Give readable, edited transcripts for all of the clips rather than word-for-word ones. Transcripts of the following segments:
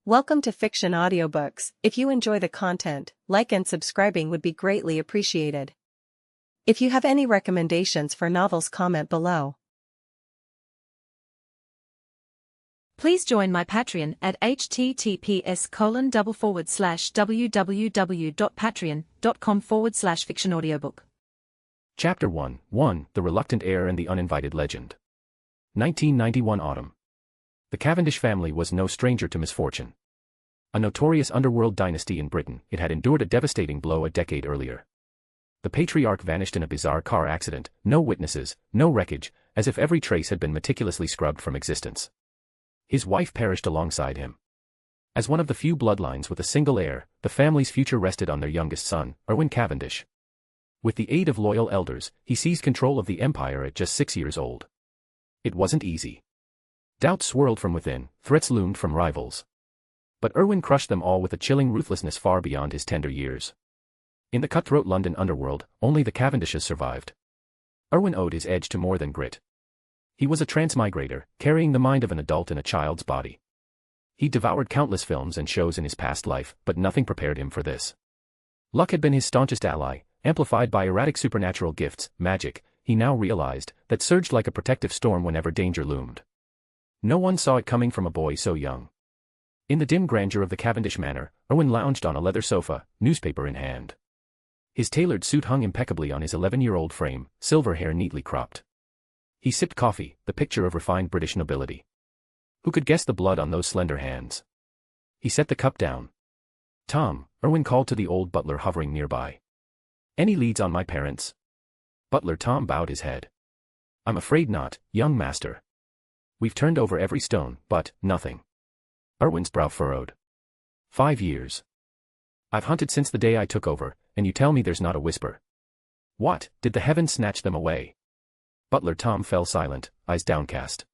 Welcome to Fiction Audiobooks. If you enjoy the content, like and subscribing would be greatly appreciated. If you have any recommendations for novels, comment below. Please join my Patreon at https://www.patreon.com/fictionaudiobook. Chapter 1 The Reluctant Heir and the Uninvited Legend. 1991 Autumn. The Cavendish family was no stranger to misfortune. A notorious underworld dynasty in Britain, it had endured a devastating blow a decade earlier. The patriarch vanished in a bizarre car accident, no witnesses, no wreckage, as if every trace had been meticulously scrubbed from existence. His wife perished alongside him. As one of the few bloodlines with a single heir, the family's future rested on their youngest son, Erwin Cavendish. With the aid of loyal elders, he seized control of the empire at just 6 years old. It wasn't easy. Doubts swirled from within, threats loomed from rivals. But Erwin crushed them all with a chilling ruthlessness far beyond his tender years. In the cutthroat London underworld, only the Cavendishes survived. Erwin owed his edge to more than grit. He was a transmigrator, carrying the mind of an adult in a child's body. He devoured countless films and shows in his past life, but nothing prepared him for this. Luck had been his staunchest ally, amplified by erratic supernatural gifts, magic, he now realized, that surged like a protective storm whenever danger loomed. No one saw it coming from a boy so young. In the dim grandeur of the Cavendish manor, Erwin lounged on a leather sofa, newspaper in hand. His tailored suit hung impeccably on his 11-year-old frame, silver hair neatly cropped. He sipped coffee, the picture of refined British nobility. Who could guess the blood on those slender hands? He set the cup down. "Tom," Erwin called to the old butler hovering nearby. "Any leads on my parents?" Butler Tom bowed his head. "I'm afraid not, young master. We've turned over every stone, but nothing." Erwin's brow furrowed. 5 years. I've hunted since the day I took over, and you tell me there's not a whisper. What, did the heavens snatch them away? Butler Tom fell silent, eyes downcast.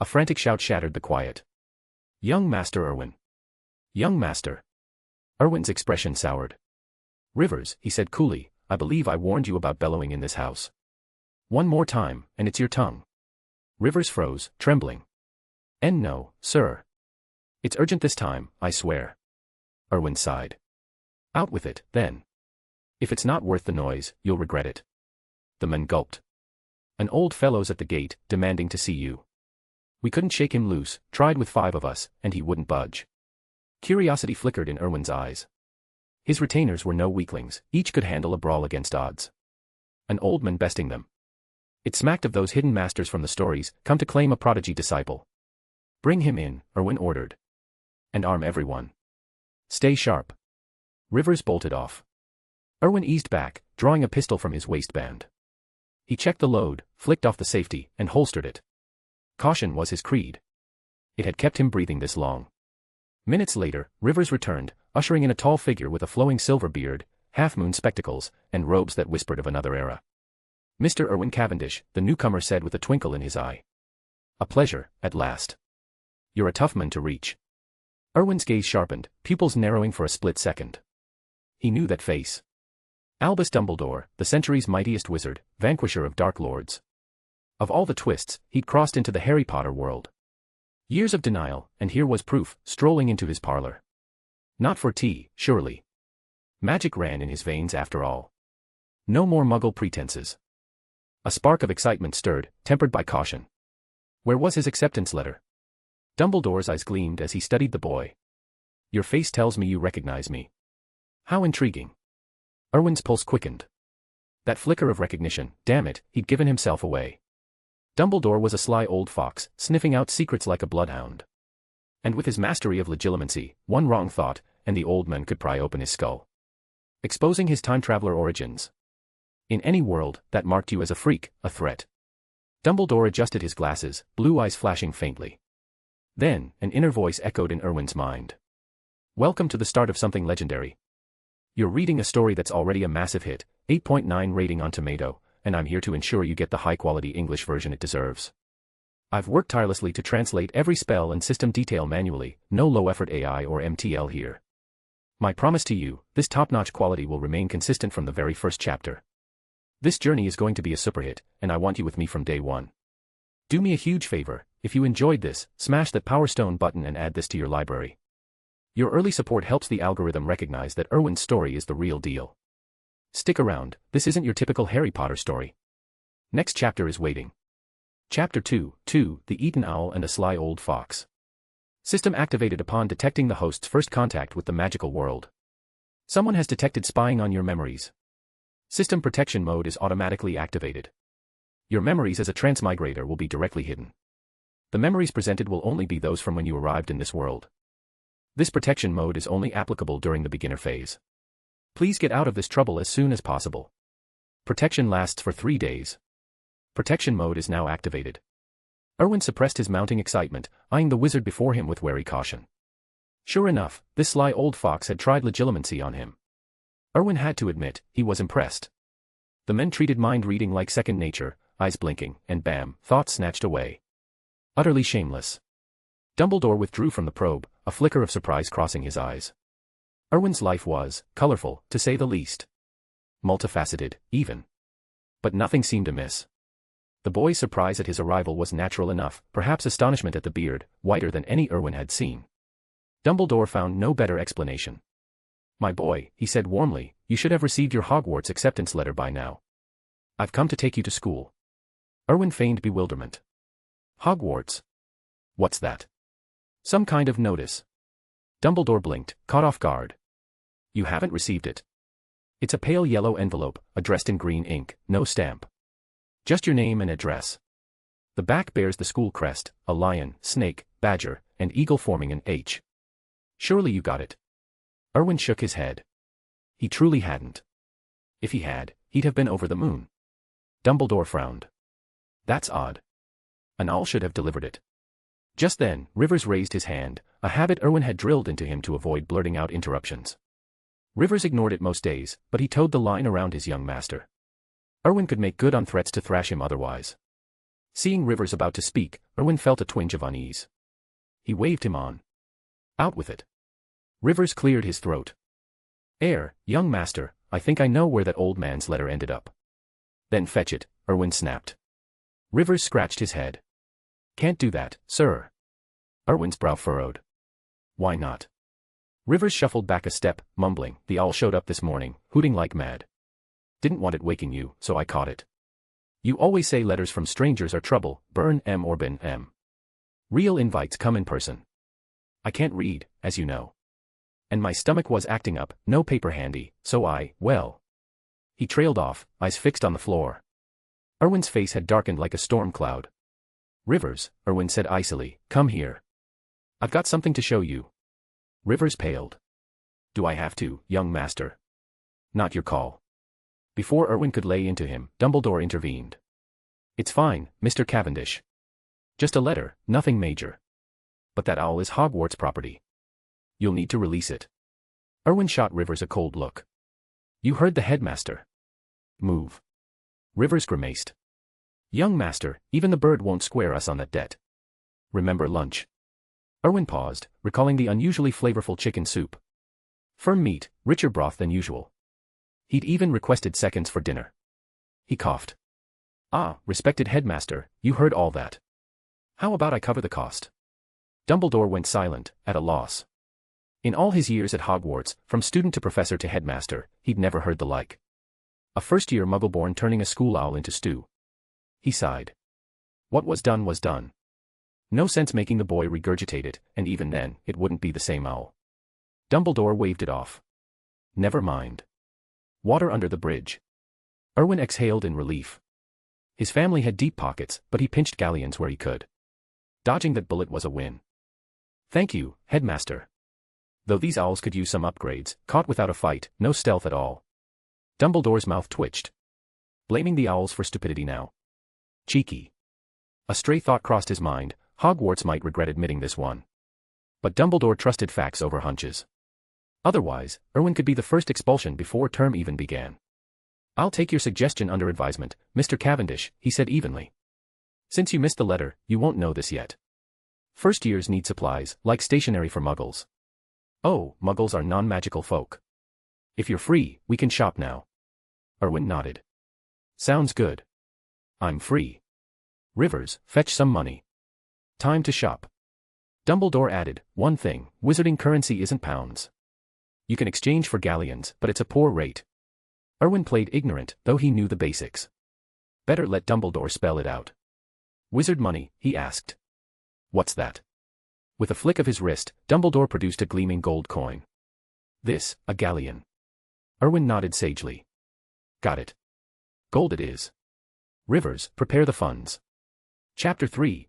A frantic shout shattered the quiet. "Young Master Erwin! Young Master!" Erwin's expression soured. "Rivers," he said coolly, "I believe I warned you about bellowing in this house. One more time, and it's your tongue." Rivers froze, trembling. "No, sir. It's urgent this time, I swear." Erwin sighed. "Out with it, then. If it's not worth the noise, you'll regret it." The men gulped. "An old fellow's at the gate, demanding to see you. We couldn't shake him loose, tried with 5 of us, and he wouldn't budge." Curiosity flickered in Erwin's eyes. His retainers were no weaklings, each could handle a brawl against odds. An old man besting them. It smacked of those hidden masters from the stories, come to claim a prodigy disciple. "Bring him in," Erwin ordered. "And arm everyone. Stay sharp." Rivers bolted off. Erwin eased back, drawing a pistol from his waistband. He checked the load, flicked off the safety, and holstered it. Caution was his creed. It had kept him breathing this long. Minutes later, Rivers returned, ushering in a tall figure with a flowing silver beard, half-moon spectacles, and robes that whispered of another era. "Mr. Erwin Cavendish," the newcomer said with a twinkle in his eye. "A pleasure, at last. You're a tough man to reach." Erwin's gaze sharpened, pupils narrowing for a split second. He knew that face. Albus Dumbledore, the century's mightiest wizard, vanquisher of dark lords. Of all the twists, he'd crossed into the Harry Potter world. Years of denial, and here was proof, strolling into his parlor. Not for tea, surely. Magic ran in his veins after all. No more Muggle pretenses. A spark of excitement stirred, tempered by caution. Where was his acceptance letter? Dumbledore's eyes gleamed as he studied the boy. "Your face tells me you recognize me." "How intriguing." Erwin's pulse quickened. That flicker of recognition, damn it, he'd given himself away. Dumbledore was a sly old fox, sniffing out secrets like a bloodhound. And with his mastery of legilimency, one wrong thought, and the old man could pry open his skull. Exposing his time-traveler origins. In any world, that marked you as a freak, a threat. Dumbledore adjusted his glasses, blue eyes flashing faintly. Then, an inner voice echoed in Erwin's mind. "Welcome to the start of something legendary. You're reading a story that's already a massive hit, 8.9 rating on Tomato, and I'm here to ensure you get the high-quality English version it deserves. I've worked tirelessly to translate every spell and system detail manually, no low-effort AI or MTL here. My promise to you, this top-notch quality will remain consistent from the very first chapter. This journey is going to be a super hit, and I want you with me from day one. Do me a huge favor, if you enjoyed this, smash that Power Stone button and add this to your library. Your early support helps the algorithm recognize that Erwin's story is the real deal. Stick around, this isn't your typical Harry Potter story. Next chapter is waiting. Chapter 2, The Eaten Owl and a Sly Old Fox. System activated upon detecting the host's first contact with the magical world. Someone has detected spying on your memories. System protection mode is automatically activated. Your memories as a transmigrator will be directly hidden. The memories presented will only be those from when you arrived in this world. This protection mode is only applicable during the beginner phase. Please get out of this trouble as soon as possible. Protection lasts for 3 days. Protection mode is now activated. Erwin suppressed his mounting excitement, eyeing the wizard before him with wary caution. Sure enough, this sly old fox had tried legilimency on him. Erwin had to admit, he was impressed. The men treated mind reading like second nature, eyes blinking, and bam, thoughts snatched away. Utterly shameless. Dumbledore withdrew from the probe, a flicker of surprise crossing his eyes. Erwin's life was colorful, to say the least. Multifaceted, even. But nothing seemed amiss. The boy's surprise at his arrival was natural enough, perhaps astonishment at the beard, whiter than any Erwin had seen. Dumbledore found no better explanation. My boy, he said warmly, you should have received your Hogwarts acceptance letter by now. I've come to take you to school. Erwin feigned bewilderment. Hogwarts? What's that? Some kind of notice. Dumbledore blinked, caught off guard. You haven't received it. It's a pale yellow envelope, addressed in green ink, no stamp. Just your name and address. The back bears the school crest, a lion, snake, badger, and eagle forming an H. Surely you got it. Erwin shook his head. He truly hadn't. If he had, he'd have been over the moon. Dumbledore frowned. That's odd. An owl should have delivered it. Just then, Rivers raised his hand, a habit Erwin had drilled into him to avoid blurting out interruptions. Rivers ignored it most days, but he towed the line around his young master. Erwin could make good on threats to thrash him otherwise. Seeing Rivers about to speak, Erwin felt a twinge of unease. He waved him on. Out with it. Rivers cleared his throat. Young master, I think I know where that old man's letter ended up. Then fetch it, Erwin snapped. Rivers scratched his head. Can't do that, sir. Erwin's brow furrowed. Why not? Rivers shuffled back a step, mumbling, the owl showed up this morning, hooting like mad. Didn't want it waking you, so I caught it. You always say letters from strangers are trouble, burn M or bin M. Real invites come in person. I can't read, as you know. And my stomach was acting up, no paper handy, so well. He trailed off, eyes fixed on the floor. Erwin's face had darkened like a storm cloud. Rivers, Erwin said icily, come here. I've got something to show you. Rivers paled. Do I have to, young master? Not your call. Before Erwin could lay into him, Dumbledore intervened. It's fine, Mr. Cavendish. Just a letter, nothing major. But that owl is Hogwarts property. You'll need to release it. Erwin shot Rivers a cold look. You heard the headmaster. Move. Rivers grimaced. Young master, even the bird won't square us on that debt. Remember lunch. Erwin paused, recalling the unusually flavorful chicken soup. Firm meat, richer broth than usual. He'd even requested seconds for dinner. He coughed. Respected headmaster, you heard all that. How about I cover the cost? Dumbledore went silent, at a loss. In all his years at Hogwarts, from student to professor to headmaster, he'd never heard the like. A first-year muggle-born turning a school owl into stew. He sighed. What was done was done. No sense making the boy regurgitate it, and even then, it wouldn't be the same owl. Dumbledore waved it off. Never mind. Water under the bridge. Erwin exhaled in relief. His family had deep pockets, but he pinched galleons where he could. Dodging that bullet was a win. Thank you, headmaster. Though these owls could use some upgrades, caught without a fight, no stealth at all. Dumbledore's mouth twitched. Blaming the owls for stupidity now. Cheeky. A stray thought crossed his mind, Hogwarts might regret admitting this one. But Dumbledore trusted facts over hunches. Otherwise, Erwin could be the first expulsion before term even began. I'll take your suggestion under advisement, Mr. Cavendish, he said evenly. Since you missed the letter, you won't know this yet. First years need supplies, like stationery for muggles. Oh, muggles are non-magical folk. If you're free, we can shop now. Erwin nodded. Sounds good. I'm free. Rivers, fetch some money. Time to shop. Dumbledore added, one thing, wizarding currency isn't pounds. You can exchange for galleons, but it's a poor rate. Erwin played ignorant, though he knew the basics. Better let Dumbledore spell it out. Wizard money, he asked. What's that? With a flick of his wrist, Dumbledore produced a gleaming gold coin. This, a galleon. Erwin nodded sagely. Got it. Gold it is. Rivers, prepare the funds. Chapter 3,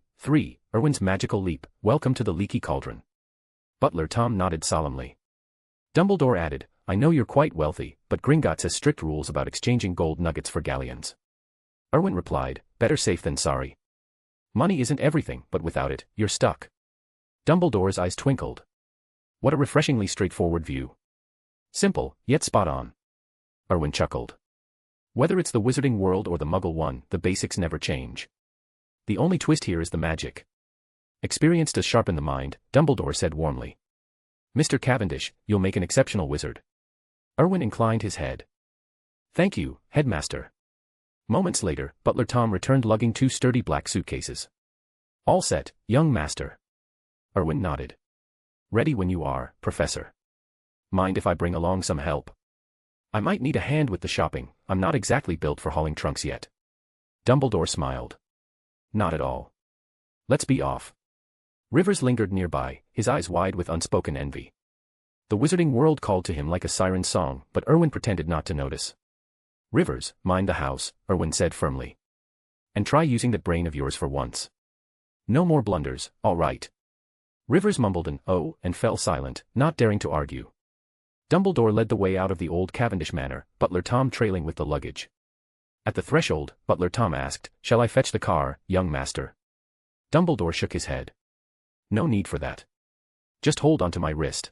Erwin's Magical Leap, Welcome to the Leaky Cauldron. Butler Tom nodded solemnly. Dumbledore added, I know you're quite wealthy, but Gringotts has strict rules about exchanging gold nuggets for galleons. Erwin replied, better safe than sorry. Money isn't everything, but without it, you're stuck. Dumbledore's eyes twinkled. What a refreshingly straightforward view. Simple, yet spot on. Erwin chuckled. Whether it's the wizarding world or the muggle one, the basics never change. The only twist here is the magic. Experience does sharpen the mind, Dumbledore said warmly. Mr. Cavendish, you'll make an exceptional wizard. Erwin inclined his head. Thank you, Headmaster. Moments later, Butler Tom returned lugging 2 sturdy black suitcases. All set, young master. Erwin nodded. Ready when you are, Professor. Mind if I bring along some help? I might need a hand with the shopping, I'm not exactly built for hauling trunks yet. Dumbledore smiled. Not at all. Let's be off. Rivers lingered nearby, his eyes wide with unspoken envy. The wizarding world called to him like a siren's song, but Erwin pretended not to notice. Rivers, mind the house, Erwin said firmly. And try using that brain of yours for once. No more blunders, all right. Rivers mumbled an "oh" and fell silent, not daring to argue. Dumbledore led the way out of the old Cavendish manor, Butler Tom trailing with the luggage. At the threshold, Butler Tom asked, shall I fetch the car, young master? Dumbledore shook his head. No need for that. Just hold onto my wrist.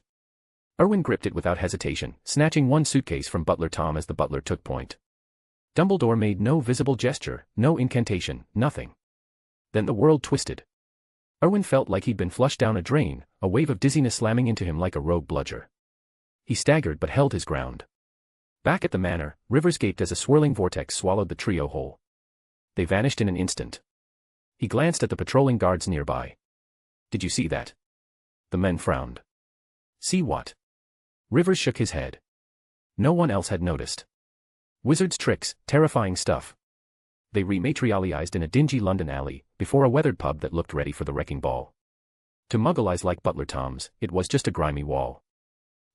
Erwin gripped it without hesitation, snatching one suitcase from Butler Tom as the butler took point. Dumbledore made no visible gesture, no incantation, nothing. Then the world twisted. Erwin felt like he'd been flushed down a drain, a wave of dizziness slamming into him like a rogue bludger. He staggered but held his ground. Back at the manor, Rivers gaped as a swirling vortex swallowed the trio whole. They vanished in an instant. He glanced at the patrolling guards nearby. Did you see that? The men frowned. See what? Rivers shook his head. No one else had noticed. Wizards' tricks, terrifying stuff. They rematerialized in a dingy London alley, before a weathered pub that looked ready for the wrecking ball. To muggle eyes like Butler Tom's, it was just a grimy wall.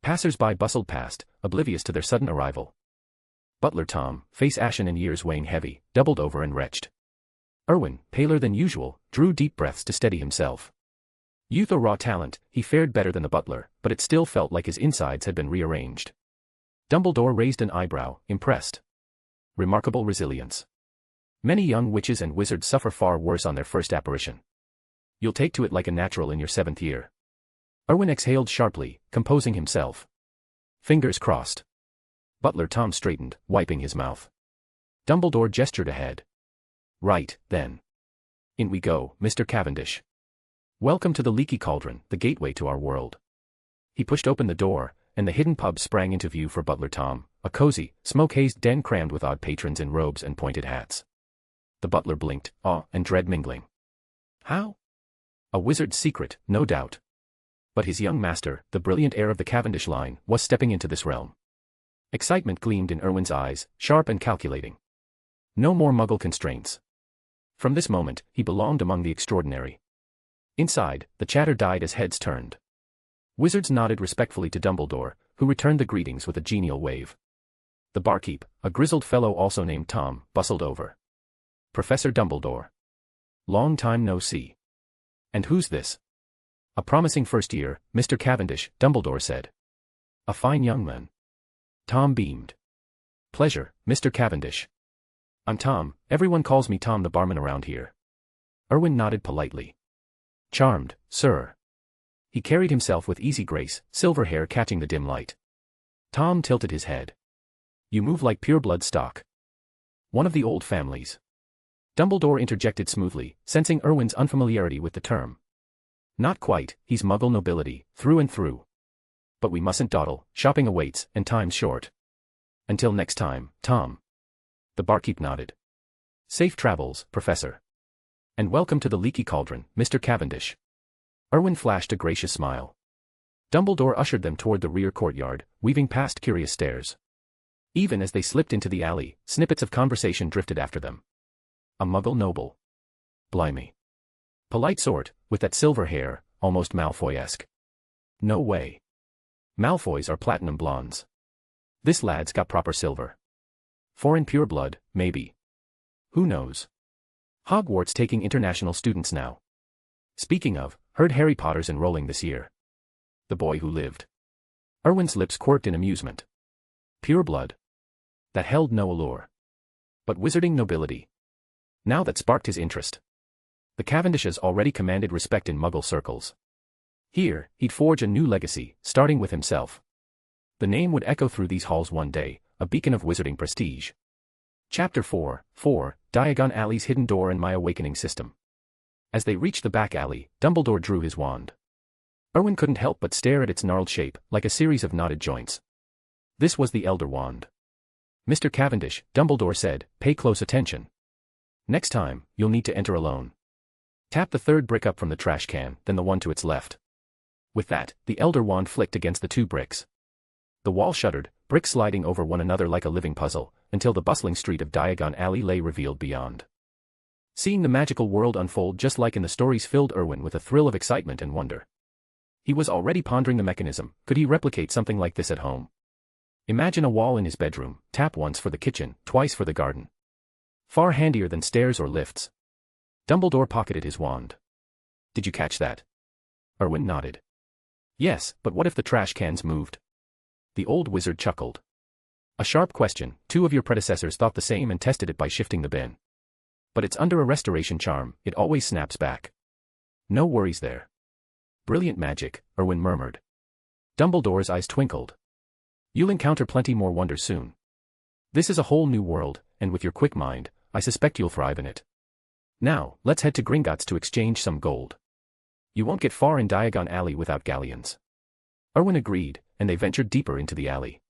Passers-by bustled past, oblivious to their sudden arrival. Butler Tom, face ashen and years weighing heavy, doubled over and retched. Erwin, paler than usual, drew deep breaths to steady himself. Youth or raw talent, he fared better than the butler, but it still felt like his insides had been rearranged. Dumbledore raised an eyebrow, impressed. Remarkable resilience. Many young witches and wizards suffer far worse on their first apparition. You'll take to it like a natural in your 7th year. Erwin exhaled sharply, composing himself. Fingers crossed. Butler Tom straightened, wiping his mouth. Dumbledore gestured ahead. Right, then. In we go, Mr. Cavendish. Welcome to the Leaky Cauldron, the gateway to our world. He pushed open the door, and the hidden pub sprang into view for Butler Tom, a cozy, smoke-hazed den crammed with odd patrons in robes and pointed hats. The butler blinked, awe and dread mingling. How? A wizard's secret, no doubt. But his young master, the brilliant heir of the Cavendish line, was stepping into this realm. Excitement gleamed in Erwin's eyes, sharp and calculating. No more muggle constraints. From this moment, he belonged among the extraordinary. Inside, the chatter died as heads turned. Wizards nodded respectfully to Dumbledore, who returned the greetings with a genial wave. The barkeep, a grizzled fellow also named Tom, bustled over. Professor Dumbledore. Long time no see. And who's this? A promising first year, Mr. Cavendish, Dumbledore said. A fine young man. Tom beamed. Pleasure, Mr. Cavendish. I'm Tom, everyone calls me Tom the barman around here. Erwin nodded politely. Charmed, sir. He carried himself with easy grace, silver hair catching the dim light. Tom tilted his head. You move like pure-blood stock. One of the old families. Dumbledore interjected smoothly, sensing Erwin's unfamiliarity with the term. Not quite, he's muggle nobility, through and through. But we mustn't dawdle, shopping awaits, and time's short. Until next time, Tom. The barkeep nodded. Safe travels, Professor. And welcome to the Leaky Cauldron, Mr. Cavendish. Erwin flashed a gracious smile. Dumbledore ushered them toward the rear courtyard, weaving past curious stares. Even as they slipped into the alley, snippets of conversation drifted after them. A Muggle noble. Blimey. Polite sort, with that silver hair, almost Malfoy-esque. No way. Malfoys are platinum blondes. This lad's got proper silver. Foreign pureblood, maybe. Who knows? Hogwarts taking international students now. Speaking of, heard Harry Potter's enrolling this year. The boy who lived. Erwin's lips quirked in amusement. Pureblood. That held no allure. But wizarding nobility. Now that sparked his interest. The Cavendishes already commanded respect in Muggle circles. Here, he'd forge a new legacy, starting with himself. The name would echo through these halls one day, a beacon of wizarding prestige. Chapter 4, Diagon Alley's Hidden Door and My Awakening System. As they reached the back alley, Dumbledore drew his wand. Erwin couldn't help but stare at its gnarled shape, like a series of knotted joints. This was the Elder Wand. Mr. Cavendish, Dumbledore said, pay close attention. Next time, you'll need to enter alone. Tap the third brick up from the trash can, then the one to its left. With that, the Elder Wand flicked against the two bricks. The wall shuddered, bricks sliding over one another like a living puzzle, until the bustling street of Diagon Alley lay revealed beyond. Seeing the magical world unfold just like in the stories filled Erwin with a thrill of excitement and wonder. He was already pondering the mechanism. Could he replicate something like this at home? Imagine a wall in his bedroom, tap once for the kitchen, twice for the garden. Far handier than stairs or lifts. Dumbledore pocketed his wand. Did you catch that? Erwin nodded. Yes, but what if the trash cans moved? The old wizard chuckled. A sharp question. 2 of your predecessors thought the same and tested it by shifting the bin. But it's under a restoration charm, it always snaps back. No worries there. Brilliant magic, Erwin murmured. Dumbledore's eyes twinkled. You'll encounter plenty more wonders soon. This is a whole new world, and with your quick mind, I suspect you'll thrive in it. Now, let's head to Gringotts to exchange some gold. You won't get far in Diagon Alley without galleons. Erwin agreed, and they ventured deeper into the alley.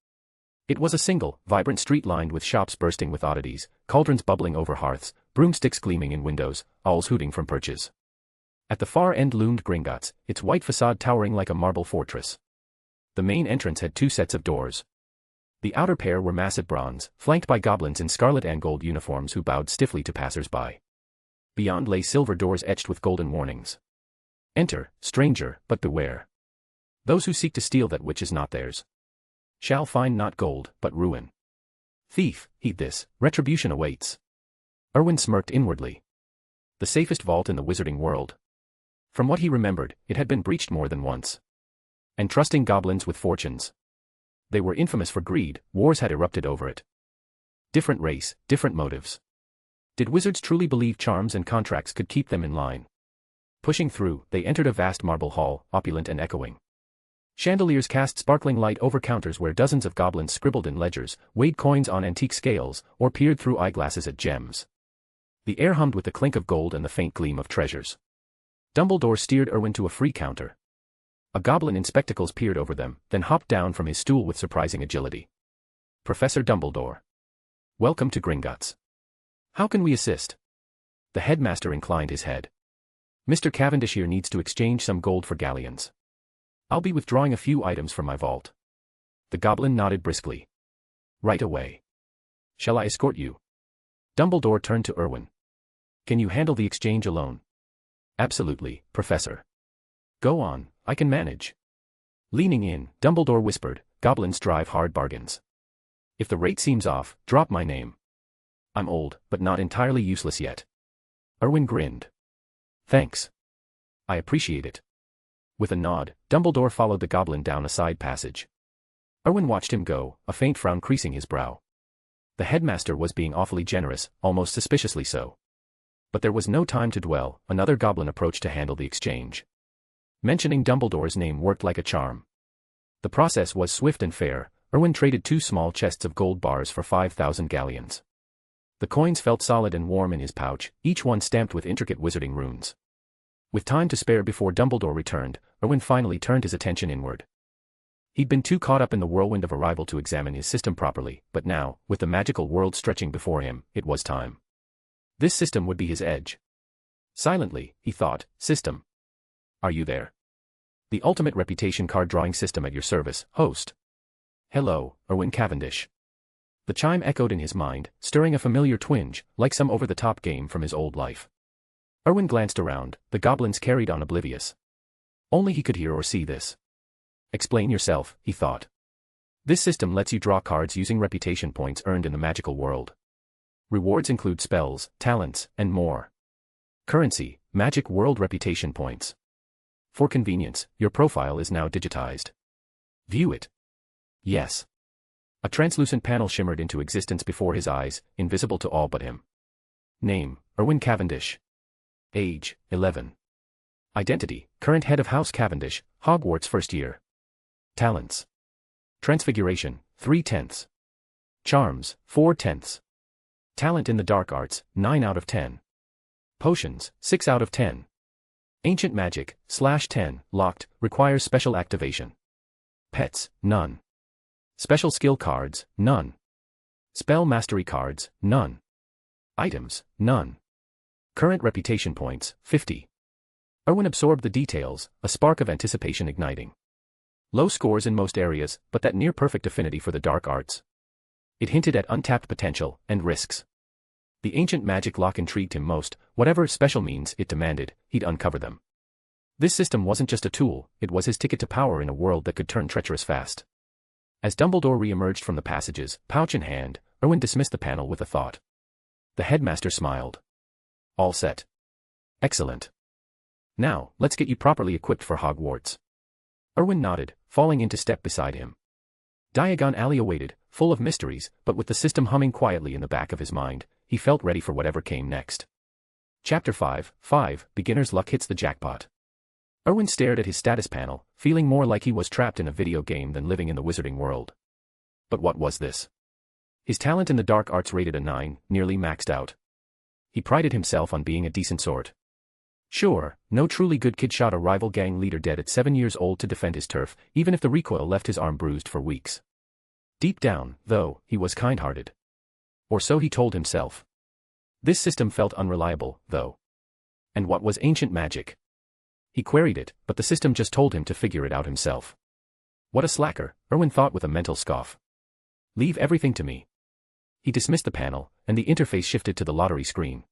It was a single, vibrant street lined with shops bursting with oddities, cauldrons bubbling over hearths, broomsticks gleaming in windows, owls hooting from perches. At the far end loomed Gringotts, its white facade towering like a marble fortress. The main entrance had 2 sets of doors. The outer pair were massive bronze, flanked by goblins in scarlet and gold uniforms who bowed stiffly to passers-by. Beyond lay silver doors etched with golden warnings. Enter, stranger, but beware. Those who seek to steal that which is not theirs shall find not gold, but ruin. Thief, heed this, retribution awaits. Erwin smirked inwardly. The safest vault in the wizarding world. From what he remembered, it had been breached more than once. And trusting goblins with fortunes. They were infamous for greed, wars had erupted over it. Different race, different motives. Did wizards truly believe charms and contracts could keep them in line? Pushing through, they entered a vast marble hall, opulent and echoing. Chandeliers cast sparkling light over counters where dozens of goblins scribbled in ledgers, weighed coins on antique scales, or peered through eyeglasses at gems. The air hummed with the clink of gold and the faint gleam of treasures. Dumbledore steered Erwin to a free counter. A goblin in spectacles peered over them, then hopped down from his stool with surprising agility. Professor Dumbledore. Welcome to Gringotts. How can we assist? The headmaster inclined his head. Mr. Cavendish here needs to exchange some gold for galleons. I'll be withdrawing a few items from my vault. The goblin nodded briskly. Right away. Shall I escort you? Dumbledore turned to Erwin. Can you handle the exchange alone? Absolutely, Professor. Go on, I can manage. Leaning in, Dumbledore whispered, goblins drive hard bargains. If the rate seems off, drop my name. I'm old, but not entirely useless yet. Erwin grinned. Thanks. I appreciate it. With a nod, Dumbledore followed the goblin down a side passage. Erwin watched him go, a faint frown creasing his brow. The headmaster was being awfully generous, almost suspiciously so. But there was no time to dwell, another goblin approached to handle the exchange. Mentioning Dumbledore's name worked like a charm. The process was swift and fair. Erwin traded 2 small chests of gold bars for 5,000 galleons. The coins felt solid and warm in his pouch, each one stamped with intricate wizarding runes. With time to spare before Dumbledore returned, Erwin finally turned his attention inward. He'd been too caught up in the whirlwind of arrival to examine his system properly, but now, with the magical world stretching before him, it was time. This system would be his edge. Silently, he thought, system. Are you there? The ultimate reputation card drawing system at your service, host. Hello, Erwin Cavendish. The chime echoed in his mind, stirring a familiar twinge, like some over-the-top game from his old life. Erwin glanced around, the goblins carried on oblivious. Only he could hear or see this. Explain yourself, he thought. This system lets you draw cards using reputation points earned in the magical world. Rewards include spells, talents, and more. Currency, magic world reputation points. For convenience, your profile is now digitized. View it. Yes. A translucent panel shimmered into existence before his eyes, invisible to all but him. Name, Erwin Cavendish. Age, 11. Identity, current head of House Cavendish, Hogwarts first year. Talents. Transfiguration, 3/10. Charms, 4/10. Talent in the dark arts, 9 out of 10. Potions, 6 out of 10. Ancient magic, /10, locked, requires special activation. Pets, none. Special skill cards, none. Spell mastery cards, none. Items, none. Current reputation points, 50. Erwin absorbed the details, a spark of anticipation igniting. Low scores in most areas, but that near-perfect affinity for the dark arts. It hinted at untapped potential and risks. The ancient magic lock intrigued him most, whatever special means it demanded, he'd uncover them. This system wasn't just a tool, it was his ticket to power in a world that could turn treacherous fast. As Dumbledore re-emerged from the passages, pouch in hand, Erwin dismissed the panel with a thought. The headmaster smiled. All set. Excellent. Now, let's get you properly equipped for Hogwarts. Erwin nodded, falling into step beside him. Diagon Alley awaited, full of mysteries, but with the system humming quietly in the back of his mind, he felt ready for whatever came next. Chapter 5, Beginner's Luck Hits the Jackpot. Erwin stared at his status panel, feeling more like he was trapped in a video game than living in the wizarding world. But what was this? His talent in the dark arts rated a 9, nearly maxed out. He prided himself on being a decent sort. Sure, no truly good kid shot a rival gang leader dead at 7 years old to defend his turf, even if the recoil left his arm bruised for weeks. Deep down, though, he was kind-hearted. Or so he told himself. This system felt unreliable, though. And what was ancient magic? He queried it, but the system just told him to figure it out himself. What a slacker, Erwin thought with a mental scoff. Leave everything to me. He dismissed the panel, and the interface shifted to the lottery screen.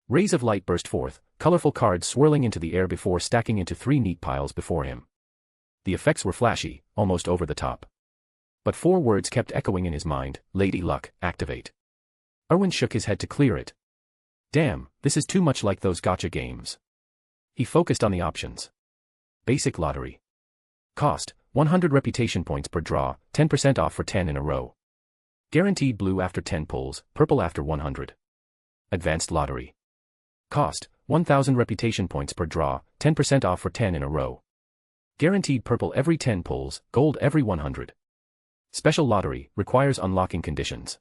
Rays of light burst forth, colorful cards swirling into the air before stacking into 3 neat piles before him. The effects were flashy, almost over the top. But 4 words kept echoing in his mind: Lady Luck, activate. Erwin shook his head to clear it. Damn, this is too much like those gotcha games. He focused on the options. Basic lottery. Cost, 100 reputation points per draw, 10% off for 10 in a row. Guaranteed blue after 10 pulls, purple after 100. Advanced lottery. Cost, 1000 reputation points per draw, 10% off for 10 in a row. Guaranteed purple every 10 pulls, gold every 100. Special lottery, requires unlocking conditions.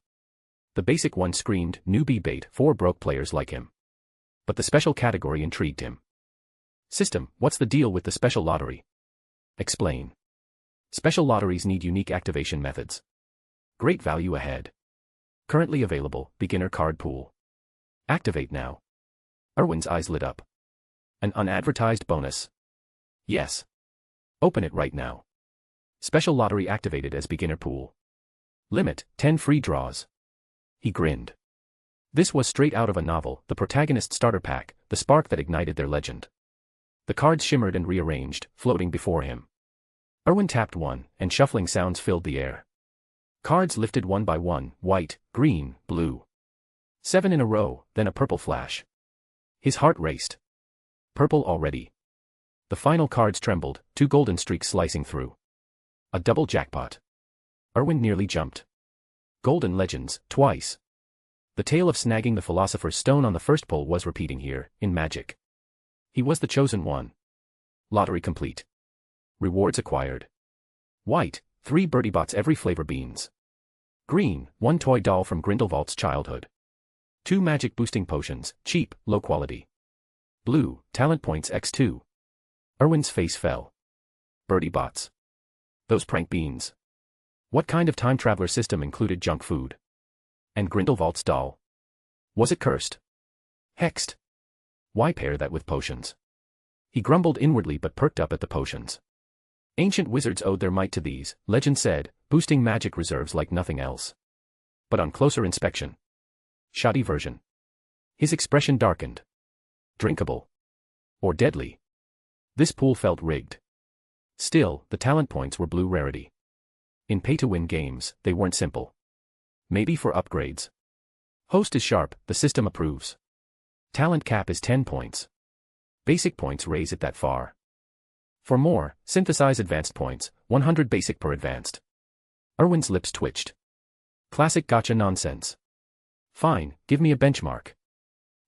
The basic one screamed, newbie bait for broke players like him. But the special category intrigued him. System, what's the deal with the special lottery? Explain. Special lotteries need unique activation methods. Great value ahead. Currently available, beginner card pool. Activate now. Erwin's eyes lit up. An unadvertised bonus. Yes. Open it right now. Special lottery activated as beginner pool. Limit, 10 free draws. He grinned. This was straight out of a novel, the protagonist starter pack, the spark that ignited their legend. The cards shimmered and rearranged, floating before him. Erwin tapped one, and shuffling sounds filled the air. Cards lifted one by one, white, green, blue. 7 in a row, then a purple flash. His heart raced. Purple already. The final cards trembled, 2 golden streaks slicing through. A double jackpot. Erwin nearly jumped. Golden legends, twice. The tale of snagging the Philosopher's Stone on the first pull was repeating here, in magic. He was the chosen one. Lottery complete. Rewards acquired. White, 3 birdie bots every flavor beans. Green, 1 toy doll from Grindelwald's childhood. 2 magic boosting potions, cheap, low quality. Blue, talent points x2. Erwin's face fell. Birdie bots. Those prank beans. What kind of time traveler system included junk food? And Grindelwald's doll? Was it cursed? Hexed? Why pair that with potions? He grumbled inwardly but perked up at the potions. Ancient wizards owed their might to these, legend said, boosting magic reserves like nothing else. But on closer inspection. Shoddy version. His expression darkened. Drinkable. Or deadly. This pool felt rigged. Still, the talent points were blue rarity. In pay-to-win games, they weren't simple. Maybe for upgrades. Host is sharp, the system approves. Talent cap is 10 points. Basic points raise it that far. For more, synthesize advanced points, 100 basic per advanced. Erwin's lips twitched. Classic gotcha nonsense. Fine, give me a benchmark.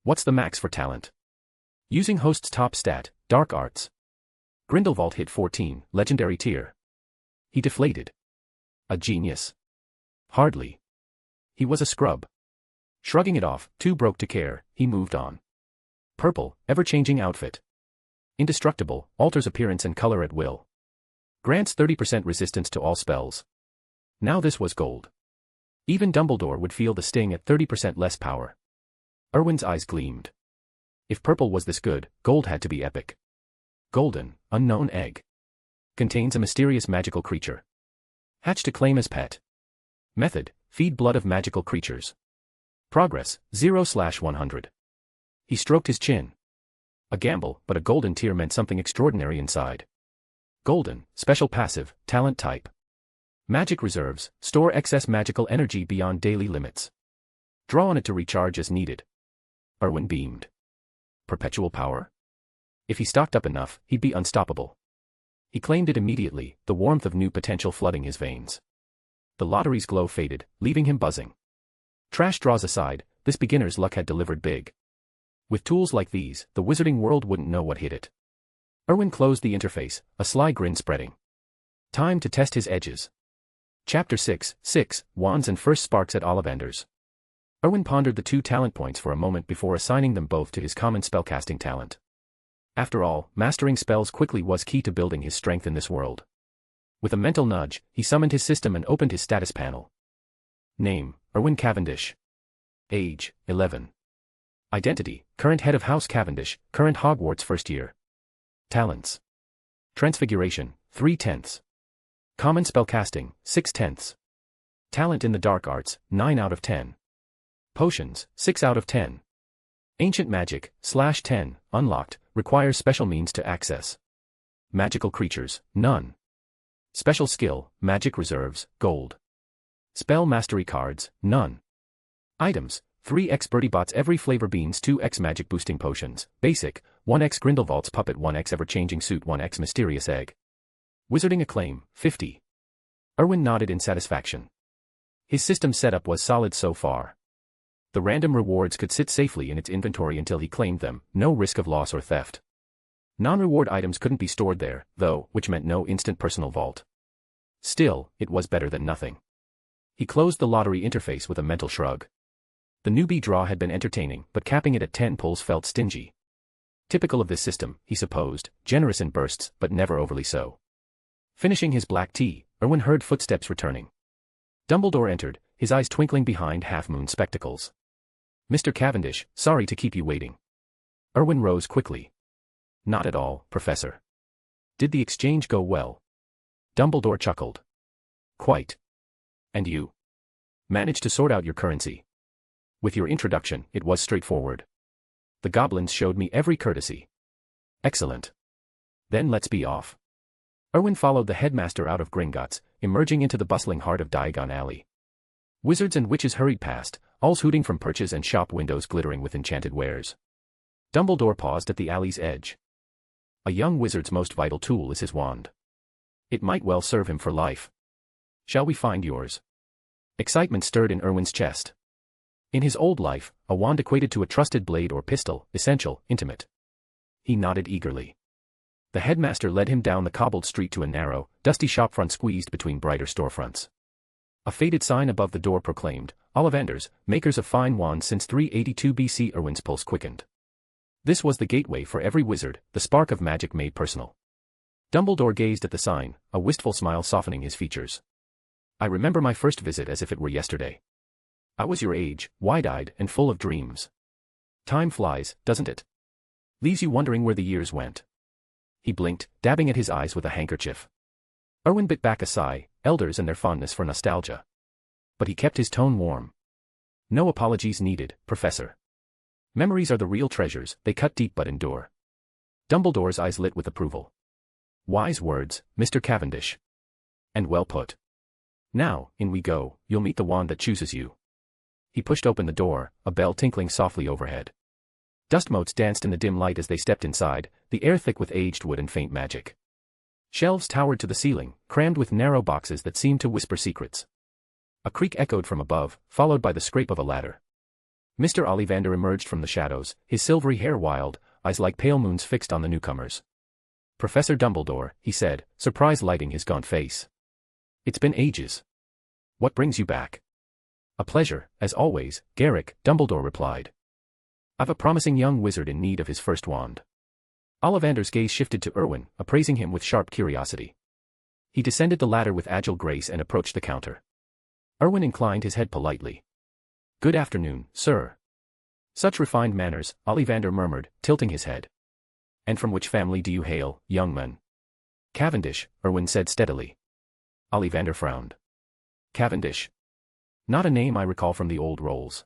What's the max for talent? Using host's top stat, Dark Arts. Grindelwald hit 14, legendary tier. He deflated. A genius. Hardly. He was a scrub. Shrugging it off, too broke to care, he moved on. Purple, ever-changing outfit. Indestructible, alters appearance and color at will. Grants 30% resistance to all spells. Now this was gold. Even Dumbledore would feel the sting at 30% less power. Erwin's eyes gleamed. If purple was this good, gold had to be epic. Golden, unknown egg. Contains a mysterious magical creature. Hatch to claim as pet. Method, feed blood of magical creatures. Progress, 0/100. He stroked his chin. A gamble, but a golden tier meant something extraordinary inside. Golden, special passive, talent type. Magic reserves, store excess magical energy beyond daily limits. Draw on it to recharge as needed. Erwin beamed. Perpetual power? If he stocked up enough, he'd be unstoppable. He claimed it immediately, the warmth of new potential flooding his veins. The lottery's glow faded, leaving him buzzing. Trash draws aside, this beginner's luck had delivered big. With tools like these, the wizarding world wouldn't know what hit it. Erwin closed the interface, a sly grin spreading. Time to test his edges. Chapter 6, Wands and First Sparks at Ollivander's. Erwin pondered the 2 talent points for a moment before assigning them both to his common spellcasting talent. After all, mastering spells quickly was key to building his strength in this world. With a mental nudge, he summoned his system and opened his status panel. Name, Erwin Cavendish. Age, 11. Identity, current head of House Cavendish, current Hogwarts first year. Talents. Transfiguration, 3/10. Common spellcasting, 6/10. Talent in the dark arts, 9 out of 10. Potions, 6 out of 10. Ancient magic, /10, unlocked, requires special means to access. Magical creatures, none. Special skill, magic reserves, gold. Spell mastery cards, none. Items, 3x Birdie Bots every flavor beans 2x magic boosting potions, basic, 1x Grindelwald's puppet 1x ever-changing suit 1x mysterious egg. Wizarding acclaim, 50. Erwin nodded in satisfaction. His system setup was solid so far. The random rewards could sit safely in its inventory until he claimed them, no risk of loss or theft. Non-reward items couldn't be stored there, though, which meant no instant personal vault. Still, it was better than nothing. He closed the lottery interface with a mental shrug. The newbie draw had been entertaining, but capping it at 10 pulls felt stingy. Typical of this system, he supposed, generous in bursts, but never overly so. Finishing his black tea, Erwin heard footsteps returning. Dumbledore entered, his eyes twinkling behind half-moon spectacles. Mr. Cavendish, sorry to keep you waiting. Erwin rose quickly. Not at all, Professor. Did the exchange go well? Dumbledore chuckled. Quite. And you? Managed to sort out your currency. With your introduction, it was straightforward. The goblins showed me every courtesy. Excellent. Then let's be off. Erwin followed the headmaster out of Gringotts, emerging into the bustling heart of Diagon Alley. Wizards and witches hurried past, alls hooting from perches and shop windows glittering with enchanted wares. Dumbledore paused at the alley's edge. A young wizard's most vital tool is his wand. It might well serve him for life. Shall we find yours? Excitement stirred in Erwin's chest. In his old life, a wand equated to a trusted blade or pistol, essential, intimate. He nodded eagerly. The headmaster led him down the cobbled street to a narrow, dusty shopfront squeezed between brighter storefronts. A faded sign above the door proclaimed, Ollivanders, makers of fine wands since 382 BC. Erwin's pulse quickened. This was the gateway for every wizard, the spark of magic made personal. Dumbledore gazed at the sign, a wistful smile softening his features. I remember my first visit as if it were yesterday. I was your age, wide-eyed and full of dreams. Time flies, doesn't it? Leaves you wondering where the years went. He blinked, dabbing at his eyes with a handkerchief. Erwin bit back a sigh, elders and their fondness for nostalgia. But he kept his tone warm. No apologies needed, Professor. Memories are the real treasures, they cut deep but endure. Dumbledore's eyes lit with approval. Wise words, Mr. Cavendish. And well put. Now, in we go, you'll meet the wand that chooses you. He pushed open the door, a bell tinkling softly overhead. Dust motes danced in the dim light as they stepped inside, the air thick with aged wood and faint magic. Shelves towered to the ceiling, crammed with narrow boxes that seemed to whisper secrets. A creak echoed from above, followed by the scrape of a ladder. Mr. Ollivander emerged from the shadows, his silvery hair wild, eyes like pale moons fixed on the newcomers. Professor Dumbledore, he said, surprise lighting his gaunt face. It's been ages. What brings you back? A pleasure, as always, Garrick, Dumbledore replied. I've a promising young wizard in need of his first wand. Ollivander's gaze shifted to Erwin, appraising him with sharp curiosity. He descended the ladder with agile grace and approached the counter. Erwin inclined his head politely. Good afternoon, sir. Such refined manners, Ollivander murmured, tilting his head. And from which family do you hail, young man? Cavendish, Erwin said steadily. Ollivander frowned. Cavendish. Not a name I recall from the old rolls.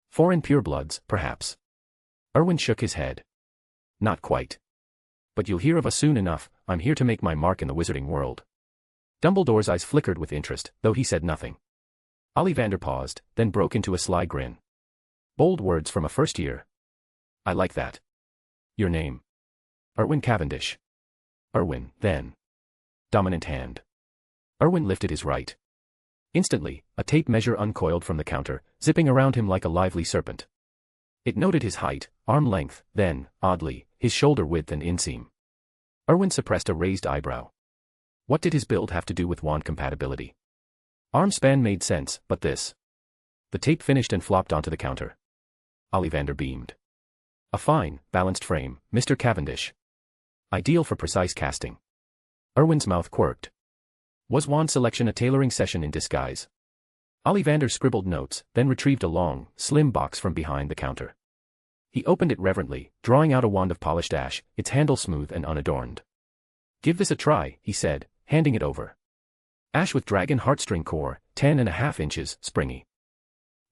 Foreign purebloods, perhaps. Erwin shook his head. Not quite. But you'll hear of us soon enough, I'm here to make my mark in the wizarding world. Dumbledore's eyes flickered with interest, though he said nothing. Ollivander paused, then broke into a sly grin. Bold words from a first year. I like that. Your name? Erwin Cavendish. Erwin, then. Dominant hand. Erwin lifted his right. Instantly, a tape measure uncoiled from the counter, zipping around him like a lively serpent. It noted his height, arm length, then, oddly, his shoulder width and inseam. Erwin suppressed a raised eyebrow. What did his build have to do with wand compatibility? Arm span made sense, but this. The tape finished and flopped onto the counter. Ollivander beamed. A fine, balanced frame, Mr. Cavendish. Ideal for precise casting. Erwin's mouth quirked. Was wand selection a tailoring session in disguise? Ollivander scribbled notes, then retrieved a long, slim box from behind the counter. He opened it reverently, drawing out a wand of polished ash, its handle smooth and unadorned. Give this a try, he said, handing it over. Ash with dragon heartstring core, 10.5 inches, springy.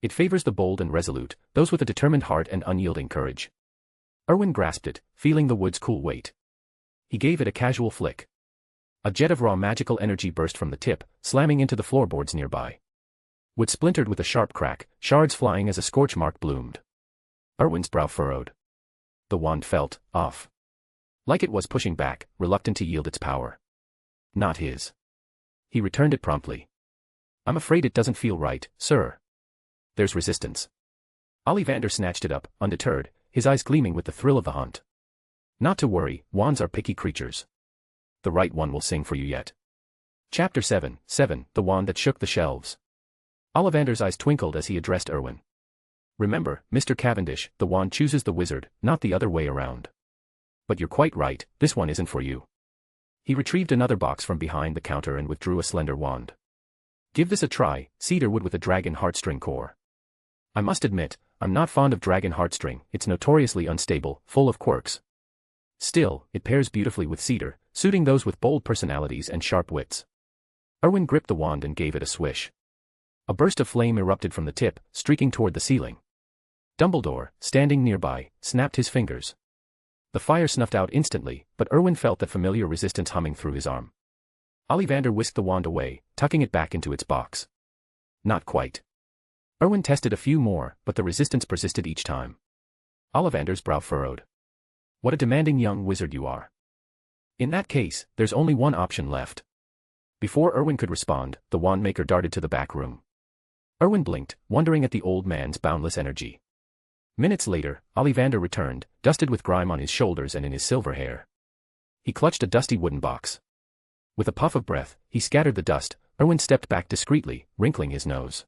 It favors the bold and resolute, those with a determined heart and unyielding courage. Erwin grasped it, feeling the wood's cool weight. He gave it a casual flick. A jet of raw magical energy burst from the tip, slamming into the floorboards nearby. Wood splintered with a sharp crack, shards flying as a scorch mark bloomed. Erwin's brow furrowed. The wand felt off. Like it was pushing back, reluctant to yield its power. Not his. He returned it promptly. I'm afraid it doesn't feel right, sir. There's resistance. Ollivander snatched it up, undeterred, his eyes gleaming with the thrill of the hunt. Not to worry, wands are picky creatures. The right one will sing for you yet. Chapter 7, The Wand That Shook the Shelves. Ollivander's eyes twinkled as he addressed Erwin. Remember, Mr. Cavendish, the wand chooses the wizard, not the other way around. But you're quite right, this one isn't for you. He retrieved another box from behind the counter and withdrew a slender wand. Give this a try, cedar wood with a dragon heartstring core. I must admit, I'm not fond of dragon heartstring, it's notoriously unstable, full of quirks. Still, it pairs beautifully with cedar, suiting those with bold personalities and sharp wits. Erwin gripped the wand and gave it a swish. A burst of flame erupted from the tip, streaking toward the ceiling. Dumbledore, standing nearby, snapped his fingers. The fire snuffed out instantly, but Erwin felt that familiar resistance humming through his arm. Ollivander whisked the wand away, tucking it back into its box. Not quite. Erwin tested a few more, but the resistance persisted each time. Ollivander's brow furrowed. What a demanding young wizard you are. In that case, there's only one option left. Before Erwin could respond, the wandmaker darted to the back room. Erwin blinked, wondering at the old man's boundless energy. Minutes later, Ollivander returned, dusted with grime on his shoulders and in his silver hair. He clutched a dusty wooden box. With a puff of breath, he scattered the dust. Erwin stepped back discreetly, wrinkling his nose.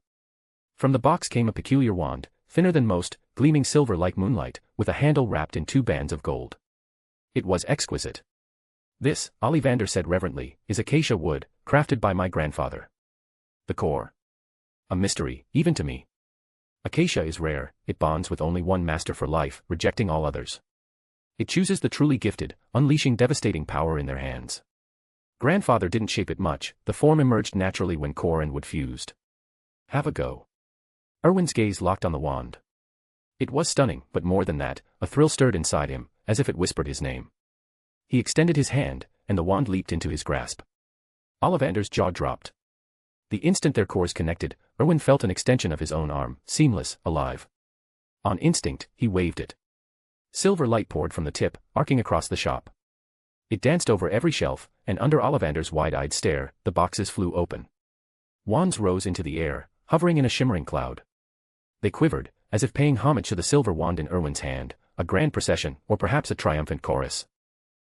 From the box came a peculiar wand, thinner than most, gleaming silver like moonlight, with a handle wrapped in 2 bands of gold. It was exquisite. This, Ollivander said reverently, is acacia wood, crafted by my grandfather. The core. A mystery, even to me. Acacia is rare, it bonds with only one master for life, rejecting all others. It chooses the truly gifted, unleashing devastating power in their hands. Grandfather didn't shape it much, the form emerged naturally when core and wood fused. Have a go. Erwin's gaze locked on the wand. It was stunning, but more than that, a thrill stirred inside him, as if it whispered his name. He extended his hand, and the wand leaped into his grasp. Ollivander's jaw dropped. The instant their cores connected, Erwin felt an extension of his own arm, seamless, alive. On instinct, he waved it. Silver light poured from the tip, arcing across the shop. It danced over every shelf, and under Ollivander's wide-eyed stare, the boxes flew open. Wands rose into the air, hovering in a shimmering cloud. They quivered, as if paying homage to the silver wand in Erwin's hand, a grand procession, or perhaps a triumphant chorus.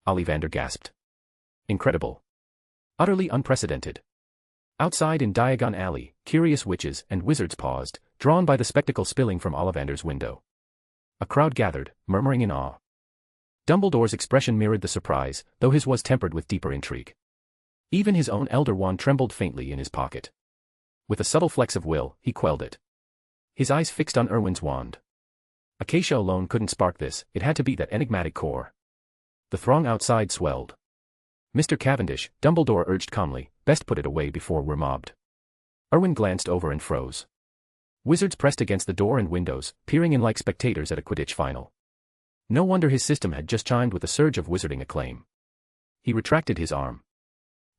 Ollivander gasped. Incredible. Utterly unprecedented. Outside in Diagon Alley, curious witches and wizards paused, drawn by the spectacle spilling from Ollivander's window. A crowd gathered, murmuring in awe. Dumbledore's expression mirrored the surprise, though his was tempered with deeper intrigue. Even his own elder wand trembled faintly in his pocket. With a subtle flex of will, he quelled it. His eyes fixed on Erwin's wand. Acacia alone couldn't spark this, it had to be that enigmatic core. The throng outside swelled. Mr. Cavendish, Dumbledore urged calmly, best put it away before we're mobbed. Erwin glanced over and froze. Wizards pressed against the door and windows, peering in like spectators at a Quidditch final. No wonder his system had just chimed with a surge of wizarding acclaim. He retracted his arm.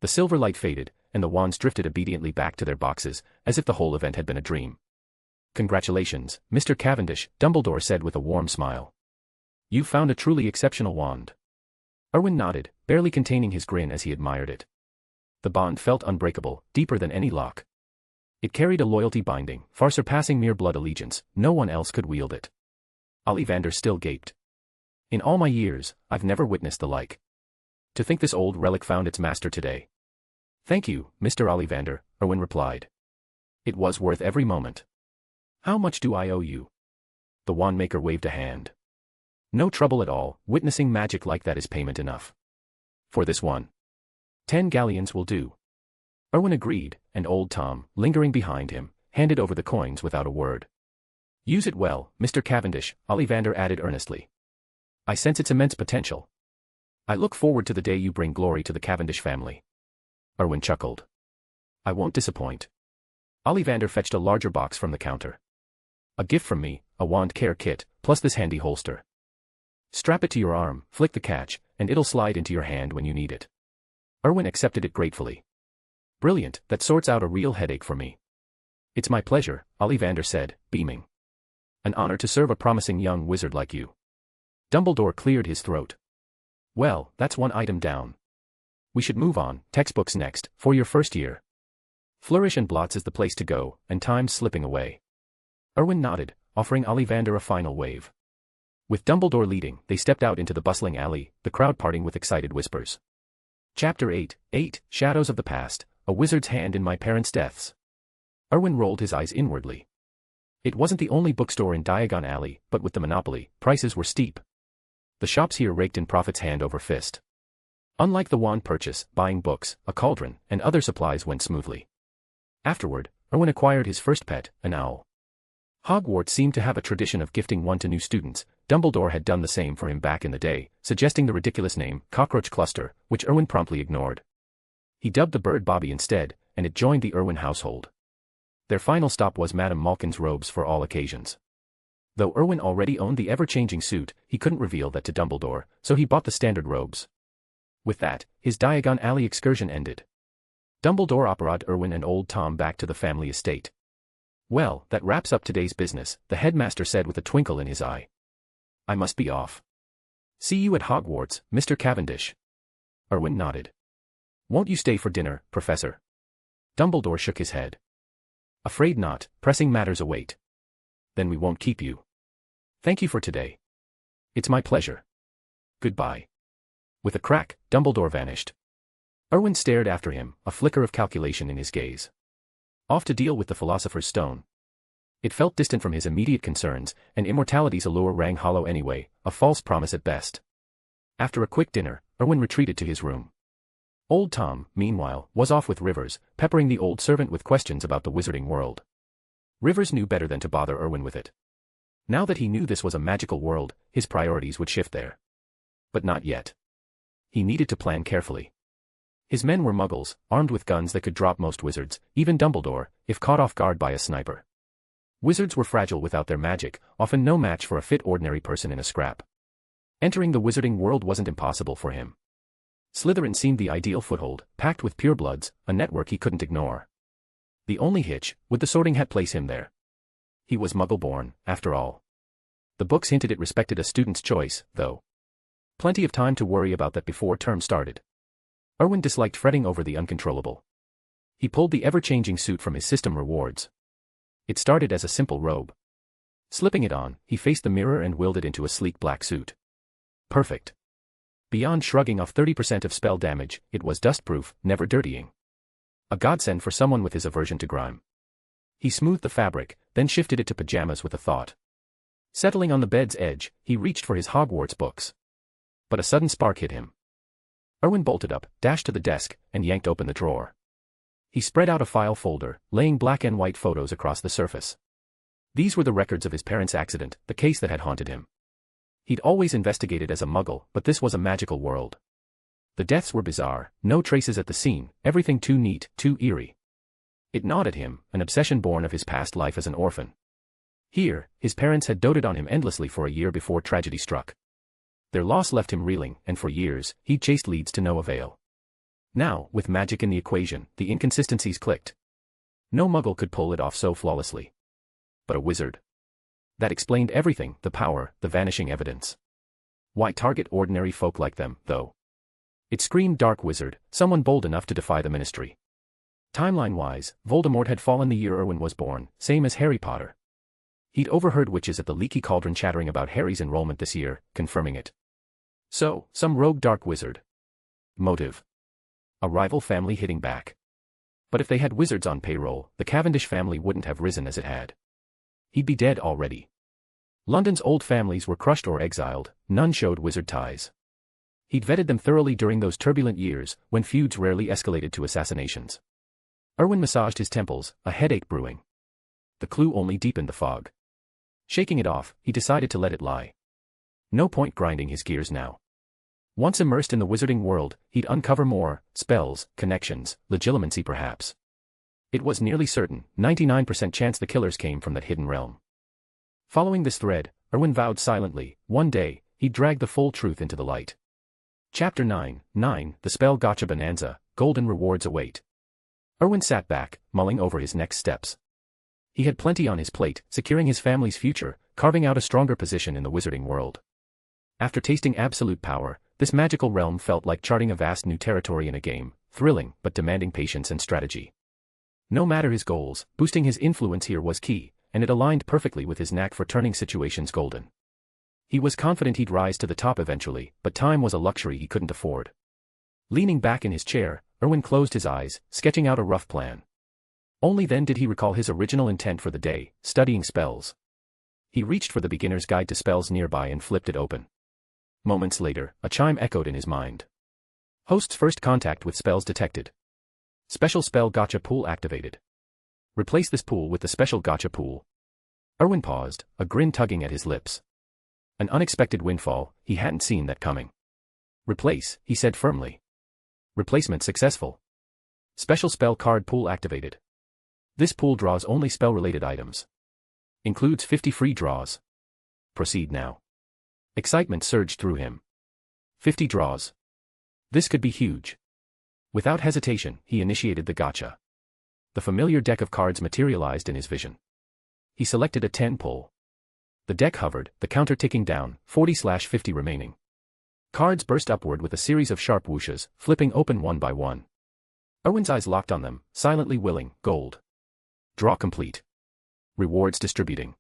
The silver light faded, and the wands drifted obediently back to their boxes, as if the whole event had been a dream. Congratulations, Mr. Cavendish, Dumbledore said with a warm smile. You've found a truly exceptional wand. Erwin nodded, barely containing his grin as he admired it. The bond felt unbreakable, deeper than any lock. It carried a loyalty binding, far surpassing mere blood allegiance, no one else could wield it. Ollivander still gaped. In all my years, I've never witnessed the like. To think this old relic found its master today. Thank you, Mr. Ollivander, Erwin replied. It was worth every moment. How much do I owe you? The wandmaker waved a hand. No trouble at all, witnessing magic like that is payment enough. For this one. 10 galleons will do. Erwin agreed, and old Tom, lingering behind him, handed over the coins without a word. Use it well, Mr. Cavendish, Ollivander added earnestly. I sense its immense potential. I look forward to the day you bring glory to the Cavendish family. Erwin chuckled. I won't disappoint. Ollivander fetched a larger box from the counter. A gift from me, a wand care kit, plus this handy holster. Strap it to your arm, flick the catch, and it'll slide into your hand when you need it. Erwin accepted it gratefully. Brilliant, that sorts out a real headache for me. It's my pleasure, Ollivander said, beaming. An honor to serve a promising young wizard like you. Dumbledore cleared his throat. Well, that's one item down. We should move on, textbooks next, for your first year. Flourish and Blots is the place to go, and time's slipping away. Erwin nodded, offering Ollivander a final wave. With Dumbledore leading, they stepped out into the bustling alley, the crowd parting with excited whispers. Chapter 8, Shadows of the Past, A Wizard's Hand in My Parents' Deaths. Erwin rolled his eyes inwardly. It wasn't the only bookstore in Diagon Alley, but with the monopoly, prices were steep. The shops here raked in profits hand over fist. Unlike the wand purchase, buying books, a cauldron, and other supplies went smoothly. Afterward, Erwin acquired his first pet, an owl. Hogwarts seemed to have a tradition of gifting one to new students. Dumbledore had done the same for him back in the day, suggesting the ridiculous name, Cockroach Cluster, which Erwin promptly ignored. He dubbed the bird Bobby instead, and it joined the Erwin household. Their final stop was Madame Malkin's robes for all occasions. Though Erwin already owned the ever-changing suit, he couldn't reveal that to Dumbledore, so he bought the standard robes. With that, his Diagon Alley excursion ended. Dumbledore operated Erwin and old Tom back to the family estate. Well, that wraps up today's business, the headmaster said with a twinkle in his eye. I must be off. See you at Hogwarts, Mr. Cavendish. Erwin nodded. Won't you stay for dinner, Professor? Dumbledore shook his head. Afraid not, pressing matters await. Then we won't keep you. Thank you for today. It's my pleasure. Goodbye. With a crack, Dumbledore vanished. Erwin stared after him, a flicker of calculation in his gaze. Off to deal with the Philosopher's Stone. It felt distant from his immediate concerns, and immortality's allure rang hollow anyway, a false promise at best. After a quick dinner, Erwin retreated to his room. Old Tom, meanwhile, was off with Rivers, peppering the old servant with questions about the wizarding world. Rivers knew better than to bother Erwin with it. Now that he knew this was a magical world, his priorities would shift there. But not yet. He needed to plan carefully. His men were muggles, armed with guns that could drop most wizards, even Dumbledore, if caught off guard by a sniper. Wizards were fragile without their magic, often no match for a fit ordinary person in a scrap. Entering the wizarding world wasn't impossible for him. Slytherin seemed the ideal foothold, packed with purebloods, a network he couldn't ignore. The only hitch, would the Sorting Hat place him there? He was Muggle-born, after all. The books hinted it respected a student's choice, though. Plenty of time to worry about that before term started. Erwin disliked fretting over the uncontrollable. He pulled the ever-changing suit from his system rewards. It started as a simple robe. Slipping it on, he faced the mirror and willed it into a sleek black suit. Perfect. Beyond shrugging off 30% of spell damage, it was dust-proof, never dirtying. A godsend for someone with his aversion to grime. He smoothed the fabric, then shifted it to pajamas with a thought. Settling on the bed's edge, he reached for his Hogwarts books. But a sudden spark hit him. Erwin bolted up, dashed to the desk, and yanked open the drawer. He spread out a file folder, laying black and white photos across the surface. These were the records of his parents' accident, the case that had haunted him. He'd always investigated as a Muggle, but this was a magical world. The deaths were bizarre, no traces at the scene, everything too neat, too eerie. It gnawed at him, an obsession born of his past life as an orphan. Here, his parents had doted on him endlessly for a year before tragedy struck. Their loss left him reeling, and for years, he'd chased leads to no avail. Now, with magic in the equation, the inconsistencies clicked. No Muggle could pull it off so flawlessly. But a wizard. That explained everything, the power, the vanishing evidence. Why target ordinary folk like them, though? It screamed dark wizard, someone bold enough to defy the ministry. Timeline-wise, Voldemort had fallen the year Erwin was born, same as Harry Potter. He'd overheard witches at the Leaky Cauldron chattering about Harry's enrollment this year, confirming it. So, some rogue dark wizard. Motive. A rival family hitting back. But if they had wizards on payroll, the Cavendish family wouldn't have risen as it had. He'd be dead already. London's old families were crushed or exiled, none showed wizard ties. He'd vetted them thoroughly during those turbulent years, when feuds rarely escalated to assassinations. Erwin massaged his temples, a headache brewing. The clue only deepened the fog. Shaking it off, he decided to let it lie. No point grinding his gears now. Once immersed in the wizarding world, he'd uncover more, spells, connections, legitimacy perhaps. It was nearly certain, 99% chance the killers came from that hidden realm. Following this thread, Erwin vowed silently, one day, he'd drag the full truth into the light. Chapter 9, The Spell Gotcha Bonanza, Golden Rewards Await. Erwin sat back, mulling over his next steps. He had plenty on his plate, securing his family's future, carving out a stronger position in the wizarding world. After tasting absolute power, this magical realm felt like charting a vast new territory in a game, thrilling but demanding patience and strategy. No matter his goals, boosting his influence here was key, and it aligned perfectly with his knack for turning situations golden. He was confident he'd rise to the top eventually, but time was a luxury he couldn't afford. Leaning back in his chair, Erwin closed his eyes, sketching out a rough plan. Only then did he recall his original intent for the day, studying spells. He reached for the beginner's guide to spells nearby and flipped it open. Moments later, a chime echoed in his mind. Host's first contact with spells detected. Special spell gotcha pool activated. Replace this pool with the special gotcha pool. Erwin paused, a grin tugging at his lips. An unexpected windfall, he hadn't seen that coming. Replace, he said firmly. Replacement successful. Special spell card pool activated. This pool draws only spell-related items. Includes 50 free draws. Proceed now. Excitement surged through him. 50 draws. This could be huge. Without hesitation, he initiated the gotcha. The familiar deck of cards materialized in his vision. He selected a 10 pull. The deck hovered, the counter ticking down, 40/50 remaining. Cards burst upward with a series of sharp whooshes, flipping open one by one. Erwin's eyes locked on them, silently willing, gold. Draw complete. Rewards distributing.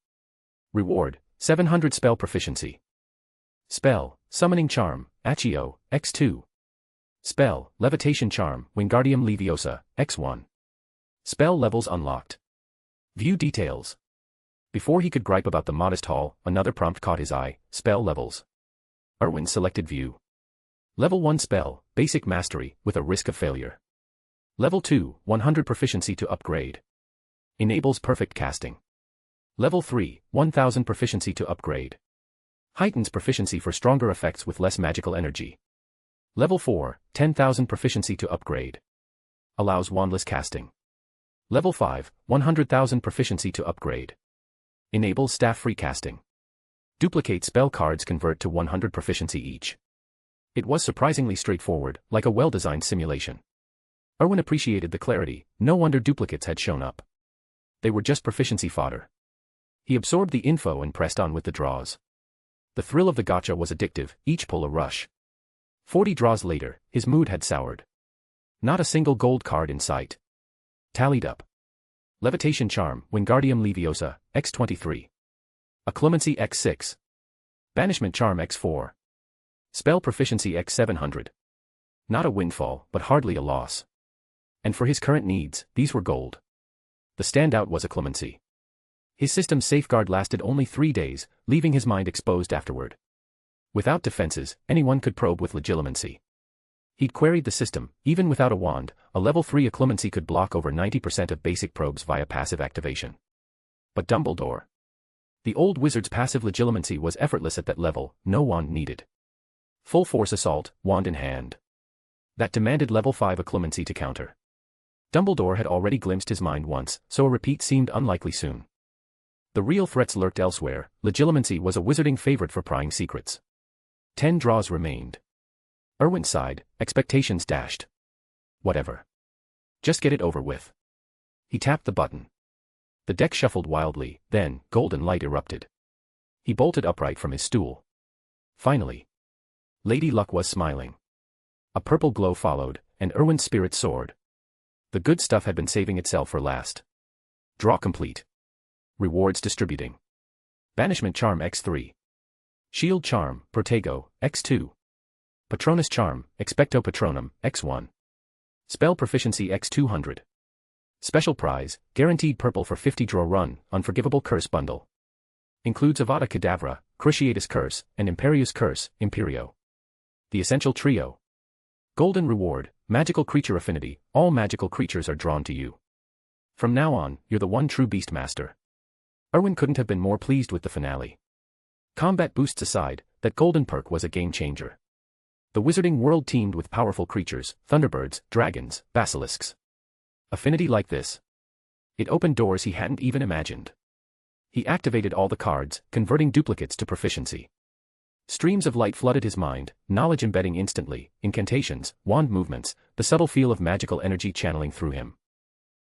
Reward, 700 spell proficiency. Spell, Summoning Charm, Accio, X2. Spell, Levitation Charm, Wingardium Leviosa, X1. Spell levels unlocked. View details. Before he could gripe about the modest haul, another prompt caught his eye, spell levels. Erwin selected View. Level 1 spell, Basic Mastery, with a risk of failure. Level 2, 100 proficiency to upgrade. Enables perfect casting. Level 3, 1000 proficiency to upgrade. Heightens proficiency for stronger effects with less magical energy. Level 4, 10,000 proficiency to upgrade. Allows wandless casting. Level 5, 100,000 proficiency to upgrade. Enables staff-free casting. Duplicate spell cards convert to 100 proficiency each. It was surprisingly straightforward, like a well-designed simulation. Erwin appreciated the clarity, no wonder duplicates had shown up. They were just proficiency fodder. He absorbed the info and pressed on with the draws. The thrill of the gotcha was addictive, each pull a rush. 40 draws later, his mood had soured. Not a single gold card in sight. Tallied up. Levitation Charm, Wingardium Leviosa, x23. Occlumency x6. Banishment Charm x4. Spell Proficiency x700. Not a windfall, but hardly a loss. And for his current needs, these were gold. The standout was Occlumency. His system's safeguard lasted only 3 days, leaving his mind exposed afterward. Without defenses, anyone could probe with legitimacy. He'd queried the system, even without a wand, a level 3 Occlumency could block over 90% of basic probes via passive activation. But Dumbledore. The old wizard's passive legitimacy was effortless at that level, no wand needed. Full force assault, wand in hand. That demanded level 5 Occlumency to counter. Dumbledore had already glimpsed his mind once, so a repeat seemed unlikely soon. The real threats lurked elsewhere. Legitimacy was a wizarding favorite for prying secrets. 10 draws remained. Erwin sighed, expectations dashed. Whatever. Just get it over with. He tapped the button. The deck shuffled wildly, then, golden light erupted. He bolted upright from his stool. Finally. Lady Luck was smiling. A purple glow followed, and Erwin's spirit soared. The good stuff had been saving itself for last. Draw complete. Rewards distributing. Banishment Charm x3. Shield Charm, Protego, x2. Patronus Charm, Expecto Patronum, x1. Spell Proficiency x200. Special prize, guaranteed purple for 50 draw run, Unforgivable Curse Bundle. Includes Avada Kedavra, Cruciatus Curse, and Imperius Curse, Imperio. The Essential Trio. Golden Reward, Magical Creature Affinity, all magical creatures are drawn to you. From now on, you're the one true Beastmaster. Erwin couldn't have been more pleased with the finale. Combat boosts aside, that golden perk was a game changer. The wizarding world teemed with powerful creatures, thunderbirds, dragons, basilisks. Affinity like this. It opened doors he hadn't even imagined. He activated all the cards, converting duplicates to proficiency. Streams of light flooded his mind, knowledge embedding instantly, incantations, wand movements, the subtle feel of magical energy channeling through him.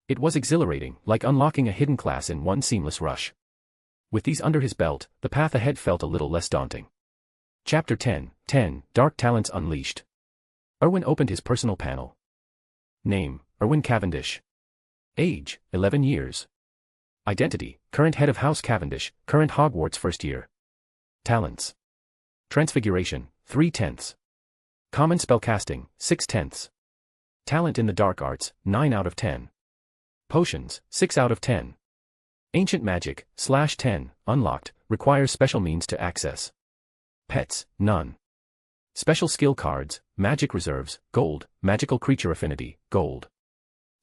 It was exhilarating, like unlocking a hidden class in one seamless rush. With these under his belt, the path ahead felt a little less daunting. Chapter 10, Dark Talents Unleashed. Erwin opened his personal panel. Name, Erwin Cavendish. Age, 11 years. Identity, current head of House Cavendish, current Hogwarts first year. Talents. Transfiguration, 3/10. Common spellcasting, 6/10. Talent in the dark arts, 9 out of 10. Potions, 6 out of 10. Ancient magic, /10, unlocked, requires special means to access. Pets, none. Special skill cards, magic reserves, gold, magical creature affinity, gold.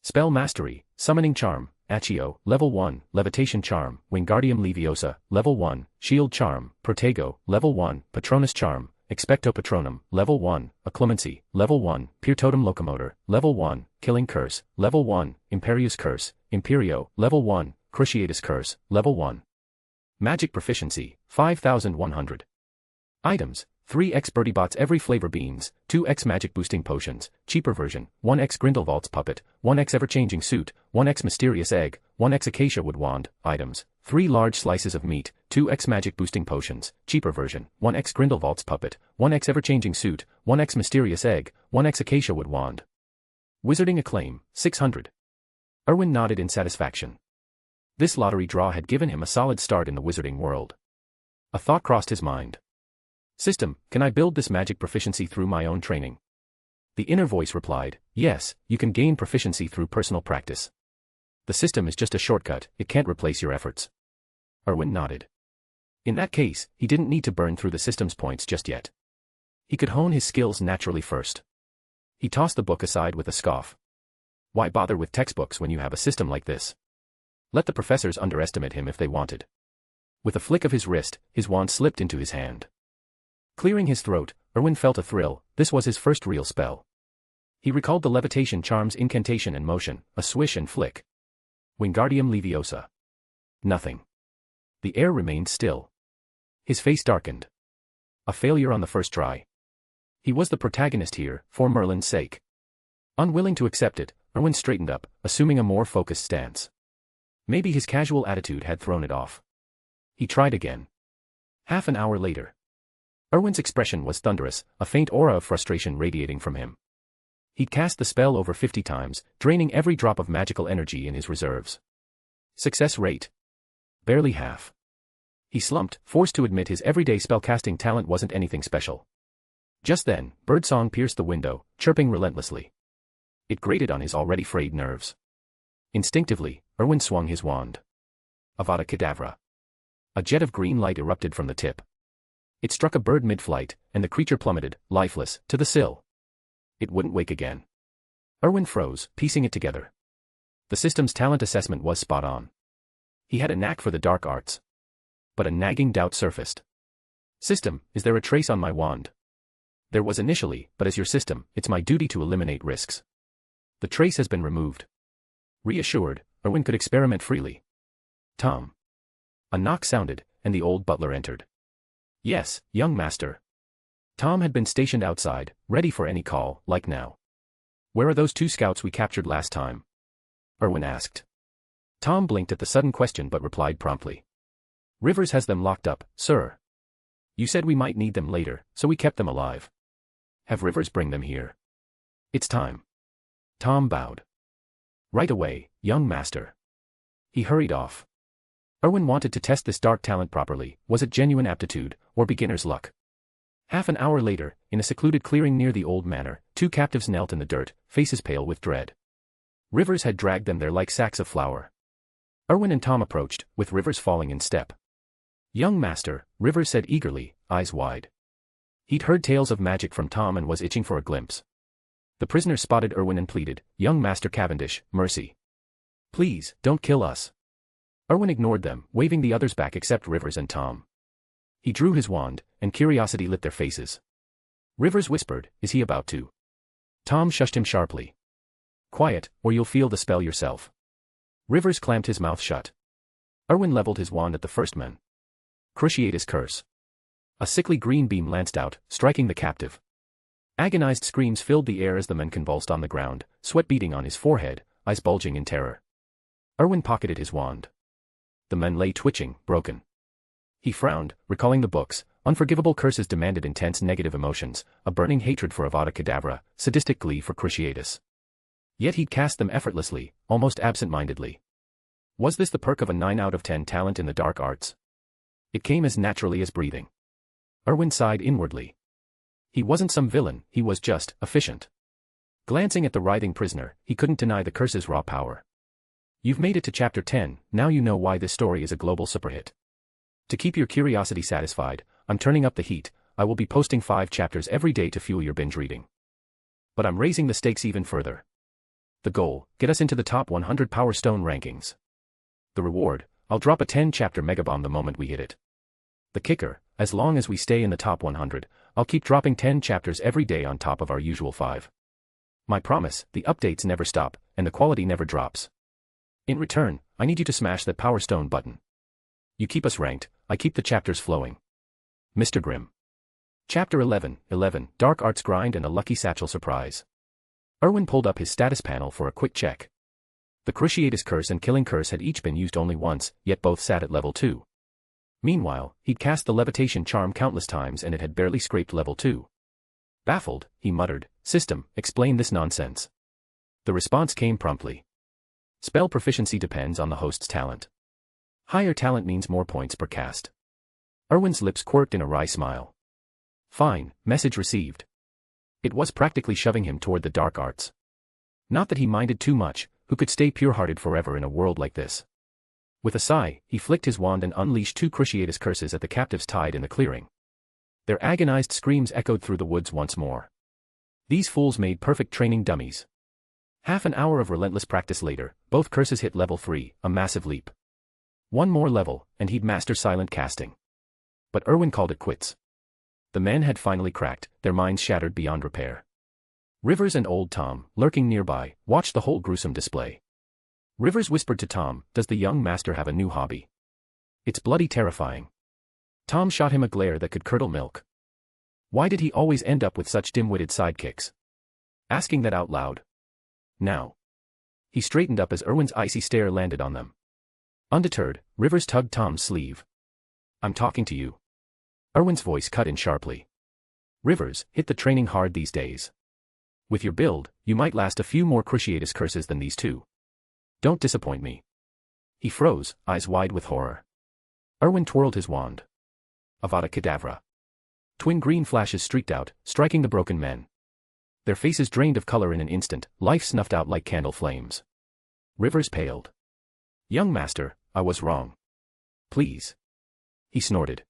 Spell mastery, summoning charm, Accio, level 1, levitation charm, Wingardium Leviosa, level 1, shield charm, Protego, level 1, Patronus charm, Expecto Patronum, level 1, Occlumency, level 1, Pure Totem Locomotor, level 1, Killing Curse, level 1, Imperius Curse, Imperio, level 1, Cruciatus Curse, level 1. Magic Proficiency, 5100. Items, 3x Birdie Bots every flavor beans, 2x Magic Boosting Potions, cheaper version, 1x Grindelwald's Puppet, 1x Ever-Changing Suit, 1x Mysterious Egg, 1x Acacia Wood Wand, items, 3 large slices of meat, 2x Magic Boosting Potions, cheaper version, 1x Grindelwald's Puppet, 1x Ever-Changing Suit, 1x Mysterious Egg, 1x Acacia Wood Wand. Wizarding Acclaim, 600. Erwin nodded in satisfaction. This lottery draw had given him a solid start in the wizarding world. A thought crossed his mind. System, can I build this magic proficiency through my own training? The inner voice replied, yes, you can gain proficiency through personal practice. The system is just a shortcut, it can't replace your efforts. Erwin nodded. In that case, he didn't need to burn through the system's points just yet. He could hone his skills naturally first. He tossed the book aside with a scoff. Why bother with textbooks when you have a system like this? Let the professors underestimate him if they wanted. With a flick of his wrist, his wand slipped into his hand. Clearing his throat, Erwin felt a thrill. This was his first real spell. He recalled the levitation charm's incantation and motion, a swish and flick. Wingardium Leviosa. Nothing. The air remained still. His face darkened. A failure on the first try. He was the protagonist here, for Merlin's sake. Unwilling to accept it, Erwin straightened up, assuming a more focused stance. Maybe his casual attitude had thrown it off. He tried again. Half an hour later. Erwin's expression was thunderous, a faint aura of frustration radiating from him. He'd cast the spell over 50 times, draining every drop of magical energy in his reserves. Success rate? Barely half. He slumped, forced to admit his everyday spellcasting talent wasn't anything special. Just then, birdsong pierced the window, chirping relentlessly. It grated on his already frayed nerves. Instinctively, Erwin swung his wand. Avada Kedavra. A jet of green light erupted from the tip. It struck a bird mid-flight, and the creature plummeted, lifeless, to the sill. It wouldn't wake again. Erwin froze, piecing it together. The system's talent assessment was spot on. He had a knack for the dark arts. But a nagging doubt surfaced. System, is there a trace on my wand? There was initially, but as your system, it's my duty to eliminate risks. The trace has been removed. Reassured, Erwin could experiment freely. Tom. A knock sounded, and the old butler entered. Yes, young master. Tom had been stationed outside, ready for any call, like now. Where are those 2 scouts we captured last time? Erwin asked. Tom blinked at the sudden question but replied promptly. Rivers has them locked up, sir. You said we might need them later, so we kept them alive. Have Rivers bring them here. It's time. Tom bowed. Right away, young master. He hurried off. Erwin wanted to test this dark talent properly. Was it genuine aptitude, or beginner's luck? Half an hour later, in a secluded clearing near the old manor, 2 captives knelt in the dirt, faces pale with dread. Rivers had dragged them there like sacks of flour. Erwin and Tom approached, with Rivers falling in step. Young master, Rivers said eagerly, eyes wide. He'd heard tales of magic from Tom and was itching for a glimpse. The prisoner spotted Erwin and pleaded, Young Master Cavendish, mercy. Please, don't kill us. Erwin ignored them, waving the others back except Rivers and Tom. He drew his wand, and curiosity lit their faces. Rivers whispered, is he about to? Tom shushed him sharply. Quiet, or you'll feel the spell yourself. Rivers clamped his mouth shut. Erwin leveled his wand at the first man. Cruciatus curse. A sickly green beam lanced out, striking the captive. Agonized screams filled the air as the man convulsed on the ground, sweat beading on his forehead, eyes bulging in terror. Erwin pocketed his wand. The man lay twitching, broken. He frowned, recalling the books. Unforgivable curses demanded intense negative emotions, a burning hatred for Avada Kedavra, sadistic glee for Cruciatus. Yet he'd cast them effortlessly, almost absent-mindedly. Was this the perk of a 9 out of 10 talent in the dark arts? It came as naturally as breathing. Erwin sighed inwardly. He wasn't some villain, he was just efficient. Glancing at the writhing prisoner, he couldn't deny the curse's raw power. You've made it to chapter 10, now you know why this story is a global superhit. To keep your curiosity satisfied, I'm turning up the heat. I will be posting 5 chapters every day to fuel your binge reading. But I'm raising the stakes even further. The goal, get us into the top 100 Power Stone rankings. The reward, I'll drop a 10-chapter megabomb the moment we hit it. The kicker, as long as we stay in the top 100, I'll keep dropping 10 chapters every day on top of our usual 5. My promise, the updates never stop, and the quality never drops. In return, I need you to smash that Power Stone button. You keep us ranked, I keep the chapters flowing. Mr. Grimm. Chapter 11, Dark Arts Grind and a Lucky Satchel Surprise. Erwin pulled up his status panel for a quick check. The Cruciatus Curse and Killing Curse had each been used only once, yet both sat at level 2. Meanwhile, he'd cast the Levitation Charm countless times and it had barely scraped level 2. Baffled, he muttered, System, explain this nonsense. The response came promptly. Spell proficiency depends on the host's talent. Higher talent means more points per cast. Erwin's lips quirked in a wry smile. Fine, message received. It was practically shoving him toward the dark arts. Not that he minded too much, who could stay pure-hearted forever in a world like this. With a sigh, he flicked his wand and unleashed 2 Cruciatus curses at the captives tied in the clearing. Their agonized screams echoed through the woods once more. These fools made perfect training dummies. Half an hour of relentless practice later, both curses hit level 3, a massive leap. One more level, and he'd master silent casting. But Erwin called it quits. The men had finally cracked, their minds shattered beyond repair. Rivers and old Tom, lurking nearby, watched the whole gruesome display. Rivers whispered to Tom, "Does the young master have a new hobby? It's bloody terrifying." Tom shot him a glare that could curdle milk. Why did he always end up with such dim-witted sidekicks? Asking that out loud. Now. He straightened up as Erwin's icy stare landed on them. Undeterred, Rivers tugged Tom's sleeve. "I'm talking to you." Erwin's voice cut in sharply. "Rivers, hit the training hard these days. With your build, you might last a few more cruciatus curses than these two. Don't disappoint me." He froze, eyes wide with horror. Erwin twirled his wand. Avada Kedavra. Twin green flashes streaked out, striking the broken men. Their faces drained of color in an instant, life snuffed out like candle flames. Rivers paled. "Young master, I was wrong. Please." He snorted.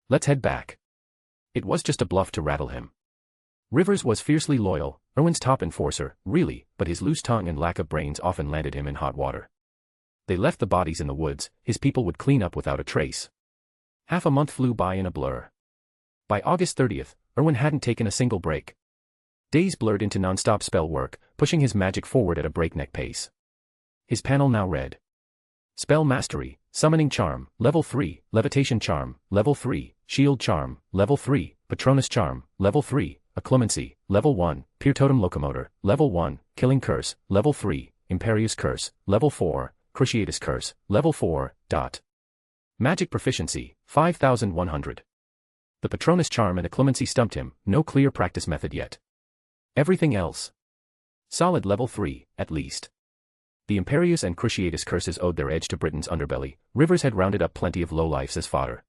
"Let's head back." It was just a bluff to rattle him. Rivers was fiercely loyal, Erwin's top enforcer, really, but his loose tongue and lack of brains often landed him in hot water. They left the bodies in the woods, his people would clean up without a trace. Half a month flew by in a blur. By August 30th, Erwin hadn't taken a single break. Days blurred into non-stop spell work, pushing his magic forward at a breakneck pace. His panel now read: Spell Mastery, Summoning Charm, Level 3, Levitation Charm, Level 3, Shield Charm, Level 3, Patronus Charm, Level 3, Acclemency, Level 1, Pure Totem Locomotor, Level 1, Killing Curse, Level 3, Imperious Curse, Level 4, Cruciatus Curse, Level 4, Magic Proficiency, 5,100. The Patronus Charm and Acclemency stumped him, no clear practice method yet. Everything else. Solid Level 3, at least. The Imperious and Cruciatus curses owed their edge to Britain's underbelly. Rivers had rounded up plenty of lowlifes as fodder.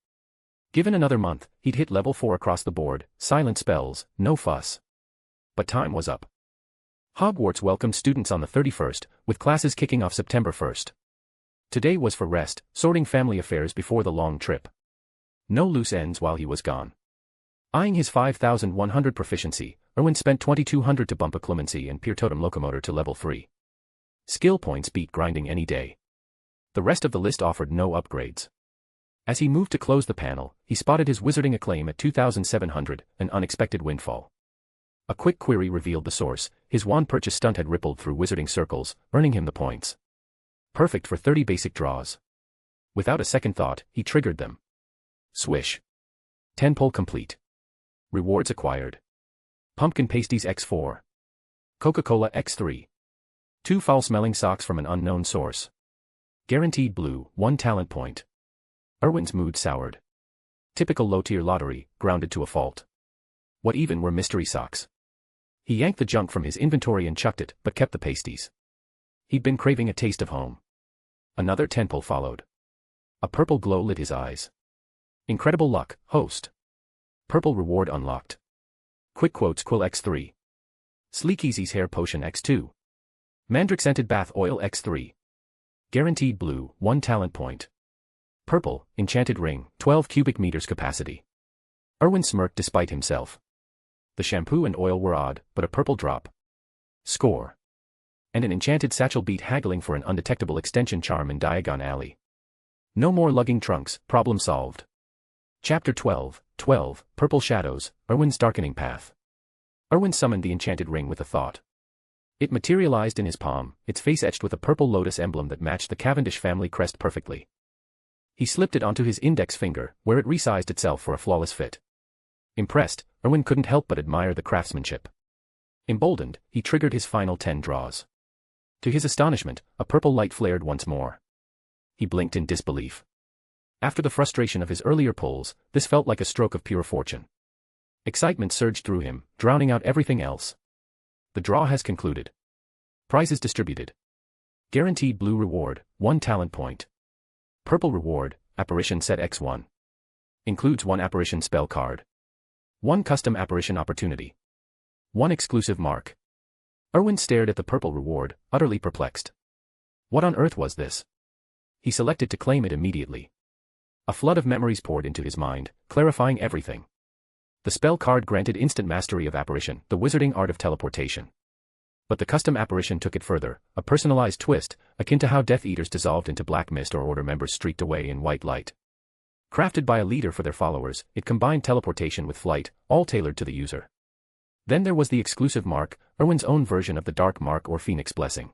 Given another month, he'd hit Level 4 across the board, silent spells, no fuss. But time was up. Hogwarts welcomed students on the 31st, with classes kicking off September 1st. Today was for rest, sorting family affairs before the long trip. No loose ends while he was gone. Eyeing his 5,100 proficiency, Erwin spent 2,200 to bump Acclemency and Pure Totem Locomotor to Level 3. Skill points beat grinding any day. The rest of the list offered no upgrades. As he moved to close the panel, he spotted his wizarding acclaim at 2,700, an unexpected windfall. A quick query revealed the source. His wand purchase stunt had rippled through wizarding circles, earning him the points. Perfect for 30 basic draws. Without a second thought, he triggered them. Swish. 10 pull complete. Rewards acquired. Pumpkin Pasties X4. Coca-Cola X3. 2 foul-smelling socks from an unknown source. Guaranteed blue, 1 talent point. Erwin's mood soured. Typical low-tier lottery, grounded to a fault. What even were mystery socks? He yanked the junk from his inventory and chucked it, but kept the pasties. He'd been craving a taste of home. Another 10 pull followed. A purple glow lit his eyes. Incredible luck, host. Purple reward unlocked. Quick Quotes Quill X3. Sleek Easy's Hair Potion X2. Mandrake Scented Bath Oil X3. Guaranteed blue, 1 talent point. Purple, Enchanted Ring, 12 cubic meters capacity. Erwin smirked despite himself. The shampoo and oil were odd, but a purple drop. Score. And an enchanted satchel beat haggling for an undetectable extension charm in Diagon Alley. No more lugging trunks, problem solved. Chapter 12, Purple Shadows, Erwin's Darkening Path. Erwin summoned the enchanted ring with a thought. It materialized in his palm, its face etched with a purple lotus emblem that matched the Cavendish family crest perfectly. He slipped it onto his index finger, where it resized itself for a flawless fit. Impressed, Erwin couldn't help but admire the craftsmanship. Emboldened, he triggered his final 10 draws. To his astonishment, a purple light flared once more. He blinked in disbelief. After the frustration of his earlier pulls, this felt like a stroke of pure fortune. Excitement surged through him, drowning out everything else. The draw has concluded. Prizes distributed. Guaranteed blue reward, 1 talent point. Purple reward, Apparition Set X1. Includes 1 apparition spell card. 1 custom apparition opportunity. 1 exclusive mark. Erwin stared at the purple reward, utterly perplexed. What on earth was this? He selected to claim it immediately. A flood of memories poured into his mind, clarifying everything. The spell card granted instant mastery of apparition, the wizarding art of teleportation. But the custom apparition took it further, a personalized twist, akin to how Death Eaters dissolved into black mist or Order members streaked away in white light. Crafted by a leader for their followers, it combined teleportation with flight, all tailored to the user. Then there was the exclusive mark, Erwin's own version of the Dark Mark or Phoenix Blessing.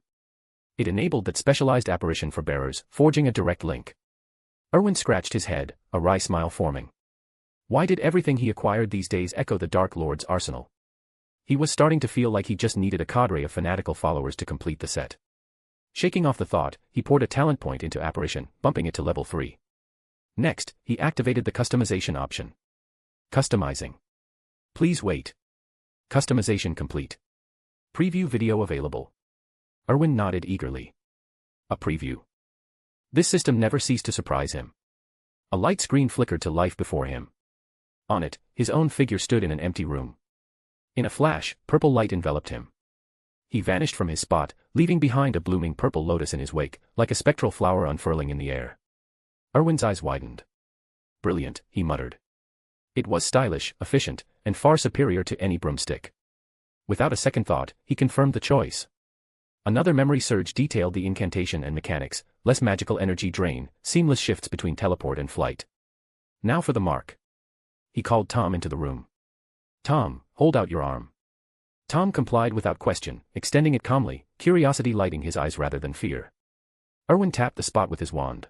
It enabled that specialized apparition for bearers, forging a direct link. Erwin scratched his head, a wry smile forming. Why did everything he acquired these days echo the Dark Lord's arsenal? He was starting to feel like he just needed a cadre of fanatical followers to complete the set. Shaking off the thought, he poured a talent point into apparition, bumping it to level 3. Next, he activated the customization option. Customizing. Please wait. Customization complete. Preview video available. Erwin nodded eagerly. A preview. This system never ceased to surprise him. A light screen flickered to life before him. On it, his own figure stood in an empty room. In a flash, purple light enveloped him. He vanished from his spot, leaving behind a blooming purple lotus in his wake, like a spectral flower unfurling in the air. Erwin's eyes widened. Brilliant, he muttered. It was stylish, efficient, and far superior to any broomstick. Without a second thought, he confirmed the choice. Another memory surge detailed the incantation and mechanics, less magical energy drain, seamless shifts between teleport and flight. Now for the mark. He called Tom into the room. Tom, hold out your arm. Tom complied without question, extending it calmly, curiosity lighting his eyes rather than fear. Erwin tapped the spot with his wand.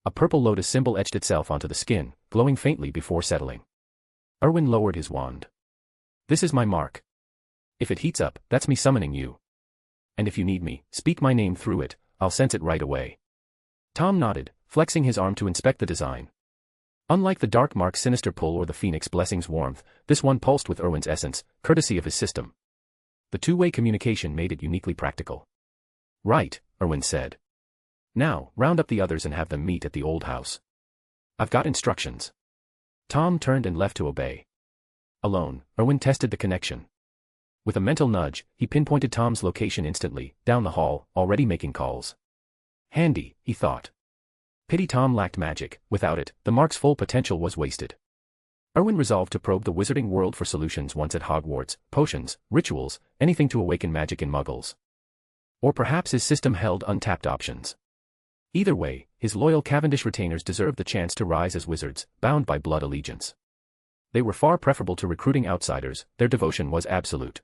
A purple lotus symbol etched itself onto the skin, glowing faintly before settling. Erwin lowered his wand. This is my mark. If it heats up, that's me summoning you. And if you need me, speak my name through it, I'll sense it right away. Tom nodded, flexing his arm to inspect the design. Unlike the Dark Mark's sinister pull or the Phoenix Blessing's warmth, this one pulsed with Erwin's essence, courtesy of his system. The two-way communication made it uniquely practical. Right, Erwin said. Now, round up the others and have them meet at the old house. I've got instructions. Tom turned and left to obey. Alone, Erwin tested the connection. With a mental nudge, he pinpointed Tom's location instantly, down the hall, already making calls. Handy, he thought. Pity Tom lacked magic, without it, the mark's full potential was wasted. Erwin resolved to probe the wizarding world for solutions once at Hogwarts, potions, rituals, anything to awaken magic in muggles. Or perhaps his system held untapped options. Either way, his loyal Cavendish retainers deserved the chance to rise as wizards, bound by blood allegiance. They were far preferable to recruiting outsiders, their devotion was absolute.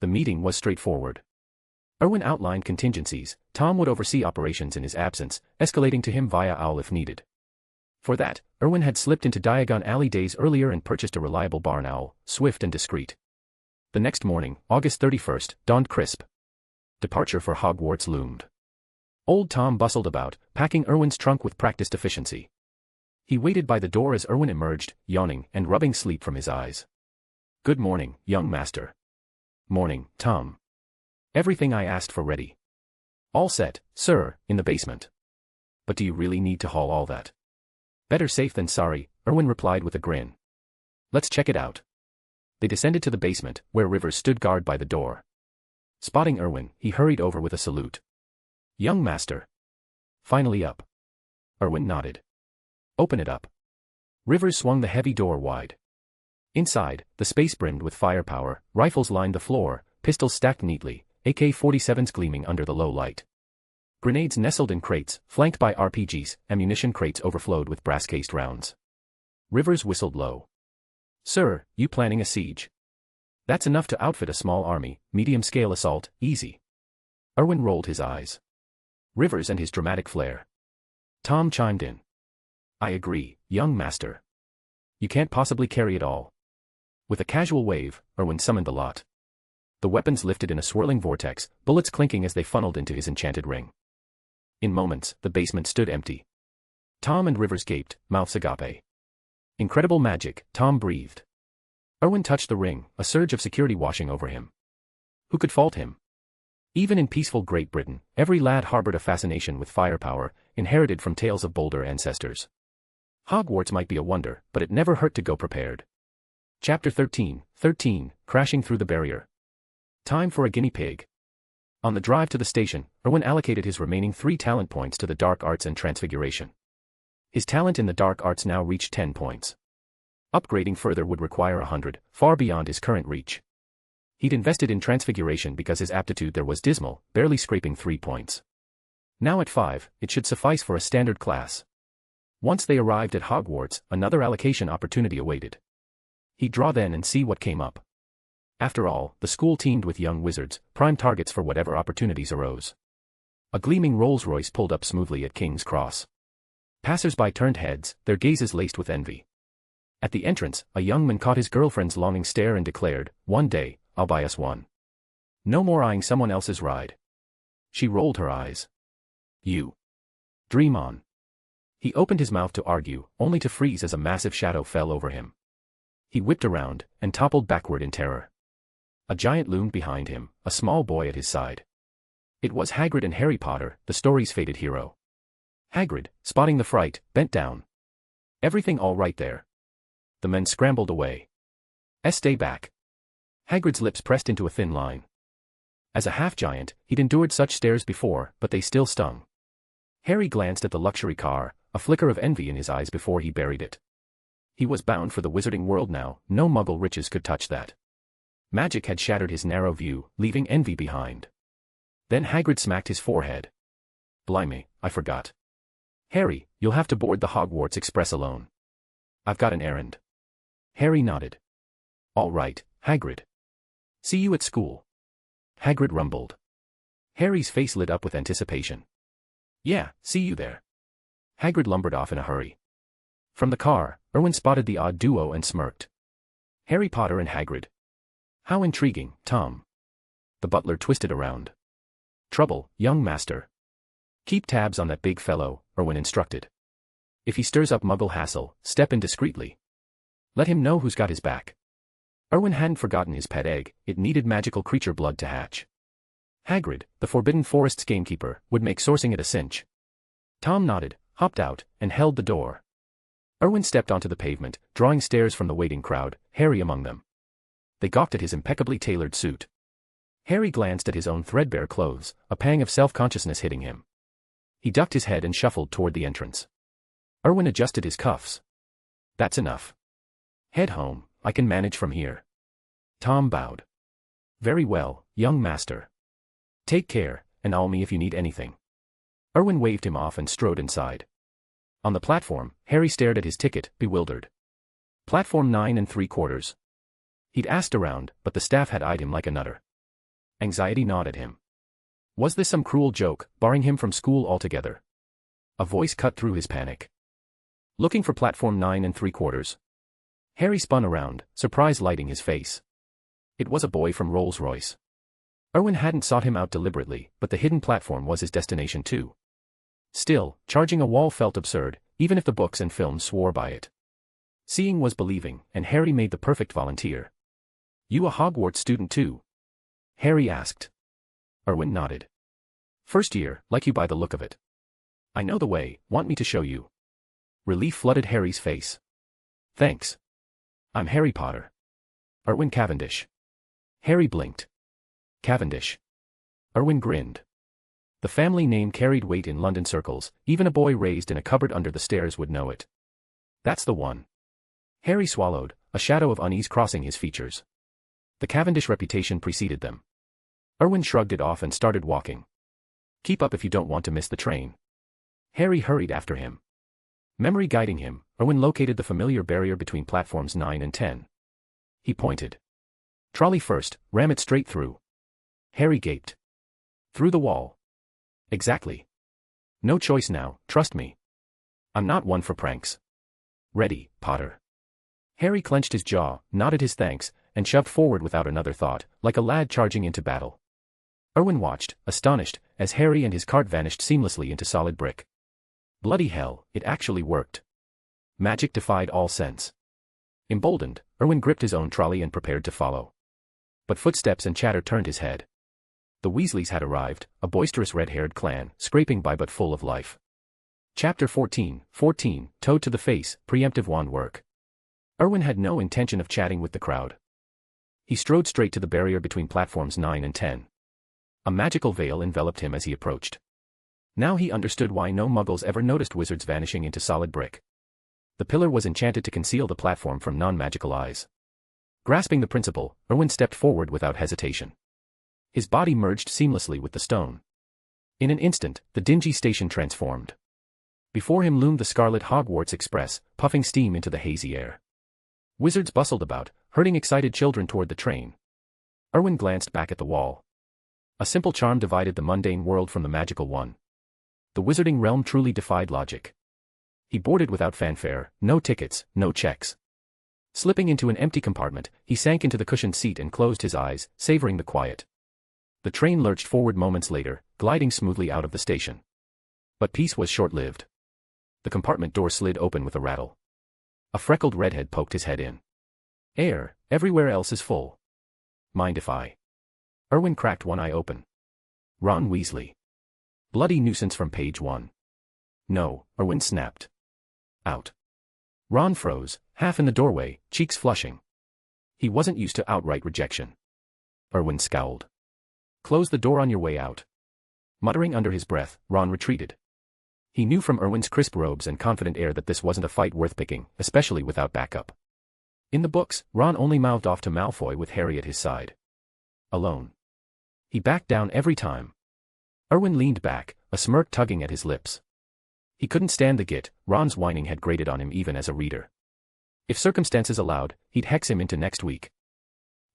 The meeting was straightforward. Erwin outlined contingencies, Tom would oversee operations in his absence, escalating to him via owl if needed. For that, Erwin had slipped into Diagon Alley days earlier and purchased a reliable barn owl, swift and discreet. The next morning, August 31st, dawned crisp. Departure for Hogwarts loomed. Old Tom bustled about, packing Erwin's trunk with practiced efficiency. He waited by the door as Erwin emerged, yawning and rubbing sleep from his eyes. Good morning, young master. Morning, Tom. Everything I asked for ready. All set, sir, in the basement. But do you really need to haul all that? Better safe than sorry, Erwin replied with a grin. Let's check it out. They descended to the basement, where Rivers stood guard by the door. Spotting Erwin, he hurried over with a salute. Young master. Finally up. Erwin nodded. Open it up. Rivers swung the heavy door wide. Inside, the space brimmed with firepower, rifles lined the floor, pistols stacked neatly, AK-47s gleaming under the low light. Grenades nestled in crates, flanked by RPGs, ammunition crates overflowed with brass-cased rounds. Rivers whistled low. Sir, you planning a siege? That's enough to outfit a small army, medium-scale assault, easy. Erwin rolled his eyes. Rivers and his dramatic flair. Tom chimed in. I agree, young master. You can't possibly carry it all. With a casual wave, Erwin summoned the lot. The weapons lifted in a swirling vortex, bullets clinking as they funneled into his enchanted ring. In moments, the basement stood empty. Tom and Rivers gaped, mouths agape. Incredible magic, Tom breathed. Erwin touched the ring, a surge of security washing over him. Who could fault him? Even in peaceful Great Britain, every lad harbored a fascination with firepower, inherited from tales of bolder ancestors. Hogwarts might be a wonder, but it never hurt to go prepared. Chapter 13, Crashing Through the Barrier. Time for a guinea pig. On the drive to the station, Erwin allocated his remaining 3 talent points to the dark arts and transfiguration. His talent in the dark arts now reached 10 points. Upgrading further would require 100, far beyond his current reach. He'd invested in transfiguration because his aptitude there was dismal, barely scraping 3 points. Now at 5, it should suffice for a standard class. Once they arrived at Hogwarts, another allocation opportunity awaited. He'd draw then and see what came up. After all, the school teemed with young wizards, prime targets for whatever opportunities arose. A gleaming Rolls-Royce pulled up smoothly at King's Cross. Passers-by turned heads, their gazes laced with envy. At the entrance, a young man caught his girlfriend's longing stare and declared, "One day, I'll buy us one." No more eyeing someone else's ride. She rolled her eyes. "You. Dream on." He opened his mouth to argue, only to freeze as a massive shadow fell over him. He whipped around, and toppled backward in terror. A giant loomed behind him, a small boy at his side. It was Hagrid and Harry Potter, the story's fated hero. Hagrid, spotting the fright, bent down. "Everything all right there?" The men scrambled away. "Stay back." Hagrid's lips pressed into a thin line. As a half-giant, he'd endured such stares before, but they still stung. Harry glanced at the luxury car, a flicker of envy in his eyes before he buried it. He was bound for the wizarding world now, no Muggle riches could touch that. Magic had shattered his narrow view, leaving envy behind. Then Hagrid smacked his forehead. "Blimey, I forgot. Harry, you'll have to board the Hogwarts Express alone. I've got an errand." Harry nodded. "All right, Hagrid. See you at school." Hagrid rumbled. Harry's face lit up with anticipation. "Yeah, see you there." Hagrid lumbered off in a hurry. From the car, Erwin spotted the odd duo and smirked. Harry Potter and Hagrid. "How intriguing, Tom." The butler twisted around. "Trouble, young master. Keep tabs on that big fellow," Erwin instructed. "If he stirs up Muggle hassle, step in discreetly. Let him know who's got his back." Erwin hadn't forgotten his pet egg, it needed magical creature blood to hatch. Hagrid, the Forbidden Forest's gamekeeper, would make sourcing it a cinch. Tom nodded, hopped out, and held the door. Erwin stepped onto the pavement, drawing stares from the waiting crowd, Harry among them. They gawked at his impeccably tailored suit. Harry glanced at his own threadbare clothes, a pang of self-consciousness hitting him. He ducked his head and shuffled toward the entrance. Erwin adjusted his cuffs. "That's enough. Head home, I can manage from here." Tom bowed. "Very well, young master. Take care, and call me if you need anything." Erwin waved him off and strode inside. On the platform, Harry stared at his ticket, bewildered. Platform 9 3/4. He'd asked around, but the staff had eyed him like a nutter. Anxiety gnawed at him. Was this some cruel joke, barring him from school altogether? A voice cut through his panic. "Looking for platform 9 3/4. Harry spun around, surprise lighting his face. It was a boy from Rolls-Royce. Erwin hadn't sought him out deliberately, but the hidden platform was his destination too. Still, charging a wall felt absurd, even if the books and films swore by it. Seeing was believing, and Harry made the perfect volunteer. "You a Hogwarts student too?" Harry asked. Erwin nodded. "First year, like you by the look of it." "I know the way, want me to show you?" Relief flooded Harry's face. "Thanks. I'm Harry Potter." "Erwin Cavendish." Harry blinked. "Cavendish." Erwin grinned. The family name carried weight in London circles, even a boy raised in a cupboard under the stairs would know it. "That's the one." Harry swallowed, a shadow of unease crossing his features. The Cavendish reputation preceded them. Erwin shrugged it off and started walking. "Keep up if you don't want to miss the train." Harry hurried after him. Memory guiding him, Erwin located the familiar barrier between platforms 9 and 10. He pointed. "Trolley first, ram it straight through." Harry gaped. "Through the wall?" "Exactly. No choice now, trust me. I'm not one for pranks." "Ready, Potter." Harry clenched his jaw, nodded his thanks, and shoved forward without another thought, like a lad charging into battle. Erwin watched, astonished, as Harry and his cart vanished seamlessly into solid brick. Bloody hell, it actually worked. Magic defied all sense. Emboldened, Erwin gripped his own trolley and prepared to follow. But footsteps and chatter turned his head. The Weasleys had arrived, a boisterous red-haired clan, scraping by but full of life. Chapter 14, Toad to the face, preemptive wand work. Erwin had no intention of chatting with the crowd. He strode straight to the barrier between platforms 9 and 10. A magical veil enveloped him as he approached. Now he understood why no Muggles ever noticed wizards vanishing into solid brick. The pillar was enchanted to conceal the platform from non-magical eyes. Grasping the principle, Erwin stepped forward without hesitation. His body merged seamlessly with the stone. In an instant, the dingy station transformed. Before him loomed the scarlet Hogwarts Express, puffing steam into the hazy air. Wizards bustled about, herding excited children toward the train. Erwin glanced back at the wall. A simple charm divided the mundane world from the magical one. The wizarding realm truly defied logic. He boarded without fanfare, no tickets, no checks. Slipping into an empty compartment, he sank into the cushioned seat and closed his eyes, savoring the quiet. The train lurched forward moments later, gliding smoothly out of the station. But peace was short-lived. The compartment door slid open with a rattle. A freckled redhead poked his head in. Air, everywhere else is full. Mind if I? Erwin cracked one eye open. Ron Weasley. Bloody nuisance from page 1. No, Erwin snapped. Out. Ron froze, half in the doorway, cheeks flushing. He wasn't used to outright rejection. Erwin scowled. Close the door on your way out. Muttering under his breath, Ron retreated. He knew from Erwin's crisp robes and confident air that this wasn't a fight worth picking, especially without backup. In the books, Ron only mouthed off to Malfoy with Harry at his side. Alone. He backed down every time. Erwin leaned back, a smirk tugging at his lips. He couldn't stand the git, Ron's whining had grated on him even as a reader. If circumstances allowed, he'd hex him into next week.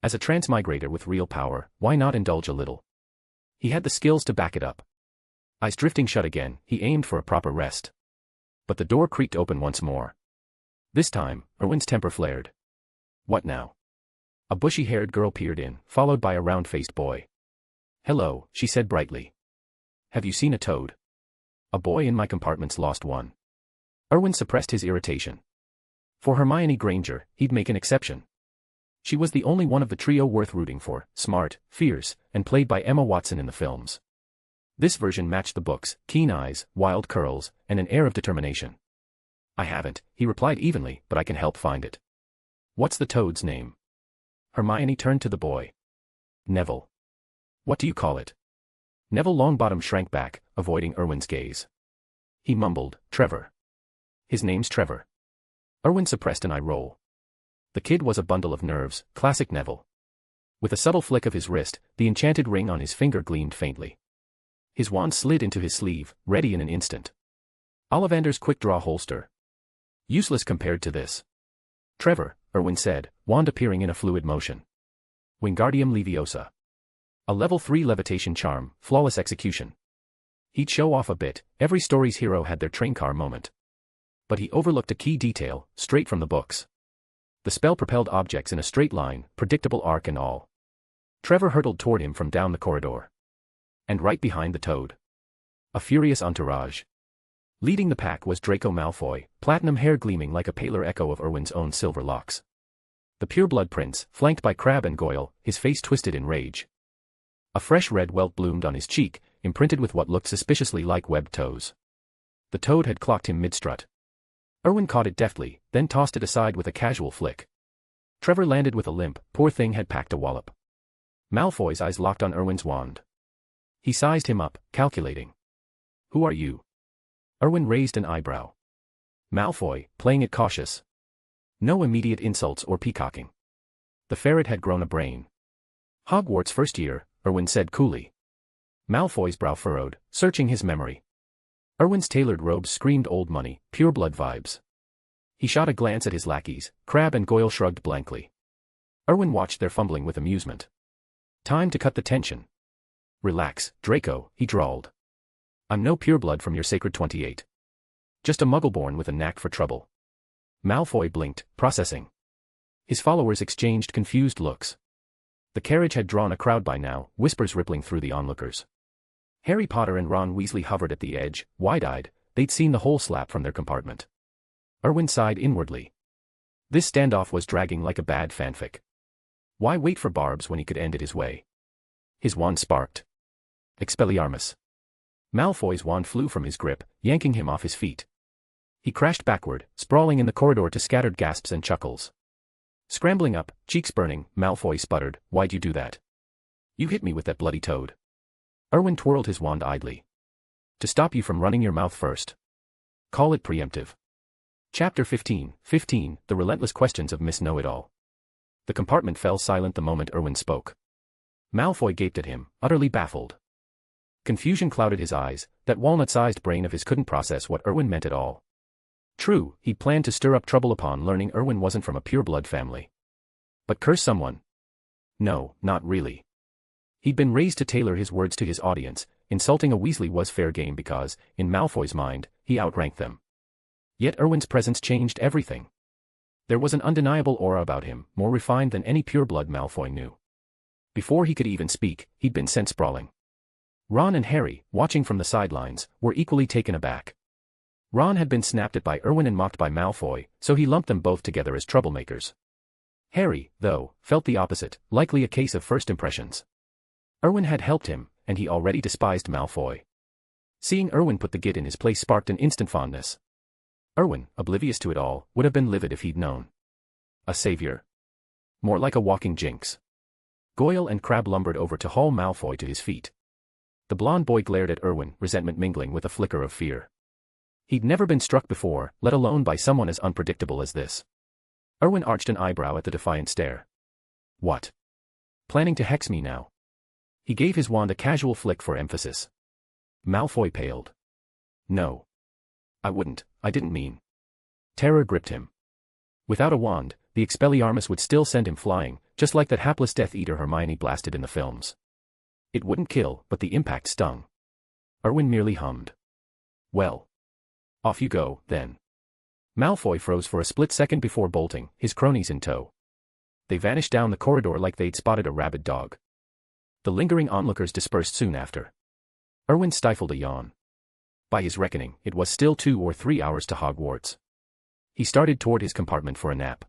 As a transmigrator with real power, why not indulge a little? He had the skills to back it up. Eyes drifting shut again, he aimed for a proper rest. But the door creaked open once more. This time, Erwin's temper flared. What now? A bushy-haired girl peered in, followed by a round-faced boy. Hello, she said brightly. Have you seen a toad? A boy in my compartment's lost one. Erwin suppressed his irritation. For Hermione Granger, he'd make an exception. She was the only one of the trio worth rooting for, smart, fierce, and played by Emma Watson in the films. This version matched the books, keen eyes, wild curls, and an air of determination. I haven't, he replied evenly, but I can help find it. What's the toad's name? Hermione turned to the boy. Neville. What do you call it? Neville Longbottom shrank back, avoiding Erwin's gaze. He mumbled, Trevor. His name's Trevor. Erwin suppressed an eye roll. The kid was a bundle of nerves, classic Neville. With a subtle flick of his wrist, the enchanted ring on his finger gleamed faintly. His wand slid into his sleeve, ready in an instant. Ollivander's quick-draw holster. Useless compared to this. Trevor, Erwin said, wand appearing in a fluid motion. Wingardium Leviosa. A level 3 levitation charm, flawless execution. He'd show off a bit, every story's hero had their train car moment. But he overlooked a key detail, straight from the books. The spell propelled objects in a straight line, predictable arc and all. Trevor hurtled toward him from down the corridor. And right behind the toad. A furious entourage. Leading the pack was Draco Malfoy, platinum hair gleaming like a paler echo of Erwin's own silver locks. The pureblood prince, flanked by Crabbe and Goyle, his face twisted in rage. A fresh red welt bloomed on his cheek, imprinted with what looked suspiciously like webbed toes. The toad had clocked him mid-strut. Erwin caught it deftly, then tossed it aside with a casual flick. Trevor landed with a limp, poor thing had packed a wallop. Malfoy's eyes locked on Erwin's wand. He sized him up, calculating. Who are you? Erwin raised an eyebrow. Malfoy, playing it cautious. No immediate insults or peacocking. The ferret had grown a brain. Hogwarts first year, Erwin said coolly. Malfoy's brow furrowed, searching his memory. Erwin's tailored robes screamed old money, pure blood vibes. He shot a glance at his lackeys, Crabbe and Goyle shrugged blankly. Erwin watched their fumbling with amusement. Time to cut the tension. Relax, Draco, he drawled. I'm no pureblood from your sacred 28. Just a muggle-born with a knack for trouble. Malfoy blinked, processing. His followers exchanged confused looks. The carriage had drawn a crowd by now, whispers rippling through the onlookers. Harry Potter and Ron Weasley hovered at the edge, wide-eyed, they'd seen the whole slap from their compartment. Erwin sighed inwardly. This standoff was dragging like a bad fanfic. Why wait for barbs when he could end it his way? His wand sparked. Expelliarmus. Malfoy's wand flew from his grip, yanking him off his feet. He crashed backward, sprawling in the corridor to scattered gasps and chuckles. Scrambling up, cheeks burning, Malfoy sputtered, Why'd you do that? You hit me with that bloody toad. Erwin twirled his wand idly. To stop you from running your mouth first. Call it preemptive. Chapter 15, The Relentless Questions of Miss Know-It-All. The compartment fell silent the moment Erwin spoke. Malfoy gaped at him, utterly baffled. Confusion clouded his eyes, that walnut-sized brain of his couldn't process what Erwin meant at all. True, he'd planned to stir up trouble upon learning Erwin wasn't from a pure-blood family. But curse someone? No, not really. He'd been raised to tailor his words to his audience. Insulting a Weasley was fair game because, in Malfoy's mind, he outranked them. Yet Erwin's presence changed everything. There was an undeniable aura about him, more refined than any pure-blood Malfoy knew. Before he could even speak, he'd been sent sprawling. Ron and Harry, watching from the sidelines, were equally taken aback. Ron had been snapped at by Erwin and mocked by Malfoy, so he lumped them both together as troublemakers. Harry, though, felt the opposite, likely a case of first impressions. Erwin had helped him, and he already despised Malfoy. Seeing Erwin put the git in his place sparked an instant fondness. Erwin, oblivious to it all, would have been livid if he'd known. A savior? More like a walking jinx. Goyle and Crabbe lumbered over to haul Malfoy to his feet. The blond boy glared at Erwin, resentment mingling with a flicker of fear. He'd never been struck before, let alone by someone as unpredictable as this. Erwin arched an eyebrow at the defiant stare. What? Planning to hex me now? He gave his wand a casual flick for emphasis. Malfoy paled. No. I wouldn't, I didn't mean. Terror gripped him. Without a wand, the Expelliarmus would still send him flying, just like that hapless Death Eater Hermione blasted in the films. It wouldn't kill, but the impact stung. Erwin merely hummed. Well. Off you go, then. Malfoy froze for a split second before bolting, his cronies in tow. They vanished down the corridor like they'd spotted a rabid dog. The lingering onlookers dispersed soon after. Erwin stifled a yawn. By his reckoning, it was still 2 or 3 hours to Hogwarts. He started toward his compartment for a nap.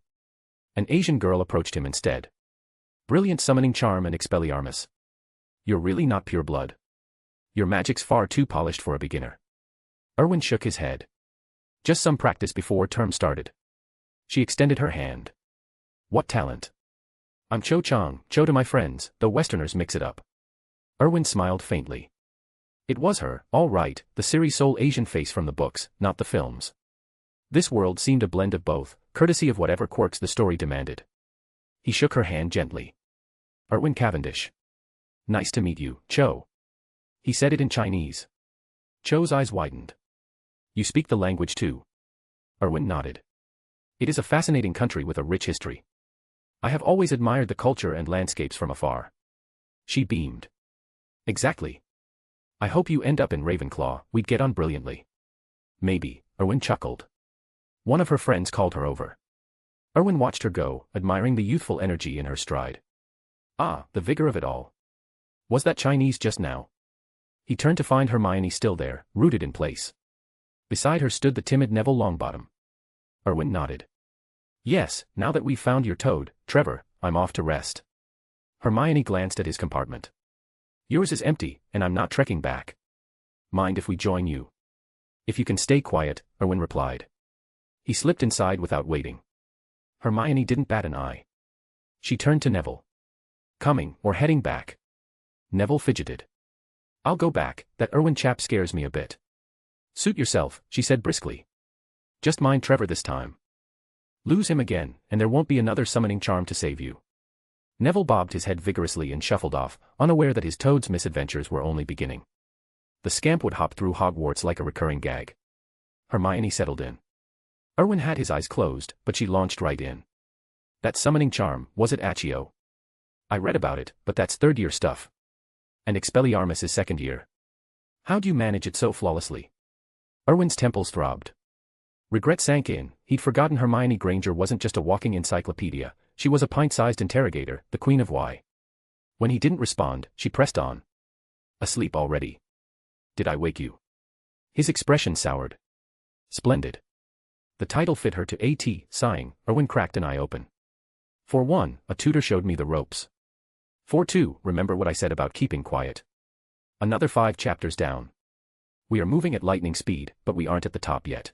An Asian girl approached him instead. Brilliant summoning charm and Expelliarmus. You're really not pure blood. Your magic's far too polished for a beginner. Erwin shook his head. Just some practice before term started. She extended her hand. What talent? I'm Cho Chang, Cho to my friends, though Westerners mix it up. Erwin smiled faintly. It was her, all right, the series sole Asian face from the books, not the films. This world seemed a blend of both, courtesy of whatever quirks the story demanded. He shook her hand gently. Erwin Cavendish. Nice to meet you, Cho. He said it in Chinese. Cho's eyes widened. You speak the language too? Erwin nodded. It is a fascinating country with a rich history. I have always admired the culture and landscapes from afar. She beamed. Exactly. I hope you end up in Ravenclaw, we'd get on brilliantly. Maybe, Erwin chuckled. One of her friends called her over. Erwin watched her go, admiring the youthful energy in her stride. Ah, the vigor of it all. Was that Chinese just now? He turned to find Hermione still there, rooted in place. Beside her stood the timid Neville Longbottom. Erwin nodded. Yes, now that we've found your toad, Trevor, I'm off to rest. Hermione glanced at his compartment. Yours is empty, and I'm not trekking back. Mind if we join you? If you can stay quiet, Erwin replied. He slipped inside without waiting. Hermione didn't bat an eye. She turned to Neville. Coming, or heading back? Neville fidgeted. I'll go back, that Erwin chap scares me a bit. Suit yourself, she said briskly. Just mind Trevor this time. Lose him again, and there won't be another summoning charm to save you. Neville bobbed his head vigorously and shuffled off, unaware that his toad's misadventures were only beginning. The scamp would hop through Hogwarts like a recurring gag. Hermione settled in. Erwin had his eyes closed, but she launched right in. That summoning charm, was it Accio? I read about it, but that's third-year stuff. And Expelliarmus is second year. How'd you manage it so flawlessly? Erwin's temples throbbed. Regret sank in, he'd forgotten Hermione Granger wasn't just a walking encyclopedia, she was a pint-sized interrogator, the queen of why. When he didn't respond, she pressed on. Asleep already? Did I wake you? His expression soured. Splendid. The title fit her to A.T., sighing, Erwin cracked an eye open. For one, a tutor showed me the ropes. For two, remember what I said about keeping quiet. Another 5 chapters down. We are moving at lightning speed, but we aren't at the top yet.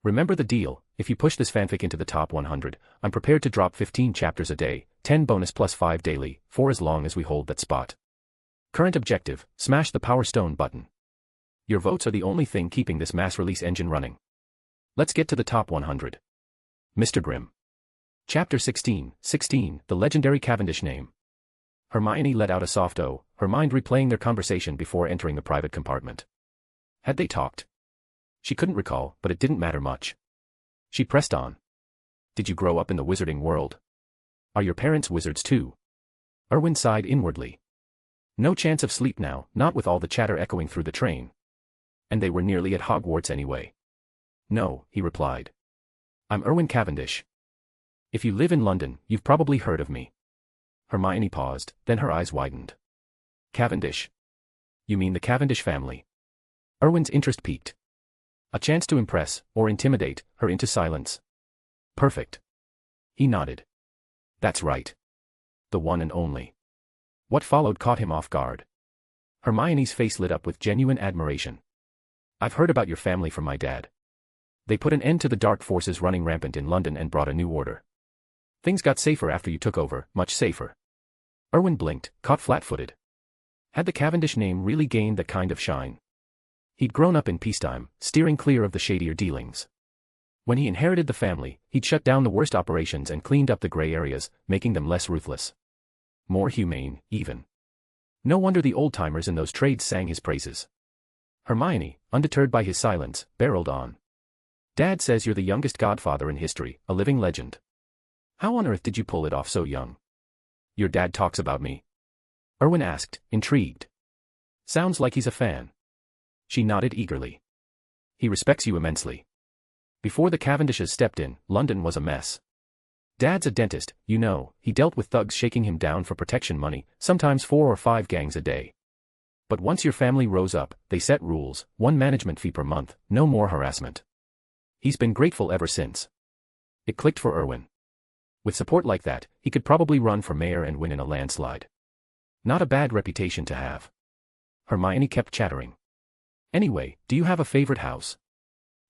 Remember the deal, if you push this fanfic into the top 100, I'm prepared to drop 15 chapters a day, 10 bonus plus 5 daily, for as long as we hold that spot. Current objective, smash the Power Stone button. Your votes are the only thing keeping this mass release engine running. Let's get to the top 100. Mr. Grimm. Chapter 16, the legendary Cavendish name. Hermione let out a soft "oh," her mind replaying their conversation before entering the private compartment. Had they talked? She couldn't recall, but it didn't matter much. She pressed on. Did you grow up in the wizarding world? Are your parents wizards too? Erwin sighed inwardly. No chance of sleep now, not with all the chatter echoing through the train. And they were nearly at Hogwarts anyway. No, he replied. I'm Erwin Cavendish. If you live in London, you've probably heard of me. Hermione paused, then her eyes widened. Cavendish. You mean the Cavendish family? Erwin's interest piqued. A chance to impress, or intimidate, her into silence. Perfect. He nodded. That's right. The one and only. What followed caught him off guard. Hermione's face lit up with genuine admiration. I've heard about your family from my dad. They put an end to the dark forces running rampant in London and brought a new order. Things got safer after you took over, much safer. Erwin blinked, caught flat-footed. Had the Cavendish name really gained that kind of shine? He'd grown up in peacetime, steering clear of the shadier dealings. When he inherited the family, he'd shut down the worst operations and cleaned up the gray areas, making them less ruthless. More humane, even. No wonder the old-timers in those trades sang his praises. Hermione, undeterred by his silence, barreled on. Dad says you're the youngest godfather in history, a living legend. How on earth did you pull it off so young? Your dad talks about me? Erwin asked, intrigued. Sounds like he's a fan. She nodded eagerly. He respects you immensely. Before the Cavendishes stepped in, London was a mess. Dad's a dentist, you know, he dealt with thugs shaking him down for protection money, sometimes 4 or 5 gangs a day. But once your family rose up, they set rules, 1 management fee per month, no more harassment. He's been grateful ever since. It clicked for Erwin. With support like that, he could probably run for mayor and win in a landslide. Not a bad reputation to have. Hermione kept chattering. Anyway, do you have a favorite house?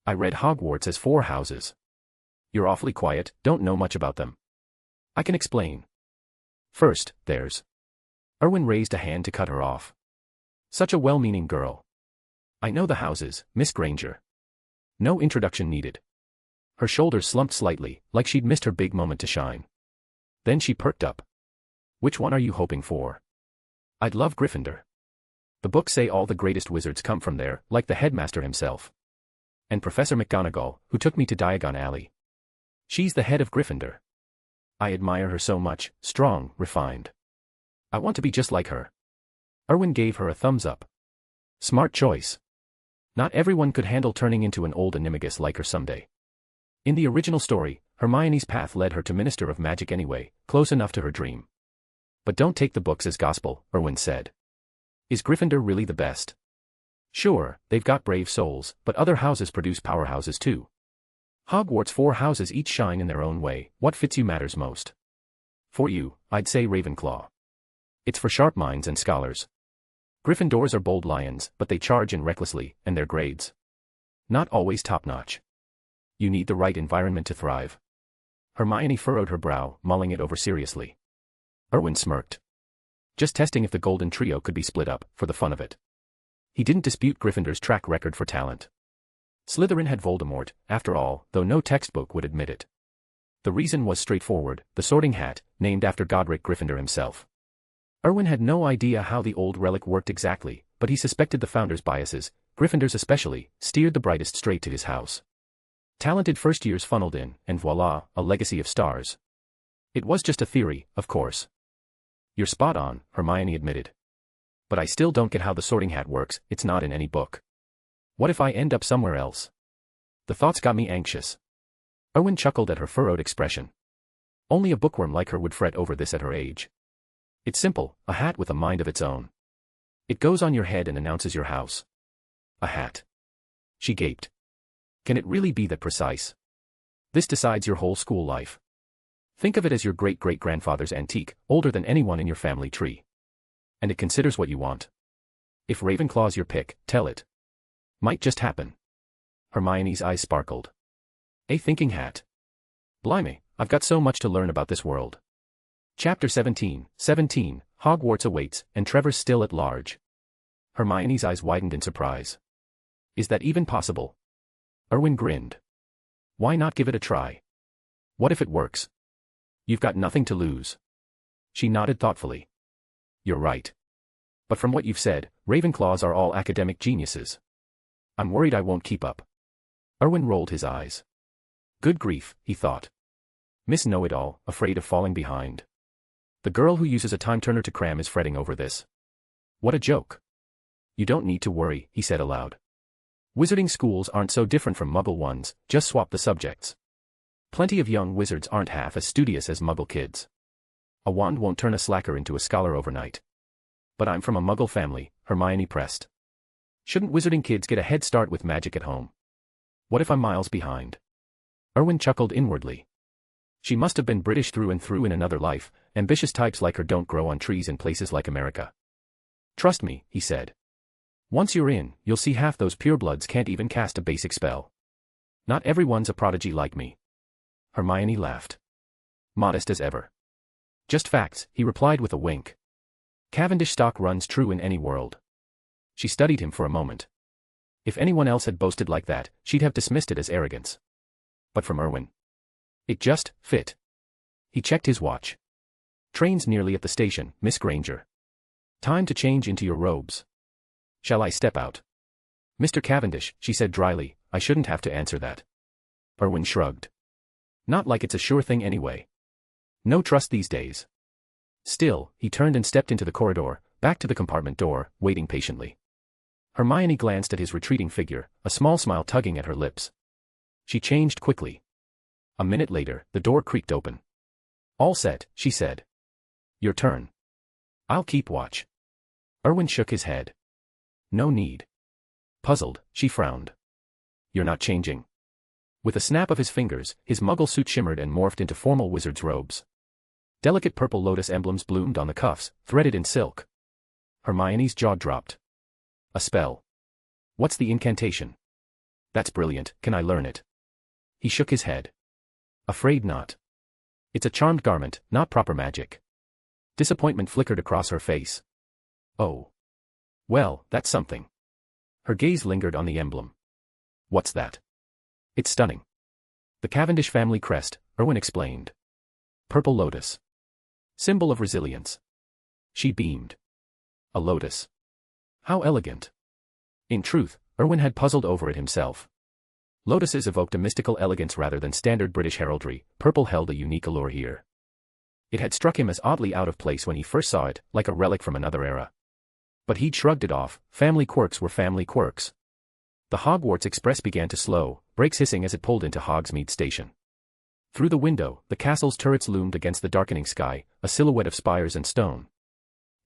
I read Hogwarts as 4 houses. You're awfully quiet, don't know much about them. I can explain. First, there's... Erwin raised a hand to cut her off. Such a well-meaning girl. I know the houses, Miss Granger. No introduction needed. Her shoulders slumped slightly, like she'd missed her big moment to shine. Then she perked up. Which one are you hoping for? I'd love Gryffindor. The books say all the greatest wizards come from there, like the headmaster himself. And Professor McGonagall, who took me to Diagon Alley. She's the head of Gryffindor. I admire her so much, strong, refined. I want to be just like her. Erwin gave her a thumbs up. Smart choice. Not everyone could handle turning into an old animagus like her someday. In the original story, Hermione's path led her to Minister of Magic anyway, close enough to her dream. But don't take the books as gospel, Erwin said. Is Gryffindor really the best? Sure, they've got brave souls, but other houses produce powerhouses too. Hogwarts' 4 houses each shine in their own way, what fits you matters most. For you, I'd say Ravenclaw. It's for sharp minds and scholars. Gryffindors are bold lions, but they charge in recklessly, and their grades. Not always top-notch. You need the right environment to thrive. Hermione furrowed her brow, mulling it over seriously. Erwin smirked. Just testing if the Golden Trio could be split up, for the fun of it. He didn't dispute Gryffindor's track record for talent. Slytherin had Voldemort, after all, though no textbook would admit it. The reason was straightforward, the Sorting Hat, named after Godric Gryffindor himself. Erwin had no idea how the old relic worked exactly, but he suspected the founder's biases, Gryffindor's especially, steered the brightest straight to his house. Talented first years funneled in, and voila, a legacy of stars. It was just a theory, of course. You're spot on, Hermione admitted. But I still don't get how the Sorting Hat works, it's not in any book. What if I end up somewhere else? The thoughts got me anxious. Erwin chuckled at her furrowed expression. Only a bookworm like her would fret over this at her age. It's simple, a hat with a mind of its own. It goes on your head and announces your house. A hat. She gaped. Can it really be that precise? This decides your whole school life. Think of it as your great-great-grandfather's antique, older than anyone in your family tree. And it considers what you want. If Ravenclaw's your pick, tell it. Might just happen. Hermione's eyes sparkled. A thinking hat. Blimey, I've got so much to learn about this world. Chapter 17, Hogwarts awaits, and Trevor's still at large. Hermione's eyes widened in surprise. Is that even possible? Erwin grinned. Why not give it a try? What if it works? You've got nothing to lose. She nodded thoughtfully. You're right. But from what you've said, Ravenclaws are all academic geniuses. I'm worried I won't keep up. Erwin rolled his eyes. Good grief, he thought. Miss Know-It-All, afraid of falling behind. The girl who uses a time-turner to cram is fretting over this. What a joke. You don't need to worry, he said aloud. Wizarding schools aren't so different from Muggle ones, just swap the subjects. Plenty of young wizards aren't half as studious as Muggle kids. A wand won't turn a slacker into a scholar overnight. But I'm from a Muggle family, Hermione pressed. Shouldn't wizarding kids get a head start with magic at home? What if I'm miles behind? Erwin chuckled inwardly. She must have been British through and through in another life. Ambitious types like her don't grow on trees in places like America. Trust me, he said. Once you're in, you'll see half those purebloods can't even cast a basic spell. Not everyone's a prodigy like me. Hermione laughed. Modest as ever. Just facts, he replied with a wink. Cavendish stock runs true in any world. She studied him for a moment. If anyone else had boasted like that, she'd have dismissed it as arrogance. But from Erwin, it just fit. He checked his watch. Train's nearly at the station, Miss Granger. Time to change into your robes. Shall I step out? Mr. Cavendish, she said dryly, I shouldn't have to answer that. Erwin shrugged. Not like it's a sure thing anyway. No trust these days. Still, he turned and stepped into the corridor, back to the compartment door, waiting patiently. Hermione glanced at his retreating figure, a small smile tugging at her lips. She changed quickly. A minute later, the door creaked open. All set, she said. Your turn. I'll keep watch. Erwin shook his head. No need. Puzzled, she frowned. You're not changing. With a snap of his fingers, his Muggle suit shimmered and morphed into formal wizard's robes. Delicate purple lotus emblems bloomed on the cuffs, threaded in silk. Hermione's jaw dropped. A spell. What's the incantation? That's brilliant, can I learn it? He shook his head. Afraid not. It's a charmed garment, not proper magic. Disappointment flickered across her face. Oh. Well, that's something. Her gaze lingered on the emblem. What's that? It's stunning. The Cavendish family crest, Erwin explained. Purple lotus. Symbol of resilience. She beamed. A lotus. How elegant. In truth, Erwin had puzzled over it himself. Lotuses evoked a mystical elegance rather than standard British heraldry. Purple held a unique allure here. It had struck him as oddly out of place when he first saw it, like a relic from another era. But he'd shrugged it off. Family quirks were family quirks. The Hogwarts Express began to slow, brakes hissing as it pulled into Hogsmeade Station. Through the window, the castle's turrets loomed against the darkening sky, a silhouette of spires and stone.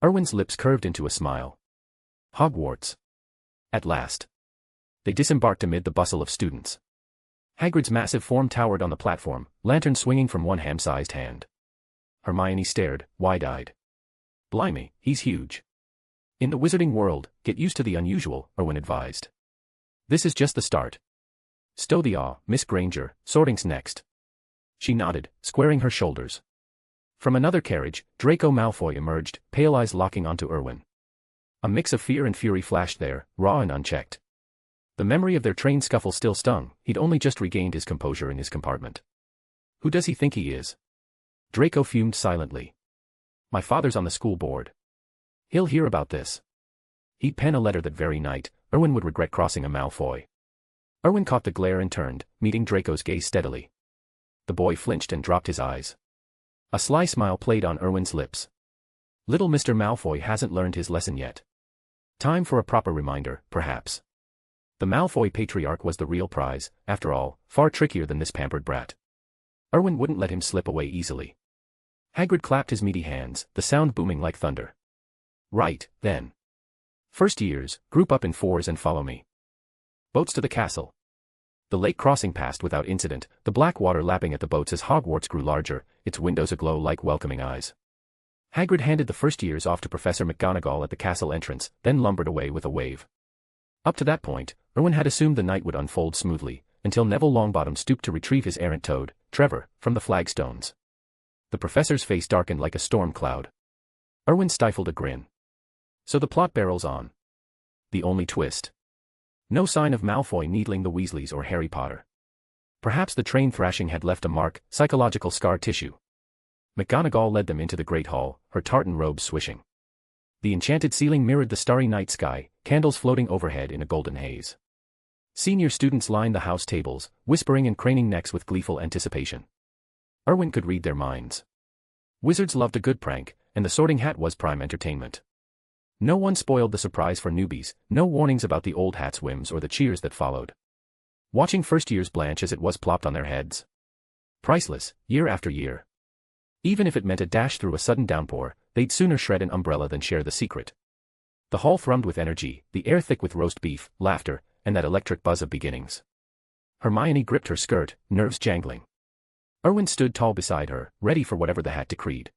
Erwin's lips curved into a smile. Hogwarts. At last. They disembarked amid the bustle of students. Hagrid's massive form towered on the platform, lantern swinging from one ham-sized hand. Hermione stared, wide-eyed. Blimey, he's huge. In the wizarding world, get used to the unusual, Erwin advised. This is just the start. Stow the awe, Miss Granger, sorting's next. She nodded, squaring her shoulders. From another carriage, Draco Malfoy emerged, pale eyes locking onto Erwin. A mix of fear and fury flashed there, raw and unchecked. The memory of their train scuffle still stung. He'd only just regained his composure in his compartment. Who does he think he is? Draco fumed silently. My father's on the school board. He'll hear about this. He'd pen a letter that very night. Erwin would regret crossing a Malfoy. Erwin caught the glare and turned, meeting Draco's gaze steadily. The boy flinched and dropped his eyes. A sly smile played on Erwin's lips. Little Mr. Malfoy hasn't learned his lesson yet. Time for a proper reminder, perhaps. The Malfoy patriarch was the real prize, after all, far trickier than this pampered brat. Erwin wouldn't let him slip away easily. Hagrid clapped his meaty hands, the sound booming like thunder. Right, then. First years, group up in fours and follow me. Boats to the castle. The lake crossing passed without incident, the black water lapping at the boats as Hogwarts grew larger, its windows aglow like welcoming eyes. Hagrid handed the first years off to Professor McGonagall at the castle entrance, then lumbered away with a wave. Up to that point, Erwin had assumed the night would unfold smoothly, until Neville Longbottom stooped to retrieve his errant toad, Trevor, from the flagstones. The professor's face darkened like a storm cloud. Erwin stifled a grin. So the plot barrels on. The only twist. No sign of Malfoy needling the Weasleys or Harry Potter. Perhaps the train thrashing had left a mark, psychological scar tissue. McGonagall led them into the great hall, her tartan robes swishing. The enchanted ceiling mirrored the starry night sky, candles floating overhead in a golden haze. Senior students lined the house tables, whispering and craning necks with gleeful anticipation. Erwin could read their minds. Wizards loved a good prank, and the Sorting Hat was prime entertainment. No one spoiled the surprise for newbies, no warnings about the old hat's whims or the cheers that followed. Watching first years blanch as it was plopped on their heads. Priceless, year after year. Even if it meant a dash through a sudden downpour, they'd sooner shred an umbrella than share the secret. The hall thrummed with energy, the air thick with roast beef, laughter, and that electric buzz of beginnings. Hermione gripped her skirt, nerves jangling. Erwin stood tall beside her, ready for whatever the hat decreed.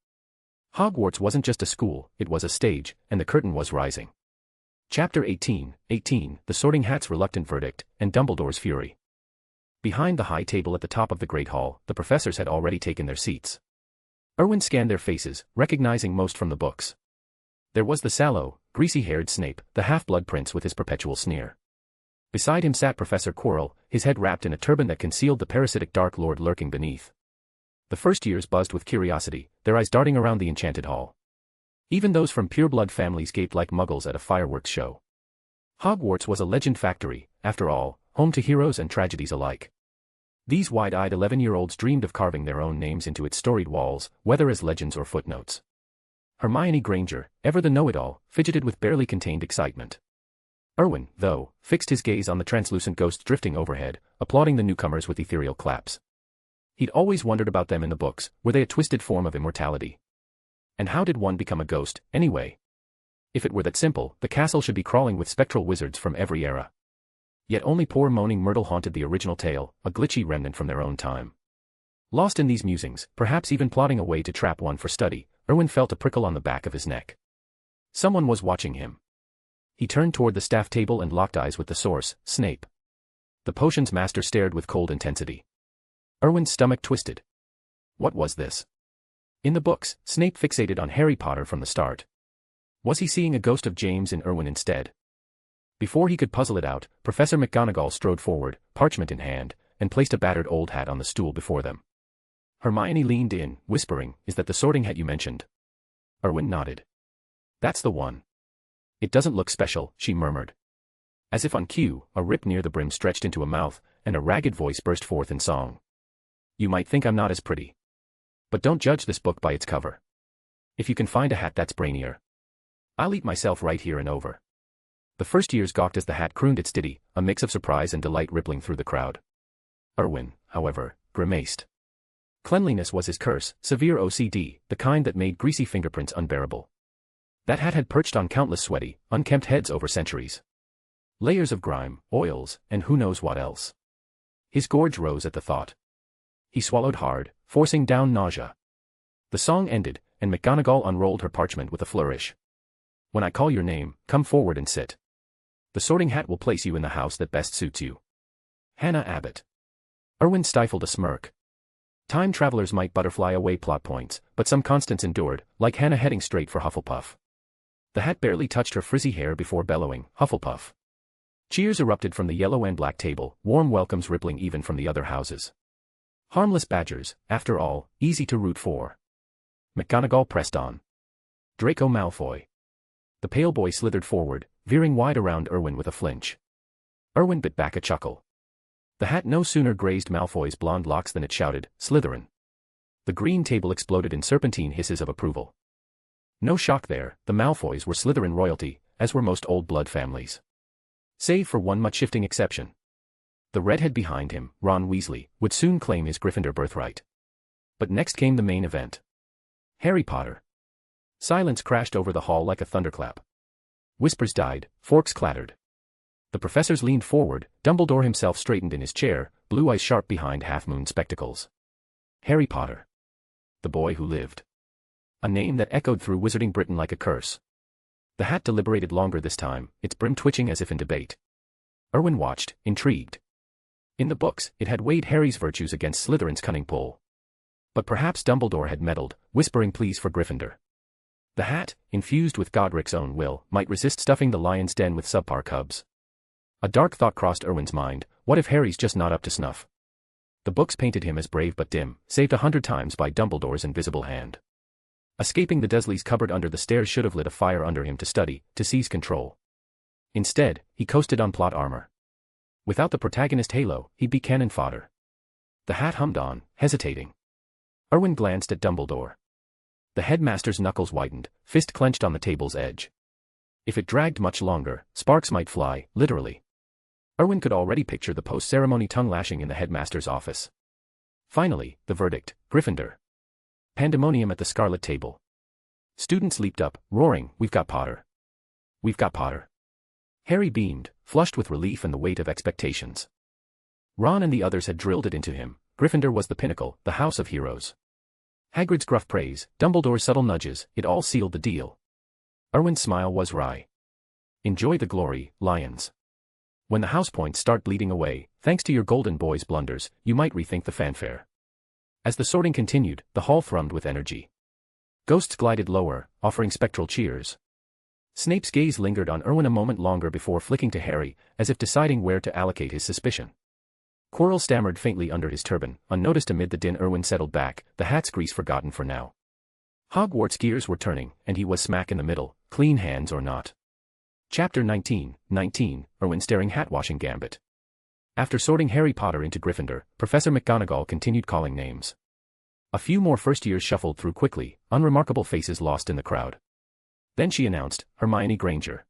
Hogwarts wasn't just a school, it was a stage, and the curtain was rising. Chapter 18, The Sorting Hat's Reluctant Verdict, and Dumbledore's Fury. Behind the high table at the top of the Great Hall, the professors had already taken their seats. Erwin scanned their faces, recognizing most from the books. There was the sallow, greasy-haired Snape, the half-blood prince with his perpetual sneer. Beside him sat Professor Quirrell, his head wrapped in a turban that concealed the parasitic Dark Lord lurking beneath. The first years buzzed with curiosity, their eyes darting around the enchanted hall. Even those from pure-blood families gaped like muggles at a fireworks show. Hogwarts was a legend factory, after all, home to heroes and tragedies alike. These wide-eyed 11-year-olds dreamed of carving their own names into its storied walls, whether as legends or footnotes. Hermione Granger, ever the know-it-all, fidgeted with barely contained excitement. Erwin, though, fixed his gaze on the translucent ghosts drifting overhead, applauding the newcomers with ethereal claps. He'd always wondered about them in the books, were they a twisted form of immortality? And how did one become a ghost, anyway? If it were that simple, the castle should be crawling with spectral wizards from every era. Yet only poor moaning Myrtle haunted the original tale, a glitchy remnant from their own time. Lost in these musings, perhaps even plotting a way to trap one for study, Erwin felt a prickle on the back of his neck. Someone was watching him. He turned toward the staff table and locked eyes with the source, Snape. The potions master stared with cold intensity. Erwin's stomach twisted. What was this? In the books, Snape fixated on Harry Potter from the start. Was he seeing a ghost of James in Erwin instead? Before he could puzzle it out, Professor McGonagall strode forward, parchment in hand, and placed a battered old hat on the stool before them. Hermione leaned in, whispering, "Is that the Sorting Hat you mentioned?" Erwin nodded. "That's the one." "It doesn't look special," she murmured. As if on cue, a rip near the brim stretched into a mouth, and a ragged voice burst forth in song. "You might think I'm not as pretty. But don't judge this book by its cover. If you can find a hat that's brainier, I'll eat myself right here and over." The first years gawked as the hat crooned its ditty, a mix of surprise and delight rippling through the crowd. Erwin, however, grimaced. Cleanliness was his curse, severe OCD, the kind that made greasy fingerprints unbearable. That hat had perched on countless sweaty, unkempt heads over centuries. Layers of grime, oils, and who knows what else. His gorge rose at the thought. He swallowed hard, forcing down nausea. The song ended, and McGonagall unrolled her parchment with a flourish. "When I call your name, come forward and sit. The Sorting Hat will place you in the house that best suits you. Hannah Abbott." Erwin stifled a smirk. Time travelers might butterfly away plot points, but some constants endured, like Hannah heading straight for Hufflepuff. The hat barely touched her frizzy hair before bellowing, "Hufflepuff." Cheers erupted from the yellow and black table, warm welcomes rippling even from the other houses. Harmless badgers, after all, easy to root for. McGonagall pressed on. "Draco Malfoy." The pale boy slithered forward, veering wide around Erwin with a flinch. Erwin bit back a chuckle. The hat no sooner grazed Malfoy's blonde locks than it shouted, "Slytherin." The green table exploded in serpentine hisses of approval. No shock there, the Malfoys were Slytherin royalty, as were most old blood families. Save for one much-shifting exception. The redhead behind him, Ron Weasley, would soon claim his Gryffindor birthright. But next came the main event. Harry Potter. Silence crashed over the hall like a thunderclap. Whispers died, forks clattered. The professors leaned forward, Dumbledore himself straightened in his chair, blue eyes sharp behind half-moon spectacles. Harry Potter. The boy who lived. A name that echoed through Wizarding Britain like a curse. The hat deliberated longer this time, its brim twitching as if in debate. Erwin watched, intrigued. In the books, it had weighed Harry's virtues against Slytherin's cunning pull. But perhaps Dumbledore had meddled, whispering pleas for Gryffindor. The hat, infused with Godric's own will, might resist stuffing the lion's den with subpar cubs. A dark thought crossed Erwin's mind, what if Harry's just not up to snuff? The books painted him as brave but dim, saved 100 times by Dumbledore's invisible hand. Escaping the Dursley's cupboard under the stairs should have lit a fire under him to study, to seize control. Instead, he coasted on plot armor. Without the protagonist halo, he'd be cannon fodder. The hat hummed on, hesitating. Erwin glanced at Dumbledore. The headmaster's knuckles whitened, fist clenched on the table's edge. If it dragged much longer, sparks might fly, literally. Erwin could already picture the post-ceremony tongue-lashing in the headmaster's office. Finally, the verdict: Gryffindor. Pandemonium at the scarlet table. Students leaped up, roaring, "We've got Potter! We've got Potter!" Harry beamed, flushed with relief and the weight of expectations. Ron and the others had drilled it into him. Gryffindor was the pinnacle, the house of heroes. Hagrid's gruff praise, Dumbledore's subtle nudges, it all sealed the deal. Erwin's smile was wry. Enjoy the glory, lions. When the house points start bleeding away, thanks to your golden boy's blunders, you might rethink the fanfare. As the sorting continued, the hall thrummed with energy. Ghosts glided lower, offering spectral cheers. Snape's gaze lingered on Erwin a moment longer before flicking to Harry, as if deciding where to allocate his suspicion. Quirrell stammered faintly under his turban, unnoticed amid the din. Erwin settled back, the hat's grease forgotten for now. Hogwarts gears were turning, and he was smack in the middle, clean hands or not. Chapter 19, Erwin staring hat-washing gambit. After sorting Harry Potter into Gryffindor, Professor McGonagall continued calling names. A few more first years shuffled through quickly, unremarkable faces lost in the crowd. Then she announced, Hermione Granger.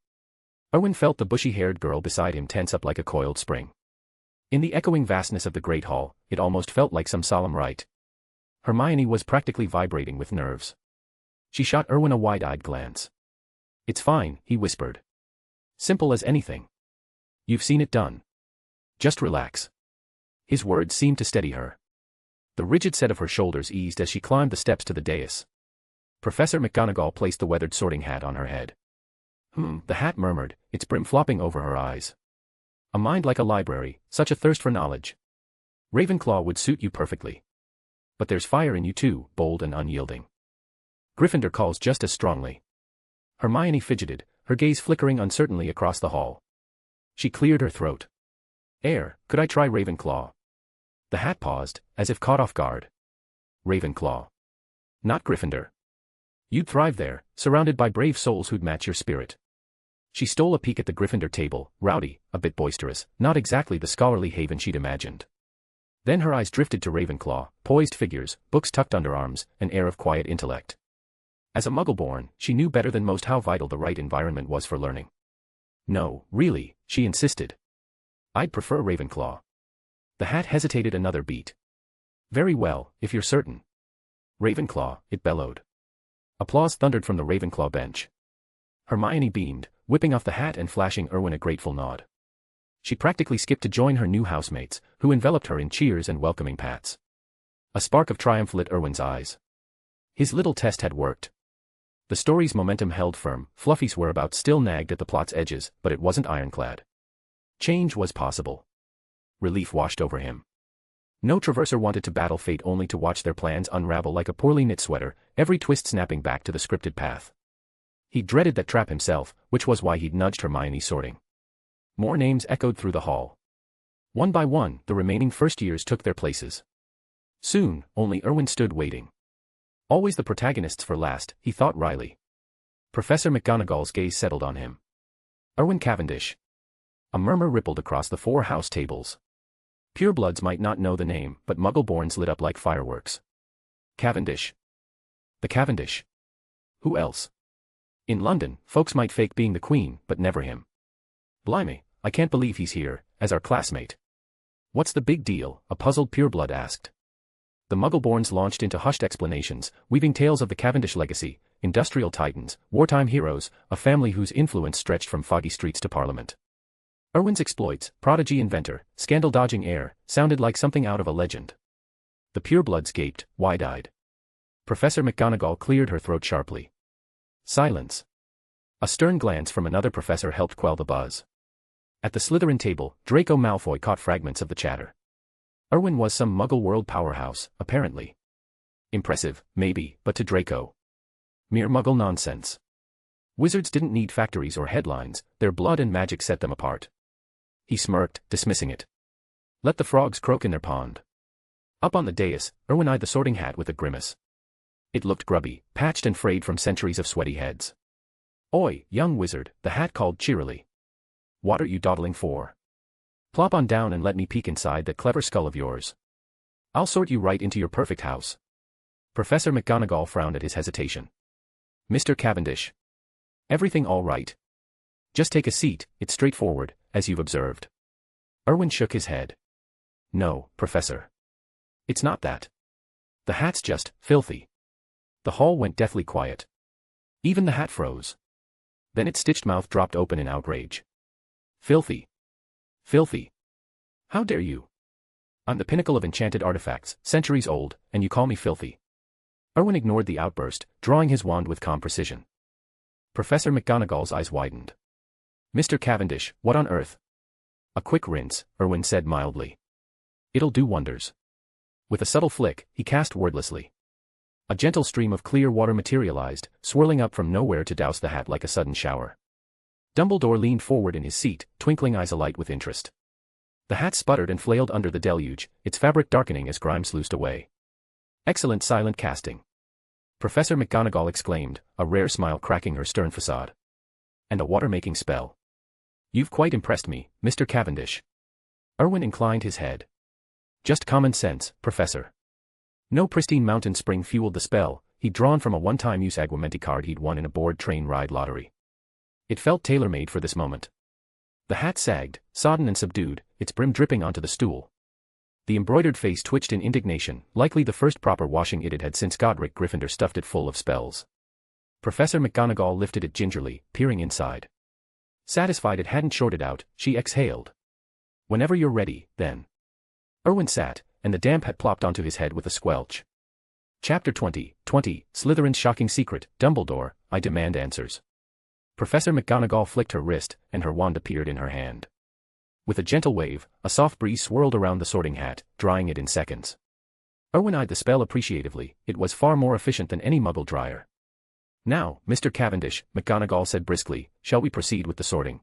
Erwin felt the bushy-haired girl beside him tense up like a coiled spring. In the echoing vastness of the Great Hall, it almost felt like some solemn rite. Hermione was practically vibrating with nerves. She shot Erwin a wide-eyed glance. "It's fine," he whispered. "Simple as anything. You've seen it done. Just relax." His words seemed to steady her. The rigid set of her shoulders eased as she climbed the steps to the dais. Professor McGonagall placed the weathered sorting hat on her head. The hat murmured, its brim flopping over her eyes. "A mind like a library, such a thirst for knowledge. Ravenclaw would suit you perfectly. But there's fire in you too, bold and unyielding. Gryffindor calls just as strongly." Hermione fidgeted, her gaze flickering uncertainly across the hall. She cleared her throat. Could I try Ravenclaw?" The hat paused, as if caught off guard. "Ravenclaw. Not Gryffindor. You'd thrive there, surrounded by brave souls who'd match your spirit." She stole a peek at the Gryffindor table, rowdy, a bit boisterous, not exactly the scholarly haven she'd imagined. Then her eyes drifted to Ravenclaw, poised figures, books tucked under arms, an air of quiet intellect. As a Muggle-born, she knew better than most how vital the right environment was for learning. "No, really," she insisted. "I'd prefer Ravenclaw." The hat hesitated another beat. "Very well, if you're certain." "Ravenclaw," it bellowed. Applause thundered from the Ravenclaw bench. Hermione beamed, whipping off the hat and flashing Erwin a grateful nod. She practically skipped to join her new housemates, who enveloped her in cheers and welcoming pats. A spark of triumph lit Erwin's eyes. His little test had worked. The story's momentum held firm, Fluffy's whereabouts still nagged at the plot's edges, but it wasn't ironclad. Change was possible. Relief washed over him. No traverser wanted to battle fate only to watch their plans unravel like a poorly knit sweater, every twist snapping back to the scripted path. He dreaded that trap himself, which was why he'd nudged Hermione sorting. More names echoed through the hall. One by one, the remaining first years took their places. Soon, only Erwin stood waiting. Always the protagonists for last, he thought wryly. Professor McGonagall's gaze settled on him. Erwin Cavendish. A murmur rippled across the 4 house tables. Purebloods might not know the name, but Muggle-borns lit up like fireworks. Cavendish. The Cavendish. Who else? In London, folks might fake being the Queen, but never him. Blimey, I can't believe he's here, as our classmate. What's the big deal? A puzzled pureblood asked. The Muggle-borns launched into hushed explanations, weaving tales of the Cavendish legacy, industrial titans, wartime heroes, a family whose influence stretched from foggy streets to Parliament. Erwin's exploits, prodigy inventor, scandal-dodging heir, sounded like something out of a legend. The purebloods gaped, wide-eyed. Professor McGonagall cleared her throat sharply. Silence. A stern glance from another professor helped quell the buzz. At the Slytherin table, Draco Malfoy caught fragments of the chatter. Erwin was some Muggle world powerhouse, apparently. Impressive, maybe, but to Draco. Mere Muggle nonsense. Wizards didn't need factories or headlines, their blood and magic set them apart. He smirked, dismissing it. Let the frogs croak in their pond. Up on the dais, Erwin eyed the sorting hat with a grimace. It looked grubby, patched and frayed from centuries of sweaty heads. "Oi, young wizard," the hat called cheerily. "What are you dawdling for? Plop on down and let me peek inside that clever skull of yours. I'll sort you right into your perfect house." Professor McGonagall frowned at his hesitation. "Mr. Cavendish. Everything all right? Just take a seat, it's straightforward, as you've observed." Erwin shook his head. "No, Professor. It's not that. The hat's just filthy." The hall went deathly quiet. Even the hat froze. Then its stitched mouth dropped open in outrage. "Filthy. Filthy. How dare you? I'm the pinnacle of enchanted artifacts, centuries old, and you call me filthy." Erwin ignored the outburst, drawing his wand with calm precision. Professor McGonagall's eyes widened. "Mr. Cavendish, what on earth?" "A quick rinse," Erwin said mildly. "It'll do wonders." With a subtle flick, he cast wordlessly. A gentle stream of clear water materialized, swirling up from nowhere to douse the hat like a sudden shower. Dumbledore leaned forward in his seat, twinkling eyes alight with interest. The hat sputtered and flailed under the deluge, its fabric darkening as grime sluiced away. "Excellent silent casting," Professor McGonagall exclaimed, a rare smile cracking her stern facade. "And a water-making spell. You've quite impressed me, Mr. Cavendish." Erwin inclined his head. "Just common sense, Professor." No pristine mountain spring fueled the spell, he'd drawn from a one-time use Aguamenti card he'd won in a board train ride lottery. It felt tailor-made for this moment. The hat sagged, sodden and subdued, its brim dripping onto the stool. The embroidered face twitched in indignation, likely the first proper washing it had had since Godric Gryffindor stuffed it full of spells. Professor McGonagall lifted it gingerly, peering inside. Satisfied it hadn't shorted out, she exhaled. "Whenever you're ready, then." Erwin sat, and the damp hat plopped onto his head with a squelch. Chapter 20, Slytherin's Shocking Secret. "Dumbledore, I demand answers." Professor McGonagall flicked her wrist, and her wand appeared in her hand. With a gentle wave, a soft breeze swirled around the sorting hat, drying it in seconds. Erwin eyed the spell appreciatively, it was far more efficient than any muggle dryer. "Now, Mr. Cavendish," McGonagall said briskly, "shall we proceed with the sorting?"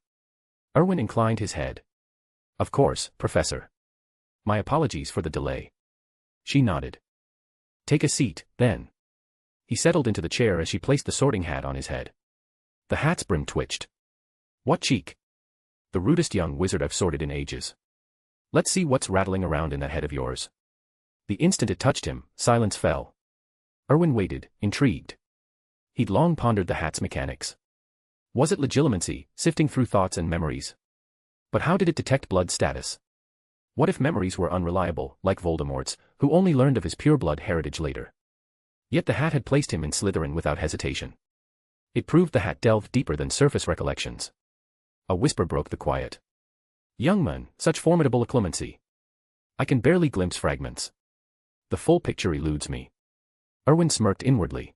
Erwin inclined his head. "Of course, Professor. My apologies for the delay." She nodded. "Take a seat, then." He settled into the chair as she placed the sorting hat on his head. The hat's brim twitched. "What cheek? The rudest young wizard I've sorted in ages. Let's see what's rattling around in that head of yours." The instant it touched him, silence fell. Erwin waited, intrigued. He'd long pondered the hat's mechanics. Was it legilimency, sifting through thoughts and memories? But how did it detect blood status? What if memories were unreliable, like Voldemort's, who only learned of his pureblood heritage later? Yet the hat had placed him in Slytherin without hesitation. It proved the hat delved deeper than surface recollections. A whisper broke the quiet. "Young man, such formidable occlumency. I can barely glimpse fragments. The full picture eludes me." Erwin smirked inwardly.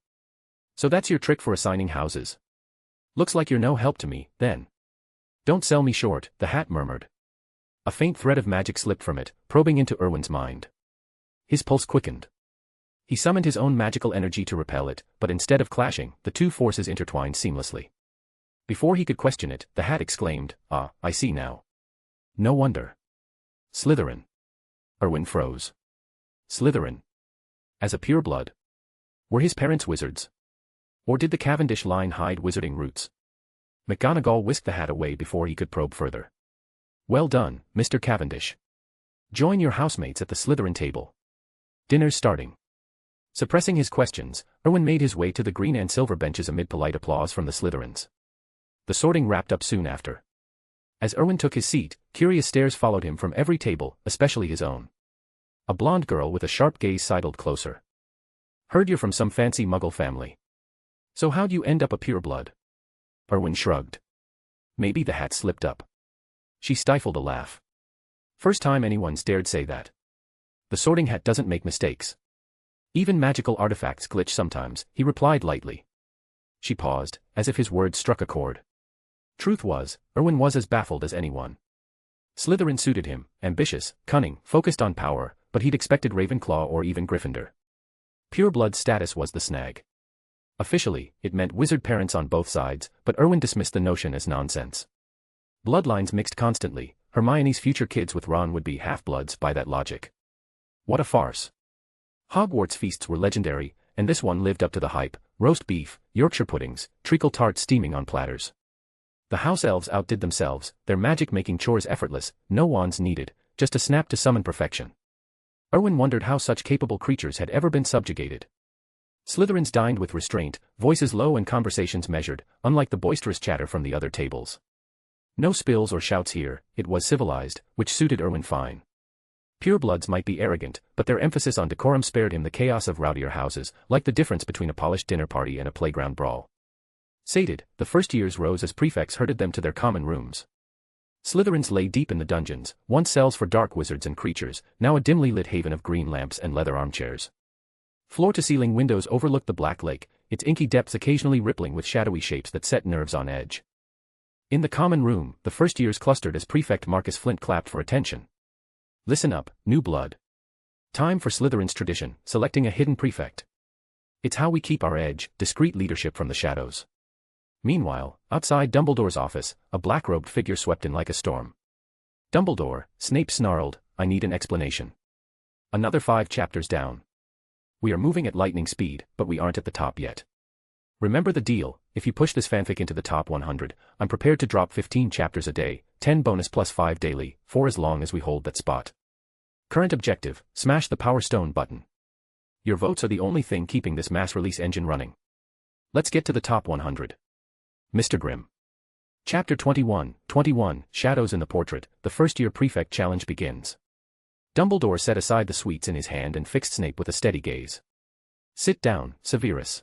"So that's your trick for assigning houses? Looks like you're no help to me, then." "Don't sell me short," the hat murmured. A faint thread of magic slipped from it, probing into Erwin's mind. His pulse quickened. He summoned his own magical energy to repel it, but instead of clashing, the two forces intertwined seamlessly. Before he could question it, the hat exclaimed, "Ah, I see now. No wonder. Slytherin." Erwin froze. Slytherin? As a pureblood? Were his parents wizards? Or did the Cavendish line hide wizarding roots? McGonagall whisked the hat away before he could probe further. "Well done, Mr. Cavendish. Join your housemates at the Slytherin table. Dinner's starting." Suppressing his questions, Erwin made his way to the green and silver benches amid polite applause from the Slytherins. The sorting wrapped up soon after. As Erwin took his seat, curious stares followed him from every table, especially his own. A blonde girl with a sharp gaze sidled closer. "Heard you're from some fancy muggle family. So how'd you end up a pureblood?" Erwin shrugged. Maybe the hat slipped up. She stifled a laugh. "First time anyone's dared say that. The sorting hat doesn't make mistakes. Even magical artifacts glitch sometimes," he replied lightly. She paused, as if his words struck a chord. Truth was, Erwin was as baffled as anyone. Slytherin suited him, ambitious, cunning, focused on power, but he'd expected Ravenclaw or even Gryffindor. Pureblood status was the snag. Officially, it meant wizard parents on both sides, but Erwin dismissed the notion as nonsense. Bloodlines mixed constantly, Hermione's future kids with Ron would be half-bloods by that logic. What a farce. Hogwarts feasts were legendary, and this one lived up to the hype: roast beef, Yorkshire puddings, treacle tarts steaming on platters. The house elves outdid themselves, their magic making chores effortless, no wands needed, just a snap to summon perfection. Erwin wondered how such capable creatures had ever been subjugated. Slytherins dined with restraint, voices low and conversations measured, unlike the boisterous chatter from the other tables. No spills or shouts here, it was civilized, which suited Erwin fine. Purebloods might be arrogant, but their emphasis on decorum spared him the chaos of rowdier houses, like the difference between a polished dinner party and a playground brawl. Sated, the first years rose as prefects herded them to their common rooms. Slytherins lay deep in the dungeons, once cells for dark wizards and creatures, now a dimly lit haven of green lamps and leather armchairs. Floor-to-ceiling windows overlooked the black lake, its inky depths occasionally rippling with shadowy shapes that set nerves on edge. In the common room, the first years clustered as Prefect Marcus Flint clapped for attention. Listen up, new blood. Time for Slytherin's tradition, selecting a hidden prefect. It's how we keep our edge, discreet leadership from the shadows. Meanwhile, outside Dumbledore's office, a black-robed figure swept in like a storm. Dumbledore, Snape snarled, I need an explanation. Another 5 chapters down. We are moving at lightning speed, but we aren't at the top yet. Remember the deal: if you push this fanfic into the top 100, I'm prepared to drop 15 chapters a day, 10 bonus plus 5 daily, for as long as we hold that spot. Current objective: smash the Power Stone button. Your votes are the only thing keeping this mass release engine running. Let's get to the top 100. Mr. Grimm. Chapter 21, Shadows in the Portrait, the first-year prefect challenge begins. Dumbledore set aside the sweets in his hand and fixed Snape with a steady gaze. Sit down, Severus.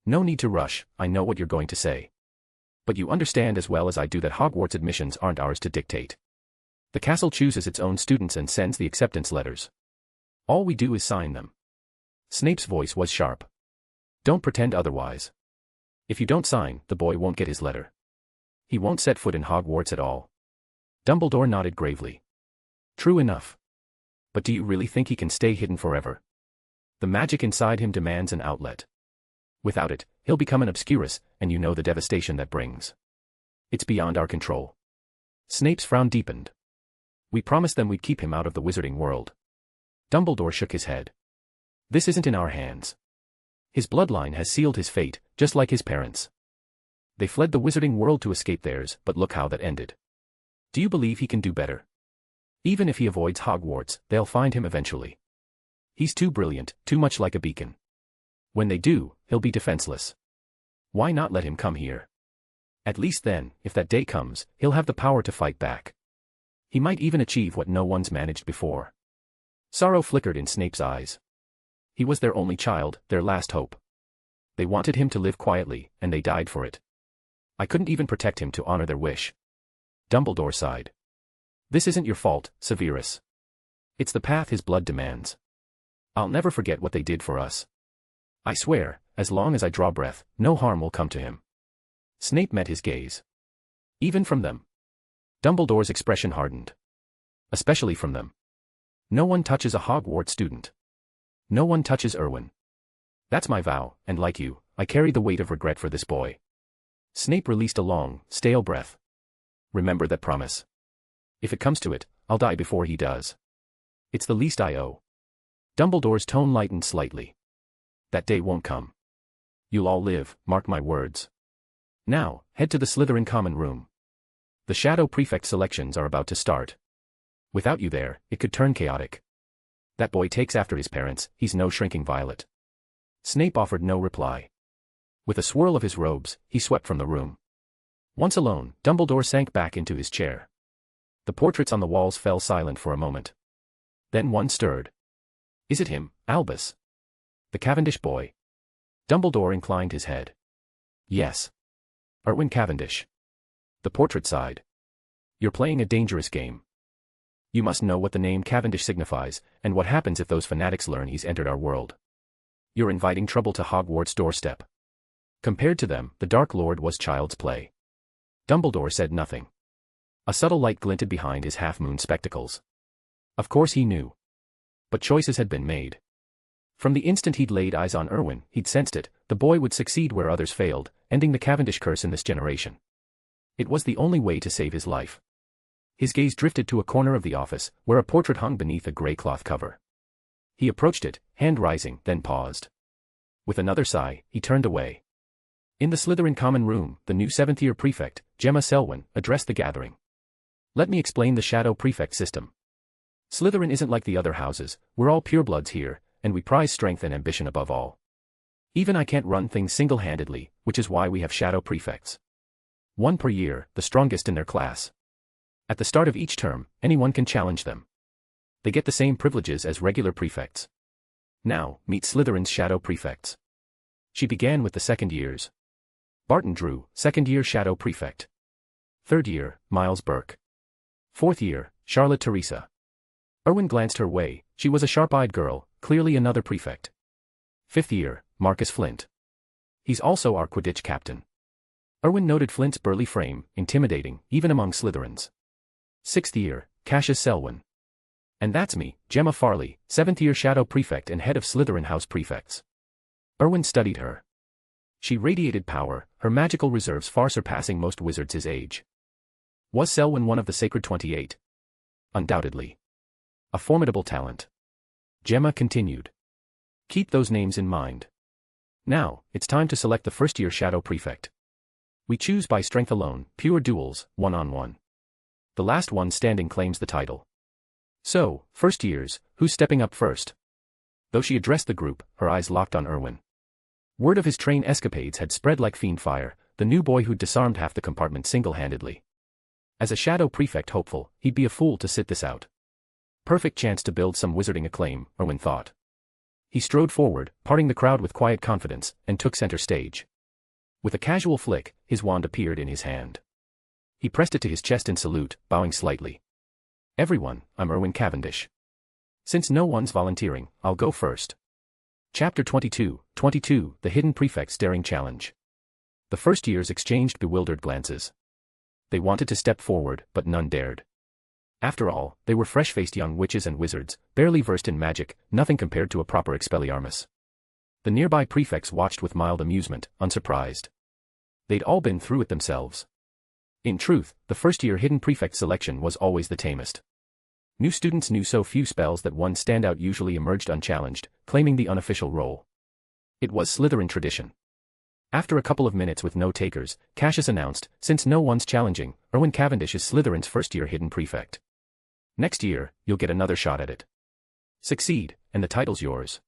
No need to rush, I know what you're going to say. But you understand as well as I do that Hogwarts admissions aren't ours to dictate. The castle chooses its own students and sends the acceptance letters. All we do is sign them. Snape's voice was sharp. Don't pretend otherwise. If you don't sign, the boy won't get his letter. He won't set foot in Hogwarts at all. Dumbledore nodded gravely. True enough. But do you really think he can stay hidden forever? The magic inside him demands an outlet. Without it, he'll become an obscurus, and you know the devastation that brings. It's beyond our control. Snape's frown deepened. We promised them we'd keep him out of the wizarding world. Dumbledore shook his head. This isn't in our hands. His bloodline has sealed his fate, just like his parents. They fled the wizarding world to escape theirs, but look how that ended. Do you believe he can do better? Even if he avoids Hogwarts, they'll find him eventually. He's too brilliant, too much like a beacon. When they do, he'll be defenseless. Why not let him come here? At least then, if that day comes, he'll have the power to fight back. He might even achieve what no one's managed before. Sorrow flickered in Snape's eyes. He was their only child, their last hope. They wanted him to live quietly, and they died for it. I couldn't even protect him to honor their wish. Dumbledore sighed. This isn't your fault, Severus. It's the path his blood demands. I'll never forget what they did for us. I swear, as long as I draw breath, no harm will come to him. Snape met his gaze. Even from them. Dumbledore's expression hardened. Especially from them. No one touches a Hogwarts student. No one touches Erwin. That's my vow, and like you, I carry the weight of regret for this boy. Snape released a long, stale breath. Remember that promise. If it comes to it, I'll die before he does. It's the least I owe. Dumbledore's tone lightened slightly. That day won't come. You'll all live, mark my words. Now, head to the Slytherin common room. The Shadow Prefect selections are about to start. Without you there, it could turn chaotic. That boy takes after his parents, he's no shrinking violet. Snape offered no reply. With a swirl of his robes, he swept from the room. Once alone, Dumbledore sank back into his chair. The portraits on the walls fell silent for a moment. Then one stirred. Is it him, Albus? The Cavendish boy? Dumbledore inclined his head. Yes. Erwin Cavendish. The portrait sighed. You're playing a dangerous game. You must know what the name Cavendish signifies, and what happens if those fanatics learn he's entered our world. You're inviting trouble to Hogwarts' doorstep. Compared to them, the Dark Lord was child's play. Dumbledore said nothing. A subtle light glinted behind his half-moon spectacles. Of course he knew. But choices had been made. From the instant he'd laid eyes on Erwin, he'd sensed it: the boy would succeed where others failed, ending the Cavendish curse in this generation. It was the only way to save his life. His gaze drifted to a corner of the office, where a portrait hung beneath a grey cloth cover. He approached it, hand rising, then paused. With another sigh, he turned away. In the Slytherin common room, the new 7th-year prefect, Gemma Selwyn, addressed the gathering. Let me explain the shadow prefect system. Slytherin isn't like the other houses, we're all purebloods here, and we prize strength and ambition above all. Even I can't run things single-handedly, which is why we have shadow prefects. One per year, the strongest in their class. At the start of each term, anyone can challenge them. They get the same privileges as regular prefects. Now, meet Slytherin's shadow prefects. She began with the 2nd years. Barton Drew, 2nd-year shadow prefect. 3rd year, Miles Burke. 4th year, Charlotte Teresa. Erwin glanced her way, she was a sharp-eyed girl, clearly another prefect. 5th year, Marcus Flint. He's also our Quidditch captain. Erwin noted Flint's burly frame, intimidating, even among Slytherins. 6th year, Cassius Selwyn. And that's me, Gemma Farley, 7th-year shadow prefect and head of Slytherin House prefects. Erwin studied her. She radiated power, her magical reserves far surpassing most wizards his age. Was Selwyn one of the Sacred 28? Undoubtedly. A formidable talent. Gemma continued. Keep those names in mind. Now, it's time to select the 1st-year shadow prefect. We choose by strength alone, pure duels, one-on-one. The last one standing claims the title. So, 1st years, who's stepping up first? Though she addressed the group, her eyes locked on Erwin. Word of his train escapades had spread like fiend fire, the new boy who'd disarmed half the compartment single-handedly. As a shadow prefect hopeful, he'd be a fool to sit this out. Perfect chance to build some wizarding acclaim, Erwin thought. He strode forward, parting the crowd with quiet confidence, and took center stage. With a casual flick, his wand appeared in his hand. He pressed it to his chest in salute, bowing slightly. Everyone, I'm Erwin Cavendish. Since no one's volunteering, I'll go first. Chapter 22, The Hidden Prefect's Daring Challenge. The 1st years exchanged bewildered glances. They wanted to step forward, but none dared. After all, they were fresh-faced young witches and wizards, barely versed in magic, nothing compared to a proper Expelliarmus. The nearby prefects watched with mild amusement, unsurprised. They'd all been through it themselves. In truth, the 1st-year hidden prefect selection was always the tamest. New students knew so few spells that one standout usually emerged unchallenged, claiming the unofficial role. It was Slytherin tradition. After a couple of minutes with no takers, Cassius announced, since no one's challenging, Erwin Cavendish is Slytherin's 1st-year hidden prefect. Next year, you'll get another shot at it. Succeed, and the title's yours.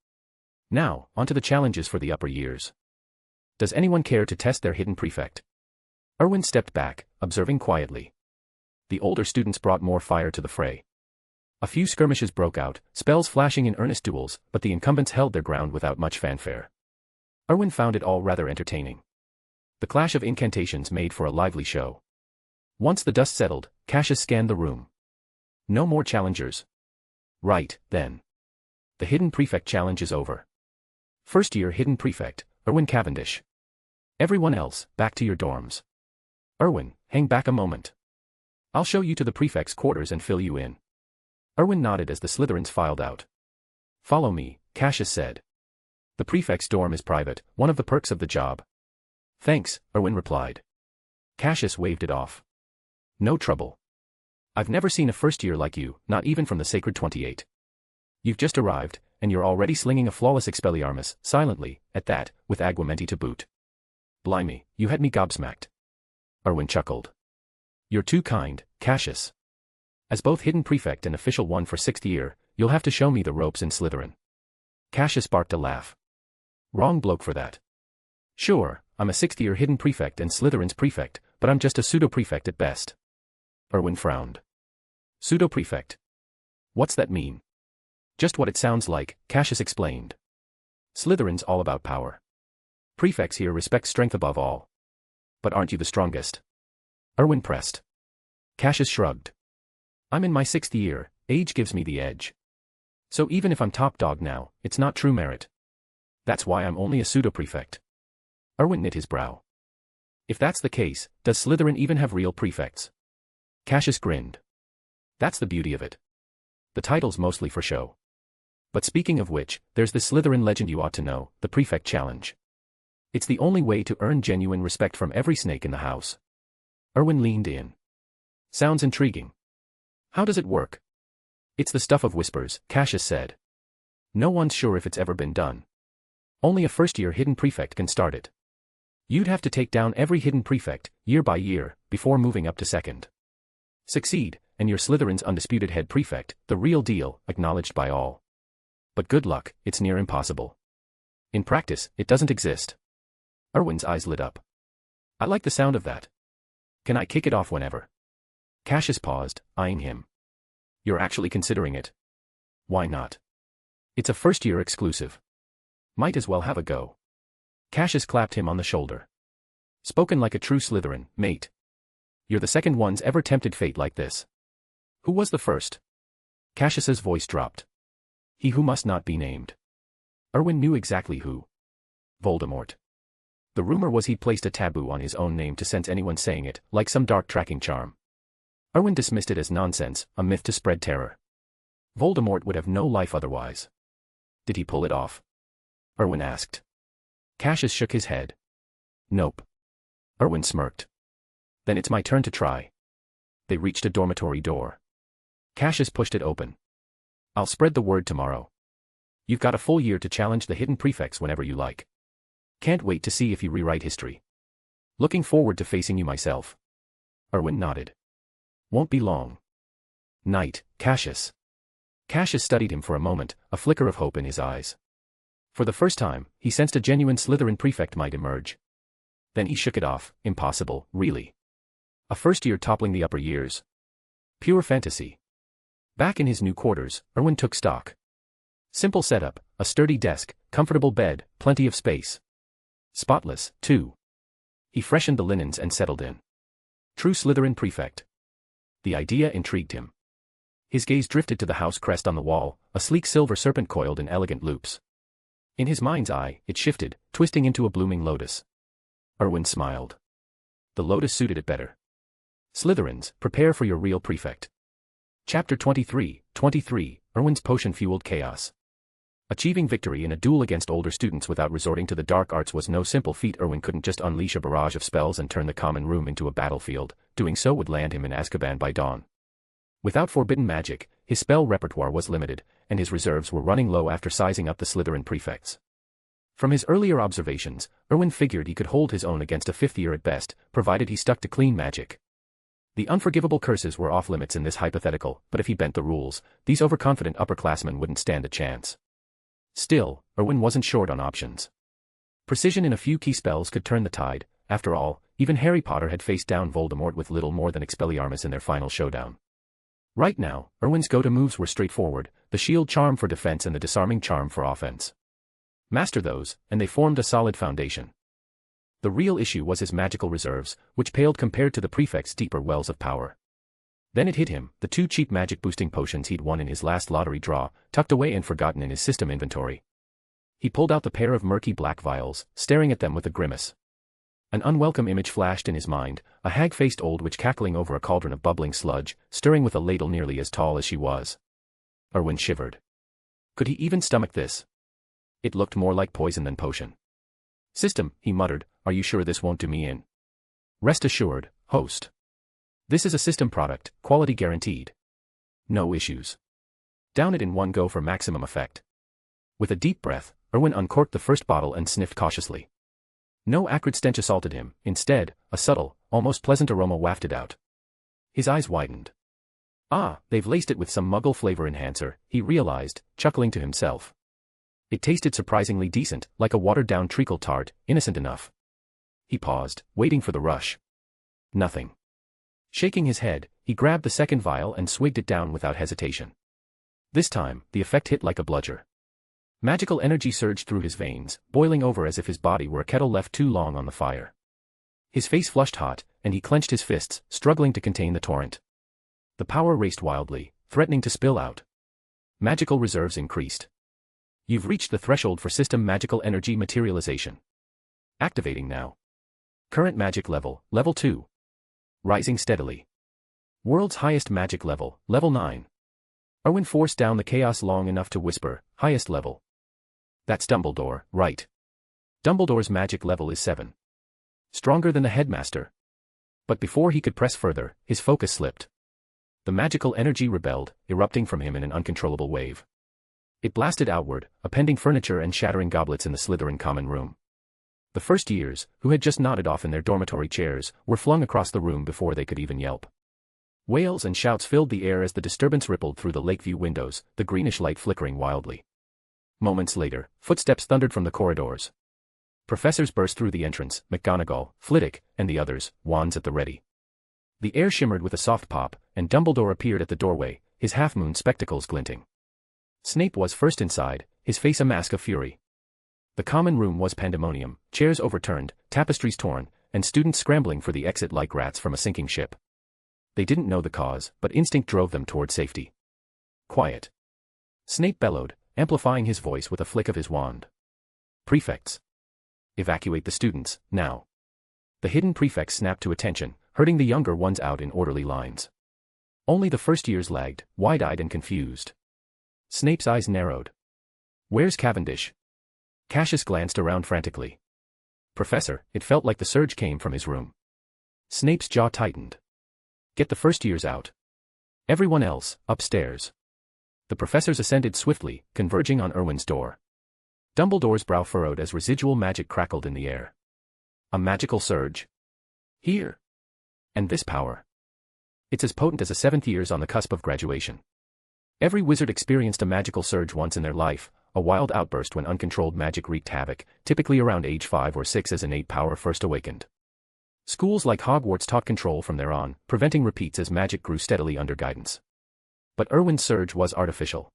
Now, onto the challenges for the upper years. Does anyone care to test their hidden prefect? Erwin stepped back, observing quietly. The older students brought more fire to the fray. A few skirmishes broke out, spells flashing in earnest duels, but the incumbents held their ground without much fanfare. Erwin found it all rather entertaining. The clash of incantations made for a lively show. Once the dust settled, Cassius scanned the room. No more challengers. Right, then. The hidden prefect challenge is over. 1st-year hidden prefect, Erwin Cavendish. Everyone else, back to your dorms. Erwin, hang back a moment. I'll show you to the prefect's quarters and fill you in. Erwin nodded as the Slytherins filed out. Follow me, Cassius said. The prefect's dorm is private, one of the perks of the job. Thanks, Erwin replied. Cassius waved it off. No trouble. I've never seen a 1st-year like you, not even from the Sacred 28. You've just arrived, and you're already slinging a flawless Expelliarmus, silently, at that, with Aguamenti to boot. Blimey, you had me gobsmacked. Erwin chuckled. You're too kind, Cassius. As both hidden prefect and official one for 6th year, you'll have to show me the ropes in Slytherin. Cassius barked a laugh. Wrong bloke for that. Sure, I'm a 6th-year hidden prefect and Slytherin's prefect, but I'm just a pseudo-prefect at best. Erwin frowned. Pseudo-prefect. What's that mean? Just what it sounds like, Cassius explained. Slytherin's all about power. Prefects here respect strength above all. But aren't you the strongest? Erwin pressed. Cassius shrugged. I'm in my 6th year, age gives me the edge. So even if I'm top dog now, it's not true merit. That's why I'm only a pseudo-prefect. Erwin knit his brow. If that's the case, does Slytherin even have real prefects? Cassius grinned. That's the beauty of it. The title's mostly for show. But speaking of which, there's this Slytherin legend you ought to know, the Prefect Challenge. It's the only way to earn genuine respect from every snake in the house. Erwin leaned in. Sounds intriguing. How does it work? It's the stuff of whispers, Cassius said. No one's sure if it's ever been done. Only a first-year hidden prefect can start it. You'd have to take down every hidden prefect, year by year, before moving up to second. Succeed, and you're Slytherin's undisputed head prefect, the real deal, acknowledged by all. But good luck, it's near impossible. In practice, it doesn't exist. Erwin's eyes lit up. I like the sound of that. Can I kick it off whenever? Cassius paused, eyeing him. You're actually considering it? Why not? It's a first-year exclusive. Might as well have a go. Cassius clapped him on the shoulder. Spoken like a true Slytherin, mate. You're the second one's ever tempted fate like this. Who was the first? Cassius's voice dropped. He who must not be named. Erwin knew exactly who. Voldemort. The rumor was he'd placed a taboo on his own name to sense anyone saying it, like some dark tracking charm. Erwin dismissed it as nonsense, a myth to spread terror. Voldemort would have no life otherwise. Did he pull it off? Erwin asked. Cassius shook his head. Nope. Erwin smirked. Then it's my turn to try. They reached a dormitory door. Cassius pushed it open. I'll spread the word tomorrow. You've got a full year to challenge the hidden prefects whenever you like. Can't wait to see if you rewrite history. Looking forward to facing you myself. Erwin nodded. Won't be long. Night, Cassius. Cassius studied him for a moment, a flicker of hope in his eyes. For the first time, he sensed a genuine Slytherin prefect might emerge. Then he shook it off. Impossible, really. A first year toppling the upper years. Pure fantasy. Back in his new quarters, Erwin took stock. Simple setup, a sturdy desk, comfortable bed, plenty of space. Spotless, too. He freshened the linens and settled in. True Slytherin prefect. The idea intrigued him. His gaze drifted to the house crest on the wall, a sleek silver serpent coiled in elegant loops. In his mind's eye, it shifted, twisting into a blooming lotus. Erwin smiled. The lotus suited it better. Slytherins, prepare for your real prefect. Chapter 23, Erwin's potion-fueled chaos. Achieving victory in a duel against older students without resorting to the dark arts was no simple feat. Erwin couldn't just unleash a barrage of spells and turn the common room into a battlefield. Doing so would land him in Azkaban by dawn. Without forbidden magic, his spell repertoire was limited, and his reserves were running low after sizing up the Slytherin prefects. From his earlier observations, Erwin figured he could hold his own against a fifth year at best, provided he stuck to clean magic. The unforgivable curses were off-limits in this hypothetical, but if he bent the rules, these overconfident upperclassmen wouldn't stand a chance. Still, Erwin wasn't short on options. Precision in a few key spells could turn the tide. After all, even Harry Potter had faced down Voldemort with little more than Expelliarmus in their final showdown. Right now, Erwin's go-to moves were straightforward, the shield charm for defense and the disarming charm for offense. Master those, and they formed a solid foundation. The real issue was his magical reserves, which paled compared to the prefect's deeper wells of power. Then it hit him, the 2 cheap magic-boosting potions he'd won in his last lottery draw, tucked away and forgotten in his system inventory. He pulled out the pair of murky black vials, staring at them with a grimace. An unwelcome image flashed in his mind, a hag-faced old witch cackling over a cauldron of bubbling sludge, stirring with a ladle nearly as tall as she was. Erwin shivered. Could he even stomach this? It looked more like poison than potion. System, he muttered, are you sure this won't do me in? Rest assured, host. This is a system product, quality guaranteed. No issues. Down it in one go for maximum effect. With a deep breath, Erwin uncorked the first bottle and sniffed cautiously. No acrid stench assaulted him, instead, a subtle, almost pleasant aroma wafted out. His eyes widened. Ah, they've laced it with some muggle flavor enhancer, he realized, chuckling to himself. It tasted surprisingly decent, like a watered-down treacle tart, innocent enough. He paused, waiting for the rush. Nothing. Shaking his head, he grabbed the second vial and swigged it down without hesitation. This time, the effect hit like a bludger. Magical energy surged through his veins, boiling over as if his body were a kettle left too long on the fire. His face flushed hot, and he clenched his fists, struggling to contain the torrent. The power raced wildly, threatening to spill out. Magical reserves increased. You've reached the threshold for system magical energy materialization. Activating now. Current magic level, level 2. Rising steadily. World's highest magic level, level 9. Erwin forced down the chaos long enough to whisper, highest level. That's Dumbledore, right? Dumbledore's magic level is 7. Stronger than the headmaster. But before he could press further, his focus slipped. The magical energy rebelled, erupting from him in an uncontrollable wave. It blasted outward, appending furniture and shattering goblets in the Slytherin common room. The first years, who had just nodded off in their dormitory chairs, were flung across the room before they could even yelp. Wails and shouts filled the air as the disturbance rippled through the Lakeview windows, the greenish light flickering wildly. Moments later, footsteps thundered from the corridors. Professors burst through the entrance, McGonagall, Flitwick, and the others, wands at the ready. The air shimmered with a soft pop, and Dumbledore appeared at the doorway, his half-moon spectacles glinting. Snape was first inside, his face a mask of fury. The common room was pandemonium, chairs overturned, tapestries torn, and students scrambling for the exit like rats from a sinking ship. They didn't know the cause, but instinct drove them toward safety. Quiet. Snape bellowed, amplifying his voice with a flick of his wand. Prefects. Evacuate the students, now. The hidden prefects snapped to attention, herding the younger ones out in orderly lines. Only the first years lagged, wide-eyed and confused. Snape's eyes narrowed. Where's Cavendish? Cassius glanced around frantically. Professor, it felt like the surge came from his room. Snape's jaw tightened. Get the first years out. Everyone else, upstairs. The professors ascended swiftly, converging on Erwin's door. Dumbledore's brow furrowed as residual magic crackled in the air. A magical surge? Here. And this power. It's as potent as a 7th years on the cusp of graduation. Every wizard experienced a magical surge once in their life, a wild outburst when uncontrolled magic wreaked havoc, typically around age 5 or 6 as innate power first awakened. Schools like Hogwarts taught control from there on, preventing repeats as magic grew steadily under guidance. But Erwin's surge was artificial.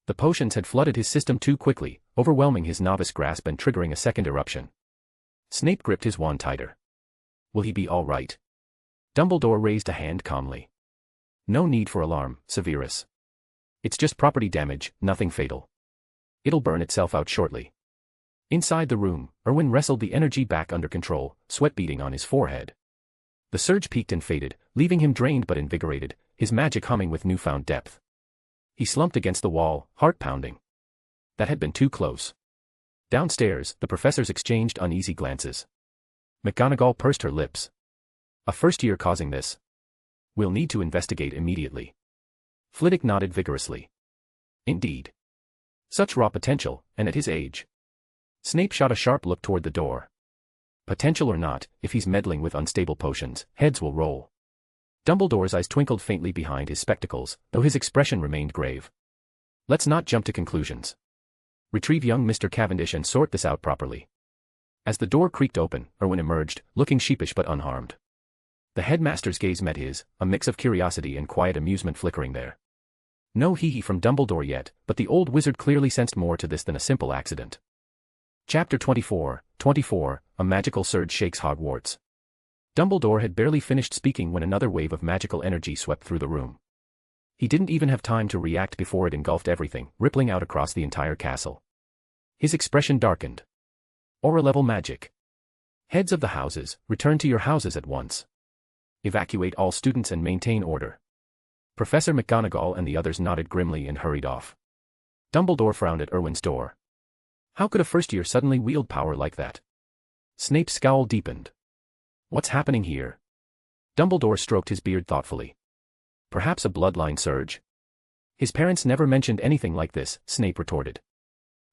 The potions had flooded his system too quickly, overwhelming his novice grasp and triggering a second eruption. Snape gripped his wand tighter. Will he be all right? Dumbledore raised a hand calmly. No need for alarm, Severus. It's just property damage, nothing fatal. It'll burn itself out shortly. Inside the room, Erwin wrestled the energy back under control, sweat beading on his forehead. The surge peaked and faded, leaving him drained but invigorated, his magic humming with newfound depth. He slumped against the wall, heart pounding. That had been too close. Downstairs, the professors exchanged uneasy glances. McGonagall pursed her lips. A first year causing this. We'll need to investigate immediately. Flitwick nodded vigorously. Indeed. Such raw potential, and at his age. Snape shot a sharp look toward the door. Potential or not, if he's meddling with unstable potions, heads will roll. Dumbledore's eyes twinkled faintly behind his spectacles, though his expression remained grave. Let's not jump to conclusions. Retrieve young Mr. Cavendish and sort this out properly. As the door creaked open, Erwin emerged, looking sheepish but unharmed. The headmaster's gaze met his, a mix of curiosity and quiet amusement flickering there. No hee-hee from Dumbledore yet, but the old wizard clearly sensed more to this than a simple accident. Chapter 24, A Magical Surge Shakes Hogwarts. Dumbledore had barely finished speaking when another wave of magical energy swept through the room. He didn't even have time to react before it engulfed everything, rippling out across the entire castle. His expression darkened. Aura-level magic. Heads of the houses, return to your houses at once. Evacuate all students and maintain order. Professor McGonagall and the others nodded grimly and hurried off. Dumbledore frowned at Erwin's door. How could a first year suddenly wield power like that? Snape's scowl deepened. What's happening here? Dumbledore stroked his beard thoughtfully. Perhaps a bloodline surge? His parents never mentioned anything like this, Snape retorted.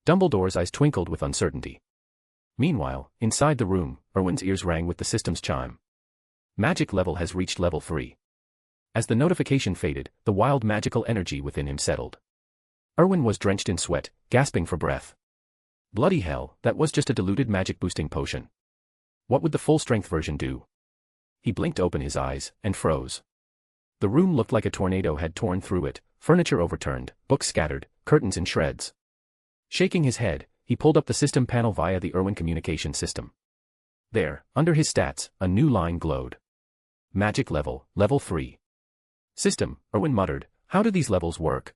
Dumbledore's eyes twinkled with uncertainty. Meanwhile, inside the room, Erwin's ears rang with the system's chime. Magic level has reached level 3. As the notification faded, the wild magical energy within him settled. Erwin was drenched in sweat, gasping for breath. Bloody hell, that was just a diluted magic-boosting potion. What would the full-strength version do? He blinked open his eyes, and froze. The room looked like a tornado had torn through it, furniture overturned, books scattered, curtains in shreds. Shaking his head, he pulled up the system panel via the Erwin communication system. There, under his stats, a new line glowed. Magic level, level 3. System, Erwin muttered, how do these levels work?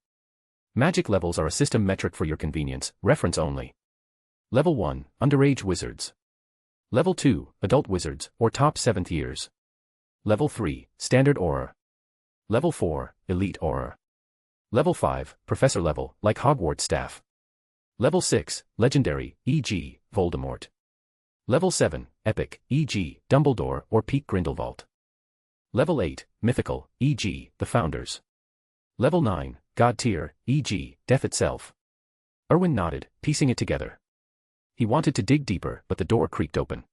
Magic levels are a system metric for your convenience, reference only. Level 1, underage wizards. Level 2, adult wizards, or top 7th years. Level 3, standard aura. Level 4, elite aura. Level 5, professor level, like Hogwarts staff. Level 6, legendary, e.g., Voldemort. Level 7, epic, e.g., Dumbledore or Peak Grindelwald. Level 8, mythical, e.g., the Founders. Level 9, God tier, e.g., Death itself. Erwin nodded, piecing it together. He wanted to dig deeper, but the door creaked open.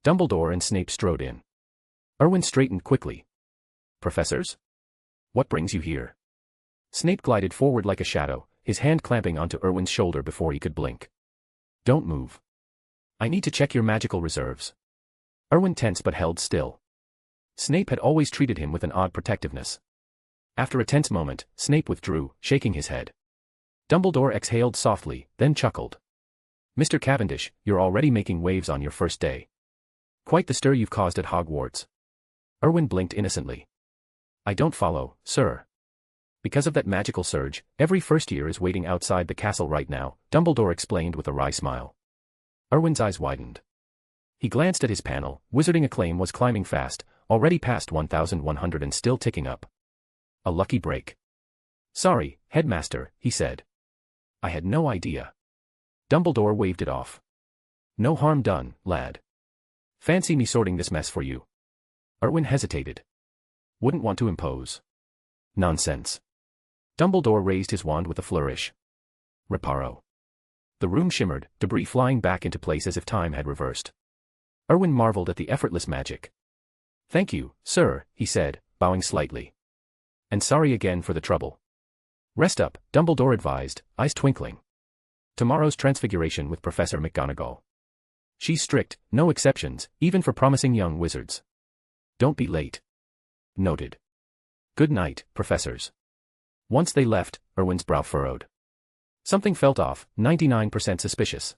Dumbledore and Snape strode in. Erwin straightened quickly. Professors? What brings you here? Snape glided forward like a shadow, his hand clamping onto Erwin's shoulder before he could blink. Don't move. I need to check your magical reserves. Erwin tensed but held still. Snape had always treated him with an odd protectiveness. After a tense moment, Snape withdrew, shaking his head. Dumbledore exhaled softly, then chuckled. Mr. Cavendish, you're already making waves on your first day. Quite the stir you've caused at Hogwarts. Erwin blinked innocently. I don't follow, sir. Because of that magical surge, every first year is waiting outside the castle right now, Dumbledore explained with a wry smile. Erwin's eyes widened. He glanced at his panel. Wizarding acclaim was climbing fast, already past 1,100 and still ticking up. A lucky break. Sorry, headmaster, he said. I had no idea. Dumbledore waved it off. No harm done, lad. Fancy me sorting this mess for you. Erwin hesitated. Wouldn't want to impose. Nonsense. Dumbledore raised his wand with a flourish. Reparo. The room shimmered, debris flying back into place as if time had reversed. Erwin marveled at the effortless magic. Thank you, sir, he said, bowing slightly. And sorry again for the trouble. Rest up, Dumbledore advised, eyes twinkling. Tomorrow's transfiguration with Professor McGonagall. She's strict, no exceptions, even for promising young wizards. Don't be late. Noted. Good night, professors. Once they left, Erwin's brow furrowed. Something felt off, 99% suspicious.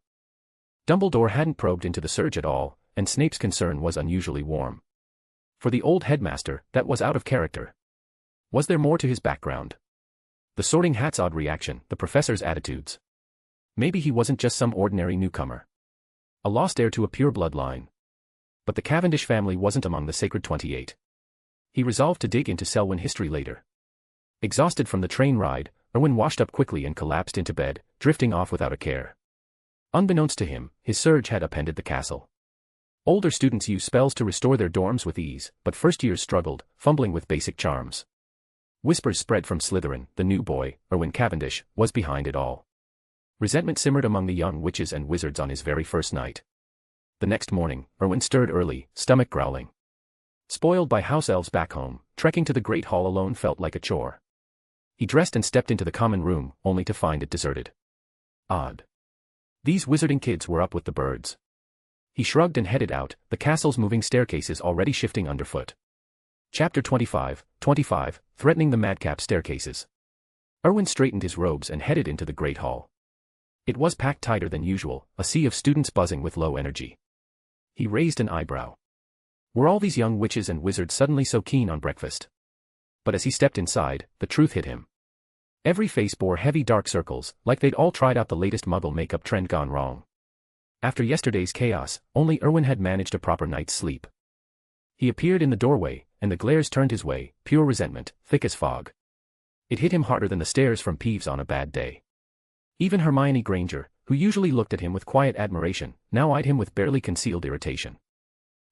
Dumbledore hadn't probed into the surge at all, and Snape's concern was unusually warm. For the old headmaster, that was out of character. Was there more to his background? The Sorting Hat's odd reaction, the professor's attitudes. Maybe he wasn't just some ordinary newcomer. A lost heir to a pure bloodline. But the Cavendish family wasn't among the Sacred 28. He resolved to dig into Selwyn history later. Exhausted from the train ride, Erwin washed up quickly and collapsed into bed, drifting off without a care. Unbeknownst to him, his surge had upended the castle. Older students used spells to restore their dorms with ease, but first years struggled, fumbling with basic charms. Whispers spread from Slytherin. The new boy, Erwin Cavendish, was behind it all. Resentment simmered among the young witches and wizards on his very first night. The next morning, Erwin stirred early, stomach growling. Spoiled by house elves back home, trekking to the Great Hall alone felt like a chore. He dressed and stepped into the common room, only to find it deserted. Odd. These wizarding kids were up with the birds. He shrugged and headed out, the castle's moving staircases already shifting underfoot. Chapter 25, Threatening the Madcap Staircases. Erwin straightened his robes and headed into the Great Hall. It was packed tighter than usual, a sea of students buzzing with low energy. He raised an eyebrow. Were all these young witches and wizards suddenly so keen on breakfast? But as he stepped inside, the truth hit him. Every face bore heavy dark circles, like they'd all tried out the latest muggle makeup trend gone wrong. After yesterday's chaos, only Erwin had managed a proper night's sleep. He appeared in the doorway, and the glares turned his way, pure resentment, thick as fog. It hit him harder than the stares from Peeves on a bad day. Even Hermione Granger, who usually looked at him with quiet admiration, now eyed him with barely concealed irritation.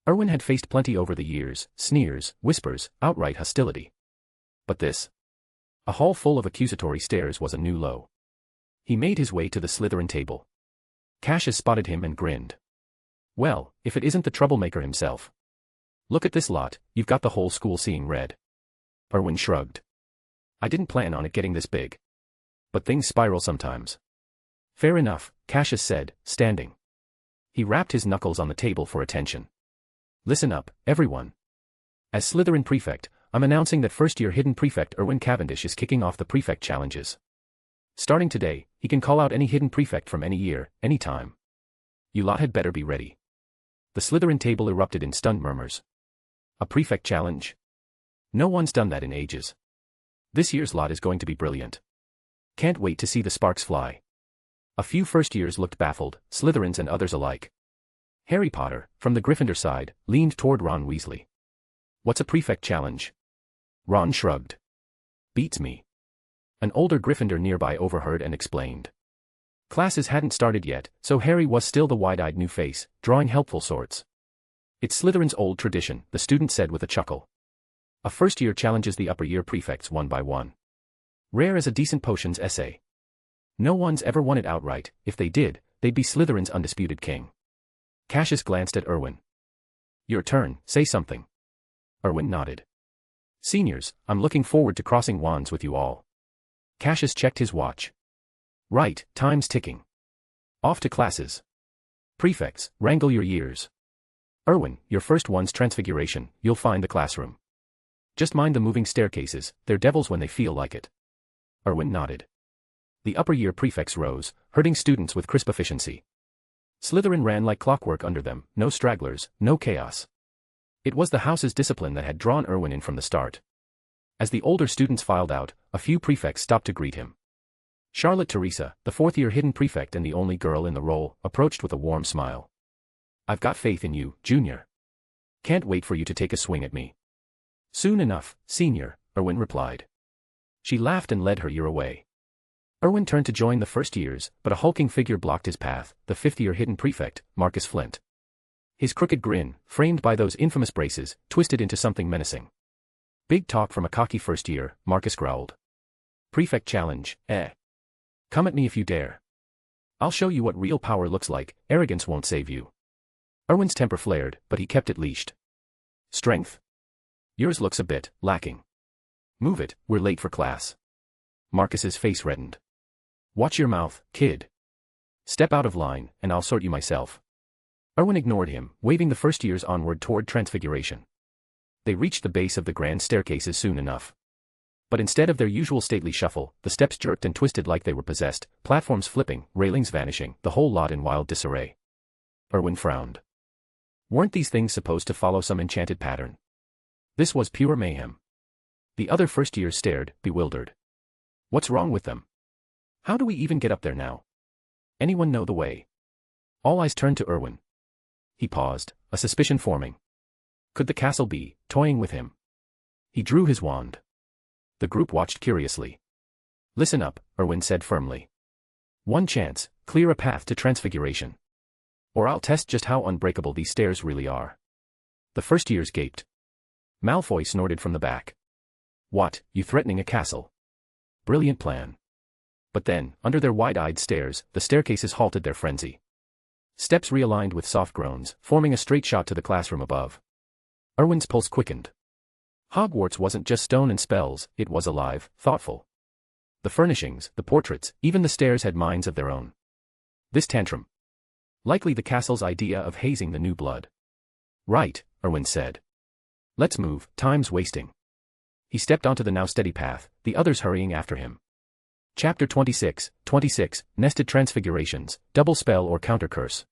Erwin had faced plenty over the years, sneers, whispers, outright hostility. But this. A hall full of accusatory stares was a new low. He made his way to the Slytherin table. Cassius spotted him and grinned. Well, if it isn't the troublemaker himself. Look at this lot, you've got the whole school seeing red. Erwin shrugged. I didn't plan on it getting this big. But things spiral sometimes. Fair enough, Cassius said, standing. He rapped his knuckles on the table for attention. Listen up, everyone. As Slytherin prefect, I'm announcing that first-year hidden prefect Erwin Cavendish is kicking off the prefect challenges. Starting today, he can call out any hidden prefect from any year, any time. You lot had better be ready. The Slytherin table erupted in stunned murmurs. A prefect challenge? No one's done that in ages. This year's lot is going to be brilliant. Can't wait to see the sparks fly. A few first years looked baffled, Slytherins and others alike. Harry Potter, from the Gryffindor side, leaned toward Ron Weasley. What's a prefect challenge? Ron shrugged. Beats me. An older Gryffindor nearby overheard and explained. Classes hadn't started yet, so Harry was still the wide-eyed new face, drawing helpful sorts. It's Slytherin's old tradition, the student said with a chuckle. A first year challenges the upper year prefects one by one. Rare as a decent potions essay. No one's ever won it outright. If they did, they'd be Slytherin's undisputed king. Cassius glanced at Erwin. Your turn, say something. Erwin nodded. Seniors, I'm looking forward to crossing wands with you all. Cassius checked his watch. Right, time's ticking. Off to classes. Prefects, wrangle your ears. Erwin, your first one's transfiguration, you'll find the classroom. Just mind the moving staircases, they're devils when they feel like it. Erwin nodded. The upper year prefects rose, herding students with crisp efficiency. Slytherin ran like clockwork under them, no stragglers, no chaos. It was the house's discipline that had drawn Erwin in from the start. As the older students filed out, a few prefects stopped to greet him. Charlotte Teresa, the fourth-year hidden prefect and the only girl in the role, approached with a warm smile. I've got faith in you, Junior. Can't wait for you to take a swing at me. Soon enough, Senior, Erwin replied. She laughed and led her year away. Erwin turned to join the first years, but a hulking figure blocked his path, the fifth-year hidden prefect, Marcus Flint. His crooked grin, framed by those infamous braces, twisted into something menacing. Big talk from a cocky first year, Marcus growled. Prefect challenge, eh? Come at me if you dare. I'll show you what real power looks like, arrogance won't save you. Erwin's temper flared, but he kept it leashed. Strength. Yours looks a bit lacking. Move it, we're late for class. Marcus's face reddened. Watch your mouth, kid. Step out of line, and I'll sort you myself. Erwin ignored him, waving the first years onward toward transfiguration. They reached the base of the grand staircases soon enough. But instead of their usual stately shuffle, the steps jerked and twisted like they were possessed, platforms flipping, railings vanishing, the whole lot in wild disarray. Erwin frowned. Weren't these things supposed to follow some enchanted pattern? This was pure mayhem. The other first years stared, bewildered. What's wrong with them? How do we even get up there now? Anyone know the way? All eyes turned to Erwin. He paused, a suspicion forming. Could the castle be toying with him? He drew his wand. The group watched curiously. Listen up, Erwin said firmly. One chance, clear a path to transfiguration. Or I'll test just how unbreakable these stairs really are. The first years gaped. Malfoy snorted from the back. What, you threatening a castle? Brilliant plan. But then, under their wide-eyed stares, the staircases halted their frenzy. Steps realigned with soft groans, forming a straight shot to the classroom above. Erwin's pulse quickened. Hogwarts wasn't just stone and spells, it was alive, thoughtful. The furnishings, the portraits, even the stairs had minds of their own. This tantrum. Likely the castle's idea of hazing the new blood. Right, Erwin said. Let's move, time's wasting. He stepped onto the now steady path, the others hurrying after him. Chapter 26, Nested Transfigurations, Double Spell or Counter Curse.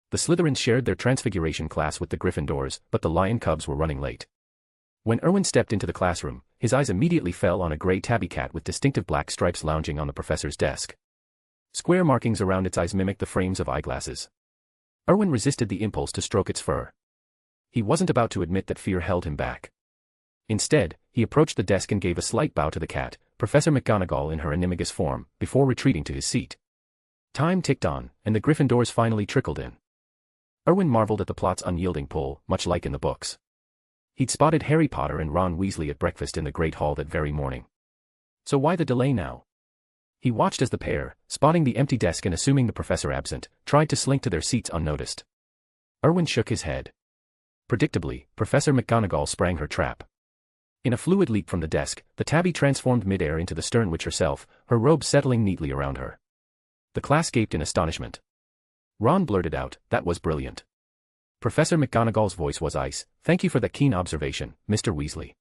The Slytherins shared their transfiguration class with the Gryffindors, but the Lion Cubs were running late. When Erwin stepped into the classroom, his eyes immediately fell on a gray tabby cat with distinctive black stripes lounging on the professor's desk. Square markings around its eyes mimicked the frames of eyeglasses. Erwin resisted the impulse to stroke its fur. He wasn't about to admit that fear held him back. Instead, he approached the desk and gave a slight bow to the cat, Professor McGonagall in her animagus form, before retreating to his seat. Time ticked on, and the Gryffindors finally trickled in. Erwin marveled at the plot's unyielding pull, much like in the books. He'd spotted Harry Potter and Ron Weasley at breakfast in the Great Hall that very morning. So why the delay now? He watched as the pair, spotting the empty desk and assuming the professor absent, tried to slink to their seats unnoticed. Erwin shook his head. Predictably, Professor McGonagall sprang her trap. In a fluid leap from the desk, the tabby transformed midair into the stern witch herself, her robe settling neatly around her. The class gaped in astonishment. Ron blurted out, "That was brilliant." Professor McGonagall's voice was ice. "Thank you for that keen observation, Mr. Weasley.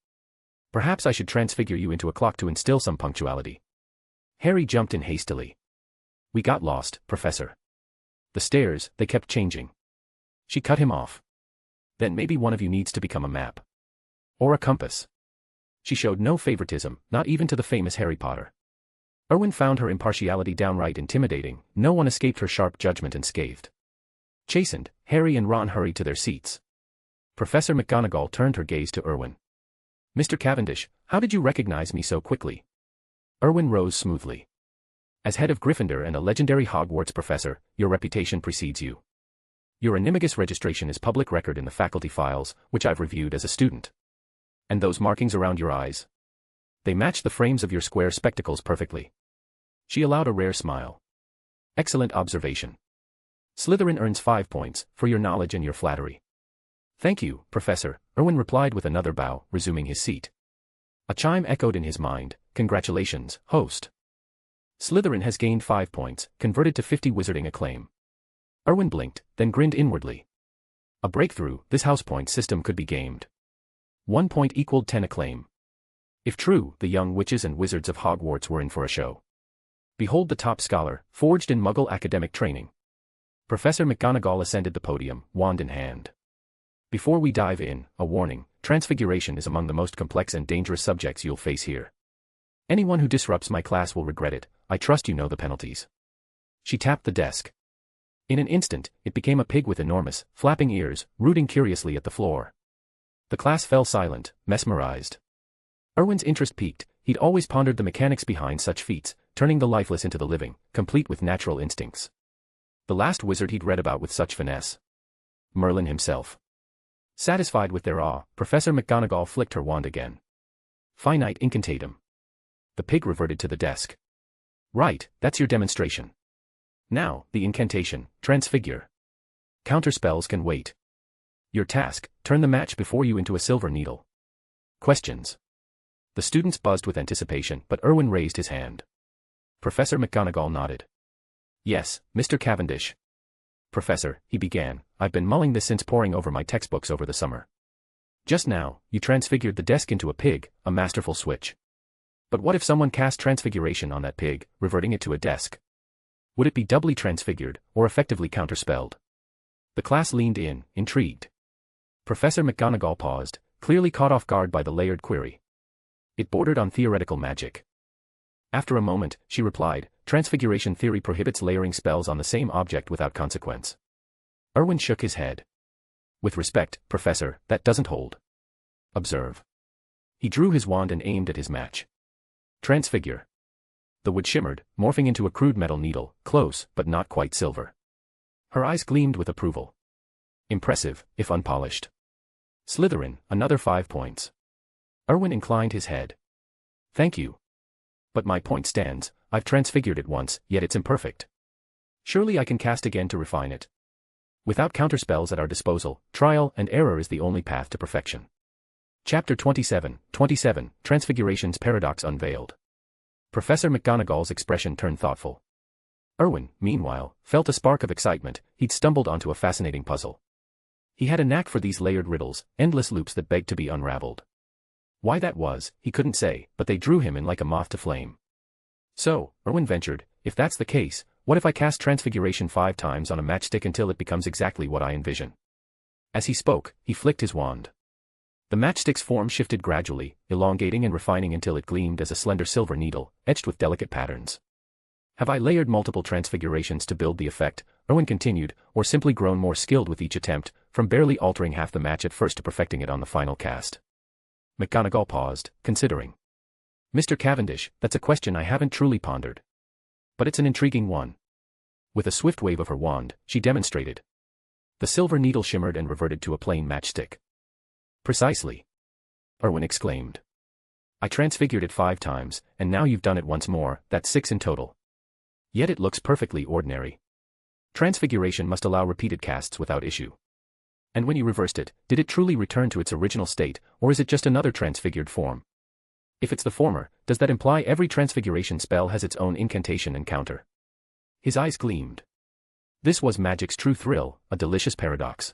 Perhaps I should transfigure you into a clock to instill some punctuality." Harry jumped in hastily. "We got lost, Professor. The stairs, they kept changing." She cut him off. "Then maybe one of you needs to become a map. Or a compass." She showed no favoritism, not even to the famous Harry Potter. Erwin found her impartiality downright intimidating. No one escaped her sharp judgment unscathed. Chastened, Harry and Ron hurried to their seats. Professor McGonagall turned her gaze to Erwin. "Mr. Cavendish, how did you recognize me so quickly?" Erwin rose smoothly. "As head of Gryffindor and a legendary Hogwarts professor, your reputation precedes you. Your animagus registration is public record in the faculty files, which I've reviewed as a student. And those markings around your eyes? They match the frames of your square spectacles perfectly. She allowed a rare smile. Excellent observation. Slytherin earns 5 points, for your knowledge and your flattery. Thank you, Professor, Erwin replied with another bow, resuming his seat. A chime echoed in his mind, congratulations, host. Slytherin has gained 5 points, converted to 50 wizarding acclaim. Erwin blinked, then grinned inwardly. A breakthrough, this house point system could be gamed. 1 point equaled 10 acclaim. If true, the young witches and wizards of Hogwarts were in for a show. Behold the top scholar, forged in Muggle academic training. Professor McGonagall ascended the podium, wand in hand. Before we dive in, a warning, transfiguration is among the most complex and dangerous subjects you'll face here. Anyone who disrupts my class will regret it, I trust you know the penalties. She tapped the desk. In an instant, it became a pig with enormous, flapping ears, rooting curiously at the floor. The class fell silent, mesmerized. Erwin's interest piqued, he'd always pondered the mechanics behind such feats, turning the lifeless into the living, complete with natural instincts. The last wizard he'd read about with such finesse. Merlin himself. Satisfied with their awe, Professor McGonagall flicked her wand again. Finite incantatum. The pig reverted to the desk. Right, that's your demonstration. Now, the incantation, transfigure. Counterspells can wait. Your task, turn the match before you into a silver needle. Questions. The students buzzed with anticipation, but Erwin raised his hand. Professor McGonagall nodded. Yes, Mr. Cavendish. Professor, he began, I've been mulling this since poring over my textbooks over the summer. Just now, you transfigured the desk into a pig, a masterful switch. But what if someone cast transfiguration on that pig, reverting it to a desk? Would it be doubly transfigured, or effectively counterspelled? The class leaned in, intrigued. Professor McGonagall paused, clearly caught off guard by the layered query. It bordered on theoretical magic. After a moment, she replied, transfiguration theory prohibits layering spells on the same object without consequence. Erwin shook his head. With respect, Professor, that doesn't hold. Observe. He drew his wand and aimed at his match. Transfigure. The wood shimmered, morphing into a crude metal needle, close, but not quite silver. Her eyes gleamed with approval. Impressive, if unpolished. Slytherin, another 5 points. Erwin inclined his head. Thank you. But my point stands, I've transfigured it once, yet it's imperfect. Surely I can cast again to refine it. Without counterspells at our disposal, trial and error is the only path to perfection. Chapter 27, Transfiguration's Paradox Unveiled. Professor McGonagall's expression turned thoughtful. Erwin, meanwhile, felt a spark of excitement, he'd stumbled onto a fascinating puzzle. He had a knack for these layered riddles, endless loops that begged to be unraveled. Why that was, he couldn't say, but they drew him in like a moth to flame. So, Erwin ventured, if that's the case, what if I cast transfiguration 5 times on a matchstick until it becomes exactly what I envision? As he spoke, he flicked his wand. The matchstick's form shifted gradually, elongating and refining until it gleamed as a slender silver needle, etched with delicate patterns. Have I layered multiple transfigurations to build the effect, Erwin continued, or simply grown more skilled with each attempt, from barely altering half the match at first to perfecting it on the final cast? McGonagall paused, considering. Mr. Cavendish, that's a question I haven't truly pondered. But it's an intriguing one. With a swift wave of her wand, she demonstrated. The silver needle shimmered and reverted to a plain matchstick. Precisely. Erwin exclaimed. I transfigured it 5 times, and now you've done it once more, that's 6 in total. Yet it looks perfectly ordinary. Transfiguration must allow repeated casts without issue. And when you reversed it, did it truly return to its original state, or is it just another transfigured form? If it's the former, does that imply every transfiguration spell has its own incantation and counter? His eyes gleamed. This was magic's true thrill, a delicious paradox.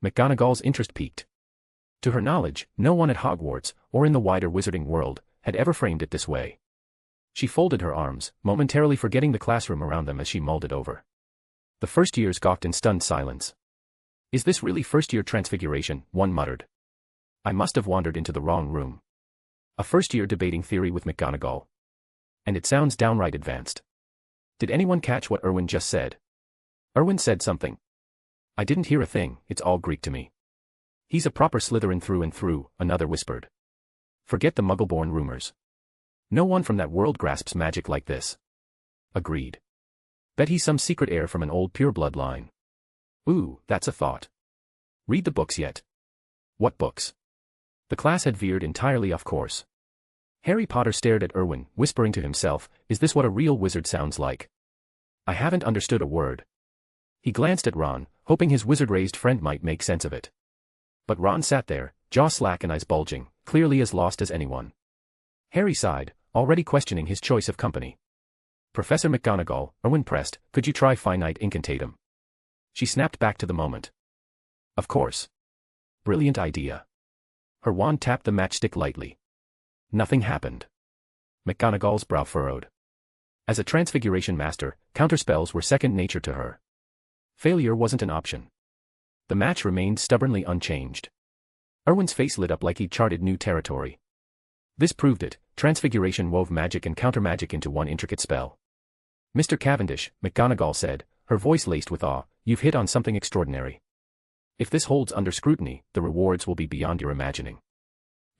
McGonagall's interest piqued. To her knowledge, no one at Hogwarts, or in the wider wizarding world, had ever framed it this way. She folded her arms, momentarily forgetting the classroom around them as she mulled it over. The first years gawked in stunned silence. Is this really first-year transfiguration? One muttered. I must have wandered into the wrong room. A first-year debating theory with McGonagall. And it sounds downright advanced. Did anyone catch what Erwin just said? Erwin said something. I didn't hear a thing, it's all Greek to me. He's a proper Slytherin through and through, another whispered. Forget the Muggle-born rumors. No one from that world grasps magic like this. Agreed. Bet he's some secret heir from an old pure-blood line. Ooh, that's a thought. Read the books yet? What books? The class had veered entirely off course. Harry Potter stared at Erwin, whispering to himself, is this what a real wizard sounds like? I haven't understood a word. He glanced at Ron, hoping his wizard-raised friend might make sense of it. But Ron sat there, jaw slack and eyes bulging, clearly as lost as anyone. Harry sighed, already questioning his choice of company. Professor McGonagall, Erwin pressed, could you try finite incantatem? She snapped back to the moment. Of course. Brilliant idea. Her wand tapped the matchstick lightly. Nothing happened. McGonagall's brow furrowed. As a transfiguration master, counterspells were second nature to her. Failure wasn't an option. The match remained stubbornly unchanged. Erwin's face lit up like he'd charted new territory. This proved it, transfiguration wove magic and countermagic into one intricate spell. Mr. Cavendish, McGonagall said, her voice laced with awe, you've hit on something extraordinary. If this holds under scrutiny, the rewards will be beyond your imagining.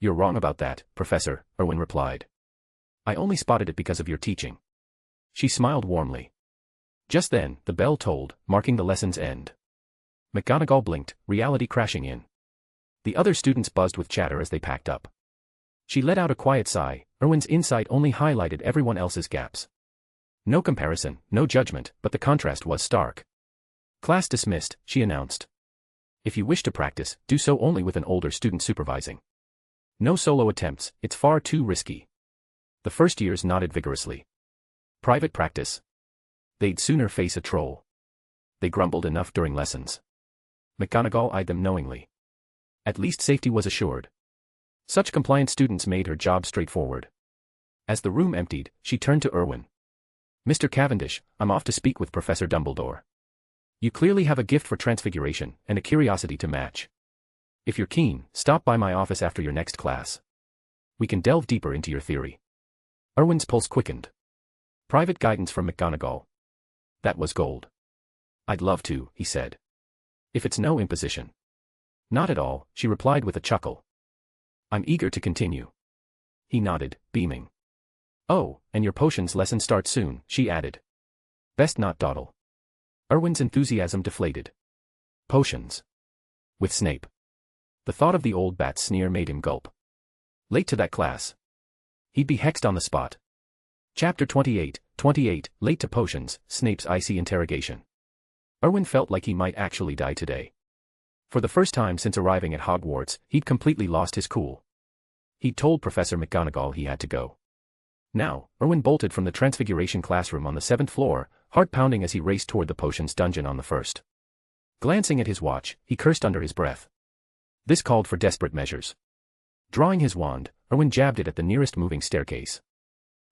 You're wrong about that, Professor, Erwin replied. I only spotted it because of your teaching. She smiled warmly. Just then, the bell tolled, marking the lesson's end. McGonagall blinked, reality crashing in. The other students buzzed with chatter as they packed up. She let out a quiet sigh, Erwin's insight only highlighted everyone else's gaps. No comparison, no judgment, but the contrast was stark. Class dismissed, she announced. If you wish to practice, do so only with an older student supervising. No solo attempts, it's far too risky. The first years nodded vigorously. Private practice. They'd sooner face a troll. They grumbled enough during lessons. McGonagall eyed them knowingly. At least safety was assured. Such compliant students made her job straightforward. As the room emptied, she turned to Erwin. Mr. Cavendish, I'm off to speak with Professor Dumbledore. You clearly have a gift for transfiguration, and a curiosity to match. If you're keen, stop by my office after your next class. We can delve deeper into your theory. Erwin's pulse quickened. Private guidance from McGonagall. That was gold. I'd love to, he said. If it's no imposition. Not at all, she replied with a chuckle. I'm eager to continue. He nodded, beaming. Oh, and your potions lesson starts soon, she added. Best not dawdle. Erwin's enthusiasm deflated. Potions. With Snape. The thought of the old bat's sneer made him gulp. Late to that class. He'd be hexed on the spot. Chapter 28, Late to Potions, Snape's Icy Interrogation. Erwin felt like he might actually die today. For the first time since arriving at Hogwarts, he'd completely lost his cool. He'd told Professor McGonagall he had to go. Now, Erwin bolted from the Transfiguration classroom on the 7th floor, heart pounding as he raced toward the potions dungeon on the 1st. Glancing at his watch, he cursed under his breath. This called for desperate measures. Drawing his wand, Erwin jabbed it at the nearest moving staircase.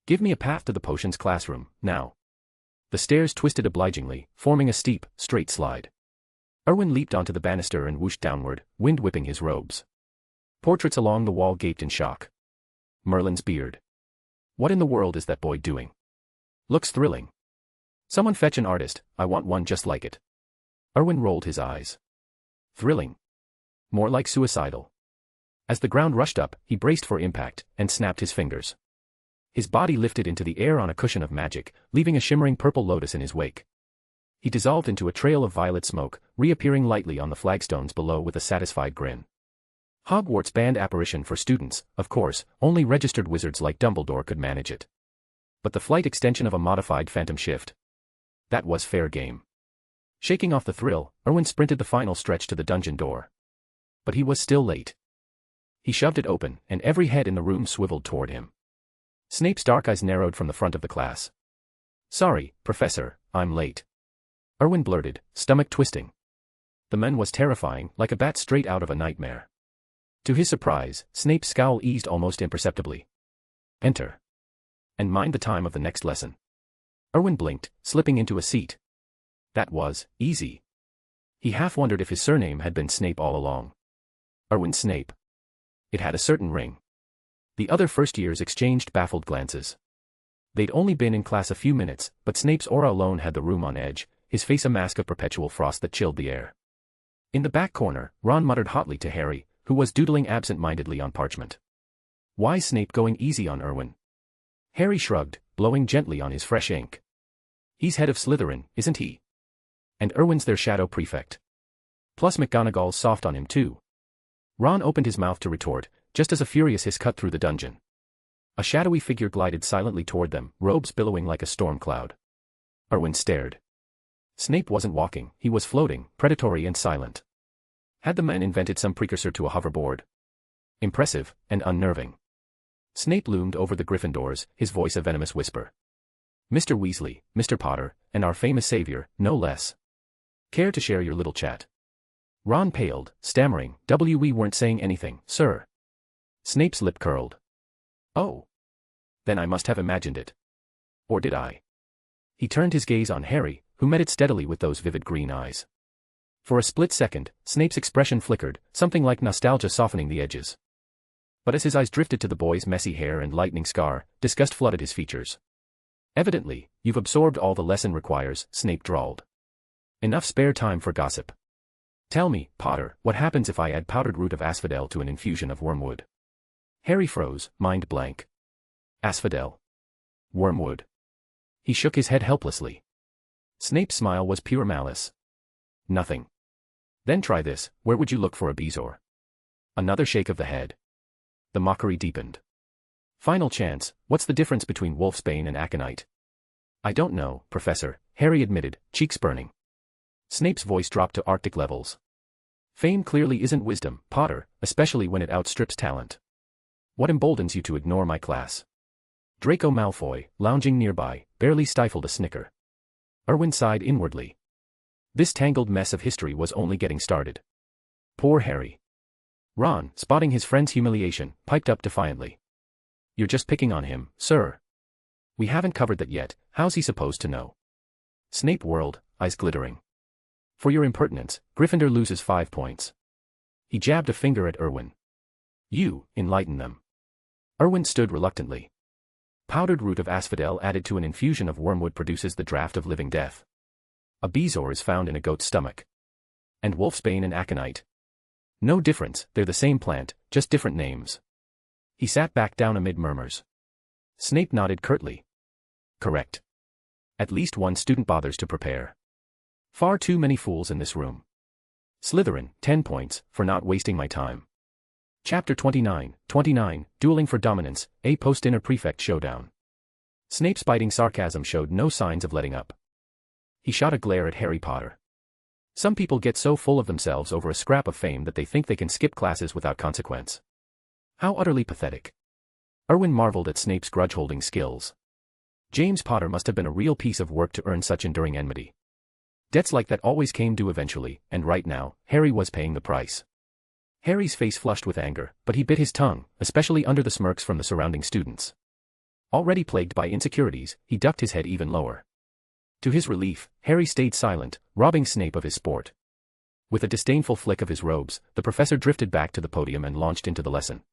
Give me a path to the potions classroom, now. The stairs twisted obligingly, forming a steep, straight slide. Erwin leaped onto the banister and whooshed downward, wind whipping his robes. Portraits along the wall gaped in shock. Merlin's beard. What in the world is that boy doing? Looks thrilling. Someone fetch an artist, I want one just like it. Erwin rolled his eyes. Thrilling. More like suicidal. As the ground rushed up, he braced for impact, and snapped his fingers. His body lifted into the air on a cushion of magic, leaving a shimmering purple lotus in his wake. He dissolved into a trail of violet smoke, reappearing lightly on the flagstones below with a satisfied grin. Hogwarts banned apparition for students, of course, only registered wizards like Dumbledore could manage it. But the flight extension of a modified phantom shift. That was fair game. Shaking off the thrill, Erwin sprinted the final stretch to the dungeon door. But he was still late. He shoved it open, and every head in the room swiveled toward him. Snape's dark eyes narrowed from the front of the class. Sorry, Professor, I'm late. Erwin blurted, stomach twisting. The man was terrifying, like a bat straight out of a nightmare. To his surprise, Snape's scowl eased almost imperceptibly. Enter. And mind the time of the next lesson. Erwin blinked, slipping into a seat. That was easy. He half wondered if his surname had been Snape all along. Erwin Snape. It had a certain ring. The other first years exchanged baffled glances. They'd only been in class a few minutes, but Snape's aura alone had the room on edge, his face a mask of perpetual frost that chilled the air. In the back corner, Ron muttered hotly to Harry, who was doodling absent-mindedly on parchment. Why's Snape going easy on Erwin? Harry shrugged, blowing gently on his fresh ink. He's head of Slytherin, isn't he? And Erwin's their shadow prefect. Plus McGonagall's soft on him too. Ron opened his mouth to retort, just as a furious hiss cut through the dungeon. A shadowy figure glided silently toward them, robes billowing like a storm cloud. Erwin stared. Snape wasn't walking, he was floating, predatory and silent. Had the man invented some precursor to a hoverboard? Impressive, and unnerving. Snape loomed over the Gryffindors, his voice a venomous whisper. Mr. Weasley, Mr. Potter, and our famous savior, no less. Care to share your little chat? Ron paled, stammering, "We weren't saying anything, sir." Snape's lip curled. Oh. Then I must have imagined it. Or did I? He turned his gaze on Harry, who met it steadily with those vivid green eyes. For a split second, Snape's expression flickered, something like nostalgia softening the edges. But as his eyes drifted to the boy's messy hair and lightning scar, disgust flooded his features. Evidently, you've absorbed all the lesson requires, Snape drawled. Enough spare time for gossip. Tell me, Potter, what happens if I add powdered root of asphodel to an infusion of wormwood? Harry froze, mind blank. Asphodel. Wormwood. He shook his head helplessly. Snape's smile was pure malice. Nothing. Then try this, where would you look for a bezoar? Another shake of the head. The mockery deepened. Final chance, what's the difference between wolfsbane and aconite? I don't know, Professor, Harry admitted, cheeks burning. Snape's voice dropped to Arctic levels. Fame clearly isn't wisdom, Potter, especially when it outstrips talent. What emboldens you to ignore my class? Draco Malfoy, lounging nearby, barely stifled a snicker. Erwin sighed inwardly. This tangled mess of history was only getting started. Poor Harry. Ron, spotting his friend's humiliation, piped up defiantly. You're just picking on him, sir. We haven't covered that yet, how's he supposed to know? Snape whirled, eyes glittering. For your impertinence, Gryffindor loses 5 points. He jabbed a finger at Erwin. You, enlighten them. Erwin stood reluctantly. Powdered root of asphodel added to an infusion of wormwood produces the draught of living death. A bezoar is found in a goat's stomach. And wolfsbane and aconite. No difference, they're the same plant, just different names. He sat back down amid murmurs. Snape nodded curtly. Correct. At least one student bothers to prepare. Far too many fools in this room. Slytherin, 10 points, for not wasting my time. Chapter 29, Dueling for Dominance, a post-dinner prefect showdown. Snape's biting sarcasm showed no signs of letting up. He shot a glare at Harry Potter. Some people get so full of themselves over a scrap of fame that they think they can skip classes without consequence. How utterly pathetic. Erwin marveled at Snape's grudge-holding skills. James Potter must have been a real piece of work to earn such enduring enmity. Debts like that always came due eventually, and right now, Harry was paying the price. Harry's face flushed with anger, but he bit his tongue, especially under the smirks from the surrounding students. Already plagued by insecurities, he ducked his head even lower. To his relief, Harry stayed silent, robbing Snape of his sport. With a disdainful flick of his robes, the professor drifted back to the podium and launched into the lesson.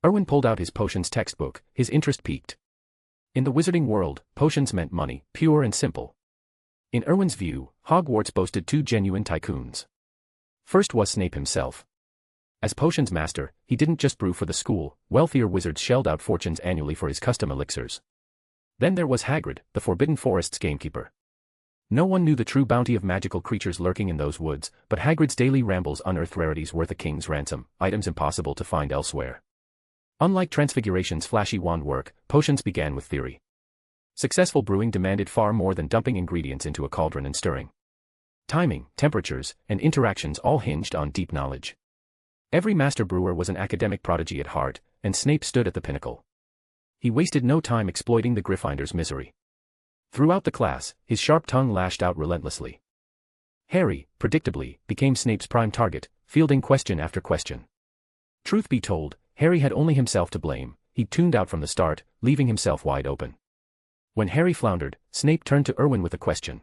Erwin pulled out his potions textbook, his interest piqued. In the wizarding world, potions meant money, pure and simple. In Erwin's view, Hogwarts boasted 2 genuine tycoons. First was Snape himself. As potions master, he didn't just brew for the school, wealthier wizards shelled out fortunes annually for his custom elixirs. Then there was Hagrid, the Forbidden Forest's gamekeeper. No one knew the true bounty of magical creatures lurking in those woods, but Hagrid's daily rambles unearthed rarities worth a king's ransom, items impossible to find elsewhere. Unlike Transfiguration's flashy wand work, potions began with theory. Successful brewing demanded far more than dumping ingredients into a cauldron and stirring. Timing, temperatures, and interactions all hinged on deep knowledge. Every master brewer was an academic prodigy at heart, and Snape stood at the pinnacle. He wasted no time exploiting the Gryffindor's misery. Throughout the class, his sharp tongue lashed out relentlessly. Harry, predictably, became Snape's prime target, fielding question after question. Truth be told, Harry had only himself to blame. He'd tuned out from the start, leaving himself wide open. When Harry floundered, Snape turned to Erwin with a question.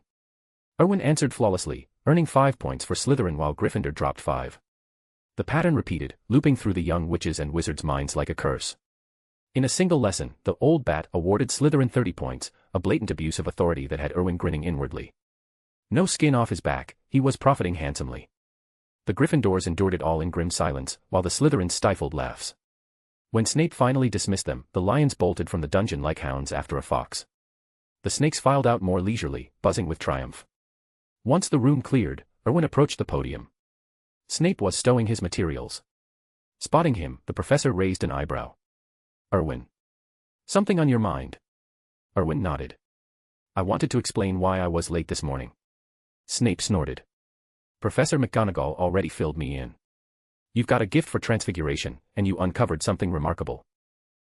Erwin answered flawlessly, earning 5 points for Slytherin while Gryffindor dropped 5. The pattern repeated, looping through the young witches' and wizards' minds like a curse. In a single lesson, the old bat awarded Slytherin 30 points, a blatant abuse of authority that had Erwin grinning inwardly. No skin off his back, he was profiting handsomely. The Gryffindors endured it all in grim silence, while the Slytherins stifled laughs. When Snape finally dismissed them, the lions bolted from the dungeon like hounds after a fox. The snakes filed out more leisurely, buzzing with triumph. Once the room cleared, Erwin approached the podium. Snape was stowing his materials. Spotting him, the professor raised an eyebrow. Erwin. Something on your mind? Erwin nodded. I wanted to explain why I was late this morning. Snape snorted. Professor McGonagall already filled me in. You've got a gift for transfiguration, and you uncovered something remarkable.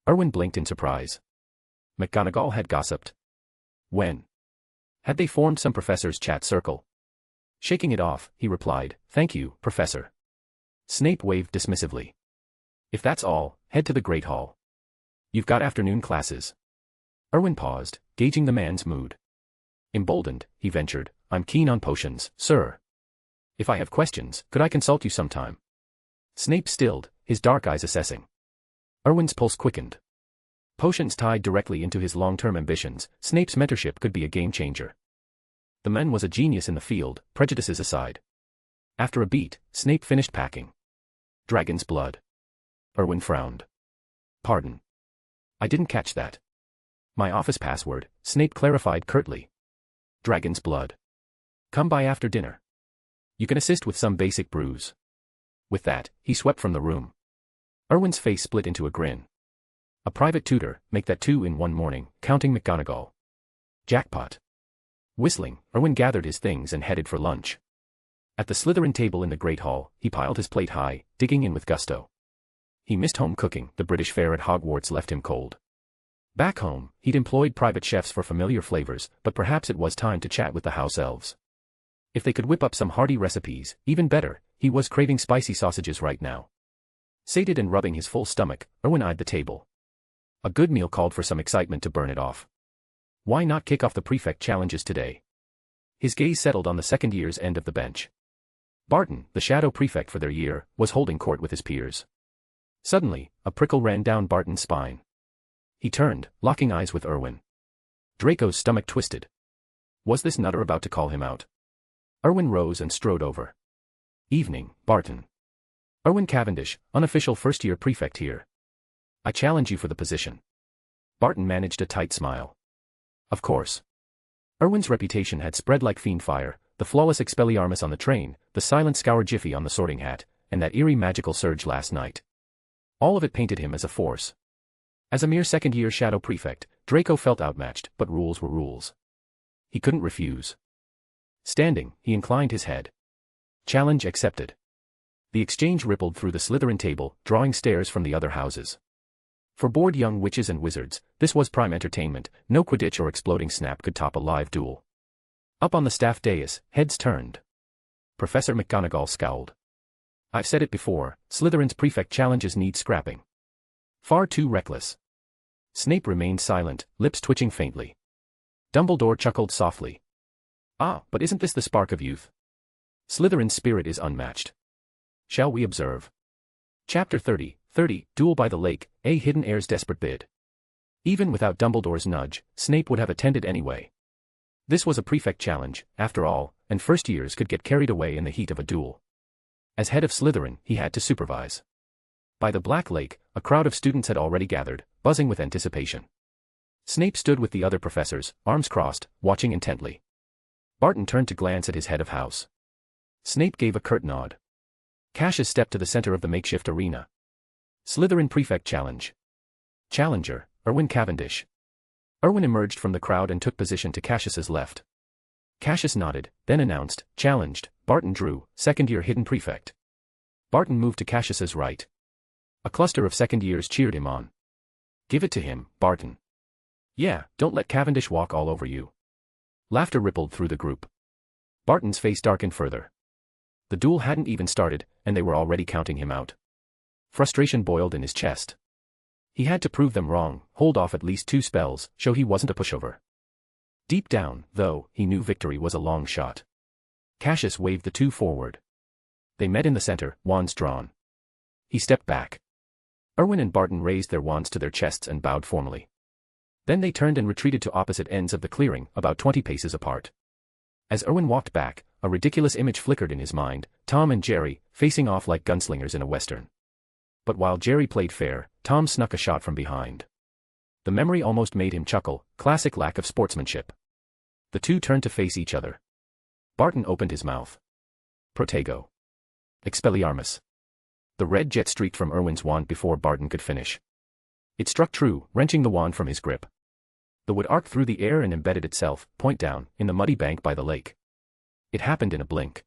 Erwin blinked in surprise. McGonagall had gossiped. When? Had they formed some professor's chat circle? Shaking it off, he replied, "Thank you, Professor." Snape waved dismissively. "If that's all, head to the Great Hall. You've got afternoon classes." Erwin paused, gauging the man's mood. Emboldened, he ventured, "I'm keen on potions, sir. If I have questions, could I consult you sometime?" Snape stilled, his dark eyes assessing. Erwin's pulse quickened. Potions tied directly into his long-term ambitions, Snape's mentorship could be a game-changer. The man was a genius in the field, prejudices aside. After a beat, Snape finished packing. Dragon's blood. Erwin frowned. "Pardon. I didn't catch that." "My office password," Snape clarified curtly. "Dragon's blood. Come by after dinner. You can assist with some basic brews." With that, he swept from the room. Erwin's face split into a grin. A private tutor, make that 2 in one morning, counting McGonagall. Jackpot. Whistling, Erwin gathered his things and headed for lunch. At the Slytherin table in the Great Hall, he piled his plate high, digging in with gusto. He missed home cooking, the British fare at Hogwarts left him cold. Back home, he'd employed private chefs for familiar flavors, but perhaps it was time to chat with the house elves. If they could whip up some hearty recipes, even better, he was craving spicy sausages right now. Sated and rubbing his full stomach, Erwin eyed the table. A good meal called for some excitement to burn it off. Why not kick off the prefect challenges today? His gaze settled on the second year's end of the bench. Barton, the shadow prefect for their year, was holding court with his peers. Suddenly, a prickle ran down Barton's spine. He turned, locking eyes with Erwin. Draco's stomach twisted. Was this nutter about to call him out? Erwin rose and strode over. "Evening, Barton. Erwin Cavendish, unofficial first-year prefect here. I challenge you for the position." Barton managed a tight smile. "Of course." Erwin's reputation had spread like fiend fire, the flawless Expelliarmus on the train, the silent Scour Jiffy on the Sorting Hat, and that eerie magical surge last night. All of it painted him as a force. As a mere second-year shadow prefect, Draco felt outmatched, but rules were rules. He couldn't refuse. Standing, he inclined his head. Challenge accepted. The exchange rippled through the Slytherin table, drawing stares from the other houses. For bored young witches and wizards, this was prime entertainment. No Quidditch or exploding snap could top a live duel. Up on the staff dais, heads turned. Professor McGonagall scowled. "I've said it before, Slytherin's prefect challenges need scrapping. Far too reckless." Snape remained silent, lips twitching faintly. Dumbledore chuckled softly. "Ah, but isn't this the spark of youth? Slytherin's spirit is unmatched. Shall we observe?" Chapter 30, Duel by the Lake, a Hidden Heir's Desperate Bid. Even without Dumbledore's nudge, Snape would have attended anyway. This was a prefect challenge, after all, and first years could get carried away in the heat of a duel. As head of Slytherin, he had to supervise. By the Black Lake, a crowd of students had already gathered, buzzing with anticipation. Snape stood with the other professors, arms crossed, watching intently. Barton turned to glance at his head of house. Snape gave a curt nod. Cassius stepped to the center of the makeshift arena. Slytherin Prefect Challenge. Challenger, Erwin Cavendish. Erwin emerged from the crowd and took position to Cassius's left. Cassius nodded, then announced, challenged, Barton Drew, second-year hidden prefect. Barton moved to Cassius's right. A cluster of second years cheered him on. "Give it to him, Barton. Yeah, don't let Cavendish walk all over you." Laughter rippled through the group. Barton's face darkened further. The duel hadn't even started, and they were already counting him out. Frustration boiled in his chest. He had to prove them wrong, hold off at least 2 spells, show he wasn't a pushover. Deep down, though, he knew victory was a long shot. Cassius waved the 2 forward. They met in the center, wands drawn. He stepped back. Erwin and Barton raised their wands to their chests and bowed formally. Then they turned and retreated to opposite ends of the clearing, about 20 paces apart. As Erwin walked back, a ridiculous image flickered in his mind, Tom and Jerry, facing off like gunslingers in a western. But while Jerry played fair, Tom snuck a shot from behind. The memory almost made him chuckle, classic lack of sportsmanship. The 2 turned to face each other. Barton opened his mouth. Protego. Expelliarmus. The red jet streaked from Erwin's wand before Barton could finish. It struck true, wrenching the wand from his grip. The wood arced through the air and embedded itself, point down, in the muddy bank by the lake. It happened in a blink.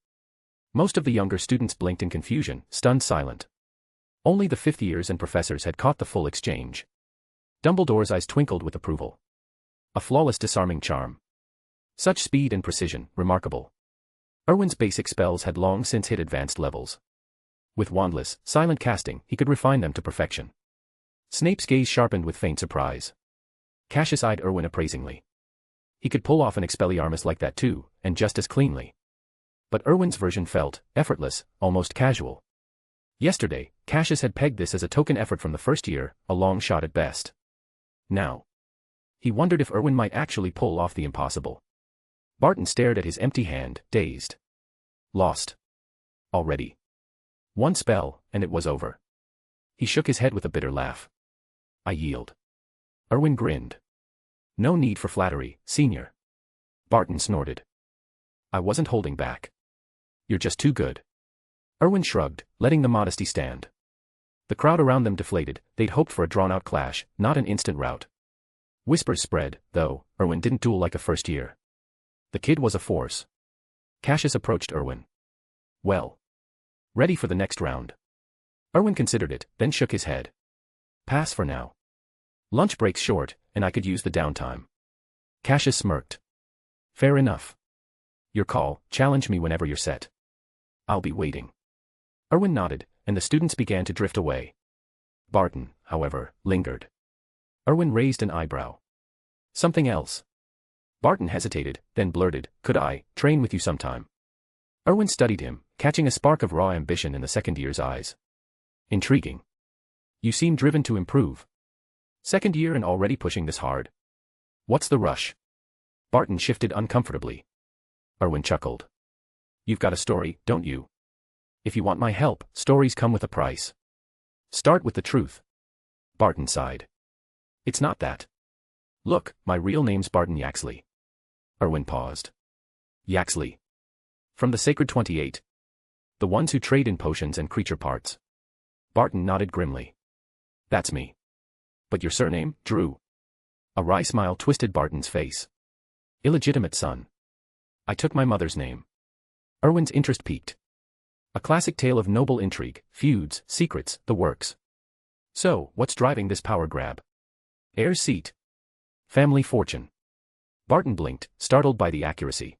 Most of the younger students blinked in confusion, stunned silent. Only the fifth years and professors had caught the full exchange. Dumbledore's eyes twinkled with approval. A flawless disarming charm. Such speed and precision, remarkable. Erwin's basic spells had long since hit advanced levels. With wandless, silent casting, he could refine them to perfection. Snape's gaze sharpened with faint surprise. Cassius eyed Erwin appraisingly. He could pull off an Expelliarmus like that too, and just as cleanly. But Erwin's version felt effortless, almost casual. Yesterday, Cassius had pegged this as a token effort from the first year, a long shot at best. Now, he wondered if Erwin might actually pull off the impossible. Barton stared at his empty hand, dazed. Lost. Already. One spell, and it was over. He shook his head with a bitter laugh. I yield. Erwin grinned. No need for flattery, senior. Barton snorted. I wasn't holding back. You're just too good. Erwin shrugged, letting the modesty stand. The crowd around them deflated. They'd hoped for a drawn-out clash, not an instant rout. Whispers spread, though. Erwin didn't duel like a first year. The kid was a force. Cassius approached Erwin. Well. Ready for the next round. Erwin considered it, then shook his head. Pass for now. Lunch break's short, and I could use the downtime. Cassius smirked. Fair enough. Your call, challenge me whenever you're set. I'll be waiting. Erwin nodded, and the students began to drift away. Barton, however, lingered. Erwin raised an eyebrow. Something else. Barton hesitated, then blurted, could I train with you sometime? Erwin studied him, catching a spark of raw ambition in the second year's eyes. Intriguing. You seem driven to improve. Second year and already pushing this hard. What's the rush? Barton shifted uncomfortably. Erwin chuckled. You've got a story, don't you? If you want my help, stories come with a price. Start with the truth. Barton sighed. It's not that. Look, my real name's Barton Yaxley. Erwin paused. Yaxley. From the Sacred 28. The ones who trade in potions and creature parts. Barton nodded grimly. That's me. But your surname, Drew? A wry smile twisted Barton's face. Illegitimate son. I took my mother's name. Erwin's interest peaked. A classic tale of noble intrigue, feuds, secrets, the works. So, what's driving this power grab? Heir's seat. Family fortune. Barton blinked, startled by the accuracy.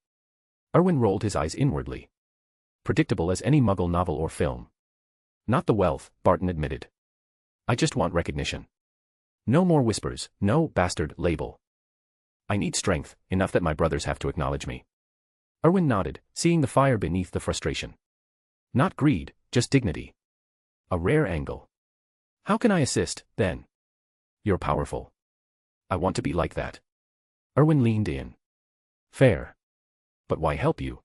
Erwin rolled his eyes inwardly. Predictable as any Muggle novel or film. Not the wealth, Barton admitted. I just want recognition. No more whispers, no bastard label. I need strength, enough that my brothers have to acknowledge me. Erwin nodded, seeing the fire beneath the frustration. Not greed, just dignity. A rare angle. How can I assist, then? You're powerful. I want to be like that. Erwin leaned in. Fair. But why help you?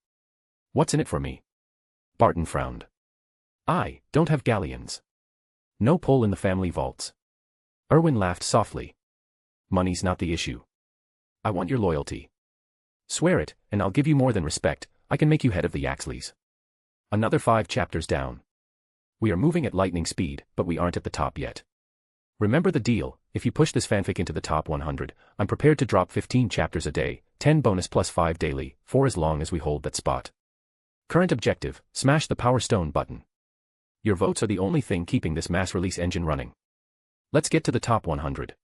What's in it for me? Barton frowned. I don't have galleons. No pull in the family vaults. Erwin laughed softly. Money's not the issue. I want your loyalty. Swear it, and I'll give you more than respect. I can make you head of the Yaxleys. Another 5 chapters down. We are moving at lightning speed, but we aren't at the top yet. Remember the deal, if you push this fanfic into the top 100, I'm prepared to drop 15 chapters a day, 10 bonus plus 5 daily, for as long as we hold that spot. Current objective, smash the Power Stone button. Your votes are the only thing keeping this mass release engine running. Let's get to the top 100.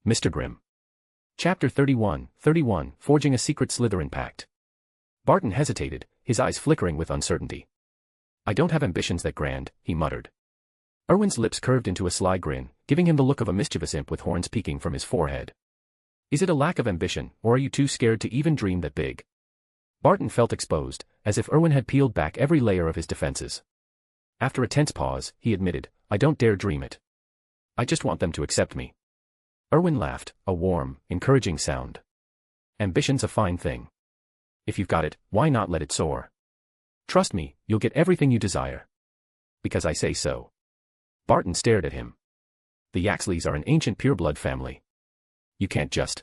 Mr. Grimm. Chapter 31, Forging a Secret Slytherin Pact. Barton hesitated, his eyes flickering with uncertainty. I don't have ambitions that grand, he muttered. Erwin's lips curved into a sly grin, giving him the look of a mischievous imp with horns peeking from his forehead. Is it a lack of ambition, or are you too scared to even dream that big? Barton felt exposed, as if Erwin had peeled back every layer of his defenses. After a tense pause, he admitted, I don't dare dream it. I just want them to accept me. Erwin laughed, a warm, encouraging sound. Ambition's a fine thing. If you've got it, why not let it soar? Trust me, you'll get everything you desire. Because I say so. Barton stared at him. The Yaxleys are an ancient pureblood family. You can't just.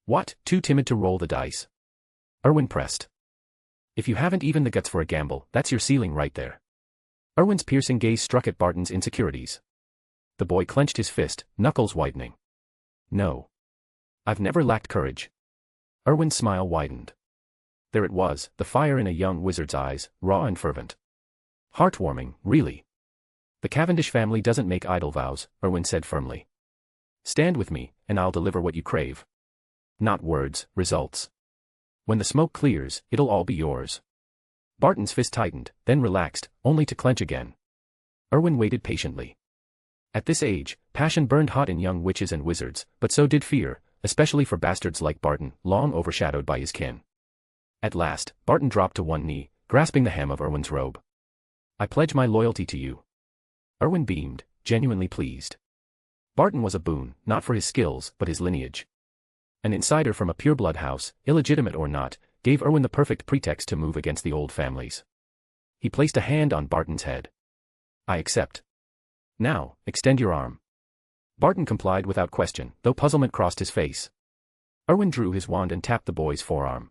What, too timid to roll the dice? Erwin pressed. If you haven't even the guts for a gamble, that's your ceiling right there. Erwin's piercing gaze struck at Barton's insecurities. The boy clenched his fist, knuckles whitening. No. I've never lacked courage. Erwin's smile widened. There it was, the fire in a young wizard's eyes, raw and fervent. Heartwarming, really. The Cavendish family doesn't make idle vows, Erwin said firmly. Stand with me, and I'll deliver what you crave. Not words, results. When the smoke clears, it'll all be yours. Barton's fist tightened, then relaxed, only to clench again. Erwin waited patiently. At this age, passion burned hot in young witches and wizards, but so did fear, especially for bastards like Barton, long overshadowed by his kin. At last, Barton dropped to one knee, grasping the hem of Erwin's robe. I pledge my loyalty to you. Erwin beamed, genuinely pleased. Barton was a boon, not for his skills, but his lineage. An insider from a pureblood house, illegitimate or not, gave Erwin the perfect pretext to move against the old families. He placed a hand on Barton's head. I accept. Now, extend your arm. Barton complied without question, though puzzlement crossed his face. Erwin drew his wand and tapped the boy's forearm.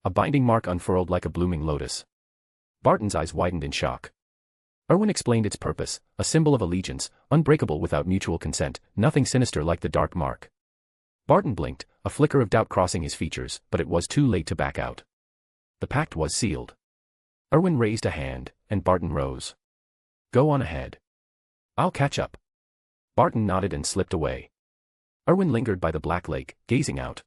A binding mark unfurled like a blooming lotus. Barton's eyes widened in shock. Erwin explained its purpose, a symbol of allegiance, unbreakable without mutual consent, nothing sinister like the dark mark. Barton blinked, a flicker of doubt crossing his features, but it was too late to back out. The pact was sealed. Erwin raised a hand, and Barton rose. Go on ahead. I'll catch up. Barton nodded and slipped away. Erwin lingered by the Black Lake, gazing out.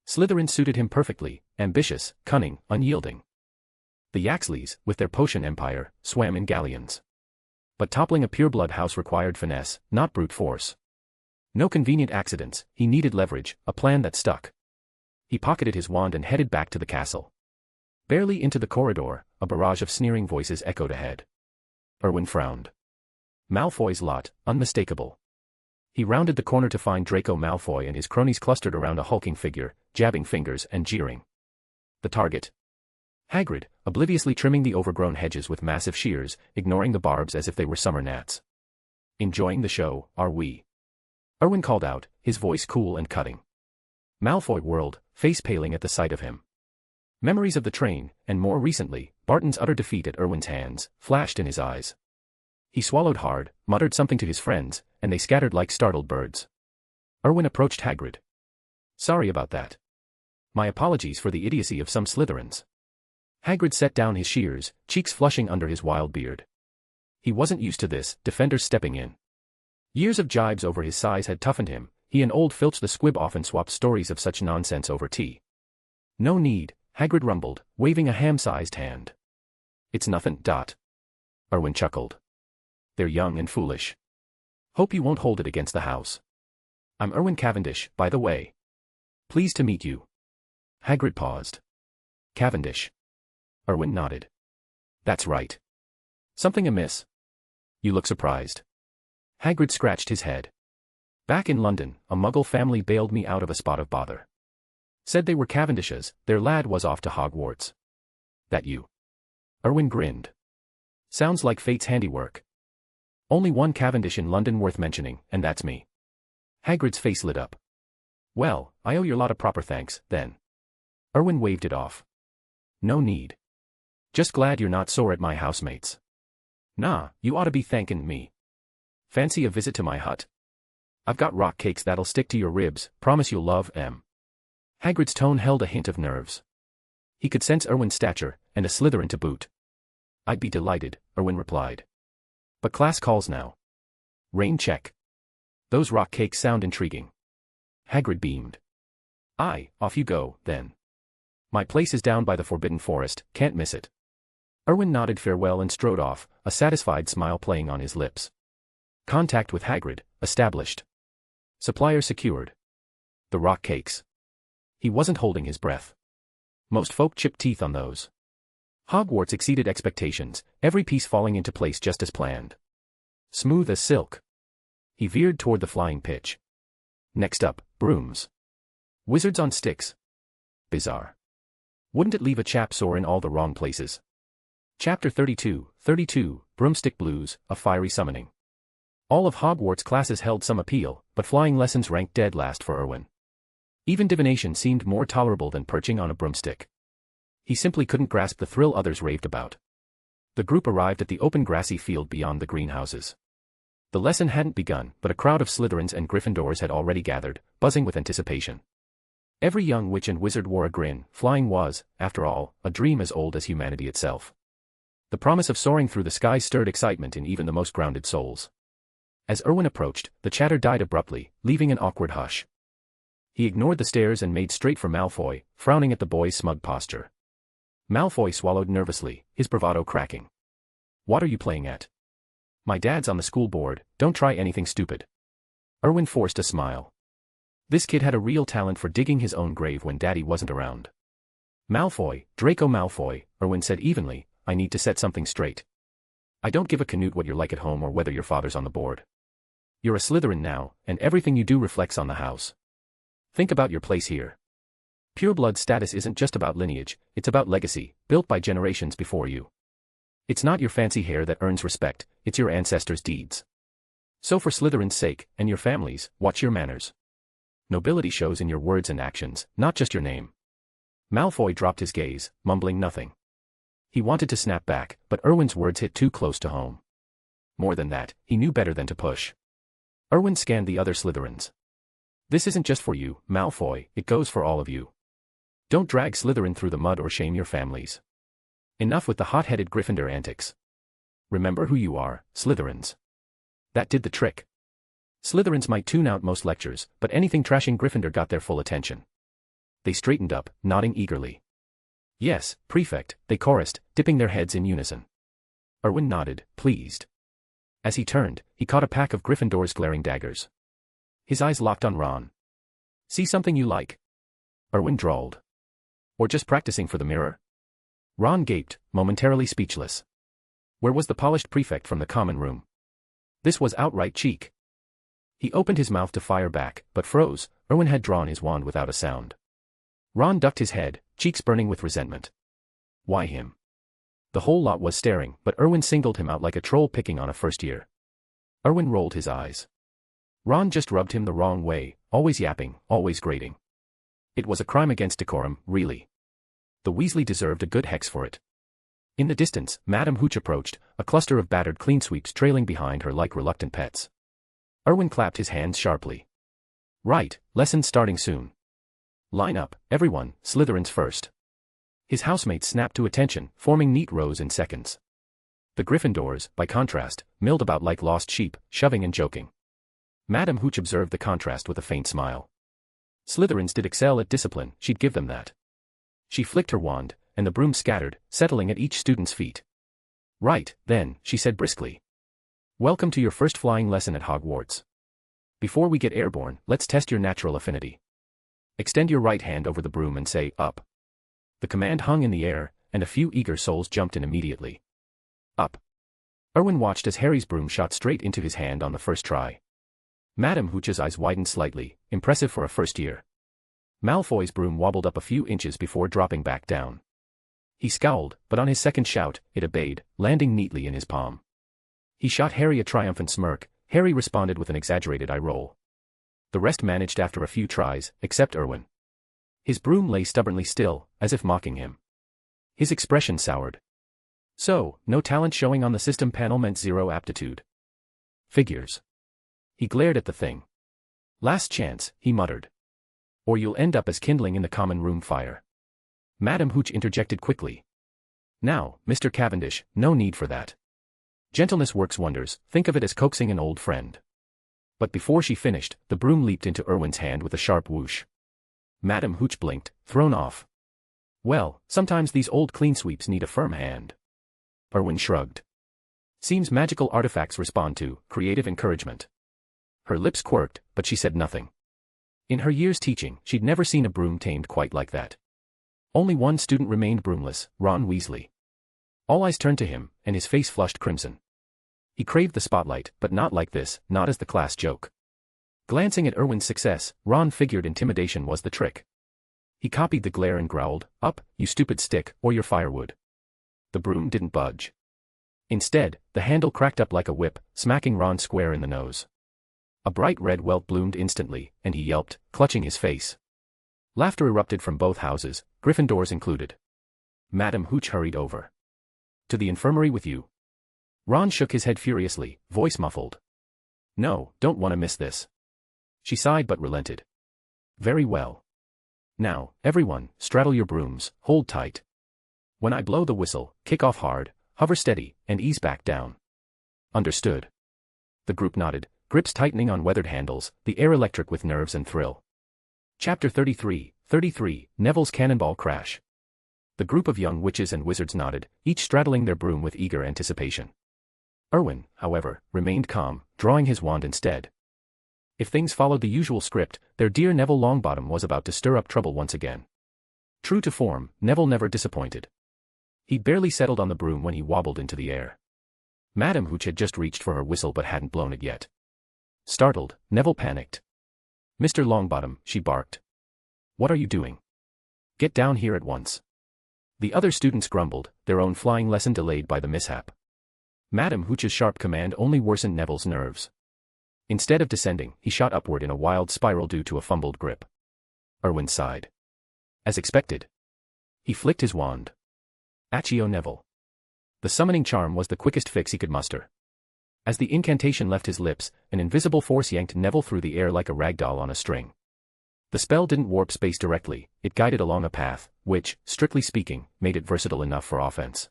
Slytherin suited him perfectly, ambitious, cunning, unyielding. The Yaxleys, with their potion empire, swam in galleons. But toppling a pureblood house required finesse, not brute force. No convenient accidents, he needed leverage, a plan that stuck. He pocketed his wand and headed back to the castle. Barely into the corridor, a barrage of sneering voices echoed ahead. Erwin frowned. Malfoy's lot, unmistakable. He rounded the corner to find Draco Malfoy and his cronies clustered around a hulking figure, jabbing fingers and jeering. The target. Hagrid, obliviously trimming the overgrown hedges with massive shears, ignoring the barbs as if they were summer gnats. Enjoying the show, are we? Erwin called out, his voice cool and cutting. Malfoy whirled, face paling at the sight of him. Memories of the train, and more recently, Barton's utter defeat at Erwin's hands, flashed in his eyes. He swallowed hard, muttered something to his friends, and they scattered like startled birds. Erwin approached Hagrid. Sorry about that. My apologies for the idiocy of some Slytherins. Hagrid set down his shears, cheeks flushing under his wild beard. He wasn't used to this, defenders stepping in. Years of jibes over his size had toughened him, he and old Filch the Squib often swapped stories of such nonsense over tea. No need, Hagrid rumbled, waving a ham-sized hand. It's nothin', Dot. Erwin chuckled. They're young and foolish. Hope you won't hold it against the house. I'm Erwin Cavendish, by the way. Pleased to meet you. Hagrid paused. Cavendish. Erwin nodded. That's right. Something amiss? You look surprised. Hagrid scratched his head. Back in London, a Muggle family bailed me out of a spot of bother. Said they were Cavendishes, their lad was off to Hogwarts. That you? Erwin grinned. Sounds like fate's handiwork. Only one Cavendish in London worth mentioning, and that's me. Hagrid's face lit up. Well, I owe your lot a proper thanks, then. Erwin waved it off. No need. Just glad you're not sore at my housemates. Nah, you ought to be thanking me. Fancy a visit to my hut? I've got rock cakes that'll stick to your ribs, promise you'll love 'em. Hagrid's tone held a hint of nerves. He could sense Erwin's stature, and a Slytherin to boot. I'd be delighted, Erwin replied. But class calls now. Rain check. Those rock cakes sound intriguing. Hagrid beamed. Aye, off you go, then. My place is down by the Forbidden Forest, can't miss it. Erwin nodded farewell and strode off, a satisfied smile playing on his lips. Contact with Hagrid, established. Supplier secured. The rock cakes. He wasn't holding his breath. Most folk chipped teeth on those. Hogwarts exceeded expectations, every piece falling into place just as planned. Smooth as silk. He veered toward the flying pitch. Next up, brooms. Wizards on sticks. Bizarre. Wouldn't it leave a chap sore in all the wrong places? Chapter 32, Broomstick Blues, a Fiery Summoning. All of Hogwarts' classes held some appeal, but flying lessons ranked dead last for Erwin. Even divination seemed more tolerable than perching on a broomstick. He simply couldn't grasp the thrill others raved about. The group arrived at the open grassy field beyond the greenhouses. The lesson hadn't begun, but a crowd of Slytherins and Gryffindors had already gathered, buzzing with anticipation. Every young witch and wizard wore a grin. Flying was, after all, a dream as old as humanity itself. The promise of soaring through the skies stirred excitement in even the most grounded souls. As Erwin approached, the chatter died abruptly, leaving an awkward hush. He ignored the stares and made straight for Malfoy, frowning at the boy's smug posture. Malfoy swallowed nervously, his bravado cracking. "What are you playing at?" "My dad's on the school board, don't try anything stupid." Erwin forced a smile. This kid had a real talent for digging his own grave when Daddy wasn't around. "Malfoy, Draco Malfoy," Erwin said evenly, "I need to set something straight. I don't give a canut what you're like at home or whether your father's on the board. You're a Slytherin now, and everything you do reflects on the house. Think about your place here. Pureblood status isn't just about lineage, it's about legacy, built by generations before you. It's not your fancy hair that earns respect, it's your ancestors' deeds. So for Slytherin's sake, and your family's, watch your manners. Nobility shows in your words and actions, not just your name." Malfoy dropped his gaze, mumbling nothing. He wanted to snap back, but Erwin's words hit too close to home. More than that, he knew better than to push. Erwin scanned the other Slytherins. "This isn't just for you, Malfoy, it goes for all of you. Don't drag Slytherin through the mud or shame your families. Enough with the hot-headed Gryffindor antics. Remember who you are, Slytherins." That did the trick. Slytherins might tune out most lectures, but anything trashing Gryffindor got their full attention. They straightened up, nodding eagerly. "Yes, Prefect," they chorused, dipping their heads in unison. Erwin nodded, pleased. As he turned, he caught a pack of Gryffindor's glaring daggers. His eyes locked on Ron. "See something you like?" Erwin drawled. "Or just practicing for the mirror?" Ron gaped, momentarily speechless. Where was the polished prefect from the common room? This was outright cheek. He opened his mouth to fire back, but froze. Erwin had drawn his wand without a sound. Ron ducked his head, cheeks burning with resentment. Why him? The whole lot was staring, but Erwin singled him out like a troll picking on a first year. Erwin rolled his eyes. Ron just rubbed him the wrong way, always yapping, always grating. It was a crime against decorum, really. The Weasley deserved a good hex for it. In the distance, Madame Hooch approached, a cluster of battered cleansweeps trailing behind her like reluctant pets. Erwin clapped his hands sharply. "Right, lessons starting soon. Line up, everyone, Slytherins first." His housemates snapped to attention, forming neat rows in seconds. The Gryffindors, by contrast, milled about like lost sheep, shoving and joking. Madame Hooch observed the contrast with a faint smile. Slytherins did excel at discipline, she'd give them that. She flicked her wand, and the broom scattered, settling at each student's feet. "Right, then," she said briskly. "Welcome to your first flying lesson at Hogwarts. Before we get airborne, let's test your natural affinity. Extend your right hand over the broom and say, 'Up.'" The command hung in the air, and a few eager souls jumped in immediately. "Up." Erwin watched as Harry's broom shot straight into his hand on the first try. Madame Hooch's eyes widened slightly, impressive for a first year. Malfoy's broom wobbled up a few inches before dropping back down. He scowled, but on his second shout, it obeyed, landing neatly in his palm. He shot Harry a triumphant smirk. Harry responded with an exaggerated eye roll. The rest managed after a few tries, except Erwin. His broom lay stubbornly still, as if mocking him. His expression soured. So, no talent showing on the system panel meant zero aptitude. Figures. He glared at the thing. "Last chance," he muttered. "Or you'll end up as kindling in the common room fire." Madame Hooch interjected quickly. "Now, Mr. Cavendish, no need for that. Gentleness works wonders, think of it as coaxing an old friend." But before she finished, the broom leaped into Erwin's hand with a sharp whoosh. Madame Hooch blinked, thrown off. "Well, sometimes these old clean sweeps need a firm hand." Erwin shrugged. "Seems magical artifacts respond to creative encouragement." Her lips quirked, but she said nothing. In her years teaching, she'd never seen a broom tamed quite like that. Only one student remained broomless, Ron Weasley. All eyes turned to him, and his face flushed crimson. He craved the spotlight, but not like this, not as the class joke. Glancing at Erwin's success, Ron figured intimidation was the trick. He copied the glare and growled, "Up, you stupid stick, or your firewood." The broom didn't budge. Instead, the handle cracked up like a whip, smacking Ron square in the nose. A bright red welt bloomed instantly, and he yelped, clutching his face. Laughter erupted from both houses, Gryffindors included. Madame Hooch hurried over. "To the infirmary with you." Ron shook his head furiously, voice muffled. No, don't want to miss this. She sighed but relented. Very well. Now, everyone, straddle your brooms, hold tight. When I blow the whistle, kick off hard, hover steady, and ease back down. Understood. The group nodded, grips tightening on weathered handles, the air electric with nerves and thrill. Chapter 33, Neville's Cannonball Crash. The group of young witches and wizards nodded, each straddling their broom with eager anticipation. Erwin, however, remained calm, drawing his wand instead. If things followed the usual script, their dear Neville Longbottom was about to stir up trouble once again. True to form, Neville never disappointed. He'd barely settled on the broom when he wobbled into the air. Madame Hooch had just reached for her whistle but hadn't blown it yet. Startled, Neville panicked. Mr. Longbottom, she barked. What are you doing? Get down here at once. The other students grumbled, their own flying lesson delayed by the mishap. Madame Hooch's sharp command only worsened Neville's nerves. Instead of descending, he shot upward in a wild spiral due to a fumbled grip. Erwin sighed. As expected. He flicked his wand. Accio Neville. The summoning charm was the quickest fix he could muster. As the incantation left his lips, an invisible force yanked Neville through the air like a rag doll on a string. The spell didn't warp space directly, it guided along a path, which, strictly speaking, made it versatile enough for offense.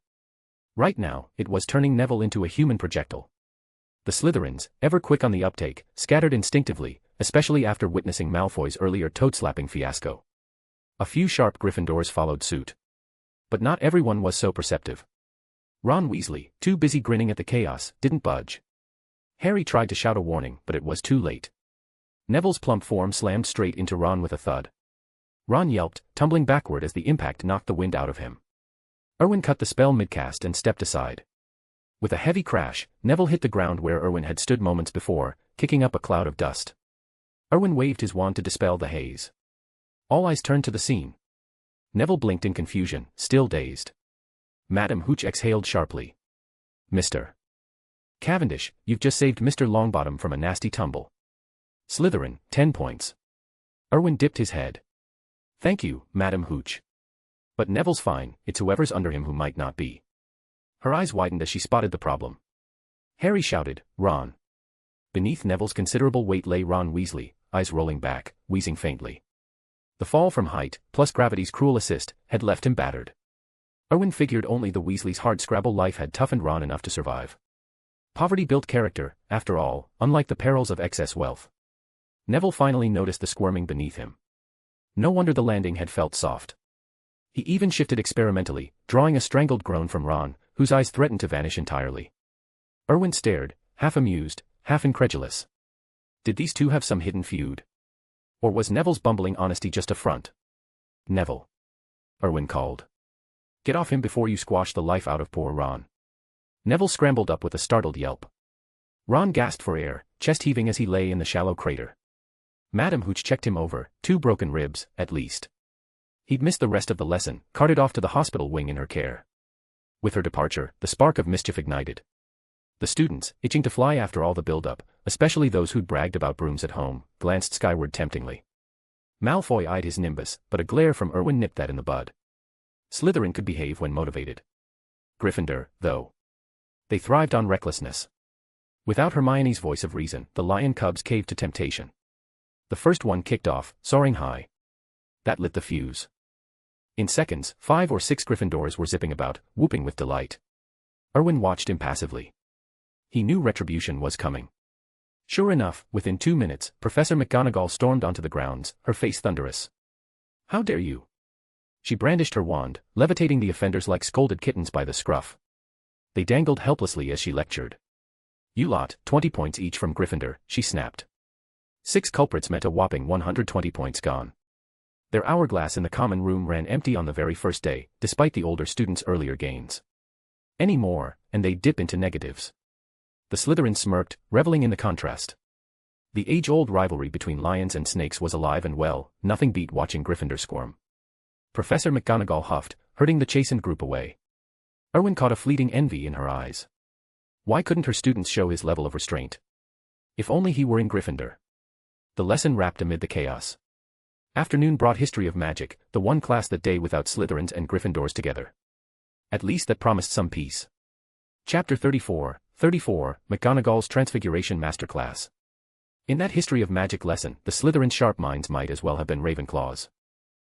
Right now, it was turning Neville into a human projectile. The Slytherins, ever quick on the uptake, scattered instinctively, especially after witnessing Malfoy's earlier toad-slapping fiasco. A few sharp Gryffindors followed suit. But not everyone was so perceptive. Ron Weasley, too busy grinning at the chaos, didn't budge. Harry tried to shout a warning, but it was too late. Neville's plump form slammed straight into Ron with a thud. Ron yelped, tumbling backward as the impact knocked the wind out of him. Erwin cut the spell mid-cast and stepped aside. With a heavy crash, Neville hit the ground where Erwin had stood moments before, kicking up a cloud of dust. Erwin waved his wand to dispel the haze. All eyes turned to the scene. Neville blinked in confusion, still dazed. Madame Hooch exhaled sharply. Mr. Cavendish, you've just saved Mr. Longbottom from a nasty tumble. Slytherin, 10 points. Erwin dipped his head. Thank you, Madame Hooch. But Neville's fine, it's whoever's under him who might not be. Her eyes widened as she spotted the problem. Harry shouted, Ron. Beneath Neville's considerable weight lay Ron Weasley, eyes rolling back, wheezing faintly. The fall from height, plus gravity's cruel assist, had left him battered. Erwin figured only the Weasleys' hardscrabble life had toughened Ron enough to survive. Poverty built character, after all, unlike the perils of excess wealth. Neville finally noticed the squirming beneath him. No wonder the landing had felt soft. He even shifted experimentally, drawing a strangled groan from Ron, whose eyes threatened to vanish entirely. Erwin stared, half amused, half incredulous. Did these two have some hidden feud? Or was Neville's bumbling honesty just a front? Neville. Erwin called. Get off him before you squash the life out of poor Ron. Neville scrambled up with a startled yelp. Ron gasped for air, chest heaving as he lay in the shallow crater. Madame Hooch checked him over, 2 broken ribs, at least. He'd missed the rest of the lesson, carted off to the hospital wing in her care. With her departure, the spark of mischief ignited. The students, itching to fly after all the build-up, especially those who'd bragged about brooms at home, glanced skyward temptingly. Malfoy eyed his nimbus, but a glare from Erwin nipped that in the bud. Slytherin could behave when motivated. Gryffindor, though. They thrived on recklessness. Without Hermione's voice of reason, the lion cubs caved to temptation. The first one kicked off, soaring high. That lit the fuse. In seconds, 5 or 6 Gryffindors were zipping about, whooping with delight. Erwin watched impassively. He knew retribution was coming. Sure enough, within 2 minutes, Professor McGonagall stormed onto the grounds, her face thunderous. How dare you? She brandished her wand, levitating the offenders like scolded kittens by the scruff. They dangled helplessly as she lectured. You lot, 20 points each from Gryffindor, she snapped. 6 culprits meant a whopping 120 points gone. Their hourglass in the common room ran empty on the very first day, despite the older students' earlier gains. Any more, and they'd dip into negatives. The Slytherin smirked, reveling in the contrast. The age-old rivalry between lions and snakes was alive and well, nothing beat watching Gryffindor squirm. Professor McGonagall huffed, herding the chastened group away. Erwin caught a fleeting envy in her eyes. Why couldn't her students show his level of restraint? If only he were in Gryffindor. The lesson wrapped amid the chaos. Afternoon brought history of magic, the one class that day without Slytherins and Gryffindors together. At least that promised some peace. Chapter 34, McGonagall's Transfiguration Masterclass. In that history of magic lesson, the Slytherin's sharp minds might as well have been Ravenclaws.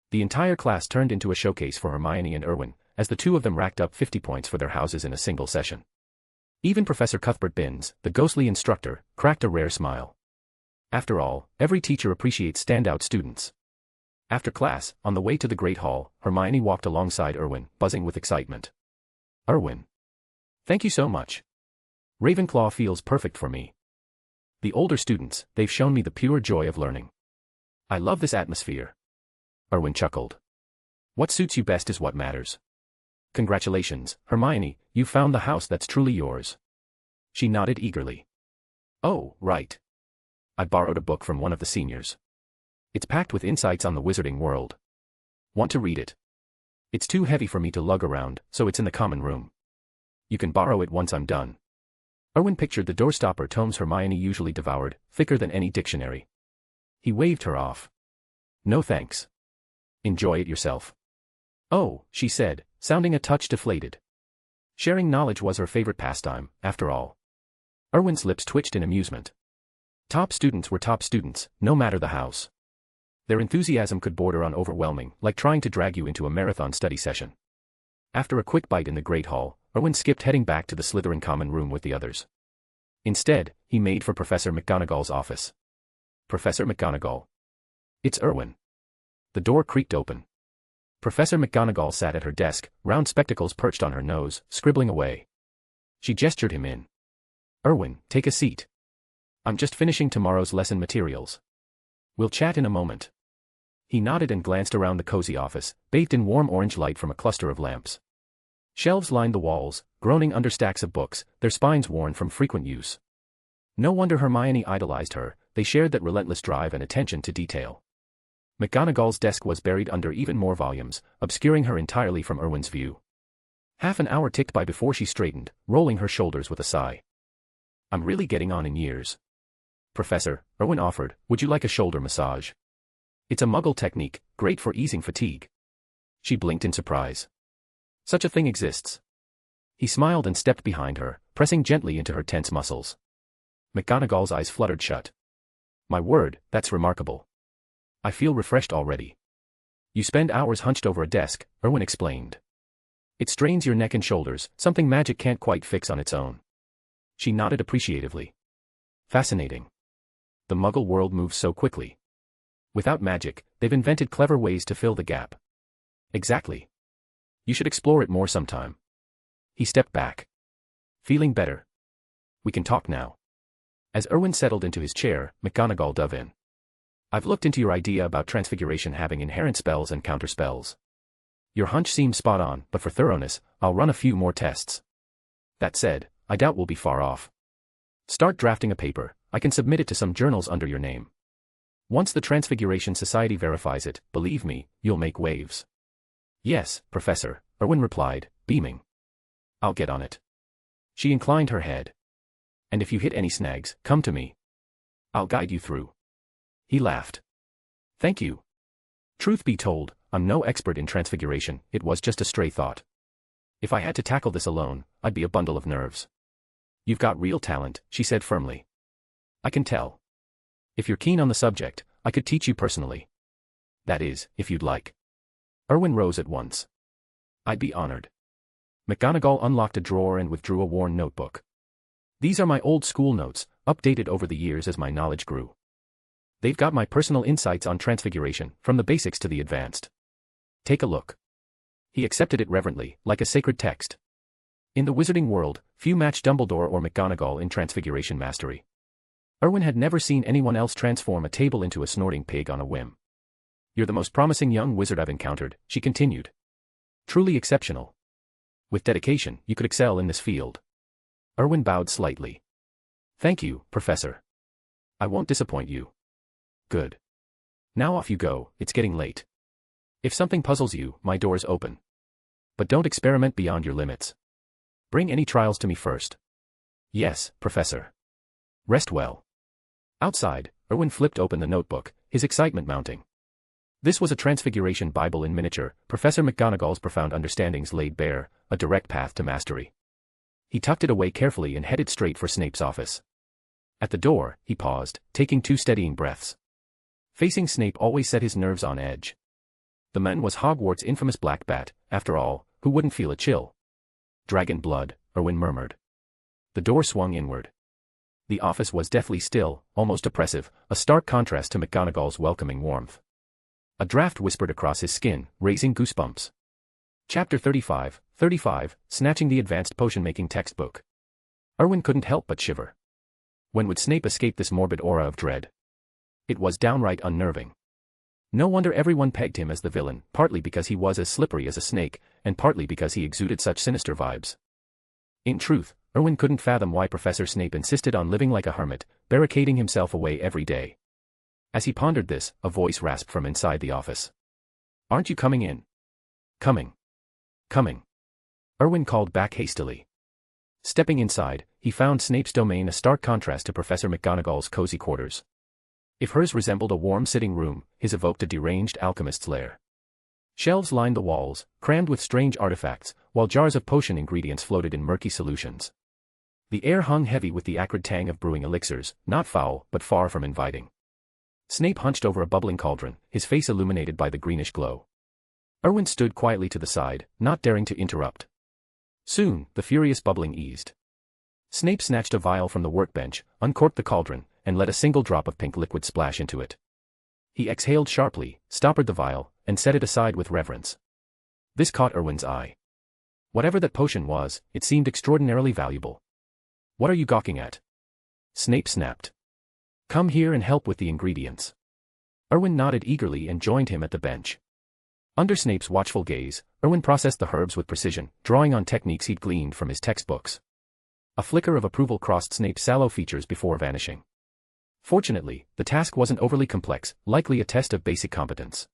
The entire class turned into a showcase for Hermione and Erwin, as the two of them racked up 50 points for their houses in a single session. Even Professor Cuthbert Binns, the ghostly instructor, cracked a rare smile. After all, every teacher appreciates standout students. After class, on the way to the Great Hall, Hermione walked alongside Erwin, buzzing with excitement. "Erwin. Thank you so much. Ravenclaw feels perfect for me. The older students, they've shown me the pure joy of learning. I love this atmosphere." Erwin chuckled. "What suits you best is what matters. Congratulations, Hermione, you've found the house that's truly yours." She nodded eagerly. "Oh, right. I borrowed a book from one of the seniors. It's packed with insights on the wizarding world. Want to read it? It's too heavy for me to lug around, so it's in the common room. You can borrow it once I'm done." Erwin pictured the doorstopper tomes Hermione usually devoured, thicker than any dictionary. He waved her off. "No thanks. Enjoy it yourself." "Oh," she said, sounding a touch deflated. Sharing knowledge was her favorite pastime, after all. Erwin's lips twitched in amusement. Top students were top students, no matter the house. Their enthusiasm could border on overwhelming, like trying to drag you into a marathon study session. After a quick bite in the Great Hall, Erwin skipped heading back to the Slytherin common room with the others. Instead, he made for Professor McGonagall's office. "Professor McGonagall." "It's Erwin." The door creaked open. Professor McGonagall sat at her desk, round spectacles perched on her nose, scribbling away. She gestured him in. "Erwin, take a seat. I'm just finishing tomorrow's lesson materials. We'll chat in a moment." He nodded and glanced around the cozy office, bathed in warm orange light from a cluster of lamps. Shelves lined the walls, groaning under stacks of books, their spines worn from frequent use. No wonder Hermione idolized her, they shared that relentless drive and attention to detail. McGonagall's desk was buried under even more volumes, obscuring her entirely from Erwin's view. Half an hour ticked by before she straightened, rolling her shoulders with a sigh. "I'm really getting on in years." "Professor," Erwin offered, "would you like a shoulder massage? It's a Muggle technique, great for easing fatigue." She blinked in surprise. "Such a thing exists." He smiled and stepped behind her, pressing gently into her tense muscles. McGonagall's eyes fluttered shut. "My word, that's remarkable. I feel refreshed already." "You spend hours hunched over a desk," Erwin explained. "It strains your neck and shoulders, something magic can't quite fix on its own." She nodded appreciatively. "Fascinating. The Muggle world moves so quickly. Without magic, they've invented clever ways to fill the gap." "Exactly. You should explore it more sometime." He stepped back. "Feeling better? We can talk now." As Erwin settled into his chair, McGonagall dove in. "I've looked into your idea about transfiguration having inherent spells and counterspells. Your hunch seems spot on, but for thoroughness, I'll run a few more tests. That said, I doubt we'll be far off. Start drafting a paper, I can submit it to some journals under your name. Once the Transfiguration Society verifies it, believe me, you'll make waves." "Yes, Professor," Erwin replied, beaming. "I'll get on it." She inclined her head. "And if you hit any snags, come to me. I'll guide you through." He laughed. "Thank you. Truth be told, I'm no expert in transfiguration, it was just a stray thought. If I had to tackle this alone, I'd be a bundle of nerves." "You've got real talent," she said firmly. "I can tell. If you're keen on the subject, I could teach you personally. That is, if you'd like." Erwin rose at once. "I'd be honored." McGonagall unlocked a drawer and withdrew a worn notebook. "These are my old school notes, updated over the years as my knowledge grew. They've got my personal insights on transfiguration, from the basics to the advanced. Take a look." He accepted it reverently, like a sacred text. In the wizarding world, few matched Dumbledore or McGonagall in transfiguration mastery. Erwin had never seen anyone else transform a table into a snorting pig on a whim. "You're the most promising young wizard I've encountered," she continued. "Truly exceptional. With dedication, you could excel in this field." Erwin bowed slightly. "Thank you, Professor. I won't disappoint you." "Good. Now off you go, it's getting late. If something puzzles you, my door's open. But don't experiment beyond your limits. Bring any trials to me first." "Yes, Professor." "Rest well." Outside, Erwin flipped open the notebook, his excitement mounting. This was a Transfiguration Bible in miniature, Professor McGonagall's profound understandings laid bare, a direct path to mastery. He tucked it away carefully and headed straight for Snape's office. At the door, he paused, taking 2 steadying breaths. Facing Snape always set his nerves on edge. The man was Hogwarts' infamous black bat, after all, who wouldn't feel a chill? Dragon blood, Erwin murmured. The door swung inward. The office was deathly still, almost oppressive, a stark contrast to McGonagall's welcoming warmth. A draft whispered across his skin, raising goosebumps. Chapter 35, snatching the advanced potion-making textbook. Erwin couldn't help but shiver. When would Snape escape this morbid aura of dread? It was downright unnerving. No wonder everyone pegged him as the villain, partly because he was as slippery as a snake, and partly because he exuded such sinister vibes. In truth, Erwin couldn't fathom why Professor Snape insisted on living like a hermit, barricading himself away every day. As he pondered this, a voice rasped from inside the office. "Aren't you coming in?" "Coming. Coming." Erwin called back hastily. Stepping inside, he found Snape's domain a stark contrast to Professor McGonagall's cozy quarters. If hers resembled a warm sitting room, his evoked a deranged alchemist's lair. Shelves lined the walls, crammed with strange artifacts, while jars of potion ingredients floated in murky solutions. The air hung heavy with the acrid tang of brewing elixirs, not foul but far from inviting. Snape hunched over a bubbling cauldron, his face illuminated by the greenish glow. Erwin stood quietly to the side, not daring to interrupt. Soon, the furious bubbling eased. Snape snatched a vial from the workbench, uncorked the cauldron, and let a single drop of pink liquid splash into it. He exhaled sharply, stoppered the vial, and set it aside with reverence. This caught Erwin's eye. Whatever that potion was, it seemed extraordinarily valuable. "What are you gawking at?" Snape snapped. "Come here and help with the ingredients." Erwin nodded eagerly and joined him at the bench. Under Snape's watchful gaze, Erwin processed the herbs with precision, drawing on techniques he'd gleaned from his textbooks. A flicker of approval crossed Snape's sallow features before vanishing. Fortunately, the task wasn't overly complex, likely a test of basic competence.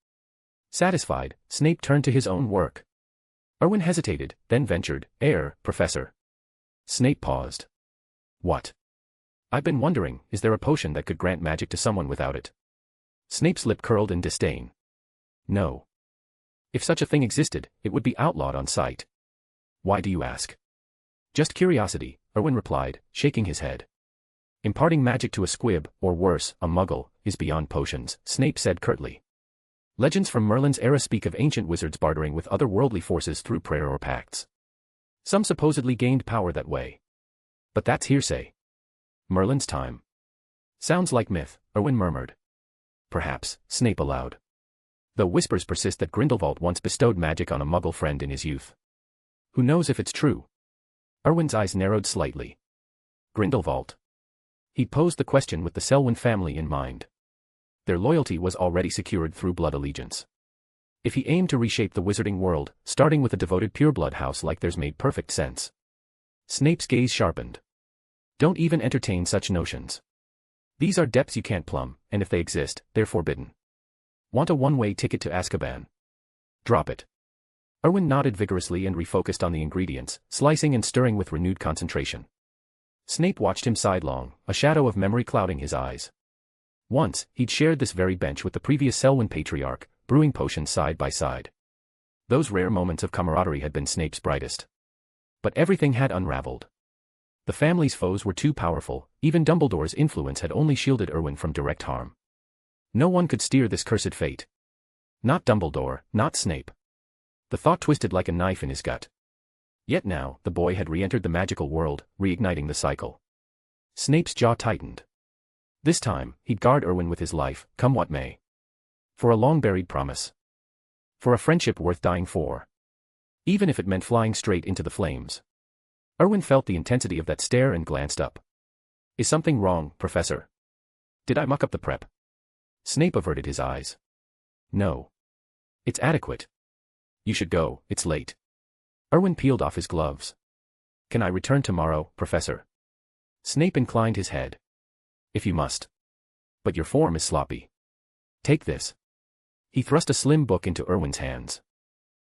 Satisfied, Snape turned to his own work. Erwin hesitated, then ventured, Professor." Snape paused. "What?" "I've been wondering, is there a potion that could grant magic to someone without it?" Snape's lip curled in disdain. "No. If such a thing existed, it would be outlawed on sight." "Why do you ask?" "Just curiosity," Erwin replied, shaking his head. "Imparting magic to a squib, or worse, a muggle, is beyond potions," Snape said curtly. "Legends from Merlin's era speak of ancient wizards bartering with otherworldly forces through prayer or pacts. Some supposedly gained power that way. But that's hearsay." "Merlin's time." "Sounds like myth," Erwin murmured. "Perhaps," Snape allowed. "Though whispers persist that Grindelwald once bestowed magic on a muggle friend in his youth. Who knows if it's true?" Erwin's eyes narrowed slightly. Grindelwald. He posed the question with the Selwyn family in mind. Their loyalty was already secured through blood allegiance. If he aimed to reshape the wizarding world, starting with a devoted pureblood house like theirs made perfect sense. Snape's gaze sharpened. "Don't even entertain such notions. These are depths you can't plumb, and if they exist, they're forbidden. Want a one-way ticket to Azkaban?" "Drop it." Erwin nodded vigorously and refocused on the ingredients, slicing and stirring with renewed concentration. Snape watched him sidelong, a shadow of memory clouding his eyes. Once, he'd shared this very bench with the previous Selwyn patriarch, brewing potions side by side. Those rare moments of camaraderie had been Snape's brightest. But everything had unraveled. The family's foes were too powerful, even Dumbledore's influence had only shielded Erwin from direct harm. No one could steer this cursed fate. Not Dumbledore, not Snape. The thought twisted like a knife in his gut. Yet now, the boy had re-entered the magical world, reigniting the cycle. Snape's jaw tightened. This time, he'd guard Erwin with his life, come what may. For a long-buried promise. For a friendship worth dying for. Even if it meant flying straight into the flames. Erwin felt the intensity of that stare and glanced up. "Is something wrong, Professor? Did I muck up the prep?" Snape averted his eyes. "No. It's adequate. You should go, it's late." Erwin peeled off his gloves. "Can I return tomorrow, Professor?" Snape inclined his head. "If you must. But your form is sloppy. Take this." He thrust a slim book into Erwin's hands.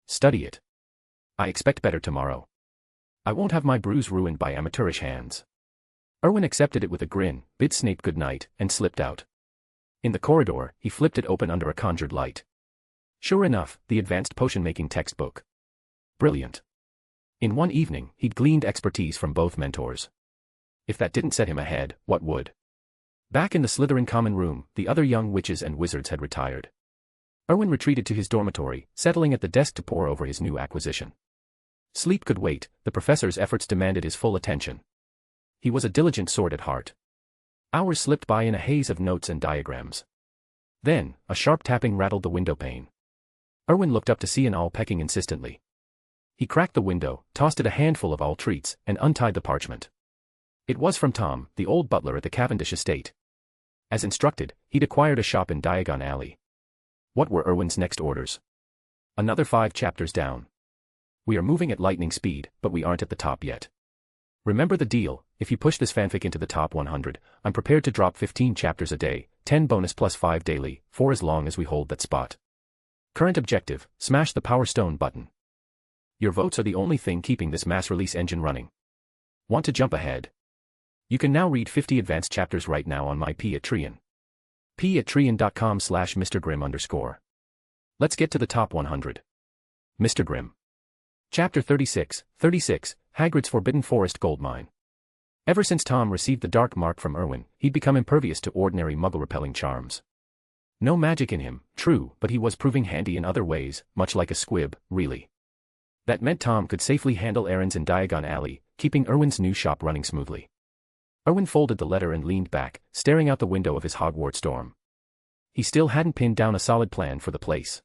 "Study it. I expect better tomorrow. I won't have my bruise ruined by amateurish hands." Erwin accepted it with a grin, bid Snape good night, and slipped out. In the corridor, he flipped it open under a conjured light. Sure enough, the advanced potion-making textbook. Brilliant. In one evening, he'd gleaned expertise from both mentors. If that didn't set him ahead, what would? Back in the Slytherin common room, the other young witches and wizards had retired. Erwin retreated to his dormitory, settling at the desk to pore over his new acquisition. Sleep could wait, the professor's efforts demanded his full attention. He was a diligent sort at heart. Hours slipped by in a haze of notes and diagrams. Then, a sharp tapping rattled the window pane. Erwin looked up to see an owl pecking insistently. He cracked the window, tossed it a handful of owl treats, and untied the parchment. It was from Tom, the old butler at the Cavendish estate. As instructed, he'd acquired a shop in Diagon Alley. What were Erwin's next orders? Another 5 chapters down. We are moving at lightning speed, but we aren't at the top yet. Remember the deal, if you push this fanfic into the top 100, I'm prepared to drop 15 chapters a day, 10 bonus plus 5 daily, for as long as we hold that spot. Current objective, smash the Power Stone button. Your votes are the only thing keeping this mass release engine running. Want to jump ahead? You can now read 50 advanced chapters right now on my Patreon. patreon.com/MrGrim_. Let's get to the top 100. Mr. Grimm. Chapter 36, Hagrid's Forbidden Forest Goldmine. Ever since Tom received the dark mark from Erwin, he'd become impervious to ordinary muggle-repelling charms. No magic in him, true, but he was proving handy in other ways, much like a squib, really. That meant Tom could safely handle errands in Diagon Alley, keeping Erwin's new shop running smoothly. Erwin folded the letter and leaned back, staring out the window of his Hogwarts dorm. He still hadn't pinned down a solid plan for the place.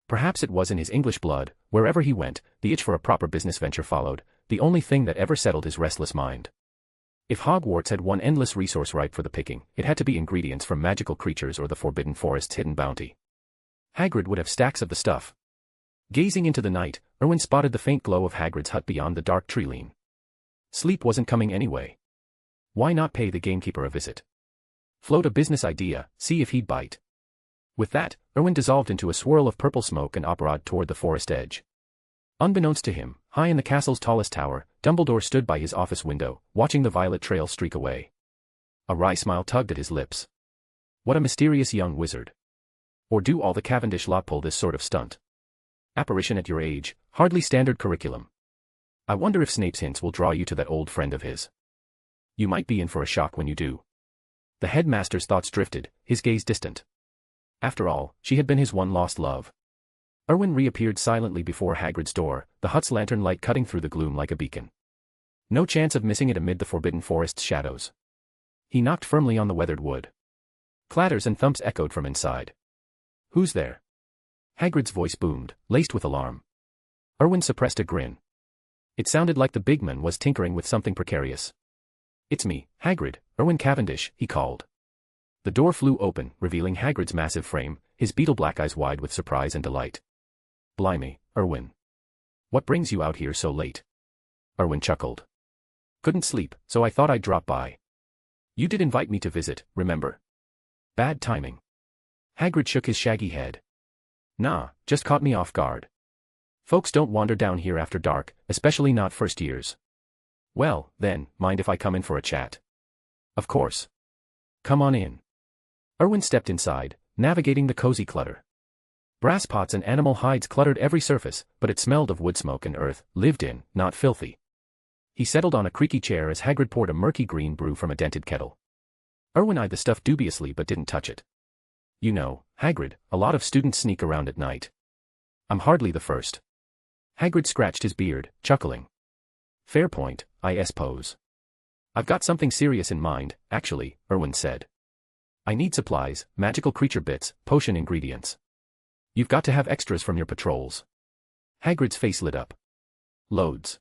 Perhaps it was in his English blood, wherever he went, the itch for a proper business venture followed, the only thing that ever settled his restless mind. If Hogwarts had one endless resource ripe for the picking, it had to be ingredients from magical creatures or the Forbidden Forest's hidden bounty. Hagrid would have stacks of the stuff. Gazing into the night, Erwin spotted the faint glow of Hagrid's hut beyond the dark tree-line. Sleep wasn't coming anyway. Why not pay the gamekeeper a visit? Float a business idea, see if he'd bite. With that, Erwin dissolved into a swirl of purple smoke and operad toward the forest edge. Unbeknownst to him, high in the castle's tallest tower, Dumbledore stood by his office window, watching the violet trail streak away. A wry smile tugged at his lips. What a mysterious young wizard. Or do all the Cavendish lot pull this sort of stunt? Apparition at your age, hardly standard curriculum. I wonder if Snape's hints will draw you to that old friend of his. You might be in for a shock when you do. The headmaster's thoughts drifted, his gaze distant. After all, she had been his one lost love. Erwin reappeared silently before Hagrid's door, the hut's lantern light cutting through the gloom like a beacon. No chance of missing it amid the Forbidden Forest's shadows. He knocked firmly on the weathered wood. Clatters and thumps echoed from inside. Who's there? Hagrid's voice boomed, laced with alarm. Erwin suppressed a grin. It sounded like the big man was tinkering with something precarious. It's me, Hagrid, Erwin Cavendish, he called. The door flew open, revealing Hagrid's massive frame, his beetle-black eyes wide with surprise and delight. Blimey, Erwin. What brings you out here so late? Erwin chuckled. Couldn't sleep, so I thought I'd drop by. You did invite me to visit, remember? Bad timing. Hagrid shook his shaggy head. Nah, just caught me off guard. Folks don't wander down here after dark, especially not first years. Well, then, mind if I come in for a chat? Of course. Come on in. Erwin stepped inside, navigating the cozy clutter. Brass pots and animal hides cluttered every surface, but it smelled of wood smoke and earth, lived in, not filthy. He settled on a creaky chair as Hagrid poured a murky green brew from a dented kettle. Erwin eyed the stuff dubiously but didn't touch it. You know, Hagrid, a lot of students sneak around at night. I'm hardly the first. Hagrid scratched his beard, chuckling. Fair point, I suppose. I've got something serious in mind, actually, Erwin said. I need supplies, magical creature bits, potion ingredients. You've got to have extras from your patrols. Hagrid's face lit up. Loads.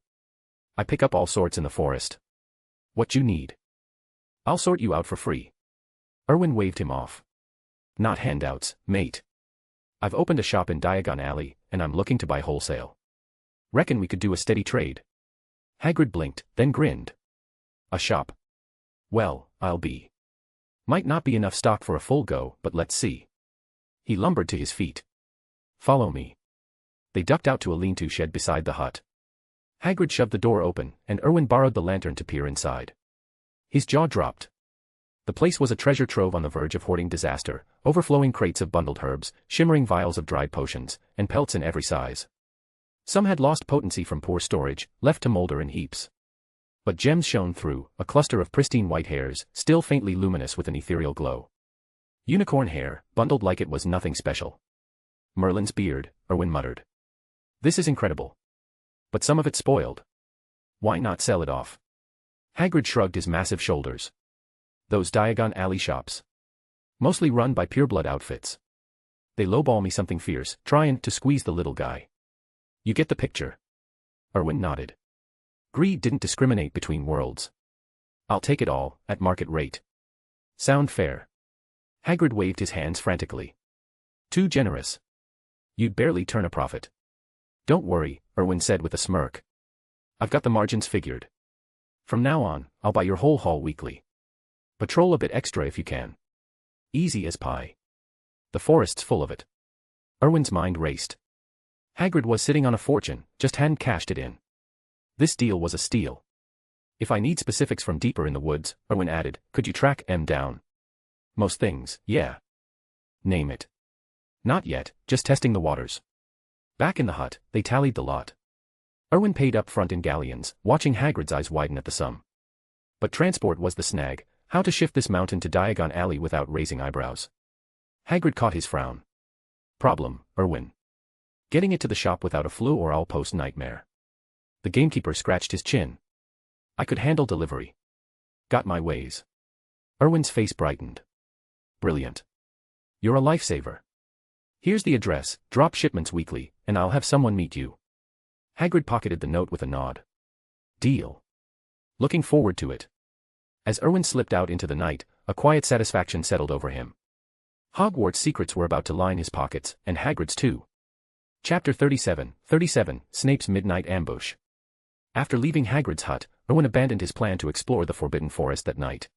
I pick up all sorts in the forest. What you need? I'll sort you out for free. Erwin waved him off. Not handouts, mate. I've opened a shop in Diagon Alley, and I'm looking to buy wholesale. Reckon we could do a steady trade. Hagrid blinked, then grinned. A shop. Well, I'll be. Might not be enough stock for a full go, but let's see. He lumbered to his feet. Follow me. They ducked out to a lean-to shed beside the hut. Hagrid shoved the door open, and Erwin borrowed the lantern to peer inside. His jaw dropped. The place was a treasure trove on the verge of hoarding disaster, overflowing crates of bundled herbs, shimmering vials of dried potions, and pelts in every size. Some had lost potency from poor storage, left to molder in heaps. But gems shone through, a cluster of pristine white hairs, still faintly luminous with an ethereal glow. Unicorn hair, bundled like it was nothing special. Merlin's beard, Erwin muttered. This is incredible. But some of it's spoiled. Why not sell it off? Hagrid shrugged his massive shoulders. Those Diagon Alley shops. Mostly run by pureblood outfits. They lowball me something fierce, trying to squeeze the little guy. You get the picture. Erwin nodded. Greed didn't discriminate between worlds. I'll take it all, at market rate. Sound fair? Hagrid waved his hands frantically. Too generous. You'd barely turn a profit. Don't worry, Erwin said with a smirk. I've got the margins figured. From now on, I'll buy your whole haul weekly. Patrol a bit extra if you can. Easy as pie. The forest's full of it. Erwin's mind raced. Hagrid was sitting on a fortune, just hadn't cashed it in. This deal was a steal. If I need specifics from deeper in the woods, Erwin added, could you track M down? Most things, yeah. Name it. Not yet, just testing the waters. Back in the hut, they tallied the lot. Erwin paid up front in galleons, watching Hagrid's eyes widen at the sum. But transport was the snag, how to shift this mountain to Diagon Alley without raising eyebrows. Hagrid caught his frown. Problem, Erwin. Getting it to the shop without a flu or all-post nightmare. The gamekeeper scratched his chin. I could handle delivery. Got my ways. Erwin's face brightened. Brilliant. You're a lifesaver. Here's the address, drop shipments weekly, and I'll have someone meet you. Hagrid pocketed the note with a nod. Deal. Looking forward to it. As Erwin slipped out into the night, a quiet satisfaction settled over him. Hogwarts secrets were about to line his pockets, and Hagrid's too. Chapter 37, Snape's Midnight Ambush. After leaving Hagrid's hut, Erwin abandoned his plan to explore the Forbidden Forest that night.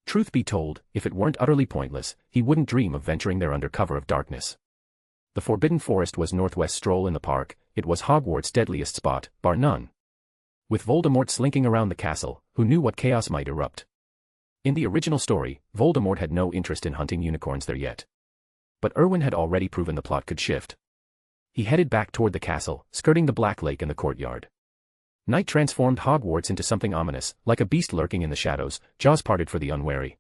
Truth be told, if it weren't utterly pointless, he wouldn't dream of venturing there under cover of darkness. The Forbidden Forest was Northwest's stroll in the park, it was Hogwarts' deadliest spot, bar none. With Voldemort slinking around the castle, who knew what chaos might erupt? In the original story, Voldemort had no interest in hunting unicorns there yet. But Erwin had already proven the plot could shift. He headed back toward the castle, skirting the Black Lake and the courtyard. Night transformed Hogwarts into something ominous, like a beast lurking in the shadows, jaws parted for the unwary.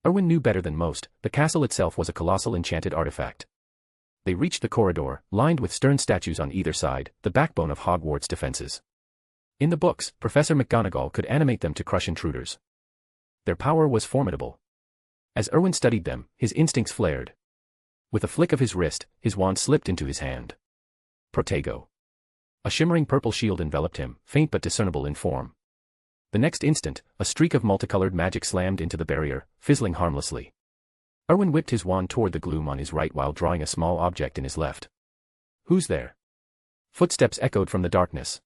Erwin knew better than most, the castle itself was a colossal enchanted artifact. They reached the corridor, lined with stern statues on either side, the backbone of Hogwarts' defenses. In the books, Professor McGonagall could animate them to crush intruders. Their power was formidable. As Erwin studied them, his instincts flared. With a flick of his wrist, his wand slipped into his hand. Protego. A shimmering purple shield enveloped him, faint but discernible in form. The next instant, a streak of multicolored magic slammed into the barrier, fizzling harmlessly. Erwin whipped his wand toward the gloom on his right while drawing a small object in his left. Who's there? Footsteps echoed from the darkness.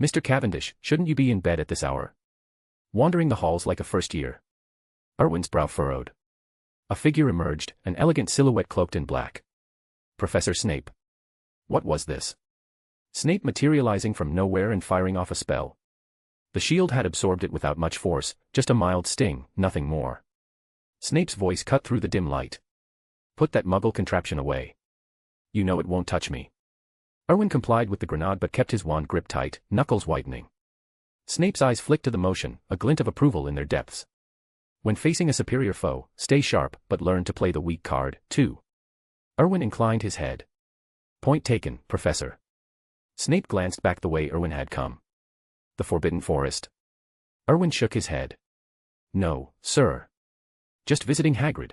Mr. Cavendish, shouldn't you be in bed at this hour? Wandering the halls like a first year. Erwin's brow furrowed. A figure emerged, an elegant silhouette cloaked in black. Professor Snape. What was this? Snape materializing from nowhere and firing off a spell. The shield had absorbed it without much force, just a mild sting, nothing more. Snape's voice cut through the dim light. Put that muggle contraption away. You know it won't touch me. Erwin complied with the grenade but kept his wand gripped tight, knuckles whitening. Snape's eyes flicked to the motion, a glint of approval in their depths. When facing a superior foe, stay sharp but learn to play the weak card, too. Erwin inclined his head. Point taken, Professor. Snape glanced back the way Erwin had come. The Forbidden Forest. Erwin shook his head. No, sir. Just visiting Hagrid.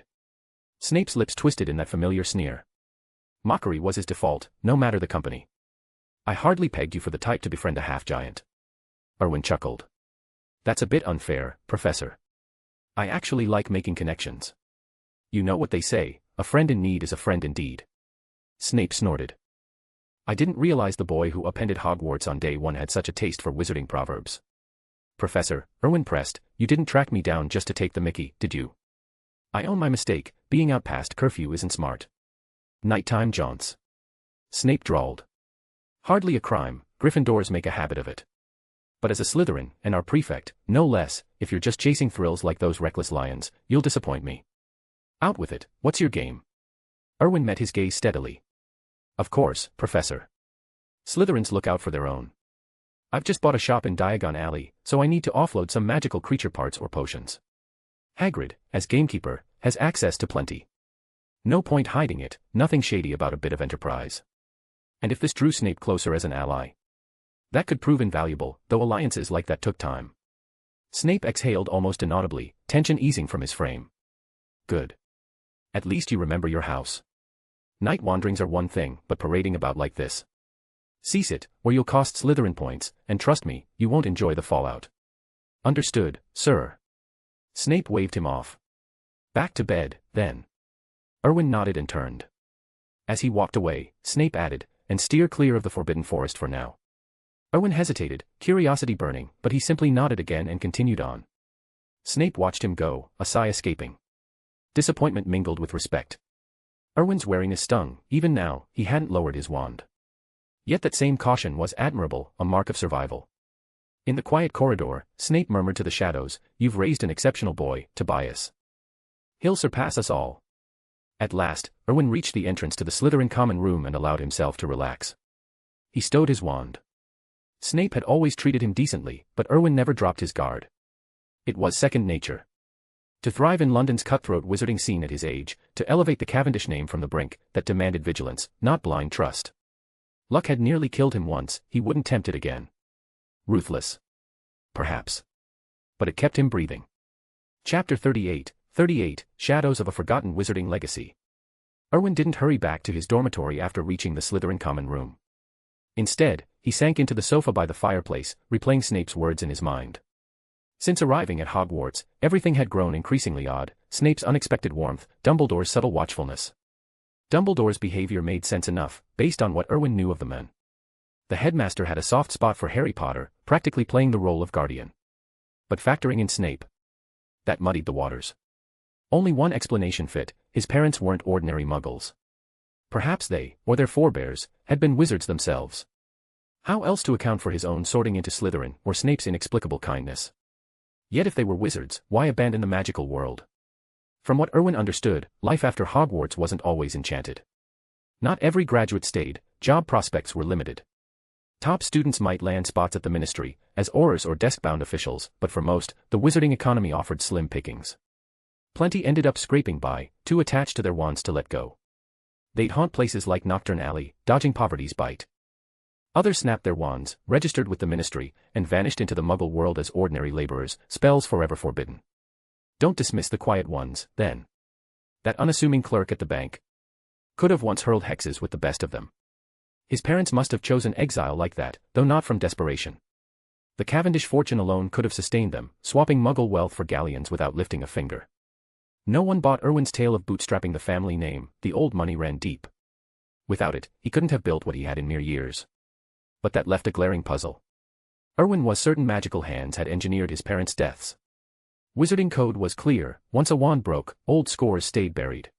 Snape's lips twisted in that familiar sneer. Mockery was his default, no matter the company. I hardly pegged you for the type to befriend a half-giant. Erwin chuckled. That's a bit unfair, Professor. I actually like making connections. You know what they say, a friend in need is a friend indeed. Snape snorted. I didn't realize the boy who appended Hogwarts on day one had such a taste for wizarding proverbs. Professor, Erwin pressed, you didn't track me down just to take the mickey, did you? I own my mistake, being out past curfew isn't smart. Nighttime jaunts. Snape drawled. Hardly a crime, Gryffindors make a habit of it. But as a Slytherin, and our prefect, no less, if you're just chasing thrills like those reckless lions, you'll disappoint me. Out with it, what's your game? Erwin met his gaze steadily. Of course, Professor. Slytherins look out for their own. I've just bought a shop in Diagon Alley, so I need to offload some magical creature parts or potions. Hagrid, as gamekeeper, has access to plenty. No point hiding it, nothing shady about a bit of enterprise. And if this drew Snape closer as an ally, that could prove invaluable, though alliances like that took time. Snape exhaled almost inaudibly, tension easing from his frame. Good. At least you remember your house. Night wanderings are one thing, but parading about like this. Cease it, or you'll cost Slytherin points, and trust me, you won't enjoy the fallout. Understood, sir. Snape waved him off. Back to bed, then. Erwin nodded and turned. As he walked away, Snape added, and steer clear of the Forbidden Forest for now. Erwin hesitated, curiosity burning, but he simply nodded again and continued on. Snape watched him go, a sigh escaping. Disappointment mingled with respect. Erwin's wariness stung, even now, he hadn't lowered his wand. Yet that same caution was admirable, a mark of survival. In the quiet corridor, Snape murmured to the shadows, "You've raised an exceptional boy, Tobias. He'll surpass us all." At last, Erwin reached the entrance to the Slytherin common room and allowed himself to relax. He stowed his wand. Snape had always treated him decently, but Erwin never dropped his guard. It was second nature. To thrive in London's cutthroat wizarding scene at his age, to elevate the Cavendish name from the brink, that demanded vigilance, not blind trust. Luck had nearly killed him once, he wouldn't tempt it again. Ruthless. Perhaps. But it kept him breathing. Chapter 38, Shadows of a Forgotten Wizarding Legacy. Erwin didn't hurry back to his dormitory after reaching the Slytherin common room. Instead, he sank into the sofa by the fireplace, replaying Snape's words in his mind. Since arriving at Hogwarts, everything had grown increasingly odd, Snape's unexpected warmth, Dumbledore's subtle watchfulness. Dumbledore's behavior made sense enough, based on what Erwin knew of the men. The headmaster had a soft spot for Harry Potter, practically playing the role of guardian. But factoring in Snape, that muddied the waters. Only one explanation fit: his parents weren't ordinary muggles. Perhaps they, or their forebears, had been wizards themselves. How else to account for his own sorting into Slytherin, or Snape's inexplicable kindness? Yet if they were wizards, why abandon the magical world? From what Erwin understood, life after Hogwarts wasn't always enchanted. Not every graduate stayed, job prospects were limited. Top students might land spots at the ministry, as aurors or desk-bound officials, but for most, the wizarding economy offered slim pickings. Plenty ended up scraping by, too attached to their wands to let go. They'd haunt places like Nocturne Alley, dodging poverty's bite. Others snapped their wands, registered with the ministry, and vanished into the muggle world as ordinary laborers, spells forever forbidden. Don't dismiss the quiet ones, then. That unassuming clerk at the bank could have once hurled hexes with the best of them. His parents must have chosen exile like that, though not from desperation. The Cavendish fortune alone could have sustained them, swapping muggle wealth for galleons without lifting a finger. No one bought Erwin's tale of bootstrapping the family name, the old money ran deep. Without it, he couldn't have built what he had in mere years. But that left a glaring puzzle. Erwin was certain magical hands had engineered his parents' deaths. Wizarding code was clear: once a wand broke, old scores stayed buried.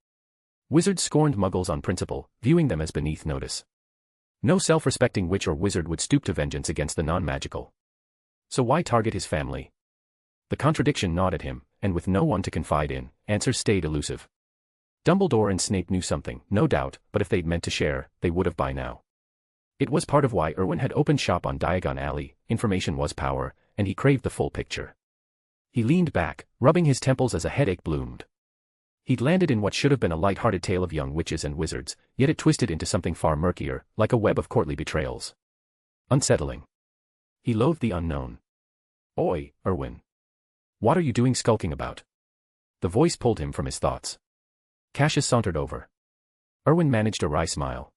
Wizards scorned muggles on principle, viewing them as beneath notice. No self-respecting witch or wizard would stoop to vengeance against the non-magical. So why target his family? The contradiction gnawed at him, and with no one to confide in, answers stayed elusive. Dumbledore and Snape knew something, no doubt, but if they'd meant to share, they would have by now. It was part of why Erwin had opened shop on Diagon Alley: information was power, and he craved the full picture. He leaned back, rubbing his temples as a headache bloomed. He'd landed in what should have been a light-hearted tale of young witches and wizards, yet it twisted into something far murkier, like a web of courtly betrayals. Unsettling. He loathed the unknown. "Oi, Erwin. What are you doing skulking about?" The voice pulled him from his thoughts. Cassius sauntered over. Erwin managed a wry smile.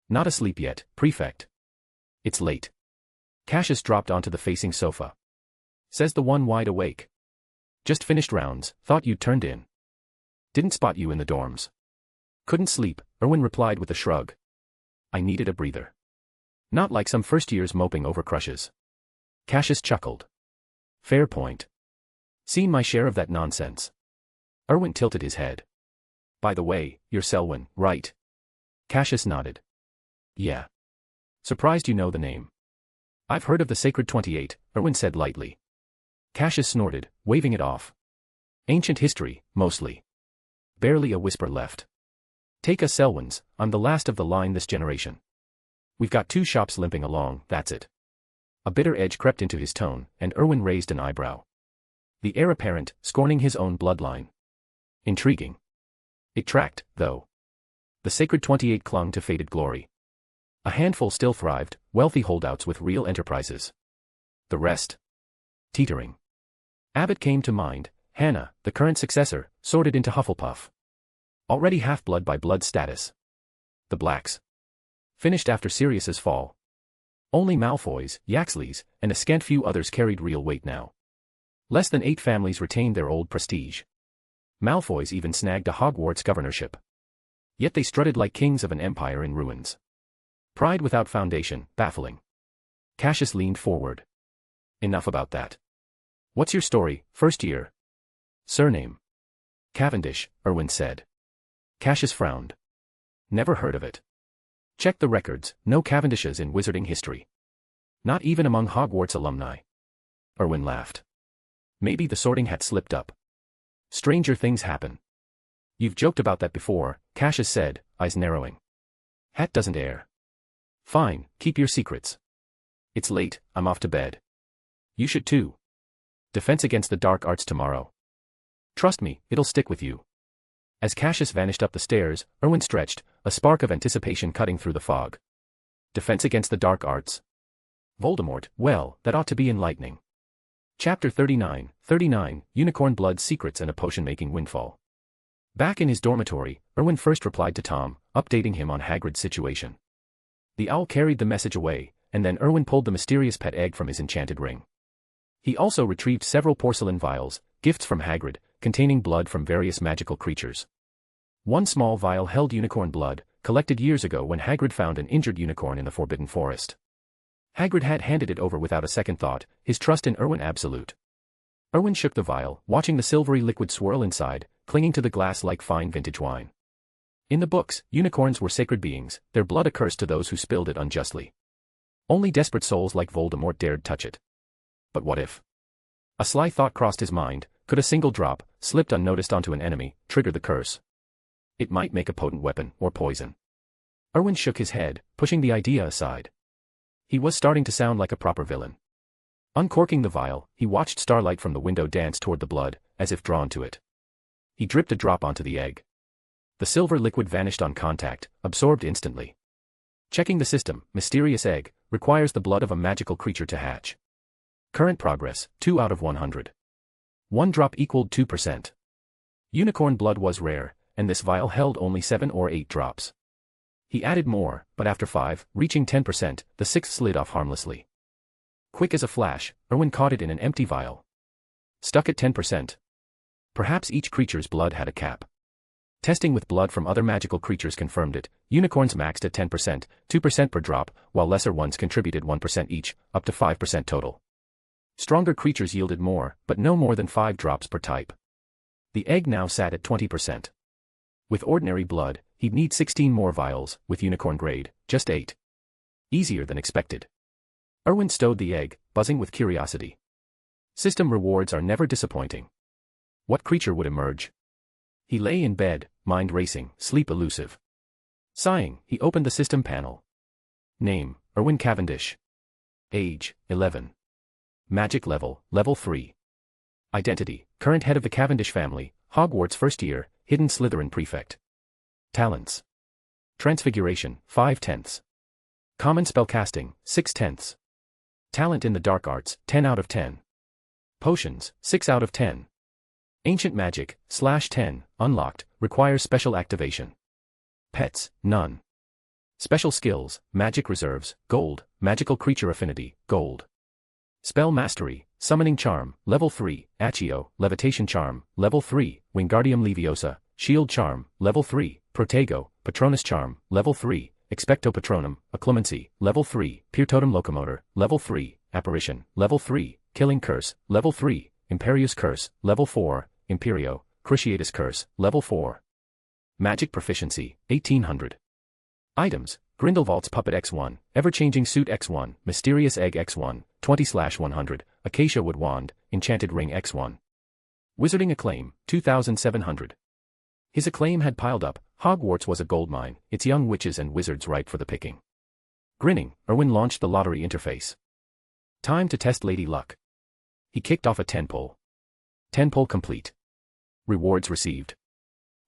"Not asleep yet, Prefect. It's late." Cassius dropped onto the facing sofa. Says the one wide awake. "Just finished rounds, thought you'd turned in. Didn't spot you in the dorms." "Couldn't sleep," Erwin replied with a shrug. "I needed a breather. Not like some first years moping over crushes." Cassius chuckled. "Fair point. Seen my share of that nonsense." Erwin tilted his head. "By the way, you're Selwyn, right?" Cassius nodded. "Yeah. Surprised you know the name." "I've heard of the Sacred 28, Erwin said lightly. Cassius snorted, waving it off. "Ancient history, mostly. Barely a whisper left. Take us Selwyns, I'm the last of the line this generation. We've got 2 shops limping along, that's it. A bitter edge crept into his tone, and Erwin raised an eyebrow. The heir apparent, scorning his own bloodline. Intriguing. It tracked, though. The sacred 28 clung to faded glory. A handful still thrived, wealthy holdouts with real enterprises. The rest. Teetering. Abbott came to mind. Hannah, the current successor, sorted into Hufflepuff. Already half-blood by blood status. The Blacks. Finished after Sirius's fall. Only Malfoys, Yaxleys, and a scant few others carried real weight now. Less than 8 families retained their old prestige. Malfoys even snagged a Hogwarts governorship. Yet they strutted like kings of an empire in ruins. Pride without foundation, baffling. Cassius leaned forward. Enough about that. What's your story, first year? Surname. Cavendish, Erwin said. Cassius frowned. Never heard of it. Check the records, no Cavendishes in wizarding history. Not even among Hogwarts alumni. Erwin laughed. Maybe the sorting hat slipped up. Stranger things happen. You've joked about that before, Cassius said, eyes narrowing. Hat doesn't air. Fine, keep your secrets. It's late, I'm off to bed. You should too. Defense against the dark arts tomorrow. Trust me, it'll stick with you. As Cassius vanished up the stairs, Erwin stretched, a spark of anticipation cutting through the fog. Defense against the dark arts. Voldemort, well, that ought to be enlightening. Chapter 39, Unicorn Blood Secrets and a Potion-Making Windfall. Back in his dormitory, Erwin first replied to Tom, updating him on Hagrid's situation. The owl carried the message away, and then Erwin pulled the mysterious pet egg from his enchanted ring. He also retrieved several porcelain vials, gifts from Hagrid, containing blood from various magical creatures. One small vial held unicorn blood, collected years ago when Hagrid found an injured unicorn in the Forbidden Forest. Hagrid had handed it over without a second thought, his trust in Erwin absolute. Erwin shook the vial, watching the silvery liquid swirl inside, clinging to the glass like fine vintage wine. In the books, unicorns were sacred beings, their blood accursed to those who spilled it unjustly. Only desperate souls like Voldemort dared touch it. But what if? A sly thought crossed his mind. Could a single drop, slipped unnoticed onto an enemy, trigger the curse? It might make a potent weapon, or poison. Erwin shook his head, pushing the idea aside. He was starting to sound like a proper villain. Uncorking the vial, he watched starlight from the window dance toward the blood, as if drawn to it. He dripped a drop onto the egg. The silver liquid vanished on contact, absorbed instantly. Checking the system, mysterious egg, requires the blood of a magical creature to hatch. Current progress, 2 out of 100. 1 drop equaled 2%. Unicorn blood was rare, and this vial held only 7 or 8 drops. He added more, but after 5, reaching 10%, the 6th slid off harmlessly. Quick as a flash, Erwin caught it in an empty vial. Stuck at 10%. Perhaps each creature's blood had a cap. Testing with blood from other magical creatures confirmed it. Unicorns maxed at 10%, 2% per drop, while lesser ones contributed 1% each, up to 5% total. Stronger creatures yielded more, but no more than 5 drops per type. The egg now sat at 20%. With ordinary blood, he'd need 16 more vials, with unicorn grade, just 8. Easier than expected. Erwin stowed the egg, buzzing with curiosity. System rewards are never disappointing. What creature would emerge? He lay in bed, mind racing, sleep elusive. Sighing, he opened the system panel. Name, Erwin Cavendish. Age, 11. Magic level, level 3. Identity, current head of the Cavendish family, Hogwarts first year, hidden Slytherin prefect. Talents. Transfiguration, 5/10. Common spellcasting, 6/10. Talent in the dark arts, 10 out of 10. Potions, 6 out of 10. Ancient magic, /10, unlocked, requires special activation. Pets, none. Special skills, magic reserves, gold, magical creature affinity, gold. Spell mastery, summoning charm, level 3, Accio, levitation charm, level 3, Wingardium Leviosa, shield charm, level 3, Protego, patronus charm, level 3, expecto patronum, occlumency, level 3, pure totem locomotor, level 3, apparition, level 3, killing curse, level 3, imperious curse, level 4, imperio, cruciatus curse, level 4. Magic proficiency, 1800. Items, Grindelwald's puppet X1, ever-changing suit X1, mysterious egg X1, 20/100, acacia wood wand, enchanted ring X1. Wizarding acclaim, 2,700. His acclaim had piled up. Hogwarts was a goldmine, its young witches and wizards ripe for the picking. Grinning, Erwin launched the lottery interface. Time to test Lady Luck. He kicked off a 10-pull. 10-pull complete. Rewards received.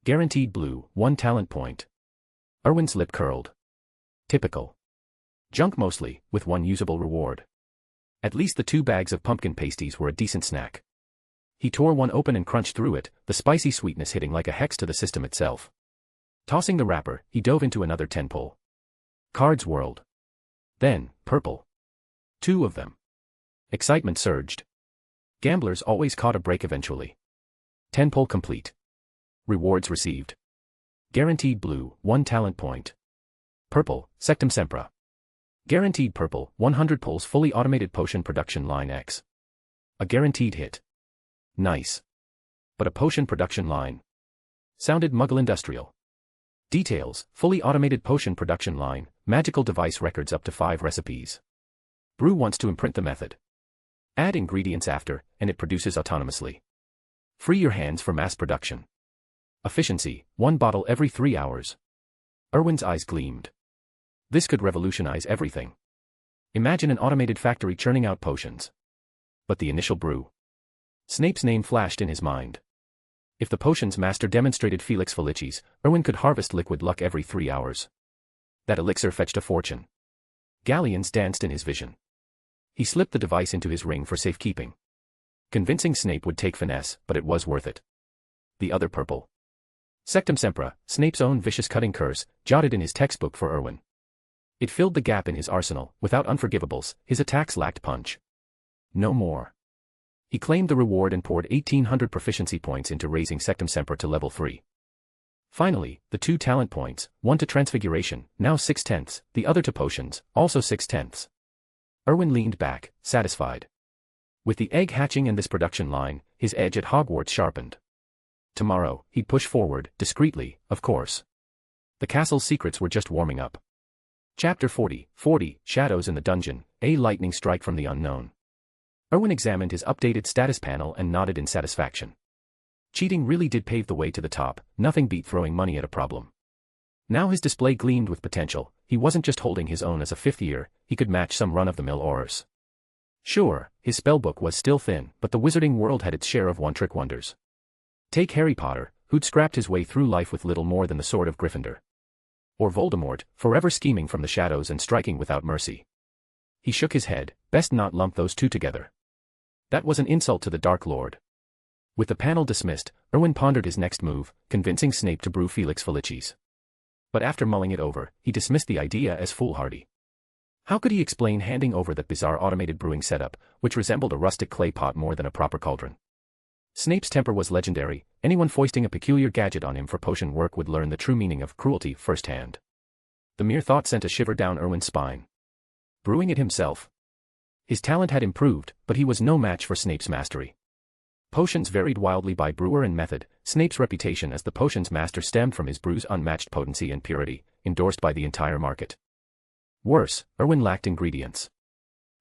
Guaranteed blue, 1 talent point. Erwin's lip curled. Typical. Junk mostly, with 1 usable reward. At least the 2 bags of pumpkin pasties were a decent snack. He tore one open and crunched through it, the spicy sweetness hitting like a hex to the system itself. Tossing the wrapper, he dove into another 10-pull. Cards whirled. Then, purple. 2 of them. Excitement surged. Gamblers always caught a break eventually. 10-pull complete. Rewards received. Guaranteed blue, 1 talent point. Purple, Sectum Sempra. Guaranteed purple, 100 pulls fully automated potion production line X. A guaranteed hit. Nice. But a potion production line. Sounded Muggle Industrial. Details, fully automated potion production line, magical device records up to 5 recipes. Brew wants to imprint the method. Add ingredients after, and it produces autonomously. Free your hands for mass production. Efficiency, 1 bottle every 3 hours. Erwin's eyes gleamed. This could revolutionize everything. Imagine an automated factory churning out potions. But the initial brew. Snape's name flashed in his mind. If the potions master demonstrated Felix Felicis, Erwin could harvest liquid luck every 3 hours. That elixir fetched a fortune. Galleons danced in his vision. He slipped the device into his ring for safekeeping. Convincing Snape would take finesse, but it was worth it. The other purple. Sectum Sempra, Snape's own vicious cutting curse, jotted in his textbook for Erwin. It filled the gap in his arsenal. Without Unforgivables, his attacks lacked punch. No more. He claimed the reward and poured 1,800 proficiency points into raising Sectum Sempra to level 3. Finally, the 2 talent points, 1 to Transfiguration, now 6/10, the other to Potions, also 6/10. Erwin leaned back, satisfied. With the egg hatching and this production line, his edge at Hogwarts sharpened. Tomorrow, he'd push forward, discreetly, of course. The castle's secrets were just warming up. Chapter 40, Shadows in the Dungeon, a lightning strike from the unknown. Erwin examined his updated status panel and nodded in satisfaction. Cheating really did pave the way to the top, nothing beat throwing money at a problem. Now his display gleamed with potential. He wasn't just holding his own as a 5th year, he could match some run-of-the-mill aurors. Sure, his spellbook was still thin, but the wizarding world had its share of one-trick wonders. Take Harry Potter, who'd scrapped his way through life with little more than the sword of Gryffindor. Or Voldemort, forever scheming from the shadows and striking without mercy. He shook his head, best not lump those 2 together. That was an insult to the Dark Lord. With the panel dismissed, Erwin pondered his next move, convincing Snape to brew Felix Felicis. But after mulling it over, he dismissed the idea as foolhardy. How could he explain handing over that bizarre automated brewing setup, which resembled a rustic clay pot more than a proper cauldron? Snape's temper was legendary. Anyone foisting a peculiar gadget on him for potion work would learn the true meaning of cruelty firsthand. The mere thought sent a shiver down Erwin's spine. Brewing it himself. His talent had improved, but he was no match for Snape's mastery. Potions varied wildly by brewer and method. Snape's reputation as the potions master stemmed from his brew's unmatched potency and purity, endorsed by the entire market. Worse, Erwin lacked ingredients.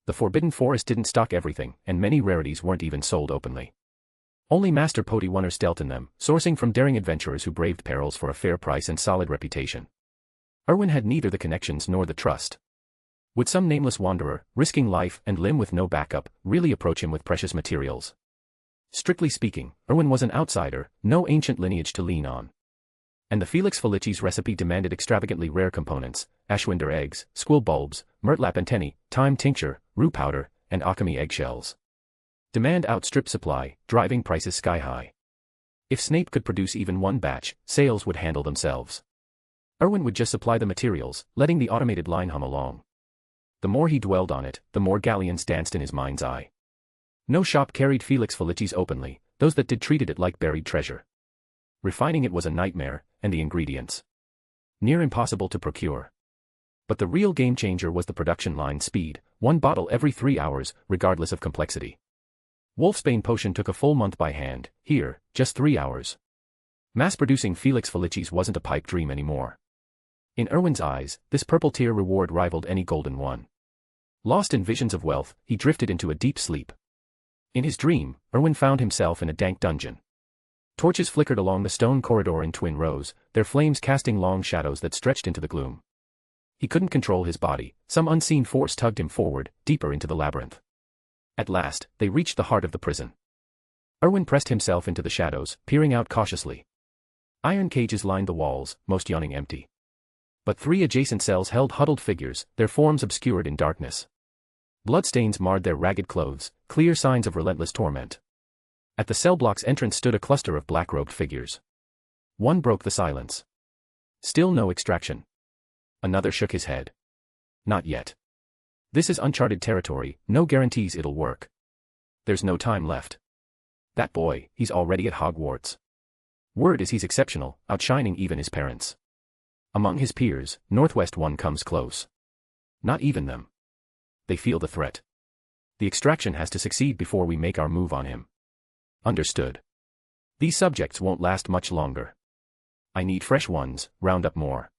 The Forbidden Forest didn't stock everything, and many rarities weren't even sold openly. Only Master Poti Oneers dealt in them, sourcing from daring adventurers who braved perils for a fair price and solid reputation. Erwin had neither the connections nor the trust. Would some nameless wanderer, risking life and limb with no backup, really approach him with precious materials? Strictly speaking, Erwin was an outsider, no ancient lineage to lean on. And the Felix Felicis recipe demanded extravagantly rare components: Ashwinder eggs, squill bulbs, murtlap antennae, thyme tincture, rue powder, and alchemy eggshells. Demand outstripped supply, driving prices sky high. If Snape could produce even 1 batch, sales would handle themselves. Erwin would just supply the materials, letting the automated line hum along. The more he dwelled on it, the more galleons danced in his mind's eye. No shop carried Felix Felicis openly, those that did treated it like buried treasure. Refining it was a nightmare, and the ingredients near impossible to procure. But the real game-changer was the production line speed, 1 bottle every 3 hours, regardless of complexity. Wolfsbane potion took a full month by hand, here, just 3 hours. Mass-producing Felix Felicis wasn't a pipe dream anymore. In Erwin's eyes, this purple-tier reward rivaled any golden one. Lost in visions of wealth, he drifted into a deep sleep. In his dream, Erwin found himself in a dank dungeon. Torches flickered along the stone corridor in twin rows, their flames casting long shadows that stretched into the gloom. He couldn't control his body, some unseen force tugged him forward, deeper into the labyrinth. At last, they reached the heart of the prison. Erwin pressed himself into the shadows, peering out cautiously. Iron cages lined the walls, most yawning empty. But 3 adjacent cells held huddled figures, their forms obscured in darkness. Bloodstains marred their ragged clothes, clear signs of relentless torment. At the cell block's entrance stood a cluster of black-robed figures. One broke the silence. Still no extraction. Another shook his head. Not yet. This is uncharted territory, no guarantees it'll work. There's no time left. That boy, he's already at Hogwarts. Word is he's exceptional, outshining even his parents. Among his peers, Northwest one comes close. Not even them. They feel the threat. The extraction has to succeed before we make our move on him. Understood. These subjects won't last much longer. I need fresh ones, round up more.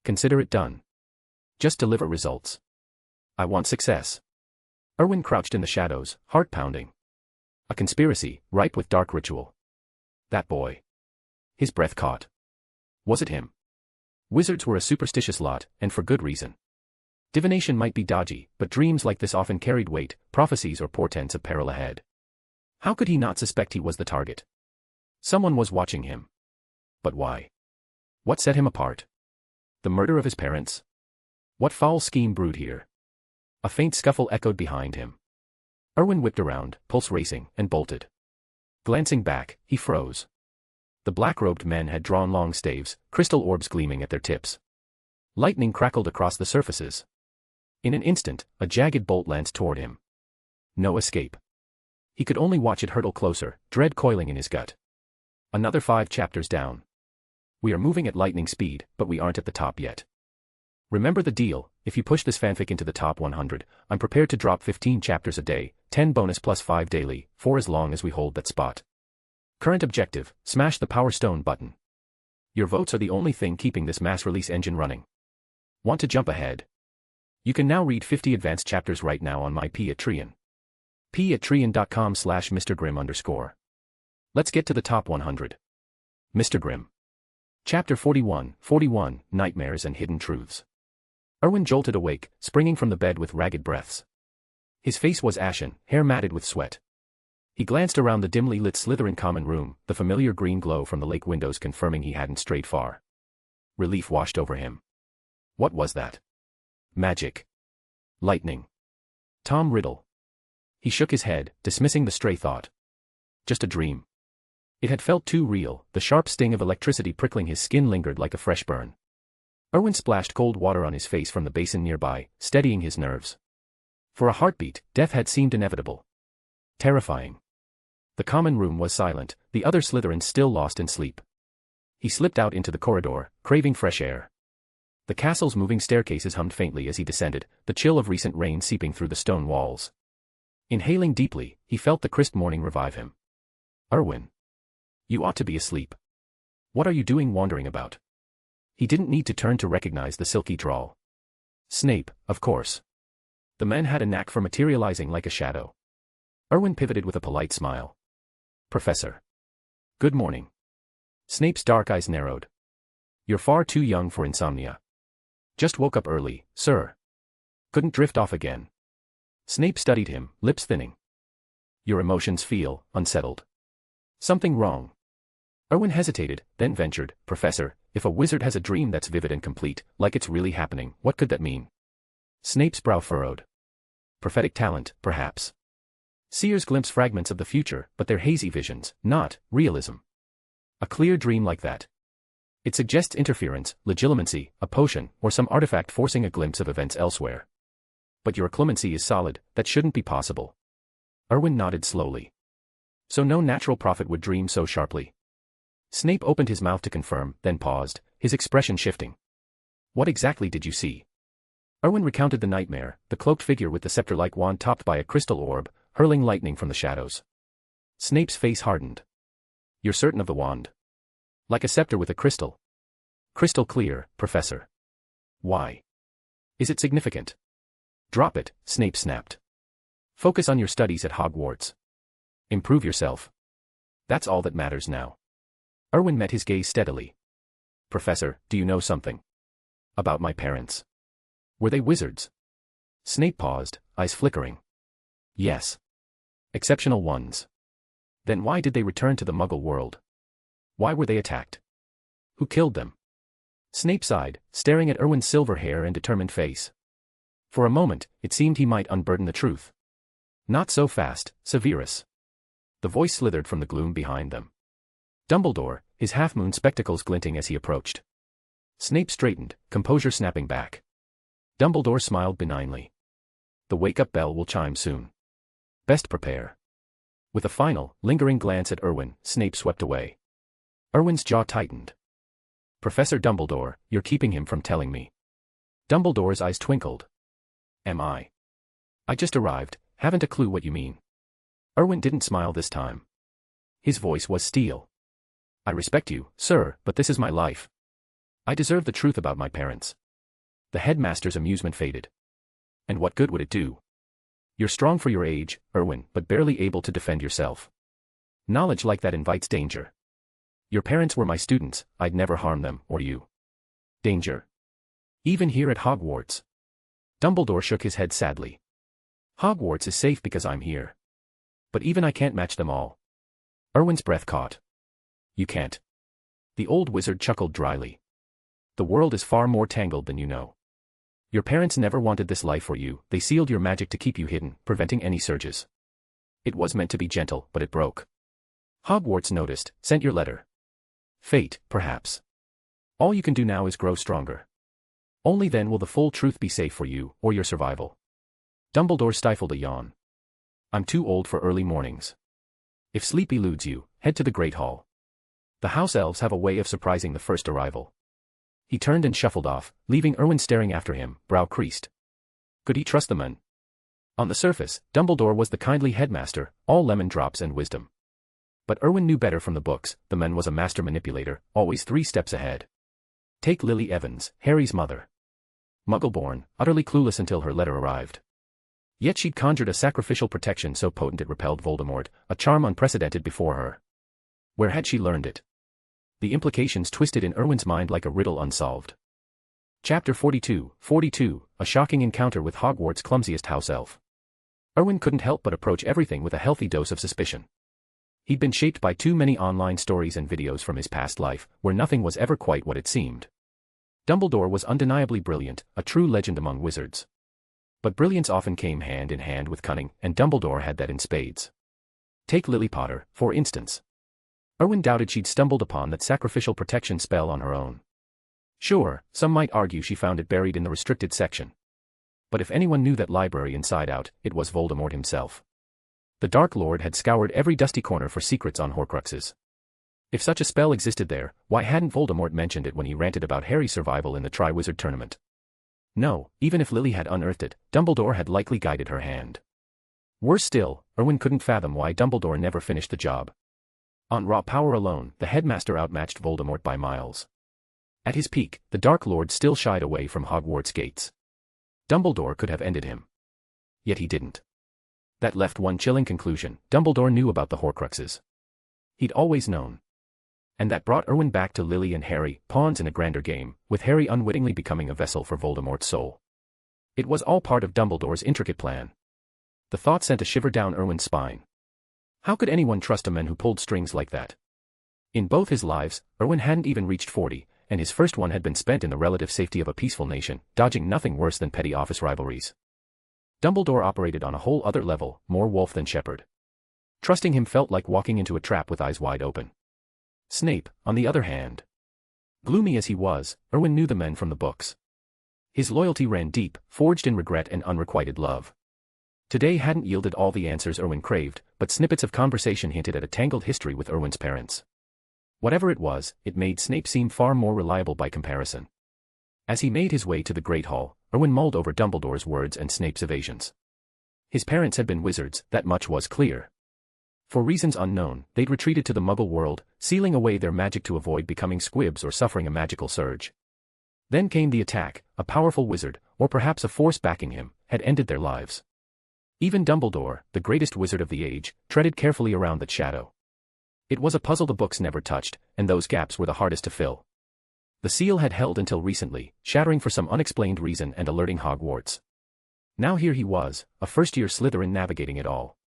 Consider it done. Just deliver results. I want success. Erwin crouched in the shadows, heart pounding. A conspiracy, ripe with dark ritual. That boy. His breath caught. Was it him? Wizards were a superstitious lot, and for good reason. Divination might be dodgy, but dreams like this often carried weight, prophecies or portents of peril ahead. How could he not suspect he was the target? Someone was watching him. But why? What set him apart? The murder of his parents? What foul scheme brewed here? A faint scuffle echoed behind him. Erwin whipped around, pulse racing, and bolted. Glancing back, he froze. The black-robed men had drawn long staves, crystal orbs gleaming at their tips. Lightning crackled across the surfaces. In an instant, a jagged bolt lanced toward him. No escape. He could only watch it hurtle closer, dread coiling in his gut. Another 5 chapters down. We are moving at lightning speed, but we aren't at the top yet. Remember the deal, if you push this fanfic into the top 100, I'm prepared to drop 15 chapters a day, 10 bonus plus 5 daily, for as long as we hold that spot. Current objective, smash the Power Stone button. Your votes are the only thing keeping this mass release engine running. Want to jump ahead? You can now read 50 advanced chapters right now on my Patreon. patreon.com/MrGrim_. Let's get to the top 100. Mr. Grimm. Chapter 41, Nightmares and Hidden Truths. Erwin jolted awake, springing from the bed with ragged breaths. His face was ashen, hair matted with sweat. He glanced around the dimly lit Slytherin common room, the familiar green glow from the lake windows confirming he hadn't strayed far. Relief washed over him. What was that? Magic. Lightning. Tom Riddle. He shook his head, dismissing the stray thought. Just a dream. It had felt too real, the sharp sting of electricity prickling his skin lingered like a fresh burn. Erwin splashed cold water on his face from the basin nearby, steadying his nerves. For a heartbeat, death had seemed inevitable. Terrifying. The common room was silent, the other Slytherins still lost in sleep. He slipped out into the corridor, craving fresh air. The castle's moving staircases hummed faintly as he descended, the chill of recent rain seeping through the stone walls. Inhaling deeply, he felt the crisp morning revive him. Erwin. You ought to be asleep. What are you doing wandering about? He didn't need to turn to recognize the silky drawl. Snape, of course. The man had a knack for materializing like a shadow. Erwin pivoted with a polite smile. Professor. Good morning. Snape's dark eyes narrowed. You're far too young for insomnia. Just woke up early, sir. Couldn't drift off again. Snape studied him, lips thinning. Your emotions feel unsettled. Something wrong. Erwin hesitated, then ventured, Professor, if a wizard has a dream that's vivid and complete, like it's really happening, what could that mean? Snape's brow furrowed. Prophetic talent, perhaps. Seers glimpse fragments of the future, but they're hazy visions, not realism. A clear dream like that. It suggests interference, legilimency, a potion, or some artifact forcing a glimpse of events elsewhere. But your occlumency is solid, that shouldn't be possible. Erwin nodded slowly. So no natural prophet would dream so sharply. Snape opened his mouth to confirm, then paused, his expression shifting. What exactly did you see? Erwin recounted the nightmare, the cloaked figure with the scepter-like wand topped by a crystal orb, hurling lightning from the shadows. Snape's face hardened. You're certain of the wand? Like a scepter with a crystal. Crystal clear, Professor. Why? Is it significant? Drop it, Snape snapped. Focus on your studies at Hogwarts. Improve yourself. That's all that matters now. Erwin met his gaze steadily. Professor, do you know something? About my parents. Were they wizards? Snape paused, eyes flickering. Yes. Exceptional ones. Then why did they return to the Muggle world? Why were they attacked? Who killed them? Snape sighed, staring at Erwin's silver hair and determined face. For a moment, it seemed he might unburden the truth. Not so fast, Severus. The voice slithered from the gloom behind them. Dumbledore, his half-moon spectacles glinting as he approached. Snape straightened, composure snapping back. Dumbledore smiled benignly. The wake-up bell will chime soon. Best prepare. With a final, lingering glance at Erwin, Snape swept away. Erwin's jaw tightened. Professor Dumbledore, you're keeping him from telling me. Dumbledore's eyes twinkled. Am I? I just arrived, haven't a clue what you mean. Erwin didn't smile this time. His voice was steel. I respect you, sir, but this is my life. I deserve the truth about my parents. The headmaster's amusement faded. And what good would it do? You're strong for your age, Erwin, but barely able to defend yourself. Knowledge like that invites danger. Your parents were my students, I'd never harm them, or you. Danger? Even here at Hogwarts? Dumbledore shook his head sadly. Hogwarts is safe because I'm here. But even I can't match them all. Erwin's breath caught. You can't. The old wizard chuckled dryly. The world is far more tangled than you know. Your parents never wanted this life for you, they sealed your magic to keep you hidden, preventing any surges. It was meant to be gentle, but it broke. Hogwarts noticed, sent your letter. Fate, perhaps. All you can do now is grow stronger. Only then will the full truth be safe for you, or your survival. Dumbledore stifled a yawn. I'm too old for early mornings. If sleep eludes you, head to the Great Hall. The house elves have a way of surprising the first arrival. He turned and shuffled off, leaving Erwin staring after him, brow creased. Could he trust the man? On the surface, Dumbledore was the kindly headmaster, all lemon drops and wisdom. But Erwin knew better from the books, the man was a master manipulator, always 3 steps ahead. Take Lily Evans, Harry's mother. Muggle-born, utterly clueless until her letter arrived. Yet she'd conjured a sacrificial protection so potent it repelled Voldemort, a charm unprecedented before her. Where had she learned it? The implications twisted in Erwin's mind like a riddle unsolved. Chapter 42, a shocking encounter with Hogwarts' clumsiest house elf. Erwin couldn't help but approach everything with a healthy dose of suspicion. He'd been shaped by too many online stories and videos from his past life, where nothing was ever quite what it seemed. Dumbledore was undeniably brilliant, a true legend among wizards. But brilliance often came hand in hand with cunning, and Dumbledore had that in spades. Take Lily Potter, for instance. Erwin doubted she'd stumbled upon that sacrificial protection spell on her own. Sure, some might argue she found it buried in the restricted section. But if anyone knew that library inside out, it was Voldemort himself. The Dark Lord had scoured every dusty corner for secrets on Horcruxes. If such a spell existed there, why hadn't Voldemort mentioned it when he ranted about Harry's survival in the Triwizard Tournament? No, even if Lily had unearthed it, Dumbledore had likely guided her hand. Worse still, Erwin couldn't fathom why Dumbledore never finished the job. On raw power alone, the headmaster outmatched Voldemort by miles. At his peak, the Dark Lord still shied away from Hogwarts gates. Dumbledore could have ended him. Yet he didn't. That left one chilling conclusion: Dumbledore knew about the Horcruxes. He'd always known. And that brought Erwin back to Lily and Harry, pawns in a grander game, with Harry unwittingly becoming a vessel for Voldemort's soul. It was all part of Dumbledore's intricate plan. The thought sent a shiver down Erwin's spine. How could anyone trust a man who pulled strings like that? In both his lives, Erwin hadn't even reached 40, and his first one had been spent in the relative safety of a peaceful nation, dodging nothing worse than petty office rivalries. Dumbledore operated on a whole other level, more wolf than shepherd. Trusting him felt like walking into a trap with eyes wide open. Snape, on the other hand. Gloomy as he was, Erwin knew the men from the books. His loyalty ran deep, forged in regret and unrequited love. Today hadn't yielded all the answers Erwin craved, but snippets of conversation hinted at a tangled history with Erwin's parents. Whatever it was, it made Snape seem far more reliable by comparison. As he made his way to the Great Hall, Erwin mulled over Dumbledore's words and Snape's evasions. His parents had been wizards, that much was clear. For reasons unknown, they'd retreated to the Muggle world, sealing away their magic to avoid becoming squibs or suffering a magical surge. Then came the attack. A powerful wizard, or perhaps a force backing him, had ended their lives. Even Dumbledore, the greatest wizard of the age, treaded carefully around that shadow. It was a puzzle the books never touched, and those gaps were the hardest to fill. The seal had held until recently, shattering for some unexplained reason and alerting Hogwarts. Now here he was, a first-year Slytherin navigating it all.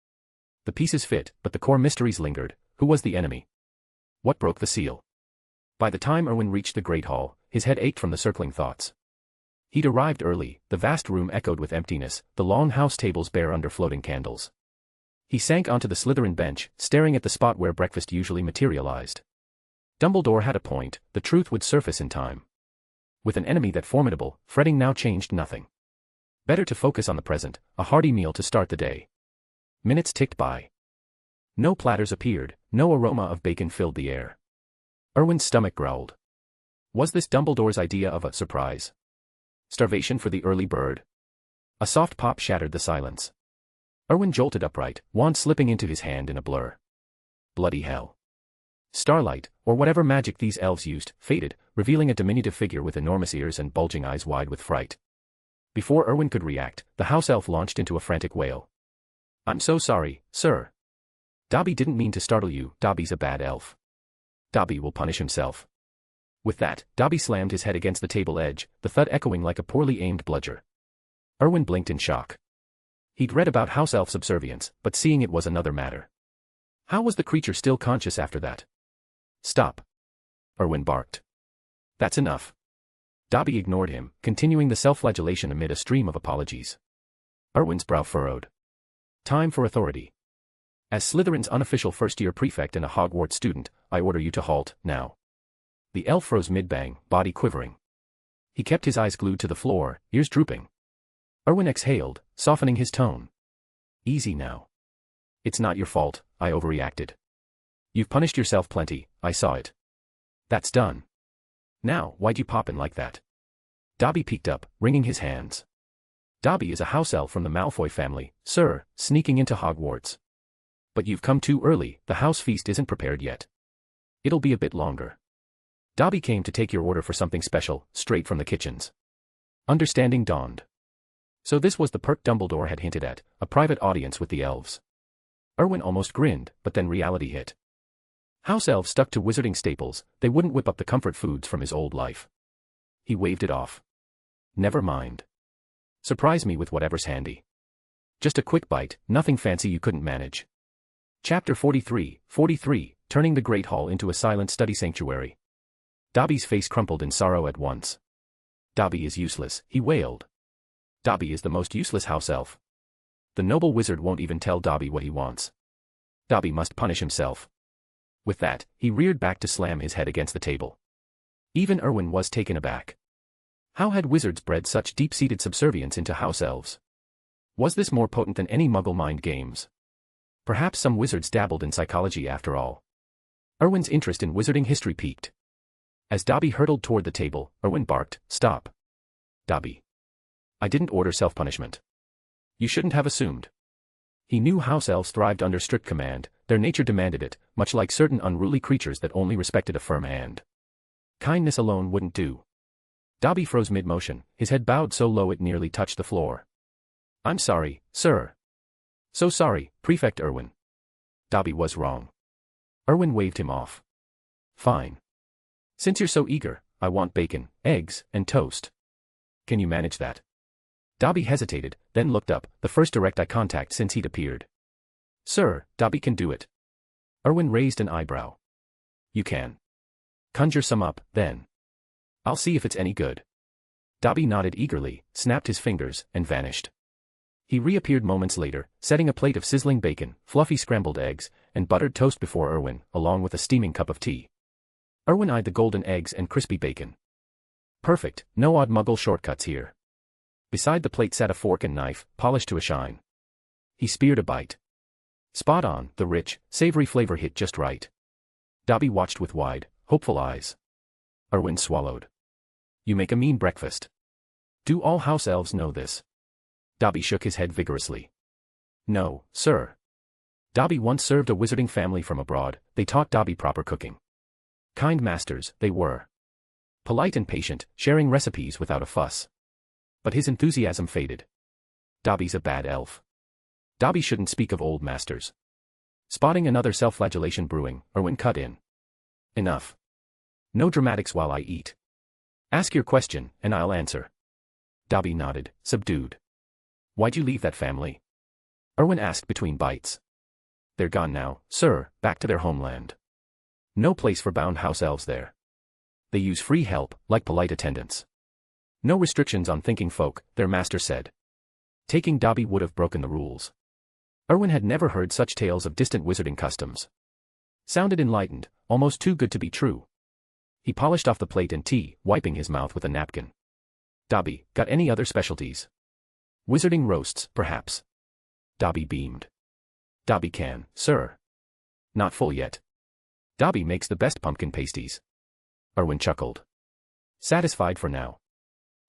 The pieces fit, but the core mysteries lingered. Who was the enemy? What broke the seal? By the time Erwin reached the Great Hall, his head ached from the circling thoughts. He'd arrived early, the vast room echoed with emptiness, the long house tables bare under floating candles. He sank onto the Slytherin bench, staring at the spot where breakfast usually materialized. Dumbledore had a point, the truth would surface in time. With an enemy that formidable, fretting now changed nothing. Better to focus on the present, a hearty meal to start the day. Minutes ticked by. No platters appeared, no aroma of bacon filled the air. Erwin's stomach growled. Was this Dumbledore's idea of a surprise? Starvation for the early bird? A soft pop shattered the silence. Erwin jolted upright, wand slipping into his hand in a blur. Bloody hell. Starlight, or whatever magic these elves used, faded, revealing a diminutive figure with enormous ears and bulging eyes wide with fright. Before Erwin could react, the house elf launched into a frantic wail. I'm so sorry, sir. Dobby didn't mean to startle you, Dobby's a bad elf. Dobby will punish himself. With that, Dobby slammed his head against the table edge, the thud echoing like a poorly aimed bludger. Erwin blinked in shock. He'd read about house elf subservience, but seeing it was another matter. How was the creature still conscious after that? Stop. Erwin barked. That's enough. Dobby ignored him, continuing the self-flagellation amid a stream of apologies. Erwin's brow furrowed. Time for authority. As Slytherin's unofficial first-year prefect and a Hogwarts student, I order you to halt, now. The elf froze mid-bang, body quivering. He kept his eyes glued to the floor, ears drooping. Erwin exhaled, softening his tone. Easy now. It's not your fault, I overreacted. You've punished yourself plenty, I saw it. That's done. Now, why'd you pop in like that? Dobby peeked up, wringing his hands. Dobby is a house elf from the Malfoy family, sir, sneaking into Hogwarts. But you've come too early, the house feast isn't prepared yet. It'll be a bit longer. Dobby came to take your order for something special, straight from the kitchens. Understanding dawned. So this was the perk Dumbledore had hinted at, a private audience with the elves. Erwin almost grinned, but then reality hit. House elves stuck to wizarding staples, they wouldn't whip up the comfort foods from his old life. He waved it off. Never mind. Surprise me with whatever's handy. Just a quick bite, nothing fancy you couldn't manage. Chapter 43, turning the Great Hall into a silent study sanctuary. Dobby's face crumpled in sorrow at once. Dobby is useless, he wailed. Dobby is the most useless house elf. The noble wizard won't even tell Dobby what he wants. Dobby must punish himself. With that, he reared back to slam his head against the table. Even Erwin was taken aback. How had wizards bred such deep-seated subservience into house elves? Was this more potent than any Muggle mind games? Perhaps some wizards dabbled in psychology after all. Erwin's interest in wizarding history peaked. As Dobby hurtled toward the table, Erwin barked, "Stop. Dobby. I didn't order self-punishment. You shouldn't have assumed." He knew house elves thrived under strict command, their nature demanded it, much like certain unruly creatures that only respected a firm hand. Kindness alone wouldn't do. Dobby froze mid-motion, his head bowed so low it nearly touched the floor. "I'm sorry, sir." "So sorry, Prefect Erwin." Dobby was wrong. Erwin waved him off. "Fine. Since you're so eager, I want bacon, eggs, and toast. Can you manage that?" Dobby hesitated, then looked up, the first direct eye contact since he'd appeared. "Sir, Dobby can do it." Erwin raised an eyebrow. "You can. Conjure some up, then. I'll see if it's any good." Dobby nodded eagerly, snapped his fingers, and vanished. He reappeared moments later, setting a plate of sizzling bacon, fluffy scrambled eggs, and buttered toast before Erwin, along with a steaming cup of tea. Erwin eyed the golden eggs and crispy bacon. Perfect, no odd Muggle shortcuts here. Beside the plate sat a fork and knife, polished to a shine. He speared a bite. Spot on, the rich, savory flavor hit just right. Dobby watched with wide, hopeful eyes. Erwin swallowed. "You make a mean breakfast. Do all house elves know this?" Dobby shook his head vigorously. "No, sir. Dobby once served a wizarding family from abroad, they taught Dobby proper cooking. Kind masters, they were. Polite and patient, sharing recipes without a fuss. But his enthusiasm faded. Dobby's a bad elf. Dobby shouldn't speak of old masters." Spotting another self-flagellation brewing, Erwin cut in. "Enough. No dramatics while I eat. Ask your question, and I'll answer." Dobby nodded, subdued. Why'd you leave that family? Erwin asked between bites. They're gone now, sir, back to their homeland. No place for bound house elves there. They use free help, like polite attendants. No restrictions on thinking folk, their master said. Taking Dobby would have broken the rules. Erwin had never heard such tales of distant wizarding customs. Sounded enlightened, almost too good to be true. He polished off the plate and tea, wiping his mouth with a napkin. Dobby, got any other specialties? Wizarding roasts, perhaps. Dobby beamed. Dobby can, sir. Not full yet. Dobby makes the best pumpkin pasties. Erwin chuckled. Satisfied for now.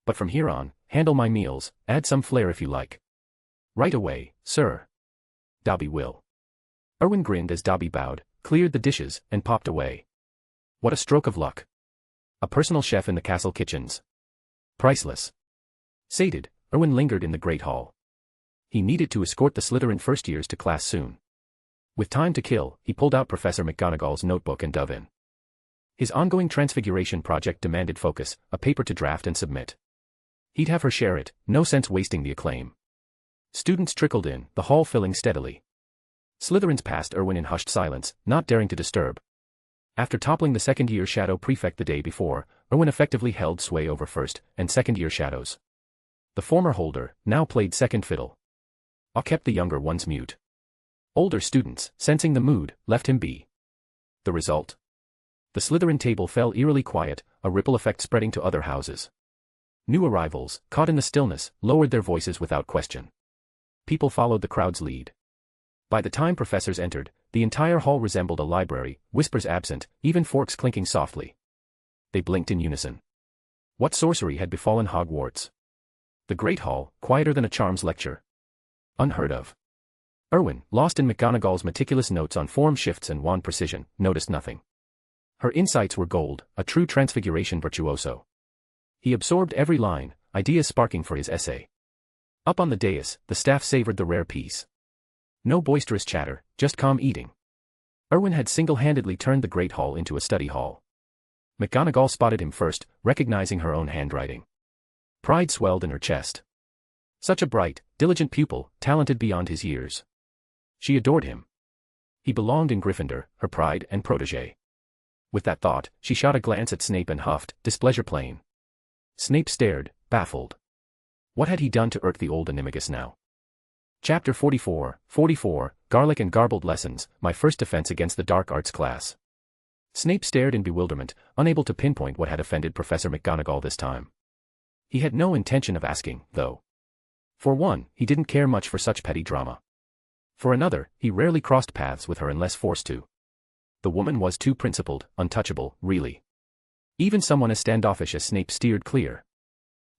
But from here on, handle my meals, add some flair if you like. Right away, sir. Dobby will. Erwin grinned as Dobby bowed, cleared the dishes, and popped away. What a stroke of luck. A personal chef in the castle kitchens. Priceless. Sated, Erwin lingered in the Great Hall. He needed to escort the Slytherin first years to class soon. With time to kill, he pulled out Professor McGonagall's notebook and dove in. His ongoing transfiguration project demanded focus, a paper to draft and submit. He'd have her share it, no sense wasting the acclaim. Students trickled in, the hall filling steadily. Slytherins passed Erwin in hushed silence, not daring to disturb. After toppling the second-year shadow prefect the day before, Erwin effectively held sway over first- and second-year shadows. The former holder now played second fiddle. Aw kept the younger ones mute. Older students, sensing the mood, left him be. The result? The Slytherin table fell eerily quiet, a ripple effect spreading to other houses. New arrivals, caught in the stillness, lowered their voices without question. People followed the crowd's lead. By the time professors entered, the entire hall resembled a library, whispers absent, even forks clinking softly. They blinked in unison. What sorcery had befallen Hogwarts? The Great Hall, quieter than a charms lecture. Unheard of. Erwin, lost in McGonagall's meticulous notes on form shifts and wand precision, noticed nothing. Her insights were gold, a true transfiguration virtuoso. He absorbed every line, ideas sparking for his essay. Up on the dais, the staff savored the rare peace. No boisterous chatter, just calm eating. Erwin had single-handedly turned the Great Hall into a study hall. McGonagall spotted him first, recognizing her own handwriting. Pride swelled in her chest. Such a bright, diligent pupil, talented beyond his years. She adored him. He belonged in Gryffindor, her pride and protégé. With that thought, she shot a glance at Snape and huffed, displeasure plain. Snape stared, baffled. What had he done to irk the old animagus now? Chapter 44, Garlic and Garbled Lessons, my first defense against the dark arts class. Snape stared in bewilderment, unable to pinpoint what had offended Professor McGonagall this time. He had no intention of asking, though. For one, he didn't care much for such petty drama. For another, he rarely crossed paths with her unless forced to. The woman was too principled, untouchable, really. Even someone as standoffish as Snape steered clear.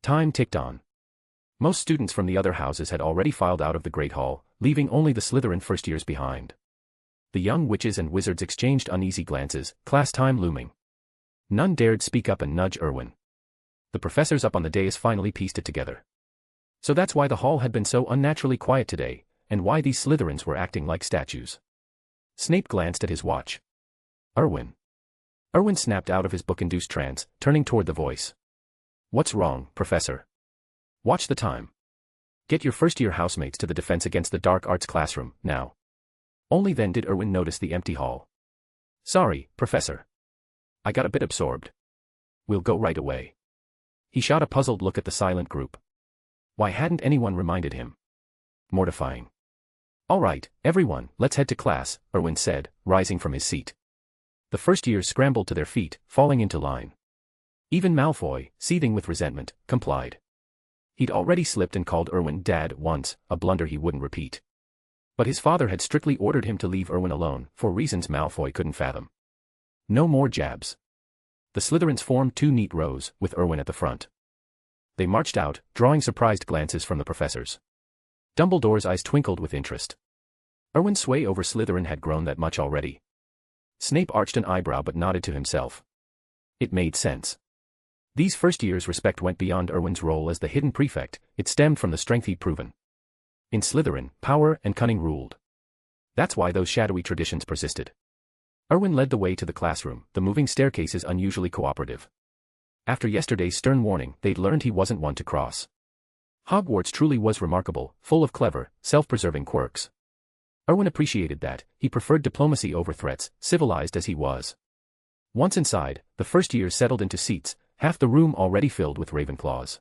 Time ticked on. Most students from the other houses had already filed out of the Great Hall, leaving only the Slytherin first years behind. The young witches and wizards exchanged uneasy glances, class time looming. None dared speak up and nudge Erwin. The professors up on the dais finally pieced it together. So that's why the hall had been so unnaturally quiet today, and why these Slytherins were acting like statues. Snape glanced at his watch. Erwin. Erwin snapped out of his book-induced trance, turning toward the voice. What's wrong, Professor? Watch the time. Get your first-year housemates to the defense against the dark arts classroom, now. Only then did Erwin notice the empty hall. Sorry, Professor. I got a bit absorbed. We'll go right away. He shot a puzzled look at the silent group. Why hadn't anyone reminded him? Mortifying. All right, everyone, let's head to class, Erwin said, rising from his seat. The first years scrambled to their feet, falling into line. Even Malfoy, seething with resentment, complied. He'd already slipped and called Erwin Dad once, a blunder he wouldn't repeat. But his father had strictly ordered him to leave Erwin alone, for reasons Malfoy couldn't fathom. No more jabs. The Slytherins formed two neat rows, with Erwin at the front. They marched out, drawing surprised glances from the professors. Dumbledore's eyes twinkled with interest. Erwin's sway over Slytherin had grown that much already. Snape arched an eyebrow but nodded to himself. It made sense. These first years' respect went beyond Erwin's role as the hidden prefect, it stemmed from the strength he'd proven. In Slytherin, power and cunning ruled. That's why those shadowy traditions persisted. Erwin led the way to the classroom, the moving staircases unusually cooperative. After yesterday's stern warning, they'd learned he wasn't one to cross. Hogwarts truly was remarkable, full of clever, self-preserving quirks. Erwin appreciated that. He preferred diplomacy over threats, civilized as he was. Once inside, the first year settled into seats, half the room already filled with Ravenclaws.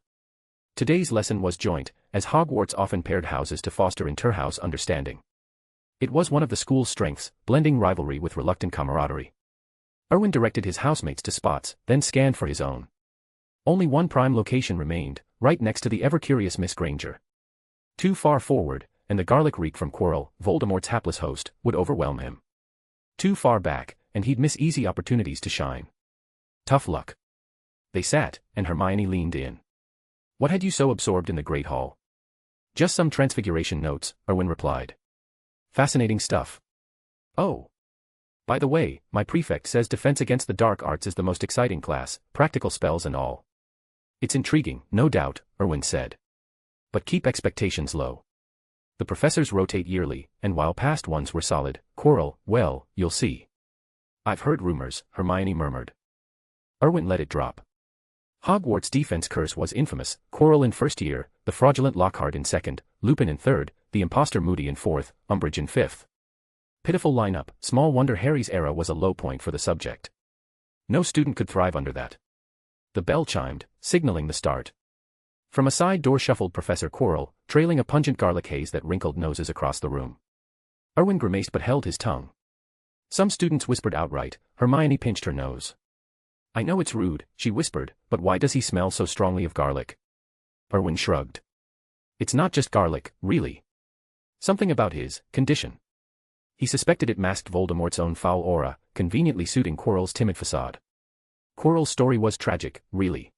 Today's lesson was joint, as Hogwarts often paired houses to foster inter-house understanding. It was one of the school's strengths, blending rivalry with reluctant camaraderie. Erwin directed his housemates to spots, then scanned for his own. Only one prime location remained, right next to the ever-curious Miss Granger. Too far forward, and the garlic reek from Quirrell, Voldemort's hapless host, would overwhelm him. Too far back, and he'd miss easy opportunities to shine. Tough luck. They sat, and Hermione leaned in. What had you so absorbed in the Great Hall? Just some transfiguration notes, Erwin replied. Fascinating stuff. Oh. By the way, my prefect says defense against the dark arts is the most exciting class, practical spells and all. It's intriguing, no doubt, Erwin said. But keep expectations low. The professors rotate yearly, and while past ones were solid, Quirrell, well, you'll see. I've heard rumors, Hermione murmured. Erwin let it drop. Hogwarts' defense curse was infamous, Quirrell in first year, the fraudulent Lockhart in second, Lupin in third, the impostor Moody in fourth, Umbridge in fifth. Pitiful lineup, small wonder Harry's era was a low point for the subject. No student could thrive under that. The bell chimed, signaling the start. From a side door shuffled Professor Quirrell, trailing a pungent garlic haze that wrinkled noses across the room. Erwin grimaced but held his tongue. Some students whispered outright. Hermione pinched her nose. I know it's rude, she whispered, but why does he smell so strongly of garlic? Erwin shrugged. It's not just garlic, really. Something about his condition. He suspected it masked Voldemort's own foul aura, conveniently suiting Quirrell's timid facade. Quirrell's story was tragic, really.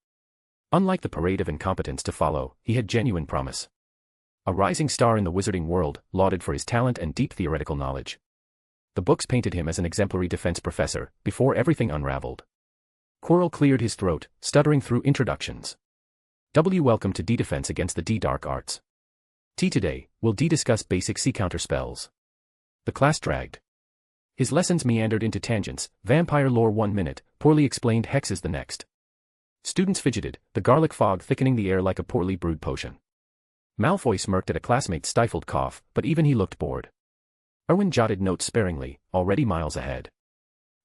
Unlike the parade of incompetence to follow, he had genuine promise. A rising star in the wizarding world, lauded for his talent and deep theoretical knowledge. The books painted him as an exemplary defense professor, before everything unraveled. Quirrell cleared his throat, stuttering through introductions. Welcome to D Defense against the D Dark Arts. Today, we'll discuss basic C counter spells. The class dragged. His lessons meandered into tangents, vampire lore 1 minute, poorly explained hexes the next. Students fidgeted, the garlic fog thickening the air like a poorly brewed potion. Malfoy smirked at a classmate's stifled cough, but even he looked bored. Erwin jotted notes sparingly, already miles ahead.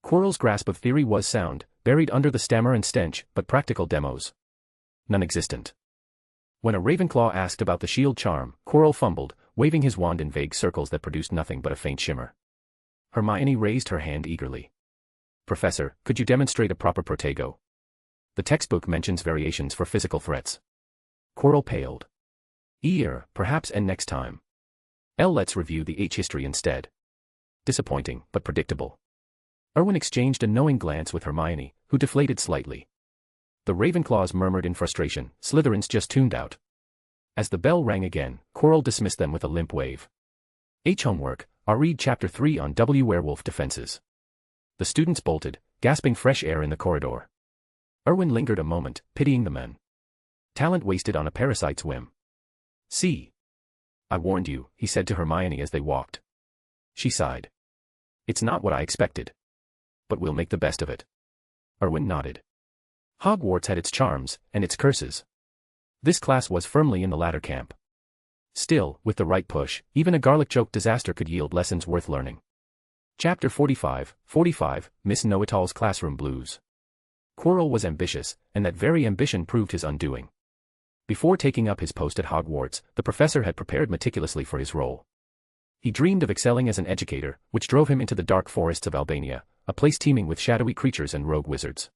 Quirrell's grasp of theory was sound, buried under the stammer and stench, but practical demos. Non-existent. When a Ravenclaw asked about the shield charm, Quirrell fumbled, waving his wand in vague circles that produced nothing but a faint shimmer. Hermione raised her hand eagerly. Professor, could you demonstrate a proper protego? The textbook mentions variations for physical threats. Quirrell paled. Perhaps and next time. Let's review the H-history instead. Disappointing, but predictable. Erwin exchanged a knowing glance with Hermione, who deflated slightly. The Ravenclaws murmured in frustration, Slytherins just tuned out. As the bell rang again, Quirrell dismissed them with a limp wave. Homework, I'll read Chapter 3 on werewolf defenses. The students bolted, gasping fresh air in the corridor. Erwin lingered a moment, pitying the men. Talent wasted on a parasite's whim. See. I warned you, he said to Hermione as they walked. She sighed. It's not what I expected. But we'll make the best of it. Erwin nodded. Hogwarts had its charms, and its curses. This class was firmly in the latter camp. Still, with the right push, even a garlic-choked disaster could yield lessons worth learning. Chapter 45, Miss Know-It-All's Classroom Blues. Quirrell was ambitious, and that very ambition proved his undoing. Before taking up his post at Hogwarts, the professor had prepared meticulously for his role. He dreamed of excelling as an educator, which drove him into the dark forests of Albania, a place teeming with shadowy creatures and rogue wizards.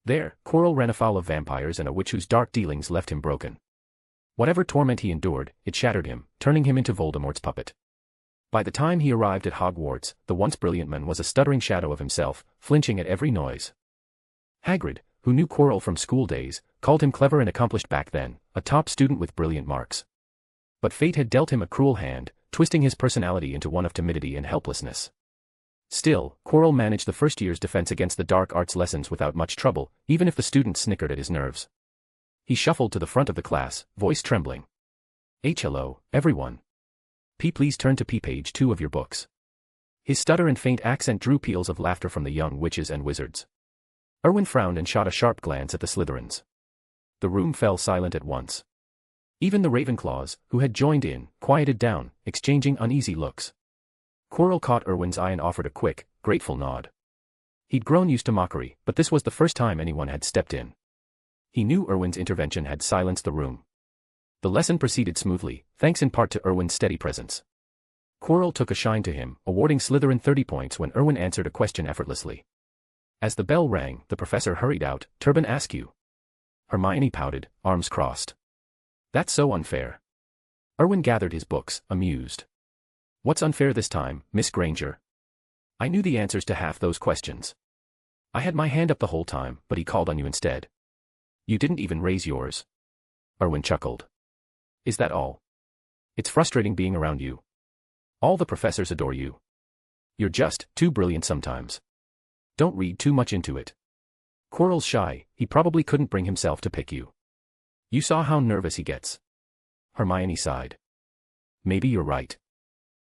There, Quirrell ran afoul of vampires and a witch whose dark dealings left him broken. Whatever torment he endured, it shattered him, turning him into Voldemort's puppet. By the time he arrived at Hogwarts, the once brilliant man was a stuttering shadow of himself, flinching at every noise. Hagrid, who knew Quirrell from school days, called him clever and accomplished back then, a top student with brilliant marks. But fate had dealt him a cruel hand, twisting his personality into one of timidity and helplessness. Still, Quirrell managed the first year's defense against the dark arts lessons without much trouble, even if the students snickered at his nerves. He shuffled to the front of the class, voice trembling. Hello, everyone. Please turn to page 2 of your books. His stutter and faint accent drew peals of laughter from the young witches and wizards. Erwin frowned and shot a sharp glance at the Slytherins. The room fell silent at once. Even the Ravenclaws, who had joined in, quieted down, exchanging uneasy looks. Quirrell caught Erwin's eye and offered a quick, grateful nod. He'd grown used to mockery, but this was the first time anyone had stepped in. He knew Erwin's intervention had silenced the room. The lesson proceeded smoothly, thanks in part to Erwin's steady presence. Quirrell took a shine to him, awarding Slytherin 30 points when Erwin answered a question effortlessly. As the bell rang, the professor hurried out, "Turban Askew." Hermione pouted, arms crossed. "That's so unfair." Erwin gathered his books, amused. "What's unfair this time, Miss Granger?" "I knew the answers to half those questions. I had my hand up the whole time, but he called on you instead. You didn't even raise yours." Erwin chuckled. "Is that all? It's frustrating being around you. All the professors adore you. You're just too brilliant sometimes. Don't read too much into it. Quirrell's shy, he probably couldn't bring himself to pick you. You saw how nervous he gets." Hermione sighed. "Maybe you're right.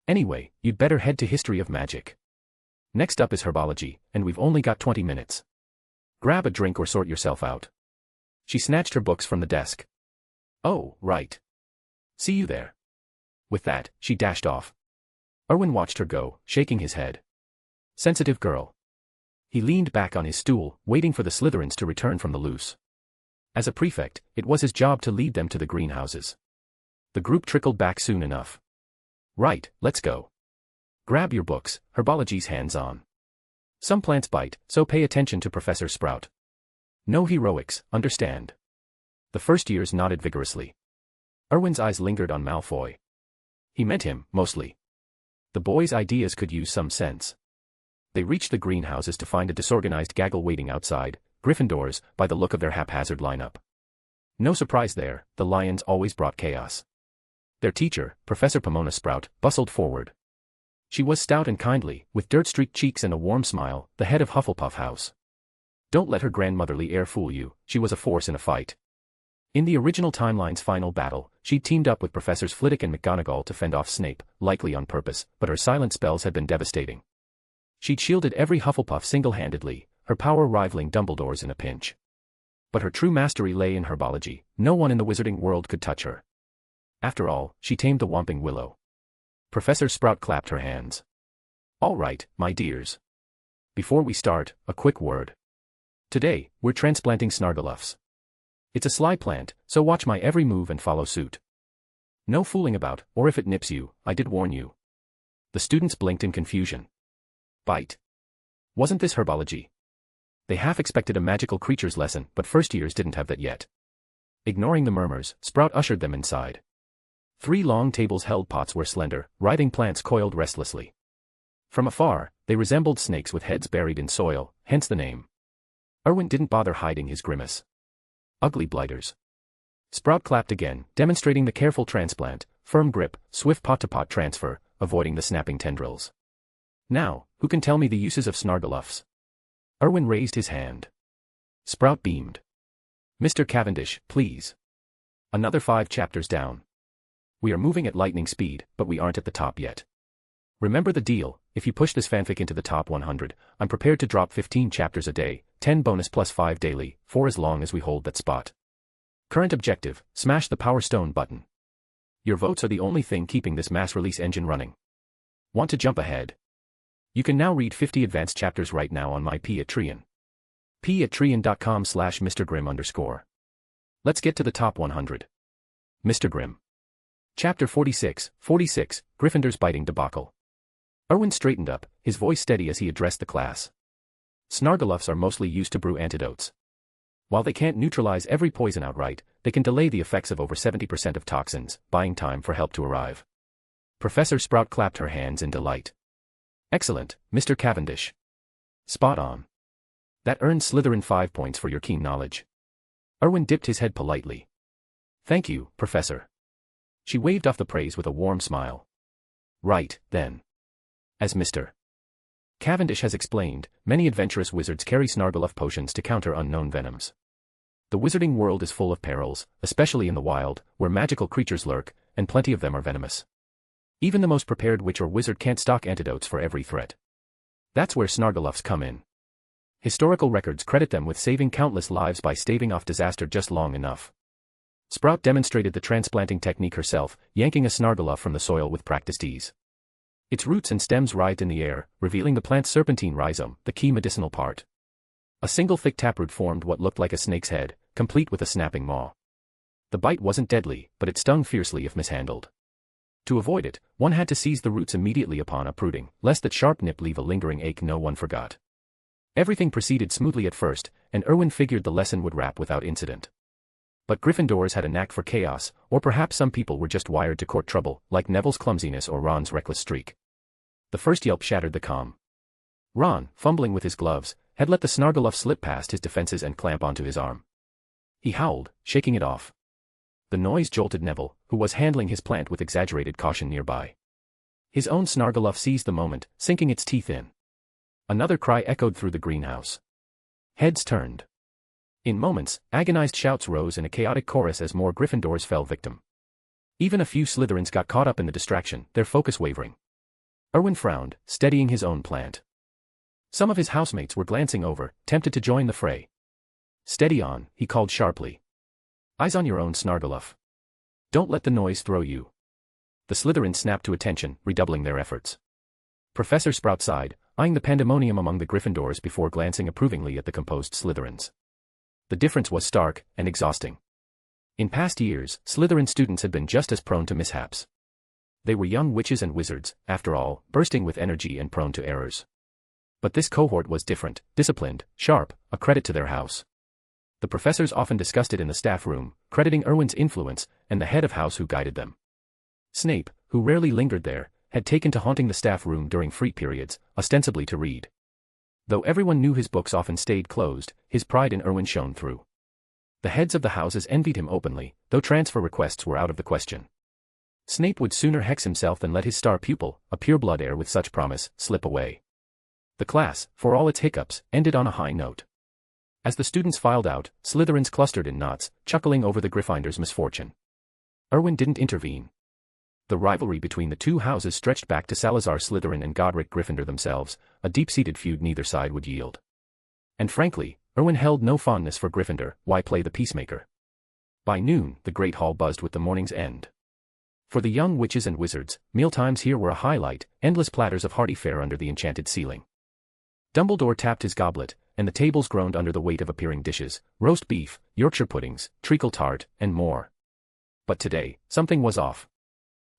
Anyway, you'd better head to History of Magic. Next up is Herbology, and we've only got 20 minutes. Grab a drink or sort yourself out." She snatched her books from the desk. "Oh, right. See you there." With that, she dashed off. Erwin watched her go, shaking his head. Sensitive girl. He leaned back on his stool, waiting for the Slytherins to return from the loose. As a prefect, it was his job to lead them to the greenhouses. The group trickled back soon enough. "Right, let's go. Grab your books, Herbology's hands-on. Some plants bite, so pay attention to Professor Sprout. No heroics, understand?" The first years nodded vigorously. Erwin's eyes lingered on Malfoy. He meant him, mostly. The boy's ideas could use some sense. They reached the greenhouses to find a disorganized gaggle waiting outside, Gryffindors, by the look of their haphazard lineup. No surprise there, the Lions always brought chaos. Their teacher, Professor Pomona Sprout, bustled forward. She was stout and kindly, with dirt-streaked cheeks and a warm smile, the head of Hufflepuff House. Don't let her grandmotherly air fool you, she was a force in a fight. In the original timeline's final battle, she'd teamed up with Professors Flitwick and McGonagall to fend off Snape, likely on purpose, but her silent spells had been devastating. She'd shielded every Hufflepuff single-handedly, her power rivaling Dumbledore's in a pinch. But her true mastery lay in herbology, no one in the wizarding world could touch her. After all, she tamed the Whomping Willow. Professor Sprout clapped her hands. "All right, my dears. Before we start, a quick word. Today, we're transplanting Snargaluffs. It's a sly plant, so watch my every move and follow suit. No fooling about, or if it nips you, I did warn you." The students blinked in confusion. Bite. Wasn't this herbology? They half expected a magical creatures lesson, but first years didn't have that yet. Ignoring the murmurs, Sprout ushered them inside. 3 long tables held pots where slender, writhing plants coiled restlessly. From afar, they resembled snakes with heads buried in soil, hence the name. Erwin didn't bother hiding his grimace. Ugly blighters. Sprout clapped again, demonstrating the careful transplant, firm grip, swift pot-to-pot transfer, avoiding the snapping tendrils. "Now, who can tell me the uses of Snargaluffs?" Erwin raised his hand. Sprout beamed. "Mr. Cavendish, please. Another 5 chapters down. We are moving at lightning speed, but we aren't at the top yet. Remember the deal, if you push this fanfic into the top 100, I'm prepared to drop 15 chapters a day, 10 bonus plus 5 daily, for as long as we hold that spot. Current objective, smash the Power Stone button. Your votes are the only thing keeping this mass release engine running. Want to jump ahead? You can now read 50 advanced chapters right now on my Patreon. patreon.com/MrGrim_. Let's get to the top 100. Mr. Grimm. Chapter 46, Gryffindor's Biting Debacle. Erwin straightened up, his voice steady as he addressed the class. Snargaluffs are mostly used to brew antidotes. While they can't neutralize every poison outright, they can delay the effects of over 70% of toxins, buying time for help to arrive. Professor Sprout clapped her hands in delight. "Excellent, Mr. Cavendish. Spot on. That earned Slytherin 5 points for your keen knowledge." Erwin dipped his head politely. "Thank you, Professor." She waved off the praise with a warm smile. "Right, then. As Mr. Cavendish has explained, many adventurous wizards carry Snargaluff potions to counter unknown venoms. The wizarding world is full of perils, especially in the wild, where magical creatures lurk, and plenty of them are venomous. Even the most prepared witch or wizard can't stock antidotes for every threat. That's where Snargaluffs come in. Historical records credit them with saving countless lives by staving off disaster just long enough. Sprout demonstrated the transplanting technique herself, yanking a snargaluff from the soil with practiced ease. Its roots and stems writhed in the air, revealing the plant's serpentine rhizome, the key medicinal part. A single thick taproot formed what looked like a snake's head, complete with a snapping maw. The bite wasn't deadly, but it stung fiercely if mishandled. To avoid it, one had to seize the roots immediately upon uprooting, lest that sharp nip leave a lingering ache no one forgot. Everything proceeded smoothly at first, and Erwin figured the lesson would wrap without incident. But Gryffindors had a knack for chaos, or perhaps some people were just wired to court trouble, like Neville's clumsiness or Ron's reckless streak. The first yelp shattered the calm. Ron, fumbling with his gloves, had let the snargaluff slip past his defenses and clamp onto his arm. He howled, shaking it off. The noise jolted Neville, who was handling his plant with exaggerated caution nearby. His own snargaluff seized the moment, sinking its teeth in. Another cry echoed through the greenhouse. Heads turned. In moments, agonized shouts rose in a chaotic chorus as more Gryffindors fell victim. Even a few Slytherins got caught up in the distraction, their focus wavering. Erwin frowned, steadying his own plant. Some of his housemates were glancing over, tempted to join the fray. Steady on, he called sharply. Eyes on your own snargaluff. Don't let the noise throw you. The Slytherins snapped to attention, redoubling their efforts. Professor Sprout sighed, eyeing the pandemonium among the Gryffindors before glancing approvingly at the composed Slytherins. The difference was stark and exhausting. In past years, Slytherin students had been just as prone to mishaps. They were young witches and wizards, after all, bursting with energy and prone to errors. But this cohort was different, disciplined, sharp, a credit to their house. The professors often discussed it in the staff room, crediting Erwin's influence, and the head of house who guided them. Snape, who rarely lingered there, had taken to haunting the staff room during free periods, ostensibly to read. Though everyone knew his books often stayed closed, his pride in Erwin shone through. The heads of the houses envied him openly, though transfer requests were out of the question. Snape would sooner hex himself than let his star pupil, a pureblood heir with such promise, slip away. The class, for all its hiccups, ended on a high note. As the students filed out, Slytherins clustered in knots, chuckling over the Gryffindors' misfortune. Erwin didn't intervene. The rivalry between the two houses stretched back to Salazar Slytherin and Godric Gryffindor themselves, a deep-seated feud neither side would yield. And frankly, Erwin held no fondness for Gryffindor, why play the peacemaker? By noon, the great hall buzzed with the morning's end. For the young witches and wizards, mealtimes here were a highlight, endless platters of hearty fare under the enchanted ceiling. Dumbledore tapped his goblet, and the tables groaned under the weight of appearing dishes, roast beef, Yorkshire puddings, treacle tart, and more. But today, something was off.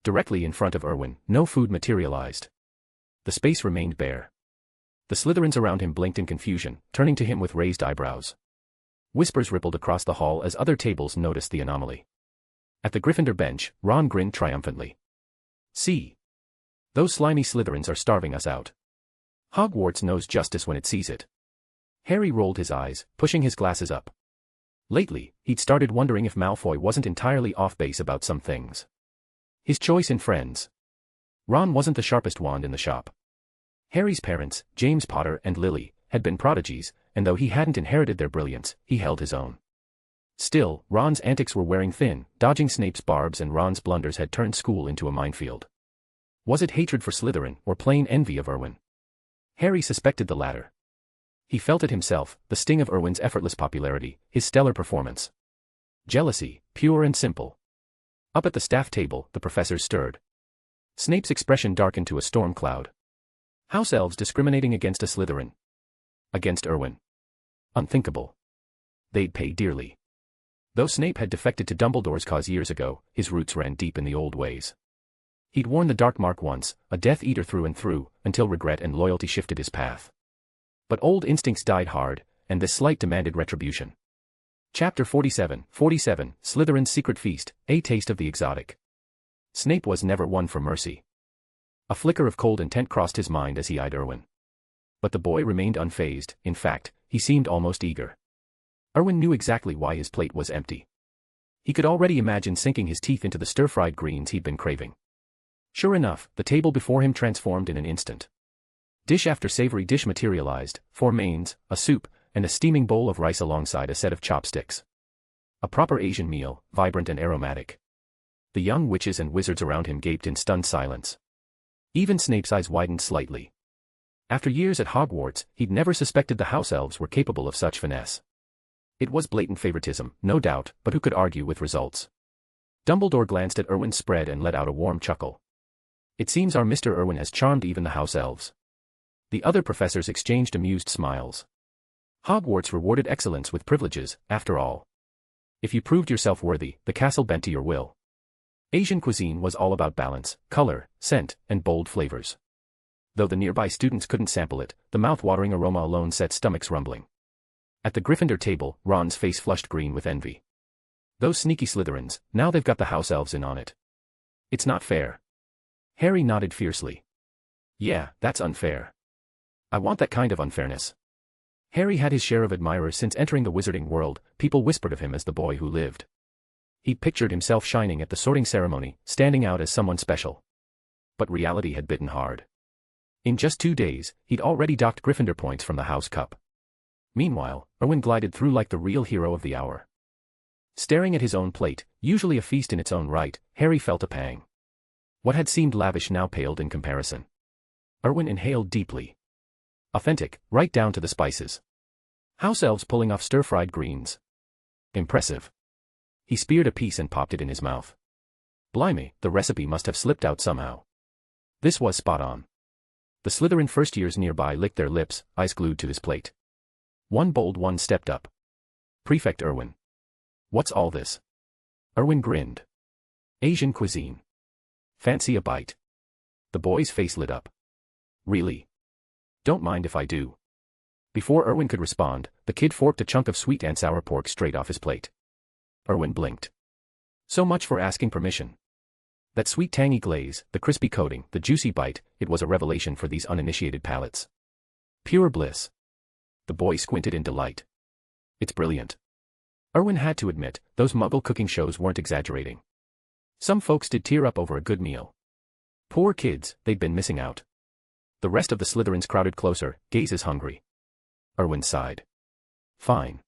Directly in front of Erwin, no food materialized. The space remained bare. The Slytherins around him blinked in confusion, turning to him with raised eyebrows. Whispers rippled across the hall as other tables noticed the anomaly. At the Gryffindor bench, Ron grinned triumphantly. See. Those slimy Slytherins are starving us out. Hogwarts knows justice when it sees it. Harry rolled his eyes, pushing his glasses up. Lately, he'd started wondering if Malfoy wasn't entirely off base about some things. His choice in friends. Ron wasn't the sharpest wand in the shop. Harry's parents, James Potter and Lily, had been prodigies, and though he hadn't inherited their brilliance, he held his own. Still, Ron's antics were wearing thin, dodging Snape's barbs and Ron's blunders had turned school into a minefield. Was it hatred for Slytherin, or plain envy of Erwin? Harry suspected the latter. He felt it himself, the sting of Erwin's effortless popularity, his stellar performance. Jealousy, pure and simple. Up at the staff table, the professors stirred. Snape's expression darkened to a storm cloud. House elves discriminating against a Slytherin. Against Erwin. Unthinkable. They'd pay dearly. Though Snape had defected to Dumbledore's cause years ago, his roots ran deep in the old ways. He'd worn the dark mark once, a Death Eater through and through, until regret and loyalty shifted his path. But old instincts died hard, and this slight demanded retribution. Chapter 47, Slytherin's Secret Feast, A Taste of the Exotic. Snape was never one for mercy. A flicker of cold intent crossed his mind as he eyed Erwin. But the boy remained unfazed, in fact, he seemed almost eager. Erwin knew exactly why his plate was empty. He could already imagine sinking his teeth into the stir-fried greens he'd been craving. Sure enough, the table before him transformed in an instant. Dish after savory dish materialized, 4 mains, a soup, and a steaming bowl of rice alongside a set of chopsticks. A proper Asian meal, vibrant and aromatic. The young witches and wizards around him gaped in stunned silence. Even Snape's eyes widened slightly. After years at Hogwarts, he'd never suspected the house elves were capable of such finesse. It was blatant favoritism, no doubt, but who could argue with results? Dumbledore glanced at Erwin's spread and let out a warm chuckle. It seems our Mr. Erwin has charmed even the house elves. The other professors exchanged amused smiles. Hogwarts rewarded excellence with privileges, after all. If you proved yourself worthy, the castle bent to your will. Asian cuisine was all about balance, color, scent, and bold flavors. Though the nearby students couldn't sample it, the mouth-watering aroma alone set stomachs rumbling. At the Gryffindor table, Ron's face flushed green with envy. Those sneaky Slytherins, now they've got the house elves in on it. It's not fair. Harry nodded fiercely. Yeah, that's unfair. I want that kind of unfairness. Harry had his share of admirers since entering the wizarding world. People whispered of him as the boy who lived. He pictured himself shining at the sorting ceremony, standing out as someone special. But reality had bitten hard. In just 2 days, he'd already docked Gryffindor points from the House Cup. Meanwhile, Erwin glided through like the real hero of the hour. Staring at his own plate, usually a feast in its own right, Harry felt a pang. What had seemed lavish now paled in comparison. Erwin inhaled deeply. Authentic, right down to the spices. House elves pulling off stir-fried greens. Impressive. He speared a piece and popped it in his mouth. Blimey, the recipe must have slipped out somehow. This was spot on. The Slytherin first years nearby licked their lips, eyes glued to his plate. One bold one stepped up. Prefect Erwin. What's all this? Erwin grinned. Asian cuisine. Fancy a bite? The boy's face lit up. Really? Don't mind if I do. Before Erwin could respond, the kid forked a chunk of sweet and sour pork straight off his plate. Erwin blinked. So much for asking permission. That sweet tangy glaze, the crispy coating, the juicy bite, it was a revelation for these uninitiated palates. Pure bliss. The boy squinted in delight. It's brilliant. Erwin had to admit, those Muggle cooking shows weren't exaggerating. Some folks did tear up over a good meal. Poor kids, they'd been missing out. The rest of the Slytherins crowded closer, gazes hungry. Erwin sighed. Fine.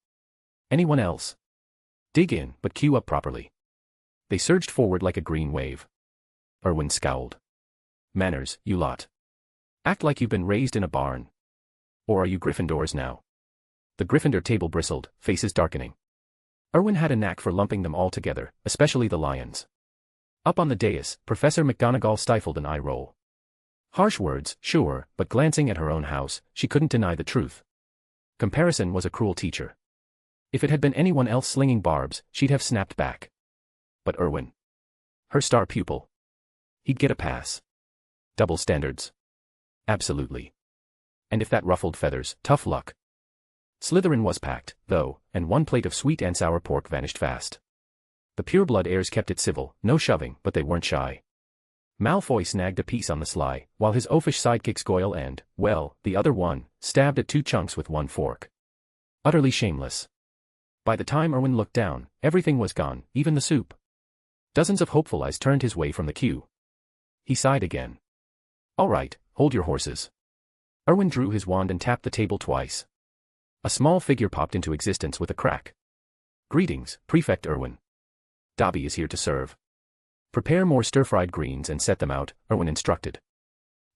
Anyone else? Dig in, but queue up properly. They surged forward like a green wave. Erwin scowled. Manners, you lot. Act like you've been raised in a barn. Or are you Gryffindors now? The Gryffindor table bristled, faces darkening. Erwin had a knack for lumping them all together, especially the lions. Up on the dais, Professor McGonagall stifled an eye roll. Harsh words, sure, but glancing at her own house, she couldn't deny the truth. Comparison was a cruel teacher. If it had been anyone else slinging barbs, she'd have snapped back. But Erwin. Her star pupil. He'd get a pass. Double standards. Absolutely. And if that ruffled feathers, tough luck. Slytherin was packed, though, and one plate of sweet and sour pork vanished fast. The pureblood heirs kept it civil, no shoving, but they weren't shy. Malfoy snagged a piece on the sly, while his oafish sidekicks Goyle and, well, the other one, stabbed at 2 chunks with 1 fork. Utterly shameless. By the time Erwin looked down, everything was gone, even the soup. Dozens of hopeful eyes turned his way from the queue. He sighed again. All right, hold your horses. Erwin drew his wand and tapped the table twice. A small figure popped into existence with a crack. Greetings, Prefect Erwin. Dobby is here to serve. Prepare more stir-fried greens and set them out, Erwin instructed.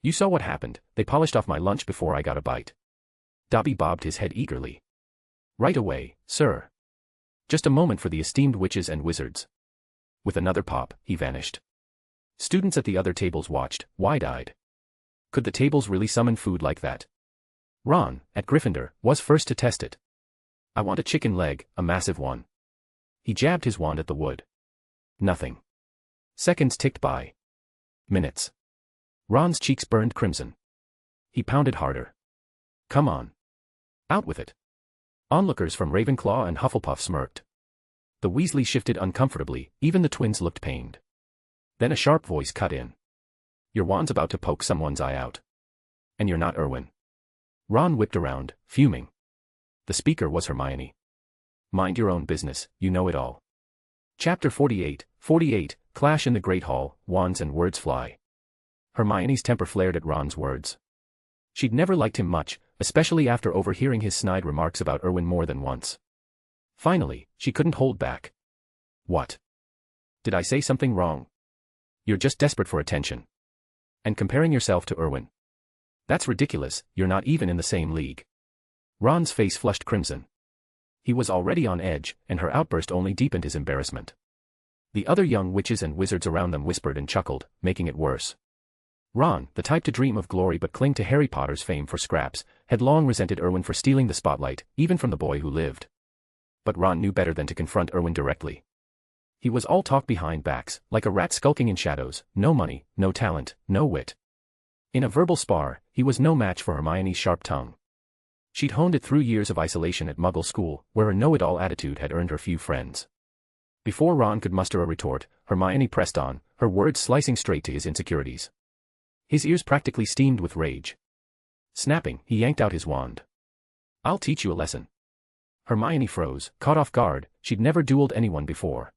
You saw what happened, they polished off my lunch before I got a bite. Dobby bobbed his head eagerly. Right away, sir. Just a moment for the esteemed witches and wizards. With another pop, he vanished. Students at the other tables watched, wide-eyed. Could the tables really summon food like that? Ron, at Gryffindor, was first to test it. I want a chicken leg, a massive one. He jabbed his wand at the wood. Nothing. Seconds ticked by. Minutes. Ron's cheeks burned crimson. He pounded harder. Come on. Out with it. Onlookers from Ravenclaw and Hufflepuff smirked. The Weasleys shifted uncomfortably, even the twins looked pained. Then a sharp voice cut in. Your wand's about to poke someone's eye out. And you're not Erwin. Ron whipped around, fuming. The speaker was Hermione. Mind your own business, you know it all. Chapter 48, Clash in the Great Hall, Wands and Words Fly. Hermione's temper flared at Ron's words. She'd never liked him much, especially after overhearing his snide remarks about Erwin more than once. Finally, she couldn't hold back. What? Did I say something wrong? You're just desperate for attention. And comparing yourself to Erwin. That's ridiculous, you're not even in the same league. Ron's face flushed crimson. He was already on edge, and her outburst only deepened his embarrassment. The other young witches and wizards around them whispered and chuckled, making it worse. Ron, the type to dream of glory but cling to Harry Potter's fame for scraps, had long resented Erwin for stealing the spotlight, even from the boy who lived. But Ron knew better than to confront Erwin directly. He was all talk behind backs, like a rat skulking in shadows, no money, no talent, no wit. In a verbal spar, he was no match for Hermione's sharp tongue. She'd honed it through years of isolation at Muggle school, where her know-it-all attitude had earned her few friends. Before Ron could muster a retort, Hermione pressed on, her words slicing straight to his insecurities. His ears practically steamed with rage. Snapping, he yanked out his wand. "I'll teach you a lesson." Hermione froze, caught off guard. She'd never dueled anyone before.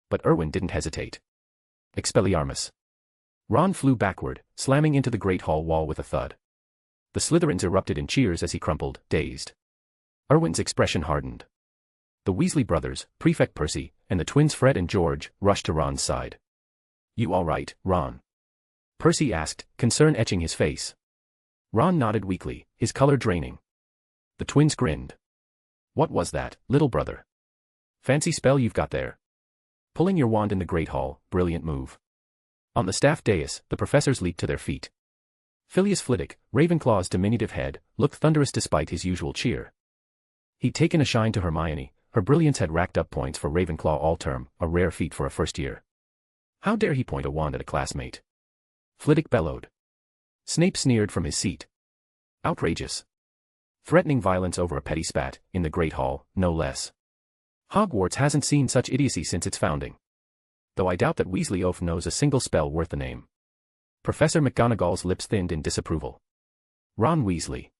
But Erwin didn't hesitate. Expelliarmus. Ron flew backward, slamming into the Great Hall wall with a thud. The Slytherins erupted in cheers as he crumpled, dazed. Erwin's expression hardened. The Weasley brothers, Prefect Percy, and the twins Fred and George, rushed to Ron's side. "You all right, Ron?" Percy asked, concern etching his face. Ron nodded weakly, his color draining. The twins grinned. "What was that, little brother? Fancy spell you've got there." Pulling your wand in the Great Hall, brilliant move. On the staff dais, the professors leaped to their feet. Phileas Flitwick, Ravenclaw's diminutive head, looked thunderous despite his usual cheer. He'd taken a shine to Hermione, her brilliance had racked up points for Ravenclaw all term, a rare feat for a first year. How dare he point a wand at a classmate? Flitwick bellowed. Snape sneered from his seat. Outrageous. Threatening violence over a petty spat, in the Great Hall, no less. Hogwarts hasn't seen such idiocy since its founding. Though I doubt that Weasley Oaf knows a single spell worth the name. Professor McGonagall's lips thinned in disapproval. Ron Weasley.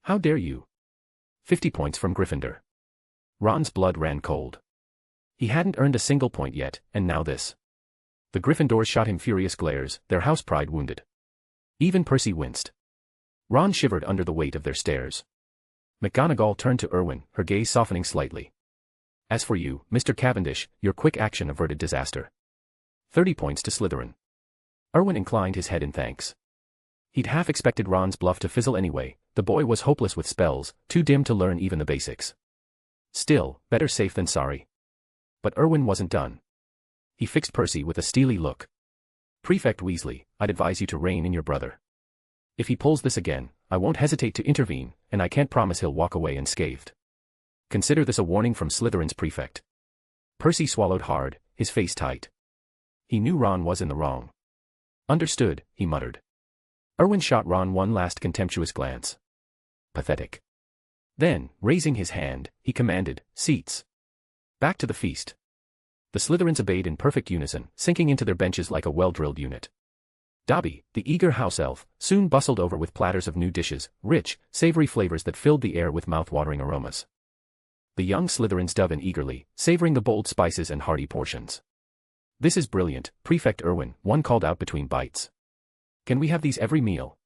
How dare you? 50 points from Gryffindor. Ron's blood ran cold. He hadn't earned a single point yet, and now this. The Gryffindors shot him furious glares, their house pride wounded. Even Percy winced. Ron shivered under the weight of their stares. McGonagall turned to Erwin, her gaze softening slightly. As for you, Mr. Cavendish, your quick action averted disaster. 30 points to Slytherin. Erwin inclined his head in thanks. He'd half expected Ron's bluff to fizzle anyway, the boy was hopeless with spells, too dim to learn even the basics. Still, better safe than sorry. But Erwin wasn't done. He fixed Percy with a steely look. Prefect Weasley, I'd advise you to rein in your brother. If he pulls this again, I won't hesitate to intervene, and I can't promise he'll walk away unscathed. Consider this a warning from Slytherin's prefect. Percy swallowed hard, his face tight. He knew Ron was in the wrong. Understood, he muttered. Erwin shot Ron one last contemptuous glance. Pathetic. Then, raising his hand, he commanded, seats. Back to the feast. The Slytherins obeyed in perfect unison, sinking into their benches like a well-drilled unit. Dobby, the eager house elf, soon bustled over with platters of new dishes, rich, savory flavors that filled the air with mouth-watering aromas. The young Slytherins dove in eagerly, savoring the bold spices and hearty portions. This is brilliant, Prefect Erwin, one called out between bites. Can we have these every meal?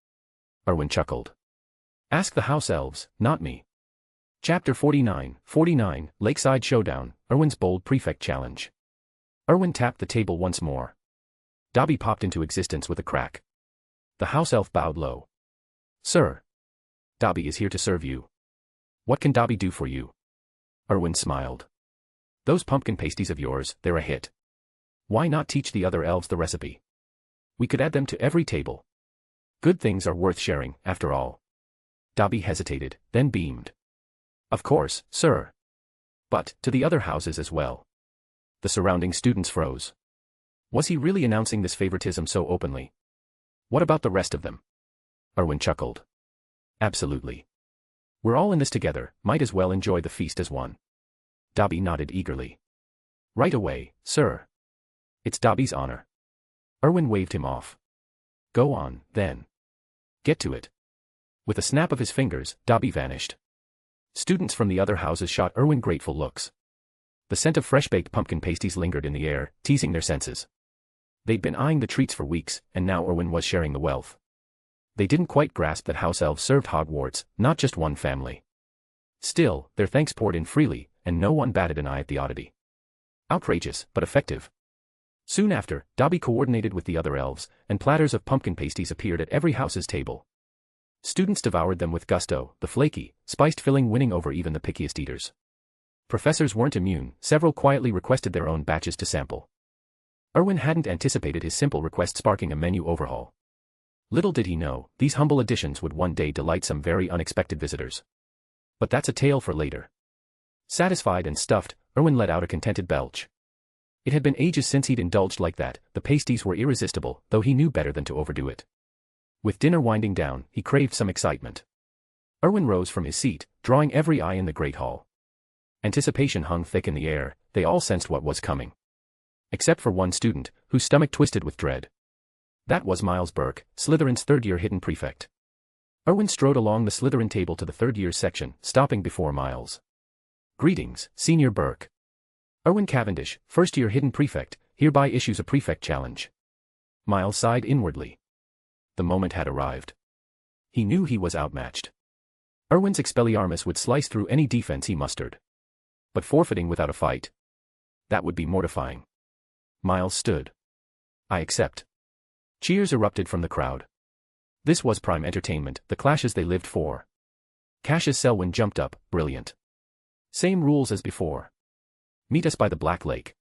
Erwin chuckled. Ask the house elves, not me. Chapter 49, Lakeside Showdown, Erwin's bold prefect challenge. Erwin tapped the table once more. Dobby popped into existence with a crack. The house elf bowed low. Sir. Dobby is here to serve you. What can Dobby do for you? Erwin smiled. Those pumpkin pasties of yours, they're a hit. Why not teach the other elves the recipe? We could add them to every table. Good things are worth sharing, after all. Dobby hesitated, then beamed. Of course, sir. But, to the other houses as well. The surrounding students froze. Was he really announcing this favoritism so openly? What about the rest of them? Erwin chuckled. Absolutely. We're all in this together, might as well enjoy the feast as one. Dobby nodded eagerly. Right away, sir. It's Dobby's honor. Erwin waved him off. Go on, then. Get to it. With a snap of his fingers, Dobby vanished. Students from the other houses shot Erwin grateful looks. The scent of fresh-baked pumpkin pasties lingered in the air, teasing their senses. They'd been eyeing the treats for weeks, and now Erwin was sharing the wealth. They didn't quite grasp that house elves served Hogwarts, not just one family. Still, their thanks poured in freely, and no one batted an eye at the oddity. Outrageous, but effective. Soon after, Dobby coordinated with the other elves, and platters of pumpkin pasties appeared at every house's table. Students devoured them with gusto, the flaky, spiced filling winning over even the pickiest eaters. Professors weren't immune, several quietly requested their own batches to sample. Erwin hadn't anticipated his simple request sparking a menu overhaul. Little did he know, these humble additions would one day delight some very unexpected visitors. But that's a tale for later. Satisfied and stuffed, Erwin let out a contented belch. It had been ages since he'd indulged like that, the pasties were irresistible, though he knew better than to overdo it. With dinner winding down, he craved some excitement. Erwin rose from his seat, drawing every eye in the great hall. Anticipation hung thick in the air, they all sensed what was coming. Except for one student, whose stomach twisted with dread. That was Miles Burke, Slytherin's third-year hidden prefect. Erwin strode along the Slytherin table to the third-year section, stopping before Miles. "Greetings, Senior Burke. Erwin Cavendish, first-year hidden prefect, hereby issues a prefect challenge." Miles sighed inwardly. The moment had arrived. He knew he was outmatched. Erwin's Expelliarmus would slice through any defense he mustered. But forfeiting without a fight? That would be mortifying. Miles stood. "I accept." Cheers erupted from the crowd. This was prime entertainment, the clashes they lived for. Cassius Selwyn jumped up, brilliant. "Same rules as before. Meet us by the Black Lake."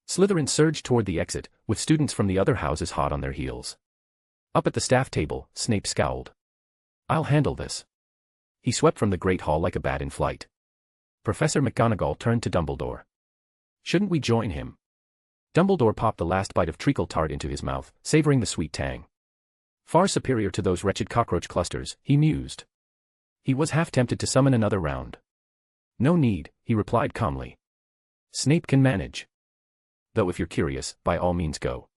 Slytherin surged toward the exit, with students from the other houses hot on their heels. Up at the staff table, Snape scowled. "I'll handle this." He swept from the great hall like a bat in flight. Professor McGonagall turned to Dumbledore. "Shouldn't we join him?" Dumbledore popped the last bite of treacle tart into his mouth, savoring the sweet tang. Far superior to those wretched cockroach clusters, he mused. He was half tempted to summon another round. "No need," he replied calmly. "Snape can manage. Though if you're curious, by all means go."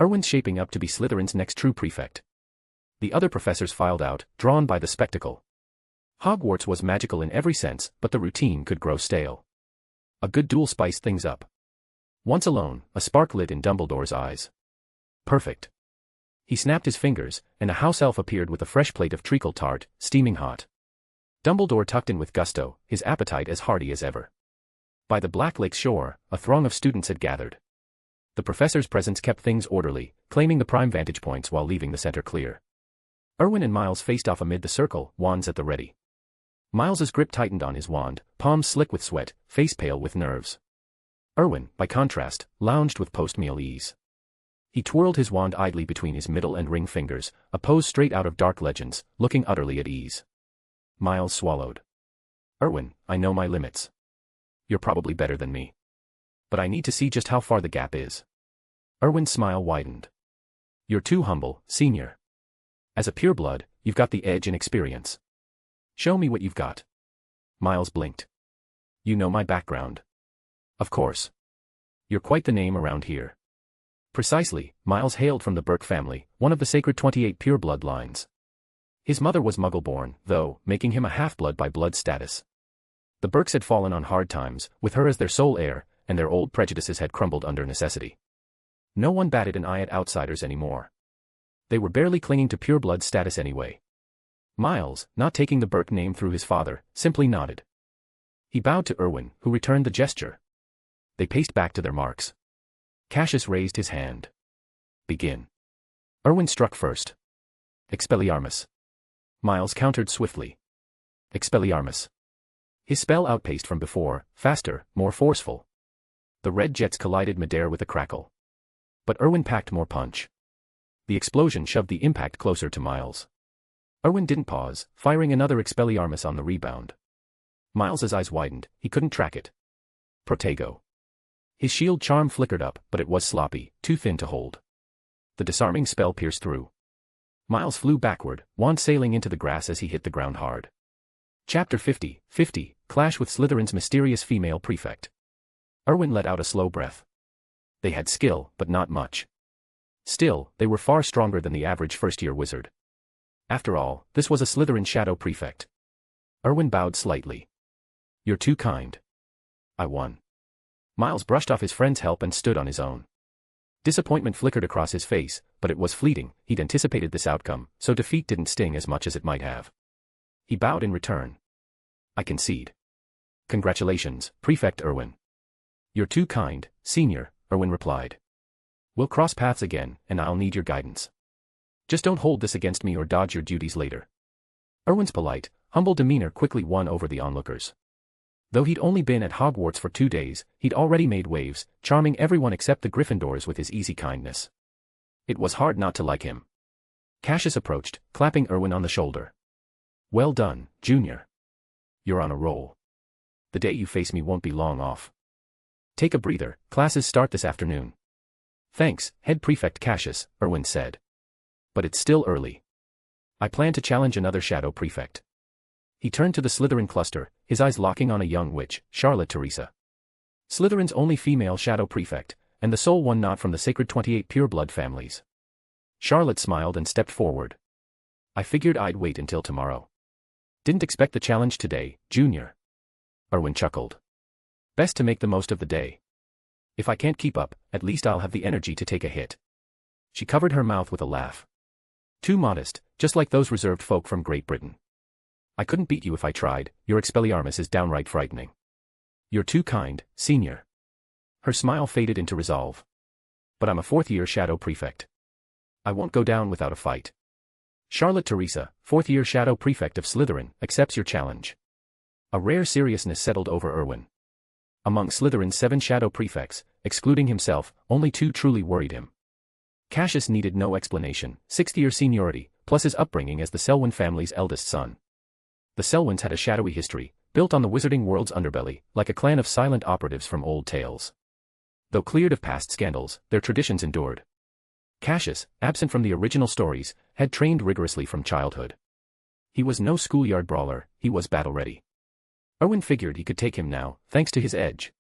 Erwin's shaping up to be Slytherin's next true prefect. The other professors filed out, drawn by the spectacle. Hogwarts was magical in every sense, but the routine could grow stale. A good duel spiced things up. Once alone, a spark lit in Dumbledore's eyes. Perfect. He snapped his fingers, and a house elf appeared with a fresh plate of treacle tart, steaming hot. Dumbledore tucked in with gusto, his appetite as hearty as ever. By the Black Lake shore, a throng of students had gathered. The professor's presence kept things orderly, claiming the prime vantage points while leaving the center clear. Erwin and Miles faced off amid the circle, wands at the ready. Miles's grip tightened on his wand, palms slick with sweat, face pale with nerves. Erwin, by contrast, lounged with post-meal ease. He twirled his wand idly between his middle and ring fingers, a pose straight out of Dark Legends, looking utterly at ease. Miles swallowed. "Erwin, I know my limits. You're probably better than me. But I need to see just how far the gap is." Erwin's smile widened. "You're too humble, Senior. As a pureblood, you've got the edge in experience. Show me what you've got." Miles blinked. "You know my background." "Of course. You're quite the name around here." Precisely, Miles hailed from the Burke family, one of the sacred 28 pureblood lines. His mother was Muggle-born, though, making him a half-blood by blood status. The Burkes had fallen on hard times, with her as their sole heir, and their old prejudices had crumbled under necessity. No one batted an eye at outsiders anymore. They were barely clinging to pureblood status anyway. Miles, not taking the Burke name through his father, simply nodded. He bowed to Erwin, who returned the gesture. They paced back to their marks. Cassius raised his hand. "Begin." Erwin struck first. "Expelliarmus." Miles countered swiftly. "Expelliarmus." His spell outpaced from before, faster, more forceful. The red jets collided midair with a crackle. But Erwin packed more punch. The explosion shoved the impact closer to Miles. Erwin didn't pause, firing another Expelliarmus on the rebound. Miles's eyes widened, he couldn't track it. Protego. His shield charm flickered up, but it was sloppy, too thin to hold. The disarming spell pierced through. Miles flew backward, wand sailing into the grass as he hit the ground hard. Chapter 50, Clash with Slytherin's mysterious female prefect. Erwin let out a slow breath. They had skill, but not much. Still, they were far stronger than the average first-year wizard. After all, this was a Slytherin shadow prefect. Erwin bowed slightly. "You're too kind. I won." Miles brushed off his friend's help and stood on his own. Disappointment flickered across his face, but it was fleeting, he'd anticipated this outcome, so defeat didn't sting as much as it might have. He bowed in return. "I concede." "Congratulations, Prefect Erwin." "You're too kind, Senior," Erwin replied. "We'll cross paths again, and I'll need your guidance. Just don't hold this against me or dodge your duties later." Erwin's polite, humble demeanor quickly won over the onlookers. Though he'd only been at Hogwarts for 2 days, he'd already made waves, charming everyone except the Gryffindors with his easy kindness. It was hard not to like him. Cassius approached, clapping Erwin on the shoulder. "Well done, Junior. You're on a roll. The day you face me won't be long off. Take a breather, classes start this afternoon." "Thanks, Head Prefect Cassius," Erwin said. "But it's still early. I plan to challenge another Shadow Prefect." He turned to the Slytherin cluster, his eyes locking on a young witch, Charlotte Teresa. Slytherin's only female Shadow Prefect, and the sole one not from the sacred 28 pureblood families. Charlotte smiled and stepped forward. "I figured I'd wait until tomorrow. Didn't expect the challenge today, Junior." Erwin chuckled. "Best to make the most of the day. If I can't keep up, at least I'll have the energy to take a hit." She covered her mouth with a laugh. "Too modest, just like those reserved folk from Great Britain. I couldn't beat you if I tried, your Expelliarmus is downright frightening." "You're too kind, Senior." Her smile faded into resolve. "But I'm a fourth-year Shadow Prefect. I won't go down without a fight." Charlotte Teresa, fourth-year Shadow Prefect of Slytherin, accepts your challenge. A rare seriousness settled over Erwin. Among Slytherin's 7 Shadow Prefects, excluding himself, only 2 truly worried him. Cassius needed no explanation, 6th-year seniority, plus his upbringing as the Selwyn family's eldest son. The Selwyns had a shadowy history, built on the wizarding world's underbelly, like a clan of silent operatives from old tales. Though cleared of past scandals, their traditions endured. Cassius, absent from the original stories, had trained rigorously from childhood. He was no schoolyard brawler, he was battle-ready. Erwin figured he could take him now, thanks to his edge.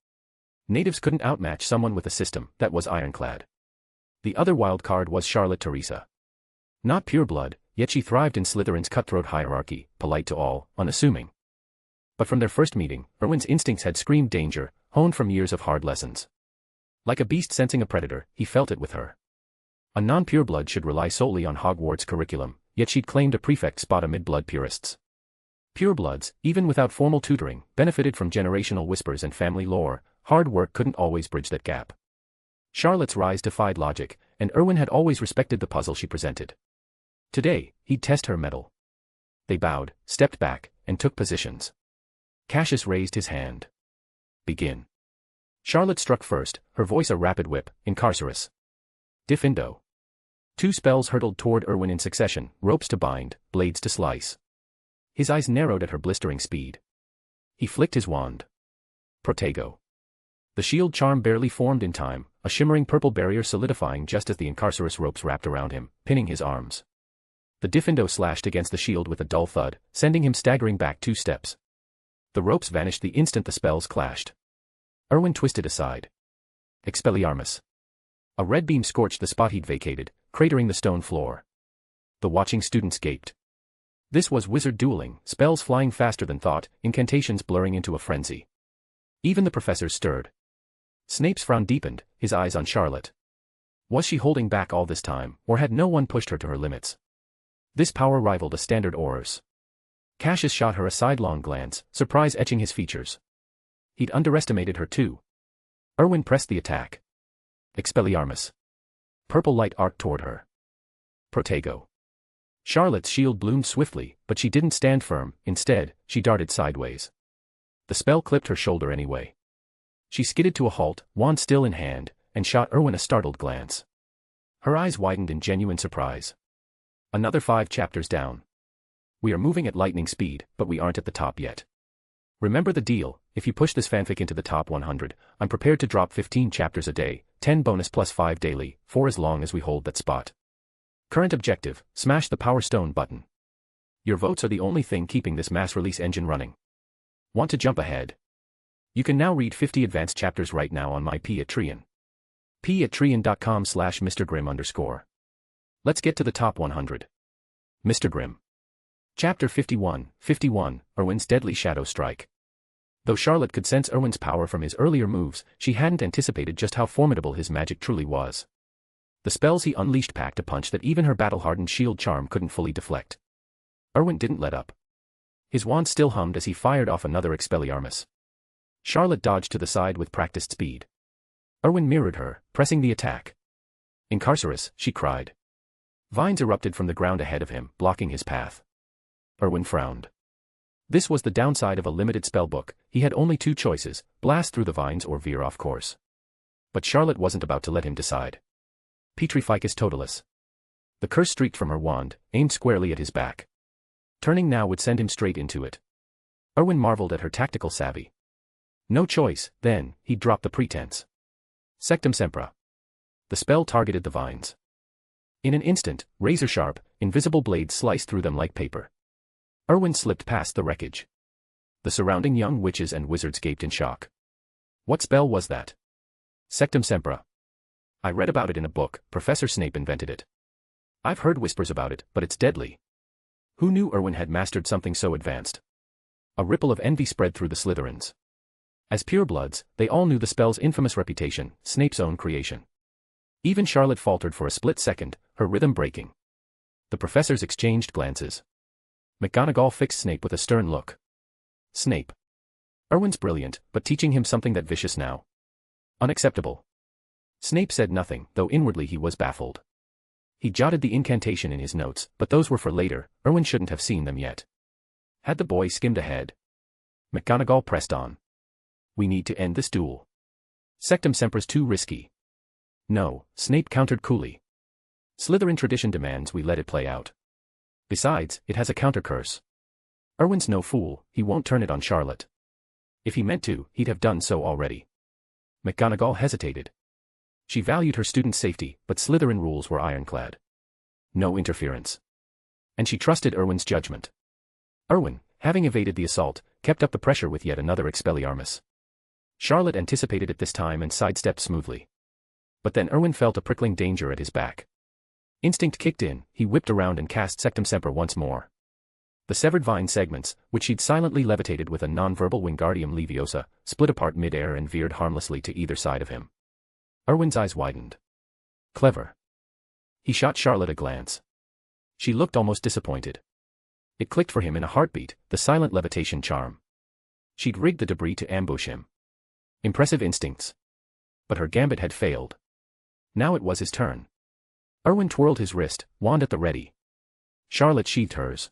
Natives couldn't outmatch someone with a system that was ironclad. The other wild card was Charlotte Teresa. Not pureblood, yet she thrived in Slytherin's cutthroat hierarchy, polite to all, unassuming. But from their first meeting, Erwin's instincts had screamed danger, honed from years of hard lessons. Like a beast sensing a predator, he felt it with her. A non-pureblood should rely solely on Hogwarts' curriculum, yet she'd claimed a prefect spot amid blood purists. Purebloods, even without formal tutoring, benefited from generational whispers and family lore. Hard work couldn't always bridge that gap. Charlotte's rise defied logic, and Erwin had always respected the puzzle she presented. Today, he'd test her mettle. They bowed, stepped back, and took positions. Cassius raised his hand. "Begin." Charlotte struck first, her voice a rapid whip, Incarcerus. Diffindo. 2 spells hurtled toward Erwin in succession, ropes to bind, blades to slice. His eyes narrowed at her blistering speed. He flicked his wand. Protego. The shield charm barely formed in time, a shimmering purple barrier solidifying just as the Incarcerus ropes wrapped around him, pinning his arms. The Diffindo slashed against the shield with a dull thud, sending him staggering back 2 steps. The ropes vanished the instant the spells clashed. Erwin twisted aside. Expelliarmus. A red beam scorched the spot he'd vacated, cratering the stone floor. The watching students gaped. This was wizard dueling, spells flying faster than thought, incantations blurring into a frenzy. Even the professors stirred. Snape's frown deepened, his eyes on Charlotte. Was she holding back all this time, or had no one pushed her to her limits? This power rivaled a standard auror's. Cassius shot her a sidelong glance, surprise etching his features. He'd underestimated her too. Erwin pressed the attack. Expelliarmus. Purple light arced toward her. Protego. Charlotte's shield bloomed swiftly, but she didn't stand firm, instead, she darted sideways. The spell clipped her shoulder anyway. She skidded to a halt, wand still in hand, and shot Erwin a startled glance. Her eyes widened in genuine surprise. Another 5 chapters down. We are moving at lightning speed, but we aren't at the top yet. Remember the deal, if you push this fanfic into the top 100, I'm prepared to drop 15 chapters a day, 10 bonus plus 5 daily, for as long as we hold that spot. Current objective, smash the Power Stone button. Your votes are the only thing keeping this mass release engine running. Want to jump ahead? You can now read 50 advanced chapters right now on my Patreon. patreon.com/MrGrim_. Let's get to the top 100. Mr. Grimm. Chapter 51, Erwin's Deadly Shadow Strike. Though Charlotte could sense Erwin's power from his earlier moves, she hadn't anticipated just how formidable his magic truly was. The spells he unleashed packed a punch that even her battle-hardened shield charm couldn't fully deflect. Erwin didn't let up. His wand still hummed as he fired off another Expelliarmus. Charlotte dodged to the side with practiced speed. Erwin mirrored her, pressing the attack. Incarcerus, she cried. Vines erupted from the ground ahead of him, blocking his path. Erwin frowned. This was the downside of a limited spellbook. He had only two choices, blast through the vines or veer off course. But Charlotte wasn't about to let him decide. Petrificus totalis. The curse streaked from her wand, aimed squarely at his back. Turning now would send him straight into it. Erwin marveled at her tactical savvy. No choice, then, he'd drop the pretense. Sectum sempra. The spell targeted the vines. In an instant, razor-sharp, invisible blades sliced through them like paper. Erwin slipped past the wreckage. The surrounding young witches and wizards gaped in shock. What spell was that? Sectum sempra. I read about it in a book. Professor Snape invented it. I've heard whispers about it, but it's deadly. Who knew Erwin had mastered something so advanced? A ripple of envy spread through the Slytherins. As purebloods, they all knew the spell's infamous reputation, Snape's own creation. Even Charlotte faltered for a split second, her rhythm breaking. The professors exchanged glances. McGonagall fixed Snape with a stern look. Snape. Erwin's brilliant, but teaching him something that vicious now. Unacceptable. Snape said nothing, though inwardly he was baffled. He jotted the incantation in his notes, but those were for later. Erwin shouldn't have seen them yet. Had the boy skimmed ahead? McGonagall pressed on. We need to end this duel. Sectum sempra's too risky. No, Snape countered coolly. Slytherin tradition demands we let it play out. Besides, it has a counter-curse. Erwin's no fool, he won't turn it on Charlotte. If he meant to, he'd have done so already. McGonagall hesitated. She valued her students' safety, but Slytherin rules were ironclad. No interference. And she trusted Erwin's judgment. Erwin, having evaded the assault, kept up the pressure with yet another Expelliarmus. Charlotte anticipated it this time and sidestepped smoothly. But then Erwin felt a prickling danger at his back. Instinct kicked in, he whipped around and cast Sectum Semper once more. The severed vine segments, which he'd silently levitated with a non-verbal Wingardium Leviosa, split apart mid-air and veered harmlessly to either side of him. Erwin's eyes widened. Clever. He shot Charlotte a glance. She looked almost disappointed. It clicked for him in a heartbeat, the silent levitation charm. She'd rigged the debris to ambush him. Impressive instincts. But her gambit had failed. Now it was his turn. Erwin twirled his wrist, wand at the ready. Charlotte sheathed hers.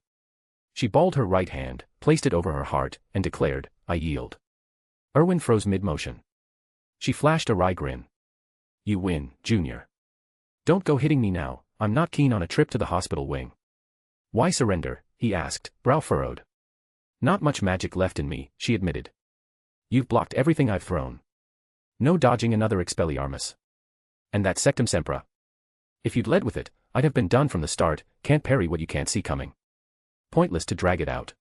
She balled her right hand, placed it over her heart, and declared, I yield. Erwin froze mid-motion. She flashed a wry grin. You win, Junior. Don't go hitting me now, I'm not keen on a trip to the hospital wing. Why surrender? He asked, brow furrowed. Not much magic left in me, she admitted. You've blocked everything I've thrown. No dodging another Expelliarmus. And that Sectum Sempra. If you'd led with it, I'd have been done from the start, can't parry what you can't see coming. Pointless to drag it out.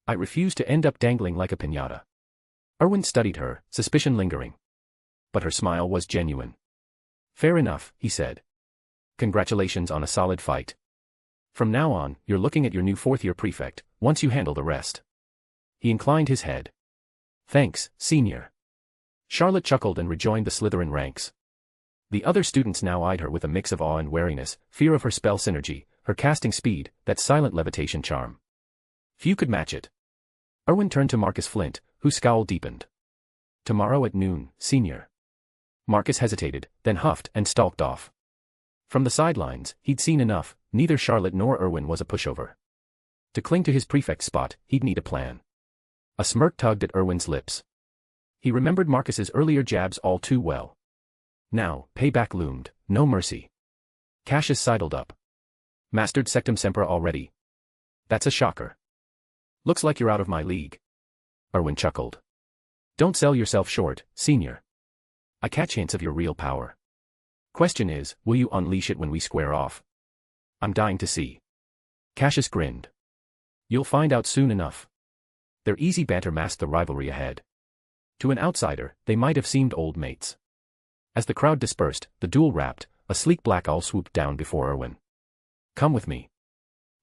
I refuse to end up dangling like a piñata. Erwin studied her, suspicion lingering. But her smile was genuine. Fair enough, he said. Congratulations on a solid fight. From now on, you're looking at your new fourth-year prefect, once you handle the rest. He inclined his head. Thanks, senior. Charlotte chuckled and rejoined the Slytherin ranks. The other students now eyed her with a mix of awe and wariness, fear of her spell synergy, her casting speed, that silent levitation charm. Few could match it. Erwin turned to Marcus Flint, whose scowl deepened. Tomorrow at noon, senior. Marcus hesitated, then huffed and stalked off. From the sidelines, he'd seen enough, neither Charlotte nor Erwin was a pushover. To cling to his prefect spot, he'd need a plan. A smirk tugged at Erwin's lips. He remembered Marcus's earlier jabs all too well. Now, payback loomed, no mercy. Cassius sidled up. Mastered Sectum Sempra already? That's a shocker. Looks like you're out of my league. Erwin chuckled. Don't sell yourself short, senior. I catch hints of your real power. Question is, will you unleash it when we square off? I'm dying to see. Cassius grinned. You'll find out soon enough. Their easy banter masked the rivalry ahead. To an outsider, they might have seemed old mates. As the crowd dispersed, the duel wrapped, a sleek black owl swooped down before Erwin. Come with me.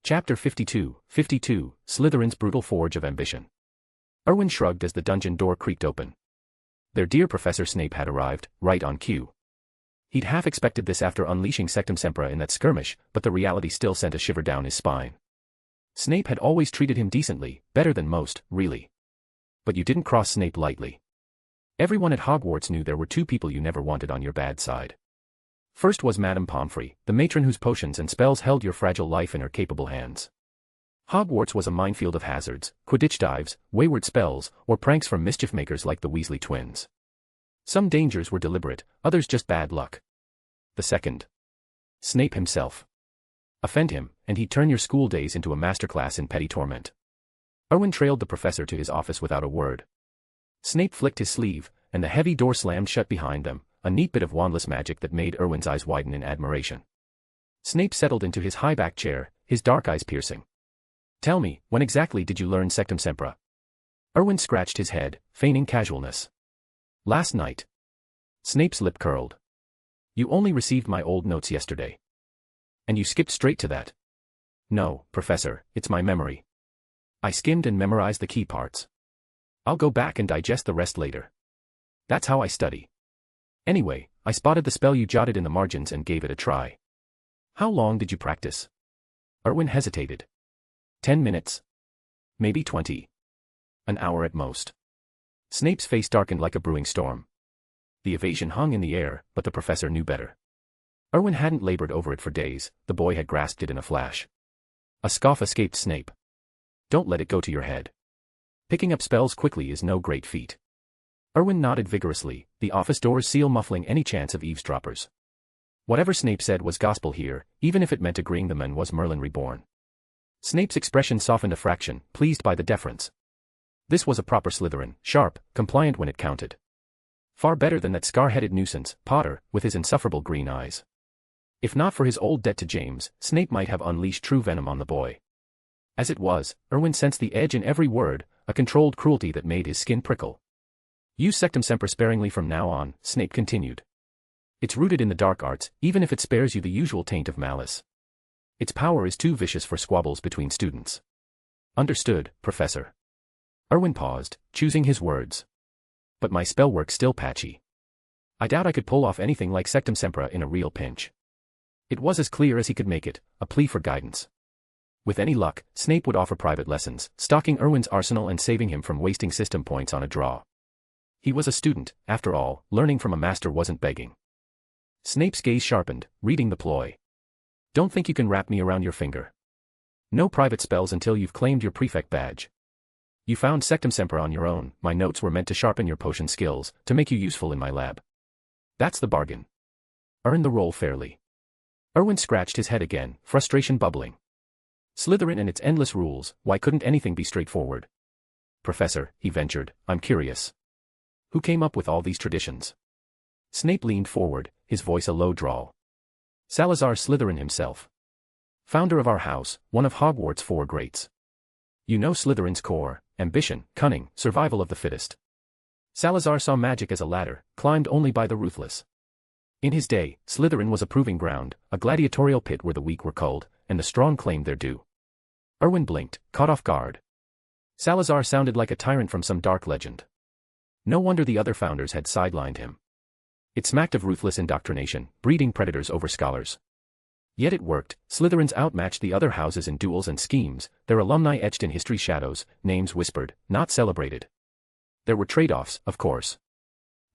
Chapter 52, Slytherin's Brutal Forge of Ambition. Erwin shrugged as the dungeon door creaked open. Their dear Professor Snape had arrived, right on cue. He'd half expected this after unleashing Sectum Sempra in that skirmish, but the reality still sent a shiver down his spine. Snape had always treated him decently, better than most, really. But you didn't cross Snape lightly. Everyone at Hogwarts knew there were two people you never wanted on your bad side. First was Madame Pomfrey, the matron whose potions and spells held your fragile life in her capable hands. Hogwarts was a minefield of hazards, Quidditch dives, wayward spells, or pranks from mischief makers like the Weasley twins. Some dangers were deliberate, others just bad luck. The second. Snape himself. Offend him, and he'd turn your school days into a masterclass in petty torment. Erwin trailed the professor to his office without a word. Snape flicked his sleeve, and the heavy door slammed shut behind them, a neat bit of wandless magic that made Erwin's eyes widen in admiration. Snape settled into his high-back chair, his dark eyes piercing. Tell me, when exactly did you learn Sectum Sempra? Erwin scratched his head, feigning casualness. Last night. Snape's lip curled. You only received my old notes yesterday. And you skipped straight to that. No, Professor, it's my memory. I skimmed and memorized the key parts. I'll go back and digest the rest later. That's how I study. Anyway, I spotted the spell you jotted in the margins and gave it a try. How long did you practice? Erwin hesitated. 10 minutes. Maybe 20. An hour at most. Snape's face darkened like a brewing storm. The evasion hung in the air, but the professor knew better. Erwin hadn't labored over it for days, the boy had grasped it in a flash. A scoff escaped Snape. Don't let it go to your head. Picking up spells quickly is no great feat. Erwin nodded vigorously, the office door's seal muffling any chance of eavesdroppers. Whatever Snape said was gospel here, even if it meant agreeing the man was Merlin reborn. Snape's expression softened a fraction, pleased by the deference. This was a proper Slytherin, sharp, compliant when it counted. Far better than that scar-headed nuisance, Potter, with his insufferable green eyes. If not for his old debt to James, Snape might have unleashed true venom on the boy. As it was, Erwin sensed the edge in every word, a controlled cruelty that made his skin prickle. Use Sectum Semper sparingly from now on, Snape continued. It's rooted in the dark arts, even if it spares you the usual taint of malice. Its power is too vicious for squabbles between students. Understood, Professor. Erwin paused, choosing his words. But my spellwork's still patchy. I doubt I could pull off anything like Sectum Sempra in a real pinch. It was as clear as he could make it, a plea for guidance. With any luck, Snape would offer private lessons, stocking Erwin's arsenal and saving him from wasting system points on a draw. He was a student, after all, learning from a master wasn't begging. Snape's gaze sharpened, reading the ploy. Don't think you can wrap me around your finger. No private spells until you've claimed your prefect badge. You found Sectum Semper on your own, my notes were meant to sharpen your potion skills, to make you useful in my lab. That's the bargain. Earn the role fairly. Erwin scratched his head again, frustration bubbling. Slytherin and its endless rules, why couldn't anything be straightforward? Professor, he ventured, I'm curious. Who came up with all these traditions? Snape leaned forward, his voice a low drawl. Salazar Slytherin himself. Founder of our house, one of Hogwarts' 4 greats. You know Slytherin's core, ambition, cunning, survival of the fittest. Salazar saw magic as a ladder, climbed only by the ruthless. In his day, Slytherin was a proving ground, a gladiatorial pit where the weak were culled, and the strong claimed their due. Erwin blinked, caught off guard. Salazar sounded like a tyrant from some dark legend. No wonder the other founders had sidelined him. It smacked of ruthless indoctrination, breeding predators over scholars. Yet it worked, Slytherins outmatched the other houses in duels and schemes, their alumni etched in history's shadows, names whispered, not celebrated. There were trade-offs, of course.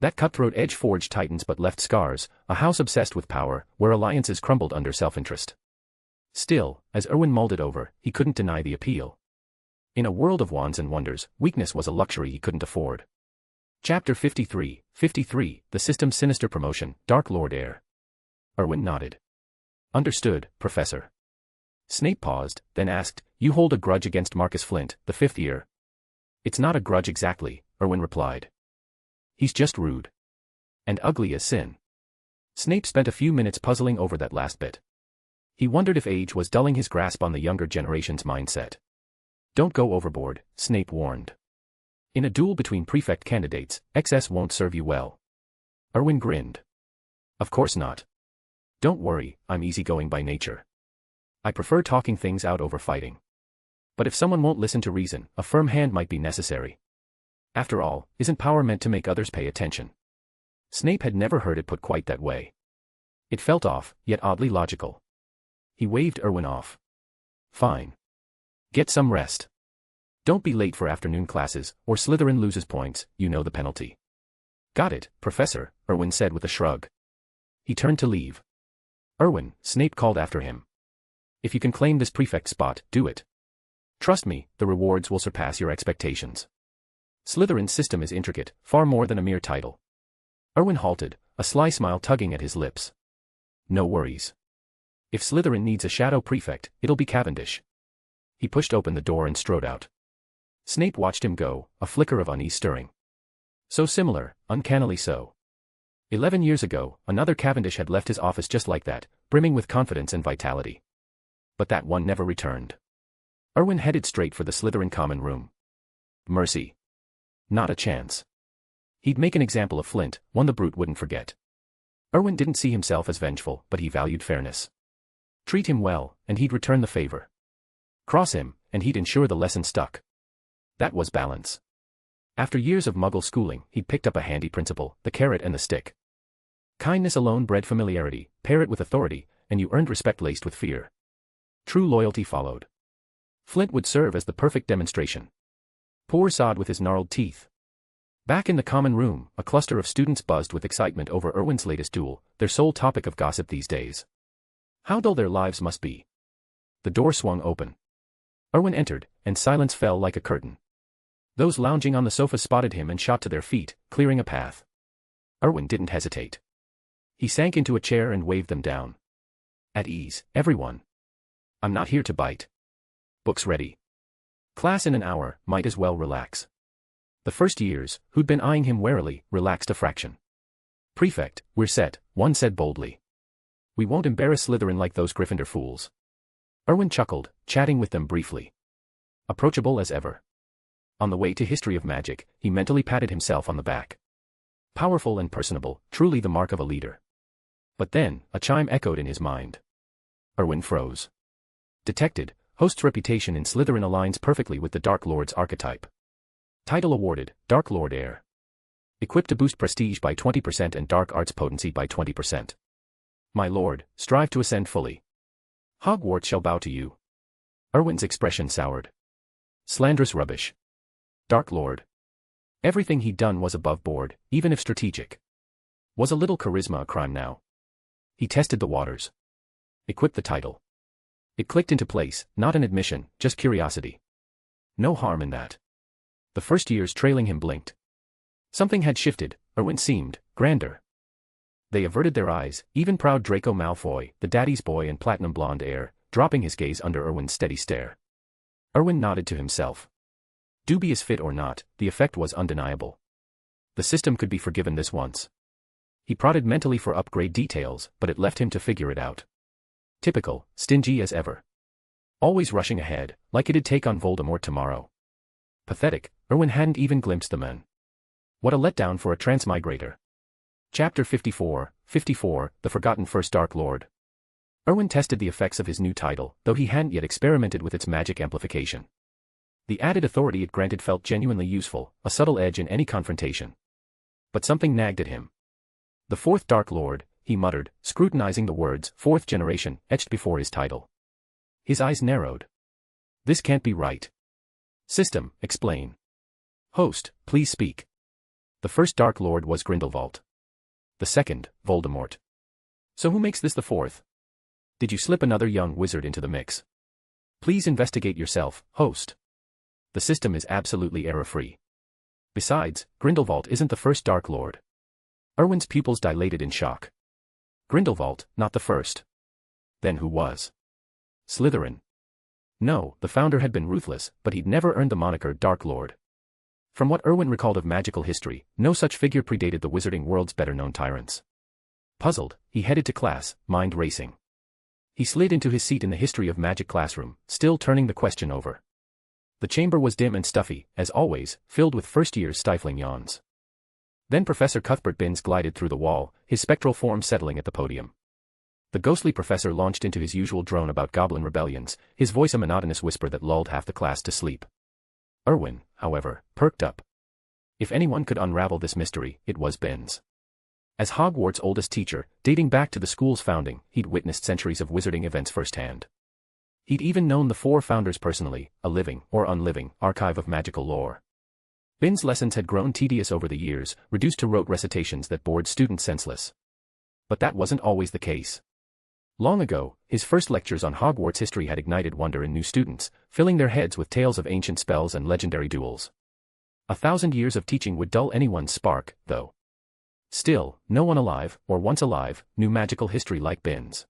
That cutthroat edge forged titans but left scars, a house obsessed with power, where alliances crumbled under self-interest. Still, as Erwin mulled it over, he couldn't deny the appeal. In a world of wands and wonders, weakness was a luxury he couldn't afford. Chapter 53, the system's sinister promotion, Dark Lord Heir. Erwin nodded. Understood, Professor. Snape paused, then asked, you hold a grudge against Marcus Flint, the 5th year? It's not a grudge exactly, Erwin replied. He's just rude. And ugly as sin. Snape spent a few minutes puzzling over that last bit. He wondered if age was dulling his grasp on the younger generation's mindset. Don't go overboard, Snape warned. In a duel between prefect candidates, excess won't serve you well. Erwin grinned. Of course not. Don't worry, I'm easygoing by nature. I prefer talking things out over fighting. But if someone won't listen to reason, a firm hand might be necessary. After all, isn't power meant to make others pay attention? Snape had never heard it put quite that way. It felt off, yet oddly logical. He waved Erwin off. Fine. Get some rest. Don't be late for afternoon classes, or Slytherin loses points, you know the penalty. Got it, Professor, Erwin said with a shrug. He turned to leave. Erwin, Snape called after him. If you can claim this prefect spot, do it. Trust me, the rewards will surpass your expectations. Slytherin's system is intricate, far more than a mere title. Erwin halted, a sly smile tugging at his lips. No worries. If Slytherin needs a shadow prefect, it'll be Cavendish. He pushed open the door and strode out. Snape watched him go, a flicker of unease stirring. So similar, uncannily so. 11 years ago, another Cavendish had left his office just like that, brimming with confidence and vitality. But that one never returned. Erwin headed straight for the Slytherin common room. Mercy. Not a chance. He'd make an example of Flint, one the brute wouldn't forget. Erwin didn't see himself as vengeful, but he valued fairness. Treat him well, and he'd return the favor. Cross him, and he'd ensure the lesson stuck. That was balance. After years of Muggle schooling, he'd picked up a handy principle, the carrot and the stick. Kindness alone bred familiarity, pair it with authority, and you earned respect laced with fear. True loyalty followed. Flint would serve as the perfect demonstration. Poor sod with his gnarled teeth. Back in the common room, a cluster of students buzzed with excitement over Erwin's latest duel, their sole topic of gossip these days. How dull their lives must be. The door swung open. Erwin entered, and silence fell like a curtain. Those lounging on the sofa spotted him and shot to their feet, clearing a path. Erwin didn't hesitate. He sank into a chair and waved them down. At ease, everyone. I'm not here to bite. Books ready. Class in an hour, might as well relax. The first years, who'd been eyeing him warily, relaxed a fraction. Prefect, we're set, one said boldly. We won't embarrass Slytherin like those Gryffindor fools. Erwin chuckled, chatting with them briefly. Approachable as ever. On the way to History of Magic, he mentally patted himself on the back. Powerful and personable, truly the mark of a leader. But then, a chime echoed in his mind. Erwin froze. Detected, host's reputation in Slytherin aligns perfectly with the Dark Lord's archetype. Title awarded, Dark Lord heir. Equipped to boost prestige by 20% and dark arts potency by 20%. My lord, strive to ascend fully. Hogwarts shall bow to you. Erwin's expression soured. Slanderous rubbish. Dark Lord. Everything he'd done was above board, even if strategic. Was a little charisma a crime now? He tested the waters. Equipped the title. It clicked into place, not an admission, just curiosity. No harm in that. The first years trailing him blinked. Something had shifted, Erwin seemed grander. They averted their eyes, even proud Draco Malfoy, the daddy's boy and platinum blonde heir, dropping his gaze under Erwin's steady stare. Erwin nodded to himself. Dubious fit or not, the effect was undeniable. The system could be forgiven this once. He prodded mentally for upgrade details, but it left him to figure it out. Typical, stingy as ever. Always rushing ahead, like it'd take on Voldemort tomorrow. Pathetic, Erwin hadn't even glimpsed the man. What a letdown for a transmigrator. Chapter 54, The Forgotten First Dark Lord. Erwin tested the effects of his new title, though he hadn't yet experimented with its magic amplification. The added authority it granted felt genuinely useful, a subtle edge in any confrontation. But something nagged at him. The fourth Dark Lord, he muttered, scrutinizing the words, fourth generation, etched before his title. His eyes narrowed. This can't be right. System, explain. Host, please speak. The first Dark Lord was Grindelwald. The second, Voldemort. So who makes this the fourth? Did you slip another young wizard into the mix? Please investigate yourself, host. The system is absolutely error-free. Besides, Grindelwald isn't the first Dark Lord. Erwin's pupils dilated in shock. Grindelwald, not the first. Then who was? Slytherin. No, the founder had been ruthless, but he'd never earned the moniker Dark Lord. From what Erwin recalled of magical history, no such figure predated the wizarding world's better-known tyrants. Puzzled, he headed to class, mind racing. He slid into his seat in the History of Magic classroom, still turning the question over. The chamber was dim and stuffy, as always, filled with first-years' stifling yawns. Then Professor Cuthbert Binns glided through the wall, his spectral form settling at the podium. The ghostly professor launched into his usual drone about goblin rebellions, his voice a monotonous whisper that lulled half the class to sleep. Erwin, however, perked up. If anyone could unravel this mystery, it was Binns. As Hogwarts' oldest teacher, dating back to the school's founding, he'd witnessed centuries of wizarding events firsthand. He'd even known the four founders personally, a living, or unliving, archive of magical lore. Binns' lessons had grown tedious over the years, reduced to rote recitations that bored students senseless. But that wasn't always the case. Long ago, his first lectures on Hogwarts history had ignited wonder in new students, filling their heads with tales of ancient spells and legendary duels. 1,000 years of teaching would dull anyone's spark, though. Still, no one alive, or once alive, knew magical history like Binns.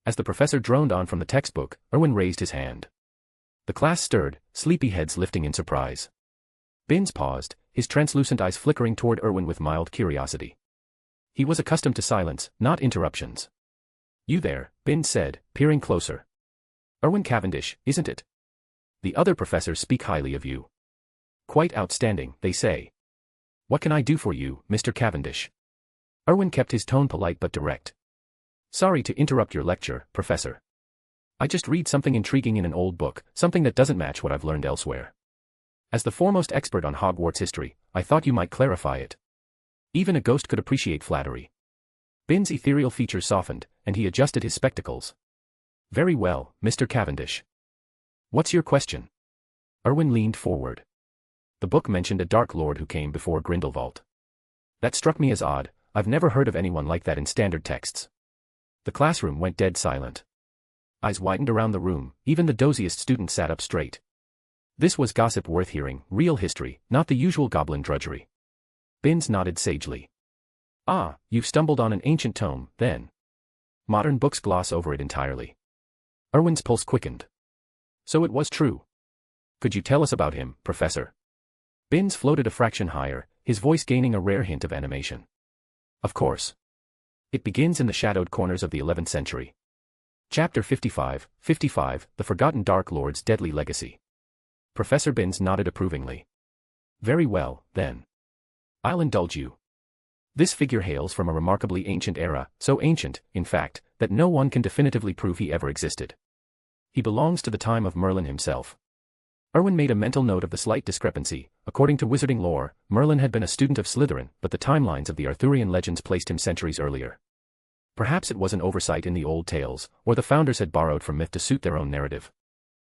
As the professor droned on from the textbook, Erwin raised his hand. The class stirred, sleepy heads lifting in surprise. Binns paused, his translucent eyes flickering toward Erwin with mild curiosity. He was accustomed to silence, not interruptions. "You there," Binns said, peering closer. "Erwin Cavendish, isn't it? The other professors speak highly of you. Quite outstanding, they say. What can I do for you, Mr. Cavendish?" Erwin kept his tone polite but direct. "Sorry to interrupt your lecture, Professor. I just read something intriguing in an old book, something that doesn't match what I've learned elsewhere. As the foremost expert on Hogwarts history, I thought you might clarify it. Even a ghost could appreciate flattery." Binns' ethereal features softened, and he adjusted his spectacles. "Very well, Mr. Cavendish. What's your question?" Erwin leaned forward. "The book mentioned a Dark Lord who came before Grindelwald. That struck me as odd. I've never heard of anyone like that in standard texts." The classroom went dead silent. Eyes widened around the room, even the doziest student sat up straight. This was gossip worth hearing, real history, not the usual goblin drudgery. Binns nodded sagely. "Ah, you've stumbled on an ancient tome, then. Modern books gloss over it entirely." Erwin's pulse quickened. "So it was true. Could you tell us about him, Professor?" Binns floated a fraction higher, his voice gaining a rare hint of animation. "Of course. It begins in the shadowed corners of the 11th century. Chapter 55, The Forgotten Dark Lord's Deadly Legacy." Professor Binns nodded approvingly. "Very well, then. I'll indulge you. This figure hails from a remarkably ancient era, so ancient, in fact, that no one can definitively prove he ever existed. He belongs to the time of Merlin himself." Erwin made a mental note of the slight discrepancy. According to wizarding lore, Merlin had been a student of Slytherin, but the timelines of the Arthurian legends placed him centuries earlier. Perhaps it was an oversight in the old tales, or the founders had borrowed from myth to suit their own narrative.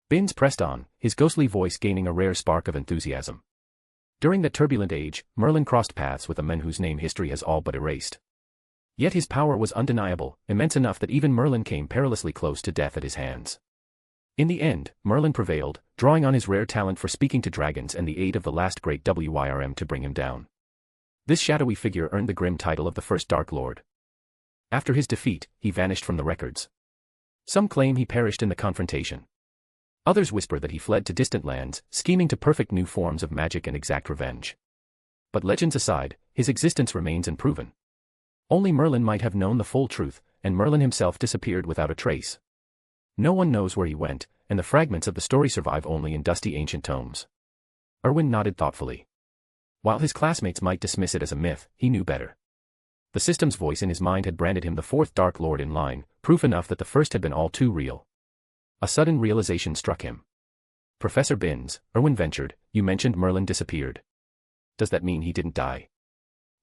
Binns pressed on, his ghostly voice gaining a rare spark of enthusiasm. "During that turbulent age, Merlin crossed paths with a man whose name history has all but erased. Yet his power was undeniable, immense enough that even Merlin came perilously close to death at his hands. In the end, Merlin prevailed, drawing on his rare talent for speaking to dragons and the aid of the last great Wyrm to bring him down. This shadowy figure earned the grim title of the First Dark Lord. After his defeat, he vanished from the records. Some claim he perished in the confrontation. Others whisper that he fled to distant lands, scheming to perfect new forms of magic and exact revenge. But legends aside, his existence remains unproven. Only Merlin might have known the full truth, and Merlin himself disappeared without a trace. No one knows where he went, and the fragments of the story survive only in dusty ancient tomes." Erwin nodded thoughtfully. While his classmates might dismiss it as a myth, he knew better. The system's voice in his mind had branded him the fourth Dark Lord in line, proof enough that the first had been all too real. A sudden realization struck him. "Professor Binns," Erwin ventured, "you mentioned Merlin disappeared. Does that mean he didn't die?"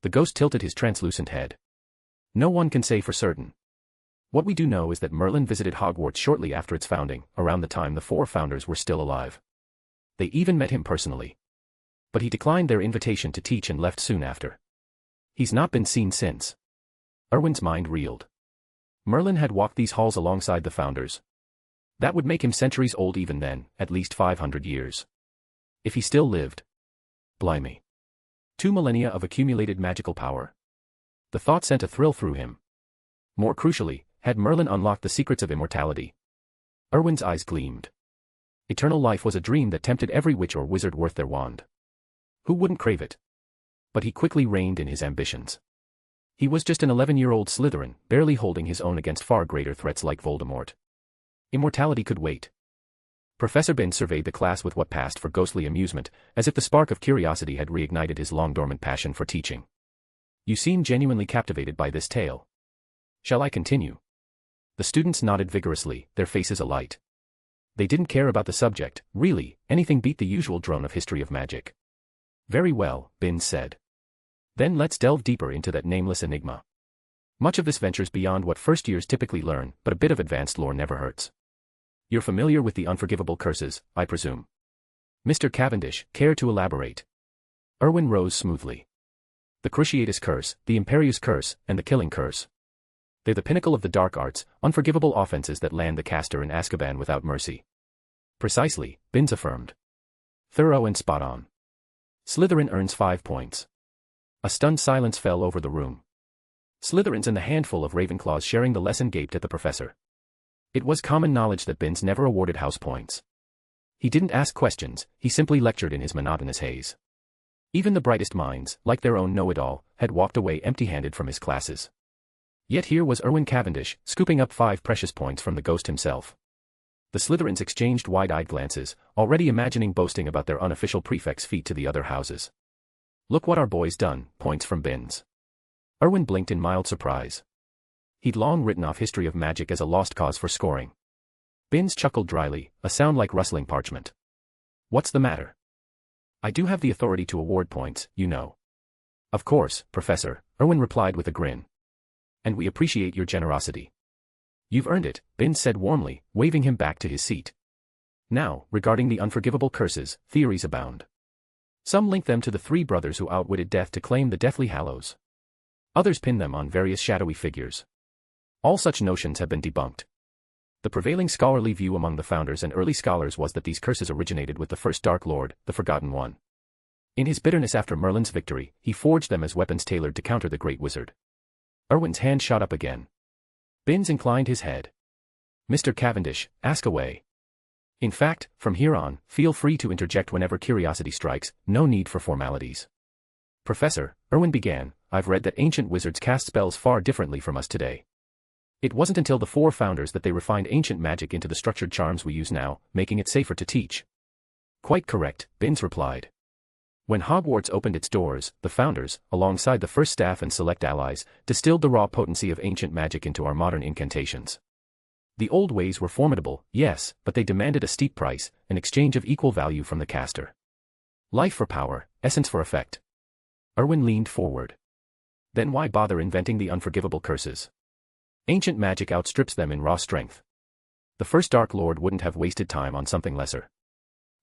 The ghost tilted his translucent head. "No one can say for certain. What we do know is that Merlin visited Hogwarts shortly after its founding, around the time the four founders were still alive. They even met him personally. But he declined their invitation to teach and left soon after. He's not been seen since." Erwin's mind reeled. Merlin had walked these halls alongside the founders. That would make him centuries old even then, at least 500 years. If he still lived. Blimey. 2 millennia of accumulated magical power. The thought sent a thrill through him. More crucially, had Merlin unlocked the secrets of immortality? Erwin's eyes gleamed. Eternal life was a dream that tempted every witch or wizard worth their wand. Who wouldn't crave it? But he quickly reined in his ambitions. He was just an 11-year-old Slytherin, barely holding his own against far greater threats like Voldemort. Immortality could wait. Professor Binns surveyed the class with what passed for ghostly amusement, as if the spark of curiosity had reignited his long-dormant passion for teaching. "You seem genuinely captivated by this tale. Shall I continue?" The students nodded vigorously, their faces alight. They didn't care about the subject, really, anything beat the usual drone of history of magic. "Very well," Binns said. "Then let's delve deeper into that nameless enigma. Much of this ventures beyond what first years typically learn, but a bit of advanced lore never hurts. You're familiar with the Unforgivable curses, I presume. Mr. Cavendish, care to elaborate?" Erwin rose smoothly. "The Cruciatus curse, the Imperius curse, and the Killing curse. They're the pinnacle of the dark arts, unforgivable offenses that land the caster in Azkaban without mercy. Precisely, Binns affirmed. Thorough and spot on. Slytherin earns 5 points. A stunned silence fell over the room. Slytherins and the handful of Ravenclaws sharing the lesson gaped at the professor. It was common knowledge that Binns never awarded house points. He didn't ask questions, he simply lectured in his monotonous haze. Even the brightest minds, like their own know-it-all, had walked away empty-handed from his classes. Yet here was Erwin Cavendish, scooping up 5 precious points from the ghost himself. The Slytherins exchanged wide-eyed glances, already imagining boasting about their unofficial prefect's feat to the other houses. Look what our boy's done, points from Binns. Erwin blinked in mild surprise. He'd long written off history of magic as a lost cause for scoring. Binns chuckled dryly, a sound like rustling parchment. What's the matter? I do have the authority to award points, you know. Of course, Professor, Erwin replied with a grin. And we appreciate your generosity. You've earned it, Binns said warmly, waving him back to his seat. Now, regarding the unforgivable curses, theories abound. Some link them to the 3 brothers who outwitted death to claim the Deathly Hallows. Others pin them on various shadowy figures. All such notions have been debunked. The prevailing scholarly view among the founders and early scholars was that these curses originated with the first Dark Lord, the Forgotten One. In his bitterness after Merlin's victory, he forged them as weapons tailored to counter the Great Wizard. Erwin's hand shot up again. Binns inclined his head. Mr. Cavendish, ask away. In fact, from here on, feel free to interject whenever curiosity strikes, no need for formalities. Professor, Erwin began, I've read that ancient wizards cast spells far differently from us today. It wasn't until the 4 founders that they refined ancient magic into the structured charms we use now, making it safer to teach. Quite correct, Binns replied. When Hogwarts opened its doors, the founders, alongside the first staff and select allies, distilled the raw potency of ancient magic into our modern incantations. The old ways were formidable, yes, but they demanded a steep price, an exchange of equal value from the caster. Life for power, essence for effect. Erwin leaned forward. Then why bother inventing the unforgivable curses? Ancient magic outstrips them in raw strength. The first Dark Lord wouldn't have wasted time on something lesser.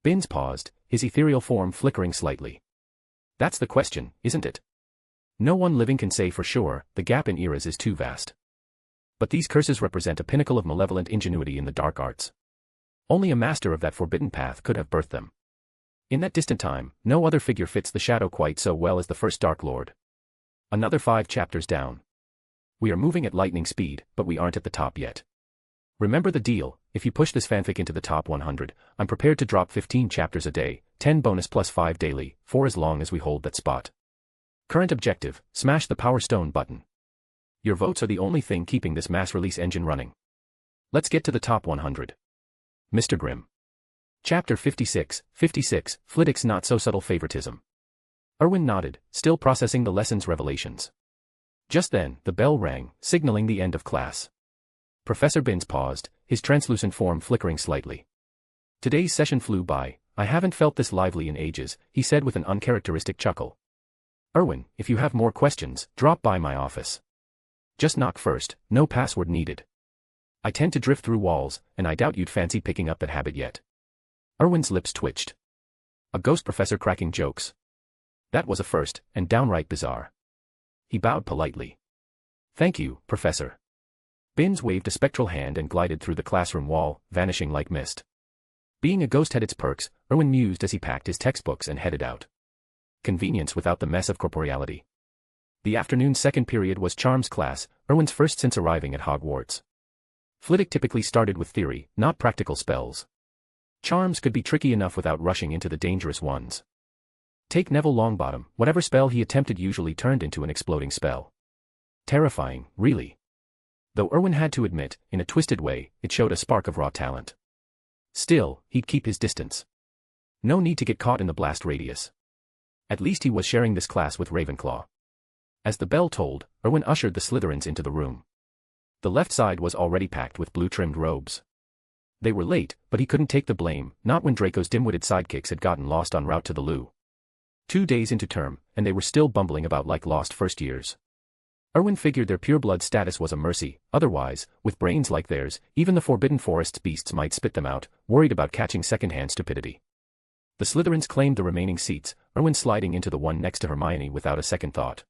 Binns paused, his ethereal form flickering slightly. That's the question, isn't it? No one living can say for sure, the gap in eras is too vast. But these curses represent a pinnacle of malevolent ingenuity in the dark arts. Only a master of that forbidden path could have birthed them. In that distant time, no other figure fits the shadow quite so well as the first Dark Lord. Another 5 chapters down. We are moving at lightning speed, but we aren't at the top yet. Remember the deal, if you push this fanfic into the top 100, I'm prepared to drop 15 chapters a day, 10 bonus plus 5 daily, for as long as we hold that spot. Current objective, smash the Power Stone button. Your votes are the only thing keeping this mass release engine running. Let's get to the top 100. Mr. Grimm. Chapter 56, Flitwick's not-so-subtle favoritism. Erwin nodded, still processing the lesson's revelations. Just then, the bell rang, signaling the end of class. Professor Binns paused, his translucent form flickering slightly. Today's session flew by, I haven't felt this lively in ages, he said with an uncharacteristic chuckle. Erwin, if you have more questions, drop by my office. Just knock first, no password needed. I tend to drift through walls, and I doubt you'd fancy picking up that habit yet. Erwin's lips twitched. A ghost professor cracking jokes. That was a first, and downright bizarre. He bowed politely. Thank you, Professor. Binns waved a spectral hand and glided through the classroom wall, vanishing like mist. Being a ghost had its perks, Erwin mused as he packed his textbooks and headed out. Convenience without the mess of corporeality. The afternoon's second period was Charms class, Erwin's first since arriving at Hogwarts. Flitwick typically started with theory, not practical spells. Charms could be tricky enough without rushing into the dangerous ones. Take Neville Longbottom, whatever spell he attempted usually turned into an exploding spell. Terrifying, really. Though Erwin had to admit, in a twisted way, it showed a spark of raw talent. Still, he'd keep his distance. No need to get caught in the blast radius. At least he was sharing this class with Ravenclaw. As the bell tolled, Erwin ushered the Slytherins into the room. The left side was already packed with blue-trimmed robes. They were late, but he couldn't take the blame, not when Draco's dim-witted sidekicks had gotten lost en route to the loo. 2 days into term, and they were still bumbling about like lost first years. Erwin figured their pureblood status was a mercy, otherwise, with brains like theirs, even the Forbidden Forest's beasts might spit them out, worried about catching second-hand stupidity. The Slytherins claimed the remaining seats, Erwin sliding into the one next to Hermione without a second thought.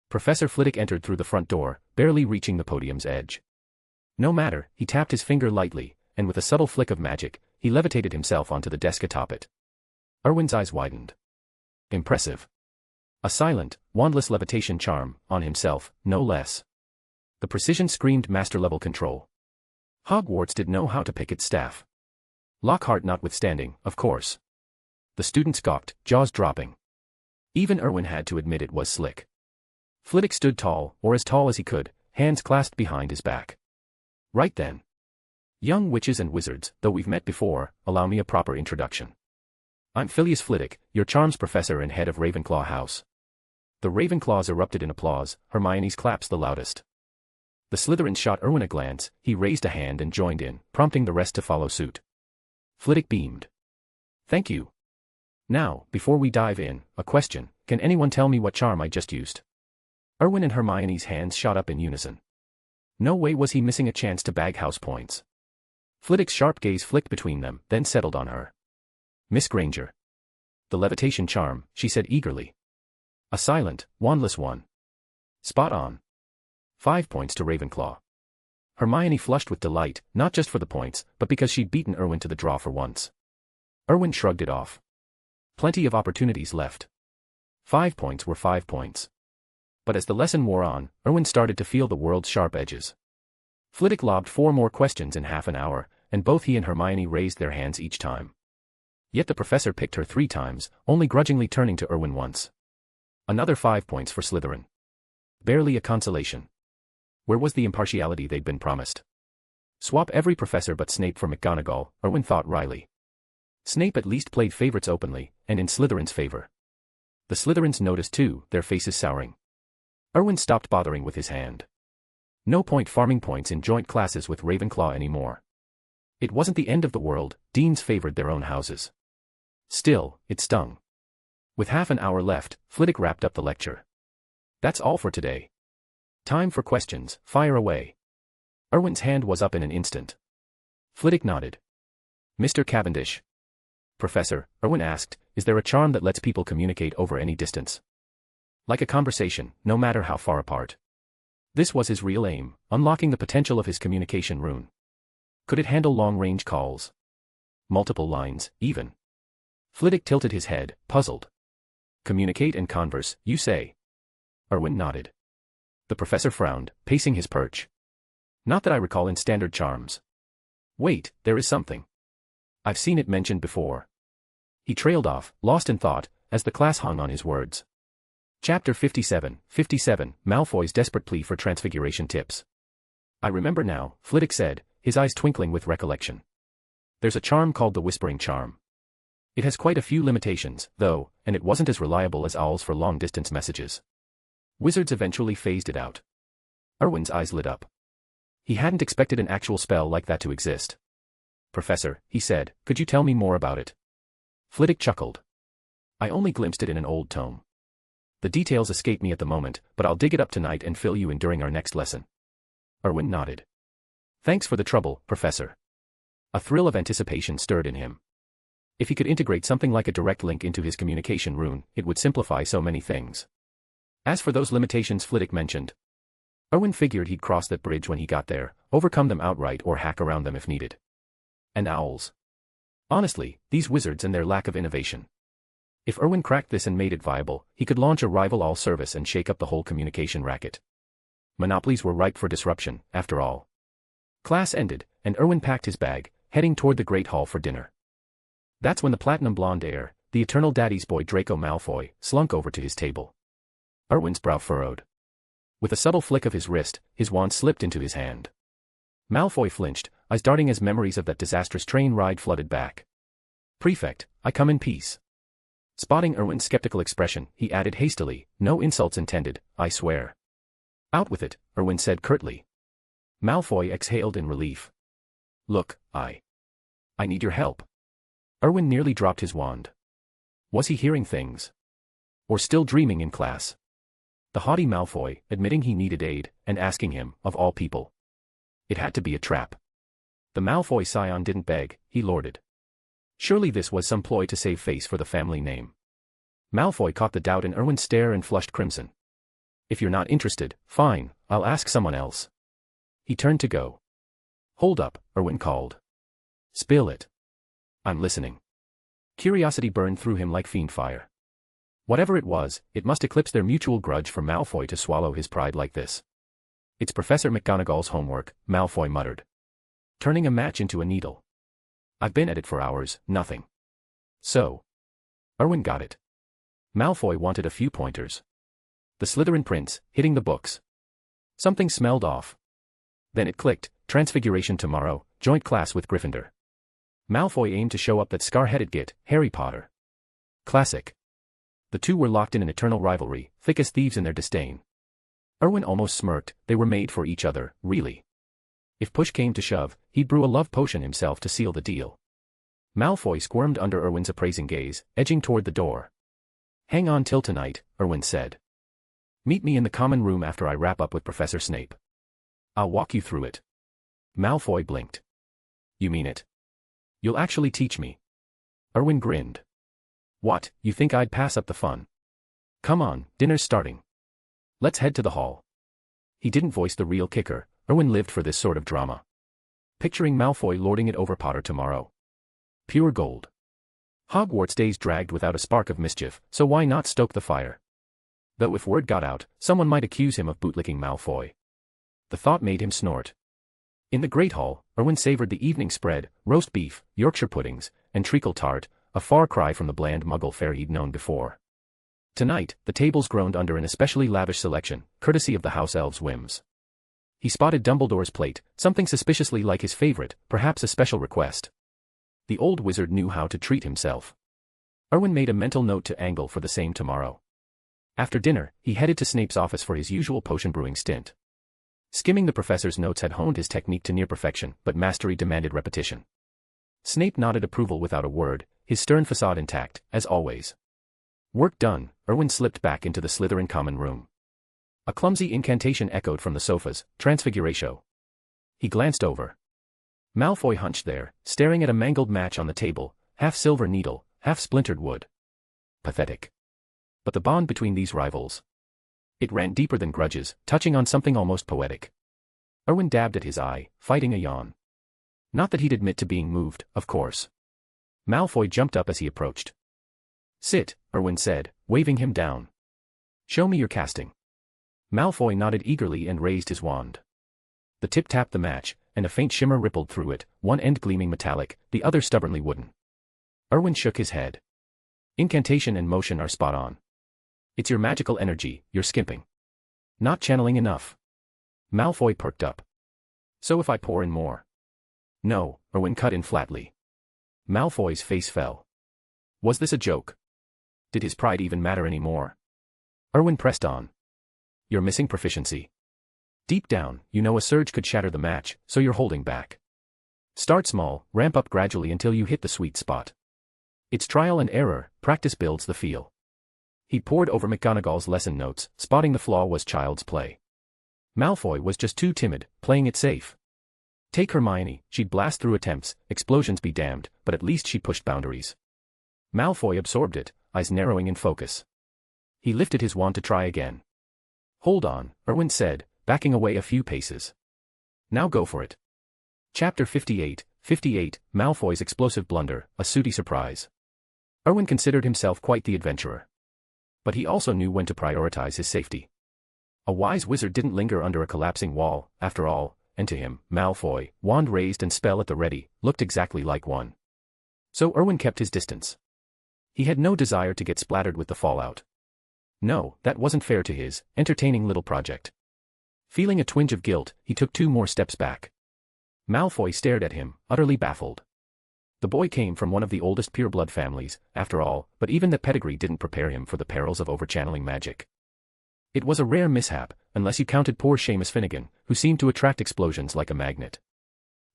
Professor Flitwick entered through the front door, barely reaching the podium's edge. No matter, he tapped his finger lightly, and with a subtle flick of magic, he levitated himself onto the desk atop it. Erwin's eyes widened. Impressive. A silent, wandless levitation charm, on himself, no less. The precision screamed master-level control. Hogwarts did know how to pick its staff. Lockhart notwithstanding, of course. The students gawked, jaws dropping. Even Erwin had to admit it was slick. Flitwick stood tall, or as tall as he could, hands clasped behind his back. Right then. Young witches and wizards, though we've met before, allow me a proper introduction. I'm Phileas Flitwick, your charms professor and head of Ravenclaw House. The Ravenclaws erupted in applause, Hermione's claps the loudest. The Slytherins shot Erwin a glance, he raised a hand and joined in, prompting the rest to follow suit. Flitwick beamed. Thank you. Now, before we dive in, a question, can anyone tell me what charm I just used? Erwin and Hermione's hands shot up in unison. No way was he missing a chance to bag house points. Flitwick's sharp gaze flicked between them, then settled on her. Miss Granger. The levitation charm, she said eagerly. A silent, wandless one. Spot on. 5 points to Ravenclaw. Hermione flushed with delight, not just for the points, but because she'd beaten Erwin to the draw for once. Erwin shrugged it off. Plenty of opportunities left. 5 points were 5 points. But as the lesson wore on, Erwin started to feel the world's sharp edges. Flitwick lobbed 4 more questions in half an hour, and both he and Hermione raised their hands each time. Yet the professor picked her 3 times, only grudgingly turning to Erwin once. Another 5 points for Slytherin. Barely a consolation. Where was the impartiality they'd been promised? Swap every professor but Snape for McGonagall, Erwin thought wryly. Snape at least played favorites openly, and in Slytherin's favor. The Slytherins noticed too, their faces souring. Erwin stopped bothering with his hand. No point farming points in joint classes with Ravenclaw anymore. It wasn't the end of the world, deans favored their own houses. Still, it stung. With half an hour left, Flitwick wrapped up the lecture. That's all for today. Time for questions, fire away. Erwin's hand was up in an instant. Flitwick nodded. Mr. Cavendish. Professor, Erwin asked, is there a charm that lets people communicate over any distance? Like a conversation, no matter how far apart. This was his real aim, unlocking the potential of his communication rune. Could it handle long-range calls? Multiple lines, even. Flitwick tilted his head, puzzled. Communicate and converse, you say? Erwin nodded. The professor frowned, pacing his perch. Not that I recall in standard charms. Wait, there is something. I've seen it mentioned before. He trailed off, lost in thought, as the class hung on his words. Chapter 57, Malfoy's desperate plea for transfiguration tips. I remember now, Flitwick said, his eyes twinkling with recollection. There's a charm called the Whispering Charm. It has quite a few limitations, though, and it wasn't as reliable as owls for long-distance messages. Wizards eventually phased it out. Erwin's eyes lit up. He hadn't expected an actual spell like that to exist. Professor, he said, could you tell me more about it? Flitwick chuckled. I only glimpsed it in an old tome. The details escape me at the moment, but I'll dig it up tonight and fill you in during our next lesson. Erwin nodded. Thanks for the trouble, Professor. A thrill of anticipation stirred in him. If he could integrate something like a direct link into his communication rune, it would simplify so many things. As for those limitations Flitwick mentioned, Erwin figured he'd cross that bridge when he got there, overcome them outright or hack around them if needed. And owls. Honestly, these wizards and their lack of innovation. If Erwin cracked this and made it viable, he could launch a rival owl service and shake up the whole communication racket. Monopolies were ripe for disruption, after all. Class ended, and Erwin packed his bag, heading toward the Great Hall for dinner. That's when the platinum blonde heir, the eternal daddy's boy Draco Malfoy, slunk over to his table. Erwin's brow furrowed. With a subtle flick of his wrist, his wand slipped into his hand. Malfoy flinched, eyes darting as memories of that disastrous train ride flooded back. Prefect, I come in peace. Spotting Erwin's skeptical expression, he added hastily, no insults intended, I swear. Out with it, Erwin said curtly. Malfoy exhaled in relief. Look, I need your help. Erwin nearly dropped his wand. Was he hearing things? Or still dreaming in class? The haughty Malfoy, admitting he needed aid, and asking him, of all people. It had to be a trap. The Malfoy scion didn't beg, he lorded. Surely this was some ploy to save face for the family name. Malfoy caught the doubt in Erwin's stare and flushed crimson. If you're not interested, fine, I'll ask someone else. He turned to go. Hold up, Erwin called. Spill it. I'm listening. Curiosity burned through him like fiend fire. Whatever it was, it must eclipse their mutual grudge for Malfoy to swallow his pride like this. It's Professor McGonagall's homework, Malfoy muttered. Turning a match into a needle. I've been at it for hours, nothing. So. Erwin got it. Malfoy wanted a few pointers. The Slytherin prince, hitting the books. Something smelled off. Then it clicked, transfiguration tomorrow, joint class with Gryffindor. Malfoy aimed to show up that scar-headed git, Harry Potter. Classic. The two were locked in an eternal rivalry, thick as thieves in their disdain. Erwin almost smirked, they were made for each other, really. If push came to shove, he'd brew a love potion himself to seal the deal. Malfoy squirmed under Erwin's appraising gaze, edging toward the door. Hang on till tonight, Erwin said. Meet me in the common room after I wrap up with Professor Snape. I'll walk you through it. Malfoy blinked. You mean it? You'll actually teach me? Erwin grinned. What, you think I'd pass up the fun? Come on, dinner's starting. Let's head to the hall. He didn't voice the real kicker, Erwin lived for this sort of drama. Picturing Malfoy lording it over Potter tomorrow. Pure gold. Hogwarts days dragged without a spark of mischief, so why not stoke the fire? Though if word got out, someone might accuse him of bootlicking Malfoy. The thought made him snort. In the Great Hall, Erwin savored the evening spread, roast beef, Yorkshire puddings, and treacle tart, a far cry from the bland muggle fare he'd known before. Tonight, the tables groaned under an especially lavish selection, courtesy of the house elves' whims. He spotted Dumbledore's plate, something suspiciously like his favorite, perhaps a special request. The old wizard knew how to treat himself. Erwin made a mental note to angle for the same tomorrow. After dinner, he headed to Snape's office for his usual potion brewing stint. Skimming the professor's notes had honed his technique to near perfection, but mastery demanded repetition. Snape nodded approval without a word, his stern facade intact, as always. Work done, Erwin slipped back into the Slytherin common room. A clumsy incantation echoed from the sofas, transfiguratio. He glanced over. Malfoy hunched there, staring at a mangled match on the table, half silver needle, half splintered wood. Pathetic. But the bond between these rivals. It ran deeper than grudges, touching on something almost poetic. Erwin dabbed at his eye, fighting a yawn. Not that he'd admit to being moved, of course. Malfoy jumped up as he approached. Sit, Erwin said, waving him down. Show me your casting. Malfoy nodded eagerly and raised his wand. The tip tapped the match, and a faint shimmer rippled through it, one end gleaming metallic, the other stubbornly wooden. Erwin shook his head. Incantation and motion are spot on. It's your magical energy, you're skimping. Not channeling enough. Malfoy perked up. So if I pour in more? No, Erwin cut in flatly. Malfoy's face fell. Was this a joke? Did his pride even matter anymore? Erwin pressed on. You're missing proficiency. Deep down, you know a surge could shatter the match, so you're holding back. Start small, ramp up gradually until you hit the sweet spot. It's trial and error, practice builds the feel. He pored over McGonagall's lesson notes, spotting the flaw was child's play. Malfoy was just too timid, playing it safe. Take Hermione, she'd blast through attempts, explosions be damned, but at least she pushed boundaries. Malfoy absorbed it, eyes narrowing in focus. He lifted his wand to try again. Hold on, Erwin said, backing away a few paces. Now go for it. Chapter 58, Malfoy's explosive blunder, a sooty surprise. Erwin considered himself quite the adventurer. But he also knew when to prioritize his safety. A wise wizard didn't linger under a collapsing wall, after all, and to him, Malfoy, wand raised and spell at the ready, looked exactly like one. So Erwin kept his distance. He had no desire to get splattered with the fallout. No, that wasn't fair to his entertaining little project. Feeling a twinge of guilt, he took 2 more steps back. Malfoy stared at him, utterly baffled. The boy came from one of the oldest pureblood families, after all, but even the pedigree didn't prepare him for the perils of overchanneling magic. It was a rare mishap, unless you counted poor Seamus Finnegan, who seemed to attract explosions like a magnet.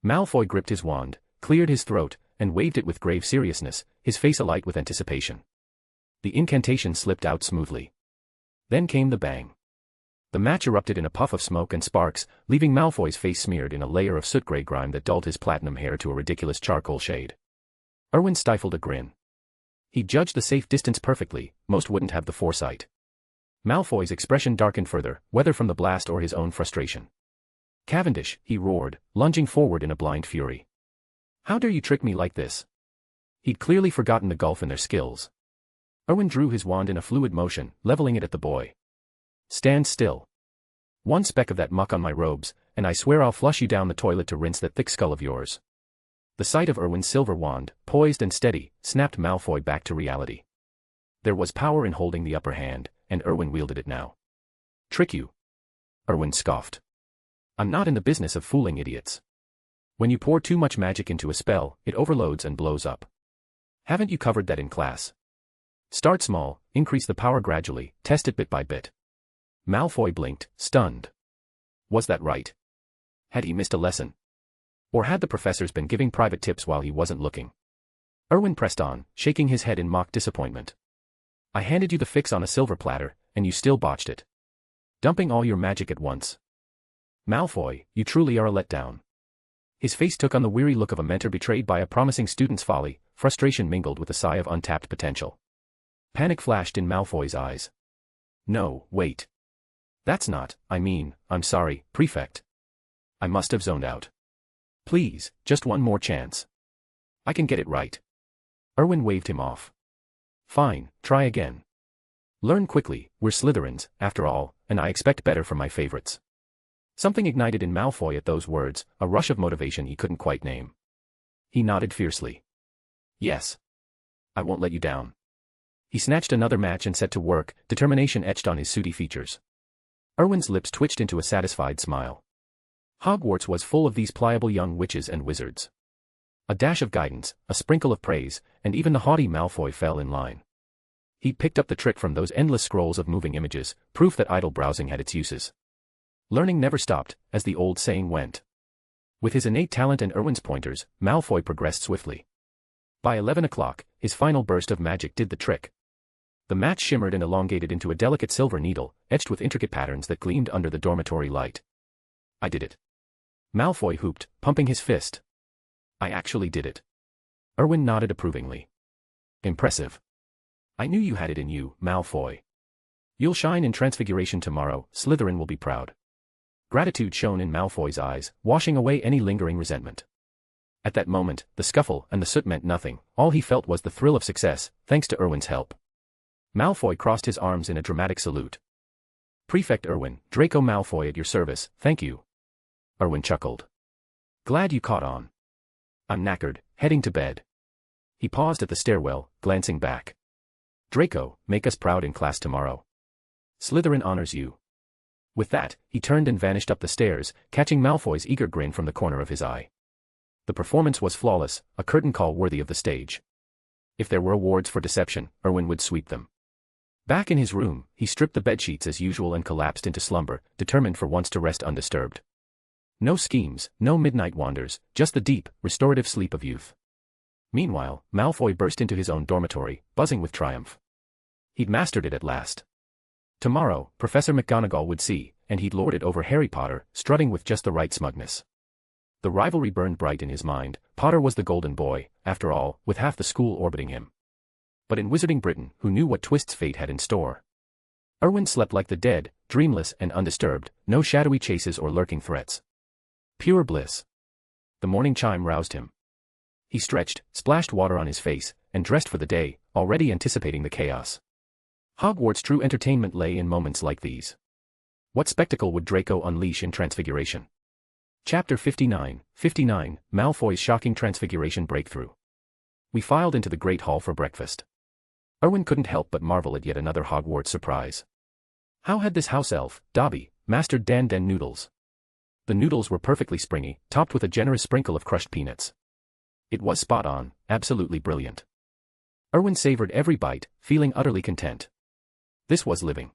Malfoy gripped his wand, cleared his throat, and waved it with grave seriousness, his face alight with anticipation. The incantation slipped out smoothly. Then came the bang. The match erupted in a puff of smoke and sparks, leaving Malfoy's face smeared in a layer of soot-gray grime that dulled his platinum hair to a ridiculous charcoal shade. Erwin stifled a grin. He judged the safe distance perfectly, most wouldn't have the foresight. Malfoy's expression darkened further, whether from the blast or his own frustration. "Cavendish," he roared, lunging forward in a blind fury. "How dare you trick me like this?" He'd clearly forgotten the gulf in their skills. Erwin drew his wand in a fluid motion, leveling it at the boy. "Stand still. One speck of that muck on my robes, and I swear I'll flush you down the toilet to rinse that thick skull of yours." The sight of Erwin's silver wand, poised and steady, snapped Malfoy back to reality. There was power in holding the upper hand, and Erwin wielded it now. "Trick you?" Erwin scoffed. "I'm not in the business of fooling idiots. When you pour too much magic into a spell, it overloads and blows up. Haven't you covered that in class? Start small, increase the power gradually, test it bit by bit." Malfoy blinked, stunned. Was that right? Had he missed a lesson? Or had the professors been giving private tips while he wasn't looking? Erwin pressed on, shaking his head in mock disappointment. "I handed you the fix on a silver platter, and you still botched it. Dumping all your magic at once. Malfoy, you truly are a letdown." His face took on the weary look of a mentor betrayed by a promising student's folly, frustration mingled with a sigh of untapped potential. Panic flashed in Malfoy's eyes. "No, wait. That's not, I'm sorry, Prefect. I must have zoned out. Please, just one more chance. I can get it right." Erwin waved him off. "Fine, try again. Learn quickly, we're Slytherins, after all, and I expect better from my favorites." Something ignited in Malfoy at those words, a rush of motivation he couldn't quite name. He nodded fiercely. "Yes. I won't let you down." He snatched another match and set to work, determination etched on his sooty features. Erwin's lips twitched into a satisfied smile. Hogwarts was full of these pliable young witches and wizards. A dash of guidance, a sprinkle of praise, and even the haughty Malfoy fell in line. He picked up the trick from those endless scrolls of moving images, proof that idle browsing had its uses. Learning never stopped, as the old saying went. With his innate talent and Erwin's pointers, Malfoy progressed swiftly. By 11 o'clock, his final burst of magic did the trick. The match shimmered and elongated into a delicate silver needle, etched with intricate patterns that gleamed under the dormitory light. "I did it." Malfoy whooped, pumping his fist. "I actually did it." Erwin nodded approvingly. "Impressive. I knew you had it in you, Malfoy. You'll shine in Transfiguration tomorrow, Slytherin will be proud." Gratitude shone in Malfoy's eyes, washing away any lingering resentment. At that moment, the scuffle and the soot meant nothing, all he felt was the thrill of success, thanks to Erwin's help. Malfoy crossed his arms in a dramatic salute. "Prefect Erwin, Draco Malfoy at your service, thank you." Erwin chuckled. "Glad you caught on. I'm knackered, heading to bed." He paused at the stairwell, glancing back. "Draco, make us proud in class tomorrow. Slytherin honors you." With that, he turned and vanished up the stairs, catching Malfoy's eager grin from the corner of his eye. The performance was flawless, a curtain call worthy of the stage. If there were awards for deception, Erwin would sweep them. Back in his room, he stripped the bedsheets as usual and collapsed into slumber, determined for once to rest undisturbed. No schemes, no midnight wanders, just the deep, restorative sleep of youth. Meanwhile, Malfoy burst into his own dormitory, buzzing with triumph. He'd mastered it at last. Tomorrow, Professor McGonagall would see, and he'd lord it over Harry Potter, strutting with just the right smugness. The rivalry burned bright in his mind. Potter was the golden boy, after all, with half the school orbiting him. But in Wizarding Britain, who knew what twists fate had in store? Erwin slept like the dead, dreamless and undisturbed, no shadowy chases or lurking threats. Pure bliss. The morning chime roused him. He stretched, splashed water on his face, and dressed for the day, already anticipating the chaos. Hogwarts' true entertainment lay in moments like these. What spectacle would Draco unleash in Transfiguration? Chapter 59, Malfoy's shocking Transfiguration breakthrough. We filed into the Great Hall for breakfast. Erwin couldn't help but marvel at yet another Hogwarts surprise. How had this house elf, Dobby, mastered Dan noodles? The noodles were perfectly springy, topped with a generous sprinkle of crushed peanuts. It was spot on, absolutely brilliant. Erwin savored every bite, feeling utterly content. This was living.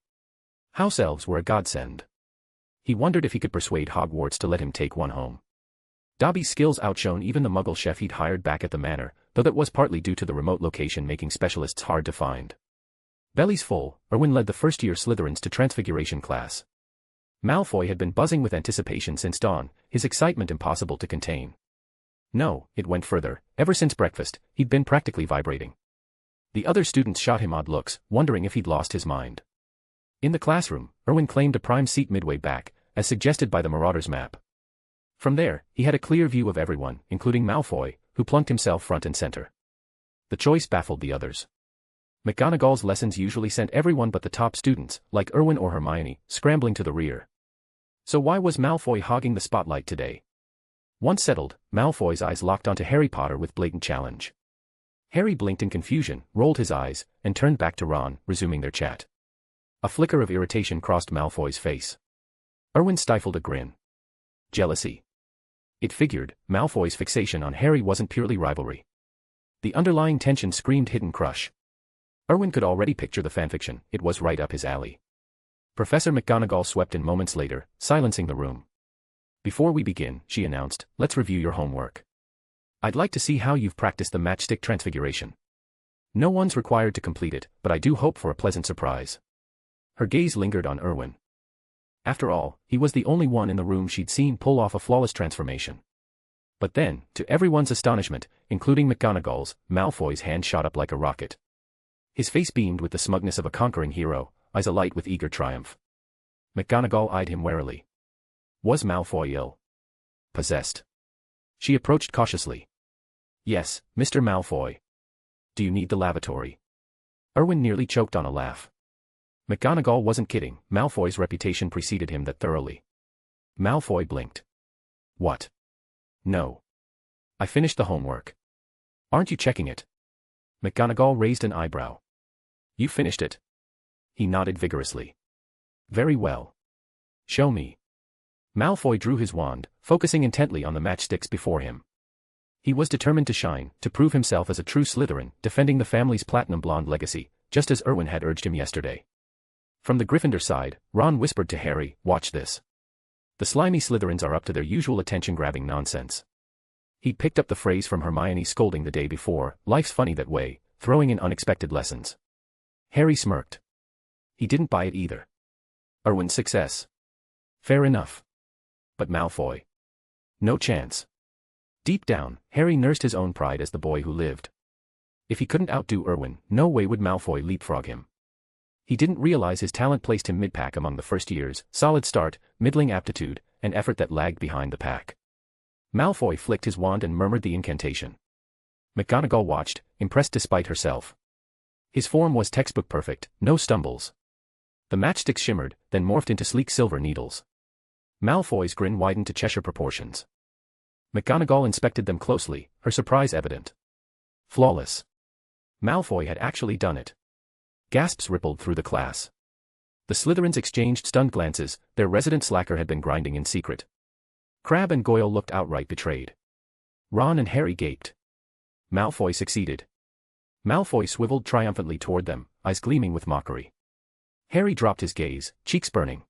House elves were a godsend. He wondered if he could persuade Hogwarts to let him take one home. Dobby's skills outshone even the Muggle chef he'd hired back at the manor, though that was partly due to the remote location making specialists hard to find. Bellies full, Erwin led the first-year Slytherins to Transfiguration class. Malfoy had been buzzing with anticipation since dawn, his excitement impossible to contain. No, it went further. Ever since breakfast, he'd been practically vibrating. The other students shot him odd looks, wondering if he'd lost his mind. In the classroom, Erwin claimed a prime seat midway back, as suggested by the Marauder's map. From there, he had a clear view of everyone, including Malfoy, who plunked himself front and center. The choice baffled the others. McGonagall's lessons usually sent everyone but the top students, like Erwin or Hermione, scrambling to the rear. So why was Malfoy hogging the spotlight today? Once settled, Malfoy's eyes locked onto Harry Potter with blatant challenge. Harry blinked in confusion, rolled his eyes, and turned back to Ron, resuming their chat. A flicker of irritation crossed Malfoy's face. Erwin stifled a grin. Jealousy. It figured, Malfoy's fixation on Harry wasn't purely rivalry. The underlying tension screamed hidden crush. Erwin could already picture the fanfiction, it was right up his alley. Professor McGonagall swept in moments later, silencing the room. Before we begin, she announced, let's review your homework. I'd like to see how you've practiced the matchstick transfiguration. No one's required to complete it, but I do hope for a pleasant surprise. Her gaze lingered on Erwin. After all, he was the only one in the room she'd seen pull off a flawless transformation. But then, to everyone's astonishment, including McGonagall's, Malfoy's hand shot up like a rocket. His face beamed with the smugness of a conquering hero, eyes alight with eager triumph. McGonagall eyed him warily. Was Malfoy ill? Possessed? She approached cautiously. Yes, Mr. Malfoy. Do you need the lavatory? Erwin nearly choked on a laugh. McGonagall wasn't kidding, Malfoy's reputation preceded him that thoroughly. Malfoy blinked. What? No. I finished the homework. Aren't you checking it? McGonagall raised an eyebrow. You finished it? He nodded vigorously. Very well. Show me. Malfoy drew his wand, focusing intently on the matchsticks before him. He was determined to shine, to prove himself as a true Slytherin, defending the family's platinum blonde legacy, just as Erwin had urged him yesterday. From the Gryffindor side, Ron whispered to Harry, watch this. The slimy Slytherins are up to their usual attention-grabbing nonsense. He'd picked up the phrase from Hermione's scolding the day before, life's funny that way, throwing in unexpected lessons. Harry smirked. He didn't buy it either. Erwin's success. Fair enough. But Malfoy? No chance. Deep down, Harry nursed his own pride as the boy who lived. If he couldn't outdo Erwin, no way would Malfoy leapfrog him. He didn't realize his talent placed him mid-pack among the first years, solid start, middling aptitude, and effort that lagged behind the pack. Malfoy flicked his wand and murmured the incantation. McGonagall watched, impressed despite herself. His form was textbook perfect, no stumbles. The matchsticks shimmered, then morphed into sleek silver needles. Malfoy's grin widened to Cheshire proportions. McGonagall inspected them closely, her surprise evident. Flawless. Malfoy had actually done it. Gasps rippled through the class. The Slytherins exchanged stunned glances, their resident slacker had been grinding in secret. Crabbe and Goyle looked outright betrayed. Ron and Harry gaped. Malfoy succeeded. Malfoy swiveled triumphantly toward them, eyes gleaming with mockery. Harry dropped his gaze, cheeks burning.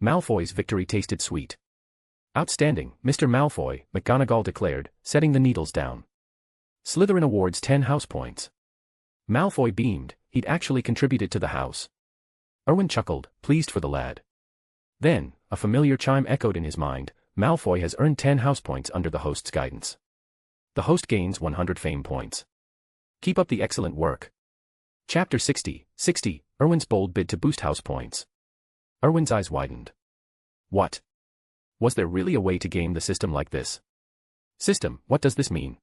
Malfoy's victory tasted sweet. Outstanding, Mr. Malfoy, McGonagall declared, setting the needles down. Slytherin awards 10 house points. Malfoy beamed, he'd actually contributed to the house. Erwin chuckled, pleased for the lad. Then, a familiar chime echoed in his mind, Malfoy has earned 10 house points under the host's guidance. The host gains 100 fame points. Keep up the excellent work. Chapter 60, Erwin's bold bid to boost house points. Erwin's eyes widened. What? Was there really a way to game the system like this? System, what does this mean?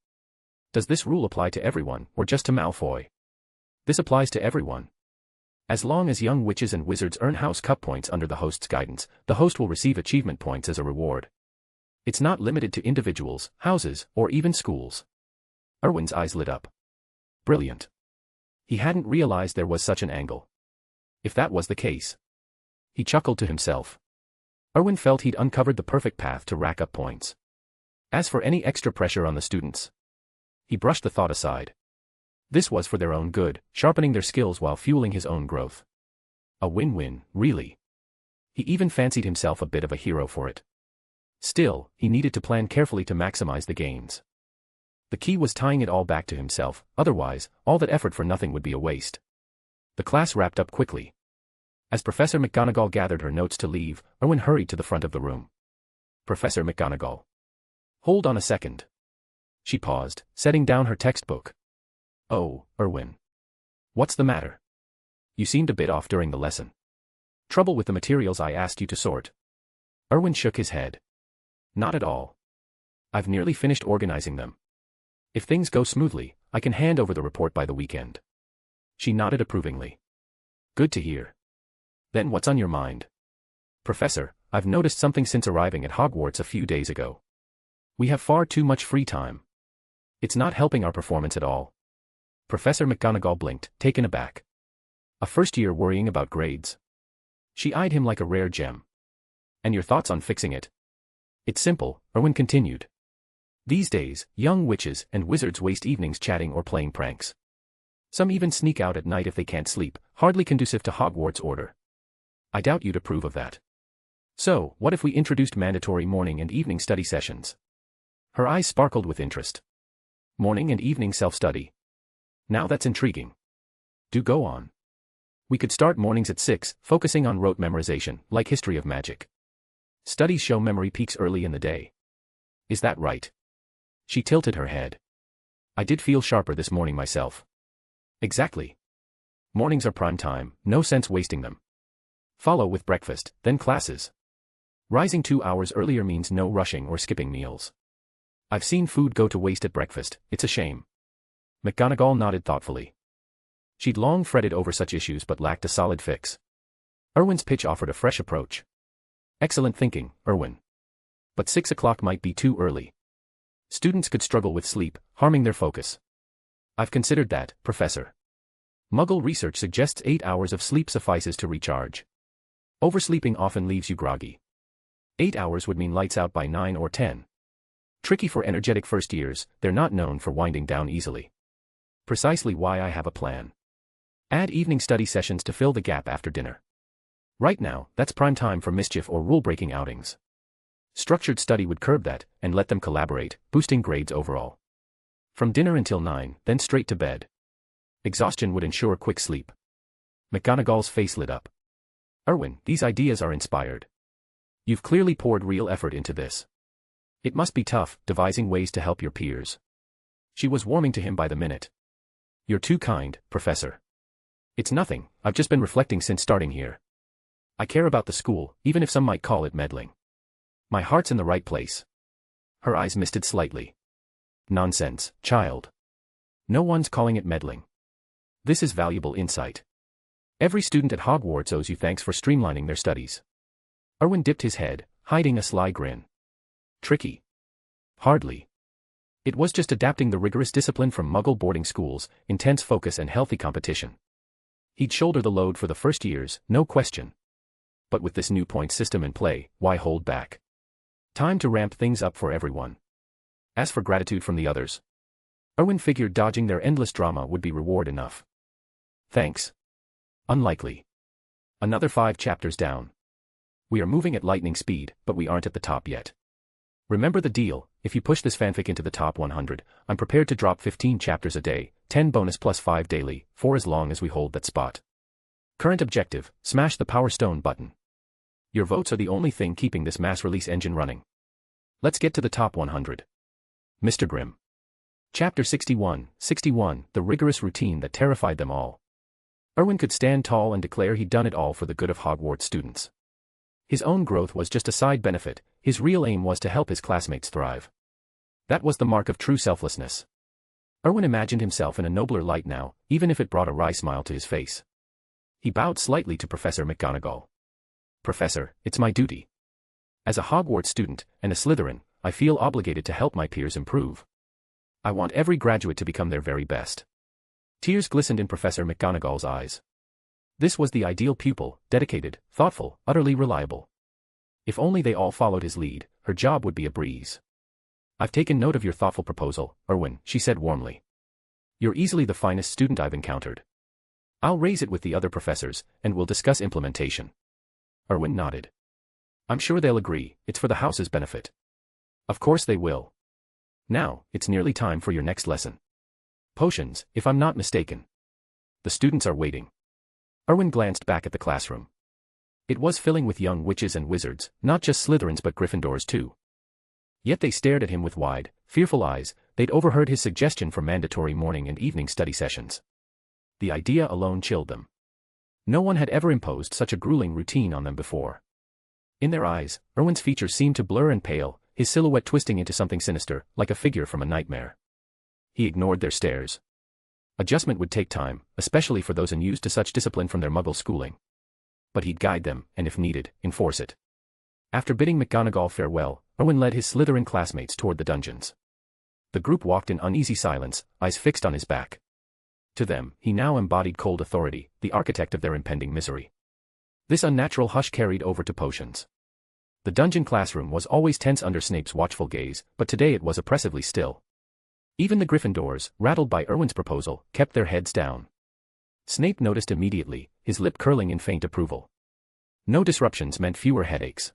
Does this rule apply to everyone, or just to Malfoy? This applies to everyone. As long as young witches and wizards earn house cup points under the host's guidance, the host will receive achievement points as a reward. It's not limited to individuals, houses, or even schools. Erwin's eyes lit up. Brilliant. He hadn't realized there was such an angle. If that was the case. He chuckled to himself. Erwin felt he'd uncovered the perfect path to rack up points. As for any extra pressure on the students, he brushed the thought aside. This was for their own good, sharpening their skills while fueling his own growth. A win-win, really. He even fancied himself a bit of a hero for it. Still, he needed to plan carefully to maximize the gains. The key was tying it all back to himself, otherwise, all that effort for nothing would be a waste. The class wrapped up quickly. As Professor McGonagall gathered her notes to leave, Erwin hurried to the front of the room. Professor McGonagall. Hold on a second. She paused, setting down her textbook. Oh, Erwin. What's the matter? You seemed a bit off during the lesson. Trouble with the materials I asked you to sort? Erwin shook his head. Not at all. I've nearly finished organizing them. If things go smoothly, I can hand over the report by the weekend. She nodded approvingly. Good to hear. Then what's on your mind? Professor, I've noticed something since arriving at Hogwarts a few days ago. We have far too much free time. It's not helping our performance at all. Professor McGonagall blinked, taken aback. A first year worrying about grades. She eyed him like a rare gem. And your thoughts on fixing it? It's simple, Erwin continued. These days, young witches and wizards waste evenings chatting or playing pranks. Some even sneak out at night if they can't sleep, hardly conducive to Hogwarts order. I doubt you'd approve of that. So, what if we introduced mandatory morning and evening study sessions? Her eyes sparkled with interest. Morning and evening self-study. Now that's intriguing. Do go on. We could start mornings at 6, focusing on rote memorization, like history of magic. Studies show memory peaks early in the day. Is that right? She tilted her head. I did feel sharper this morning myself. Exactly. Mornings are prime time, no sense wasting them. Follow with breakfast, then classes. Rising 2 hours earlier means no rushing or skipping meals. I've seen food go to waste at breakfast, it's a shame. McGonagall nodded thoughtfully. She'd long fretted over such issues but lacked a solid fix. Erwin's pitch offered a fresh approach. Excellent thinking, Erwin. But 6 o'clock might be too early. Students could struggle with sleep, harming their focus. I've considered that, Professor. Muggle research suggests 8 hours of sleep suffices to recharge. Oversleeping often leaves you groggy. 8 hours would mean lights out by 9 or 10. Tricky for energetic first years, they're not known for winding down easily. Precisely why I have a plan. Add evening study sessions to fill the gap after dinner. Right now, that's prime time for mischief or rule-breaking outings. Structured study would curb that, and let them collaborate, boosting grades overall. From dinner until 9, then straight to bed. Exhaustion would ensure quick sleep. McGonagall's face lit up. Erwin, these ideas are inspired. You've clearly poured real effort into this. It must be tough, devising ways to help your peers. She was warming to him by the minute. You're too kind, Professor. It's nothing, I've just been reflecting since starting here. I care about the school, even if some might call it meddling. My heart's in the right place. Her eyes misted slightly. Nonsense, child. No one's calling it meddling. This is valuable insight. Every student at Hogwarts owes you thanks for streamlining their studies. Erwin dipped his head, hiding a sly grin. Tricky? Hardly. It was just adapting the rigorous discipline from Muggle boarding schools, intense focus and healthy competition. He'd shoulder the load for the first years, no question. But with this new point system in play, why hold back? Time to ramp things up for everyone. As for gratitude from the others, Erwin figured dodging their endless drama would be reward enough. Thanks. Unlikely. Another 5 chapters down. We are moving at lightning speed, but we aren't at the top yet. Remember the deal, if you push this fanfic into the top 100, I'm prepared to drop 15 chapters a day, 10 bonus plus 5 daily, for as long as we hold that spot. Current objective, smash the Power Stone button. Your votes are the only thing keeping this mass release engine running. Let's get to the top 100. Mr. Grimm. Chapter 61, the rigorous routine that terrified them all. Erwin could stand tall and declare he'd done it all for the good of Hogwarts students. His own growth was just a side benefit, his real aim was to help his classmates thrive. That was the mark of true selflessness. Erwin imagined himself in a nobler light now, even if it brought a wry smile to his face. He bowed slightly to Professor McGonagall. Professor, it's my duty. As a Hogwarts student, and a Slytherin, I feel obligated to help my peers improve. I want every graduate to become their very best. Tears glistened in Professor McGonagall's eyes. This was the ideal pupil, dedicated, thoughtful, utterly reliable. If only they all followed his lead, her job would be a breeze. I've taken note of your thoughtful proposal, Erwin, she said warmly. You're easily the finest student I've encountered. I'll raise it with the other professors, and we'll discuss implementation. Erwin nodded. I'm sure they'll agree, it's for the house's benefit. Of course they will. Now, it's nearly time for your next lesson. Potions, if I'm not mistaken. The students are waiting. Erwin glanced back at the classroom. It was filling with young witches and wizards, not just Slytherins but Gryffindors too. Yet they stared at him with wide, fearful eyes. They'd overheard his suggestion for mandatory morning and evening study sessions. The idea alone chilled them. No one had ever imposed such a grueling routine on them before. In their eyes, Erwin's features seemed to blur and pale, his silhouette twisting into something sinister, like a figure from a nightmare. He ignored their stares. Adjustment would take time, especially for those unused to such discipline from their Muggle schooling. But he'd guide them, and if needed, enforce it. After bidding McGonagall farewell, Erwin led his Slytherin classmates toward the dungeons. The group walked in uneasy silence, eyes fixed on his back. To them, he now embodied cold authority, the architect of their impending misery. This unnatural hush carried over to potions. The dungeon classroom was always tense under Snape's watchful gaze, but today it was oppressively still. Even the Gryffindors, rattled by Erwin's proposal, kept their heads down. Snape noticed immediately, his lip curling in faint approval. No disruptions meant fewer headaches.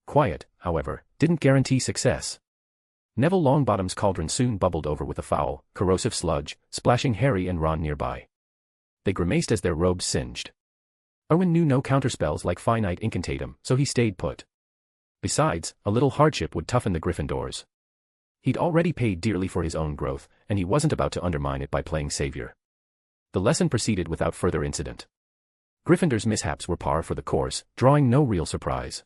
Quiet, however, didn't guarantee success. Neville Longbottom's cauldron soon bubbled over with a foul, corrosive sludge, splashing Harry and Ron nearby. They grimaced as their robes singed. Erwin knew no counterspells like finite incantatum, so he stayed put. Besides, a little hardship would toughen the Gryffindors. He'd already paid dearly for his own growth, and he wasn't about to undermine it by playing savior. The lesson proceeded without further incident. Gryffindor's mishaps were par for the course, drawing no real surprise.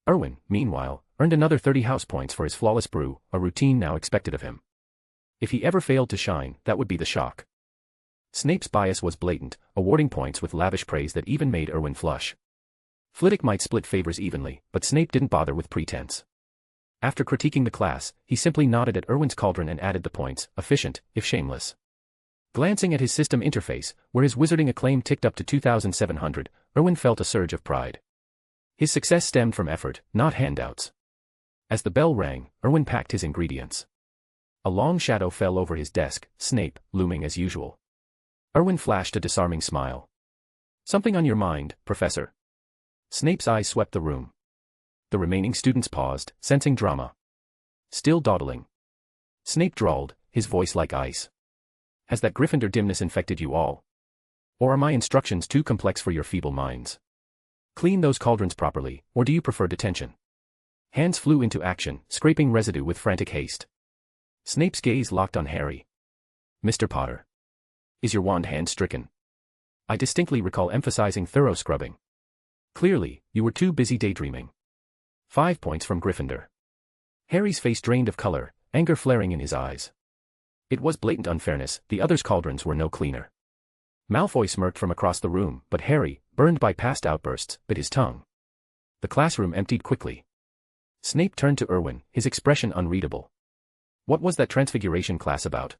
Erwin, meanwhile, earned another 30 house points for his flawless brew, a routine now expected of him. If he ever failed to shine, that would be the shock. Snape's bias was blatant, awarding points with lavish praise that even made Erwin flush. Flitwick might split favors evenly, but Snape didn't bother with pretense. After critiquing the class, he simply nodded at Erwin's cauldron and added the points, efficient, if shameless. Glancing at his system interface, where his wizarding acclaim ticked up to 2,700, Erwin felt a surge of pride. His success stemmed from effort, not handouts. As the bell rang, Erwin packed his ingredients. A long shadow fell over his desk, Snape, looming as usual. Erwin flashed a disarming smile. "Something on your mind, Professor?" Snape's eyes swept the room. The remaining students paused, sensing drama. Still dawdling. Snape drawled, his voice like ice. "Has that Gryffindor dimness infected you all? Or are my instructions too complex for your feeble minds? Clean those cauldrons properly, or do you prefer detention?" Hands flew into action, scraping residue with frantic haste. Snape's gaze locked on Harry. "Mr. Potter. Is your wand hand-stricken? I distinctly recall emphasizing thorough scrubbing. Clearly, you were too busy daydreaming." 5 points from Gryffindor. Harry's face drained of color, anger flaring in his eyes. It was blatant unfairness, the others' cauldrons were no cleaner. Malfoy smirked from across the room, but Harry, burned by past outbursts, bit his tongue. The classroom emptied quickly. Snape turned to Erwin, his expression unreadable. "What was that transfiguration class about?"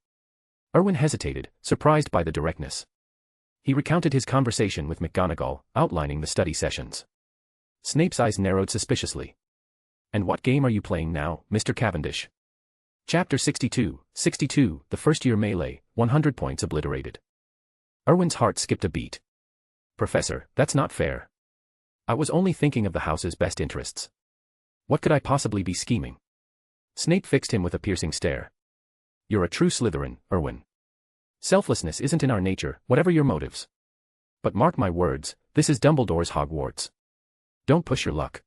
Erwin hesitated, surprised by the directness. He recounted his conversation with McGonagall, outlining the study sessions. Snape's eyes narrowed suspiciously. "And what game are you playing now, Mr. Cavendish?" Chapter 62, the first-year melee, 100 points obliterated. Erwin's heart skipped a beat. "Professor, that's not fair. I was only thinking of the house's best interests. What could I possibly be scheming?" Snape fixed him with a piercing stare. "You're a true Slytherin, Erwin. Selflessness isn't in our nature, whatever your motives. But mark my words, this is Dumbledore's Hogwarts. Don't push your luck."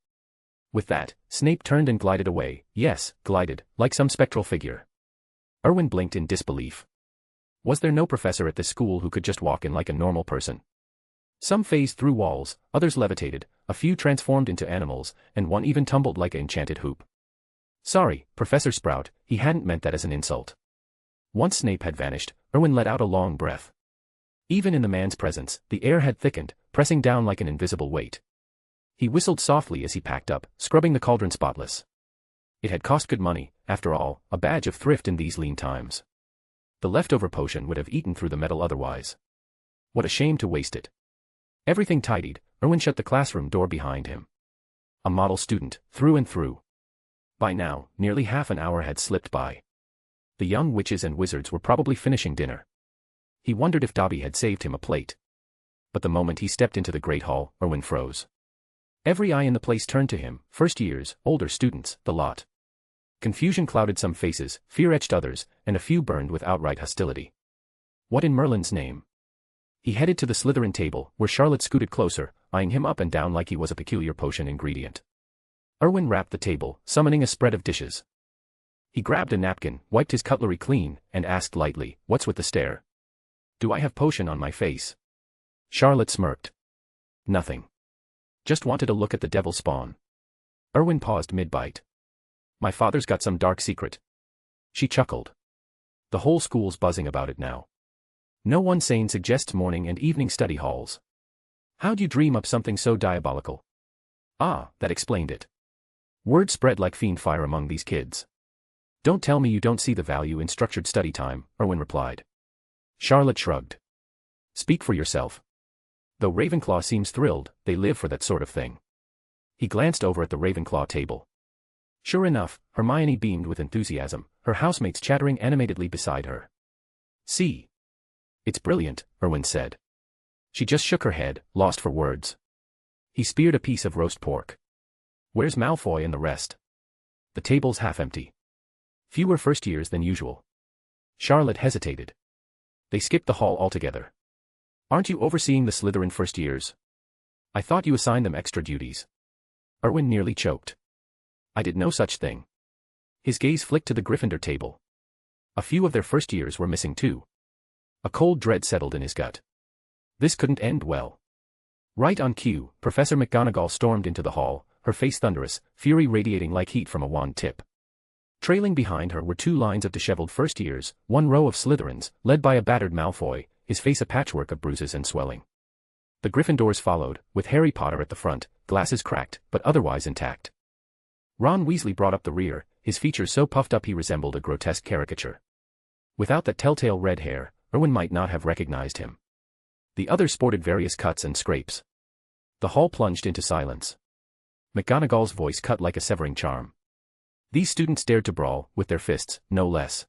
With that, Snape turned and glided away, yes, glided, like some spectral figure. Erwin blinked in disbelief. Was there no professor at this school who could just walk in like a normal person? Some phased through walls, others levitated, a few transformed into animals, and one even tumbled like an enchanted hoop. "Sorry, Professor Sprout, he hadn't meant that as an insult." Once Snape had vanished, Erwin let out a long breath. Even in the man's presence, the air had thickened, pressing down like an invisible weight. He whistled softly as he packed up, scrubbing the cauldron spotless. It had cost good money, after all, a badge of thrift in these lean times. The leftover potion would have eaten through the metal otherwise. What a shame to waste it. Everything tidied, Erwin shut the classroom door behind him. A model student, through and through. By now, nearly half an hour had slipped by. The young witches and wizards were probably finishing dinner. He wondered if Dobby had saved him a plate. But the moment he stepped into the great hall, Erwin froze. Every eye in the place turned to him, first years, older students, the lot. Confusion clouded some faces, fear etched others, and a few burned with outright hostility. What in Merlin's name? He headed to the Slytherin table, where Charlotte scooted closer, eyeing him up and down like he was a peculiar potion ingredient. Erwin rapped the table, summoning a spread of dishes. He grabbed a napkin, wiped his cutlery clean, and asked lightly, "What's with the stare? Do I have potion on my face?" Charlotte smirked. Nothing. Just wanted to look at the devil spawn. Erwin paused mid-bite. My father's got some dark secret. She chuckled. The whole school's buzzing about it now. No one sane suggests morning and evening study halls. How'd you dream up something so diabolical? Ah, that explained it. Word spread like fiend fire among these kids. Don't tell me you don't see the value in structured study time, Erwin replied. Charlotte shrugged. Speak for yourself. Though Ravenclaw seems thrilled, they live for that sort of thing. He glanced over at the Ravenclaw table. Sure enough, Hermione beamed with enthusiasm, her housemates chattering animatedly beside her. See. It's brilliant, Erwin said. She just shook her head, lost for words. He speared a piece of roast pork. Where's Malfoy and the rest? The table's half empty. Fewer first years than usual. Charlotte hesitated. They skipped the hall altogether. Aren't you overseeing the Slytherin first years? I thought you assigned them extra duties. Erwin nearly choked. I did no such thing. His gaze flicked to the Gryffindor table. A few of their first years were missing too. A cold dread settled in his gut. This couldn't end well. Right on cue, Professor McGonagall stormed into the hall, her face thunderous, fury radiating like heat from a wand tip. Trailing behind her were 2 lines of disheveled first years, 1 row of Slytherins, led by a battered Malfoy, his face a patchwork of bruises and swelling. The Gryffindors followed, with Harry Potter at the front, glasses cracked, but otherwise intact. Ron Weasley brought up the rear, his features so puffed up he resembled a grotesque caricature. Without that telltale red hair, Erwin might not have recognized him. The others sported various cuts and scrapes. The hall plunged into silence. McGonagall's voice cut like a severing charm. These students dared to brawl, with their fists, no less.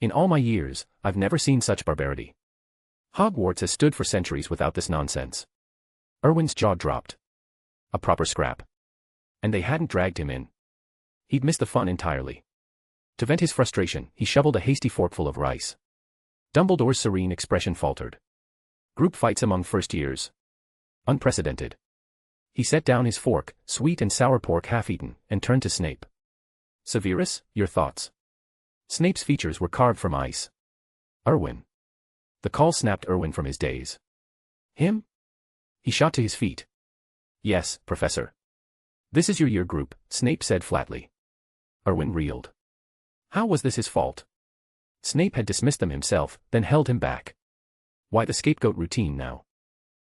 In all my years, I've never seen such barbarity. Hogwarts has stood for centuries without this nonsense. Erwin's jaw dropped. A proper scrap. And they hadn't dragged him in. He'd missed the fun entirely. To vent his frustration, he shoveled a hasty forkful of rice. Dumbledore's serene expression faltered. Group fights among first years. Unprecedented. He set down his fork, sweet and sour pork half-eaten, and turned to Snape. Severus, your thoughts? Snape's features were carved from ice. Erwin. The call snapped Erwin from his daze. Him? He shot to his feet. Yes, Professor. This is your year group, Snape said flatly. Erwin reeled. How was this his fault? Snape had dismissed them himself, then held him back. Why the scapegoat routine now?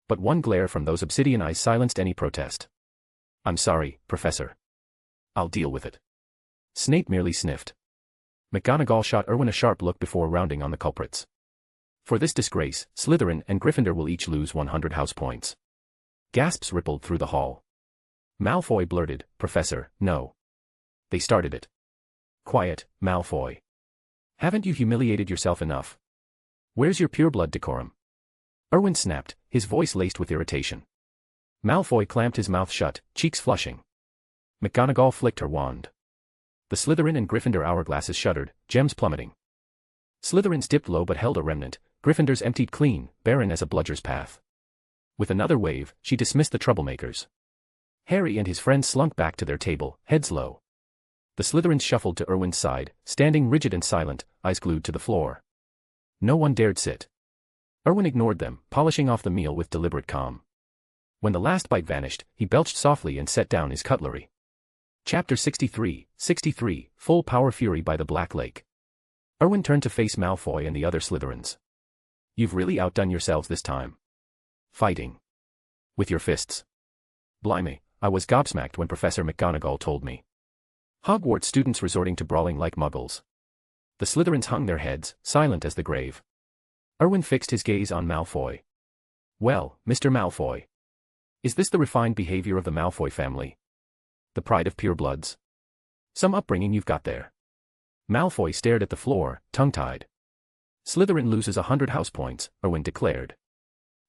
But one glare from those obsidian eyes silenced any protest. I'm sorry, Professor. I'll deal with it. Snape merely sniffed. McGonagall shot Erwin a sharp look before rounding on the culprits. For this disgrace, Slytherin and Gryffindor will each lose 100 house points. Gasps rippled through the hall. Malfoy blurted, Professor, no. They started it. Quiet, Malfoy. Haven't you humiliated yourself enough? Where's your pureblood decorum? Erwin snapped, his voice laced with irritation. Malfoy clamped his mouth shut, cheeks flushing. McGonagall flicked her wand. The Slytherin and Gryffindor hourglasses shuddered, gems plummeting. Slytherin's dipped low but held a remnant, Gryffindor's emptied clean, barren as a bludger's path. With another wave, she dismissed the troublemakers. Harry and his friends slunk back to their table, heads low. The Slytherins shuffled to Erwin's side, standing rigid and silent, eyes glued to the floor. No one dared sit. Erwin ignored them, polishing off the meal with deliberate calm. When the last bite vanished, he belched softly and set down his cutlery. Chapter 63, Full Power Fury by the Black Lake. Erwin turned to face Malfoy and the other Slytherins. You've really outdone yourselves this time. Fighting. With your fists. Blimey, I was gobsmacked when Professor McGonagall told me. Hogwarts students resorting to brawling like muggles. The Slytherins hung their heads, silent as the grave. Erwin fixed his gaze on Malfoy. Well, Mr. Malfoy. Is this the refined behavior of the Malfoy family? The pride of purebloods? Some upbringing you've got there. Malfoy stared at the floor, tongue-tied. Slytherin loses 100 house points, Erwin declared.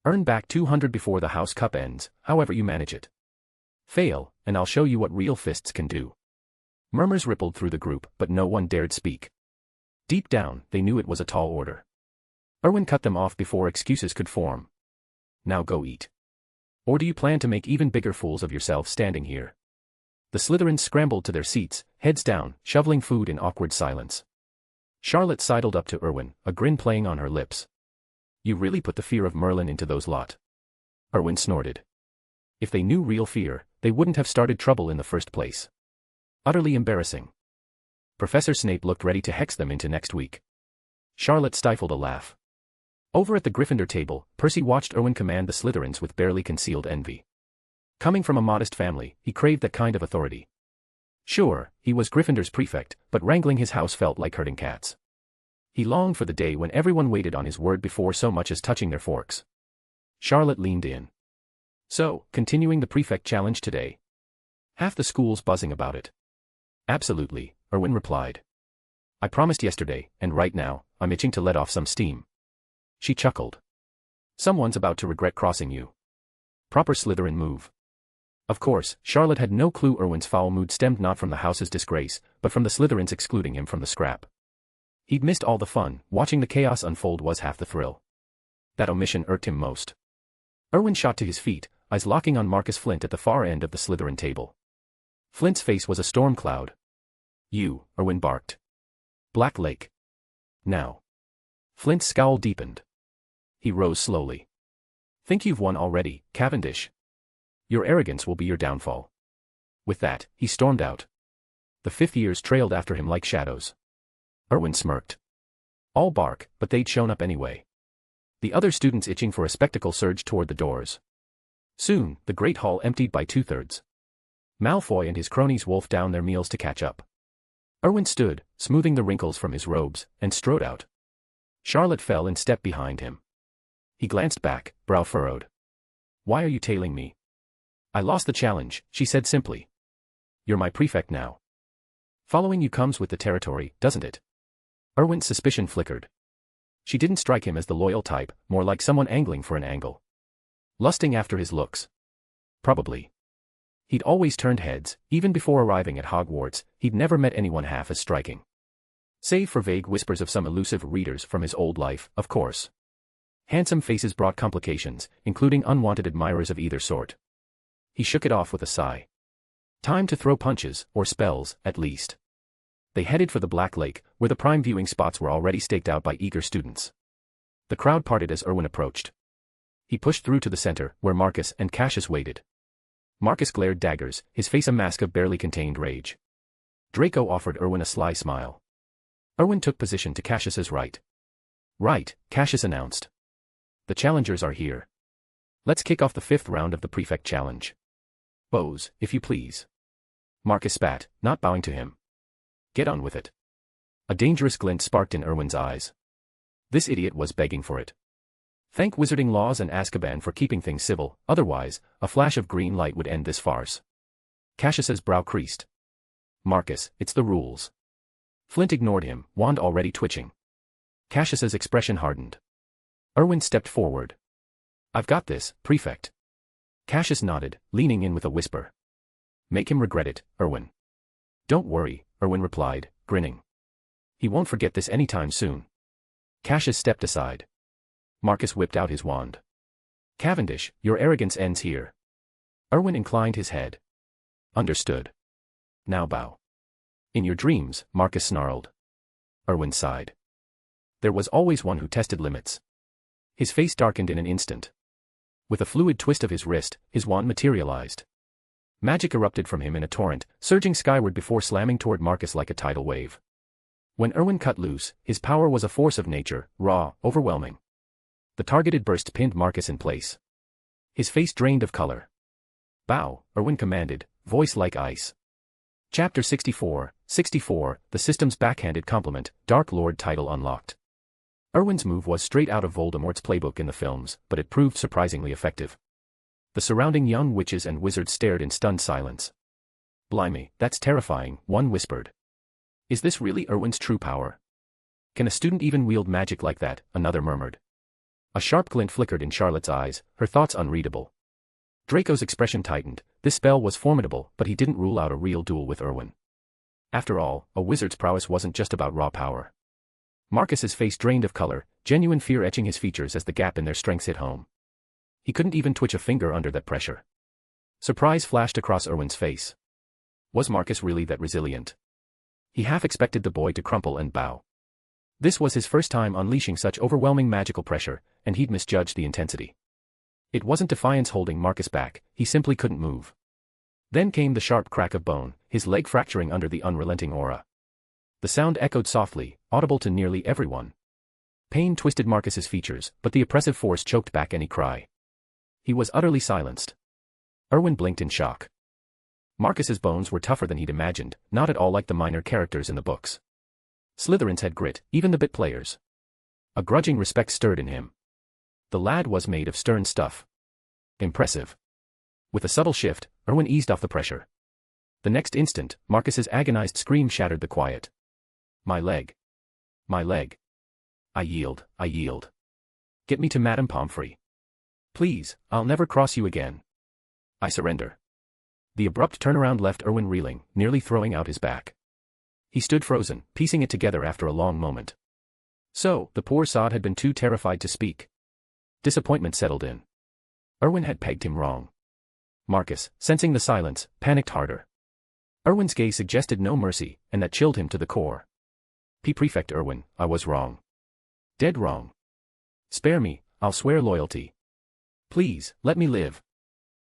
Earn back 200 before the house cup ends, however you manage it. Fail, and I'll show you what real fists can do. Murmurs rippled through the group, but no one dared speak. Deep down, they knew it was a tall order. Erwin cut them off before excuses could form. Now go eat. Or do you plan to make even bigger fools of yourself standing here? The Slytherins scrambled to their seats, heads down, shoveling food in awkward silence. Charlotte sidled up to Erwin, a grin playing on her lips. You really put the fear of Merlin into those lot. Erwin snorted. If they knew real fear, they wouldn't have started trouble in the first place. Utterly embarrassing. Professor Snape looked ready to hex them into next week. Charlotte stifled a laugh. Over at the Gryffindor table, Percy watched Erwin command the Slytherins with barely concealed envy. Coming from a modest family, he craved that kind of authority. Sure, he was Gryffindor's prefect, but wrangling his house felt like herding cats. He longed for the day when everyone waited on his word before so much as touching their forks. Charlotte leaned in. So, continuing the prefect challenge today? Half the school's buzzing about it. Absolutely, Erwin replied. I promised yesterday, and right now, I'm itching to let off some steam. She chuckled. Someone's about to regret crossing you. Proper Slytherin move. Of course, Charlotte had no clue Erwin's foul mood stemmed not from the house's disgrace, but from the Slytherins excluding him from the scrap. He'd missed all the fun, watching the chaos unfold was half the thrill. That omission irked him most. Erwin shot to his feet, eyes locking on Marcus Flint at the far end of the Slytherin table. Flint's face was a storm cloud. You, Erwin barked. Black Lake. Now. Flint's scowl deepened. He rose slowly. Think you've won already, Cavendish? Your arrogance will be your downfall. With that, he stormed out. The fifth years trailed after him like shadows. Erwin smirked. All bark, but they'd shown up anyway. The other students itching for a spectacle surged toward the doors. Soon, the great hall emptied by 2/3. Malfoy and his cronies wolfed down their meals to catch up. Erwin stood, smoothing the wrinkles from his robes, and strode out. Charlotte fell in step behind him. He glanced back, brow furrowed. Why are you tailing me? I lost the challenge, she said simply. You're my prefect now. Following you comes with the territory, doesn't it? Erwin's suspicion flickered. She didn't strike him as the loyal type, more like someone angling for an angle. Lusting after his looks. Probably. He'd always turned heads, even before arriving at Hogwarts, he'd never met anyone half as striking. Save for vague whispers of some elusive readers from his old life, of course. Handsome faces brought complications, including unwanted admirers of either sort. He shook it off with a sigh. Time to throw punches, or spells, at least. They headed for the Black Lake, where the prime viewing spots were already staked out by eager students. The crowd parted as Erwin approached. He pushed through to the center, where Marcus and Cassius waited. Marcus glared daggers, his face a mask of barely contained rage. Draco offered Erwin a sly smile. Erwin took position to Cassius's right. Right, Cassius announced. The challengers are here. Let's kick off the 5th round of the prefect challenge. Bows, if you please. Marcus spat, not bowing to him. Get on with it. A dangerous glint sparked in Erwin's eyes. This idiot was begging for it. Thank wizarding laws and Azkaban for keeping things civil, otherwise, a flash of green light would end this farce. Cassius's brow creased. Marcus, it's the rules. Flint ignored him, wand already twitching. Cassius's expression hardened. Erwin stepped forward. I've got this, prefect. Cassius nodded, leaning in with a whisper. Make him regret it, Erwin. Don't worry, Erwin replied, grinning. He won't forget this anytime soon. Cassius stepped aside. Marcus whipped out his wand. Cavendish, your arrogance ends here. Erwin inclined his head. Understood. Now bow. In your dreams, Marcus snarled. Erwin sighed. There was always one who tested limits. His face darkened in an instant. With a fluid twist of his wrist, his wand materialized. Magic erupted from him in a torrent, surging skyward before slamming toward Marcus like a tidal wave. When Erwin cut loose, his power was a force of nature, raw, overwhelming. The targeted burst pinned Marcus in place. His face drained of color. Bow, Erwin commanded, voice like ice. Chapter 64, the system's backhanded compliment, Dark Lord title unlocked. Erwin's move was straight out of Voldemort's playbook in the films, but it proved surprisingly effective. The surrounding young witches and wizards stared in stunned silence. Blimey, that's terrifying, one whispered. Is this really Erwin's true power? Can a student even wield magic like that, another murmured. A sharp glint flickered in Charlotte's eyes, her thoughts unreadable. Draco's expression tightened. This spell was formidable, but he didn't rule out a real duel with Erwin. After all, a wizard's prowess wasn't just about raw power. Marcus's face drained of color, genuine fear etching his features as the gap in their strengths hit home. He couldn't even twitch a finger under that pressure. Surprise flashed across Erwin's face. Was Marcus really that resilient? He half expected the boy to crumple and bow. This was his first time unleashing such overwhelming magical pressure, and he'd misjudged the intensity. It wasn't defiance holding Marcus back, he simply couldn't move. Then came the sharp crack of bone, his leg fracturing under the unrelenting aura. The sound echoed softly, audible to nearly everyone. Pain twisted Marcus's features, but the oppressive force choked back any cry. He was utterly silenced. Erwin blinked in shock. Marcus's bones were tougher than he'd imagined, not at all like the minor characters in the books. Slytherins had grit, even the bit players. A grudging respect stirred in him. The lad was made of stern stuff. Impressive. With a subtle shift, Erwin eased off the pressure. The next instant, Marcus's agonized scream shattered the quiet. My leg. My leg. I yield, I yield. Get me to Madame Pomfrey. Please, I'll never cross you again. I surrender. The abrupt turnaround left Erwin reeling, nearly throwing out his back. He stood frozen, piecing it together after a long moment. So, the poor sod had been too terrified to speak. Disappointment settled in. Erwin had pegged him wrong. Marcus, sensing the silence, panicked harder. Erwin's gaze suggested no mercy, and that chilled him to the core. Prefect Erwin, I was wrong. Dead wrong. Spare me, I'll swear loyalty. Please, let me live.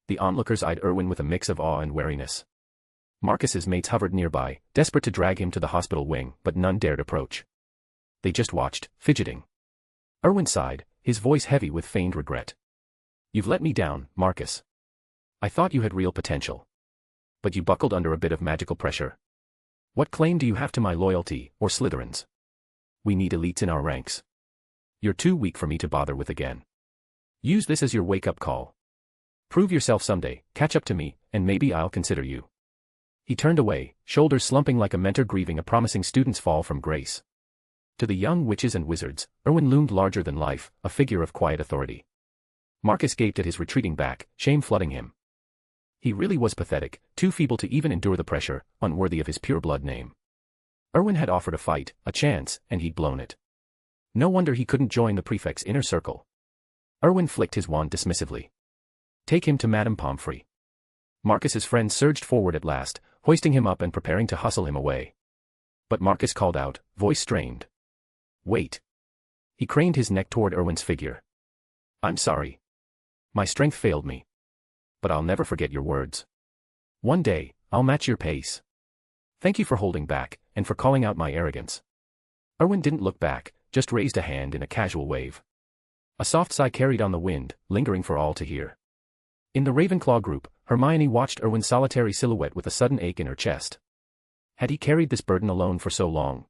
The onlookers eyed Erwin with a mix of awe and wariness. Marcus's mates hovered nearby, desperate to drag him to the hospital wing, but none dared approach. They just watched, fidgeting. Erwin sighed, his voice heavy with feigned regret. You've let me down, Marcus. I thought you had real potential. But you buckled under a bit of magical pressure. What claim do you have to my loyalty, or Slytherin's? We need elites in our ranks. You're too weak for me to bother with again. Use this as your wake-up call. Prove yourself someday, catch up to me, and maybe I'll consider you. He turned away, shoulders slumping like a mentor grieving a promising student's fall from grace. To the young witches and wizards, Erwin loomed larger than life, a figure of quiet authority. Marcus gaped at his retreating back, shame flooding him. He really was pathetic, too feeble to even endure the pressure, unworthy of his pure-blood name. Erwin had offered a fight, a chance, and he'd blown it. No wonder he couldn't join the prefect's inner circle. Erwin flicked his wand dismissively. Take him to Madame Pomfrey. Marcus's friend surged forward at last, hoisting him up and preparing to hustle him away. But Marcus called out, voice strained. Wait. He craned his neck toward Erwin's figure. I'm sorry. My strength failed me. But I'll never forget your words. One day, I'll match your pace. Thank you for holding back, and for calling out my arrogance. Erwin didn't look back, just raised a hand in a casual wave. A soft sigh carried on the wind, lingering for all to hear. In the Ravenclaw group, Hermione watched Erwin's solitary silhouette with a sudden ache in her chest. Had he carried this burden alone for so long?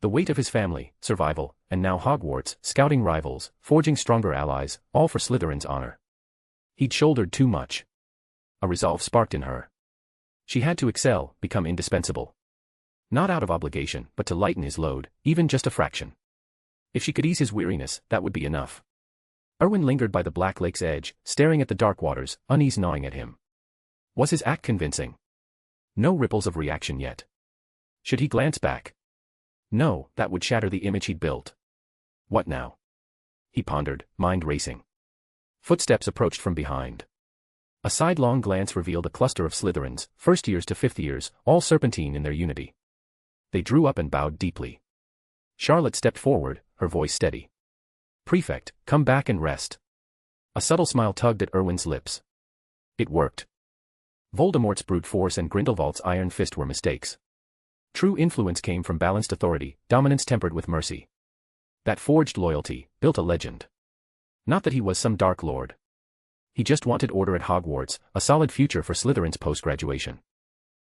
The weight of his family, survival, and now Hogwarts, scouting rivals, forging stronger allies, all for Slytherin's honor. He'd shouldered too much. A resolve sparked in her. She had to excel, become indispensable. Not out of obligation, but to lighten his load, even just a fraction. If she could ease his weariness, that would be enough. Erwin lingered by the Black Lake's edge, staring at the dark waters, unease gnawing at him. Was his act convincing? No ripples of reaction yet. Should he glance back? No, that would shatter the image he'd built. What now? He pondered, mind racing. Footsteps approached from behind. A sidelong glance revealed a cluster of Slytherins, first years to fifth years, all serpentine in their unity. They drew up and bowed deeply. Charlotte stepped forward, her voice steady. Prefect, come back and rest. A subtle smile tugged at Erwin's lips. It worked. Voldemort's brute force and Grindelwald's iron fist were mistakes. True influence came from balanced authority, dominance tempered with mercy. That forged loyalty, built a legend. Not that he was some dark lord. He just wanted order at Hogwarts, a solid future for Slytherin's post-graduation.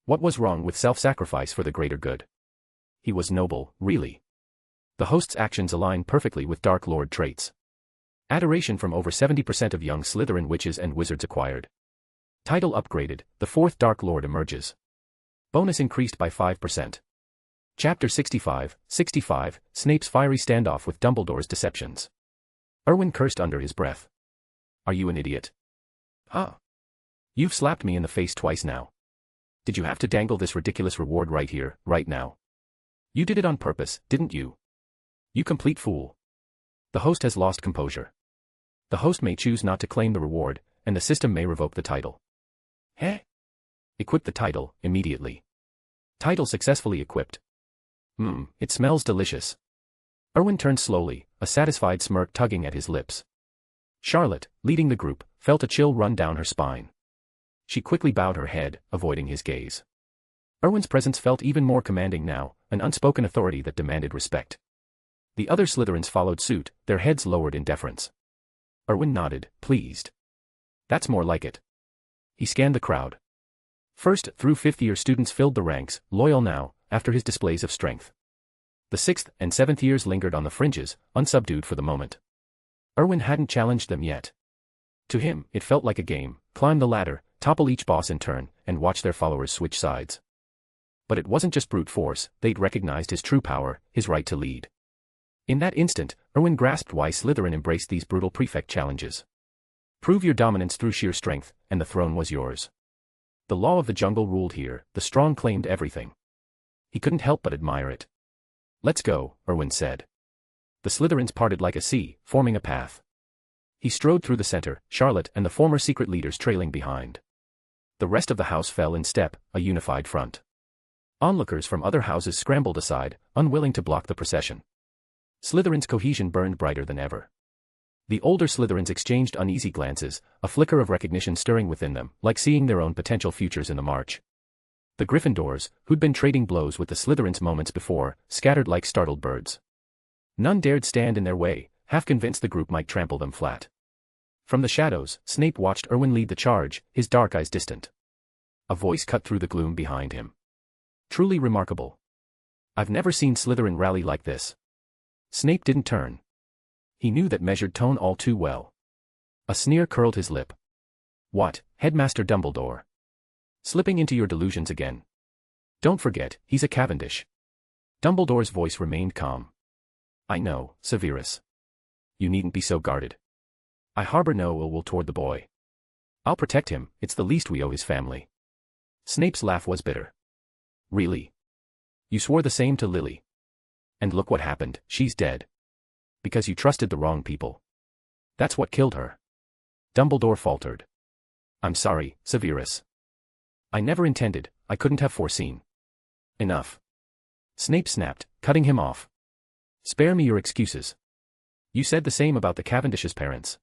What was wrong with self-sacrifice for the greater good? He was noble, really. The host's actions aligned perfectly with Dark Lord traits. Adoration from over 70% of young Slytherin witches and wizards acquired. Title upgraded, the fourth Dark Lord emerges. Bonus increased by 5%. Chapter 65, Snape's fiery standoff with Dumbledore's deceptions. Erwin cursed under his breath. Are you an idiot? Huh? You've slapped me in the face twice now. Did you have to dangle this ridiculous reward right here, right now? You did it on purpose, didn't you? You complete fool. The host has lost composure. The host may choose not to claim the reward, and the system may revoke the title. Heh? Equip the title, immediately. Title successfully equipped. It smells delicious. Erwin turned slowly, a satisfied smirk tugging at his lips. Charlotte, leading the group, felt a chill run down her spine. She quickly bowed her head, avoiding his gaze. Erwin's presence felt even more commanding now, an unspoken authority that demanded respect. The other Slytherins followed suit, their heads lowered in deference. Erwin nodded, pleased. That's more like it. He scanned the crowd. First through fifth-year students filled the ranks, loyal now, after his displays of strength. The sixth and seventh years lingered on the fringes, unsubdued for the moment. Erwin hadn't challenged them yet. To him, it felt like a game: climb the ladder, topple each boss in turn, and watch their followers switch sides. But it wasn't just brute force, they'd recognized his true power, his right to lead. In that instant, Erwin grasped why Slytherin embraced these brutal prefect challenges. Prove your dominance through sheer strength, and the throne was yours. The law of the jungle ruled here, the strong claimed everything. He couldn't help but admire it. Let's go, Erwin said. The Slytherins parted like a sea, forming a path. He strode through the center, Charlotte and the former secret leaders trailing behind. The rest of the house fell in step, a unified front. Onlookers from other houses scrambled aside, unwilling to block the procession. Slytherin's cohesion burned brighter than ever. The older Slytherins exchanged uneasy glances, a flicker of recognition stirring within them, like seeing their own potential futures in the march. The Gryffindors, who'd been trading blows with the Slytherins moments before, scattered like startled birds. None dared stand in their way, half convinced the group might trample them flat. From the shadows, Snape watched Erwin lead the charge, his dark eyes distant. A voice cut through the gloom behind him. Truly remarkable. I've never seen Slytherin rally like this. Snape didn't turn. He knew that measured tone all too well. A sneer curled his lip. What, Headmaster Dumbledore? Slipping into your delusions again? Don't forget, he's a Cavendish. Dumbledore's voice remained calm. I know, Severus. You needn't be so guarded. I harbor no ill will toward the boy. I'll protect him, it's the least we owe his family. Snape's laugh was bitter. Really? You swore the same to Lily. And look what happened, she's dead. Because you trusted the wrong people. That's what killed her. Dumbledore faltered. I'm sorry, Severus. I never intended, I couldn't have foreseen. Enough. Snape snapped, cutting him off. Spare me your excuses. You said the same about the Cavendish's parents.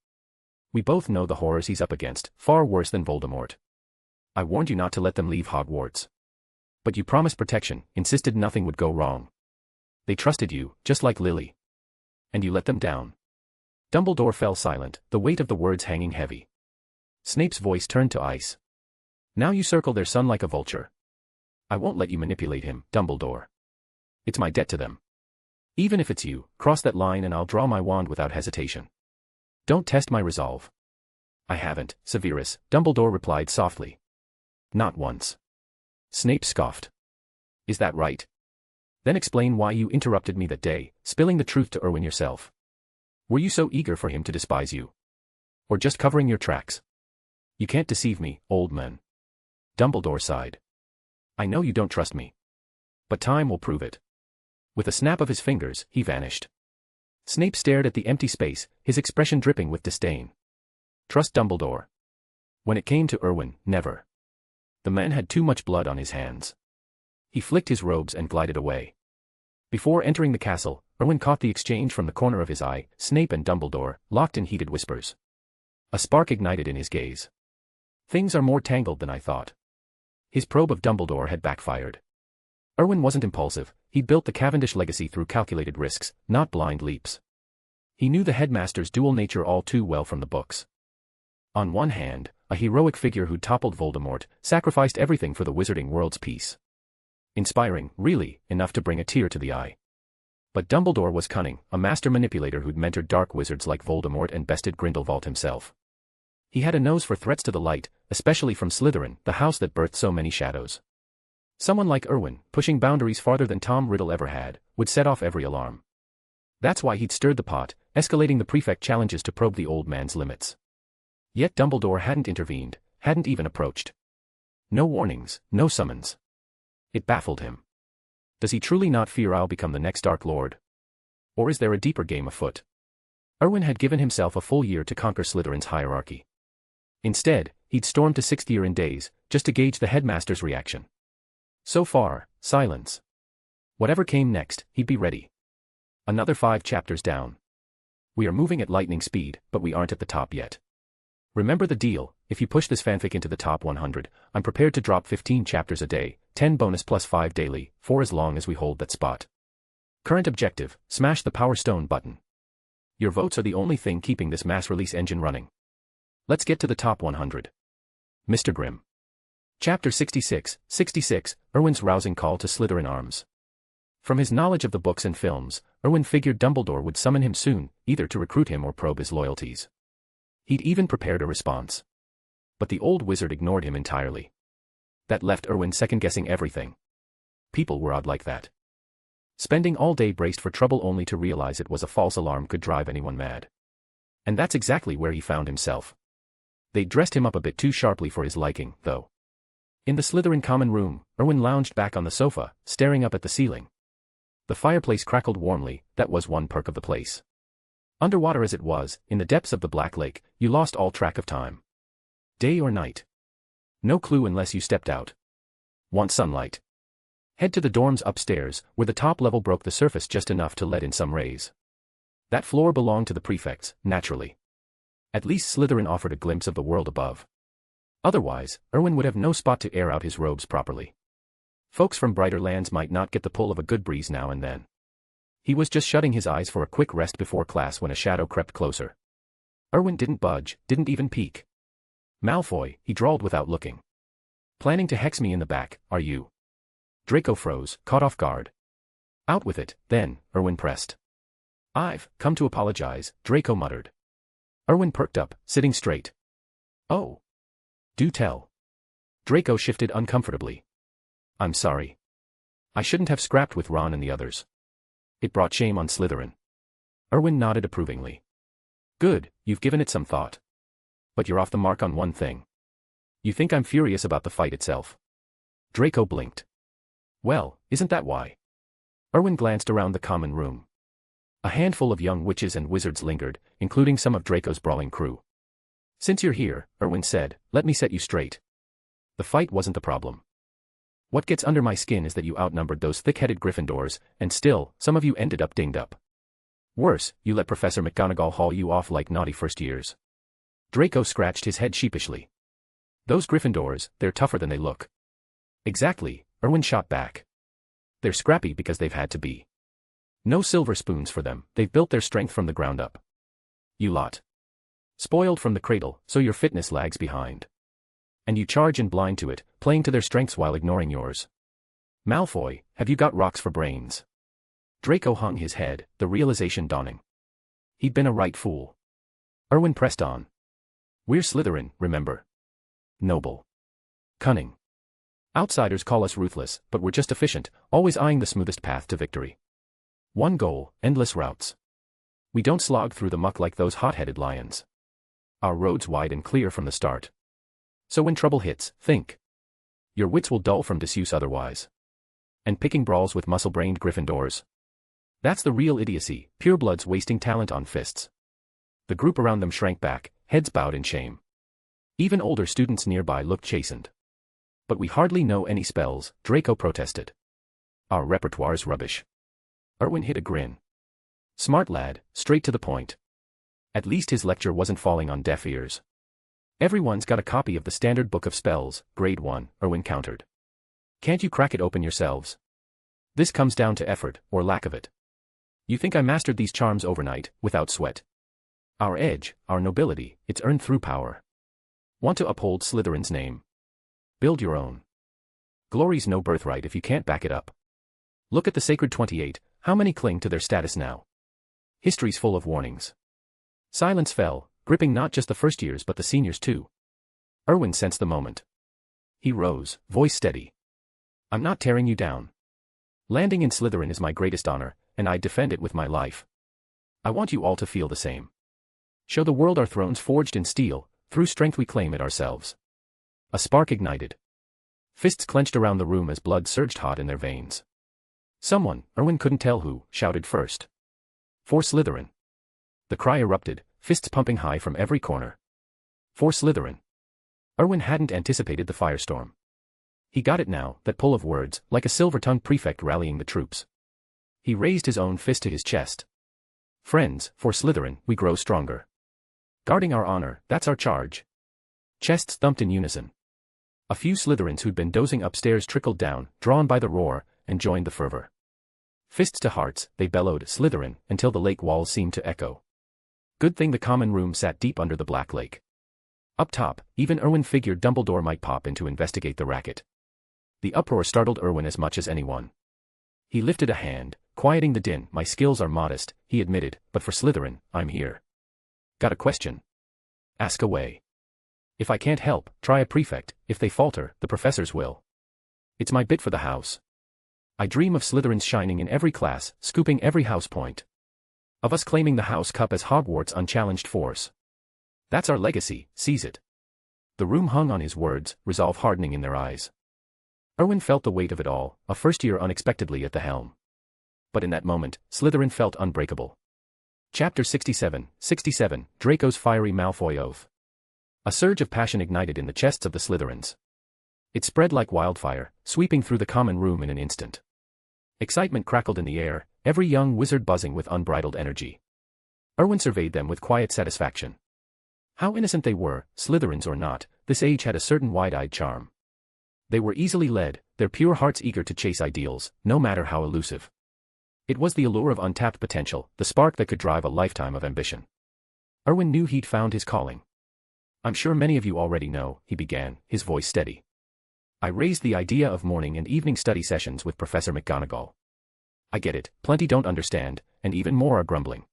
We both know the horrors he's up against, far worse than Voldemort. I warned you not to let them leave Hogwarts. But you promised protection, insisted nothing would go wrong. They trusted you, just like Lily. And you let them down. Dumbledore fell silent, the weight of the words hanging heavy. Snape's voice turned to ice. Now you circle their son like a vulture. I won't let you manipulate him, Dumbledore. It's my debt to them. Even if it's you, cross that line and I'll draw my wand without hesitation. Don't test my resolve. I haven't, Severus, Dumbledore replied softly. Not once. Snape scoffed. Is that right? Then explain why you interrupted me that day, spilling the truth to Erwin yourself. Were you so eager for him to despise you? Or just covering your tracks? You can't deceive me, old man. Dumbledore sighed. I know you don't trust me. But time will prove it. With a snap of his fingers, he vanished. Snape stared at the empty space, his expression dripping with disdain. Trust Dumbledore. When it came to Erwin, never. The man had too much blood on his hands. He flicked his robes and glided away. Before entering the castle, Erwin caught the exchange from the corner of his eye, Snape and Dumbledore, locked in heated whispers. A spark ignited in his gaze. Things are more tangled than I thought. His probe of Dumbledore had backfired. Erwin wasn't impulsive, he'd built the Cavendish legacy through calculated risks, not blind leaps. He knew the headmaster's dual nature all too well from the books. On one hand, a heroic figure who'd toppled Voldemort, sacrificed everything for the wizarding world's peace. Inspiring, really, enough to bring a tear to the eye. But Dumbledore was cunning, a master manipulator who'd mentored dark wizards like Voldemort and bested Grindelwald himself. He had a nose for threats to the light, especially from Slytherin, the house that birthed so many shadows. Someone like Erwin, pushing boundaries farther than Tom Riddle ever had, would set off every alarm. That's why he'd stirred the pot, escalating the prefect challenges to probe the old man's limits. Yet Dumbledore hadn't intervened, hadn't even approached. No warnings, no summons. It baffled him. Does he truly not fear I'll become the next Dark Lord? Or is there a deeper game afoot? Erwin had given himself a full year to conquer Slytherin's hierarchy. Instead, he'd stormed to 6th year in days, just to gauge the headmaster's reaction. So far, silence. Whatever came next, he'd be ready. Another 5 chapters down. We are moving at lightning speed, but we aren't at the top yet. Remember the deal, if you push this fanfic into the top 100, I'm prepared to drop 15 chapters a day, 10 bonus plus 5 daily, for as long as we hold that spot. Current objective, smash the Power Stone button. Your votes are the only thing keeping this mass release engine running. Let's get to the top 100. Mr. Grimm. Chapter 66, Erwin's rousing call to Slytherin arms. From his knowledge of the books and films, Erwin figured Dumbledore would summon him soon, either to recruit him or probe his loyalties. He'd even prepared a response. But the old wizard ignored him entirely. That left Erwin second-guessing everything. People were odd like that. Spending all day braced for trouble only to realize it was a false alarm could drive anyone mad. And that's exactly where he found himself. They'd dressed him up a bit too sharply for his liking, though. In the Slytherin common room, Erwin lounged back on the sofa, staring up at the ceiling. The fireplace crackled warmly, that was one perk of the place. Underwater as it was, in the depths of the Black Lake, you lost all track of time. Day or night? No clue unless you stepped out. Want sunlight? Head to the dorms upstairs, where the top level broke the surface just enough to let in some rays. That floor belonged to the prefects, naturally. At least Slytherin offered a glimpse of the world above. Otherwise, Erwin would have no spot to air out his robes properly. Folks from brighter lands might not get the pull of a good breeze now and then. He was just shutting his eyes for a quick rest before class when a shadow crept closer. Erwin didn't budge, didn't even peek. Malfoy, he drawled without looking. Planning to hex me in the back, are you? Draco froze, caught off guard. Out with it, then, Erwin pressed. I've come to apologize, Draco muttered. Erwin perked up, sitting straight. Oh. Do tell. Draco shifted uncomfortably. I'm sorry. I shouldn't have scrapped with Ron and the others. It brought shame on Slytherin. Erwin nodded approvingly. Good, you've given it some thought. But you're off the mark on one thing. You think I'm furious about the fight itself. Draco blinked. Well, isn't that why? Erwin glanced around the common room. A handful of young witches and wizards lingered, including some of Draco's brawling crew. Since you're here, Erwin said, let me set you straight. The fight wasn't the problem. What gets under my skin is that you outnumbered those thick-headed Gryffindors, and still, some of you ended up dinged up. Worse, you let Professor McGonagall haul you off like naughty first years. Draco scratched his head sheepishly. Those Gryffindors, they're tougher than they look. Exactly, Erwin shot back. They're scrappy because they've had to be. No silver spoons for them, they've built their strength from the ground up. You lot. Spoiled from the cradle, so your fitness lags behind. And you charge in blind to it, playing to their strengths while ignoring yours. Malfoy, have you got rocks for brains? Draco hung his head, the realization dawning. He'd been a right fool. Erwin pressed on. We're Slytherin, remember? Noble. Cunning. Outsiders call us ruthless, but we're just efficient, always eyeing the smoothest path to victory. One goal, endless routes. We don't slog through the muck like those hot-headed lions. Our road's wide and clear from the start. So when trouble hits, think. Your wits will dull from disuse otherwise. And picking brawls with muscle-brained Gryffindors. That's the real idiocy, purebloods wasting talent on fists. The group around them shrank back, heads bowed in shame. Even older students nearby looked chastened. But we hardly know any spells, Draco protested. Our repertoire's rubbish. Erwin hid a grin. Smart lad, straight to the point. At least his lecture wasn't falling on deaf ears. Everyone's got a copy of the Standard Book of Spells, Grade 1, Erwin countered. Can't you crack it open yourselves? This comes down to effort, or lack of it. You think I mastered these charms overnight, without sweat? Our edge, our nobility, it's earned through power. Want to uphold Slytherin's name? Build your own. Glory's no birthright if you can't back it up. Look at the Sacred 28, how many cling to their status now? History's full of warnings. Silence fell, gripping not just the first years but the seniors too. Erwin sensed the moment. He rose, voice steady. I'm not tearing you down. Landing in Slytherin is my greatest honor, and I'd defend it with my life. I want you all to feel the same. Show the world our thrones forged in steel, through strength we claim it ourselves. A spark ignited. Fists clenched around the room as blood surged hot in their veins. Someone, Erwin couldn't tell who, shouted first. For Slytherin. The cry erupted, fists pumping high from every corner. For Slytherin. Erwin hadn't anticipated the firestorm. He got it now, that pull of words, like a silver-tongued prefect rallying the troops. He raised his own fist to his chest. Friends, for Slytherin, we grow stronger. Guarding our honor, that's our charge. Chests thumped in unison. A few Slytherins who'd been dozing upstairs trickled down, drawn by the roar, and joined the fervor. Fists to hearts, they bellowed Slytherin until the lake walls seemed to echo. Good thing the common room sat deep under the Black Lake. Up top, even Erwin figured Dumbledore might pop in to investigate the racket. The uproar startled Erwin as much as anyone. He lifted a hand, quieting the din. My skills are modest, he admitted, but for Slytherin, I'm here. Got a question? Ask away. If I can't help, try a prefect. If they falter, the professors will. It's my bit for the house. I dream of Slytherins shining in every class, scooping every house point. Of us claiming the House Cup as Hogwarts' unchallenged force. That's our legacy, seize it. The room hung on his words, resolve hardening in their eyes. Erwin felt the weight of it all, a first year unexpectedly at the helm. But in that moment, Slytherin felt unbreakable. Chapter 67, Draco's Fiery Malfoy Oath. A surge of passion ignited in the chests of the Slytherins. It spread like wildfire, sweeping through the common room in an instant. Excitement crackled in the air, every young wizard buzzing with unbridled energy. Erwin surveyed them with quiet satisfaction. How innocent they were, Slytherins or not, this age had a certain wide-eyed charm. They were easily led, their pure hearts eager to chase ideals, no matter how elusive. It was the allure of untapped potential, the spark that could drive a lifetime of ambition. Erwin knew he'd found his calling. I'm sure many of you already know, he began, his voice steady. I raised the idea of morning and evening study sessions with Professor McGonagall. I get it, plenty don't understand, and even more are grumbling.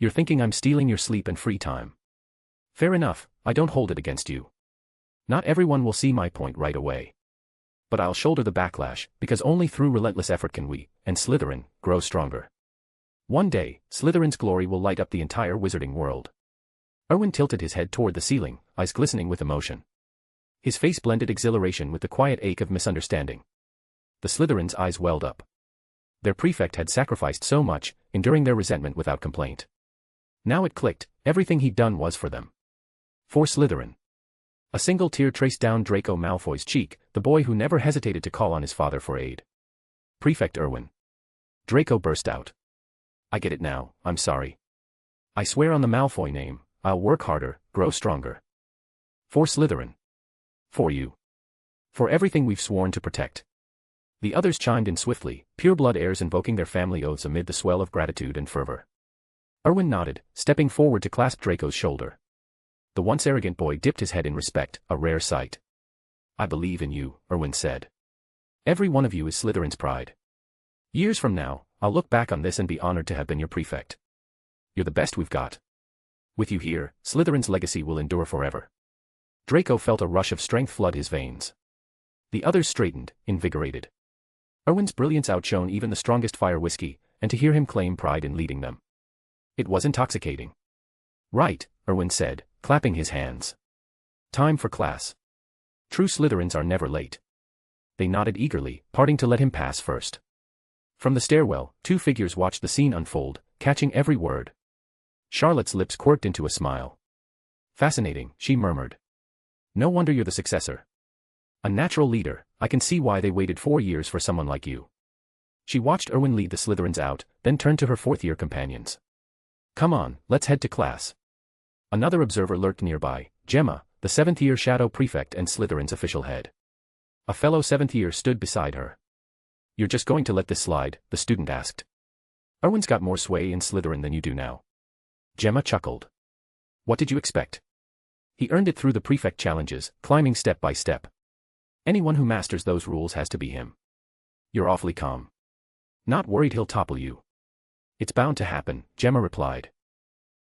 You're thinking I'm stealing your sleep and free time. Fair enough, I don't hold it against you. Not everyone will see my point right away. But I'll shoulder the backlash, because only through relentless effort can we, and Slytherin, grow stronger. One day, Slytherin's glory will light up the entire wizarding world. Erwin tilted his head toward the ceiling, eyes glistening with emotion. His face blended exhilaration with the quiet ache of misunderstanding. The Slytherins' eyes welled up. Their prefect had sacrificed so much, enduring their resentment without complaint. Now it clicked, everything he'd done was for them. For Slytherin. A single tear traced down Draco Malfoy's cheek, the boy who never hesitated to call on his father for aid. Prefect Erwin. Draco burst out. I get it now, I'm sorry. I swear on the Malfoy name, I'll work harder, grow stronger. For Slytherin. For you. For everything we've sworn to protect. The others chimed in swiftly, pure-blood heirs invoking their family oaths amid the swell of gratitude and fervor. Erwin nodded, stepping forward to clasp Draco's shoulder. The once arrogant boy dipped his head in respect, a rare sight. I believe in you, Erwin said. Every one of you is Slytherin's pride. Years from now, I'll look back on this and be honored to have been your prefect. You're the best we've got. With you here, Slytherin's legacy will endure forever. Draco felt a rush of strength flood his veins. The others straightened, invigorated. Erwin's brilliance outshone even the strongest fire whiskey, and to hear him claim pride in leading them. It was intoxicating. Right, Erwin said, clapping his hands. Time for class. True Slytherins are never late. They nodded eagerly, parting to let him pass first. From the stairwell, two figures watched the scene unfold, catching every word. Charlotte's lips quirked into a smile. Fascinating, she murmured. No wonder you're the successor. A natural leader, I can see why they waited 4 years for someone like you. She watched Erwin lead the Slytherins out, then turned to her fourth-year companions. Come on, let's head to class. Another observer lurked nearby, Gemma, the seventh-year shadow prefect and Slytherin's official head. A fellow seventh-year stood beside her. You're just going to let this slide, the student asked. Erwin's got more sway in Slytherin than you do now. Gemma chuckled. What did you expect? He earned it through the prefect challenges, climbing step by step. Anyone who masters those rules has to be him. You're awfully calm. Not worried he'll topple you. It's bound to happen, Gemma replied.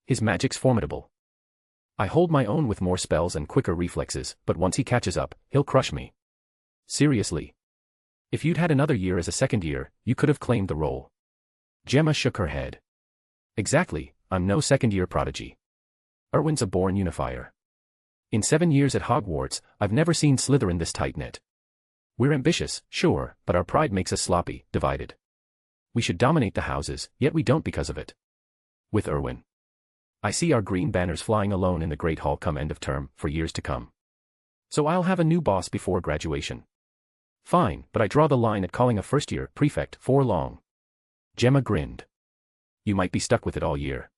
His magic's formidable. I hold my own with more spells and quicker reflexes, but once he catches up, he'll crush me. Seriously. If you'd had another year as a second year, you could have claimed the role. Gemma shook her head. Exactly, I'm no second-year prodigy. Erwin's a born unifier. In 7 years at Hogwarts, I've never seen Slytherin this tight-knit. We're ambitious, sure, but our pride makes us sloppy, divided. We should dominate the houses, yet we don't because of it. With Erwin. I see our green banners flying alone in the Great Hall come end of term, for years to come. So I'll have a new boss before graduation. Fine, but I draw the line at calling a first-year prefect for long. Gemma grinned. You might be stuck with it all year.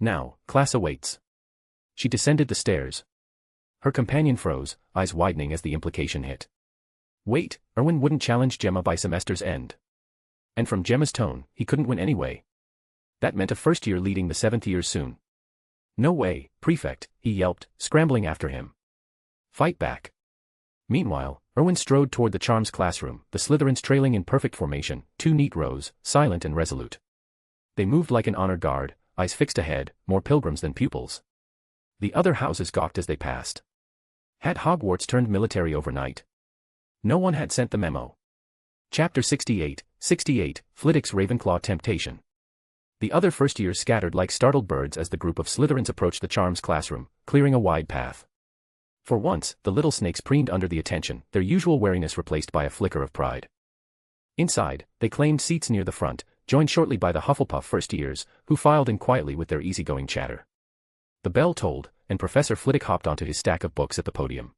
Now, class awaits. She descended the stairs. Her companion froze, eyes widening as the implication hit. Wait, Erwin wouldn't challenge Gemma by semester's end. And from Gemma's tone, he couldn't win anyway. That meant a first year leading the 7th years soon. No way, prefect, he yelped, scrambling after him. Fight back. Meanwhile, Erwin strode toward the charms classroom, the Slytherins trailing in perfect formation, 2 neat rows, silent and resolute. They moved like an honor guard, eyes fixed ahead, more pilgrims than pupils. The other houses gawked as they passed. Had Hogwarts turned military overnight? No one had sent the memo. Chapter 68, Flitwick's Ravenclaw Temptation. The other first years scattered like startled birds as the group of Slytherins approached the charms classroom, clearing a wide path. For once, the little snakes preened under the attention, their usual wariness replaced by a flicker of pride. Inside, they claimed seats near the front, joined shortly by the Hufflepuff first years, who filed in quietly with their easygoing chatter. The bell tolled, and Professor Flitwick hopped onto his stack of books at the podium.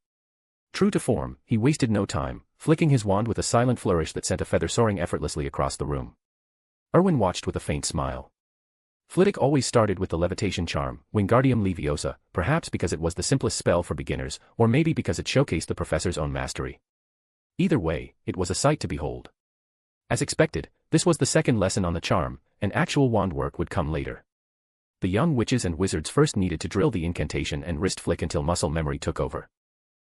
True to form, he wasted no time, flicking his wand with a silent flourish that sent a feather soaring effortlessly across the room. Erwin watched with a faint smile. Flitwick always started with the levitation charm, Wingardium Leviosa, perhaps because it was the simplest spell for beginners, or maybe because it showcased the professor's own mastery. Either way, it was a sight to behold. As expected, this was the second lesson on the charm, and actual wand work would come later. The young witches and wizards first needed to drill the incantation and wrist flick until muscle memory took over.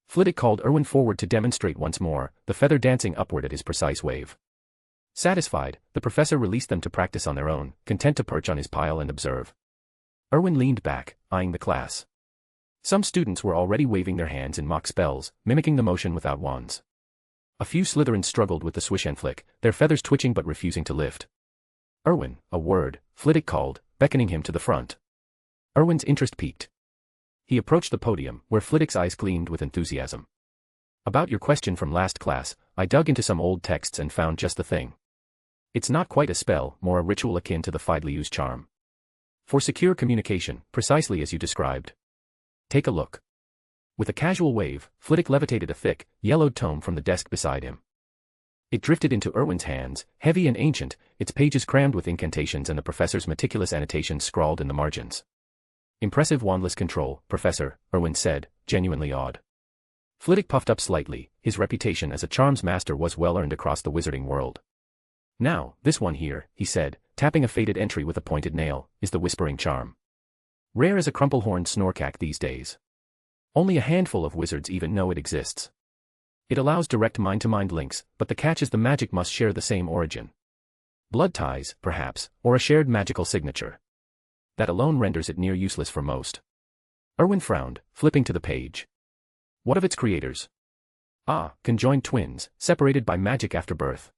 Flitwick called Erwin forward to demonstrate once more, the feather dancing upward at his precise wave. Satisfied, the professor released them to practice on their own, content to perch on his pile and observe. Erwin leaned back, eyeing the class. Some students were already waving their hands in mock spells, mimicking the motion without wands. A few Slytherins struggled with the swish and flick, their feathers twitching but refusing to lift. Erwin, a word, Flitwick called, beckoning him to the front. Erwin's interest piqued. He approached the podium, where Flitwick's eyes gleamed with enthusiasm. About your question from last class, I dug into some old texts and found just the thing. It's not quite a spell, more a ritual akin to the Fidelius charm. For secure communication, precisely as you described. Take a look. With a casual wave, Flitwick levitated a thick, yellowed tome from the desk beside him. It drifted into Erwin's hands, heavy and ancient, its pages crammed with incantations and the professor's meticulous annotations scrawled in the margins. Impressive wandless control, Professor, Erwin said, genuinely awed. Flitwick puffed up slightly, his reputation as a charms master was well earned across the wizarding world. Now, this one here, he said, tapping a faded entry with a pointed nail, is the whispering charm. Rare as a crumple-horned snorkack these days. Only a handful of wizards even know it exists. It allows direct mind-to-mind links, but the catch is the magic must share the same origin. Blood ties, perhaps, or a shared magical signature. That alone renders it near useless for most. Erwin frowned, flipping to the page. What of its creators? Ah, conjoined twins, separated by magic after birth.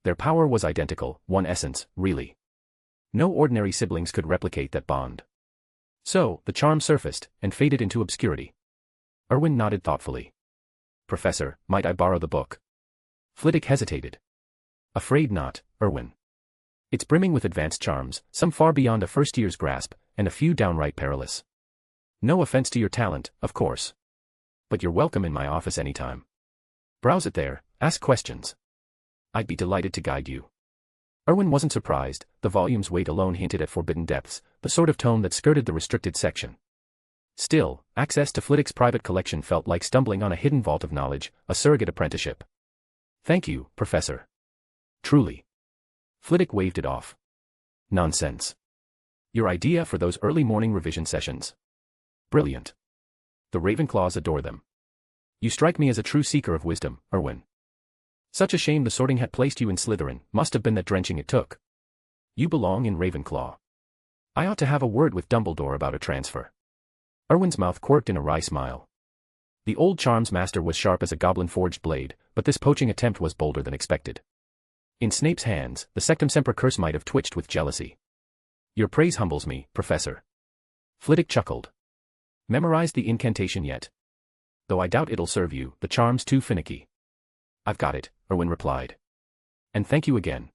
Their power was identical, one essence, really. No ordinary siblings could replicate that bond. So, the charm surfaced, and faded into obscurity. Erwin nodded thoughtfully. Professor, might I borrow the book? Flitwick hesitated. Afraid not, Erwin. It's brimming with advanced charms, some far beyond a first year's grasp, and a few downright perilous. No offense to your talent, of course. But you're welcome in my office anytime. Browse it there, ask questions. I'd be delighted to guide you. Erwin wasn't surprised, the volume's weight alone hinted at forbidden depths, the sort of tome that skirted the restricted section. Still, access to Flitwick's private collection felt like stumbling on a hidden vault of knowledge, a surrogate apprenticeship. Thank you, Professor. Truly. Flitwick waved it off. Nonsense. Your idea for those early morning revision sessions? Brilliant. The Ravenclaws adore them. You strike me as a true seeker of wisdom, Erwin. Such a shame the sorting hat placed you in Slytherin, must have been that drenching it took. You belong in Ravenclaw. I ought to have a word with Dumbledore about a transfer. Erwin's mouth quirked in a wry smile. The old charms master was sharp as a goblin-forged blade, but this poaching attempt was bolder than expected. In Snape's hands, the Sectum Semper curse might have twitched with jealousy. Your praise humbles me, Professor. Flitwick chuckled. Memorized the incantation yet? Though I doubt it'll serve you, the charm's too finicky. I've got it, Erwin replied. And thank you again.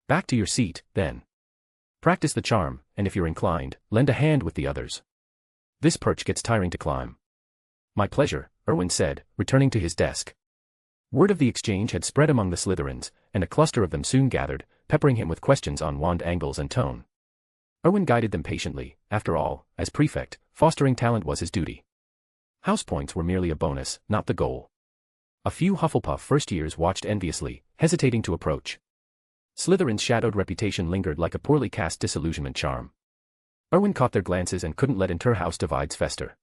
Back to your seat, then. Practice the charm, and if you're inclined, lend a hand with the others. This perch gets tiring to climb. My pleasure, Erwin said, returning to his desk. Word of the exchange had spread among the Slytherins, and a cluster of them soon gathered, peppering him with questions on wand angles and tone. Erwin guided them patiently. After all, as prefect, fostering talent was his duty. House points were merely a bonus, not the goal. A few Hufflepuff first-years watched enviously, hesitating to approach. Slytherin's shadowed reputation lingered like a poorly cast disillusionment charm. Erwin caught their glances and couldn't let inter-house divides fester.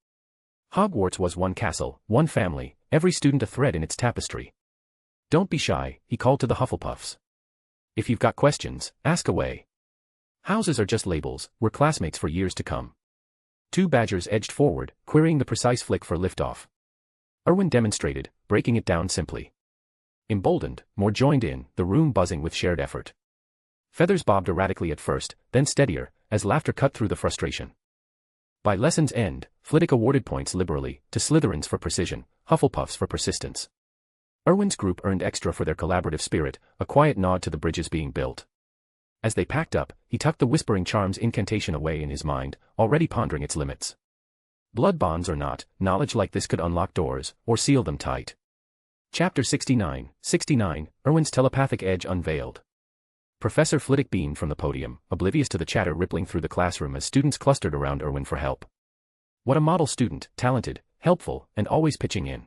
Hogwarts was one castle, one family, every student a thread in its tapestry. Don't be shy, he called to the Hufflepuffs. If you've got questions, ask away. Houses are just labels, we're classmates for years to come. Two Badgers edged forward, querying the precise flick for liftoff. Erwin demonstrated, breaking it down simply. Emboldened, more joined in, the room buzzing with shared effort. Feathers bobbed erratically at first, then steadier, as laughter cut through the frustration. By lesson's end, Flitwick awarded points liberally, to Slytherins for precision, Hufflepuffs for persistence. Erwin's group earned extra for their collaborative spirit, a quiet nod to the bridges being built. As they packed up, he tucked the Whispering Charms incantation away in his mind, already pondering its limits. Blood bonds or not, knowledge like this could unlock doors, or seal them tight. Chapter 69, Erwin's telepathic edge unveiled. Professor Flitwick beamed from the podium, oblivious to the chatter rippling through the classroom as students clustered around Erwin for help. What a model student, talented, helpful, and always pitching in.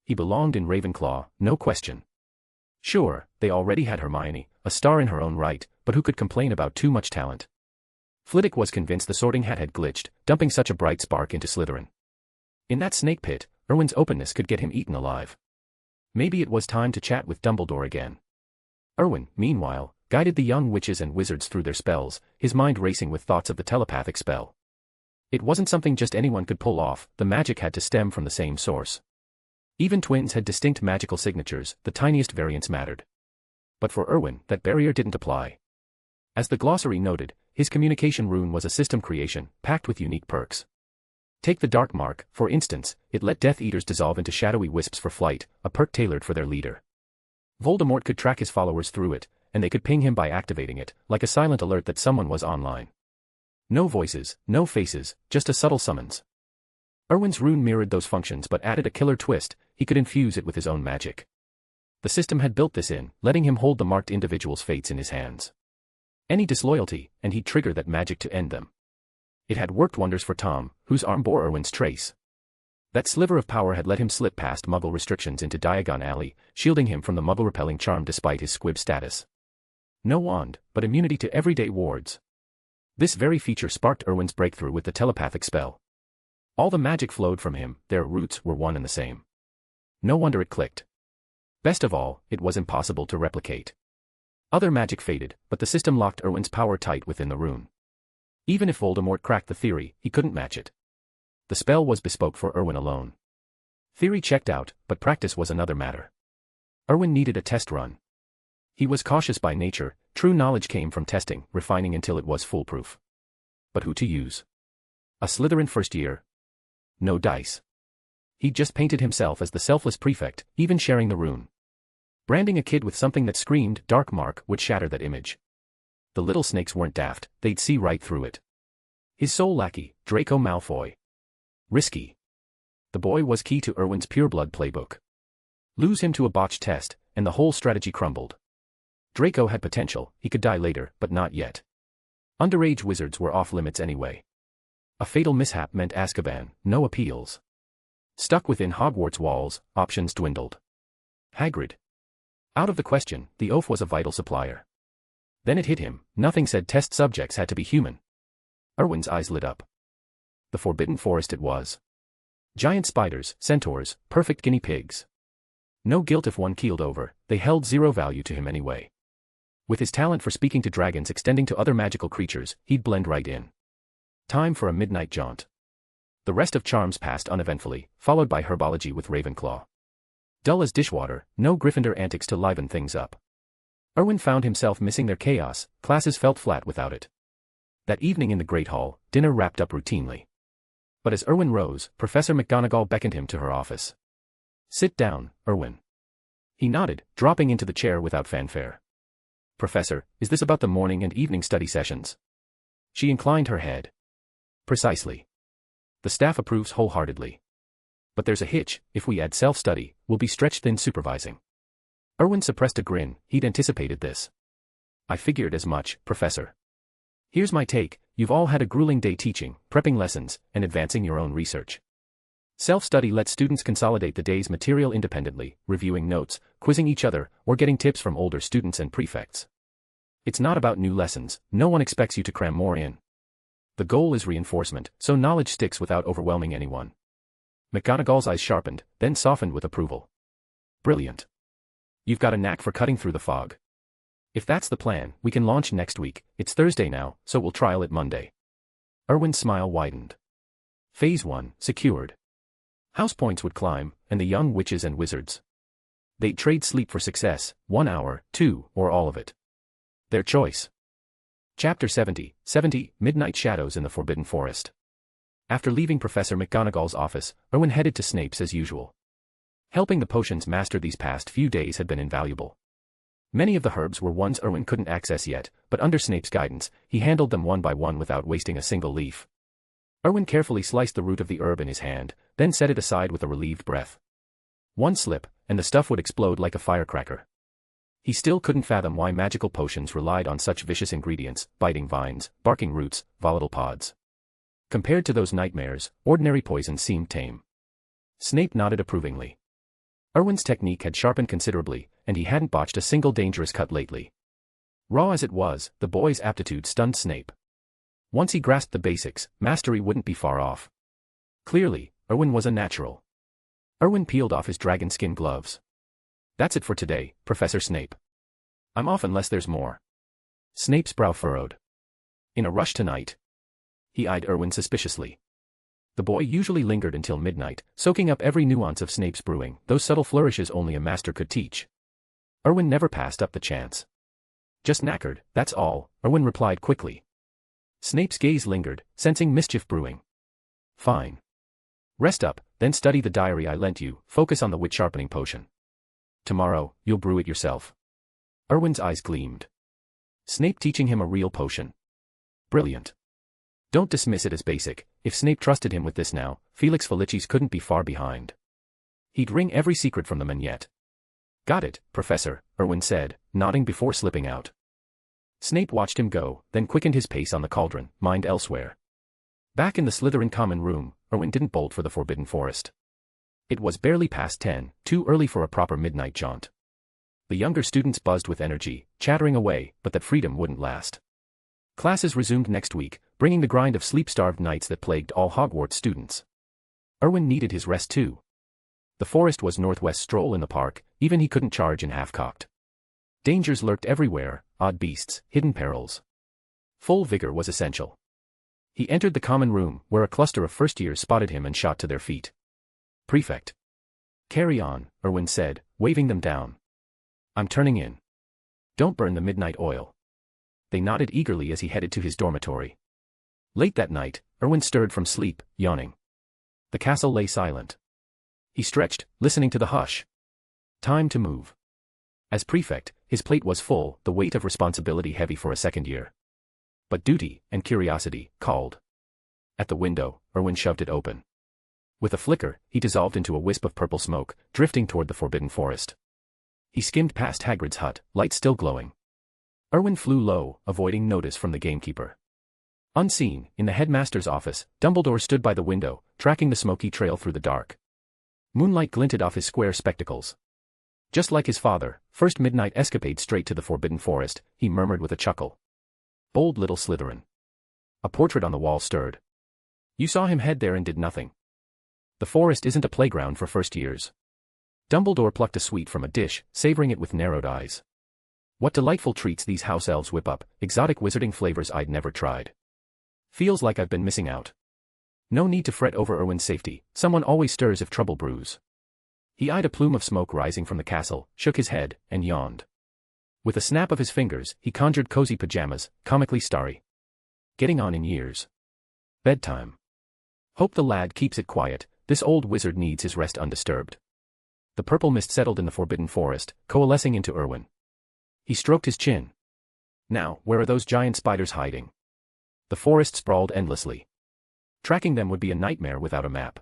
He belonged in Ravenclaw, no question. Sure, they already had Hermione, a star in her own right, but who could complain about too much talent? Flitwick was convinced the Sorting Hat had glitched, dumping such a bright spark into Slytherin. In that snake pit, Erwin's openness could get him eaten alive. Maybe it was time to chat with Dumbledore again. Erwin, meanwhile, guided the young witches and wizards through their spells, his mind racing with thoughts of the telepathic spell. It wasn't something just anyone could pull off, the magic had to stem from the same source. Even twins had distinct magical signatures, the tiniest variants mattered. But for Erwin, that barrier didn't apply. As the glossary noted, his communication rune was a system creation, packed with unique perks. Take the Dark Mark, for instance, it let Death Eaters dissolve into shadowy wisps for flight, a perk tailored for their leader. Voldemort could track his followers through it, and they could ping him by activating it, like a silent alert that someone was online. No voices, no faces, just a subtle summons. Erwin's rune mirrored those functions but added a killer twist, he could infuse it with his own magic. The system had built this in, letting him hold the marked individual's fates in his hands. Any disloyalty, and he'd trigger that magic to end them. It had worked wonders for Tom, whose arm bore Erwin's trace. That sliver of power had let him slip past Muggle restrictions into Diagon Alley, shielding him from the Muggle-repelling charm despite his squib status. No wand, but immunity to everyday wards. This very feature sparked Erwin's breakthrough with the telepathic spell. All the magic flowed from him, their roots were one and the same. No wonder it clicked. Best of all, it was impossible to replicate. Other magic faded, but the system locked Erwin's power tight within the rune. Even if Voldemort cracked the theory, he couldn't match it. The spell was bespoke for Erwin alone. Theory checked out, but practice was another matter. Erwin needed a test run. He was cautious by nature, true knowledge came from testing, refining until it was foolproof. But who to use? A Slytherin first year? No dice. He'd just painted himself as the selfless prefect, even sharing the rune. Branding a kid with something that screamed Dark Mark would shatter that image. The little snakes weren't daft, they'd see right through it. His sole lackey, Draco Malfoy. Risky. The boy was key to Erwin's pureblood playbook. Lose him to a botched test, and the whole strategy crumbled. Draco had potential, he could die later, but not yet. Underage wizards were off limits anyway. A fatal mishap meant Azkaban, no appeals. Stuck within Hogwarts walls, options dwindled. Hagrid. Out of the question, the oaf was a vital supplier. Then it hit him, nothing said test subjects had to be human. Erwin's eyes lit up. The Forbidden Forest it was. Giant spiders, centaurs, perfect guinea pigs. No guilt if one keeled over, they held zero value to him anyway. With his talent for speaking to dragons extending to other magical creatures, he'd blend right in. Time for a midnight jaunt. The rest of charms passed uneventfully, followed by herbology with Ravenclaw. Dull as dishwater, no Gryffindor antics to liven things up. Erwin found himself missing their chaos, classes felt flat without it. That evening in the Great Hall, dinner wrapped up routinely. But as Erwin rose, Professor McGonagall beckoned him to her office. Sit down, Erwin. He nodded, dropping into the chair without fanfare. Professor, is this about the morning and evening study sessions? She inclined her head. Precisely. The staff approves wholeheartedly. But there's a hitch: if we add self-study, we'll be stretched thin supervising. Erwin suppressed a grin. He'd anticipated this. I figured as much, Professor. Here's my take: you've all had a grueling day teaching, prepping lessons, and advancing your own research. Self-study lets students consolidate the day's material independently, reviewing notes, quizzing each other, or getting tips from older students and prefects. It's not about new lessons. No one expects you to cram more in. The goal is reinforcement, so knowledge sticks without overwhelming anyone. McGonagall's eyes sharpened, then softened with approval. Brilliant. You've got a knack for cutting through the fog. If that's the plan, we can launch next week. It's Thursday now, so we'll trial it Monday. Erwin's smile widened. Phase 1, secured. House points would climb, and the young witches and wizards. They'd trade sleep for success, 1 hour, 2, or all of it. Their choice. Chapter 70, Midnight Shadows in the Forbidden Forest. After leaving Professor McGonagall's office, Erwin headed to Snape's as usual. Helping the potions master these past few days had been invaluable. Many of the herbs were ones Erwin couldn't access yet, but under Snape's guidance, he handled them one by one without wasting a single leaf. Erwin carefully sliced the root of the herb in his hand, then set it aside with a relieved breath. One slip, and the stuff would explode like a firecracker. He still couldn't fathom why magical potions relied on such vicious ingredients: biting vines, barking roots, volatile pods. Compared to those nightmares, ordinary poison seemed tame. Snape nodded approvingly. Erwin's technique had sharpened considerably, and he hadn't botched a single dangerous cut lately. Raw as it was, the boy's aptitude stunned Snape. Once he grasped the basics, mastery wouldn't be far off. Clearly, Erwin was a natural. Erwin peeled off his dragon skin gloves. That's it for today, Professor Snape. I'm off unless there's more. Snape's brow furrowed. In a rush tonight? He eyed Erwin suspiciously. The boy usually lingered until midnight, soaking up every nuance of Snape's brewing, those subtle flourishes only a master could teach. Erwin never passed up the chance. Just knackered, that's all, Erwin replied quickly. Snape's gaze lingered, sensing mischief brewing. Fine. Rest up, then study the diary I lent you. Focus on the wit-sharpening potion. Tomorrow, you'll brew it yourself. Erwin's eyes gleamed. Snape teaching him a real potion. Brilliant. Don't dismiss it as basic. If Snape trusted him with this now, Felix Felicis couldn't be far behind. He'd wring every secret from the man yet. Got it, Professor, Erwin said, nodding before slipping out. Snape watched him go, then quickened his pace on the cauldron, mind elsewhere. Back in the Slytherin common room, Erwin didn't bolt for the Forbidden Forest. It was barely past 10, too early for a proper midnight jaunt. The younger students buzzed with energy, chattering away, but that freedom wouldn't last. Classes resumed next week, bringing the grind of sleep-starved nights that plagued all Hogwarts students. Erwin needed his rest too. The forest was northwest stroll in the park, even he couldn't charge in half-cocked. Dangers lurked everywhere, odd beasts, hidden perils. Full vigor was essential. He entered the common room, where a cluster of first-years spotted him and shot to their feet. Prefect. Carry on, Erwin said, waving them down. I'm turning in. Don't burn the midnight oil. They nodded eagerly as he headed to his dormitory. Late that night, Erwin stirred from sleep, yawning. The castle lay silent. He stretched, listening to the hush. Time to move. As prefect, his plate was full, the weight of responsibility heavy for a second year. But duty, and curiosity, called. At the window, Erwin shoved it open. With a flicker, he dissolved into a wisp of purple smoke, drifting toward the Forbidden Forest. He skimmed past Hagrid's hut, light still glowing. Erwin flew low, avoiding notice from the gamekeeper. Unseen, in the headmaster's office, Dumbledore stood by the window, tracking the smoky trail through the dark. Moonlight glinted off his square spectacles. Just like his father, first midnight escapade straight to the Forbidden Forest, he murmured with a chuckle. Bold little Slytherin. A portrait on the wall stirred. You saw him head there and did nothing. The forest isn't a playground for first years. Dumbledore plucked a sweet from a dish, savoring it with narrowed eyes. What delightful treats these house elves whip up, exotic wizarding flavors I'd never tried. Feels like I've been missing out. No need to fret over Erwin's safety, someone always stirs if trouble brews. He eyed a plume of smoke rising from the castle, shook his head, and yawned. With a snap of his fingers, he conjured cozy pajamas, comically starry. Getting on in years. Bedtime. Hope the lad keeps it quiet, this old wizard needs his rest undisturbed. The purple mist settled in the Forbidden Forest, coalescing into Erwin. He stroked his chin. Now, where are those giant spiders hiding? The forest sprawled endlessly. Tracking them would be a nightmare without a map.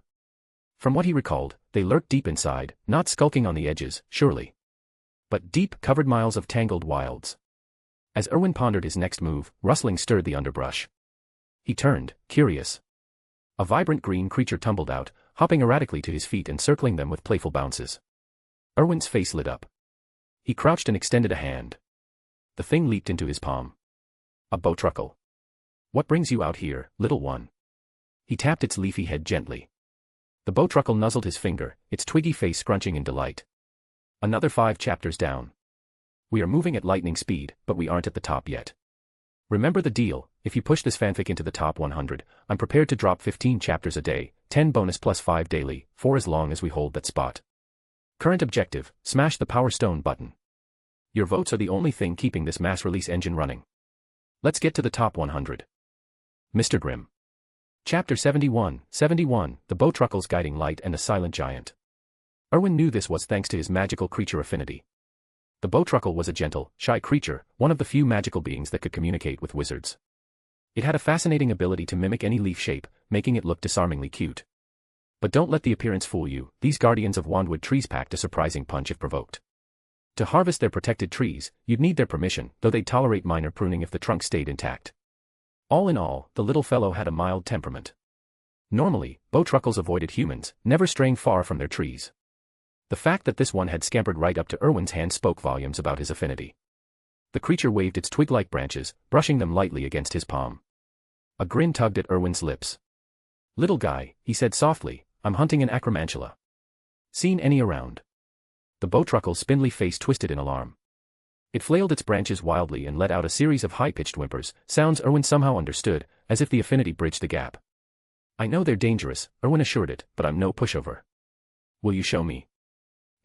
From what he recalled, they lurked deep inside, not skulking on the edges, surely, but deep, covered miles of tangled wilds. As Erwin pondered his next move, rustling stirred the underbrush. He turned, curious. A vibrant green creature tumbled out, hopping erratically to his feet and circling them with playful bounces. Erwin's face lit up. He crouched and extended a hand. The thing leaped into his palm. A bowtruckle. What brings you out here, little one? He tapped its leafy head gently. The bowtruckle nuzzled his finger, its twiggy face scrunching in delight. Another 5 chapters down. We are moving at lightning speed, but we aren't at the top yet. Remember the deal, if you push this fanfic into the top 100, I'm prepared to drop 15 chapters a day, 10 bonus plus 5 daily, for as long as we hold that spot. Current objective, smash the Power Stone button. Your votes are the only thing keeping this mass release engine running. Let's get to the top 100. Mr. Grimm. Chapter 71, The Bowtruckle's Guiding Light and the Silent Giant. Erwin knew this was thanks to his magical creature affinity. The bowtruckle was a gentle, shy creature, one of the few magical beings that could communicate with wizards. It had a fascinating ability to mimic any leaf shape, making it look disarmingly cute. But don't let the appearance fool you, these guardians of Wandwood trees packed a surprising punch if provoked. To harvest their protected trees, you'd need their permission, though they'd tolerate minor pruning if the trunk stayed intact. All in all, the little fellow had a mild temperament. Normally, bowtruckles avoided humans, never straying far from their trees. The fact that this one had scampered right up to Erwin's hand spoke volumes about his affinity. The creature waved its twig-like branches, brushing them lightly against his palm. A grin tugged at Erwin's lips. Little guy, he said softly, I'm hunting an acromantula. Seen any around? The bowtruckle's spindly face twisted in alarm. It flailed its branches wildly and let out a series of high-pitched whimpers, sounds Erwin somehow understood, as if the affinity bridged the gap. I know they're dangerous, Erwin assured it, but I'm no pushover. Will you show me?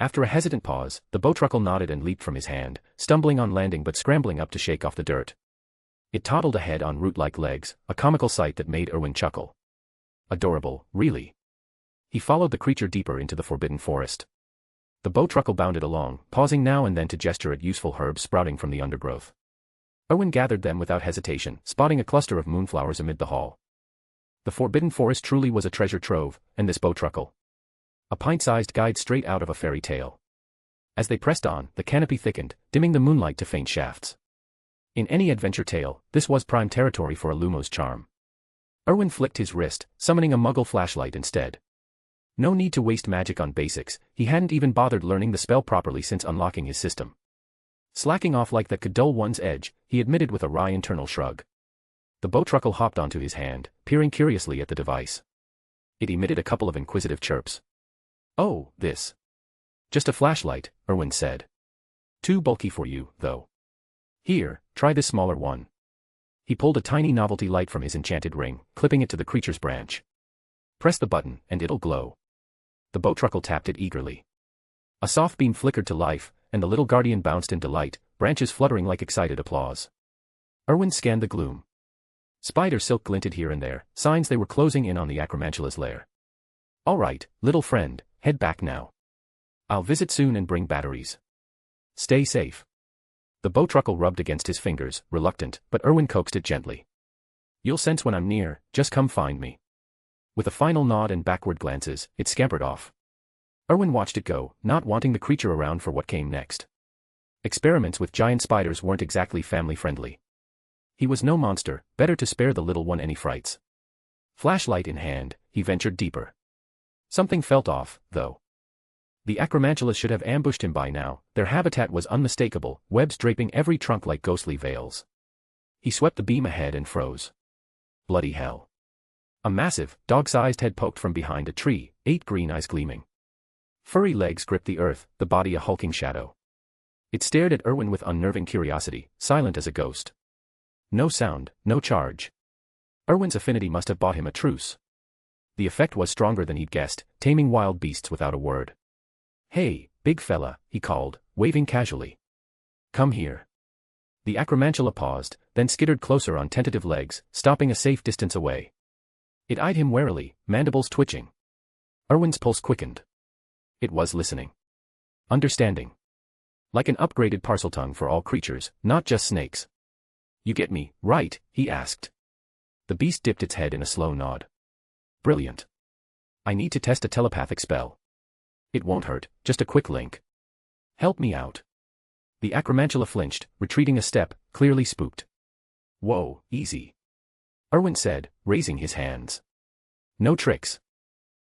After a hesitant pause, the bowtruckle nodded and leaped from his hand, stumbling on landing but scrambling up to shake off the dirt. It toddled ahead on root-like legs, a comical sight that made Erwin chuckle. Adorable, really. He followed the creature deeper into the forbidden forest. The bowtruckle bounded along, pausing now and then to gesture at useful herbs sprouting from the undergrowth. Erwin gathered them without hesitation, spotting a cluster of moonflowers amid the haul. The forbidden forest truly was a treasure trove, and this bowtruckle. A pint-sized guide straight out of a fairy tale. As they pressed on, the canopy thickened, dimming the moonlight to faint shafts. In any adventure tale, this was prime territory for a Lumo's charm. Erwin flicked his wrist, summoning a muggle flashlight instead. No need to waste magic on basics, he hadn't even bothered learning the spell properly since unlocking his system. Slacking off like that could dull one's edge, he admitted with a wry internal shrug. The bowtruckle hopped onto his hand, peering curiously at the device. It emitted a couple of inquisitive chirps. Oh, this. Just a flashlight, Erwin said. Too bulky for you, though. Here, try this smaller one. He pulled a tiny novelty light from his enchanted ring, clipping it to the creature's branch. Press the button, and it'll glow. The bowtruckle tapped it eagerly. A soft beam flickered to life, and the little guardian bounced in delight, branches fluttering like excited applause. Erwin scanned the gloom. Spider silk glinted here and there, signs they were closing in on the acromantula's lair. All right, little friend, head back now. I'll visit soon and bring batteries. Stay safe. The bowtruckle rubbed against his fingers, reluctant, but Erwin coaxed it gently. You'll sense when I'm near, just come find me. With a final nod and backward glances, it scampered off. Erwin watched it go, not wanting the creature around for what came next. Experiments with giant spiders weren't exactly family-friendly. He was no monster, better to spare the little one any frights. Flashlight in hand, he ventured deeper. Something felt off, though. The acromantulas should have ambushed him by now, their habitat was unmistakable, webs draping every trunk like ghostly veils. He swept the beam ahead and froze. Bloody hell. A massive, dog-sized head poked from behind a tree, 8 green eyes gleaming. Furry legs gripped the earth, the body a hulking shadow. It stared at Erwin with unnerving curiosity, silent as a ghost. No sound, no charge. Erwin's affinity must have bought him a truce. The effect was stronger than he'd guessed, taming wild beasts without a word. Hey, big fella, he called, waving casually. Come here. The acromantula paused, then skittered closer on tentative legs, stopping a safe distance away. It eyed him warily, mandibles twitching. Erwin's pulse quickened. It was listening. Understanding. Like an upgraded parseltongue for all creatures, not just snakes. You get me, right? He asked. The beast dipped its head in a slow nod. Brilliant. I need to test a telepathic spell. It won't hurt, just a quick link. Help me out. The acromantula flinched, retreating a step, clearly spooked. Whoa, easy. Erwin said, raising his hands. No tricks.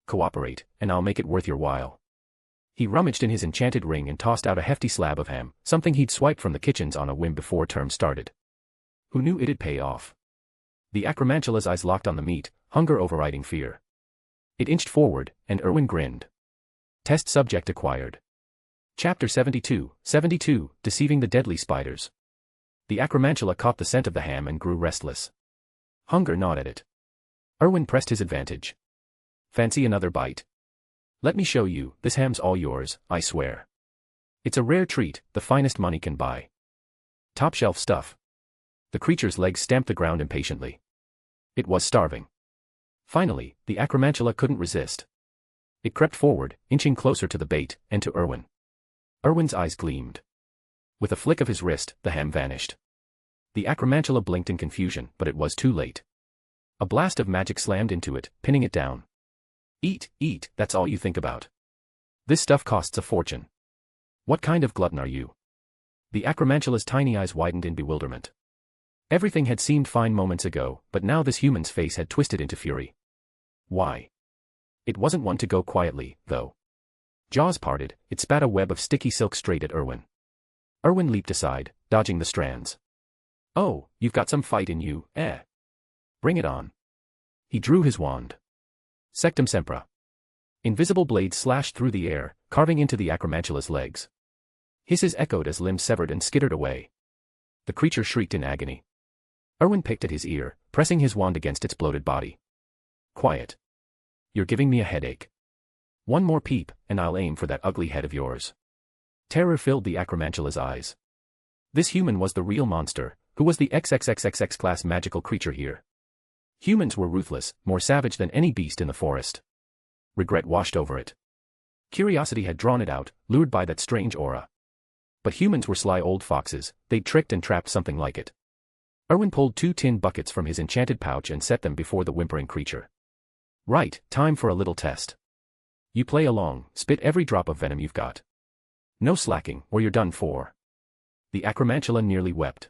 Cooperate, and I'll make it worth your while. He rummaged in his enchanted ring and tossed out a hefty slab of ham, something he'd swiped from the kitchens on a whim before term started. Who knew it'd pay off? The acromantula's eyes locked on the meat, hunger overriding fear. It inched forward, and Erwin grinned. Test subject acquired. Chapter 72, Deceiving the Deadly Spiders. The acromantula caught the scent of the ham and grew restless. Hunger gnawed at it. Erwin pressed his advantage. Fancy another bite? Let me show you, this ham's all yours, I swear. It's a rare treat, the finest money can buy. Top-shelf stuff. The creature's legs stamped the ground impatiently. It was starving. Finally, the acromantula couldn't resist. It crept forward, inching closer to the bait, and to Erwin. Erwin's eyes gleamed. With a flick of his wrist, the ham vanished. The acromantula blinked in confusion, but it was too late. A blast of magic slammed into it, pinning it down. Eat, that's all you think about. This stuff costs a fortune. What kind of glutton are you? The acromantula's tiny eyes widened in bewilderment. Everything had seemed fine moments ago, but now this human's face had twisted into fury. Why? It wasn't one to go quietly, though. Jaws parted, it spat a web of sticky silk straight at Erwin. Erwin leaped aside, dodging the strands. Oh, you've got some fight in you, eh? Bring it on. He drew his wand. Sectum Sempra. Invisible blades slashed through the air, carving into the acromantula's legs. Hisses echoed as limbs severed and skittered away. The creature shrieked in agony. Erwin picked at his ear, pressing his wand against its bloated body. Quiet. You're giving me a headache. One more peep, and I'll aim for that ugly head of yours. Terror filled the acromantula's eyes. This human was the real monster, who was the XXXXX class magical creature here. Humans were ruthless, more savage than any beast in the forest. Regret washed over it. Curiosity had drawn it out, lured by that strange aura. But humans were sly old foxes, they'd tricked and trapped something like it. Erwin pulled 2 tin buckets from his enchanted pouch and set them before the whimpering creature. Right, time for a little test. You play along, spit every drop of venom you've got. No slacking, or you're done for. The acromantula nearly wept.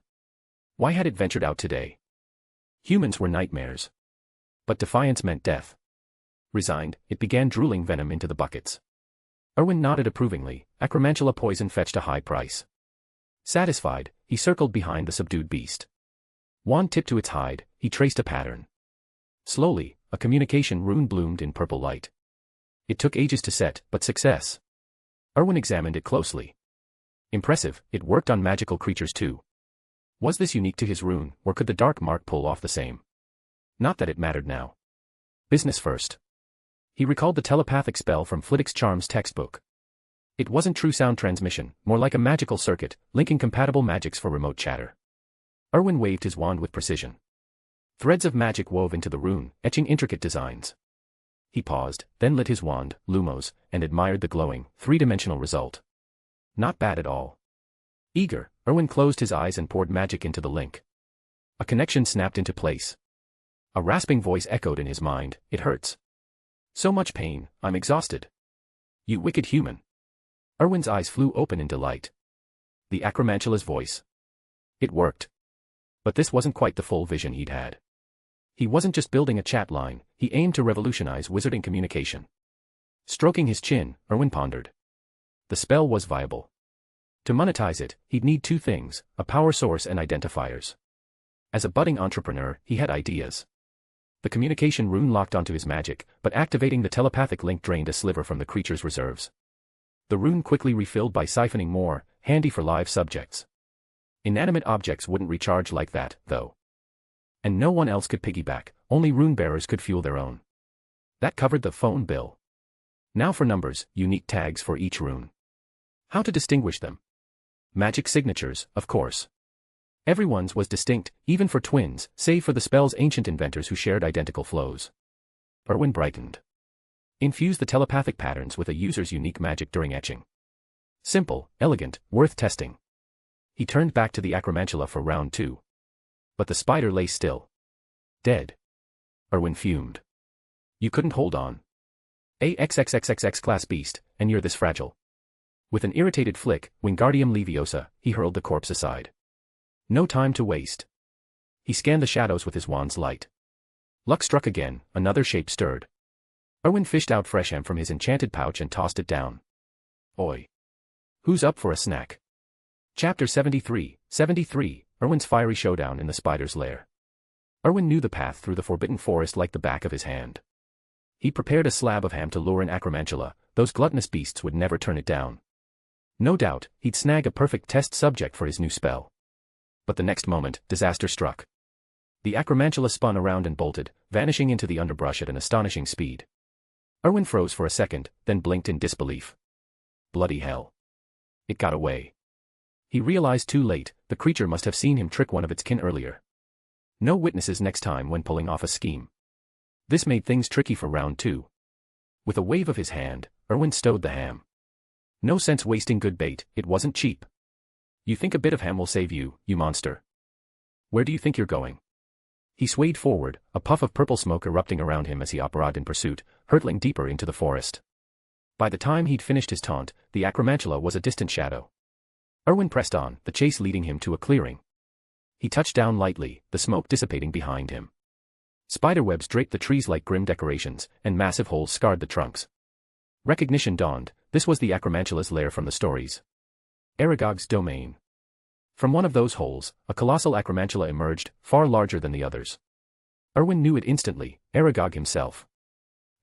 Why had it ventured out today? Humans were nightmares. But defiance meant death. Resigned, it began drooling venom into the buckets. Erwin nodded approvingly, acromantula poison fetched a high price. Satisfied, he circled behind the subdued beast. Wand tipped to its hide, he traced a pattern. Slowly, a communication rune bloomed in purple light. It took ages to set, but success. Erwin examined it closely. Impressive, it worked on magical creatures too. Was this unique to his rune, or could the dark mark pull off the same? Not that it mattered now. Business first. He recalled the telepathic spell from Flitwick's Charms textbook. It wasn't true sound transmission, more like a magical circuit, linking compatible magics for remote chatter. Erwin waved his wand with precision. Threads of magic wove into the rune, etching intricate designs. He paused, then lit his wand, Lumos, and admired the glowing, three-dimensional result. Not bad at all. Eager, Erwin closed his eyes and poured magic into the link. A connection snapped into place. A rasping voice echoed in his mind, "It hurts. So much pain, I'm exhausted. You wicked human." Erwin's eyes flew open in delight. The acromantula's voice. It worked. But this wasn't quite the full vision he'd had. He wasn't just building a chat line, he aimed to revolutionize wizarding communication. Stroking his chin, Erwin pondered. The spell was viable. To monetize it, he'd need 2 things, a power source and identifiers. As a budding entrepreneur, he had ideas. The communication rune locked onto his magic, but activating the telepathic link drained a sliver from the creature's reserves. The rune quickly refilled by siphoning more, handy for live subjects. Inanimate objects wouldn't recharge like that, though. And no one else could piggyback, only rune bearers could fuel their own. That covered the phone bill. Now for numbers, unique tags for each rune. How to distinguish them? Magic signatures, of course. Everyone's was distinct, even for twins, save for the spell's ancient inventors who shared identical flows. Erwin brightened. Infuse the telepathic patterns with a user's unique magic during etching. Simple, elegant, worth testing. He turned back to the acromantula for round 2. But the spider lay still. Dead. Erwin fumed. You couldn't hold on. A XXXXX class beast, and you're this fragile. With an irritated flick, Wingardium Leviosa, he hurled the corpse aside. No time to waste. He scanned the shadows with his wand's light. Luck struck again, another shape stirred. Erwin fished out fresh ham from his enchanted pouch and tossed it down. Oi. Who's up for a snack? Chapter 73, Erwin's fiery showdown in the spider's lair. Erwin knew the path through the forbidden forest like the back of his hand. He prepared a slab of ham to lure in Acromantula, those gluttonous beasts would never turn it down. No doubt, he'd snag a perfect test subject for his new spell. But the next moment, disaster struck. The Acromantula spun around and bolted, vanishing into the underbrush at an astonishing speed. Erwin froze for a second, then blinked in disbelief. Bloody hell. It got away. He realized too late, the creature must have seen him trick one of its kin earlier. No witnesses next time when pulling off a scheme. This made things tricky for round 2. With a wave of his hand, Erwin stowed the ham. No sense wasting good bait, it wasn't cheap. You think a bit of ham will save you, you monster? Where do you think you're going? He swayed forward, a puff of purple smoke erupting around him as he operated in pursuit, hurtling deeper into the forest. By the time he'd finished his taunt, the Acromantula was a distant shadow. Erwin pressed on, the chase leading him to a clearing. He touched down lightly, the smoke dissipating behind him. Spiderwebs draped the trees like grim decorations, and massive holes scarred the trunks. Recognition dawned, this was the Acromantula's lair from the stories. Aragog's domain. From one of those holes, a colossal Acromantula emerged, far larger than the others. Erwin knew it instantly, Aragog himself.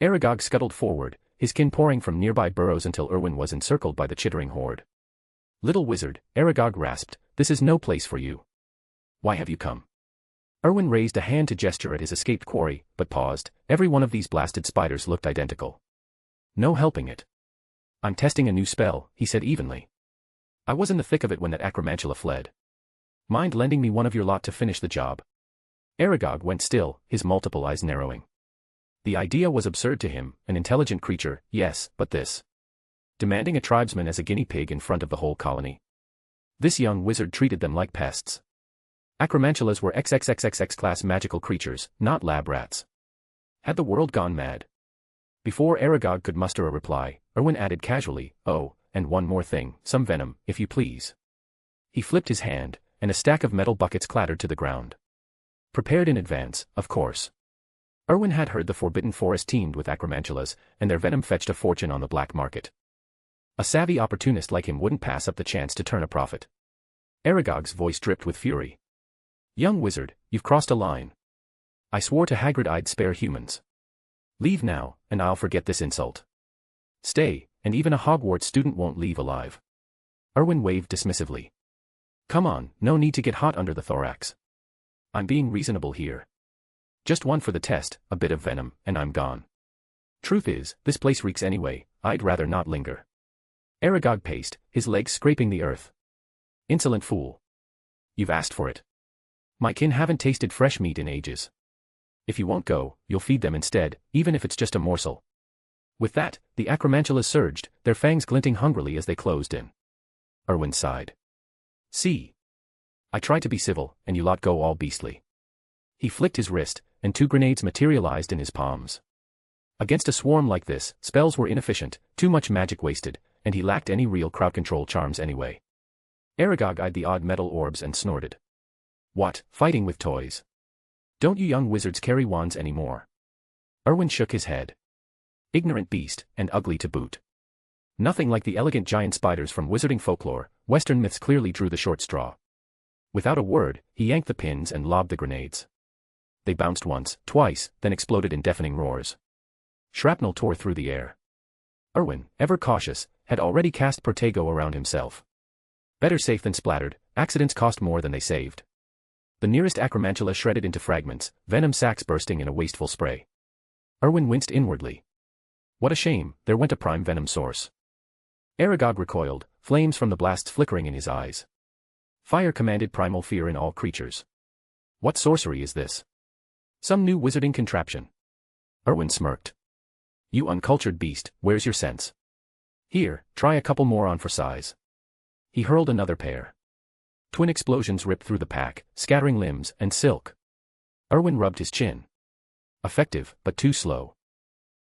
Aragog scuttled forward, his kin pouring from nearby burrows until Erwin was encircled by the chittering horde. Little wizard, Aragog rasped, this is no place for you. Why have you come? Erwin raised a hand to gesture at his escaped quarry, but paused, every one of these blasted spiders looked identical. No helping it. I'm testing a new spell, he said evenly. I was in the thick of it when that Acromantula fled. Mind lending me one of your lot to finish the job? Aragog went still, his multiple eyes narrowing. The idea was absurd to him, an intelligent creature, yes, but this. Demanding a tribesman as a guinea pig in front of the whole colony. This young wizard treated them like pests. Acromantulas were XXXXX class magical creatures, not lab rats. Had the world gone mad? Before Aragog could muster a reply, Erwin added casually, oh, and one more thing, some venom, if you please. He flipped his hand, and a stack of metal buckets clattered to the ground. Prepared in advance, of course. Erwin had heard the forbidden forest teemed with Acromantulas, and their venom fetched a fortune on the black market. A savvy opportunist like him wouldn't pass up the chance to turn a profit. Aragog's voice dripped with fury. Young wizard, you've crossed a line. I swore to Hagrid I'd spare humans. Leave now, and I'll forget this insult. Stay, and even a Hogwarts student won't leave alive. Erwin waved dismissively. Come on, no need to get hot under the thorax. I'm being reasonable here. Just one for the test, a bit of venom, and I'm gone. Truth is, this place reeks anyway, I'd rather not linger. Aragog paced, his legs scraping the earth. Insolent fool. You've asked for it. My kin haven't tasted fresh meat in ages. If you won't go, you'll feed them instead, even if it's just a morsel. With that, the Acromantulas surged, their fangs glinting hungrily as they closed in. Erwin sighed. See. I tried to be civil, and you lot go all beastly. He flicked his wrist, and 2 grenades materialized in his palms. Against a swarm like this, spells were inefficient, too much magic wasted, and he lacked any real crowd control charms anyway. Aragog eyed the odd metal orbs and snorted. What, fighting with toys? Don't you young wizards carry wands anymore? Erwin shook his head. Ignorant beast, and ugly to boot. Nothing like the elegant giant spiders from wizarding folklore, Western myths clearly drew the short straw. Without a word, he yanked the pins and lobbed the grenades. They bounced once, twice, then exploded in deafening roars. Shrapnel tore through the air. Erwin, ever cautious, had already cast Protego around himself. Better safe than splattered, accidents cost more than they saved. The nearest Acromantula shredded into fragments, venom sacs bursting in a wasteful spray. Erwin winced inwardly. What a shame, there went a prime venom source. Aragog recoiled, flames from the blasts flickering in his eyes. Fire commanded primal fear in all creatures. What sorcery is this? Some new wizarding contraption. Erwin smirked. You uncultured beast, where's your sense? Here, try a couple more on for size. He hurled another pair. Twin explosions ripped through the pack, scattering limbs and silk. Erwin rubbed his chin. Effective, but too slow.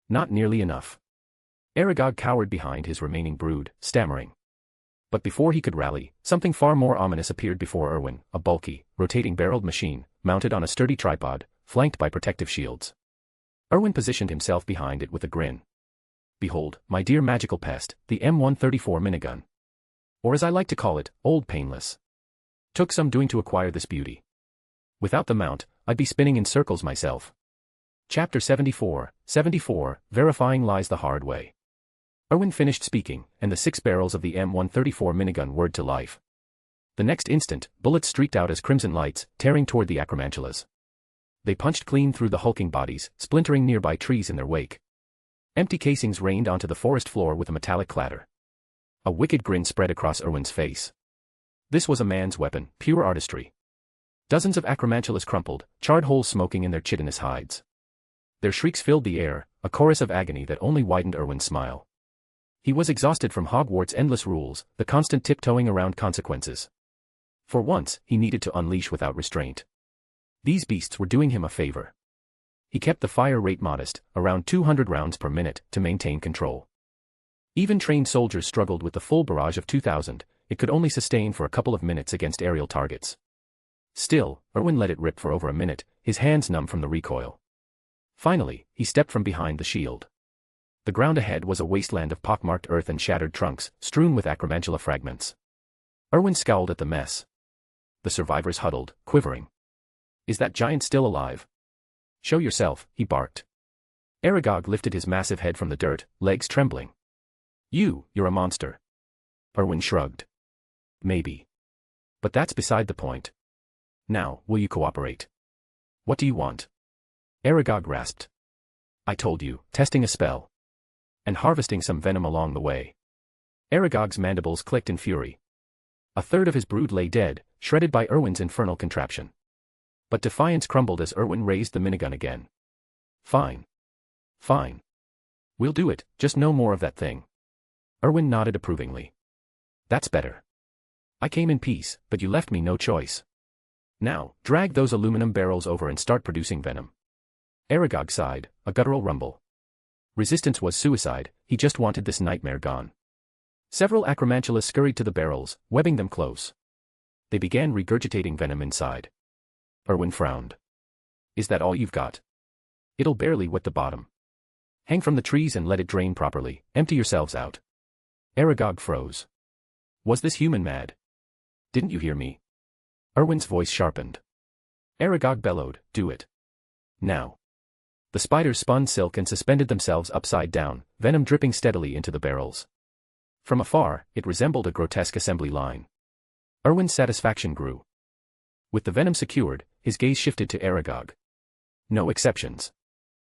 Not nearly enough. Aragog cowered behind his remaining brood, stammering. But before he could rally, something far more ominous appeared before Erwin, a bulky, rotating barreled machine, mounted on a sturdy tripod, flanked by protective shields. Erwin positioned himself behind it with a grin. Behold, my dear magical pest, the M134 minigun. Or as I like to call it, Old Painless. Took some doing to acquire this beauty. Without the mount, I'd be spinning in circles myself. Chapter 74, Verifying Lies the Hard Way. Erwin finished speaking, and the 6 barrels of the M134 minigun whirred to life. The next instant, bullets streaked out as crimson lights, tearing toward the acromantulas. They punched clean through the hulking bodies, splintering nearby trees in their wake. Empty casings rained onto the forest floor with a metallic clatter. A wicked grin spread across Erwin's face. This was a man's weapon, pure artistry. Dozens of acromantulas crumpled, charred holes smoking in their chitinous hides. Their shrieks filled the air, a chorus of agony that only widened Erwin's smile. He was exhausted from Hogwarts' endless rules, the constant tiptoeing around consequences. For once, he needed to unleash without restraint. These beasts were doing him a favor. He kept the fire rate modest, around 200 rounds per minute, to maintain control. Even trained soldiers struggled with the full barrage of 2,000, it could only sustain for a couple of minutes against aerial targets. Still, Erwin let it rip for over a minute, his hands numb from the recoil. Finally, he stepped from behind the shield. The ground ahead was a wasteland of pockmarked earth and shattered trunks, strewn with acromantula fragments. Erwin scowled at the mess. The survivors huddled, quivering. Is that giant still alive? Show yourself, he barked. Aragog lifted his massive head from the dirt, legs trembling. You're a monster. Erwin shrugged. Maybe. But that's beside the point. Now, will you cooperate? What do you want? Aragog rasped. I told you, testing a spell. And harvesting some venom along the way. Aragog's mandibles clicked in fury. A third of his brood lay dead, shredded by Erwin's infernal contraption. But defiance crumbled as Erwin raised the minigun again. Fine. Fine. We'll do it, just no more of that thing. Erwin nodded approvingly. That's better. I came in peace, but you left me no choice. Now, drag those aluminum barrels over and start producing venom. Aragog sighed, a guttural rumble. Resistance was suicide, he just wanted this nightmare gone. Several acromantulas scurried to the barrels, webbing them close. They began regurgitating venom inside. Erwin frowned. Is that all you've got? It'll barely wet the bottom. Hang from the trees and let it drain properly, empty yourselves out. Aragog froze. Was this human mad? Didn't you hear me? Erwin's voice sharpened. Aragog bellowed, do it. Now. The spiders spun silk and suspended themselves upside down, venom dripping steadily into the barrels. From afar, it resembled a grotesque assembly line. Erwin's satisfaction grew. With the venom secured, his gaze shifted to Aragog. No exceptions.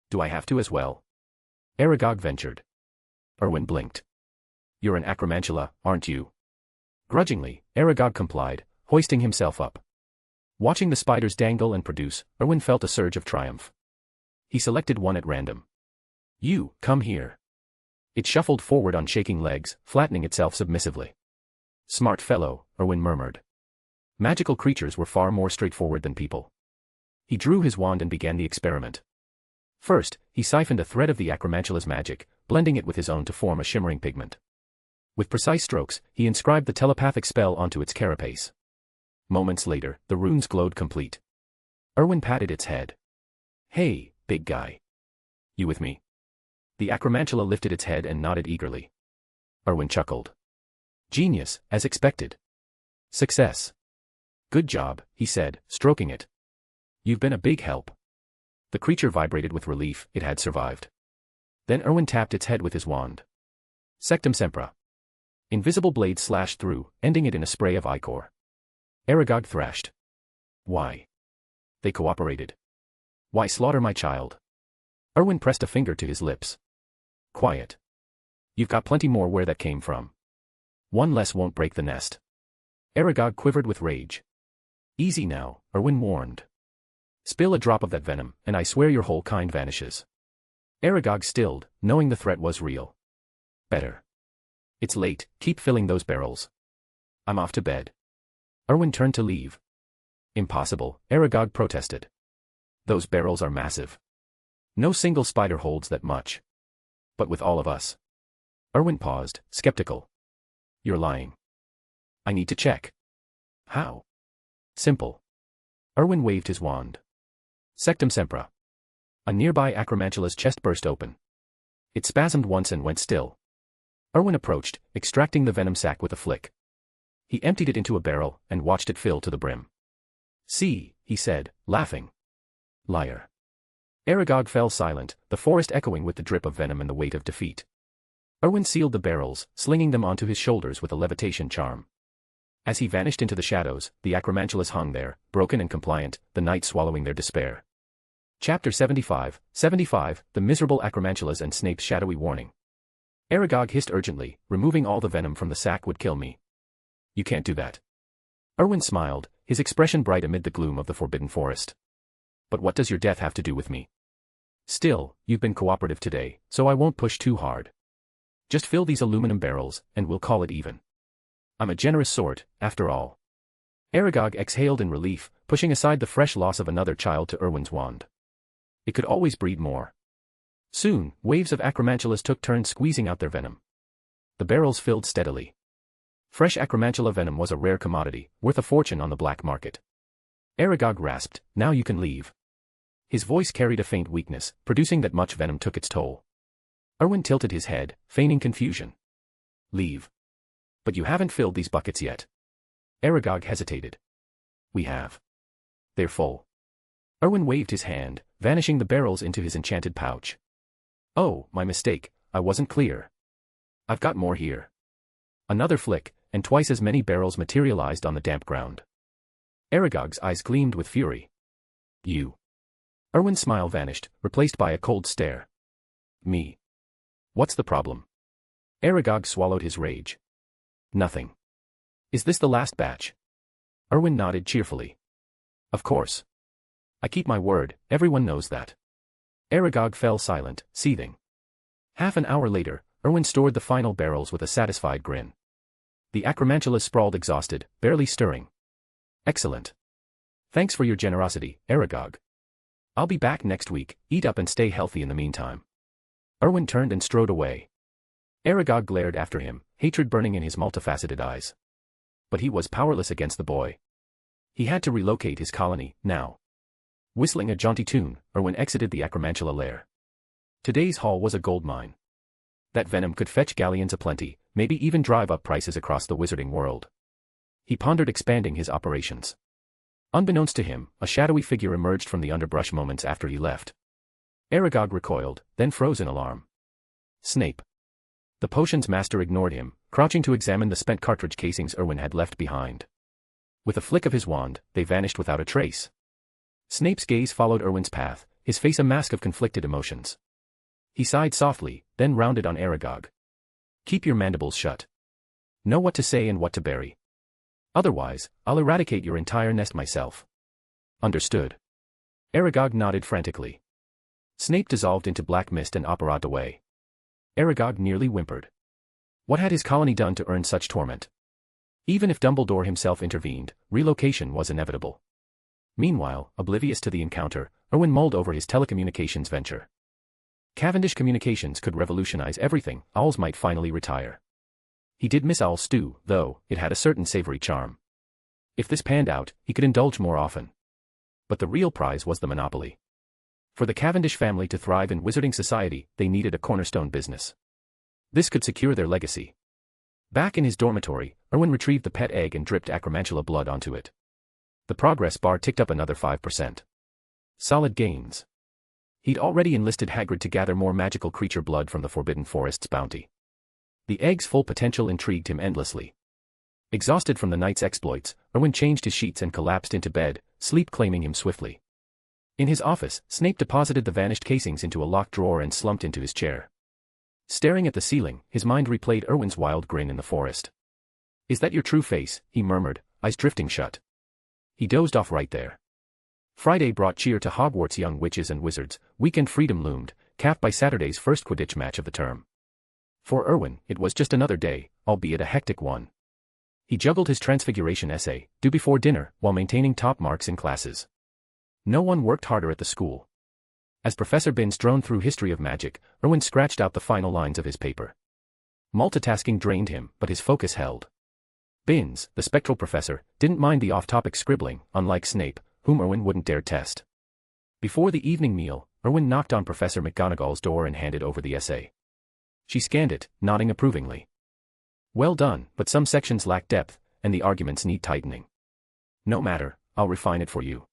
Do I have to as well? Aragog ventured. Erwin blinked. You're an acromantula, aren't you? Grudgingly, Aragog complied, hoisting himself up. Watching the spiders dangle and produce, Erwin felt a surge of triumph. He selected one at random. You, come here. It shuffled forward on shaking legs, flattening itself submissively. Smart fellow, Erwin murmured. Magical creatures were far more straightforward than people. He drew his wand and began the experiment. First, he siphoned a thread of the acromantula's magic, blending it with his own to form a shimmering pigment. With precise strokes, he inscribed the telepathic spell onto its carapace. Moments later, the runes glowed complete. Erwin patted its head. Hey, big guy. You with me? The acromantula lifted its head and nodded eagerly. Erwin chuckled. Genius, as expected. Success. Good job, he said, stroking it. You've been a big help. The creature vibrated with relief, it had survived. Then Erwin tapped its head with his wand. Sectum sempra. Invisible blades slashed through, ending it in a spray of ichor. Aragog thrashed. Why? They cooperated. Why slaughter my child? Erwin pressed a finger to his lips. Quiet. You've got plenty more where that came from. One less won't break the nest. Aragog quivered with rage. Easy now, Erwin warned. Spill a drop of that venom, and I swear your whole kind vanishes. Aragog stilled, knowing the threat was real. Better. It's late, keep filling those barrels. I'm off to bed. Erwin turned to leave. Impossible, Aragog protested. Those barrels are massive. No single spider holds that much. But with all of us. Erwin paused, skeptical. You're lying. I need to check. How? Simple. Erwin waved his wand. Sectum sempra. A nearby acromantula's chest burst open. It spasmed once and went still. Erwin approached, extracting the venom sac with a flick. He emptied it into a barrel and watched it fill to the brim. See, he said, laughing. Liar. Aragog fell silent, the forest echoing with the drip of venom and the weight of defeat. Erwin sealed the barrels, slinging them onto his shoulders with a levitation charm. As he vanished into the shadows, the acromantulas hung there, broken and compliant, the night swallowing their despair. Chapter 75, The Miserable Acromantulas and Snape's Shadowy Warning. Aragog hissed urgently, removing all the venom from the sack would kill me. You can't do that. Erwin smiled, his expression bright amid the gloom of the forbidden forest. But what does your death have to do with me? Still, you've been cooperative today, so I won't push too hard. Just fill these aluminum barrels, and we'll call it even. I'm a generous sort, after all. Aragog exhaled in relief, pushing aside the fresh loss of another child to Erwin's wand. It could always breed more. Soon, waves of acromantulas took turns squeezing out their venom. The barrels filled steadily. Fresh acromantula venom was a rare commodity, worth a fortune on the black market. Aragog rasped, "Now you can leave." His voice carried a faint weakness, producing that much venom took its toll. Erwin tilted his head, feigning confusion. Leave. But you haven't filled these buckets yet. Aragog hesitated. We have. They're full. Erwin waved his hand, vanishing the barrels into his enchanted pouch. Oh, my mistake, I wasn't clear. I've got more here. Another flick, and twice as many barrels materialized on the damp ground. Aragog's eyes gleamed with fury. You. Erwin's smile vanished, replaced by a cold stare. Me. What's the problem? Aragog swallowed his rage. Nothing. Is this the last batch? Erwin nodded cheerfully. Of course. I keep my word, everyone knows that. Aragog fell silent, seething. Half an hour later, Erwin stored the final barrels with a satisfied grin. The acromantulas sprawled exhausted, barely stirring. Excellent. Thanks for your generosity, Aragog. I'll be back next week, eat up and stay healthy in the meantime. Erwin turned and strode away. Aragog glared after him, hatred burning in his multifaceted eyes. But he was powerless against the boy. He had to relocate his colony, now. Whistling a jaunty tune, Erwin exited the acromantula lair. Today's haul was a goldmine. That venom could fetch galleons aplenty, maybe even drive up prices across the wizarding world. He pondered expanding his operations. Unbeknownst to him, a shadowy figure emerged from the underbrush moments after he left. Aragog recoiled, then froze in alarm. Snape. The potion's master ignored him, crouching to examine the spent cartridge casings Erwin had left behind. With a flick of his wand, they vanished without a trace. Snape's gaze followed Erwin's path, his face a mask of conflicted emotions. He sighed softly, then rounded on Aragog. Keep your mandibles shut. Know what to say and what to bury. Otherwise, I'll eradicate your entire nest myself. Understood. Aragog nodded frantically. Snape dissolved into black mist and apparat away. Aragog nearly whimpered. What had his colony done to earn such torment? Even if Dumbledore himself intervened, relocation was inevitable. Meanwhile, oblivious to the encounter, Erwin mulled over his telecommunications venture. Cavendish Communications could revolutionize everything, owls might finally retire. He did miss owl stew, though, it had a certain savory charm. If this panned out, he could indulge more often. But the real prize was the monopoly. For the Cavendish family to thrive in wizarding society, they needed a cornerstone business. This could secure their legacy. Back in his dormitory, Erwin retrieved the pet egg and dripped acromantula blood onto it. The progress bar ticked up another 5%. Solid gains. He'd already enlisted Hagrid to gather more magical creature blood from the Forbidden Forest's bounty. The egg's full potential intrigued him endlessly. Exhausted from the night's exploits, Erwin changed his sheets and collapsed into bed, sleep claiming him swiftly. In his office, Snape deposited the vanished casings into a locked drawer and slumped into his chair. Staring at the ceiling, his mind replayed Erwin's wild grin in the forest. Is that your true face? He murmured, eyes drifting shut. He dozed off right there. Friday brought cheer to Hogwarts' young witches and wizards, weekend freedom loomed, capped by Saturday's first Quidditch match of the term. For Erwin, it was just another day, albeit a hectic one. He juggled his transfiguration essay, due before dinner, while maintaining top marks in classes. No one worked harder at the school. As Professor Binns droned through history of magic, Erwin scratched out the final lines of his paper. Multitasking drained him, but his focus held. Binns, the spectral professor, didn't mind the off-topic scribbling, unlike Snape, whom Erwin wouldn't dare test. Before the evening meal, Erwin knocked on Professor McGonagall's door and handed over the essay. She scanned it, nodding approvingly. Well done, but some sections lack depth, and the arguments need tightening. No matter, I'll refine it for you.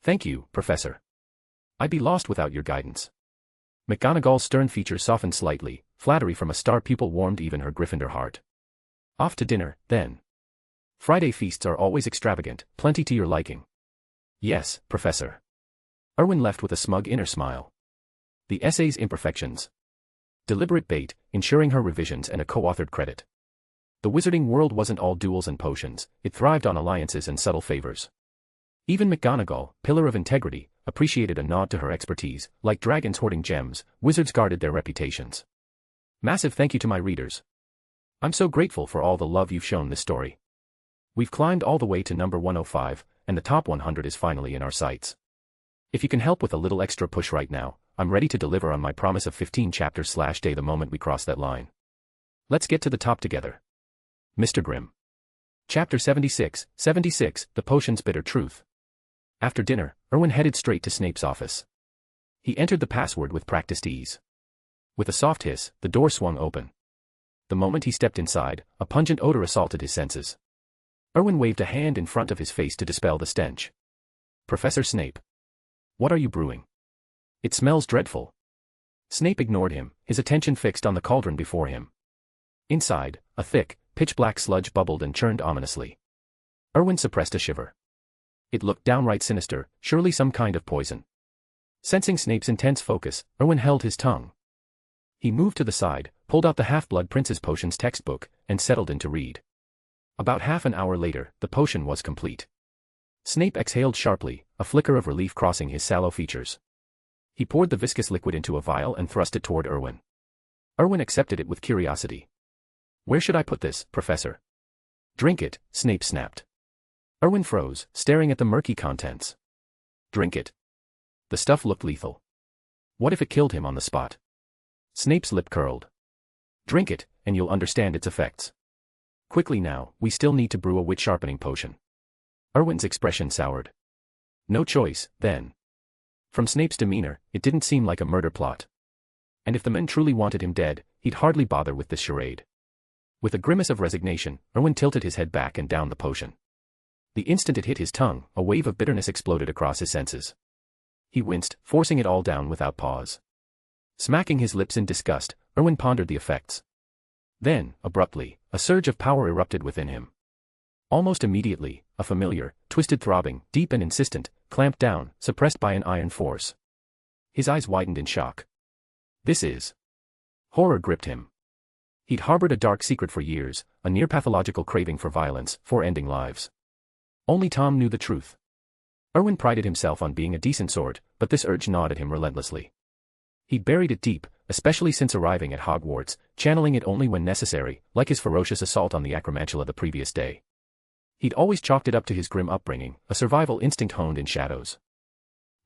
Thank you, Professor. I'd be lost without your guidance. McGonagall's stern features softened slightly, flattery from a star pupil warmed even her Gryffindor heart. Off to dinner, then. Friday feasts are always extravagant, plenty to your liking. Yes, Professor. Erwin left with a smug inner smile. The essay's imperfections. Deliberate bait, ensuring her revisions and a co-authored credit. The wizarding world wasn't all duels and potions, it thrived on alliances and subtle favors. Even McGonagall, pillar of integrity, appreciated a nod to her expertise. Like dragons hoarding gems, wizards guarded their reputations. Massive thank you to my readers. I'm so grateful for all the love you've shown this story. We've climbed all the way to number 105, and the top 100 is finally in our sights. If you can help with a little extra push right now, I'm ready to deliver on my promise of 15 chapters/day the moment we cross that line. Let's get to the top together. Mr. Grimm. Chapter 76, The Potion's Bitter Truth. After dinner, Erwin headed straight to Snape's office. He entered the password with practiced ease. With a soft hiss, the door swung open. The moment he stepped inside, a pungent odor assaulted his senses. Erwin waved a hand in front of his face to dispel the stench. Professor Snape. What are you brewing? It smells dreadful. Snape ignored him, his attention fixed on the cauldron before him. Inside, a thick, pitch-black sludge bubbled and churned ominously. Erwin suppressed a shiver. It looked downright sinister, surely some kind of poison. Sensing Snape's intense focus, Erwin held his tongue. He moved to the side, pulled out the Half-Blood Prince's Potions textbook, and settled in to read. About half an hour later, the potion was complete. Snape exhaled sharply, a flicker of relief crossing his sallow features. He poured the viscous liquid into a vial and thrust it toward Erwin. Erwin accepted it with curiosity. Where should I put this, Professor? Drink it, Snape snapped. Erwin froze, staring at the murky contents. Drink it. The stuff looked lethal. What if it killed him on the spot? Snape's lip curled. Drink it, and you'll understand its effects. Quickly now, we still need to brew a wit-sharpening potion. Erwin's expression soured. No choice, then. From Snape's demeanor, it didn't seem like a murder plot. And if the men truly wanted him dead, he'd hardly bother with this charade. With a grimace of resignation, Erwin tilted his head back and downed the potion. The instant it hit his tongue, a wave of bitterness exploded across his senses. He winced, forcing it all down without pause. Smacking his lips in disgust, Erwin pondered the effects. Then, abruptly, a surge of power erupted within him. Almost immediately, a familiar, twisted throbbing, deep and insistent, clamped down, suppressed by an iron force. His eyes widened in shock. This is... Horror gripped him. He'd harbored a dark secret for years, a near-pathological craving for violence, for ending lives. Only Tom knew the truth. Erwin prided himself on being a decent sort, but this urge gnawed at him relentlessly. He'd buried it deep, especially since arriving at Hogwarts, channeling it only when necessary, like his ferocious assault on the Acromantula the previous day. He'd always chalked it up to his grim upbringing, a survival instinct honed in shadows.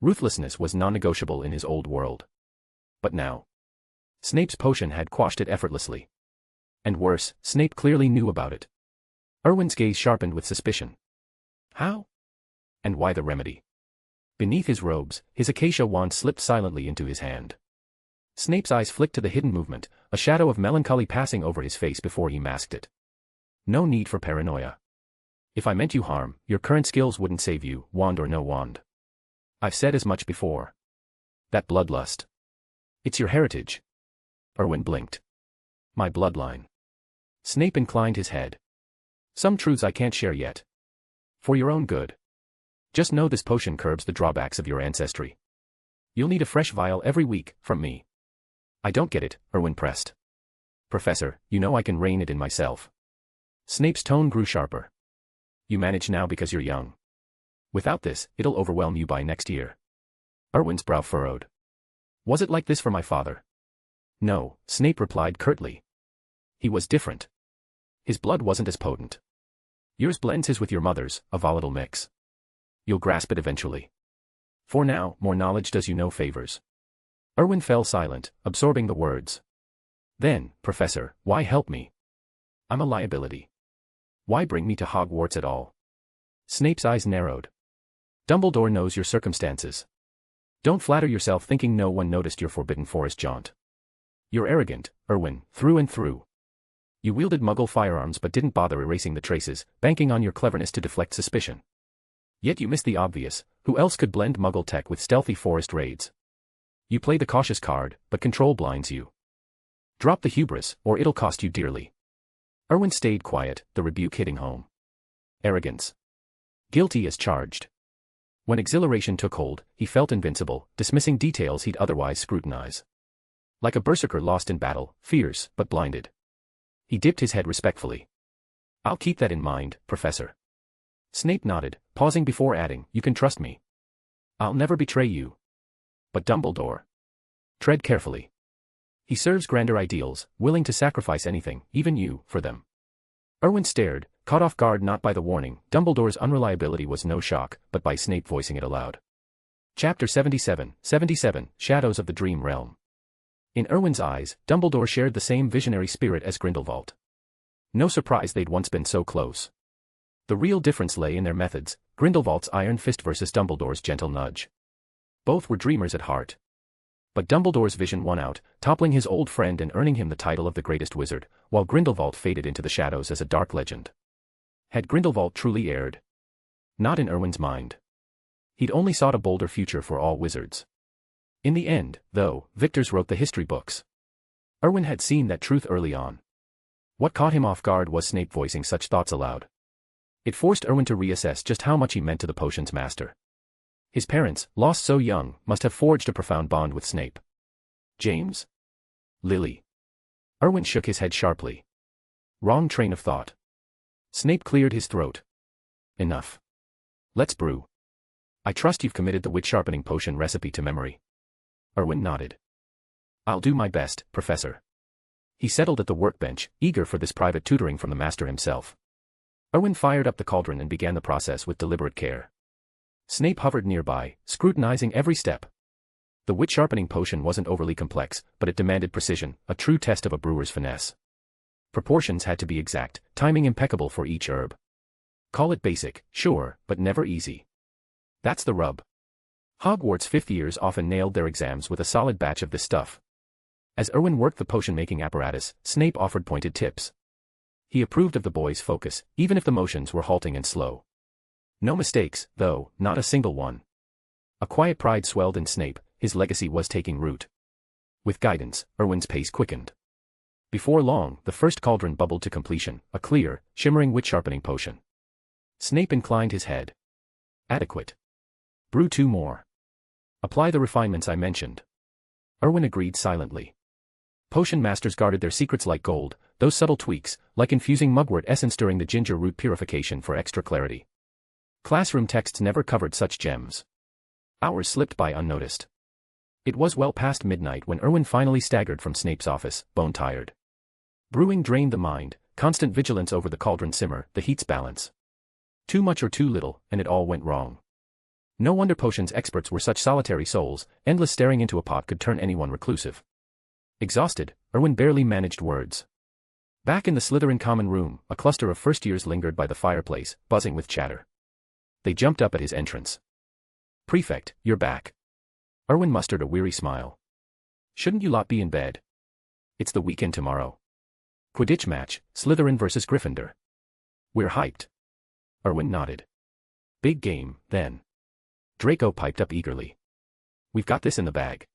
Ruthlessness was non-negotiable in his old world. But now, Snape's potion had quashed it effortlessly. And worse, Snape clearly knew about it. Erwin's gaze sharpened with suspicion. How? And why the remedy? Beneath his robes, his acacia wand slipped silently into his hand. Snape's eyes flicked to the hidden movement, a shadow of melancholy passing over his face before he masked it. No need for paranoia. If I meant you harm, your current skills wouldn't save you, wand or no wand. I've said as much before. That bloodlust. It's your heritage. Erwin blinked. My bloodline. Snape inclined his head. Some truths I can't share yet. For your own good. Just know this potion curbs the drawbacks of your ancestry. You'll need a fresh vial every week, from me. I don't get it, Erwin pressed. Professor, you know I can rein it in myself. Snape's tone grew sharper. You manage now because you're young. Without this, it'll overwhelm you by next year. Erwin's brow furrowed. Was it like this for my father? No, Snape replied curtly. He was different. His blood wasn't as potent. Yours blends his with your mother's, a volatile mix. You'll grasp it eventually. For now, more knowledge does you no favors. Erwin fell silent, absorbing the words. Then, Professor, why help me? I'm a liability. Why bring me to Hogwarts at all? Snape's eyes narrowed. Dumbledore knows your circumstances. Don't flatter yourself thinking no one noticed your Forbidden Forest jaunt. You're arrogant, Erwin, through and through. You wielded Muggle firearms but didn't bother erasing the traces, banking on your cleverness to deflect suspicion. Yet you missed the obvious. Who else could blend Muggle tech with stealthy forest raids? You play the cautious card, but control blinds you. Drop the hubris, or it'll cost you dearly. Erwin stayed quiet, the rebuke hitting home. Arrogance. Guilty as charged. When exhilaration took hold, he felt invincible, dismissing details he'd otherwise scrutinize. Like a berserker lost in battle, fierce, but blinded. He dipped his head respectfully. I'll keep that in mind, Professor. Snape nodded, pausing before adding, you can trust me. I'll never betray you. But Dumbledore. Tread carefully. He serves grander ideals, willing to sacrifice anything, even you, for them. Erwin stared, caught off guard not by the warning. Dumbledore's unreliability was no shock, but by Snape voicing it aloud. Chapter 77, Shadows of the Dream Realm. In Erwin's eyes, Dumbledore shared the same visionary spirit as Grindelwald. No surprise they'd once been so close. The real difference lay in their methods, Grindelwald's iron fist versus Dumbledore's gentle nudge. Both were dreamers at heart. But Dumbledore's vision won out, toppling his old friend and earning him the title of the greatest wizard, while Grindelwald faded into the shadows as a dark legend. Had Grindelwald truly erred? Not in Erwin's mind. He'd only sought a bolder future for all wizards. In the end, though, victors wrote the history books. Erwin had seen that truth early on. What caught him off guard was Snape voicing such thoughts aloud. It forced Erwin to reassess just how much he meant to the potion's master. His parents, lost so young, must have forged a profound bond with Snape. James? Lily? Erwin shook his head sharply. Wrong train of thought. Snape cleared his throat. Enough. Let's brew. I trust you've committed the wit-sharpening potion recipe to memory. Erwin nodded. I'll do my best, Professor. He settled at the workbench, eager for this private tutoring from the master himself. Erwin fired up the cauldron and began the process with deliberate care. Snape hovered nearby, scrutinizing every step. The wit-sharpening potion wasn't overly complex, but it demanded precision, a true test of a brewer's finesse. Proportions had to be exact, timing impeccable for each herb. Call it basic, sure, but never easy. That's the rub. Hogwarts fifth years often nailed their exams with a solid batch of this stuff. As Erwin worked the potion-making apparatus, Snape offered pointed tips. He approved of the boy's focus, even if the motions were halting and slow. No mistakes, though, not a single one. A quiet pride swelled in Snape, his legacy was taking root. With guidance, Erwin's pace quickened. Before long, the first cauldron bubbled to completion, a clear, shimmering wit-sharpening potion. Snape inclined his head. Adequate. Brew 2 more. Apply the refinements I mentioned. Erwin agreed silently. Potion masters guarded their secrets like gold, those subtle tweaks, like infusing mugwort essence during the ginger root purification for extra clarity. Classroom texts never covered such gems. Hours slipped by unnoticed. It was well past midnight when Erwin finally staggered from Snape's office, bone-tired. Brewing drained the mind, constant vigilance over the cauldron simmer, the heat's balance. Too much or too little, and it all went wrong. No wonder potions experts were such solitary souls, endless staring into a pot could turn anyone reclusive. Exhausted, Erwin barely managed words. Back in the Slytherin common room, a cluster of first-years lingered by the fireplace, buzzing with chatter. They jumped up at his entrance. Prefect, you're back. Erwin mustered a weary smile. Shouldn't you lot be in bed? It's the weekend tomorrow. Quidditch match, Slytherin versus Gryffindor. We're hyped. Erwin nodded. Big game, then. Draco piped up eagerly. We've got this in the bag.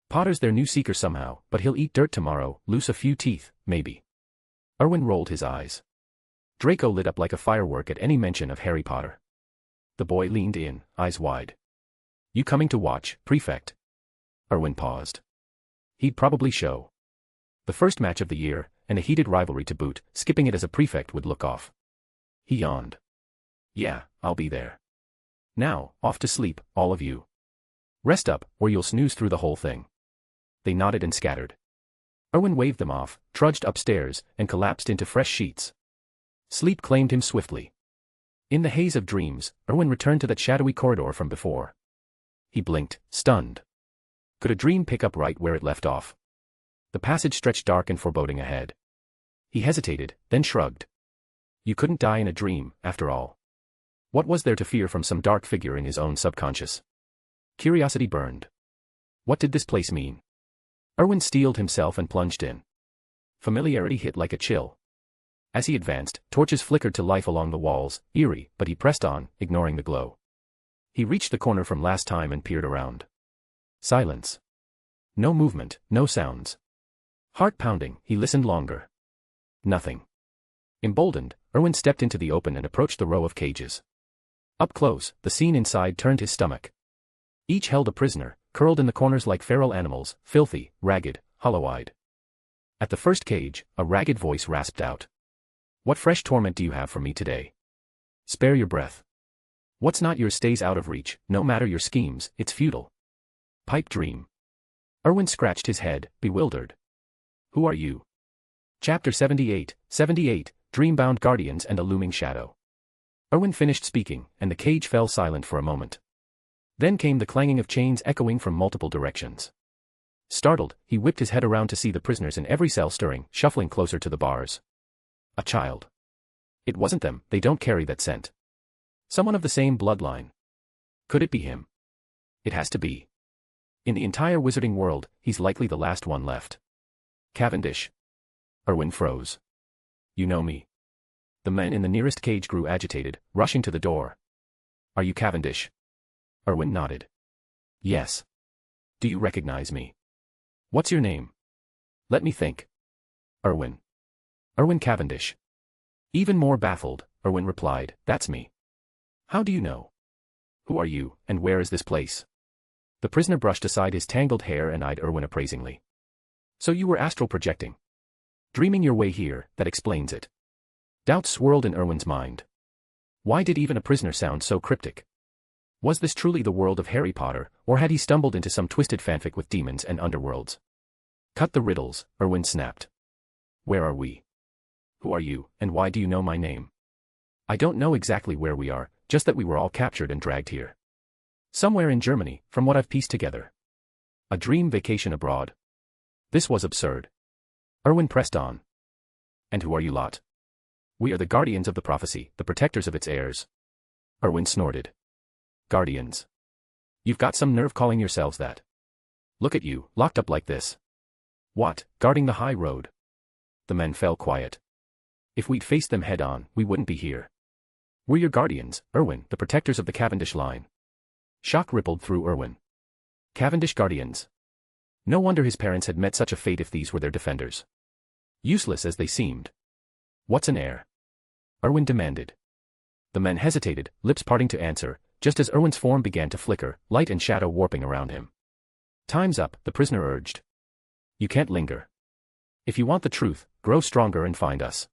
Potter's their new seeker somehow, but he'll eat dirt tomorrow, lose a few teeth, maybe. Erwin rolled his eyes. Draco lit up like a firework at any mention of Harry Potter. The boy leaned in, eyes wide. You coming to watch, Prefect? Erwin paused. He'd probably show. The first match of the year, and a heated rivalry to boot, skipping it as a prefect would look off. He yawned. Yeah, I'll be there. Now, off to sleep, all of you. Rest up, or you'll snooze through the whole thing. They nodded and scattered. Erwin waved them off, trudged upstairs, and collapsed into fresh sheets. Sleep claimed him swiftly. In the haze of dreams, Erwin returned to that shadowy corridor from before. He blinked, stunned. Could a dream pick up right where it left off? The passage stretched dark and foreboding ahead. He hesitated, then shrugged. You couldn't die in a dream, after all. What was there to fear from some dark figure in his own subconscious? Curiosity burned. What did this place mean? Erwin steeled himself and plunged in. Familiarity hit like a chill. As he advanced, torches flickered to life along the walls, eerie, but he pressed on, ignoring the glow. He reached the corner from last time and peered around. Silence. No movement, no sounds. Heart pounding, he listened longer. Nothing. Emboldened, Erwin stepped into the open and approached the row of cages. Up close, the scene inside turned his stomach. Each held a prisoner, curled in the corners like feral animals, filthy, ragged, hollow-eyed. At the first cage, a ragged voice rasped out. What fresh torment do you have for me today? Spare your breath. What's not yours stays out of reach, no matter your schemes, it's futile. Pipe dream. Erwin scratched his head, bewildered. Who are you? Chapter 78, Dreambound Guardians and a Looming Shadow. Erwin finished speaking, and the cage fell silent for a moment. Then came the clanging of chains echoing from multiple directions. Startled, he whipped his head around to see the prisoners in every cell stirring, shuffling closer to the bars. A child. It wasn't them, they don't carry that scent. Someone of the same bloodline. Could it be him? It has to be. In the entire wizarding world, he's likely the last one left. Cavendish. Erwin froze. You know me. The men in the nearest cage grew agitated, rushing to the door. Are you Cavendish? Erwin nodded. Yes. Do you recognize me? What's your name? Let me think. Erwin. Erwin Cavendish. Even more baffled, Erwin replied, That's me. How do you know? Who are you, and where is this place? The prisoner brushed aside his tangled hair and eyed Erwin appraisingly. So you were astral projecting. Dreaming your way here, that explains it. Doubts swirled in Erwin's mind. Why did even a prisoner sound so cryptic? Was this truly the world of Harry Potter, or had he stumbled into some twisted fanfic with demons and underworlds? Cut the riddles, Erwin snapped. Where are we? Who are you, and why do you know my name? I don't know exactly where we are, just that we were all captured and dragged here. Somewhere in Germany, from what I've pieced together. A dream vacation abroad. This was absurd. Erwin pressed on. And who are you lot? We are the guardians of the prophecy, the protectors of its heirs. Erwin snorted. Guardians. You've got some nerve calling yourselves that. Look at you, locked up like this. What, guarding the high road? The men fell quiet. If we'd faced them head on, we wouldn't be here. We're your guardians, Erwin, the protectors of the Cavendish line. Shock rippled through Erwin. Cavendish guardians. No wonder his parents had met such a fate if these were their defenders. Useless as they seemed. What's an heir? Erwin demanded. The men hesitated, lips parting to answer, just as Erwin's form began to flicker, light and shadow warping around him. Time's up, the prisoner urged. You can't linger. If you want the truth, grow stronger and find us.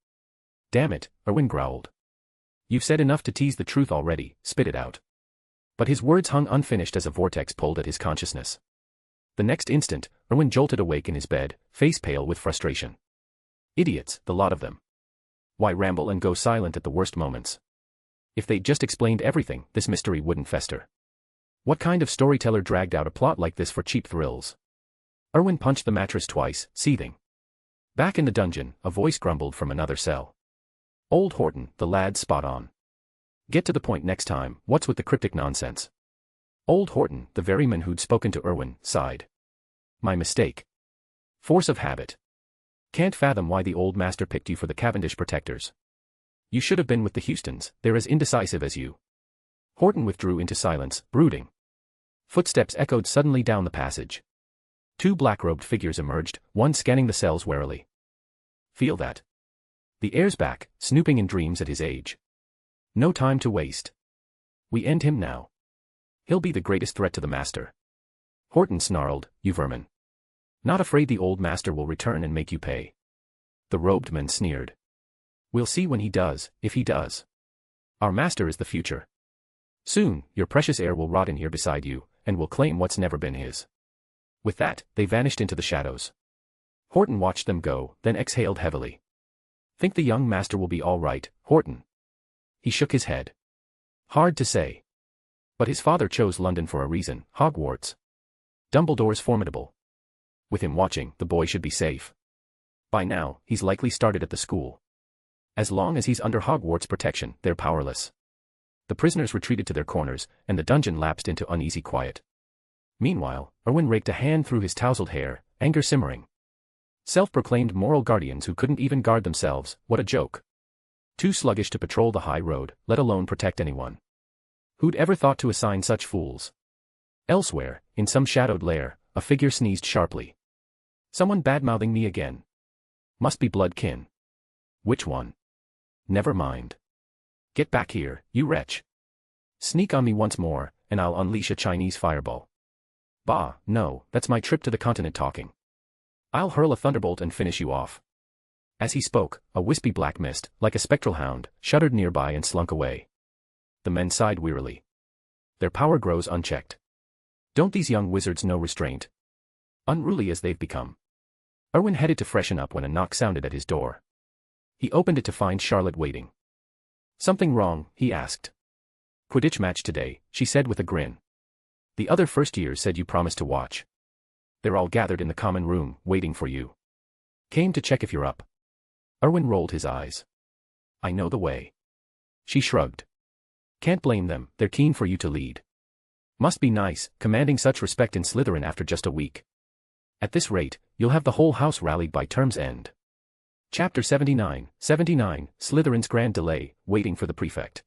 Damn it, Erwin growled. You've said enough to tease the truth already, spit it out. But his words hung unfinished as a vortex pulled at his consciousness. The next instant, Erwin jolted awake in his bed, face pale with frustration. Idiots, the lot of them. Why ramble and go silent at the worst moments? If they'd just explained everything, this mystery wouldn't fester. What kind of storyteller dragged out a plot like this for cheap thrills? Erwin punched the mattress twice, seething. Back in the dungeon, a voice grumbled from another cell. Old Horton, the lad's spot on. Get to the point next time, what's with the cryptic nonsense? Old Horton, the very man who'd spoken to Erwin, sighed. My mistake. Force of habit. Can't fathom why the old master picked you for the Cavendish protectors. You should have been with the Houstons, they're as indecisive as you. Horton withdrew into silence, brooding. Footsteps echoed suddenly down the passage. Two black-robed figures emerged, one scanning the cells warily. Feel that? The heir's back, snooping in dreams at his age. No time to waste. We end him now. He'll be the greatest threat to the master. Horton snarled, you vermin. Not afraid the old master will return and make you pay. The robed man sneered. We'll see when he does, if he does. Our master is the future. Soon, your precious heir will rot in here beside you, and will claim what's never been his. With that, they vanished into the shadows. Horton watched them go, then exhaled heavily. Think the young master will be all right, Horton? He shook his head. Hard to say. But his father chose London for a reason, Hogwarts. Dumbledore's formidable. With him watching, the boy should be safe. By now, he's likely started at the school. As long as he's under Hogwarts protection, they're powerless. The prisoners retreated to their corners, and the dungeon lapsed into uneasy quiet. Meanwhile, Erwin raked a hand through his tousled hair, anger simmering. Self-proclaimed moral guardians who couldn't even guard themselves, what a joke. Too sluggish to patrol the high road, let alone protect anyone. Who'd ever thought to assign such fools? Elsewhere, in some shadowed lair, a figure sneezed sharply. Someone bad-mouthing me again. Must be blood kin. Which one? Never mind. Get back here, you wretch. Sneak on me once more, and I'll unleash a Chinese fireball. Bah, no, that's my trip to the continent talking. I'll hurl a thunderbolt and finish you off. As he spoke, a wispy black mist, like a spectral hound, shuddered nearby and slunk away. The men sighed wearily. Their power grows unchecked. Don't these young wizards know restraint? Unruly as they've become. Erwin headed to freshen up when a knock sounded at his door. He opened it to find Charlotte waiting. Something wrong, he asked. Quidditch match today, she said with a grin. The other first years said you promised to watch. They're all gathered in the common room, waiting for you. Came to check if you're up. Erwin rolled his eyes. I know the way. She shrugged. Can't blame them, they're keen for you to lead. Must be nice, commanding such respect in Slytherin after just a week. At this rate, you'll have the whole house rallied by term's end. Chapter 79, Slytherin's Grand Delay, Waiting for the Prefect.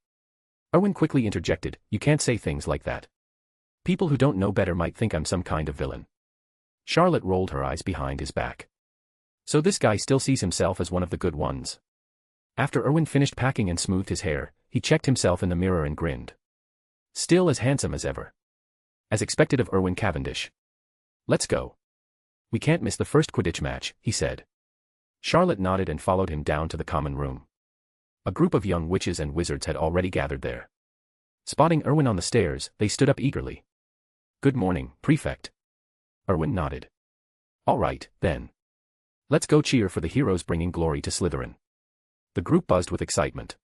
Erwin quickly interjected, you can't say things like that. People who don't know better might think I'm some kind of villain. Charlotte rolled her eyes behind his back. So this guy still sees himself as one of the good ones. After Erwin finished packing and smoothed his hair, he checked himself in the mirror and grinned. Still as handsome as ever. As expected of Erwin Cavendish. Let's go. We can't miss the first Quidditch match, he said. Charlotte nodded and followed him down to the common room. A group of young witches and wizards had already gathered there. Spotting Erwin on the stairs, they stood up eagerly. Good morning, Prefect. Erwin nodded. All right, then. Let's go cheer for the heroes bringing glory to Slytherin. The group buzzed with excitement.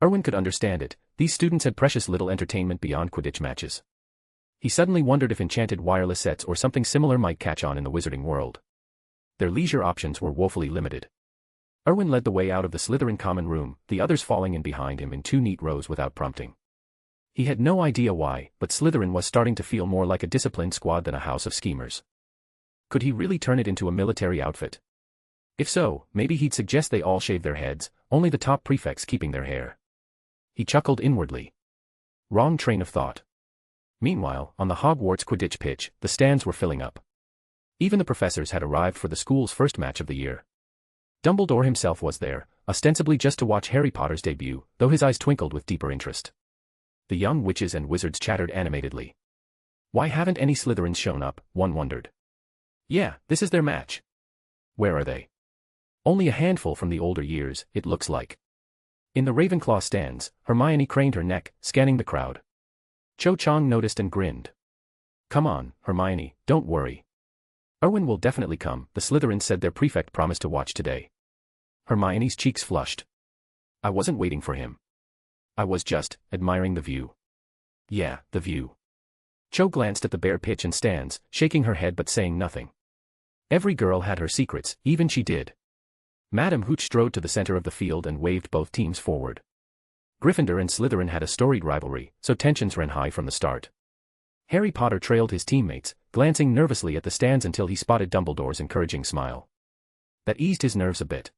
Erwin could understand it, these students had precious little entertainment beyond Quidditch matches. He suddenly wondered if enchanted wireless sets or something similar might catch on in the wizarding world. Their leisure options were woefully limited. Erwin led the way out of the Slytherin common room, the others falling in behind him in 2 neat rows without prompting. He had no idea why, but Slytherin was starting to feel more like a disciplined squad than a house of schemers. Could he really turn it into a military outfit? If so, maybe he'd suggest they all shave their heads, only the top prefects keeping their hair. He chuckled inwardly. Wrong train of thought. Meanwhile, on the Hogwarts Quidditch pitch, the stands were filling up. Even the professors had arrived for the school's first match of the year. Dumbledore himself was there, ostensibly just to watch Harry Potter's debut, though his eyes twinkled with deeper interest. The young witches and wizards chattered animatedly. Why haven't any Slytherins shown up, one wondered. Yeah, this is their match. Where are they? Only a handful from the older years, it looks like. In the Ravenclaw stands, Hermione craned her neck, scanning the crowd. Cho Chang noticed and grinned. Come on, Hermione, don't worry. Erwin will definitely come, the Slytherins said their prefect promised to watch today. Hermione's cheeks flushed. I wasn't waiting for him. I was just admiring the view. Yeah, the view. Cho glanced at the bare pitch and stands, shaking her head but saying nothing. Every girl had her secrets, even she did. Madame Hooch strode to the center of the field and waved both teams forward. Gryffindor and Slytherin had a storied rivalry, so tensions ran high from the start. Harry Potter trailed his teammates, glancing nervously at the stands until he spotted Dumbledore's encouraging smile. That eased his nerves a bit.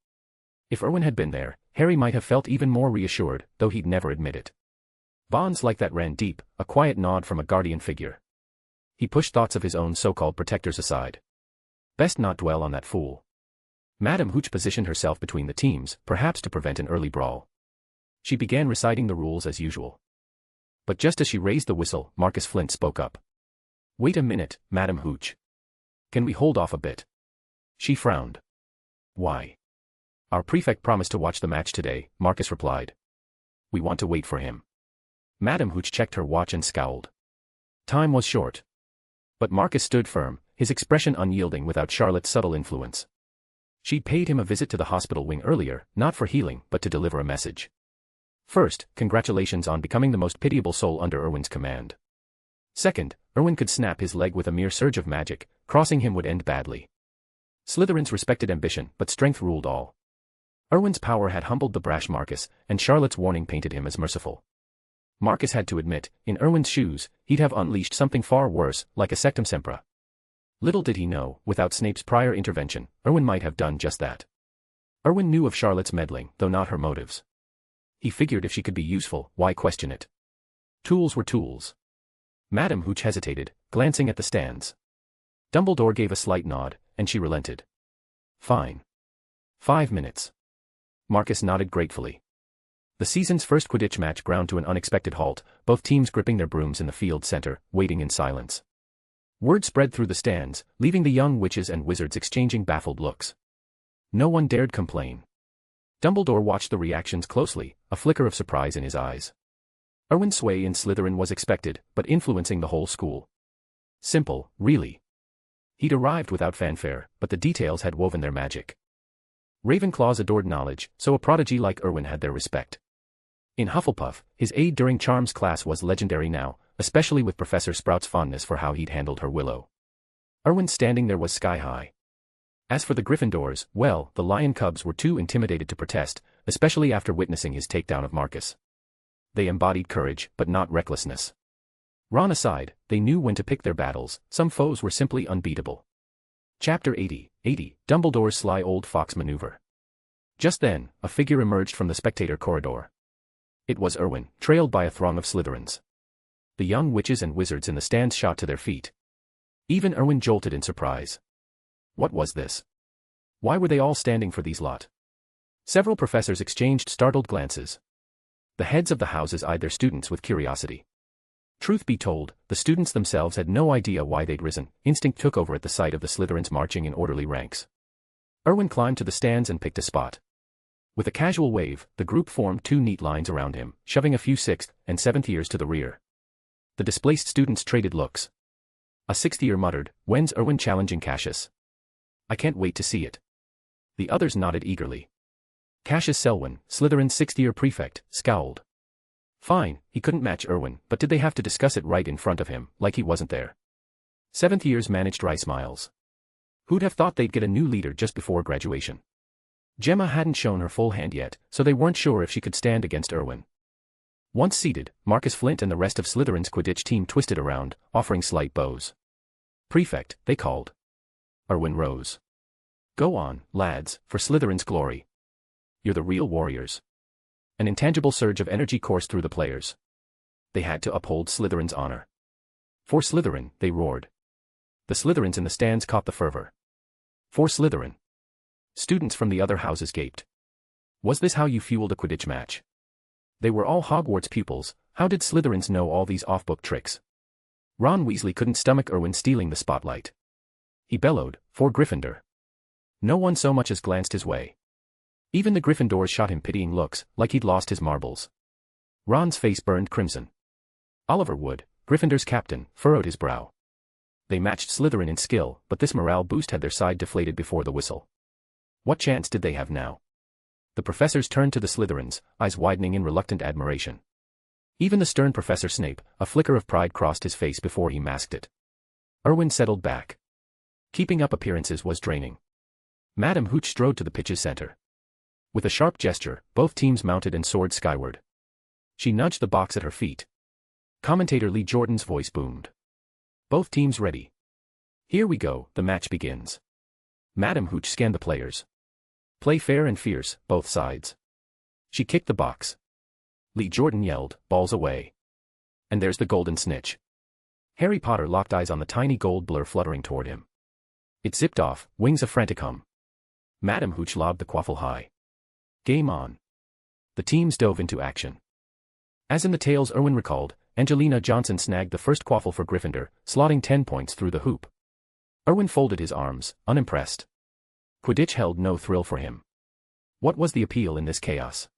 If Erwin had been there, Harry might have felt even more reassured, though he'd never admit it. Bonds like that ran deep, a quiet nod from a guardian figure. He pushed thoughts of his own so-called protectors aside. Best not dwell on that fool. Madame Hooch positioned herself between the teams, perhaps to prevent an early brawl. She began reciting the rules as usual. But just as she raised the whistle, Marcus Flint spoke up. Wait a minute, Madame Hooch. Can we hold off a bit? She frowned. Why? Our prefect promised to watch the match today, Marcus replied. We want to wait for him. Madame Hooch checked her watch and scowled. Time was short. But Marcus stood firm, his expression unyielding without Charlotte's subtle influence. She'd paid him a visit to the hospital wing earlier, not for healing, but to deliver a message. First, congratulations on becoming the most pitiable soul under Erwin's command. Second, Erwin could snap his leg with a mere surge of magic, crossing him would end badly. Slytherins respected ambition, but strength ruled all. Erwin's power had humbled the brash Marcus, and Charlotte's warning painted him as merciful. Marcus had to admit, in Erwin's shoes, he'd have unleashed something far worse, like a sectum sempra. Little did he know, without Snape's prior intervention, Erwin might have done just that. Erwin knew of Charlotte's meddling, though not her motives. He figured if she could be useful, why question it? Tools were tools. Madame Hooch hesitated, glancing at the stands. Dumbledore gave a slight nod, and she relented. Fine. 5 minutes. Marcus nodded gratefully. The season's first Quidditch match ground to an unexpected halt, both teams gripping their brooms in the field center, waiting in silence. Word spread through the stands, leaving the young witches and wizards exchanging baffled looks. No one dared complain. Dumbledore watched the reactions closely, a flicker of surprise in his eyes. Erwin's sway in Slytherin was expected, but influencing the whole school. Simple, really. He'd arrived without fanfare, but the details had woven their magic. Ravenclaws adored knowledge, so a prodigy like Erwin had their respect. In Hufflepuff, his aid during Charms class was legendary now, especially with Professor Sprout's fondness for how he'd handled her Willow. Erwin's standing there was sky-high. As for the Gryffindors, well, the Lion Cubs were too intimidated to protest, especially after witnessing his takedown of Marcus. They embodied courage, but not recklessness. Ron aside, they knew when to pick their battles, some foes were simply unbeatable. Chapter 80, Dumbledore's Sly Old Fox Maneuver. Just then, a figure emerged from the spectator corridor. It was Erwin, trailed by a throng of Slytherins. The young witches and wizards in the stands shot to their feet. Even Erwin jolted in surprise. What was this? Why were they all standing for these lot? Several professors exchanged startled glances. The heads of the houses eyed their students with curiosity. Truth be told, the students themselves had no idea why they'd risen. Instinct took over at the sight of the Slytherins marching in orderly ranks. Erwin climbed to the stands and picked a spot. With a casual wave, the group formed 2 neat lines around him, shoving a few 6th and 7th years to the rear. The displaced students traded looks. A 6th year muttered, "When's Erwin challenging Cassius? I can't wait to see it." The others nodded eagerly. Cassius Selwyn, Slytherin's 6th year prefect, scowled. Fine, he couldn't match Erwin, but did they have to discuss it right in front of him, like he wasn't there? 7th years managed wry smiles. Who'd have thought they'd get a new leader just before graduation? Gemma hadn't shown her full hand yet, so they weren't sure if she could stand against Erwin. Once seated, Marcus Flint and the rest of Slytherin's Quidditch team twisted around, offering slight bows. "Prefect," they called. Erwin rose. "Go on, lads, for Slytherin's glory. You're the real warriors." An intangible surge of energy coursed through the players. They had to uphold Slytherin's honor. "For Slytherin," they roared. The Slytherins in the stands caught the fervor. "For Slytherin." Students from the other houses gaped. Was this how you fueled a Quidditch match? They were all Hogwarts pupils. How did Slytherins know all these off-book tricks? Ron Weasley couldn't stomach Erwin stealing the spotlight. He bellowed, "For Gryffindor." No one so much as glanced his way. Even the Gryffindors shot him pitying looks, like he'd lost his marbles. Ron's face burned crimson. Oliver Wood, Gryffindor's captain, furrowed his brow. They matched Slytherin in skill, but this morale boost had their side deflated before the whistle. What chance did they have now? The professors turned to the Slytherins, eyes widening in reluctant admiration. Even the stern Professor Snape, a flicker of pride crossed his face before he masked it. Erwin settled back. Keeping up appearances was draining. Madame Hooch strode to the pitch's center. With a sharp gesture, both teams mounted and soared skyward. She nudged the box at her feet. Commentator Lee Jordan's voice boomed. "Both teams ready. Here we go, the match begins." Madame Hooch scanned the players. "Play fair and fierce, both sides." She kicked the box. Lee Jordan yelled, "Balls away." And there's the golden snitch. Harry Potter locked eyes on the tiny gold blur fluttering toward him. It zipped off, wings a frantic hum. Madame Hooch lobbed the quaffle high. Game on. The teams dove into action. As in the tales Erwin recalled, Angelina Johnson snagged the first quaffle for Gryffindor, slotting 10 points through the hoop. Erwin folded his arms, unimpressed. Quidditch held no thrill for him. What was the appeal in this chaos?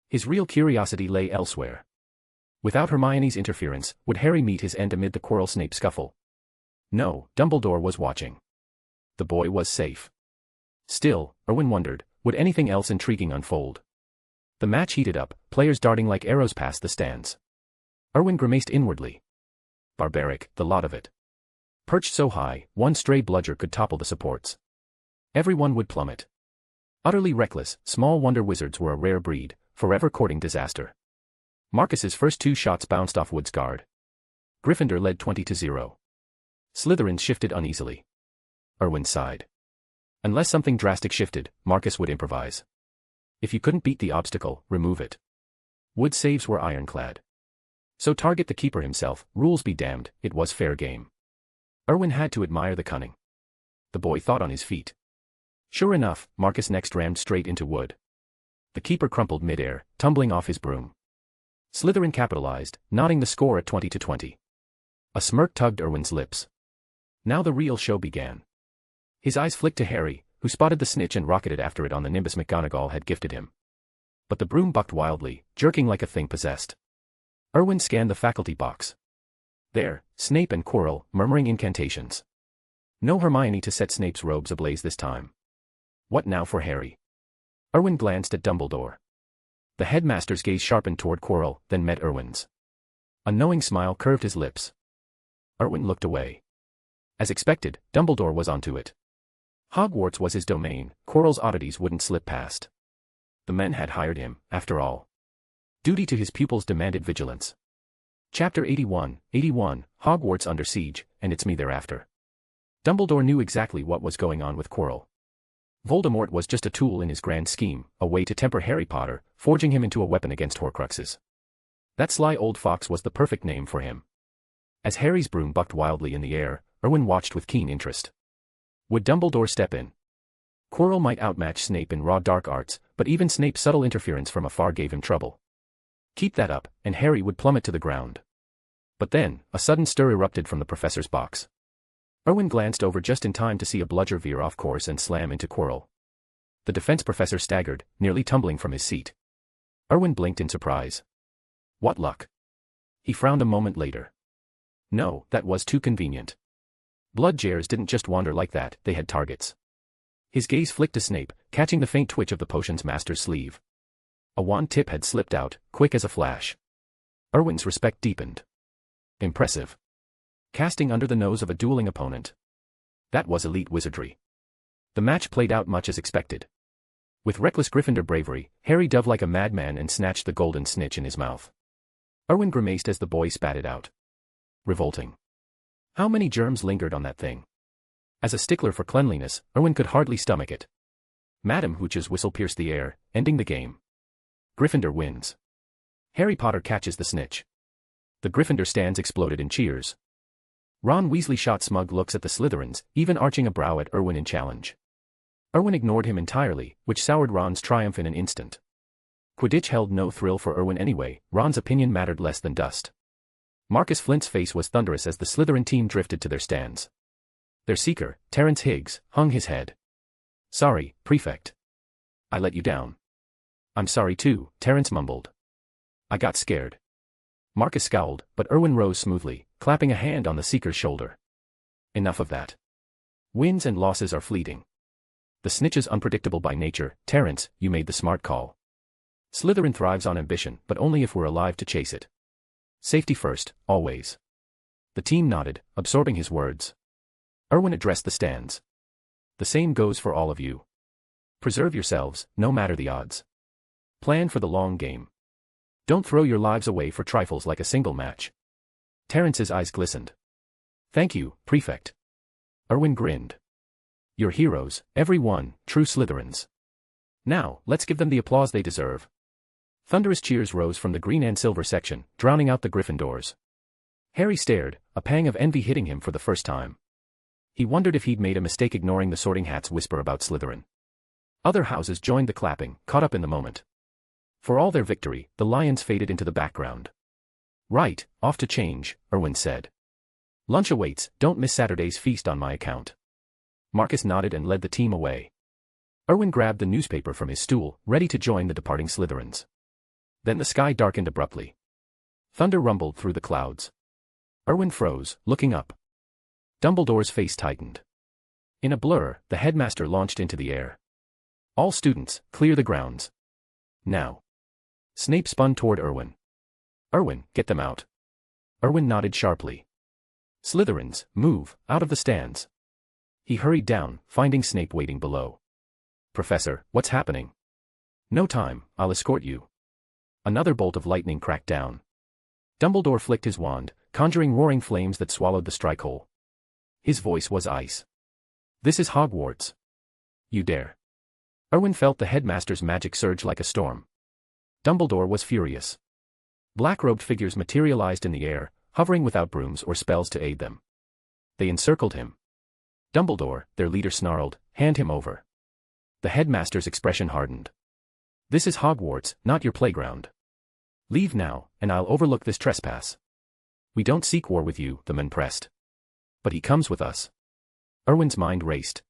His real curiosity lay elsewhere. Without Hermione's interference, would Harry meet his end amid the Quirrell-Snape scuffle? No, Dumbledore was watching. The boy was safe. Still, Erwin wondered, would anything else intriguing unfold? The match heated up, players darting like arrows past the stands. Erwin grimaced inwardly. Barbaric, the lot of it. Perched so high, one stray bludger could topple the supports. Everyone would plummet. Utterly reckless, small wonder wizards were a rare breed, forever courting disaster. Marcus's first 2 shots bounced off Wood's guard. Gryffindor led 20-0. Slytherin shifted uneasily. Erwin sighed. Unless something drastic shifted, Marcus would improvise. If you couldn't beat the obstacle, remove it. Wood's saves were ironclad. So target the keeper himself, rules be damned, it was fair game. Erwin had to admire the cunning. The boy thought on his feet. Sure enough, Marcus next rammed straight into Wood. The keeper crumpled midair, tumbling off his broom. Slytherin capitalized, knotting the score at 20-20. A smirk tugged Erwin's lips. Now the real show began. His eyes flicked to Harry, who spotted the snitch and rocketed after it on the nimbus McGonagall had gifted him. But the broom bucked wildly, jerking like a thing possessed. Erwin scanned the faculty box. There, Snape and Quirrell, murmuring incantations. No Hermione to set Snape's robes ablaze this time. What now for Harry? Erwin glanced at Dumbledore. The headmaster's gaze sharpened toward Quirrell, then met Erwin's. A knowing smile curved his lips. Erwin looked away. As expected, Dumbledore was onto it. Hogwarts was his domain, Quirrell's oddities wouldn't slip past. The men had hired him, after all. Duty to his pupils demanded vigilance. Chapter 81, Hogwarts under siege, and it's me thereafter. Dumbledore knew exactly what was going on with Quirrell. Voldemort was just a tool in his grand scheme, a way to temper Harry Potter, forging him into a weapon against Horcruxes. That sly old fox was the perfect name for him. As Harry's broom bucked wildly in the air, Erwin watched with keen interest. Would Dumbledore step in? Quirrell might outmatch Snape in raw dark arts, but even Snape's subtle interference from afar gave him trouble. Keep that up, and Harry would plummet to the ground. But then, a sudden stir erupted from the professor's box. Erwin glanced over just in time to see a bludger veer off course and slam into Quirrell. The defense professor staggered, nearly tumbling from his seat. Erwin blinked in surprise. What luck? He frowned a moment later. No, that was too convenient. Bloodjares didn't just wander like that, they had targets. His gaze flicked to Snape, catching the faint twitch of the potion's master's sleeve. A wand tip had slipped out, quick as a flash. Erwin's respect deepened. Impressive. Casting under the nose of a dueling opponent. That was elite wizardry. The match played out much as expected. With reckless Gryffindor bravery, Harry dove like a madman and snatched the golden snitch in his mouth. Erwin grimaced as the boy spat it out. Revolting. How many germs lingered on that thing? As a stickler for cleanliness, Erwin could hardly stomach it. Madam Hooch's whistle pierced the air, ending the game. Gryffindor wins. Harry Potter catches the snitch. The Gryffindor stands exploded in cheers. Ron Weasley shot smug looks at the Slytherins, even arching a brow at Erwin in challenge. Erwin ignored him entirely, which soured Ron's triumph in an instant. Quidditch held no thrill for Erwin anyway, Ron's opinion mattered less than dust. Marcus Flint's face was thunderous as the Slytherin team drifted to their stands. Their seeker, Terence Higgs, hung his head. Sorry, Prefect. I let you down. I'm sorry too, Terence mumbled. I got scared. Marcus scowled, but Erwin rose smoothly, clapping a hand on the seeker's shoulder. Enough of that. Wins and losses are fleeting. The snitch is unpredictable by nature, Terence, you made the smart call. Slytherin thrives on ambition, but only if we're alive to chase it. Safety first, always. The team nodded, absorbing his words. Erwin addressed the stands. The same goes for all of you. Preserve yourselves, no matter the odds. Plan for the long game. Don't throw your lives away for trifles like a single match. Terence's eyes glistened. Thank you, Prefect. Erwin grinned. You're heroes, every one, true Slytherins. Now, let's give them the applause they deserve. Thunderous cheers rose from the green and silver section, drowning out the Gryffindors. Harry stared, a pang of envy hitting him for the first time. He wondered if he'd made a mistake ignoring the Sorting Hat's whisper about Slytherin. Other houses joined the clapping, caught up in the moment. For all their victory, the Lions faded into the background. Right, off to change, Erwin said. Lunch awaits, don't miss Saturday's feast on my account. Marcus nodded and led the team away. Erwin grabbed the newspaper from his stool, ready to join the departing Slytherins. Then the sky darkened abruptly. Thunder rumbled through the clouds. Erwin froze, looking up. Dumbledore's face tightened. In a blur, the headmaster launched into the air. All students, clear the grounds. Now. Snape spun toward Erwin. Erwin, get them out. Erwin nodded sharply. Slytherins, move, out of the stands. He hurried down, finding Snape waiting below. Professor, what's happening? No time, I'll escort you. Another bolt of lightning cracked down. Dumbledore flicked his wand, conjuring roaring flames that swallowed the strike hole. His voice was ice. This is Hogwarts. You dare. Erwin felt the headmaster's magic surge like a storm. Dumbledore was furious. Black-robed figures materialized in the air, hovering without brooms or spells to aid them. They encircled him. Dumbledore, their leader, snarled, hand him over. The headmaster's expression hardened. This is Hogwarts, not your playground. Leave now, and I'll overlook this trespass. We don't seek war with you, the men pressed. But he comes with us. Erwin's mind raced.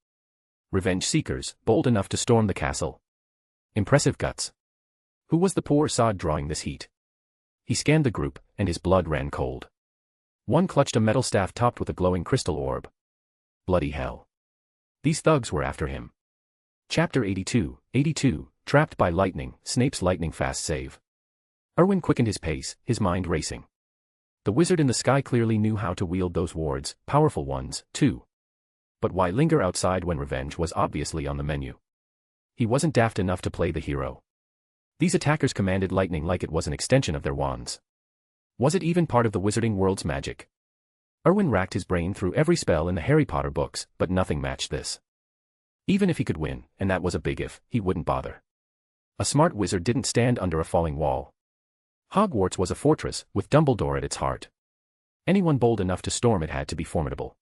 Revenge seekers, bold enough to storm the castle. Impressive guts. Who was the poor sod drawing this heat? He scanned the group, and his blood ran cold. One clutched a metal staff topped with a glowing crystal orb. Bloody hell. These thugs were after him. Chapter 82, Trapped by Lightning, Snape's lightning-fast save. Erwin quickened his pace, his mind racing. The wizard in the sky clearly knew how to wield those wards, powerful ones, too. But why linger outside when revenge was obviously on the menu? He wasn't daft enough to play the hero. These attackers commanded lightning like it was an extension of their wands. Was it even part of the wizarding world's magic? Erwin racked his brain through every spell in the Harry Potter books, but nothing matched this. Even if he could win, and that was a big if, he wouldn't bother. A smart wizard didn't stand under a falling wall. Hogwarts was a fortress, with Dumbledore at its heart. Anyone bold enough to storm it had to be formidable.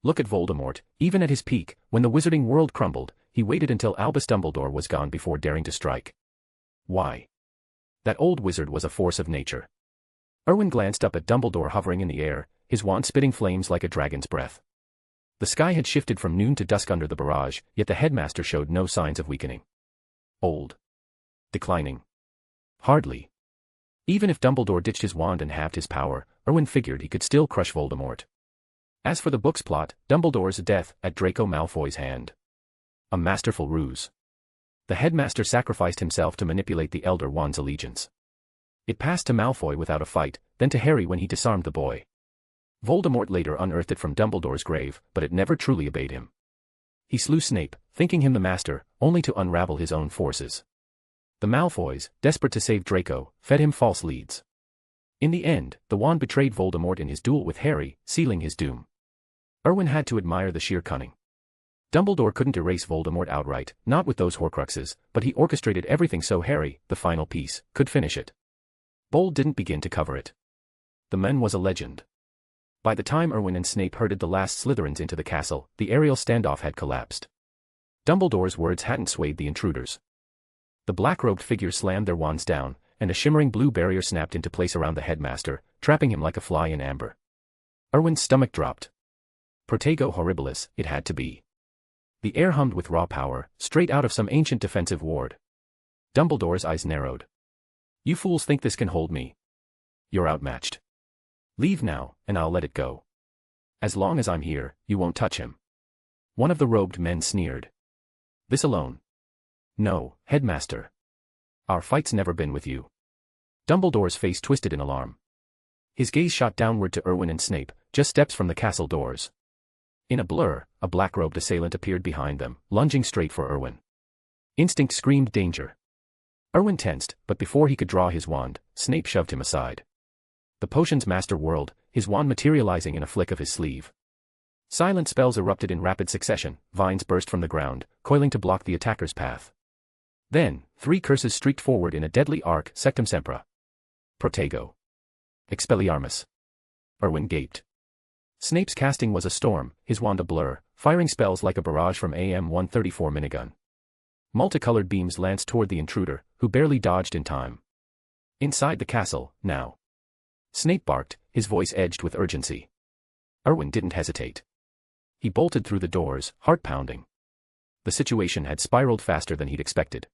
Look at Voldemort, even at his peak, when the wizarding world crumbled, he waited until Albus Dumbledore was gone before daring to strike. Why? That old wizard was a force of nature. Erwin glanced up at Dumbledore hovering in the air, his wand spitting flames like a dragon's breath. The sky had shifted from noon to dusk under the barrage, yet the headmaster showed no signs of weakening. Old. Declining. Hardly. Even if Dumbledore ditched his wand and halved his power, Erwin figured he could still crush Voldemort. As for the book's plot, Dumbledore's death at Draco Malfoy's hand. A masterful ruse. The headmaster sacrificed himself to manipulate the Elder Wand's allegiance. It passed to Malfoy without a fight, then to Harry when he disarmed the boy. Voldemort later unearthed it from Dumbledore's grave, but it never truly obeyed him. He slew Snape, thinking him the master, only to unravel his own forces. The Malfoys, desperate to save Draco, fed him false leads. In the end, the wand betrayed Voldemort in his duel with Harry, sealing his doom. Erwin had to admire the sheer cunning. Dumbledore couldn't erase Voldemort outright, not with those Horcruxes, but he orchestrated everything so Harry, the final piece, could finish it. Bold didn't begin to cover it. The man was a legend. By the time Erwin and Snape herded the last Slytherins into the castle, the aerial standoff had collapsed. Dumbledore's words hadn't swayed the intruders. The black-robed figures slammed their wands down, and a shimmering blue barrier snapped into place around the headmaster, trapping him like a fly in amber. Erwin's stomach dropped. Protego horribilis, it had to be. The air hummed with raw power, straight out of some ancient defensive ward. Dumbledore's eyes narrowed. You fools think this can hold me? You're outmatched. Leave now, and I'll let it go. As long as I'm here, you won't touch him. One of the robed men sneered. This alone? No, headmaster. Our fight's never been with you. Dumbledore's face twisted in alarm. His gaze shot downward to Erwin and Snape, just steps from the castle doors. In a blur, a black-robed assailant appeared behind them, lunging straight for Erwin. Instinct screamed danger. Erwin tensed, but before he could draw his wand, Snape shoved him aside. The potion's master whirled, his wand materializing in a flick of his sleeve. Silent spells erupted in rapid succession, vines burst from the ground, coiling to block the attacker's path. Then, 3 curses streaked forward in a deadly arc, sectum sempra. Protego. Expelliarmus. Erwin gaped. Snape's casting was a storm, his wand a blur, firing spells like a barrage from AM-134 minigun. Multicolored beams lanced toward the intruder, who barely dodged in time. Inside the castle, now. Snape barked, his voice edged with urgency. Erwin didn't hesitate. He bolted through the doors, heart pounding. The situation had spiraled faster than he'd expected.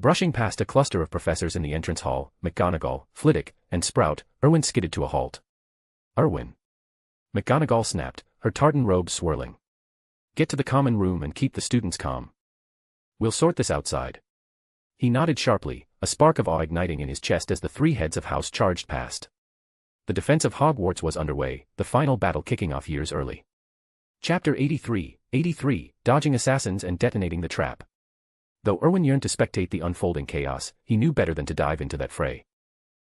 Brushing past a cluster of professors in the entrance hall, McGonagall, Flitwick, and Sprout, Erwin skidded to a halt. Erwin. McGonagall snapped, her tartan robe swirling. Get to the common room and keep the students calm. We'll sort this outside. He nodded sharply, a spark of awe igniting in his chest as the 3 heads of house charged past. The defense of Hogwarts was underway, the final battle kicking off years early. Chapter 83, Dodging Assassins and Detonating the Trap. Though Erwin yearned to spectate the unfolding chaos, he knew better than to dive into that fray.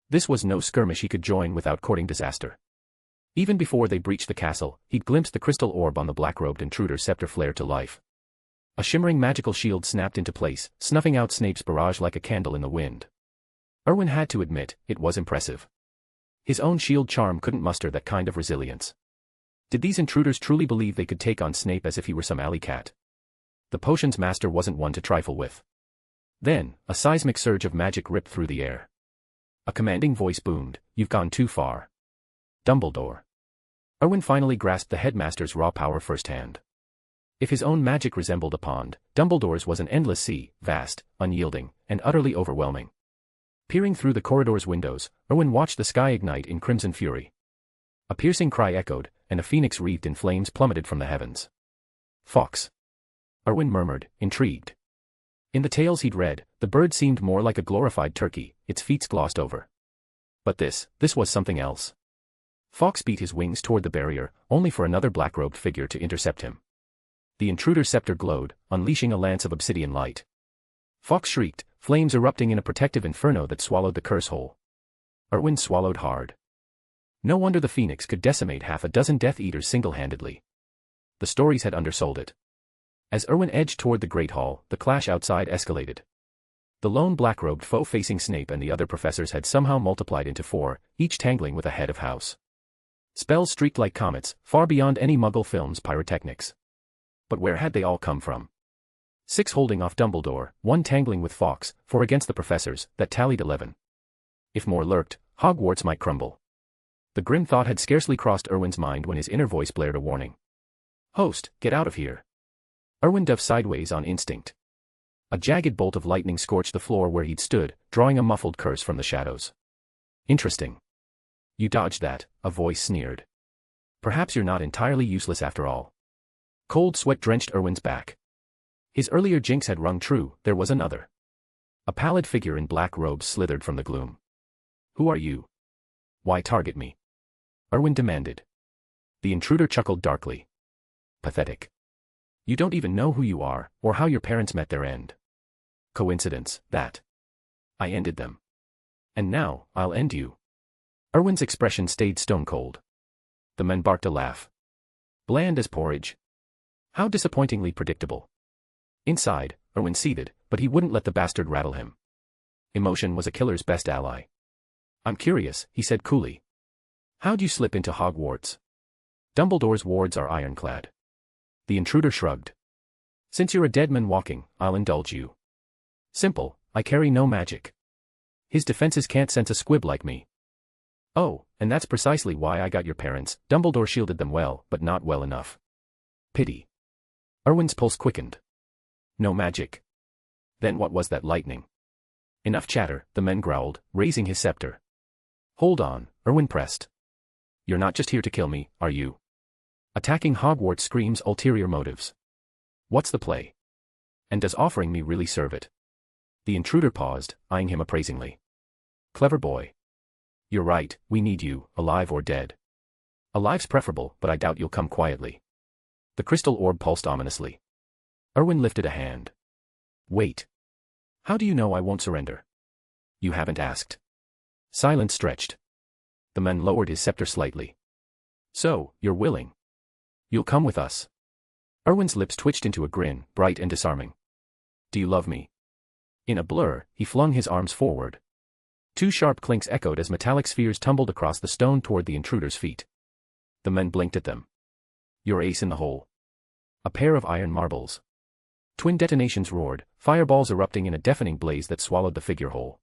This was no skirmish he could join without courting disaster. Even before they breached the castle, he'd glimpsed the crystal orb on the black-robed intruder's scepter flare to life. A shimmering magical shield snapped into place, snuffing out Snape's barrage like a candle in the wind. Erwin had to admit, it was impressive. His own shield charm couldn't muster that kind of resilience. Did these intruders truly believe they could take on Snape as if he were some alley cat? The potion's master wasn't one to trifle with. Then, a seismic surge of magic ripped through the air. A commanding voice boomed, "You've gone too far. Dumbledore." Erwin finally grasped the headmaster's raw power firsthand. If his own magic resembled a pond, Dumbledore's was an endless sea, vast, unyielding, and utterly overwhelming. Peering through the corridor's windows, Erwin watched the sky ignite in crimson fury. A piercing cry echoed, and a phoenix wreathed in flames plummeted from the heavens. "Fox," Erwin murmured, intrigued. In the tales he'd read, the bird seemed more like a glorified turkey, its feats glossed over. But this was something else. Fox beat his wings toward the barrier, only for another black-robed figure to intercept him. The intruder's scepter glowed, unleashing a lance of obsidian light. Fox shrieked, flames erupting in a protective inferno that swallowed the curse whole. Erwin swallowed hard. No wonder the phoenix could decimate half a dozen Death Eaters single-handedly. The stories had undersold it. As Erwin edged toward the Great Hall, the clash outside escalated. The lone black-robed foe facing Snape and the other professors had somehow multiplied into 4, each tangling with a head of house. Spells streaked like comets, far beyond any Muggle film's pyrotechnics. But where had they all come from? 6 holding off Dumbledore, 1 tangling with Fawkes, 4 against the professors, that tallied 11. If more lurked, Hogwarts might crumble. The grim thought had scarcely crossed Erwin's mind when his inner voice blared a warning. "Host, get out of here." Erwin dove sideways on instinct. A jagged bolt of lightning scorched the floor where he'd stood, drawing a muffled curse from the shadows. "Interesting. You dodged that," a voice sneered. "Perhaps you're not entirely useless after all." Cold sweat drenched Erwin's back. His earlier jinx had rung true, there was another. A pallid figure in black robes slithered from the gloom. "Who are you? Why target me?" Erwin demanded. The intruder chuckled darkly. "Pathetic. You don't even know who you are, or how your parents met their end. Coincidence, that. I ended them. And now, I'll end you." Erwin's expression stayed stone-cold. The men barked a laugh. Bland as porridge. How disappointingly predictable. Inside, Erwin seethed, but he wouldn't let the bastard rattle him. Emotion was a killer's best ally. "I'm curious," he said coolly. "How'd you slip into Hogwarts?" "Dumbledore's wards are ironclad." The intruder shrugged. "Since you're a dead man walking, I'll indulge you. Simple, I carry no magic. His defenses can't sense a squib like me." "Oh, and that's precisely why I got your parents." Dumbledore shielded them well, but not well enough. "Pity." Erwin's pulse quickened. "No magic. Then what was that lightning?" "Enough chatter," the men growled, raising his scepter. "Hold on," Erwin pressed. "You're not just here to kill me, are you? Attacking Hogwarts screams ulterior motives. What's the play? And does offering me really serve it?" The intruder paused, eyeing him appraisingly. "Clever boy. You're right, we need you, alive or dead. Alive's preferable, but I doubt you'll come quietly." The crystal orb pulsed ominously. Erwin lifted a hand. "Wait. How do you know I won't surrender?" "You haven't asked." Silence stretched. The man lowered his scepter slightly. "So, you're willing? You'll come with us?" Erwin's lips twitched into a grin, bright and disarming. "Do you love me?" In a blur, he flung his arms forward. 2 sharp clinks echoed as metallic spheres tumbled across the stone toward the intruder's feet. The men blinked at them. "You're ace in the hole." A pair of iron marbles. Twin detonations roared, fireballs erupting in a deafening blaze that swallowed the figure whole.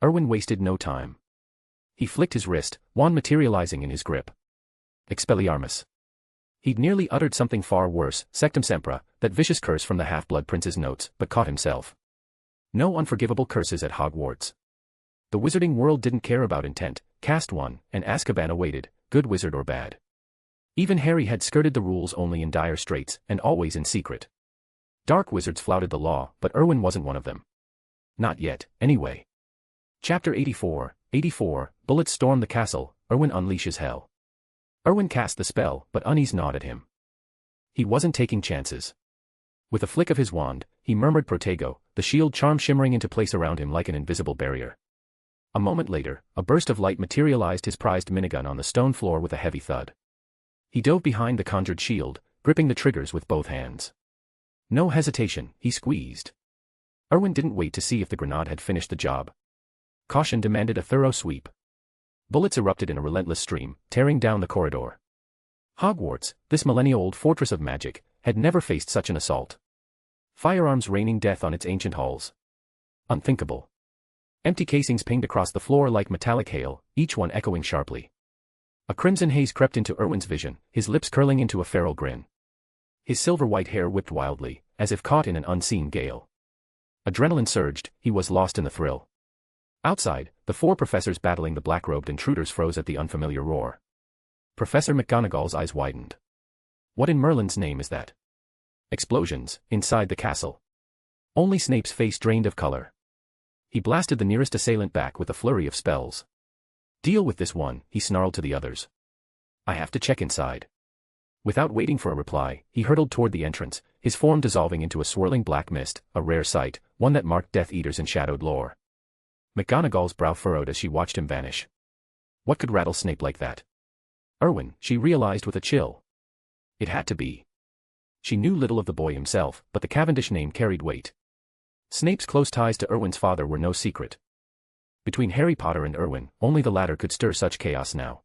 Erwin wasted no time. He flicked his wrist, wand materializing in his grip. Expelliarmus. He'd nearly uttered something far worse, Sectum Sempra, that vicious curse from the Half-Blood Prince's notes, but caught himself. No unforgivable curses at Hogwarts. The wizarding world didn't care about intent, cast one, and Azkaban awaited, good wizard or bad. Even Harry had skirted the rules only in dire straits, and always in secret. Dark wizards flouted the law, but Erwin wasn't one of them. Not yet, anyway. Chapter 84, bullets stormed the castle. Erwin unleashes hell. Erwin cast the spell, but unease gnawed at him. He wasn't taking chances. With a flick of his wand, he murmured Protego, the shield charm shimmering into place around him like an invisible barrier. A moment later, a burst of light materialized his prized minigun on the stone floor with a heavy thud. He dove behind the conjured shield, gripping the triggers with both hands. No hesitation, he squeezed. Erwin didn't wait to see if the grenade had finished the job. Caution demanded a thorough sweep. Bullets erupted in a relentless stream, tearing down the corridor. Hogwarts, this millennia-old fortress of magic, had never faced such an assault. Firearms raining death on its ancient halls. Unthinkable. Empty casings pinged across the floor like metallic hail, each one echoing sharply. A crimson haze crept into Erwin's vision, his lips curling into a feral grin. His silver-white hair whipped wildly, as if caught in an unseen gale. Adrenaline surged, he was lost in the thrill. Outside, the four professors battling the black-robed intruders froze at the unfamiliar roar. Professor McGonagall's eyes widened. What in Merlin's name is that? Explosions, inside the castle. Only Snape's face drained of color. He blasted the nearest assailant back with a flurry of spells. Deal with this one, he snarled to the others. I have to check inside. Without waiting for a reply, he hurtled toward the entrance, his form dissolving into a swirling black mist, a rare sight, one that marked Death Eaters in shadowed lore. McGonagall's brow furrowed as she watched him vanish. What could rattle Snape like that? Erwin, she realized with a chill. It had to be. She knew little of the boy himself, but the Cavendish name carried weight. Snape's close ties to Erwin's father were no secret. Between Harry Potter and Erwin, only the latter could stir such chaos now.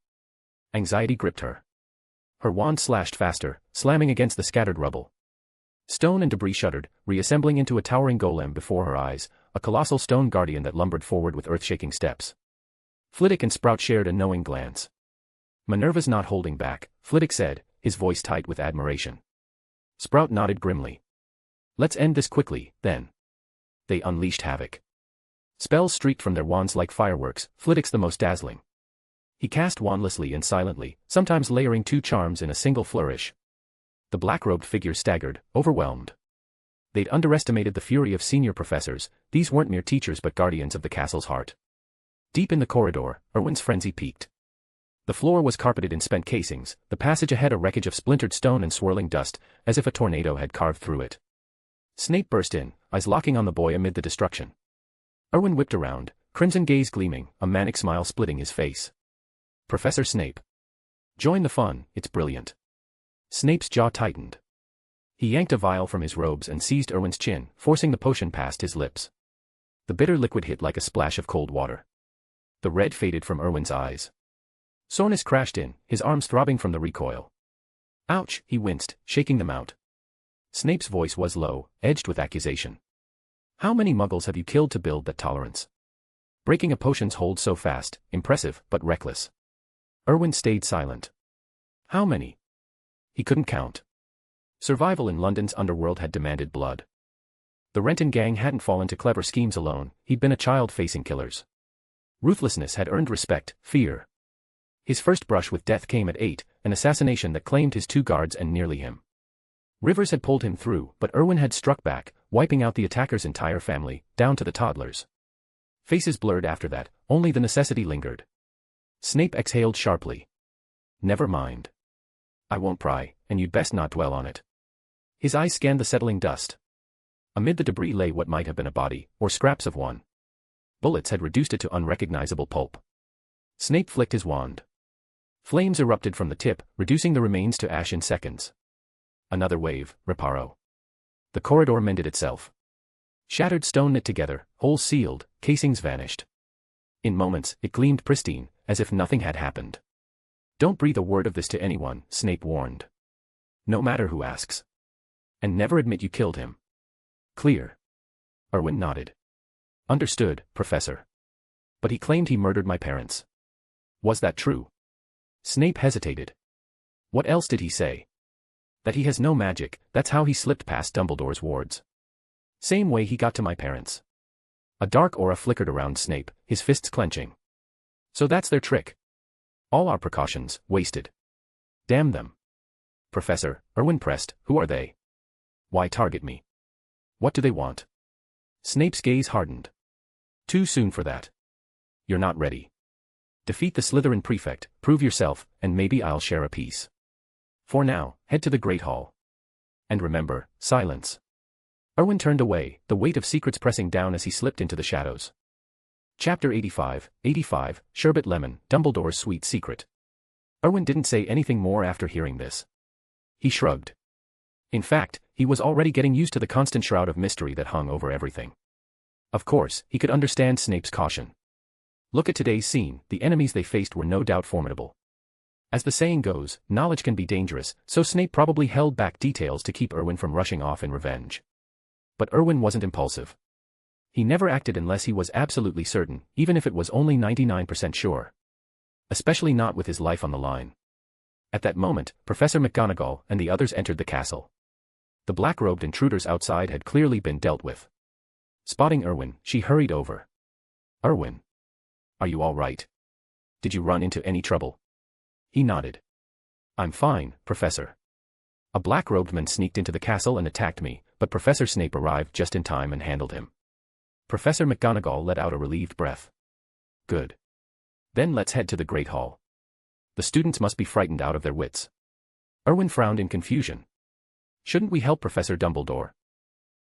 Anxiety gripped her. Her wand slashed faster, slamming against the scattered rubble. Stone and debris shuddered, reassembling into a towering golem before her eyes, a colossal stone guardian that lumbered forward with earth-shaking steps. Flitwick and Sprout shared a knowing glance. Minerva's not holding back, Flitwick said, his voice tight with admiration. Sprout nodded grimly. Let's end this quickly, then. They unleashed havoc. Spells streaked from their wands like fireworks, Flitwick's the most dazzling. He cast wandlessly and silently, sometimes layering 2 charms in a single flourish. The black-robed figures staggered, overwhelmed. They'd underestimated the fury of senior professors, these weren't mere teachers but guardians of the castle's heart. Deep in the corridor, Erwin's frenzy peaked. The floor was carpeted in spent casings, the passage ahead a wreckage of splintered stone and swirling dust, as if a tornado had carved through it. Snape burst in, eyes locking on the boy amid the destruction. Erwin whipped around, crimson gaze gleaming, a manic smile splitting his face. Professor Snape. Join the fun, it's brilliant. Snape's jaw tightened. He yanked a vial from his robes and seized Erwin's chin, forcing the potion past his lips. The bitter liquid hit like a splash of cold water. The red faded from Erwin's eyes. Soreness crashed in, his arms throbbing from the recoil. Ouch, he winced, shaking them out. Snape's voice was low, edged with accusation. How many muggles have you killed to build that tolerance? Breaking a potion's hold so fast, impressive, but reckless. Erwin stayed silent. How many? He couldn't count. Survival in London's underworld had demanded blood. The Renton gang hadn't fallen to clever schemes alone, he'd been a child facing killers. Ruthlessness had earned respect, fear. His first brush with death came at 8, an assassination that claimed his 2 guards and nearly him. Rivers had pulled him through, but Erwin had struck back, wiping out the attacker's entire family, down to the toddlers. Faces blurred after that, only the necessity lingered. Snape exhaled sharply. Never mind. I won't pry, and you'd best not dwell on it. His eyes scanned the settling dust. Amid the debris lay what might have been a body, or scraps of one. Bullets had reduced it to unrecognizable pulp. Snape flicked his wand. Flames erupted from the tip, reducing the remains to ash in seconds. Another wave, reparo. The corridor mended itself. Shattered stone knit together, holes sealed, casings vanished. In moments, it gleamed pristine, as if nothing had happened. Don't breathe a word of this to anyone, Snape warned. No matter who asks. And never admit you killed him. Clear. Erwin nodded. Understood, Professor. But he claimed he murdered my parents. Was that true? Snape hesitated. What else did he say? That he has no magic, that's how he slipped past Dumbledore's wards. Same way he got to my parents. A dark aura flickered around Snape, his fists clenching. So that's their trick. All our precautions, wasted. Damn them. Professor, Erwin pressed, who are they? Why target me? What do they want? Snape's gaze hardened. Too soon for that. You're not ready. Defeat the Slytherin prefect, prove yourself, and maybe I'll share a piece. For now, head to the Great Hall. And remember, silence. Erwin turned away, the weight of secrets pressing down as he slipped into the shadows. Chapter 85, Sherbet Lemon, Dumbledore's Sweet Secret. Erwin didn't say anything more after hearing this. He shrugged. In fact, he was already getting used to the constant shroud of mystery that hung over everything. Of course, he could understand Snape's caution. Look at today's scene, the enemies they faced were no doubt formidable. As the saying goes, knowledge can be dangerous, so Snape probably held back details to keep Erwin from rushing off in revenge. But Erwin wasn't impulsive. He never acted unless he was absolutely certain, even if it was only 99% sure. Especially not with his life on the line. At that moment, Professor McGonagall and the others entered the castle. The black-robed intruders outside had clearly been dealt with. Spotting Erwin, she hurried over. "Erwin. Are you all right? Did you run into any trouble?" He nodded. "I'm fine, Professor. A black-robed man sneaked into the castle and attacked me, but Professor Snape arrived just in time and handled him." Professor McGonagall let out a relieved breath. "Good. Then let's head to the Great Hall. The students must be frightened out of their wits." Erwin frowned in confusion. "Shouldn't we help Professor Dumbledore?"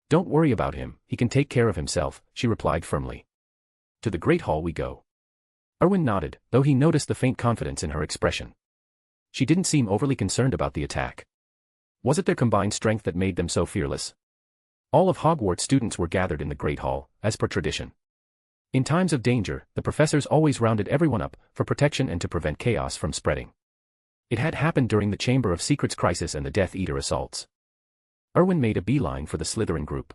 "Don't worry about him, he can take care of himself," she replied firmly. "To the Great Hall we go." Erwin nodded, though he noticed the faint confidence in her expression. She didn't seem overly concerned about the attack. Was it their combined strength that made them so fearless? All of Hogwarts students were gathered in the Great Hall, as per tradition. In times of danger, the professors always rounded everyone up, for protection and to prevent chaos from spreading. It had happened during the Chamber of Secrets crisis and the Death Eater assaults. Erwin made a beeline for the Slytherin group.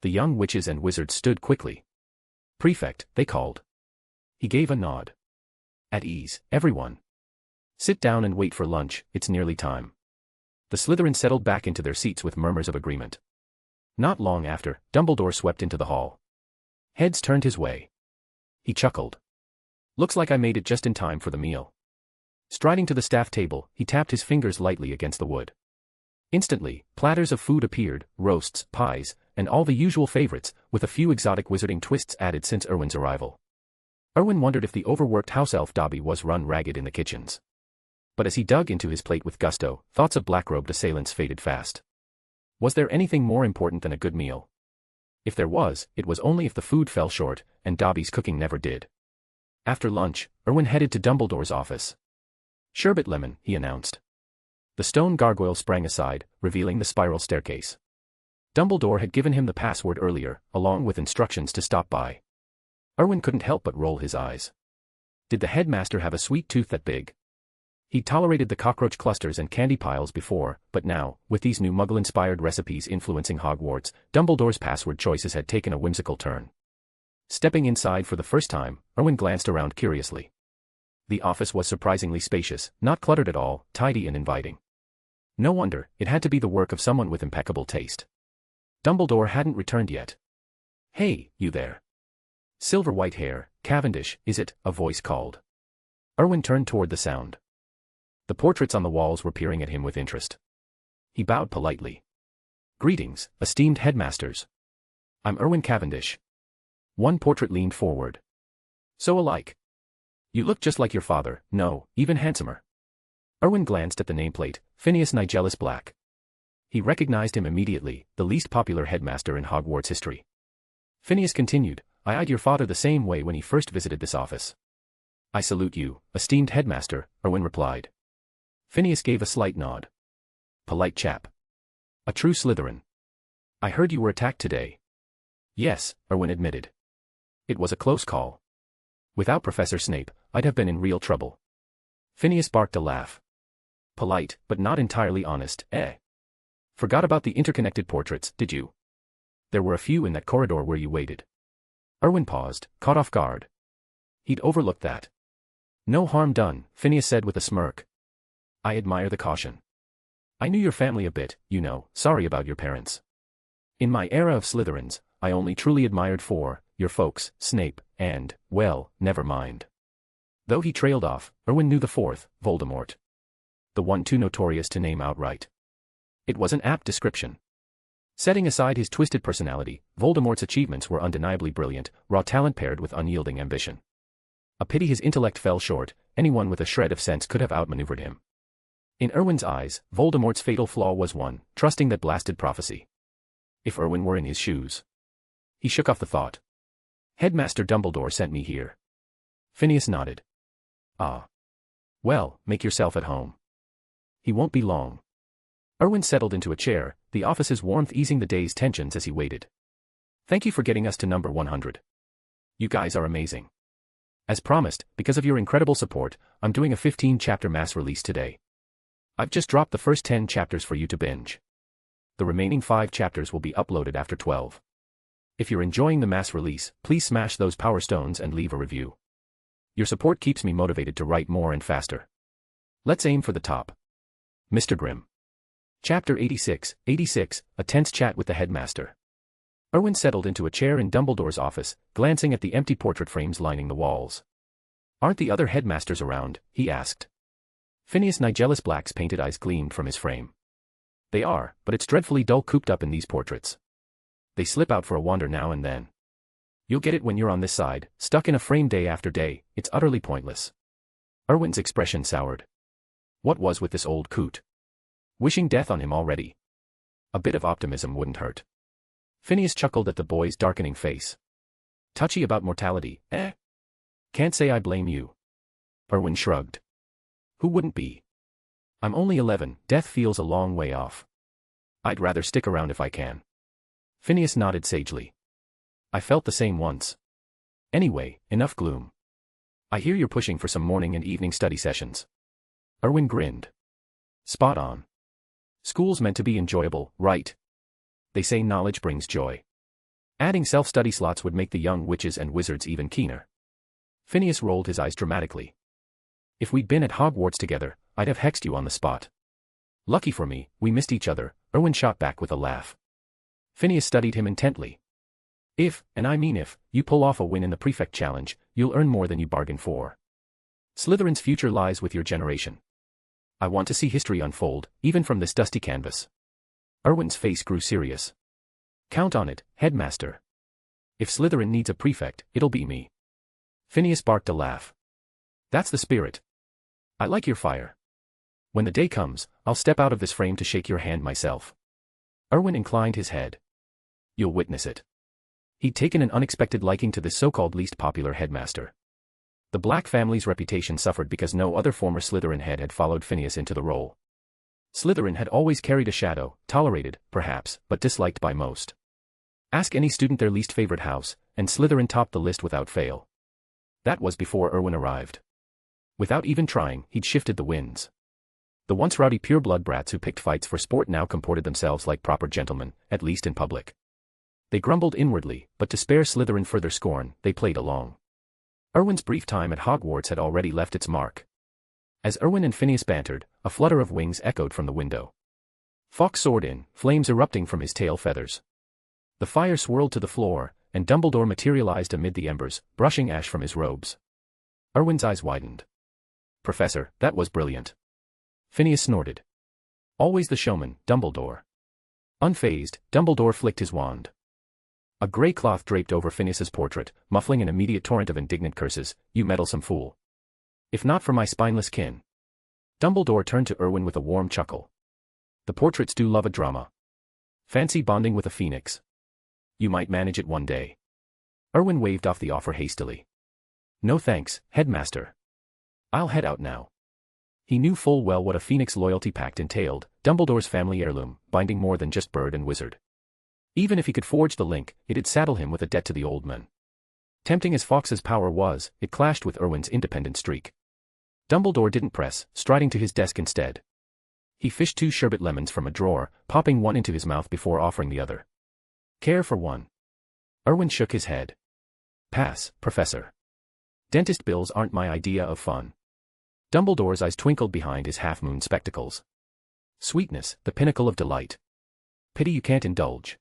The young witches and wizards stood quickly. "Prefect," they called. He gave a nod. "At ease, everyone. Sit down and wait for lunch, it's nearly time." The Slytherin settled back into their seats with murmurs of agreement. Not long after, Dumbledore swept into the hall. Heads turned his way. He chuckled. "Looks like I made it just in time for the meal." Striding to the staff table, he tapped his fingers lightly against the wood. Instantly, platters of food appeared, roasts, pies, and all the usual favorites, with a few exotic wizarding twists added since Erwin's arrival. Erwin wondered if the overworked house elf Dobby was run ragged in the kitchens. But as he dug into his plate with gusto, thoughts of black-robed assailants faded fast. Was there anything more important than a good meal? If there was, it was only if the food fell short, and Dobby's cooking never did. After lunch, Erwin headed to Dumbledore's office. "Sherbet Lemon," he announced. The stone gargoyle sprang aside, revealing the spiral staircase. Dumbledore had given him the password earlier, along with instructions to stop by. Erwin couldn't help but roll his eyes. Did the headmaster have a sweet tooth that big? He'd tolerated the cockroach clusters and candy piles before, but now, with these new Muggle-inspired recipes influencing Hogwarts, Dumbledore's password choices had taken a whimsical turn. Stepping inside for the first time, Erwin glanced around curiously. The office was surprisingly spacious, not cluttered at all, tidy and inviting. No wonder, it had to be the work of someone with impeccable taste. Dumbledore hadn't returned yet. "Hey, you there. Silver white hair, Cavendish, is it?" a voice called. Erwin turned toward the sound. The portraits on the walls were peering at him with interest. He bowed politely. "Greetings, esteemed headmasters. I'm Erwin Cavendish." One portrait leaned forward. "So alike. You look just like your father, no, even handsomer." Erwin glanced at the nameplate, Phineas Nigellus Black. He recognized him immediately, the least popular headmaster in Hogwarts history. Phineas continued, "I eyed your father the same way when he first visited this office." "I salute you, esteemed headmaster," Erwin replied. Phineas gave a slight nod. "Polite chap. A true Slytherin. I heard you were attacked today." "Yes," Erwin admitted. "It was a close call. Without Professor Snape, I'd have been in real trouble." Phineas barked a laugh. "Polite, but not entirely honest, eh? Forgot about the interconnected portraits, did you? There were a few in that corridor where you waited." Erwin paused, caught off guard. He'd overlooked that. "No harm done," Phineas said with a smirk. "I admire the caution. I knew your family a bit, you know, sorry about your parents. In my era of Slytherins, I only truly admired your folks, Snape, and, well, never mind." Though he trailed off, Erwin knew the fourth, Voldemort. The one too notorious to name outright. It was an apt description. Setting aside his twisted personality, Voldemort's achievements were undeniably brilliant, raw talent paired with unyielding ambition. A pity his intellect fell short, anyone with a shred of sense could have outmaneuvered him. In Erwin's eyes, Voldemort's fatal flaw was one, trusting that blasted prophecy. If Erwin were in his shoes. He shook off the thought. Headmaster Dumbledore sent me here. Phineas nodded. Ah. Well, make yourself at home. He won't be long. Erwin settled into a chair, the office's warmth easing the day's tensions as he waited. Thank you for getting us to number 100. You guys are amazing. As promised, because of your incredible support, I'm doing a 15-chapter mass release today. I've just dropped the first 10 chapters for you to binge. The remaining 5 chapters will be uploaded after 12. If you're enjoying the mass release, please smash those power stones and leave a review. Your support keeps me motivated to write more and faster. Let's aim for the top. Mr. Grimm. Chapter 86, A tense chat with the headmaster. Erwin settled into a chair in Dumbledore's office, glancing at the empty portrait frames lining the walls. Aren't the other headmasters around? He asked. Phineas Nigellus Black's painted eyes gleamed from his frame. They are, but it's dreadfully dull cooped up in these portraits. They slip out for a wander now and then. You'll get it when you're on this side, stuck in a frame day after day, it's utterly pointless. Erwin's expression soured. What was with this old coot? Wishing death on him already. A bit of optimism wouldn't hurt. Phineas chuckled at the boy's darkening face. Touchy about mortality, eh? Can't say I blame you. Erwin shrugged. Who wouldn't be? I'm only 11, death feels a long way off. I'd rather stick around if I can. Phineas nodded sagely. I felt the same once. Anyway, enough gloom. I hear you're pushing for some morning and evening study sessions. Erwin grinned. Spot on. School's meant to be enjoyable, right? They say knowledge brings joy. Adding self-study slots would make the young witches and wizards even keener. Phineas rolled his eyes dramatically. If we'd been at Hogwarts together, I'd have hexed you on the spot. Lucky for me, we missed each other, Erwin shot back with a laugh. Phineas studied him intently. If, and I mean if, you pull off a win in the prefect challenge, you'll earn more than you bargained for. Slytherin's future lies with your generation. I want to see history unfold, even from this dusty canvas. Erwin's face grew serious. Count on it, headmaster. If Slytherin needs a prefect, it'll be me. Phineas barked a laugh. That's the spirit. I like your fire. When the day comes, I'll step out of this frame to shake your hand myself. Erwin inclined his head. You'll witness it. He'd taken an unexpected liking to this so-called least popular headmaster. The Black family's reputation suffered because no other former Slytherin head had followed Phineas into the role. Slytherin had always carried a shadow, tolerated, perhaps, but disliked by most. Ask any student their least favorite house, and Slytherin topped the list without fail. That was before Erwin arrived. Without even trying, he'd shifted the winds. The once rowdy pureblood brats who picked fights for sport now comported themselves like proper gentlemen, at least in public. They grumbled inwardly, but to spare Slytherin further scorn, they played along. Erwin's brief time at Hogwarts had already left its mark. As Erwin and Phineas bantered, a flutter of wings echoed from the window. Fawkes soared in, flames erupting from his tail feathers. The fire swirled to the floor, and Dumbledore materialized amid the embers, brushing ash from his robes. Erwin's eyes widened. Professor, that was brilliant. Phineas snorted. Always the showman, Dumbledore. Unfazed, Dumbledore flicked his wand. A grey cloth draped over Phineas's portrait, muffling an immediate torrent of indignant curses. You meddlesome fool. If not for my spineless kin. Dumbledore turned to Erwin with a warm chuckle. The portraits do love a drama. Fancy bonding with a phoenix. You might manage it one day. Erwin waved off the offer hastily. No thanks, headmaster. I'll head out now. He knew full well what a phoenix loyalty pact entailed, Dumbledore's family heirloom, binding more than just bird and wizard. Even if he could forge the link, it'd saddle him with a debt to the old man. Tempting as Fawkes's power was, it clashed with Erwin's independent streak. Dumbledore didn't press, striding to his desk instead. He fished 2 sherbet lemons from a drawer, popping one into his mouth before offering the other. Care for one? Erwin shook his head. Pass, Professor. Dentist bills aren't my idea of fun. Dumbledore's eyes twinkled behind his half-moon spectacles. Sweetness, the pinnacle of delight. Pity you can't indulge.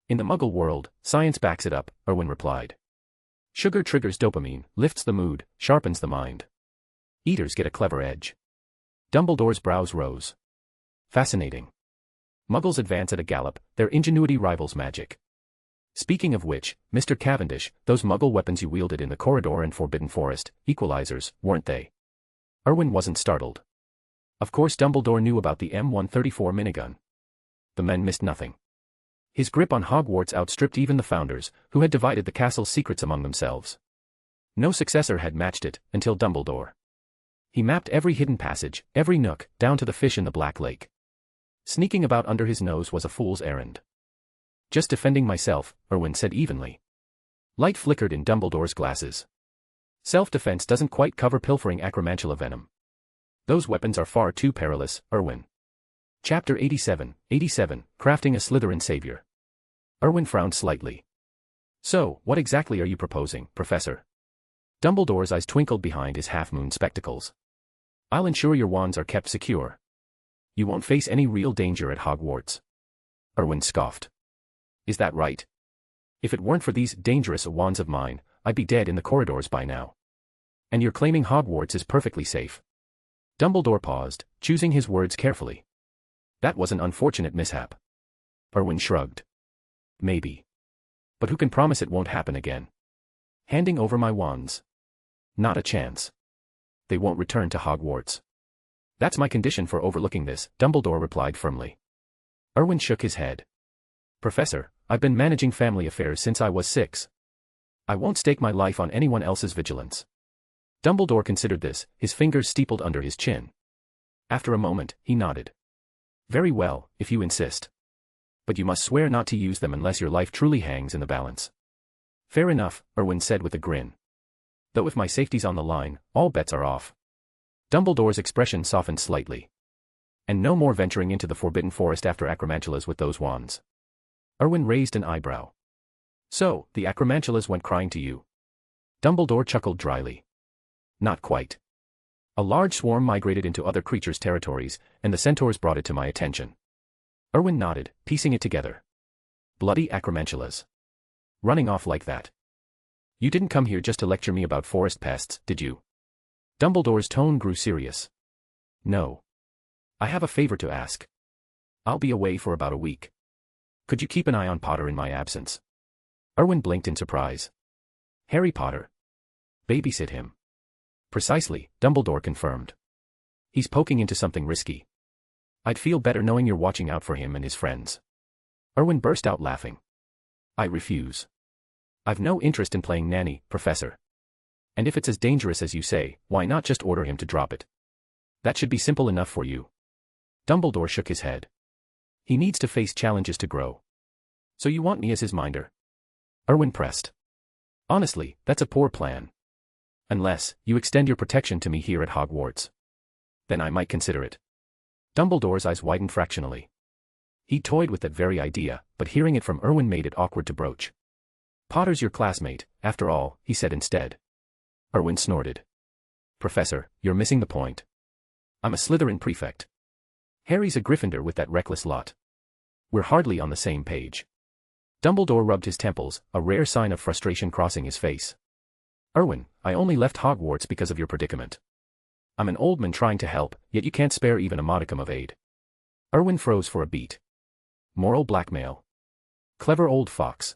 In the Muggle world, science backs it up, Erwin replied. Sugar triggers dopamine, lifts the mood, sharpens the mind. Eaters get a clever edge. Dumbledore's brows rose. Fascinating. Muggles advance at a gallop, their ingenuity rivals magic. Speaking of which, Mr. Cavendish, those muggle weapons you wielded in the corridor and Forbidden Forest, equalizers, weren't they? Erwin wasn't startled. Of course Dumbledore knew about the M134 minigun. The men missed nothing. His grip on Hogwarts outstripped even the founders, who had divided the castle's secrets among themselves. No successor had matched it, until Dumbledore. He mapped every hidden passage, every nook, down to the fish in the Black Lake. Sneaking about under his nose was a fool's errand. Just defending myself, Erwin said evenly. Light flickered in Dumbledore's glasses. Self-defense doesn't quite cover pilfering acromantula venom. Those weapons are far too perilous, Erwin. Chapter 87, Crafting a Slytherin Savior. Erwin frowned slightly. So, what exactly are you proposing, Professor? Dumbledore's eyes twinkled behind his half-moon spectacles. I'll ensure your wands are kept secure. You won't face any real danger at Hogwarts. Erwin scoffed. Is that right? If it weren't for these dangerous wands of mine, I'd be dead in the corridors by now. And you're claiming Hogwarts is perfectly safe. Dumbledore paused, choosing his words carefully. That was an unfortunate mishap. Erwin shrugged. Maybe. But who can promise it won't happen again? Handing over my wands. Not a chance. They won't return to Hogwarts. That's my condition for overlooking this, Dumbledore replied firmly. Erwin shook his head. Professor, I've been managing family affairs since I was 6. I won't stake my life on anyone else's vigilance. Dumbledore considered this, his fingers steepled under his chin. After a moment, he nodded. Very well, if you insist. But you must swear not to use them unless your life truly hangs in the balance. Fair enough, Erwin said with a grin. Though if my safety's on the line, all bets are off. Dumbledore's expression softened slightly. And no more venturing into the Forbidden Forest after acromantulas with those wands. Erwin raised an eyebrow. So, the acromantulas went crying to you. Dumbledore chuckled dryly. Not quite. A large swarm migrated into other creatures' territories, and the centaurs brought it to my attention. Erwin nodded, piecing it together. Bloody acromantulas. Running off like that. You didn't come here just to lecture me about forest pests, did you? Dumbledore's tone grew serious. No. I have a favor to ask. I'll be away for about a week. Could you keep an eye on Potter in my absence? Erwin blinked in surprise. Harry Potter. Babysit him. Precisely, Dumbledore confirmed. He's poking into something risky. I'd feel better knowing you're watching out for him and his friends. Erwin burst out laughing. I refuse. I've no interest in playing nanny, Professor. And if it's as dangerous as you say, why not just order him to drop it? That should be simple enough for you. Dumbledore shook his head. He needs to face challenges to grow. So you want me as his minder? Erwin pressed. Honestly, that's a poor plan. Unless you extend your protection to me here at Hogwarts. Then I might consider it. Dumbledore's eyes widened fractionally. He toyed with that very idea, but hearing it from Erwin made it awkward to broach. Potter's your classmate, after all, he said instead. Erwin snorted. Professor, you're missing the point. I'm a Slytherin prefect. Harry's a Gryffindor with that reckless lot. We're hardly on the same page. Dumbledore rubbed his temples, a rare sign of frustration crossing his face. Erwin, I only left Hogwarts because of your predicament. I'm an old man trying to help, yet you can't spare even a modicum of aid. Erwin froze for a beat. Moral blackmail. Clever old fox.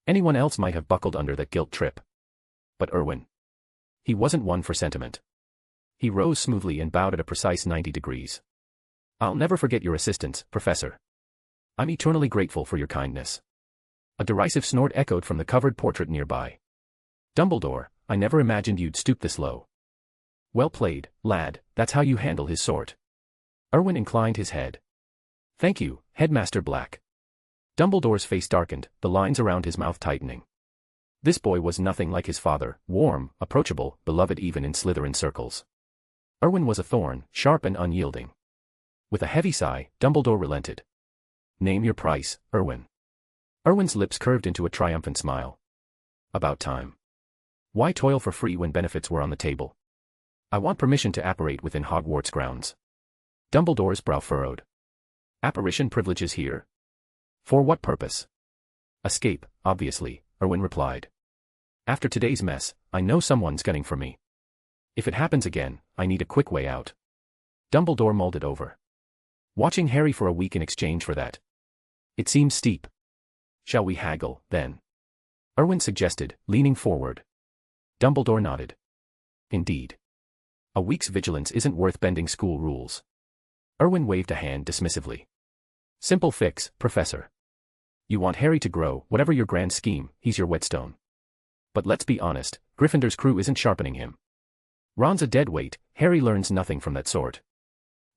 Anyone else might have buckled under that guilt trip. But Erwin. He wasn't one for sentiment. He rose smoothly and bowed at a precise 90 degrees. I'll never forget your assistance, Professor. I'm eternally grateful for your kindness. A derisive snort echoed from the covered portrait nearby. Dumbledore, I never imagined you'd stoop this low. Well played, lad, that's how you handle his sort. Erwin inclined his head. Thank you, Headmaster Black. Dumbledore's face darkened, the lines around his mouth tightening. This boy was nothing like his father, warm, approachable, beloved even in Slytherin circles. Erwin was a thorn, sharp and unyielding. With a heavy sigh, Dumbledore relented. Name your price, Erwin. Erwin's lips curved into a triumphant smile. About time. Why toil for free when benefits were on the table? I want permission to apparate within Hogwarts grounds. Dumbledore's brow furrowed. Apparition privileges here? For what purpose? Escape, obviously, Erwin replied. After today's mess, I know someone's gunning for me. If it happens again, I need a quick way out. Dumbledore mulled it over. Watching Harry for a week in exchange for that. It seems steep. Shall we haggle, then? Erwin suggested, leaning forward. Dumbledore nodded. Indeed. A week's vigilance isn't worth bending school rules. Erwin waved a hand dismissively. Simple fix, Professor. You want Harry to grow, whatever your grand scheme, he's your whetstone. But let's be honest, Gryffindor's crew isn't sharpening him. Ron's a dead weight, Harry learns nothing from that sort.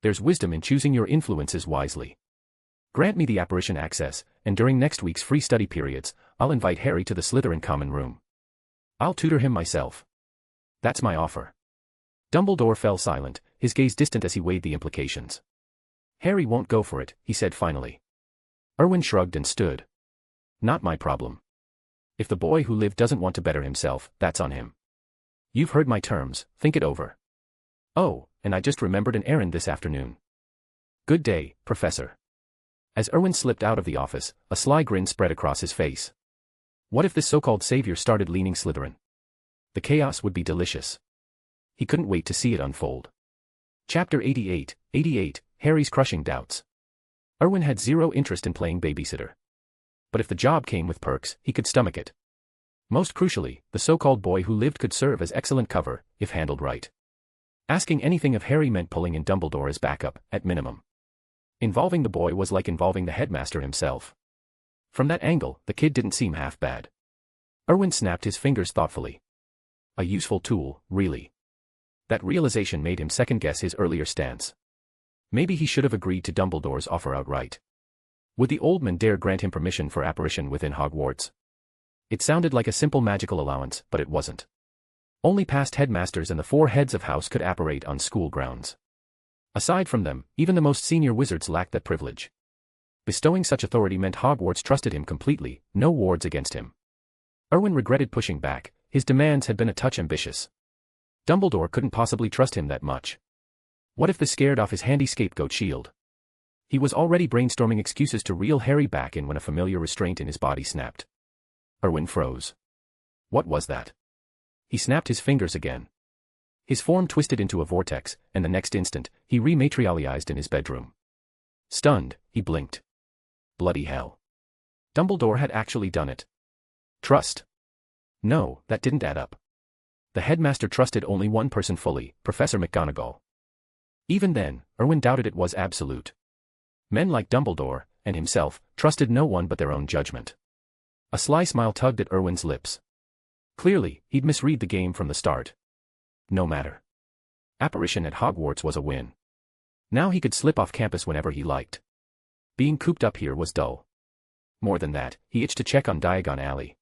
There's wisdom in choosing your influences wisely. Grant me the apparition access, and during next week's free study periods, I'll invite Harry to the Slytherin common room. I'll tutor him myself. That's my offer. Dumbledore fell silent, his gaze distant as he weighed the implications. Harry won't go for it, he said finally. Erwin shrugged and stood. Not my problem. If the boy who lived doesn't want to better himself, that's on him. You've heard my terms, think it over. Oh, and I just remembered an errand this afternoon. Good day, Professor. As Erwin slipped out of the office, a sly grin spread across his face. What if this so-called savior started leaning Slytherin? The chaos would be delicious. He couldn't wait to see it unfold. Chapter 88, Harry's Crushing Doubts. Erwin had zero interest in playing babysitter. But if the job came with perks, he could stomach it. Most crucially, the so-called boy who lived could serve as excellent cover, if handled right. Asking anything of Harry meant pulling in Dumbledore as backup, at minimum. Involving the boy was like involving the headmaster himself. From that angle, the kid didn't seem half bad. Erwin snapped his fingers thoughtfully. A useful tool, really. That realization made him second-guess his earlier stance. Maybe he should have agreed to Dumbledore's offer outright. Would the old man dare grant him permission for apparition within Hogwarts? It sounded like a simple magical allowance, but it wasn't. Only past headmasters and the 4 heads of house could apparate on school grounds. Aside from them, even the most senior wizards lacked that privilege. Bestowing such authority meant Hogwarts trusted him completely, no wards against him. Erwin regretted pushing back, his demands had been a touch ambitious. Dumbledore couldn't possibly trust him that much. What if this scared off his handy scapegoat shield? He was already brainstorming excuses to reel Harry back in when a familiar restraint in his body snapped. Erwin froze. What was that? He snapped his fingers again. His form twisted into a vortex, and the next instant, he rematerialized in his bedroom. Stunned, he blinked. Bloody hell. Dumbledore had actually done it. Trust. No, that didn't add up. The headmaster trusted only one person fully, Professor McGonagall. Even then, Erwin doubted it was absolute. Men like Dumbledore, and himself, trusted no one but their own judgment. A sly smile tugged at Erwin's lips. Clearly, he'd misread the game from the start. No matter. Apparition at Hogwarts was a win. Now he could slip off campus whenever he liked. Being cooped up here was dull. More than that, he itched to check on Diagon Alley.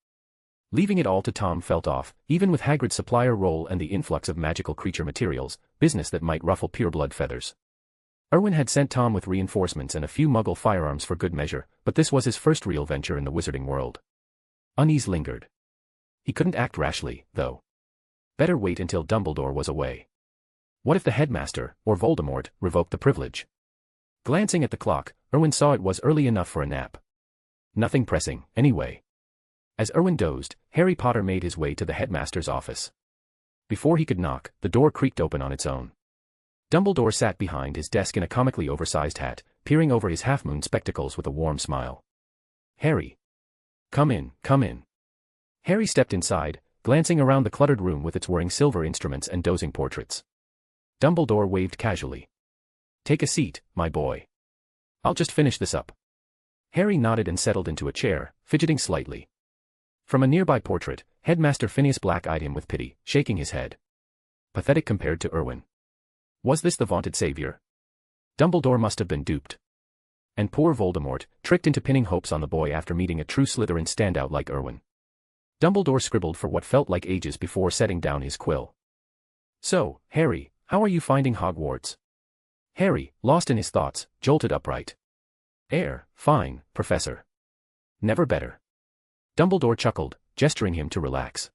Leaving it all to Tom felt off, even with Hagrid's supplier role and the influx of magical creature materials, business that might ruffle pureblood feathers. Erwin had sent Tom with reinforcements and a few Muggle firearms for good measure, but this was his first real venture in the wizarding world. Unease lingered. He couldn't act rashly, though. Better wait until Dumbledore was away. What if the headmaster, or Voldemort, revoked the privilege? Glancing at the clock, Erwin saw it was early enough for a nap. Nothing pressing, anyway. As Erwin dozed, Harry Potter made his way to the headmaster's office. Before he could knock, the door creaked open on its own. Dumbledore sat behind his desk in a comically oversized hat, peering over his half-moon spectacles with a warm smile. Harry. Come in, come in. Harry stepped inside, glancing around the cluttered room with its whirring silver instruments and dozing portraits. Dumbledore waved casually. Take a seat, my boy. I'll just finish this up. Harry nodded and settled into a chair, fidgeting slightly. From a nearby portrait, Headmaster Phineas Black eyed him with pity, shaking his head. Pathetic compared to Erwin. Was this the vaunted savior? Dumbledore must have been duped. And poor Voldemort, tricked into pinning hopes on the boy after meeting a true Slytherin standout like Erwin. Dumbledore scribbled for what felt like ages before setting down his quill. So, Harry, how are you finding Hogwarts? Harry, lost in his thoughts, jolted upright. Fine, Professor. Never better. Dumbledore chuckled, gesturing him to relax.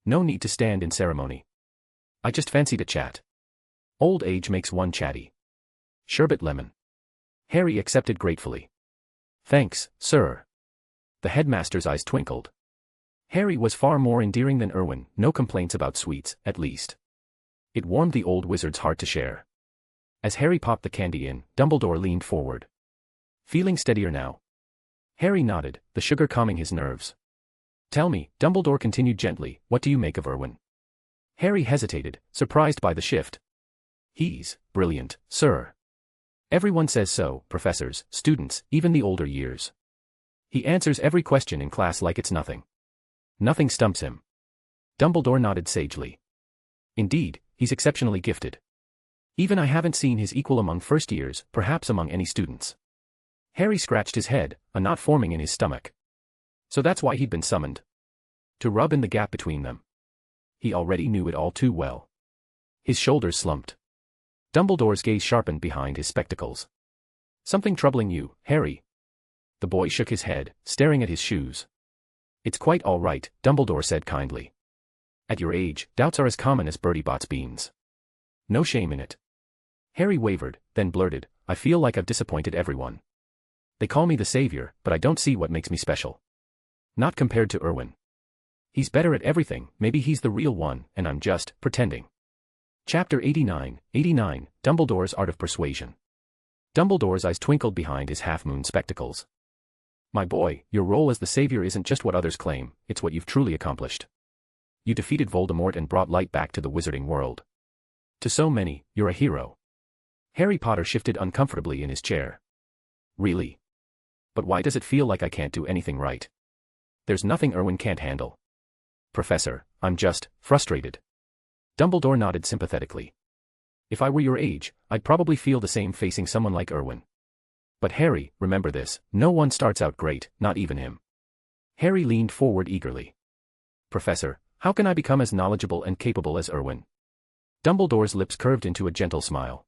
No need to stand in ceremony. I just fancied a chat. Old age makes one chatty. Sherbet lemon. Harry accepted gratefully. Thanks, sir. The headmaster's eyes twinkled. Harry was far more endearing than Erwin, no complaints about sweets, at least. It warmed the old wizard's heart to share. As Harry popped the candy in, Dumbledore leaned forward. Feeling steadier now? Harry nodded, the sugar calming his nerves. Tell me, Dumbledore continued gently, what do you make of Erwin? Harry hesitated, surprised by the shift. He's brilliant, sir. Everyone says so, professors, students, even the older years. He answers every question in class like it's nothing. Nothing stumps him. Dumbledore nodded sagely. Indeed, he's exceptionally gifted. Even I haven't seen his equal among first years, perhaps among any students. Harry scratched his head, a knot forming in his stomach. So that's why he'd been summoned. To rub in the gap between them. He already knew it all too well. His shoulders slumped. Dumbledore's gaze sharpened behind his spectacles. Something troubling you, Harry? The boy shook his head, staring at his shoes. It's quite all right, Dumbledore said kindly. At your age, doubts are as common as Bertie Bott's beans. No shame in it. Harry wavered, then blurted, I feel like I've disappointed everyone. They call me the savior, but I don't see what makes me special. Not compared to Erwin. He's better at everything, maybe he's the real one, and I'm just pretending. Chapter 89, Dumbledore's Art of Persuasion. Dumbledore's eyes twinkled behind his half-moon spectacles. My boy, your role as the savior isn't just what others claim, it's what you've truly accomplished. You defeated Voldemort and brought light back to the wizarding world. To so many, you're a hero. Harry Potter shifted uncomfortably in his chair. Really? But why does it feel like I can't do anything right? There's nothing Erwin can't handle. Professor, I'm just frustrated. Dumbledore nodded sympathetically. If I were your age, I'd probably feel the same facing someone like Erwin. But Harry, remember this, no one starts out great, not even him. Harry leaned forward eagerly. Professor, how can I become as knowledgeable and capable as Erwin? Dumbledore's lips curved into a gentle smile.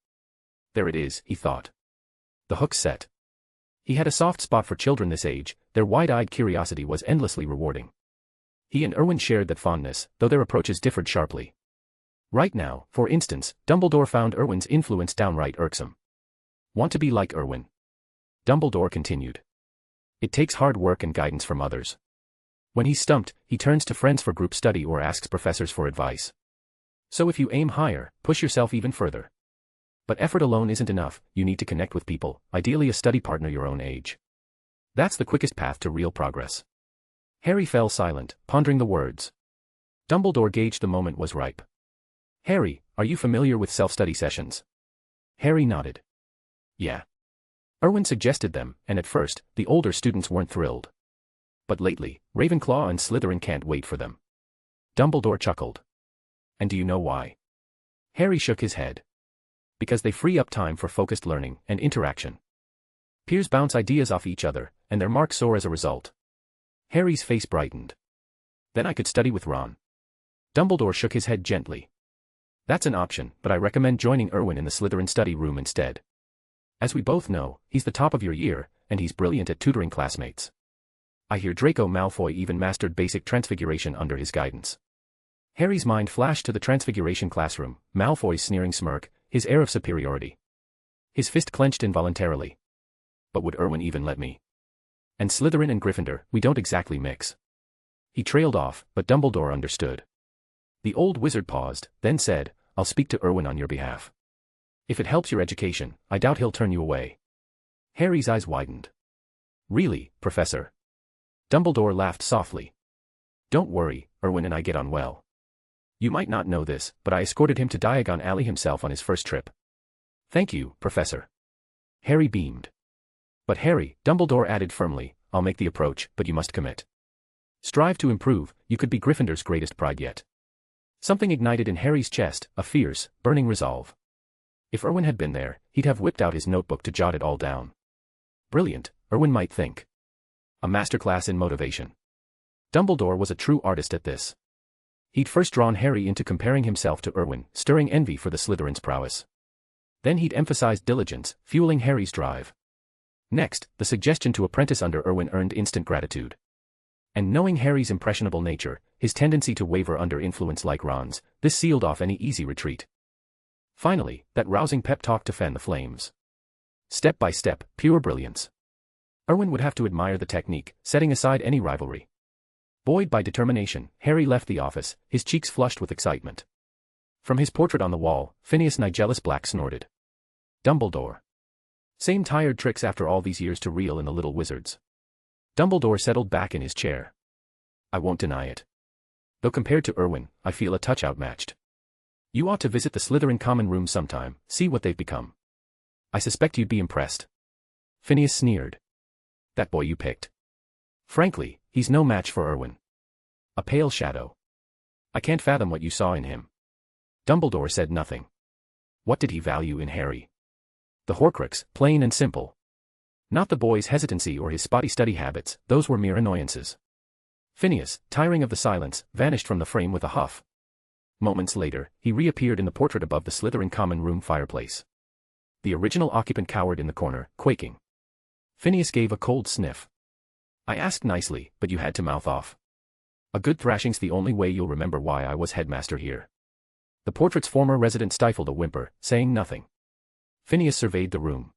There it is, he thought. The hook's set. He had a soft spot for children this age, their wide-eyed curiosity was endlessly rewarding. He and Erwin shared that fondness, though their approaches differed sharply. Right now, for instance, Dumbledore found Erwin's influence downright irksome. Want to be like Erwin? Dumbledore continued. It takes hard work and guidance from others. When he's stumped, he turns to friends for group study or asks professors for advice. So if you aim higher, push yourself even further. But effort alone isn't enough, you need to connect with people, ideally a study partner your own age. That's the quickest path to real progress. Harry fell silent, pondering the words. Dumbledore gauged the moment was ripe. Harry, are you familiar with self-study sessions? Harry nodded. Yeah. Erwin suggested them, and at first, the older students weren't thrilled. But lately, Ravenclaw and Slytherin can't wait for them. Dumbledore chuckled. And do you know why? Harry shook his head. Because they free up time for focused learning and interaction. Peers bounce ideas off each other, and their marks soar as a result. Harry's face brightened. Then I could study with Ron. Dumbledore shook his head gently. That's an option, but I recommend joining Erwin in the Slytherin study room instead. As we both know, he's the top of your year, and he's brilliant at tutoring classmates. I hear Draco Malfoy even mastered basic transfiguration under his guidance. Harry's mind flashed to the transfiguration classroom, Malfoy's sneering smirk, his air of superiority. His fist clenched involuntarily. But would Erwin even let me? And Slytherin and Gryffindor, we don't exactly mix. He trailed off, but Dumbledore understood. The old wizard paused, then said, I'll speak to Erwin on your behalf. If it helps your education, I doubt he'll turn you away. Harry's eyes widened. Really, Professor? Dumbledore laughed softly. Don't worry, Erwin and I get on well. You might not know this, but I escorted him to Diagon Alley himself on his first trip. Thank you, Professor. Harry beamed. But Harry, Dumbledore added firmly, I'll make the approach, but you must commit. Strive to improve, you could be Gryffindor's greatest pride yet. Something ignited in Harry's chest, a fierce, burning resolve. If Erwin had been there, he'd have whipped out his notebook to jot it all down. Brilliant, Erwin might think. A masterclass in motivation. Dumbledore was a true artist at this. He'd first drawn Harry into comparing himself to Erwin, stirring envy for the Slytherin's prowess. Then he'd emphasized diligence, fueling Harry's drive. Next, the suggestion to apprentice under Erwin earned instant gratitude. And knowing Harry's impressionable nature, his tendency to waver under influence like Ron's, this sealed off any easy retreat. Finally, that rousing pep talk to fan the flames. Step by step, pure brilliance. Erwin would have to admire the technique, setting aside any rivalry. Buoyed by determination, Harry left the office, his cheeks flushed with excitement. From his portrait on the wall, Phineas Nigellus Black snorted. Dumbledore. Same tired tricks after all these years to reel in the little wizards. Dumbledore settled back in his chair. I won't deny it. Though compared to Erwin, I feel a touch outmatched. You ought to visit the Slytherin common room sometime, see what they've become. I suspect you'd be impressed. Phineas sneered. That boy you picked. Frankly, he's no match for Erwin. A pale shadow. I can't fathom what you saw in him. Dumbledore said nothing. What did he value in Harry? The Horcrux, plain and simple. Not the boy's hesitancy or his spotty study habits, those were mere annoyances. Phineas, tiring of the silence, vanished from the frame with a huff. Moments later, he reappeared in the portrait above the Slytherin common room fireplace. The original occupant cowered in the corner, quaking. Phineas gave a cold sniff. I asked nicely, but you had to mouth off. A good thrashing's the only way you'll remember why I was headmaster here. The portrait's former resident stifled a whimper, saying nothing. Phineas surveyed the room.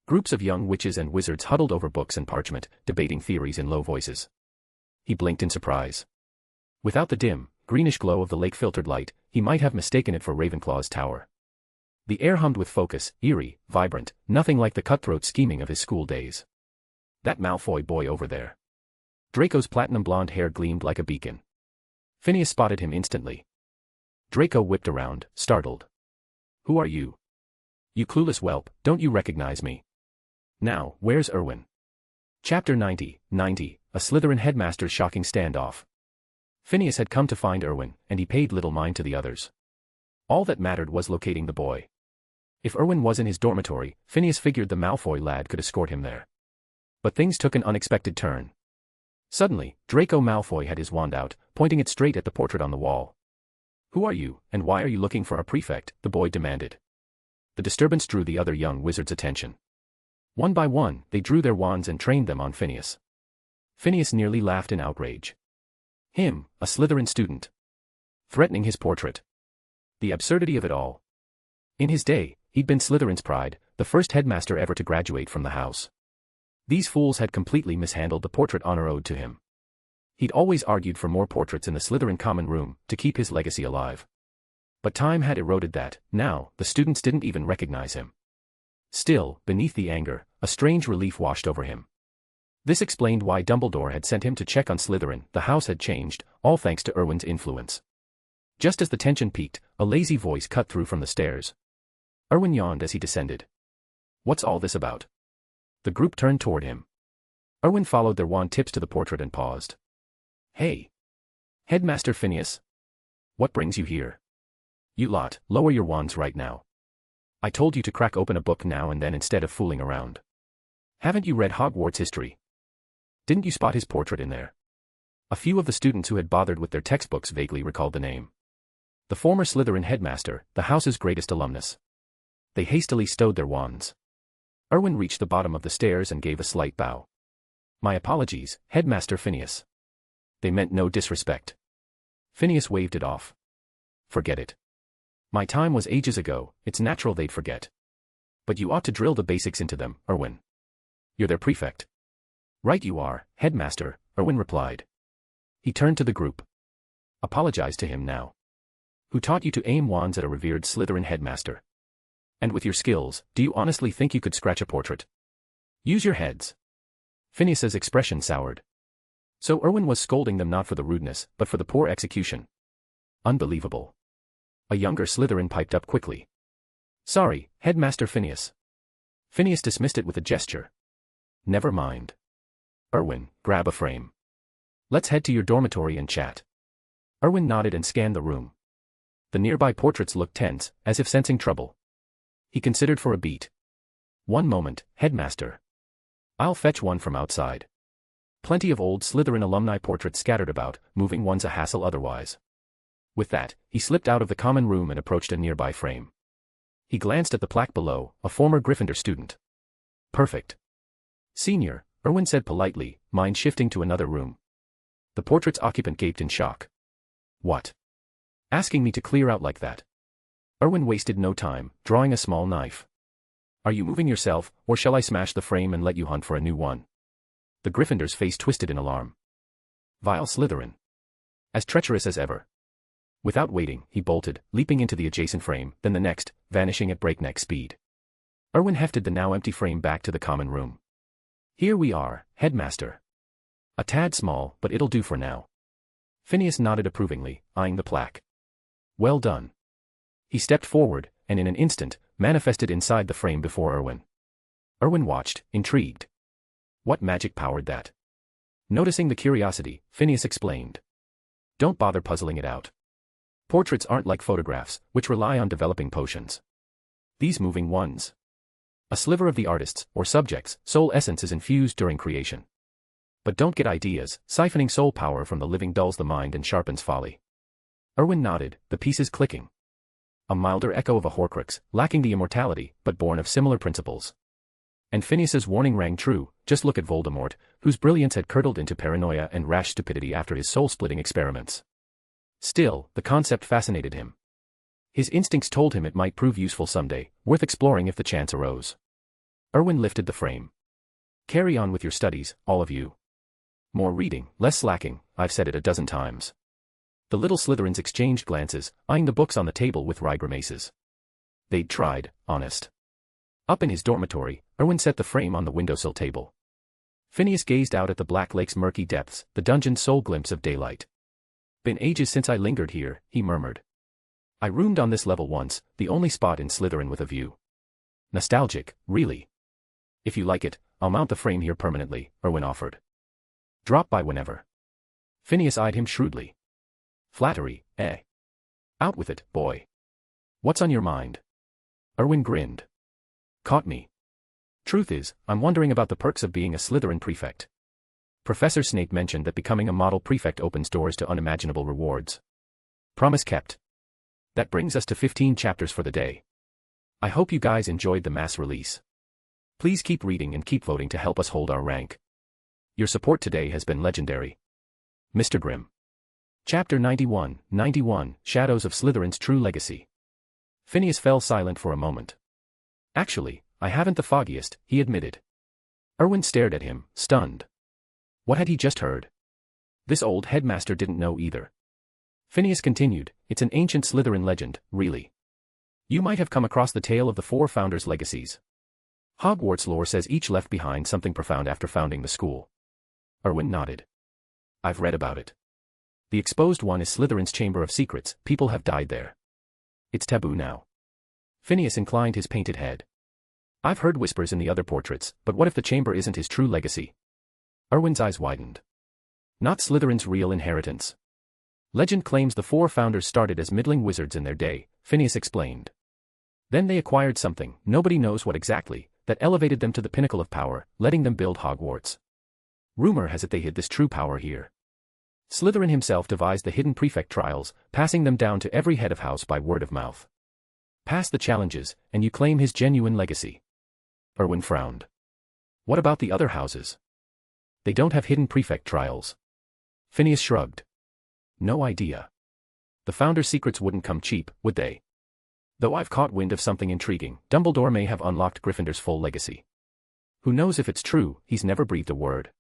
Groups of young witches and wizards huddled over books and parchment, debating theories in low voices. He blinked in surprise. Without the dim, greenish glow of the lake-filtered light, he might have mistaken it for Ravenclaw's tower. The air hummed with focus, eerie, vibrant, nothing like the cutthroat scheming of his school days. That Malfoy boy over there. Draco's platinum blonde hair gleamed like a beacon. Phineas spotted him instantly. Draco whipped around, startled. Who are you? You clueless whelp, don't you recognize me? Now, where's Erwin? Chapter 90, a Slytherin headmaster's shocking standoff. Phineas had come to find Erwin, and he paid little mind to the others. All that mattered was locating the boy. If Erwin was in his dormitory, Phineas figured the Malfoy lad could escort him there. But things took an unexpected turn. Suddenly, Draco Malfoy had his wand out, pointing it straight at the portrait on the wall. Who are you, and why are you looking for our prefect? The boy demanded. The disturbance drew the other young wizards' attention. One by one, they drew their wands and trained them on Phineas. Phineas nearly laughed in outrage. Him, a Slytherin student. Threatening his portrait. The absurdity of it all. In his day, he'd been Slytherin's pride, the first headmaster ever to graduate from the house. These fools had completely mishandled the portrait honor owed to him. He'd always argued for more portraits in the Slytherin common room, to keep his legacy alive. But time had eroded that. Now, the students didn't even recognize him. Still, beneath the anger, a strange relief washed over him. This explained why Dumbledore had sent him to check on Slytherin. The house had changed, all thanks to Erwin's influence. Just as the tension peaked, a lazy voice cut through from the stairs. Erwin yawned as he descended. What's all this about? The group turned toward him. Erwin followed their wand tips to the portrait and paused. Hey! Headmaster Phineas? What brings you here? You lot, lower your wands right now. I told you to crack open a book now and then instead of fooling around. Haven't you read Hogwarts history? Didn't you spot his portrait in there? A few of the students who had bothered with their textbooks vaguely recalled the name. The former Slytherin headmaster, the house's greatest alumnus. They hastily stowed their wands. Erwin reached the bottom of the stairs and gave a slight bow. My apologies, Headmaster Phineas. They meant no disrespect. Phineas waved it off. Forget it. My time was ages ago, it's natural they'd forget. But you ought to drill the basics into them, Erwin. You're their prefect. Right you are, Headmaster, Erwin replied. He turned to the group. Apologize to him now. Who taught you to aim wands at a revered Slytherin headmaster? And with your skills, do you honestly think you could scratch a portrait? Use your heads. Phineas's expression soured. So Erwin was scolding them not for the rudeness, but for the poor execution. Unbelievable. A younger Slytherin piped up quickly. Sorry, Headmaster Phineas. Phineas dismissed it with a gesture. Never mind. Erwin, grab a frame. Let's head to your dormitory and chat. Erwin nodded and scanned the room. The nearby portraits looked tense, as if sensing trouble. He considered for a beat. One moment, Headmaster. I'll fetch one from outside. Plenty of old Slytherin alumni portraits scattered about, moving one's a hassle otherwise. With that, he slipped out of the common room and approached a nearby frame. He glanced at the plaque below, a former Gryffindor student. Perfect. Senior, Erwin said politely, mind shifting to another room. The portrait's occupant gaped in shock. What? Asking me to clear out like that? Erwin wasted no time, drawing a small knife. Are you moving yourself, or shall I smash the frame and let you hunt for a new one? The Gryffindor's face twisted in alarm. Vile Slytherin. As treacherous as ever. Without waiting, he bolted, leaping into the adjacent frame, then the next, vanishing at breakneck speed. Erwin hefted the now empty frame back to the common room. Here we are, Headmaster. A tad small, but it'll do for now. Phineas nodded approvingly, eyeing the plaque. Well done. He stepped forward, and in an instant, manifested inside the frame before Erwin. Erwin watched, intrigued. What magic powered that? Noticing the curiosity, Phineas explained. Don't bother puzzling it out. Portraits aren't like photographs, which rely on developing potions. These moving ones. A sliver of the artist's, or subject's, soul essence is infused during creation. But don't get ideas, siphoning soul power from the living dulls the mind and sharpens folly. Erwin nodded, the pieces clicking. A milder echo of a Horcrux, lacking the immortality, but born of similar principles. And Phineas's warning rang true, just look at Voldemort, whose brilliance had curdled into paranoia and rash stupidity after his soul-splitting experiments. Still, the concept fascinated him. His instincts told him it might prove useful someday, worth exploring if the chance arose. Erwin lifted the frame. Carry on with your studies, all of you. More reading, less slacking, I've said it a dozen times. The little Slytherins exchanged glances, eyeing the books on the table with wry grimaces. They'd tried, honest. Up in his dormitory, Erwin set the frame on the windowsill table. Phineas gazed out at the Black Lake's murky depths, the dungeon's sole glimpse of daylight. Been ages since I lingered here, he murmured. I roomed on this level once, the only spot in Slytherin with a view. Nostalgic, really. If you like it, I'll mount the frame here permanently, Erwin offered. Drop by whenever. Phineas eyed him shrewdly. Flattery, eh? Out with it, boy. What's on your mind? Erwin grinned. Caught me. Truth is, I'm wondering about the perks of being a Slytherin prefect. Professor Snape mentioned that becoming a model prefect opens doors to unimaginable rewards. Promise kept. That brings us to 15 chapters for the day. I hope you guys enjoyed the mass release. Please keep reading and keep voting to help us hold our rank. Your support today has been legendary. Mr. Grimm. Chapter 91, Shadows of Slytherin's True Legacy. Phineas fell silent for a moment. Actually, I haven't the foggiest, he admitted. Erwin stared at him, stunned. What had he just heard? This old headmaster didn't know either. Phineas continued, it's an ancient Slytherin legend, really. You might have come across the tale of the four founders' legacies. Hogwarts lore says each left behind something profound after founding the school. Erwin nodded. I've read about it. The exposed one is Slytherin's Chamber of Secrets, people have died there. It's taboo now. Phineas inclined his painted head. I've heard whispers in the other portraits, but what if the chamber isn't his true legacy? Erwin's eyes widened. Not Slytherin's real inheritance. Legend claims the four founders started as middling wizards in their day, Phineas explained. Then they acquired something, nobody knows what exactly, that elevated them to the pinnacle of power, letting them build Hogwarts. Rumor has it they hid this true power here. Slytherin himself devised the hidden prefect trials, passing them down to every head of house by word of mouth. Pass the challenges, and you claim his genuine legacy. Erwin frowned. What about the other houses? They don't have hidden prefect trials. Phineas shrugged. No idea. The founders' secrets wouldn't come cheap, would they? Though I've caught wind of something intriguing, Dumbledore may have unlocked Gryffindor's full legacy. Who knows if it's true, he's never breathed a word.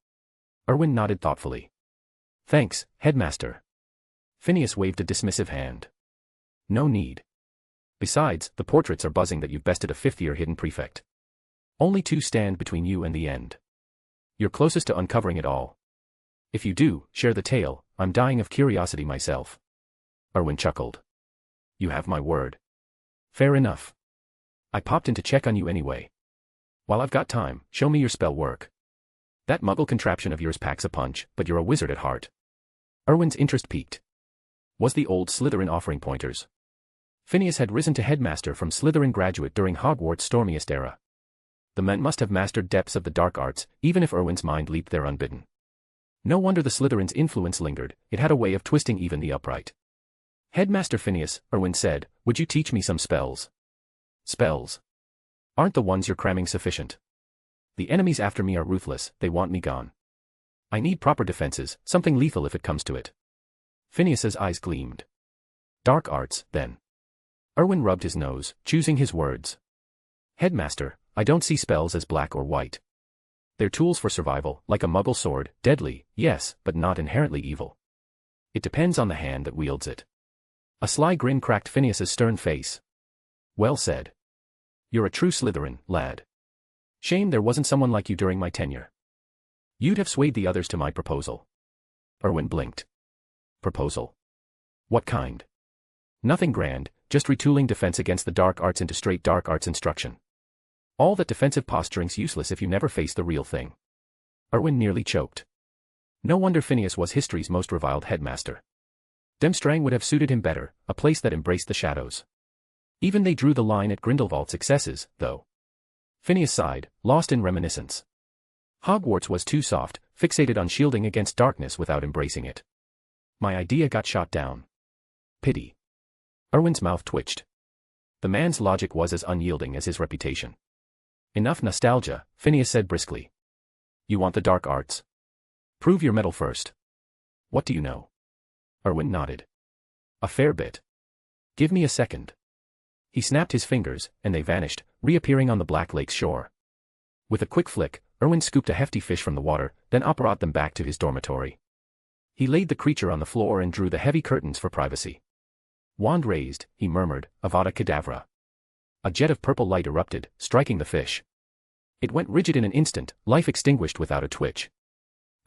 Erwin nodded thoughtfully. Thanks, Headmaster. Phineas waved a dismissive hand. No need. Besides, the portraits are buzzing that you've bested a fifth-year hidden prefect. Only two stand between you and the end. You're closest to uncovering it all. If you do, share the tale, I'm dying of curiosity myself. Erwin chuckled. You have my word. Fair enough. I popped in to check on you anyway. While I've got time, show me your spell work. That muggle contraption of yours packs a punch, but you're a wizard at heart. Erwin's interest piqued. Was the old Slytherin offering pointers? Phineas had risen to headmaster from Slytherin graduate during Hogwarts' stormiest era. The men must have mastered depths of the dark arts, even if Erwin's mind leaped there unbidden. No wonder the Slytherin's influence lingered, it had a way of twisting even the upright. Headmaster Phineas, Erwin said, would you teach me some spells? Spells? Aren't the ones you're cramming sufficient? The enemies after me are ruthless, they want me gone. I need proper defenses, something lethal if it comes to it. Phineas's eyes gleamed. Dark arts, then. Erwin rubbed his nose, choosing his words. Headmaster, I don't see spells as black or white. They're tools for survival, like a muggle sword, deadly, yes, but not inherently evil. It depends on the hand that wields it. A sly grin cracked Phineas's stern face. Well said. You're a true Slytherin, lad. Shame there wasn't someone like you during my tenure. You'd have swayed the others to my proposal. Erwin blinked. Proposal? What kind? Nothing grand, just retooling defense against the dark arts into straight dark arts instruction. All that defensive posturing's useless if you never face the real thing. Erwin nearly choked. No wonder Phineas was history's most reviled headmaster. Demstrang would have suited him better, a place that embraced the shadows. Even they drew the line at Grindelwald's successes, though. Phineas sighed, lost in reminiscence. Hogwarts was too soft, fixated on shielding against darkness without embracing it. My idea got shot down. Pity. Erwin's mouth twitched. The man's logic was as unyielding as his reputation. Enough nostalgia, Phineas said briskly. You want the dark arts? Prove your mettle first. What do you know? Erwin nodded. A fair bit. Give me a second. He snapped his fingers, and they vanished, reappearing on the Black Lake's shore. With a quick flick, Erwin scooped a hefty fish from the water, then brought them back to his dormitory. He laid the creature on the floor and drew the heavy curtains for privacy. Wand raised, he murmured, Avada Kedavra. A jet of purple light erupted, striking the fish. It went rigid in an instant, life extinguished without a twitch.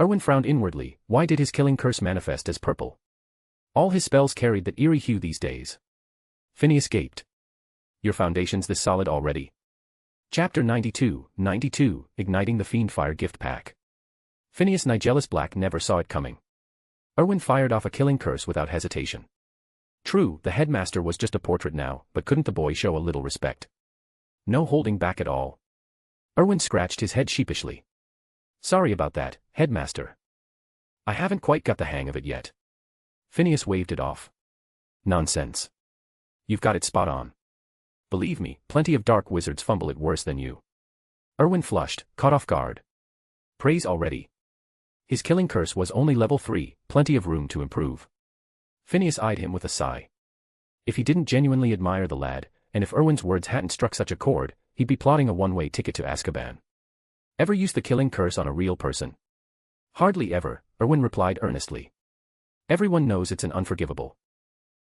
Erwin frowned inwardly. Why did his killing curse manifest as purple? All his spells carried that eerie hue these days. Phineas gaped. Your foundation's this solid already? Chapter 92, Igniting the Fiendfire Gift Pack. Phineas Nigellus Black never saw it coming. Erwin fired off a killing curse without hesitation. True, the headmaster was just a portrait now, but couldn't the boy show a little respect? No holding back at all. Erwin scratched his head sheepishly. Sorry about that, headmaster. I haven't quite got the hang of it yet. Phineas waved it off. Nonsense. You've got it spot on. Believe me, plenty of dark wizards fumble it worse than you. Erwin flushed, caught off guard. Praise already. His killing curse was only level 3, plenty of room to improve. Phineas eyed him with a sigh. If he didn't genuinely admire the lad, and if Erwin's words hadn't struck such a chord, he'd be plotting a one-way ticket to Azkaban. Ever use the killing curse on a real person? Hardly ever, Erwin replied earnestly. Everyone knows it's an unforgivable.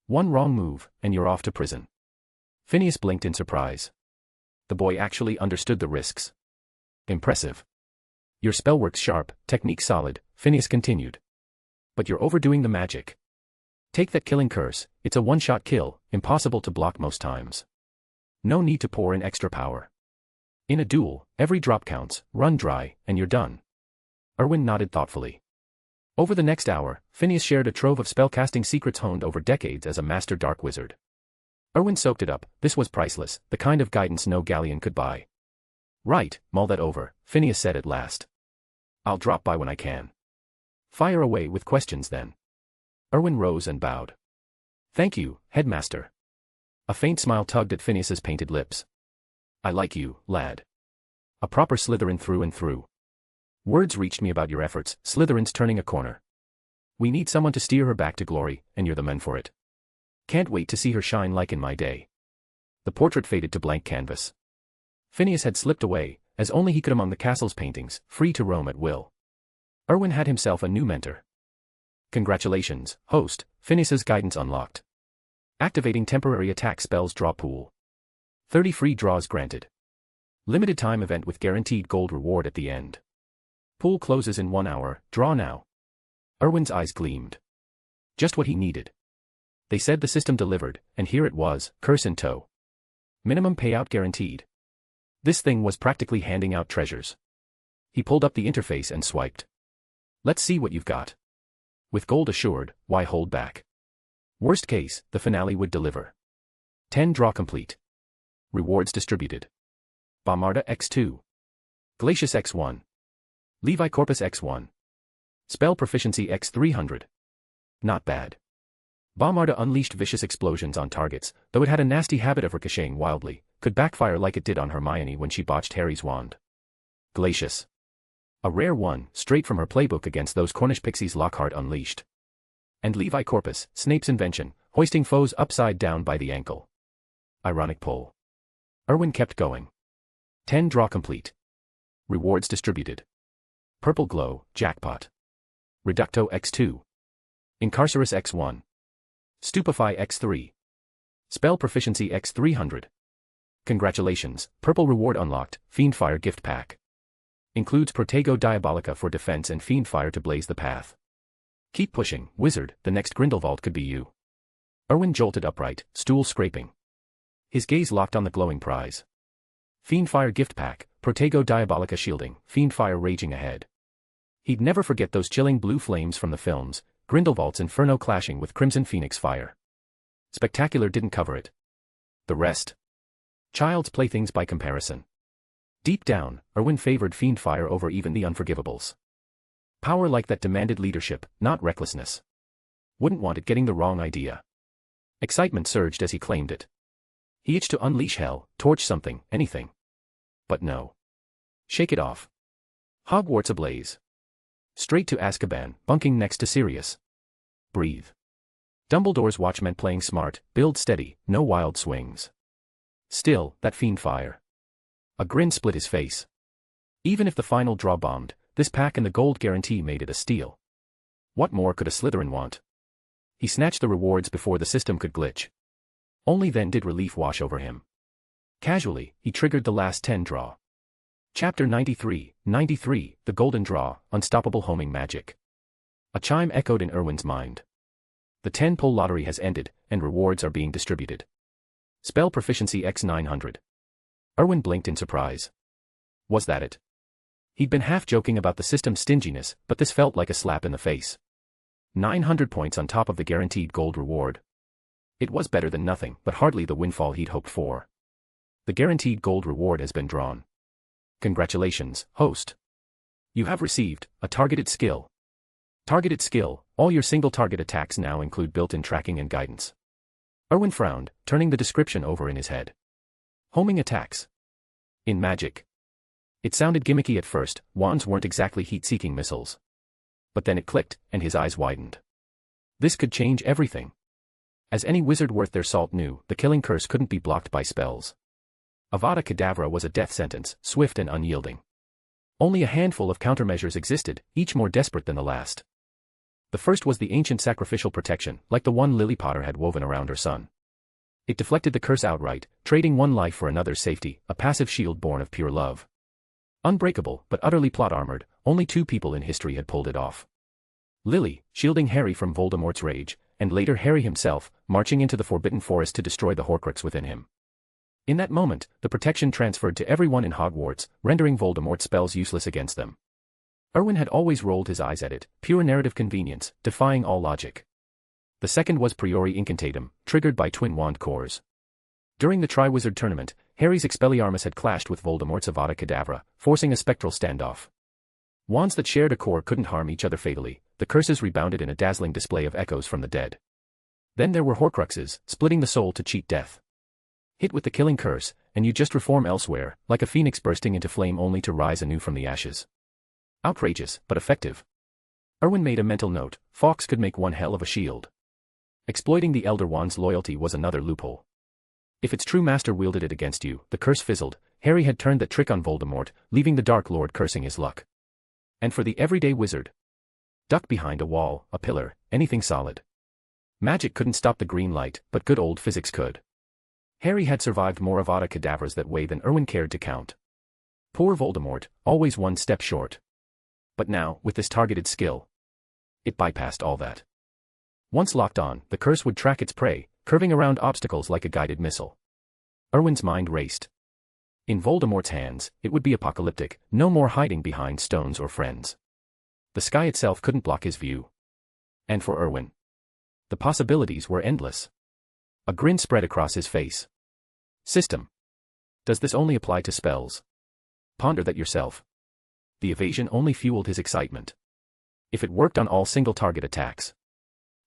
One wrong move, and you're off to prison. Phineas blinked in surprise. The boy actually understood the risks. Impressive. Your spell works sharp, technique solid, Phineas continued. But you're overdoing the magic. Take that killing curse, it's a one-shot kill, impossible to block most times. No need to pour in extra power. In a duel, every drop counts, run dry, and you're done. Erwin nodded thoughtfully. Over the next hour, Phineas shared a trove of spellcasting secrets honed over decades as a master dark wizard. Erwin soaked it up. This was priceless, the kind of guidance no galleon could buy. Right, mull that over, Phineas said at last. I'll drop by when I can. Fire away with questions then. Erwin rose and bowed. Thank you, headmaster. A faint smile tugged at Phineas's painted lips. I like you, lad. A proper Slytherin through and through. Words reached me about your efforts, Slytherin's turning a corner. We need someone to steer her back to glory, and you're the man for it. Can't wait to see her shine like in my day. The portrait faded to blank canvas. Phineas had slipped away, as only he could among the castle's paintings, free to roam at will. Erwin had himself a new mentor. Congratulations, host, Phineas's guidance unlocked. Activating temporary attack spells draw pool. 30 free draws granted. Limited time event with guaranteed gold reward at the end. Pool closes in 1 hour, draw now. Erwin's eyes gleamed. Just what he needed. They said the system delivered, and here it was, curse in tow. Minimum payout guaranteed. This thing was practically handing out treasures. He pulled up the interface and swiped. Let's see what you've got. With gold assured, why hold back? Worst case, the finale would deliver. 10 draw complete. Rewards distributed. Bomarda X2. Glacius X1. Levi Corpus X1. Spell proficiency X300. Not bad. Bomarda unleashed vicious explosions on targets, though it had a nasty habit of ricocheting wildly, could backfire like it did on Hermione when she botched Harry's wand. Glacius. A rare one, straight from her playbook against those Cornish pixies Lockhart unleashed. And Levi Corpus, Snape's invention, hoisting foes upside down by the ankle. Ironic pull. Erwin kept going. 10 draw complete. Rewards distributed. Purple glow, jackpot. Reducto X2. Incarcerus X1. Stupefy X3. Spell proficiency X300. Congratulations, purple reward unlocked, Fiendfire gift pack. Includes Protego Diabolica for defense and Fiend Fire to blaze the path. Keep pushing, wizard, the next Grindelwald could be you. Erwin jolted upright, stool scraping. His gaze locked on the glowing prize. Fiend Fire gift pack, Protego Diabolica shielding, Fiend Fire raging ahead. He'd never forget those chilling blue flames from the films, Grindelwald's Inferno clashing with Crimson Phoenix Fire. Spectacular didn't cover it. The rest. Child's playthings by comparison. Deep down, Erwin favored Fiend Fire over even the Unforgivables. Power like that demanded leadership, not recklessness. Wouldn't want it getting the wrong idea. Excitement surged as he claimed it. He itched to unleash hell, torch something, anything. But no. Shake it off. Hogwarts ablaze. Straight to Azkaban, bunking next to Sirius. Breathe. Dumbledore's watchmen playing smart, build steady, no wild swings. Still, that Fiend Fire. A grin split his face. Even if the final draw bombed, this pack and the gold guarantee made it a steal. What more could a Slytherin want? He snatched the rewards before the system could glitch. Only then did relief wash over him. Casually, he triggered the last 10 draw. Chapter 93, The Golden Draw, Unstoppable Homing Magic. A chime echoed in Erwin's mind. The 10-pull lottery has ended, and rewards are being distributed. Spell proficiency x 900. Erwin blinked in surprise. Was that it? He'd been half joking about the system's stinginess, but this felt like a slap in the face. 900 points on top of the guaranteed gold reward. It was better than nothing, but hardly the windfall he'd hoped for. The guaranteed gold reward has been drawn. Congratulations, host. You have received a targeted skill. Targeted skill, all your single target attacks now include built-in tracking and guidance. Erwin frowned, turning the description over in his head. Homing attacks. In magic. It sounded gimmicky at first, wands weren't exactly heat-seeking missiles. But then it clicked, and his eyes widened. This could change everything. As any wizard worth their salt knew, the killing curse couldn't be blocked by spells. Avada Kedavra was a death sentence, swift and unyielding. Only a handful of countermeasures existed, each more desperate than the last. The first was the ancient sacrificial protection, like the one Lily Potter had woven around her son. It deflected the curse outright, trading one life for another's safety, a passive shield born of pure love. Unbreakable, but utterly plot-armored, only 2 people in history had pulled it off. Lily, shielding Harry from Voldemort's rage, and later Harry himself, marching into the Forbidden Forest to destroy the Horcrux within him. In that moment, the protection transferred to everyone in Hogwarts, rendering Voldemort's spells useless against them. Erwin had always rolled his eyes at it, pure narrative convenience, defying all logic. The second was Priori Incantatem, triggered by twin wand cores. During the Triwizard Tournament, Harry's Expelliarmus had clashed with Voldemort's Avada Kedavra, forcing a spectral standoff. Wands that shared a core couldn't harm each other fatally, the curses rebounded in a dazzling display of echoes from the dead. Then there were Horcruxes, splitting the soul to cheat death. Hit with the killing curse, and you just reform elsewhere, like a phoenix bursting into flame only to rise anew from the ashes. Outrageous, but effective. Erwin made a mental note, Fawkes could make one hell of a shield. Exploiting the Elder Wand's loyalty was another loophole. If its true master wielded it against you, the curse fizzled. Harry had turned that trick on Voldemort, leaving the Dark Lord cursing his luck. And for the everyday wizard? Duck behind a wall, a pillar, anything solid. Magic couldn't stop the green light, but good old physics could. Harry had survived more Avada Kedavras that way than Erwin cared to count. Poor Voldemort, always one step short. But now, with this targeted skill, it bypassed all that. Once locked on, the curse would track its prey, curving around obstacles like a guided missile. Erwin's mind raced. In Voldemort's hands, it would be apocalyptic, no more hiding behind stones or friends. The sky itself couldn't block his view. And for Erwin, the possibilities were endless. A grin spread across his face. System. Does this only apply to spells? Ponder that yourself. The evasion only fueled his excitement. If it worked on all single-target attacks.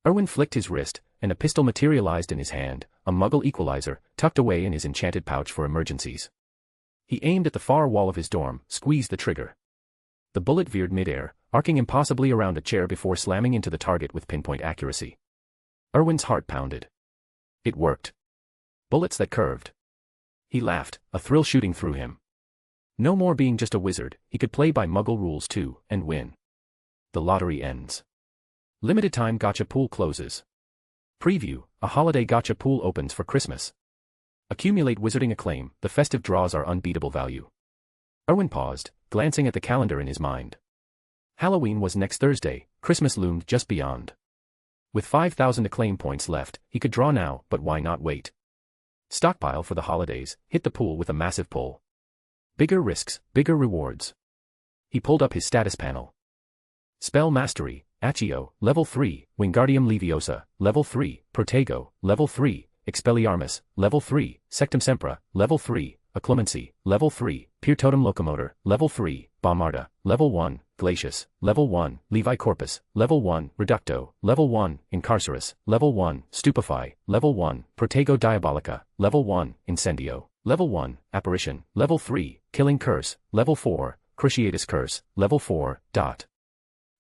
Erwin flicked his wrist, and a pistol materialized in his hand, a Muggle equalizer, tucked away in his enchanted pouch for emergencies. He aimed at the far wall of his dorm, squeezed the trigger. The bullet veered midair, arcing impossibly around a chair before slamming into the target with pinpoint accuracy. Erwin's heart pounded. It worked. Bullets that curved. He laughed, a thrill shooting through him. No more being just a wizard, he could play by Muggle rules too, and win. The lottery ends. Limited time gacha pool closes. Preview, a holiday gacha pool opens for Christmas. Accumulate wizarding acclaim, the festive draws are unbeatable value. Erwin paused, glancing at the calendar in his mind. Halloween was next Thursday, Christmas loomed just beyond. With 5,000 acclaim points left, he could draw now, but why not wait? Stockpile for the holidays, hit the pool with a massive pull. Bigger risks, bigger rewards. He pulled up his status panel. Spell Mastery, Accio, Level 3, Wingardium Leviosa, Level 3, Protego, Level 3, Expelliarmus, Level 3, Sectum Sempra, Level 3, Acclemency, Level 3, Pure Totem Locomotor, Level 3, Bombarda, Level 1, Glacius, Level 1, Levi Corpus, Level 1, Reducto, Level 1, Incarcerus, Level 1, Stupefy, Level 1, Protego Diabolica, Level 1, Incendio, Level 1, Apparition, Level 3, Killing Curse, Level 4, Cruciatus Curse, Level 4, Dot.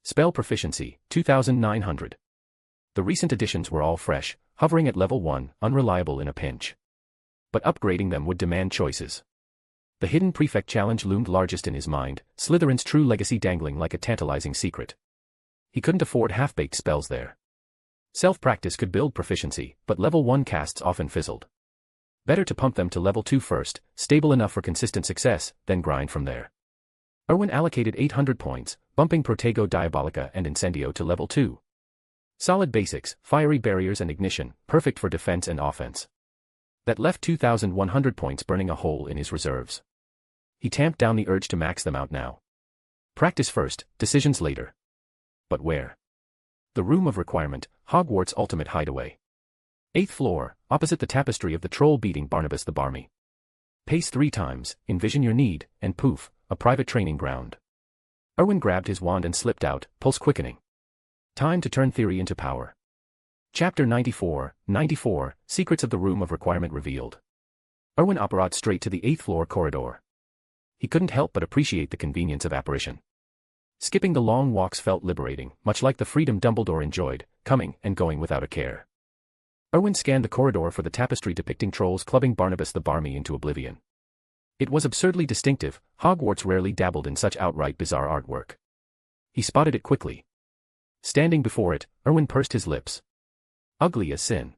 Spell Proficiency, 2900. The recent additions were all fresh, hovering at Level 1, unreliable in a pinch. But upgrading them would demand choices. The Hidden Prefect challenge loomed largest in his mind, Slytherin's true legacy dangling like a tantalizing secret. He couldn't afford half-baked spells there. Self-practice could build proficiency, but Level 1 casts often fizzled. Better to pump them to Level 2 first, stable enough for consistent success, then grind from there. Erwin allocated 800 points, bumping Protego Diabolica and Incendio to Level 2. Solid basics, fiery barriers and ignition, perfect for defense and offense. That left 2,100 points burning a hole in his reserves. He tamped down the urge to max them out now. Practice first, decisions later. But where? The Room of Requirement, Hogwarts' ultimate hideaway. 8th floor, opposite the tapestry of the troll beating Barnabas the Barmy. Pace 3 times, envision your need, and poof, a private training ground. Erwin grabbed his wand and slipped out, pulse quickening. Time to turn theory into power. Chapter 94, Secrets of the Room of Requirement revealed. Erwin operated straight to the 8th floor corridor. He couldn't help but appreciate the convenience of apparition. Skipping the long walks felt liberating, much like the freedom Dumbledore enjoyed, coming and going without a care. Erwin scanned the corridor for the tapestry depicting trolls clubbing Barnabas the Barmy into oblivion. It was absurdly distinctive, Hogwarts rarely dabbled in such outright bizarre artwork. He spotted it quickly. Standing before it, Erwin pursed his lips. Ugly as sin.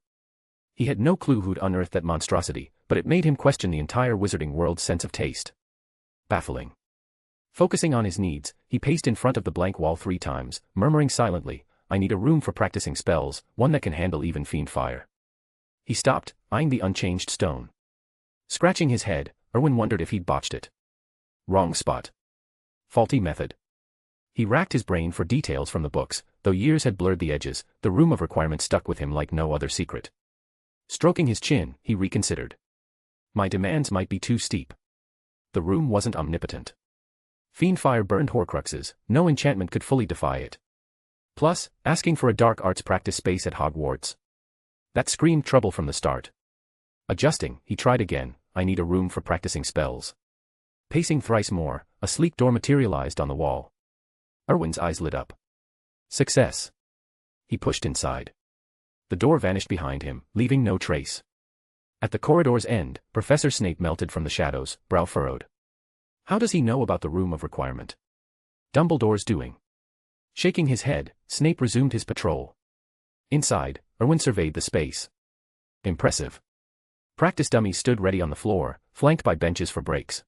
He had no clue who'd unearthed that monstrosity, but it made him question the entire wizarding world's sense of taste. Baffling. Focusing on his needs, he paced in front of the blank wall 3 times, murmuring silently, I need a room for practicing spells, one that can handle even fiend fire. He stopped, eyeing the unchanged stone. Scratching his head, Erwin wondered if he'd botched it. Wrong spot. Faulty method. He racked his brain for details from the books, though years had blurred the edges, the Room of Requirement stuck with him like no other secret. Stroking his chin, he reconsidered. My demands might be too steep. The room wasn't omnipotent. Fiendfire burned Horcruxes, no enchantment could fully defy it. Plus, asking for a dark arts practice space at Hogwarts. That screamed trouble from the start. Adjusting, he tried again, I need a room for practicing spells. Pacing thrice more, a sleek door materialized on the wall. Erwin's eyes lit up. Success. He pushed inside. The door vanished behind him, leaving no trace. At the corridor's end, Professor Snape melted from the shadows, brow furrowed. How does he know about the Room of Requirement? Dumbledore's doing. Shaking his head, Snape resumed his patrol. Inside, Erwin surveyed the space. Impressive. Practice dummies stood ready on the floor, flanked by benches for breaks.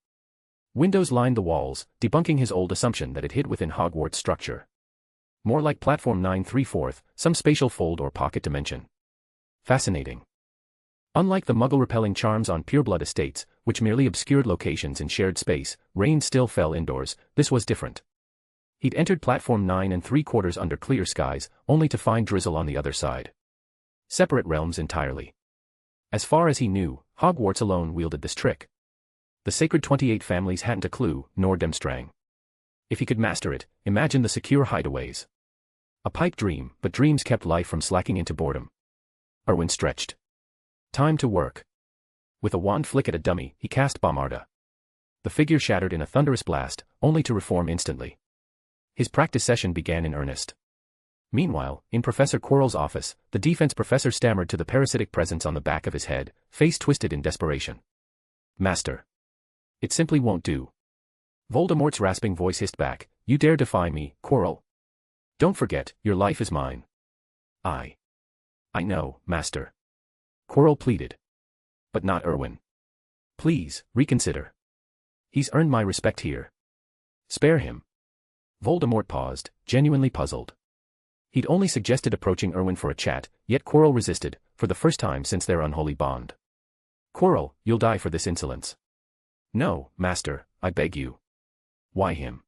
Windows lined the walls, debunking his old assumption that it hid within Hogwarts' structure. More like Platform 9 3/4, some spatial fold or pocket dimension. Fascinating. Unlike the muggle-repelling charms on pureblood estates, which merely obscured locations in shared space, rain still fell indoors, this was different. He'd entered Platform 9 3/4 under clear skies, only to find drizzle on the other side. Separate realms entirely. As far as he knew, Hogwarts alone wielded this trick. The Sacred 28 families hadn't a clue, nor Demstrang. If he could master it, imagine the secure hideaways. A pipe dream, but dreams kept life from slacking into boredom. Erwin stretched. Time to work. With a wand flick at a dummy, he cast Bombarda. The figure shattered in a thunderous blast, only to reform instantly. His practice session began in earnest. Meanwhile, in Professor Quirrell's office, the defense professor stammered to the parasitic presence on the back of his head, face twisted in desperation. Master. It simply won't do. Voldemort's rasping voice hissed back, you dare defy me, Quirrell? Don't forget, your life is mine. I know, Master. Quirrell pleaded. But not Erwin. Please, reconsider. He's earned my respect here. Spare him. Voldemort paused, genuinely puzzled. He'd only suggested approaching Erwin for a chat, yet Quirrell resisted, for the first time since their unholy bond. Quirrell, you'll die for this insolence. No, master, I beg you. Why him?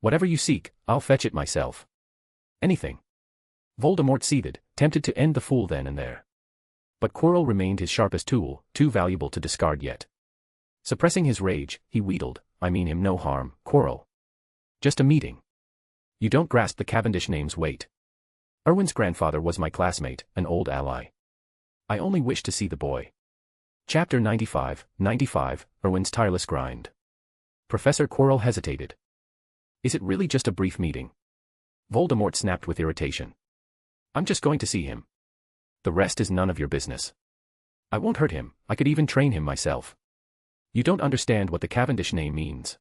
Whatever you seek, I'll fetch it myself. Anything. Voldemort seethed, tempted to end the fool then and there. But Quirrell remained his sharpest tool, too valuable to discard yet. Suppressing his rage, he wheedled, I mean him no harm, Quirrell. Just a meeting. You don't grasp the Cavendish name's weight. Erwin's grandfather was my classmate, an old ally. I only wish to see the boy. Chapter 95, Erwin's tireless grind. Professor Quirrell hesitated. Is it really just a brief meeting? Voldemort snapped with irritation. I'm just going to see him. The rest is none of your business. I won't hurt him, I could even train him myself. You don't understand what the Cavendish name means.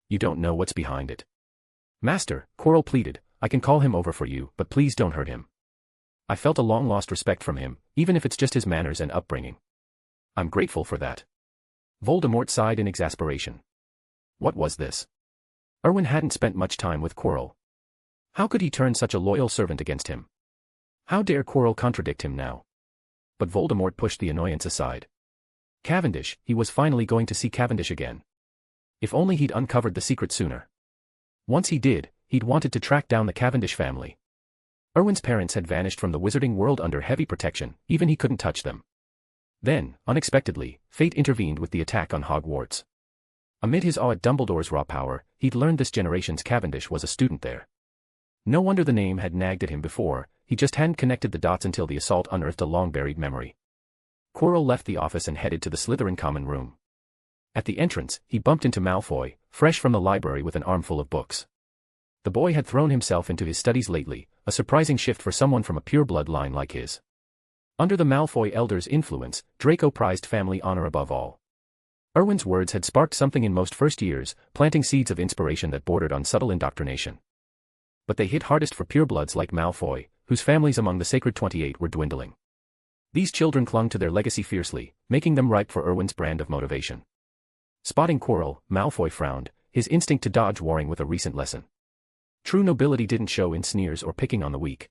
You don't know what's behind it. Master, Quirrell pleaded, I can call him over for you, but please don't hurt him. I felt a long-lost respect from him, even if it's just his manners and upbringing. I'm grateful for that. Voldemort sighed in exasperation. What was this? Erwin hadn't spent much time with Quirrell. How could he turn such a loyal servant against him? How dare Quirrell contradict him now? But Voldemort pushed the annoyance aside. Cavendish, he was finally going to see Cavendish again. If only he'd uncovered the secret sooner. Once he did, he'd wanted to track down the Cavendish family. Erwin's parents had vanished from the wizarding world under heavy protection, even he couldn't touch them. Then, unexpectedly, fate intervened with the attack on Hogwarts. Amid his awe at Dumbledore's raw power, he'd learned this generation's Cavendish was a student there. No wonder the name had nagged at him before, he just hadn't connected the dots until the assault unearthed a long-buried memory. Quirrell left the office and headed to the Slytherin common room. At the entrance, he bumped into Malfoy, fresh from the library with an armful of books. The boy had thrown himself into his studies lately, a surprising shift for someone from a pure bloodline like his. Under the Malfoy elder's influence, Draco prized family honor above all. Erwin's words had sparked something in most first years, planting seeds of inspiration that bordered on subtle indoctrination. But they hit hardest for purebloods like Malfoy, whose families among the Sacred 28 were dwindling. These children clung to their legacy fiercely, making them ripe for Erwin's brand of motivation. Spotting Quirrell, Malfoy frowned, his instinct to dodge warring with a recent lesson. True nobility didn't show in sneers or picking on the weak.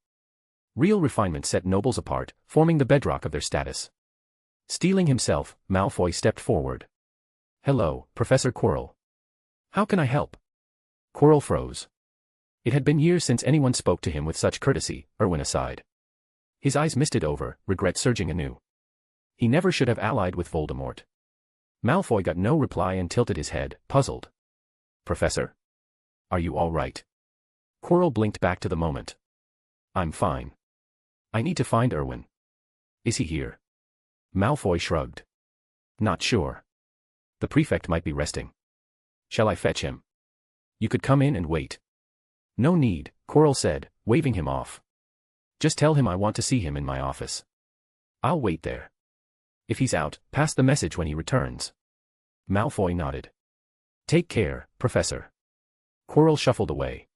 Real refinement set nobles apart, forming the bedrock of their status. Steeling himself, Malfoy stepped forward. Hello, Professor Quirrell. How can I help? Quirrell froze. It had been years since anyone spoke to him with such courtesy, Erwin aside. His eyes misted over, regret surging anew. He never should have allied with Voldemort. Malfoy got no reply and tilted his head, puzzled. Professor? Are you all right? Quirrell blinked back to the moment. I'm fine. I need to find Erwin. Is he here? Malfoy shrugged. Not sure. The prefect might be resting. Shall I fetch him? You could come in and wait. No need, Quirrell said, waving him off. Just tell him I want to see him in my office. I'll wait there. If he's out, pass the message when he returns. Malfoy nodded. Take care, Professor. Quirrell shuffled away.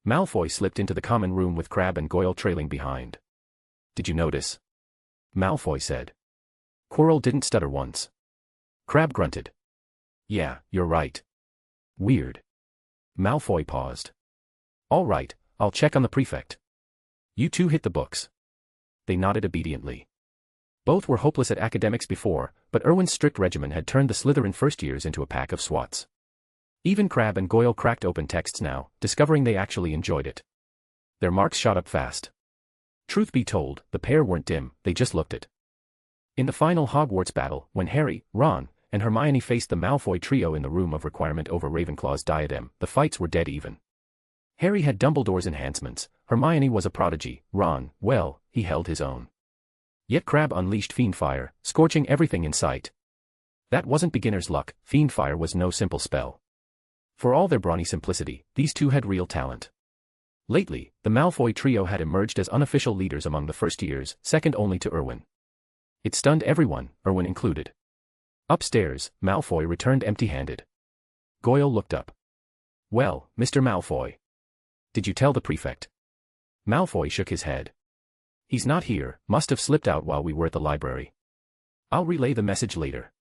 Malfoy slipped into the common room with Crabbe and Goyle trailing behind. Did you notice? Malfoy said. Quirrell didn't stutter once. Crabbe grunted. Yeah, you're right. Weird. Malfoy paused. All right, I'll check on the prefect. You two hit the books. They nodded obediently. Both were hopeless at academics before, but Erwin's strict regimen had turned the Slytherin first years into a pack of swats. Even Crabbe and Goyle cracked open texts now, discovering they actually enjoyed it. Their marks shot up fast. Truth be told, the pair weren't dim, they just looked it. In the final Hogwarts battle, when Harry, Ron, and Hermione faced the Malfoy trio in the room of requirement over Ravenclaw's diadem, the fights were dead even. Harry had Dumbledore's enhancements, Hermione was a prodigy, Ron, well, he held his own. Yet Crabbe unleashed Fiendfire, scorching everything in sight. That wasn't beginner's luck, Fiendfire was no simple spell. For all their brawny simplicity, these two had real talent. Lately, the Malfoy trio had emerged as unofficial leaders among the first years, second only to Erwin. It stunned everyone, Erwin included. Upstairs, Malfoy returned empty-handed. Goyle looked up. Well, Mr. Malfoy. Did you tell the prefect? Malfoy shook his head. He's not here, must have slipped out while we were at the library. I'll relay the message later.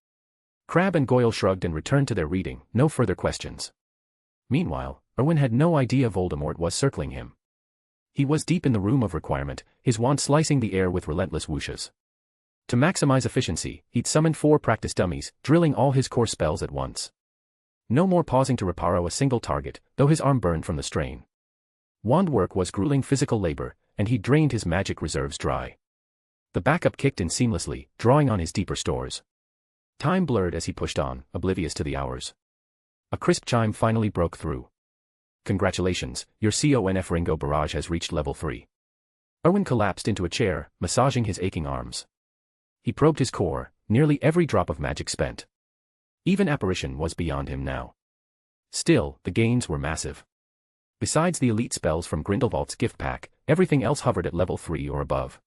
Crabbe and Goyle shrugged and returned to their reading, no further questions. Meanwhile, Erwin had no idea Voldemort was circling him. He was deep in the room of requirement, his wand slicing the air with relentless whooshes. To maximize efficiency, he'd summoned 4 practice dummies, drilling all his core spells at once. No more pausing to reparo a single target, though his arm burned from the strain. Wand work was grueling physical labor, and he drained his magic reserves dry. The backup kicked in seamlessly, drawing on his deeper stores. Time blurred as he pushed on, oblivious to the hours. A crisp chime finally broke through. Congratulations, your CONF Ringo barrage has reached level 3. Erwin collapsed into a chair, massaging his aching arms. He probed his core, nearly every drop of magic spent. Even apparition was beyond him now. Still, the gains were massive. Besides the elite spells from Grindelwald's gift pack, everything else hovered at level 3 or above.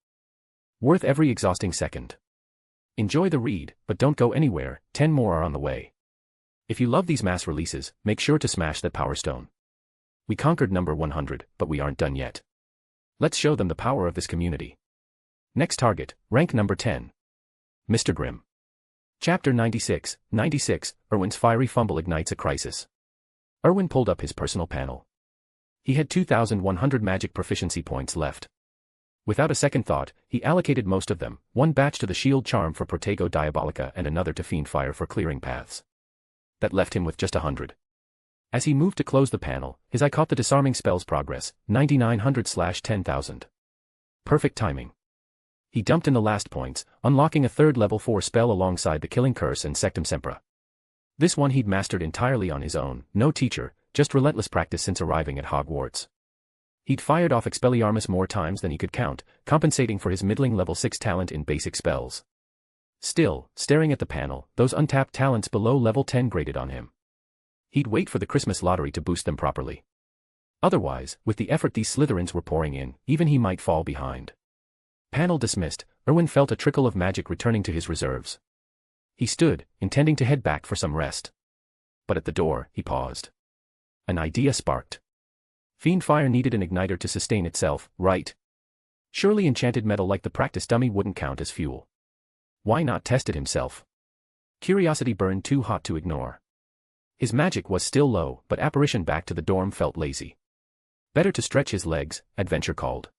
Worth every exhausting second. Enjoy the read, but don't go anywhere, 10 more are on the way. If you love these mass releases, make sure to smash that Power Stone. We conquered number 100, but we aren't done yet. Let's show them the power of this community. Next target, rank number 10. Mr. Grimm. Chapter 96, Erwin's fiery fumble ignites a crisis. Erwin pulled up his personal panel. He had 2,100 magic proficiency points left. Without a second thought, he allocated most of them, one batch to the shield charm for Protego Diabolica and another to Fiendfire for clearing paths. That left him with just 100. As he moved to close the panel, his eye caught the disarming spell's progress, 9,900/10,000. Perfect timing. He dumped in the last points, unlocking a third level 4 spell alongside the Killing Curse and Sectum Sempra. This one he'd mastered entirely on his own, no teacher, just relentless practice since arriving at Hogwarts. He'd fired off Expelliarmus more times than he could count, compensating for his middling level 6 talent in basic spells. Still, staring at the panel, those untapped talents below level 10 grated on him. He'd wait for the Christmas lottery to boost them properly. Otherwise, with the effort these Slytherins were pouring in, even he might fall behind. Panel dismissed, Erwin felt a trickle of magic returning to his reserves. He stood, intending to head back for some rest. But at the door, he paused. An idea sparked. Fiendfire needed an igniter to sustain itself, right? Surely enchanted metal like the practice dummy wouldn't count as fuel. Why not test it himself? Curiosity burned too hot to ignore. His magic was still low, but apparition back to the dorm felt lazy. Better to stretch his legs, adventure called.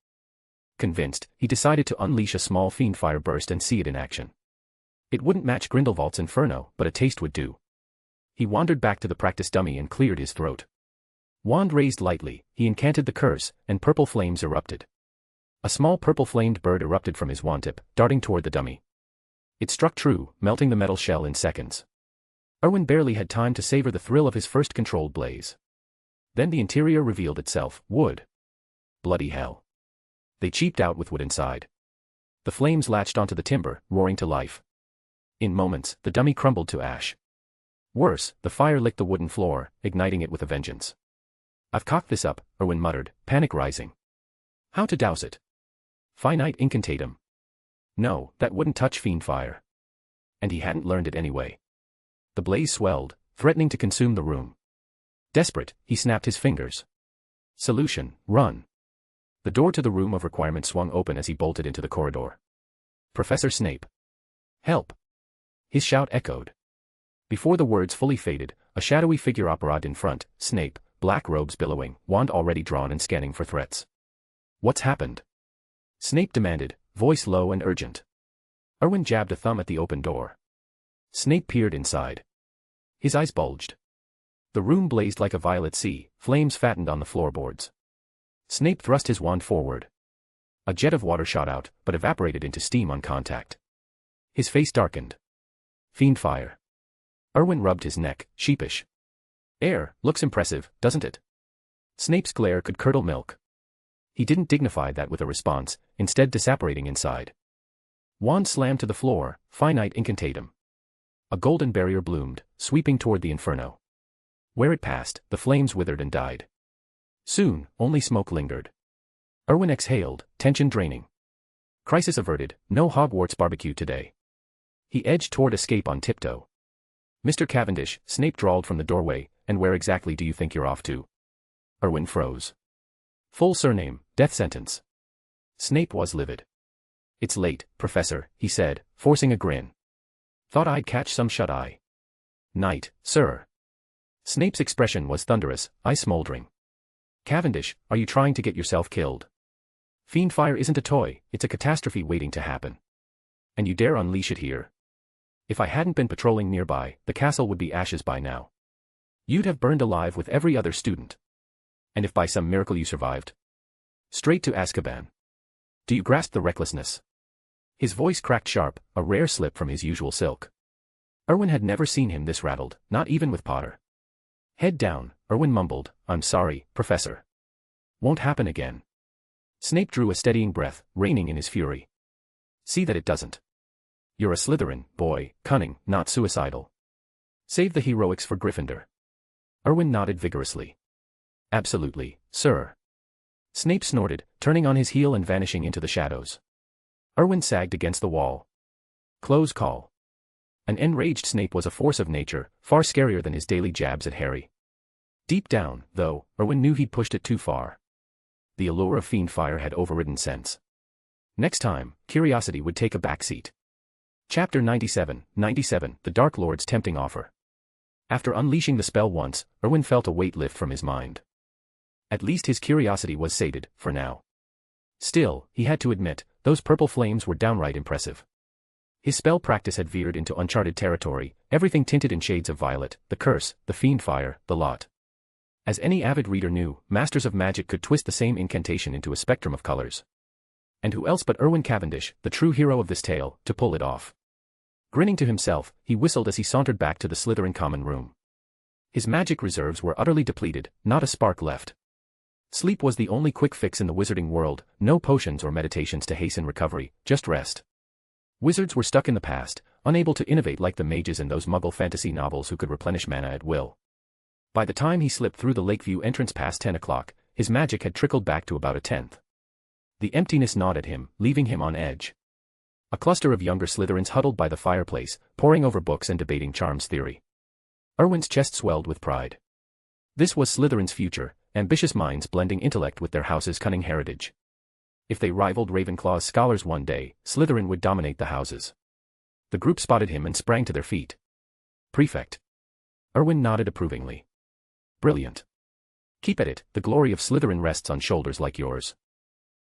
Convinced, he decided to unleash a small Fiendfire burst and see it in action. It wouldn't match Grindelwald's Inferno, but a taste would do. He wandered back to the practice dummy and cleared his throat. Wand raised lightly, he incanted the curse, and purple flames erupted. A small purple-flamed bird erupted from his wand tip, darting toward the dummy. It struck true, melting the metal shell in seconds. Erwin barely had time to savor the thrill of his first controlled blaze. Then the interior revealed itself, wood. Bloody hell. They cheaped out with wood inside. The flames latched onto the timber, roaring to life. In moments, the dummy crumbled to ash. Worse, the fire licked the wooden floor, igniting it with a vengeance. I've cocked this up, Erwin muttered, panic rising. How to douse it? Finite incantatum. No, that wouldn't touch Fiendfire. And he hadn't learned it anyway. The blaze swelled, threatening to consume the room. Desperate, he snapped his fingers. Solution, run. The door to the room of requirement swung open as he bolted into the corridor. Professor Snape. Help. His shout echoed. Before the words fully faded, a shadowy figure operated in front, Snape, black robes billowing, wand already drawn and scanning for threats. What's happened? Snape demanded, voice low and urgent. Erwin jabbed a thumb at the open door. Snape peered inside. His eyes bulged. The room blazed like a violet sea, flames fattened on the floorboards. Snape thrust his wand forward. A jet of water shot out, but evaporated into steam on contact. His face darkened. Fiendfire. Erwin rubbed his neck, sheepish. Air, looks impressive, doesn't it? Snape's glare could curdle milk. He didn't dignify that with a response, instead disapparating inside. Wand slammed to the floor, finite incantatum. A golden barrier bloomed, sweeping toward the Inferno. Where it passed, the flames withered and died. Soon, only smoke lingered. Erwin exhaled, tension draining. Crisis averted, no Hogwarts barbecue today. He edged toward escape on tiptoe. Mr. Cavendish, Snape drawled from the doorway, and where exactly do you think you're off to? Erwin froze. Full surname, death sentence. Snape was livid. It's late, Professor, he said, forcing a grin. Thought I'd catch some shut-eye. Night, sir. Snape's expression was thunderous, eye smoldering. Cavendish, are you trying to get yourself killed? Fiend fire isn't a toy, it's a catastrophe waiting to happen. And you dare unleash it here? If I hadn't been patrolling nearby, the castle would be ashes by now. You'd have burned alive with every other student. And if by some miracle you survived? Straight to Azkaban. Do you grasp the recklessness? His voice cracked sharp, a rare slip from his usual silk. Erwin had never seen him this rattled, not even with Potter. Head down, Erwin mumbled, I'm sorry, Professor. Won't happen again. Snape drew a steadying breath, reining in his fury. See that it doesn't. You're a Slytherin, boy, cunning, not suicidal. Save the heroics for Gryffindor. Erwin nodded vigorously. Absolutely, sir. Snape snorted, turning on his heel and vanishing into the shadows. Erwin sagged against the wall. Close call. An enraged Snape was a force of nature, far scarier than his daily jabs at Harry. Deep down, though, Erwin knew he'd pushed it too far. The allure of fiend fire had overridden sense. Next time, curiosity would take a backseat. Chapter 97, The Dark Lord's Tempting Offer. After unleashing the spell once, Erwin felt a weight lift from his mind. At least his curiosity was sated, for now. Still, he had to admit, those purple flames were downright impressive. His spell practice had veered into uncharted territory, everything tinted in shades of violet, the curse, the fiend fire, the lot. As any avid reader knew, masters of magic could twist the same incantation into a spectrum of colors. And who else but Erwin Cavendish, the true hero of this tale, to pull it off? Grinning to himself, he whistled as he sauntered back to the Slytherin common room. His magic reserves were utterly depleted, not a spark left. Sleep was the only quick fix in the wizarding world, no potions or meditations to hasten recovery, just rest. Wizards were stuck in the past, unable to innovate like the mages in those muggle fantasy novels who could replenish mana at will. By the time he slipped through the Lakeview entrance past 10 o'clock, his magic had trickled back to about a tenth. The emptiness gnawed at him, leaving him on edge. A cluster of younger Slytherins huddled by the fireplace, poring over books and debating charms theory. Erwin's chest swelled with pride. This was Slytherin's future, ambitious minds blending intellect with their house's cunning heritage. If they rivaled Ravenclaw's scholars one day, Slytherin would dominate the houses. The group spotted him and sprang to their feet. Prefect. Erwin nodded approvingly. Brilliant. Keep at it, the glory of Slytherin rests on shoulders like yours.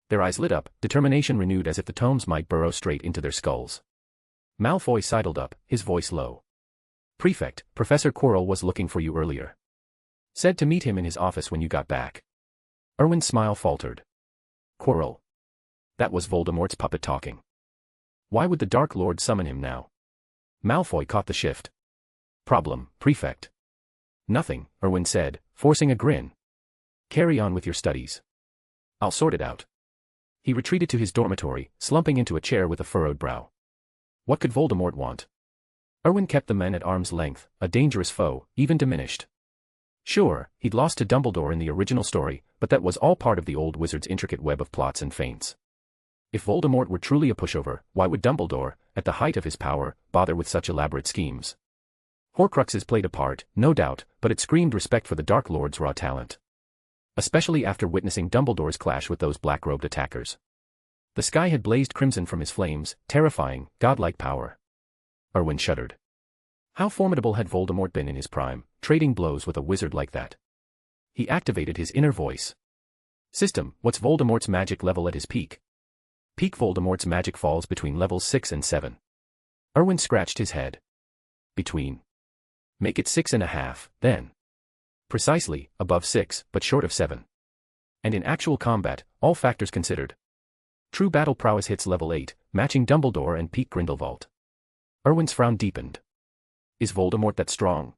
Their eyes lit up, determination renewed as if the tomes might burrow straight into their skulls. Malfoy sidled up, his voice low. Prefect, Professor Quirrell was looking for you earlier. Said to meet him in his office when you got back. Erwin's smile faltered. Quirrell. That was Voldemort's puppet talking. Why would the Dark Lord summon him now? Malfoy caught the shift. Problem, Prefect. Nothing, Erwin said, forcing a grin. Carry on with your studies. I'll sort it out. He retreated to his dormitory, slumping into a chair with a furrowed brow. What could Voldemort want? Erwin kept the men at arm's length, a dangerous foe, even diminished. Sure, he'd lost to Dumbledore in the original story, but that was all part of the old wizard's intricate web of plots and feints. If Voldemort were truly a pushover, why would Dumbledore, at the height of his power, bother with such elaborate schemes? Horcruxes played a part, no doubt, but it screamed respect for the Dark Lord's raw talent. Especially after witnessing Dumbledore's clash with those black-robed attackers. The sky had blazed crimson from his flames, terrifying, godlike power. Erwin shuddered. How formidable had Voldemort been in his prime, trading blows with a wizard like that? He activated his inner voice. System, what's Voldemort's magic level at his peak? Peak Voldemort's magic falls between levels 6 and 7. Erwin scratched his head. Between. Make it 6.5, then. Precisely, above 6, but short of 7. And in actual combat, all factors considered. True battle prowess hits level 8, matching Dumbledore and peak Grindelwald. Erwin's frown deepened. Is Voldemort that strong?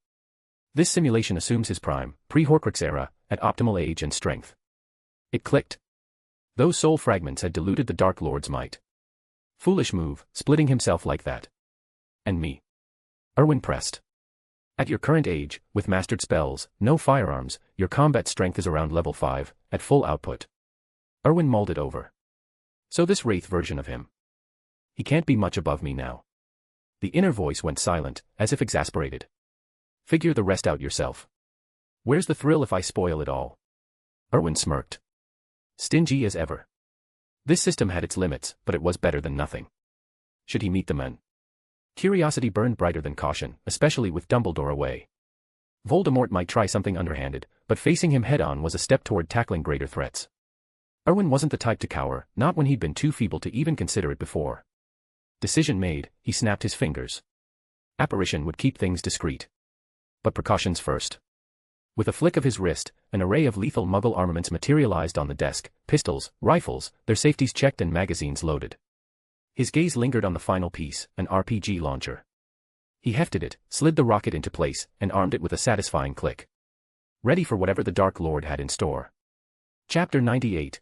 This simulation assumes his prime, pre-Horcrux era, at optimal age and strength. It clicked. Those soul fragments had diluted the Dark Lord's might. Foolish move, splitting himself like that. And me. Erwin pressed. At your current age, with mastered spells, no firearms, your combat strength is around level 5, at full output. Erwin mulled it over. So this wraith version of him. He can't be much above me now. The inner voice went silent, as if exasperated. Figure the rest out yourself. Where's the thrill if I spoil it all? Erwin smirked. Stingy as ever. This system had its limits, but it was better than nothing. Should he meet the men? Curiosity burned brighter than caution, especially with Dumbledore away. Voldemort might try something underhanded, but facing him head-on was a step toward tackling greater threats. Erwin wasn't the type to cower, not when he'd been too feeble to even consider it before. Decision made, he snapped his fingers. Apparition would keep things discreet. But precautions first. With a flick of his wrist, an array of lethal Muggle armaments materialized on the desk, pistols, rifles, their safeties checked and magazines loaded. His gaze lingered on the final piece, an RPG launcher. He hefted it, slid the rocket into place, and armed it with a satisfying click. Ready for whatever the Dark Lord had in store. Chapter 98,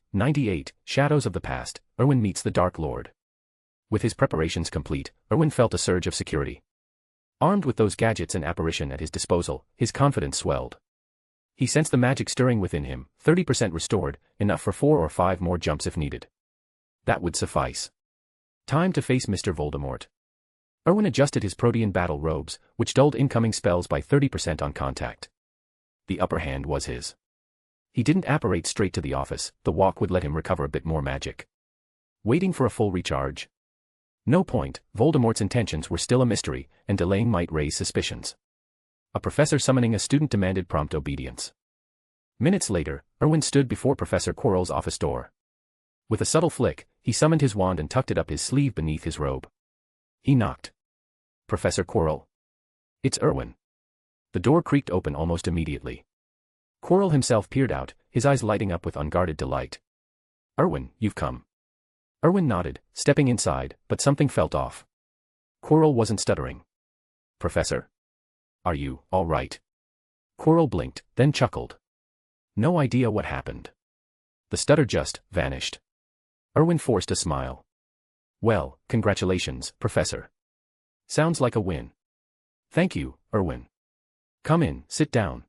Shadows of the Past, Erwin meets the Dark Lord. With his preparations complete, Erwin felt a surge of security. Armed with those gadgets and apparition at his disposal, his confidence swelled. He sensed the magic stirring within him, 30% restored, enough for 4 or 5 more jumps if needed. That would suffice. Time to face Mr. Voldemort. Erwin adjusted his protean battle robes, which dulled incoming spells by 30% on contact. The upper hand was his. He didn't apparate straight to the office, the walk would let him recover a bit more magic. Waiting for a full recharge? No point, Voldemort's intentions were still a mystery, and delaying might raise suspicions. A professor summoning a student demanded prompt obedience. Minutes later, Erwin stood before Professor Quirrell's office door. With a subtle flick, he summoned his wand and tucked it up his sleeve beneath his robe. He knocked. Professor Quirrell. It's Erwin. The door creaked open almost immediately. Quirrell himself peered out, his eyes lighting up with unguarded delight. Erwin, you've come. Erwin nodded, stepping inside, but something felt off. Quirrell wasn't stuttering. Professor? Are you all right? Quirrell blinked, then chuckled. No idea what happened. The stutter just vanished. Erwin forced a smile. Well, congratulations, Professor. Sounds like a win. Thank you, Erwin. Come in, sit down.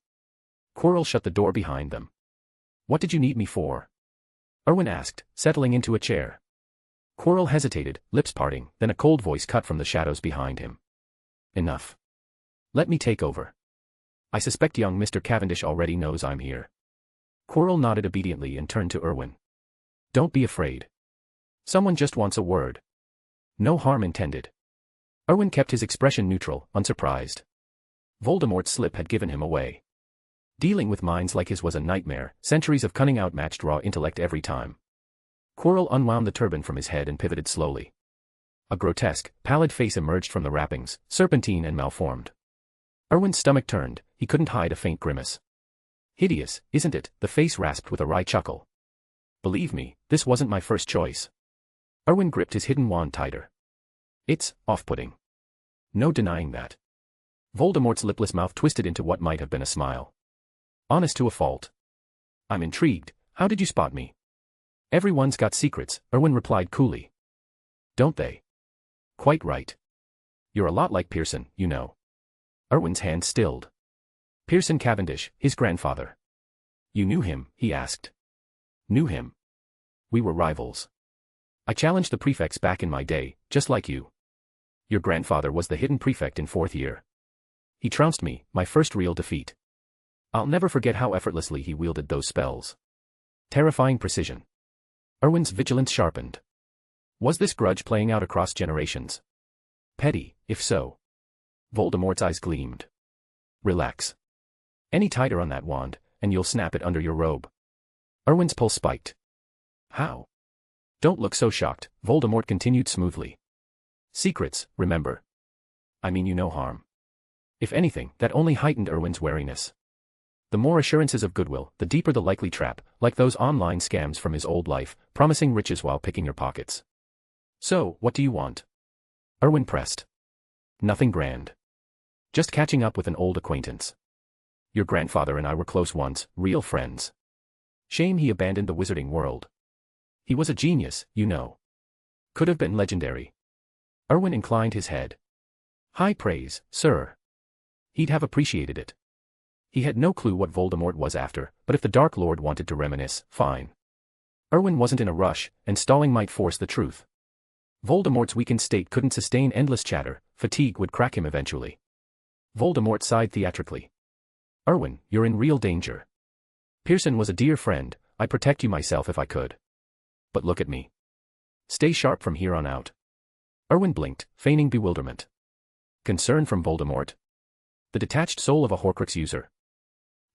Quirrell shut the door behind them. What did you need me for? Erwin asked, settling into a chair. Quirrell hesitated, lips parting, then a cold voice cut from the shadows behind him. Enough. Let me take over. I suspect young Mr. Cavendish already knows I'm here. Quirrell nodded obediently and turned to Erwin. Don't be afraid. Someone just wants a word. No harm intended. Erwin kept his expression neutral, unsurprised. Voldemort's slip had given him away. Dealing with minds like his was a nightmare, centuries of cunning outmatched raw intellect every time. Quirrell unwound the turban from his head and pivoted slowly. A grotesque, pallid face emerged from the wrappings, serpentine and malformed. Erwin's stomach turned, he couldn't hide a faint grimace. Hideous, isn't it? The face rasped with a wry chuckle. Believe me, this wasn't my first choice. Erwin gripped his hidden wand tighter. It's off-putting. No denying that. Voldemort's lipless mouth twisted into what might have been a smile. Honest to a fault. I'm intrigued, how did you spot me? Everyone's got secrets, Erwin replied coolly. Don't they? Quite right. You're a lot like Pearson, you know. Erwin's hand stilled. Pearson Cavendish, his grandfather. You knew him, he asked. Knew him. We were rivals. I challenged the prefects back in my day, just like you. Your grandfather was the hidden prefect in 4th year. He trounced me, my first real defeat. I'll never forget how effortlessly he wielded those spells. Terrifying precision. Erwin's vigilance sharpened. Was this grudge playing out across generations? Petty, if so. Voldemort's eyes gleamed. Relax. Any tighter on that wand, and you'll snap it under your robe. Erwin's pulse spiked. How? Don't look so shocked, Voldemort continued smoothly. Secrets, remember. I mean you no harm. If anything, that only heightened Erwin's wariness. The more assurances of goodwill, the deeper the likely trap, like those online scams from his old life, promising riches while picking your pockets. So, what do you want? Erwin pressed. Nothing grand. Just catching up with an old acquaintance. Your grandfather and I were close once, real friends. Shame he abandoned the wizarding world. He was a genius, you know. Could have been legendary. Erwin inclined his head. High praise, sir. He'd have appreciated it. He had no clue what Voldemort was after, but if the Dark Lord wanted to reminisce, fine. Erwin wasn't in a rush, and stalling might force the truth. Voldemort's weakened state couldn't sustain endless chatter, fatigue would crack him eventually. Voldemort sighed theatrically. Erwin, you're in real danger. Pearson was a dear friend, I'd protect you myself if I could. But look at me. Stay sharp from here on out. Erwin blinked, feigning bewilderment. Concern from Voldemort. The detached soul of a Horcrux user.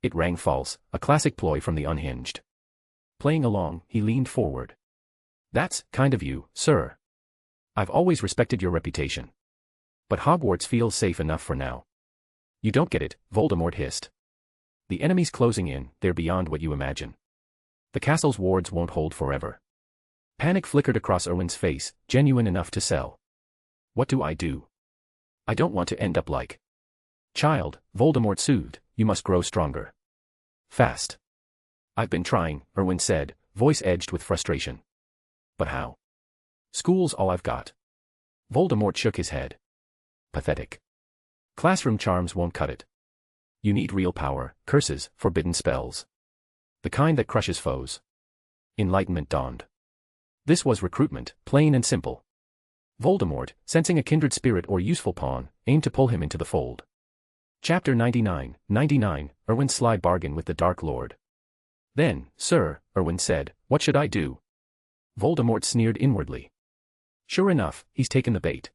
It rang false, a classic ploy from the unhinged. Playing along, he leaned forward. That's kind of you, sir. I've always respected your reputation. But Hogwarts feels safe enough for now. You don't get it, Voldemort hissed. The enemy's closing in, they're beyond what you imagine. The castle's wards won't hold forever. Panic flickered across Erwin's face, genuine enough to sell. What do I do? I don't want to end up like. Child, Voldemort soothed, you must grow stronger. Fast. I've been trying, Erwin said, voice edged with frustration. But how? School's all I've got. Voldemort shook his head. Pathetic. Classroom charms won't cut it. You need real power, curses, forbidden spells. The kind that crushes foes. Enlightenment dawned. This was recruitment, plain and simple. Voldemort, sensing a kindred spirit or useful pawn, aimed to pull him into the fold. Chapter 99, Erwin's sly bargain with the Dark Lord. Then, sir, Erwin said, what should I do? Voldemort sneered inwardly. Sure enough, he's taken the bait.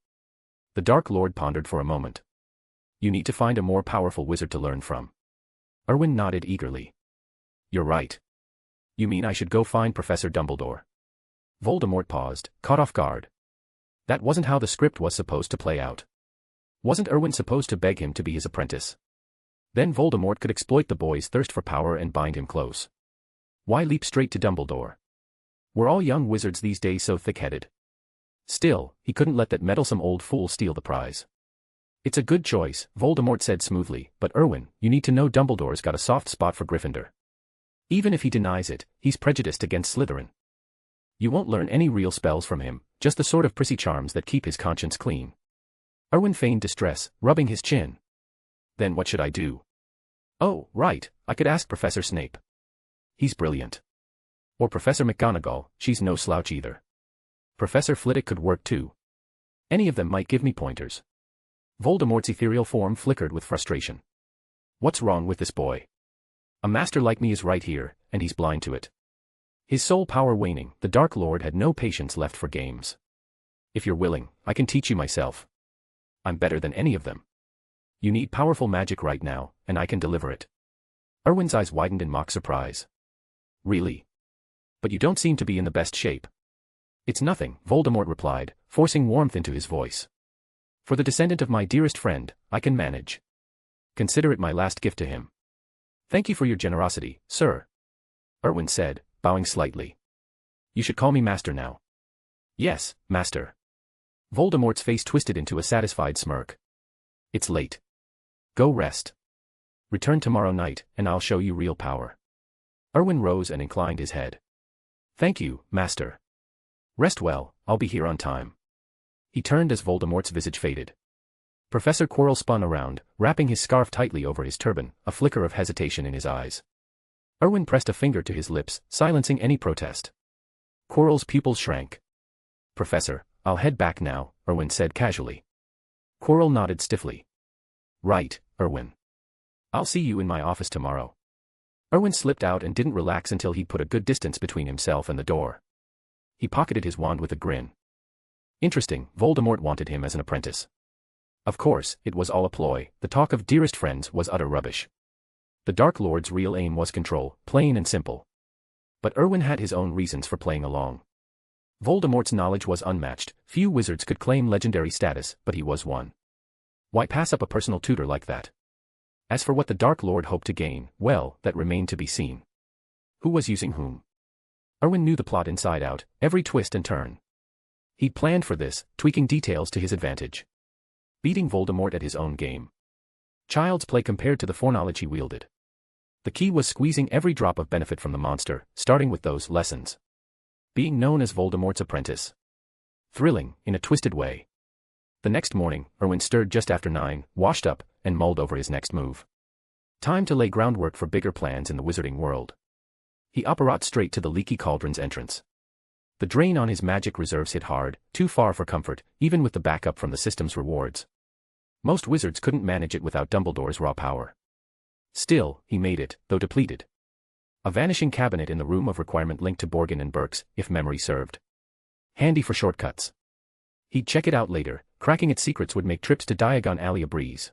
The Dark Lord pondered for a moment. You need to find a more powerful wizard to learn from. Erwin nodded eagerly. You're right. You mean I should go find Professor Dumbledore? Voldemort paused, caught off guard. That wasn't how the script was supposed to play out. Wasn't Erwin supposed to beg him to be his apprentice? Then Voldemort could exploit the boy's thirst for power and bind him close. Why leap straight to Dumbledore? Were all young wizards these days so thick-headed? Still, he couldn't let that meddlesome old fool steal the prize. It's a good choice, Voldemort said smoothly, but Erwin, you need to know Dumbledore's got a soft spot for Gryffindor. Even if he denies it, he's prejudiced against Slytherin. You won't learn any real spells from him, just the sort of prissy charms that keep his conscience clean. Erwin feigned distress, rubbing his chin. Then what should I do? Oh, right, I could ask Professor Snape. He's brilliant. Or Professor McGonagall, she's no slouch either. Professor Flitwick could work too. Any of them might give me pointers. Voldemort's ethereal form flickered with frustration. What's wrong with this boy? A master like me is right here, and he's blind to it. His soul power waning, the Dark Lord had no patience left for games. If you're willing, I can teach you myself. I'm better than any of them. You need powerful magic right now, and I can deliver it. Erwin's eyes widened in mock surprise. Really? But you don't seem to be in the best shape. It's nothing, Voldemort replied, forcing warmth into his voice. For the descendant of my dearest friend, I can manage. Consider it my last gift to him. Thank you for your generosity, sir. Erwin said, bowing slightly. You should call me Master now. Yes, Master. Voldemort's face twisted into a satisfied smirk. It's late. Go rest. Return tomorrow night, and I'll show you real power. Erwin rose and inclined his head. Thank you, Master. Rest well, I'll be here on time. He turned as Voldemort's visage faded. Professor Quirrell spun around, wrapping his scarf tightly over his turban, a flicker of hesitation in his eyes. Erwin pressed a finger to his lips, silencing any protest. Quirrell's pupils shrank. Professor, I'll head back now, Erwin said casually. Quirrell nodded stiffly. Right, Erwin. I'll see you in my office tomorrow. Erwin slipped out and didn't relax until he'd put a good distance between himself and the door. He pocketed his wand with a grin. Interesting, Voldemort wanted him as an apprentice. Of course, it was all a ploy, the talk of dearest friends was utter rubbish. The Dark Lord's real aim was control, plain and simple. But Erwin had his own reasons for playing along. Voldemort's knowledge was unmatched, few wizards could claim legendary status, but he was one. Why pass up a personal tutor like that? As for what the Dark Lord hoped to gain, well, that remained to be seen. Who was using whom? Erwin knew the plot inside out, every twist and turn. He'd planned for this, tweaking details to his advantage. Beating Voldemort at his own game. Child's play compared to the foreknowledge he wielded. The key was squeezing every drop of benefit from the monster, starting with those lessons. Being known as Voldemort's apprentice. Thrilling, in a twisted way. The next morning, Erwin stirred just after 9, washed up, and mulled over his next move. Time to lay groundwork for bigger plans in the wizarding world. He apparat straight to the leaky cauldron's entrance. The drain on his magic reserves hit hard, too far for comfort, even with the backup from the system's rewards. Most wizards couldn't manage it without Dumbledore's raw power. Still, he made it, though depleted. A vanishing cabinet in the room of requirement linked to Borgin and Burke's, if memory served. Handy for shortcuts. He'd check it out later, Cracking its secrets would make trips to Diagon Alley a breeze.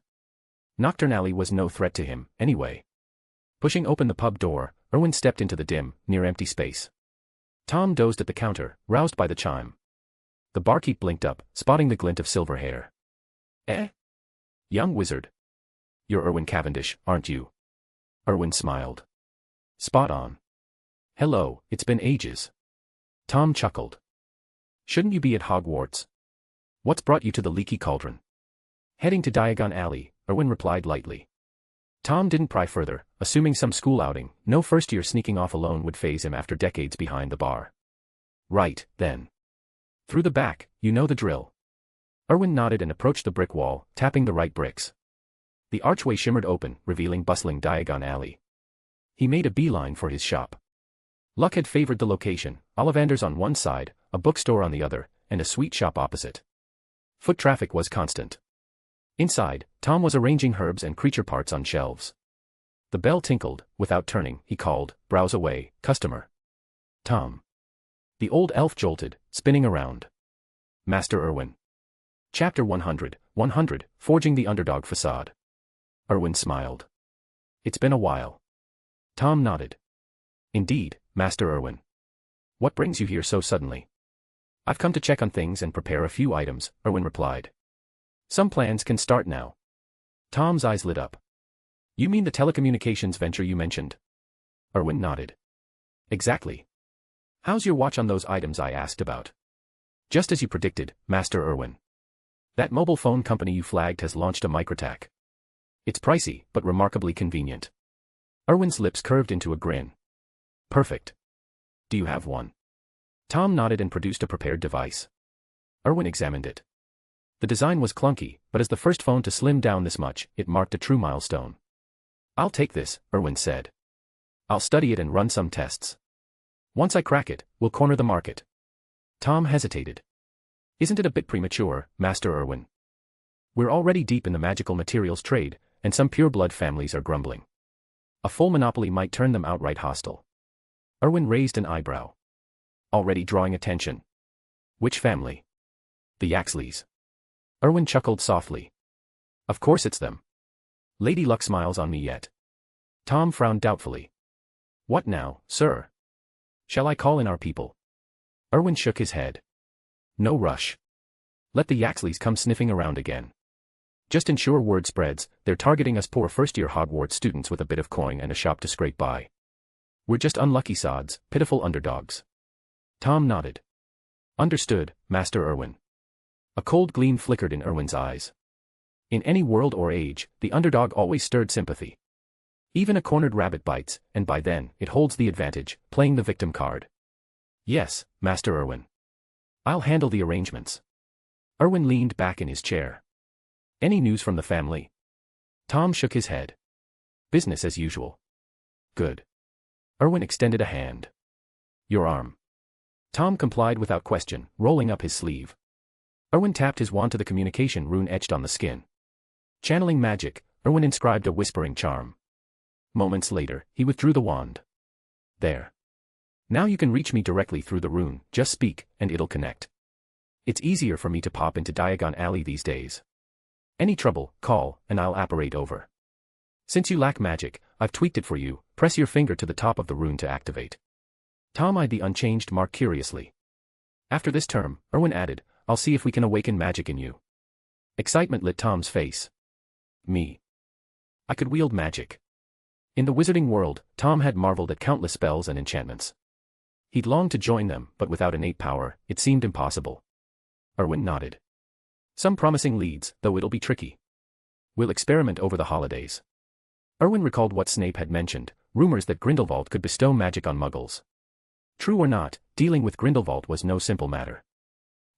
Nocturne Alley was no threat to him, anyway. Pushing open the pub door, Erwin stepped into the dim, near-empty space. Tom dozed at the counter, roused by the chime. The barkeep blinked up, spotting the glint of silver hair. Eh? Young wizard. You're Erwin Cavendish, aren't you? Erwin smiled. Spot on. Hello, it's been ages. Tom chuckled. Shouldn't you be at Hogwarts? What's brought you to the leaky cauldron? Heading to Diagon Alley, Erwin replied lightly. Tom didn't pry further, assuming some school outing, no first-year sneaking off alone would faze him after decades behind the bar. Right, then. Through the back, you know the drill. Erwin nodded and approached the brick wall, tapping the right bricks. The archway shimmered open, revealing bustling Diagon Alley. He made a beeline for his shop. Luck had favored the location, Ollivanders on one side, a bookstore on the other, and a sweet shop opposite. Foot traffic was constant. Inside, Tom was arranging herbs and creature parts on shelves. The bell tinkled. Without turning, he called, "Browse away, customer." Tom. The old elf jolted, spinning around. Master Erwin. Chapter 100, Forging the Underdog Facade. Erwin smiled. It's been a while. Tom nodded. Indeed, Master Erwin. What brings you here so suddenly? I've come to check on things and prepare a few items, Erwin replied. Some plans can start now. Tom's eyes lit up. You mean the telecommunications venture you mentioned? Erwin nodded. Exactly. How's your watch on those items I asked about? Just as you predicted, Master Erwin. That mobile phone company you flagged has launched a microtac. It's pricey, but remarkably convenient. Erwin's lips curved into a grin. Perfect. Do you have one? Tom nodded and produced a prepared device. Erwin examined it. The design was clunky, but as the first phone to slim down this much, it marked a true milestone. I'll take this, Erwin said. I'll study it and run some tests. Once I crack it, we'll corner the market. Tom hesitated. Isn't it a bit premature, Master Erwin? We're already deep in the magical materials trade, and some pure-blood families are grumbling. A full monopoly might turn them outright hostile. Erwin raised an eyebrow. Already drawing attention. Which family? The Yaxleys. Erwin chuckled softly. Of course it's them. Lady Luck smiles on me yet. Tom frowned doubtfully. What now, sir? Shall I call in our people? Erwin shook his head. No rush. Let the Yaxleys come sniffing around again. Just ensure word spreads, they're targeting us poor first-year Hogwarts students with a bit of coin and a shop to scrape by. We're just unlucky sods, pitiful underdogs. Tom nodded. Understood, Master Erwin. A cold gleam flickered in Erwin's eyes. In any world or age, the underdog always stirred sympathy. Even a cornered rabbit bites, and by then, it holds the advantage, playing the victim card. Yes, Master Erwin. I'll handle the arrangements. Erwin leaned back in his chair. Any news from the family? Tom shook his head. Business as usual. Good. Erwin extended a hand. Your arm. Tom complied without question, rolling up his sleeve. Erwin tapped his wand to the communication rune etched on the skin. Channeling magic, Erwin inscribed a whispering charm. Moments later, he withdrew the wand. There. Now you can reach me directly through the rune, just speak, and it'll connect. It's easier for me to pop into Diagon Alley these days. Any trouble, call, and I'll apparate over. Since you lack magic, I've tweaked it for you, press your finger to the top of the rune to activate. Tom eyed the unchanged mark curiously. After this term, Erwin added, I'll see if we can awaken magic in you. Excitement lit Tom's face. Me. I could wield magic. In the wizarding world, Tom had marveled at countless spells and enchantments. He'd longed to join them, but without innate power, it seemed impossible. Erwin nodded. Some promising leads, though it'll be tricky. We'll experiment over the holidays. Erwin recalled what Snape had mentioned, rumors that Grindelwald could bestow magic on muggles. True or not, dealing with Grindelwald was no simple matter.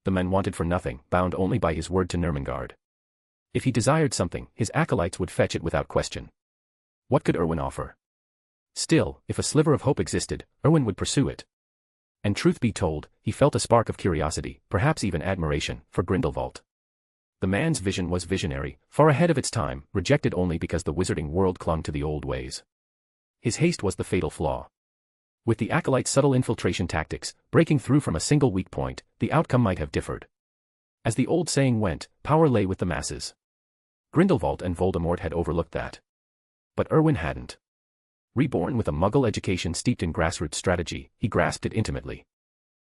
The man wanted for nothing, bound only by his word to Ermengarde. If he desired something, his acolytes would fetch it without question. What could Erwin offer? Still, if a sliver of hope existed, Erwin would pursue it. And truth be told, he felt a spark of curiosity, perhaps even admiration, for Grindelwald. The man's vision was visionary, far ahead of its time, rejected only because the wizarding world clung to the old ways. His haste was the fatal flaw. With the acolyte's subtle infiltration tactics, breaking through from a single weak point, the outcome might have differed. As the old saying went, power lay with the masses. Grindelwald and Voldemort had overlooked that. But Erwin hadn't. Reborn with a Muggle education steeped in grassroots strategy, he grasped it intimately.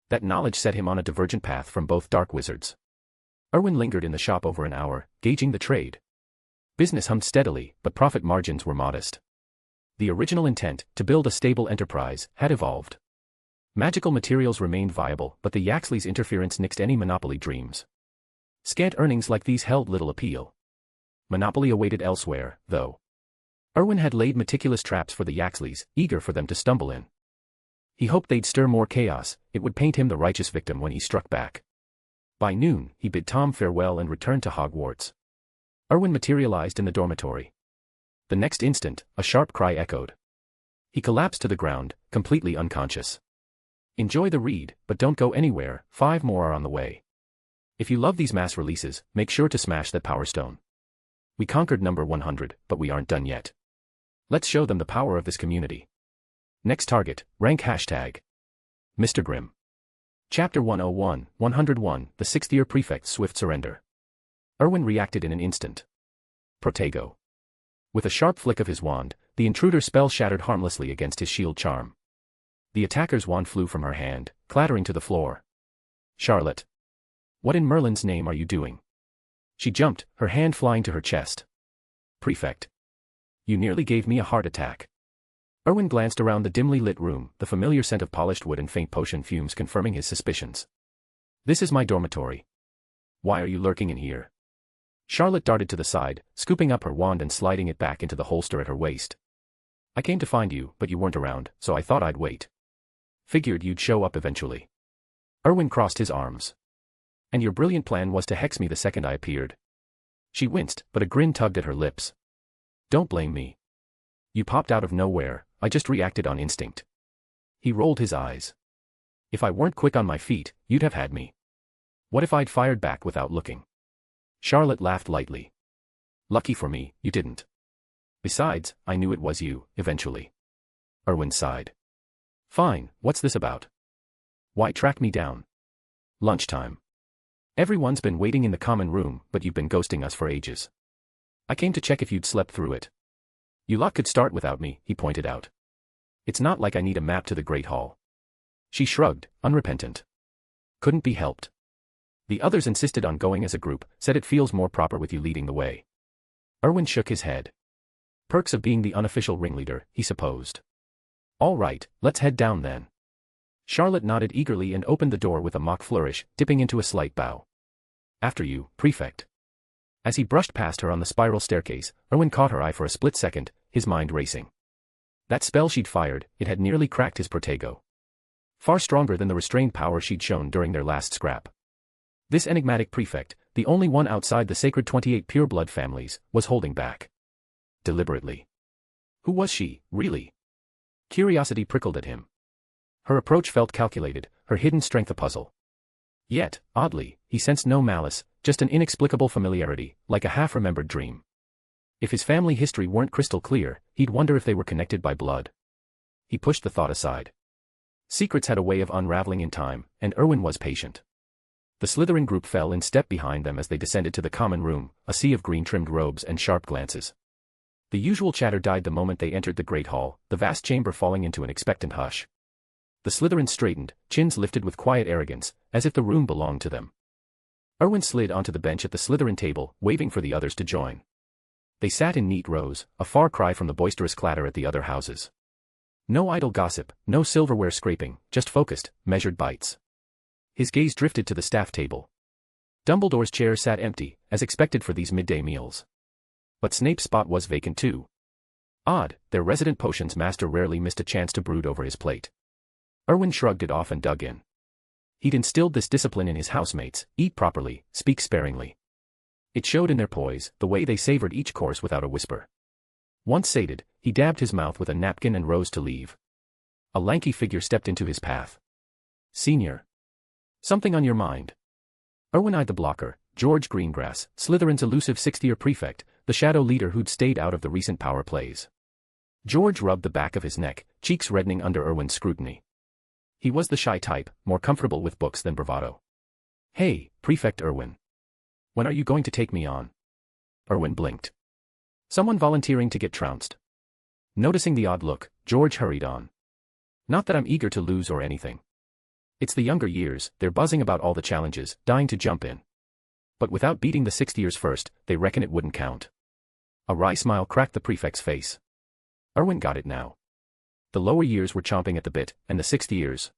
That knowledge set him on a divergent path from both dark wizards. Erwin lingered in the shop over an hour, gauging the trade. Business hummed steadily, but profit margins were modest. The original intent, to build a stable enterprise, had evolved. Magical materials remained viable, but the Yaxley's interference nixed any monopoly dreams. Scant earnings like these held little appeal. Monopoly awaited elsewhere, though. Erwin had laid meticulous traps for the Yaxleys, eager for them to stumble in. He hoped they'd stir more chaos, it would paint him the righteous victim when he struck back. By noon, he bid Tom farewell and returned to Hogwarts. Erwin materialized in the dormitory. The next instant, a sharp cry echoed. He collapsed to the ground, completely unconscious. Enjoy the read, but don't go anywhere, 5 more are on the way. If you love these mass releases, make sure to smash that Power Stone. We conquered number 100, but we aren't done yet. Let's show them the power of this community. Next target, rank hashtag. Mr. Grimm. Chapter 101, 101, the 6th year prefect's swift surrender. Erwin reacted in an instant. Protego. With a sharp flick of his wand, the intruder's spell shattered harmlessly against his shield charm. The attacker's wand flew from her hand, clattering to the floor. Charlotte. What in Merlin's name are you doing? She jumped, her hand flying to her chest. Prefect. You nearly gave me a heart attack. Erwin glanced around the dimly lit room, the familiar scent of polished wood and faint potion fumes confirming his suspicions. This is my dormitory. Why are you lurking in here? Charlotte darted to the side, scooping up her wand and sliding it back into the holster at her waist. I came to find you, but you weren't around, so I thought I'd wait. Figured you'd show up eventually. Erwin crossed his arms. And your brilliant plan was to hex me the second I appeared. She winced, but a grin tugged at her lips. Don't blame me. You popped out of nowhere, I just reacted on instinct. He rolled his eyes. If I weren't quick on my feet, you'd have had me. What if I'd fired back without looking? Charlotte laughed lightly. Lucky for me, you didn't. Besides, I knew it was you, eventually. Erwin sighed. Fine, what's this about? Why track me down? Lunchtime. Everyone's been waiting in the common room, but you've been ghosting us for ages. I came to check if you'd slept through it. You lot could start without me, he pointed out. It's not like I need a map to the Great Hall. She shrugged, unrepentant. Couldn't be helped. The others insisted on going as a group, said it feels more proper with you leading the way. Erwin shook his head. Perks of being the unofficial ringleader, he supposed. All right, let's head down then. Charlotte nodded eagerly and opened the door with a mock flourish, dipping into a slight bow. After you, Prefect. As he brushed past her on the spiral staircase, Erwin caught her eye for a split second, his mind racing. That spell she'd fired, it had nearly cracked his Protego. Far stronger than the restrained power she'd shown during their last scrap. This enigmatic prefect, the only one outside the sacred 28 pureblood families, was holding back. Deliberately. Who was she, really? Curiosity prickled at him. Her approach felt calculated, her hidden strength a puzzle. Yet, oddly, he sensed no malice, just an inexplicable familiarity, like a half-remembered dream. If his family history weren't crystal clear, he'd wonder if they were connected by blood. He pushed the thought aside. Secrets had a way of unraveling in time, and Erwin was patient. The Slytherin group fell in step behind them as they descended to the common room, a sea of green-trimmed robes and sharp glances. The usual chatter died the moment they entered the Great Hall, the vast chamber falling into an expectant hush. The Slytherins straightened, chins lifted with quiet arrogance, as if the room belonged to them. Erwin slid onto the bench at the Slytherin table, waving for the others to join. They sat in neat rows, a far cry from the boisterous clatter at the other houses. No idle gossip, no silverware scraping, just focused, measured bites. His gaze drifted to the staff table. Dumbledore's chair sat empty, as expected for these midday meals. But Snape's spot was vacant too. Odd, their resident potions master rarely missed a chance to brood over his plate. Erwin shrugged it off and dug in. He'd instilled this discipline in his housemates: eat properly, speak sparingly. It showed in their poise, the way they savored each course without a whisper. Once sated, he dabbed his mouth with a napkin and rose to leave. A lanky figure stepped into his path. Senior. Something on your mind? Erwin eyed the blocker, George Greengrass, Slytherin's elusive 6th-year prefect, the shadow leader who'd stayed out of the recent power plays. George rubbed the back of his neck, cheeks reddening under Erwin's scrutiny. He was the shy type, more comfortable with books than bravado. Hey, Prefect Erwin. When are you going to take me on? Erwin blinked. Someone volunteering to get trounced. Noticing the odd look, George hurried on. Not that I'm eager to lose or anything. It's the younger years, they're buzzing about all the challenges, dying to jump in. But without beating the 6th years first, they reckon it wouldn't count. A wry smile cracked the prefect's face. Erwin got it now. The lower years were chomping at the bit, and the 6th years.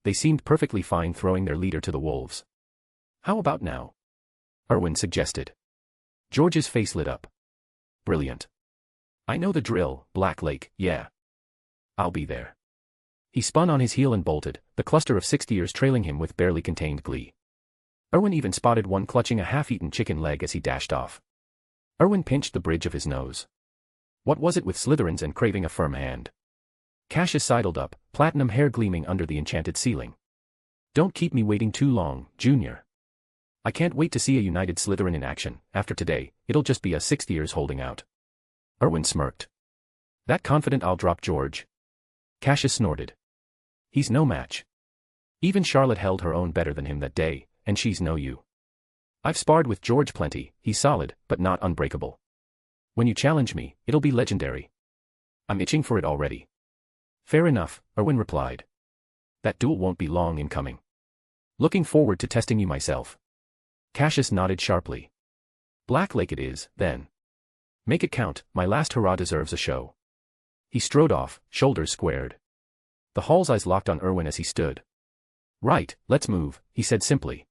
They seemed perfectly fine throwing their leader to the wolves. How about now? Erwin suggested. George's face lit up. Brilliant. I know the drill, Black Lake, yeah. I'll be there. He spun on his heel and bolted, the cluster of 6th years trailing him with barely contained glee. Erwin even spotted one clutching a half-eaten chicken leg as he dashed off. Erwin pinched the bridge of his nose. What was it with Slytherins and craving a firm hand? Cassius sidled up, platinum hair gleaming under the enchanted ceiling. Don't keep me waiting too long, Junior. I can't wait to see a united Slytherin in action. After today, it'll just be a 6th years holding out. Erwin smirked. That confident I'll drop George? Cassius snorted. He's no match. Even Charlotte held her own better than him that day, and she's no you. I've sparred with George plenty, he's solid, but not unbreakable. When you challenge me, it'll be legendary. I'm itching for it already. Fair enough, Erwin replied. That duel won't be long in coming. Looking forward to testing you myself. Cassius nodded sharply. Black Lake it is, then. Make it count, my last hurrah deserves a show. He strode off, shoulders squared. The hall's eyes locked on Erwin as he stood. Right, let's move, he said simply.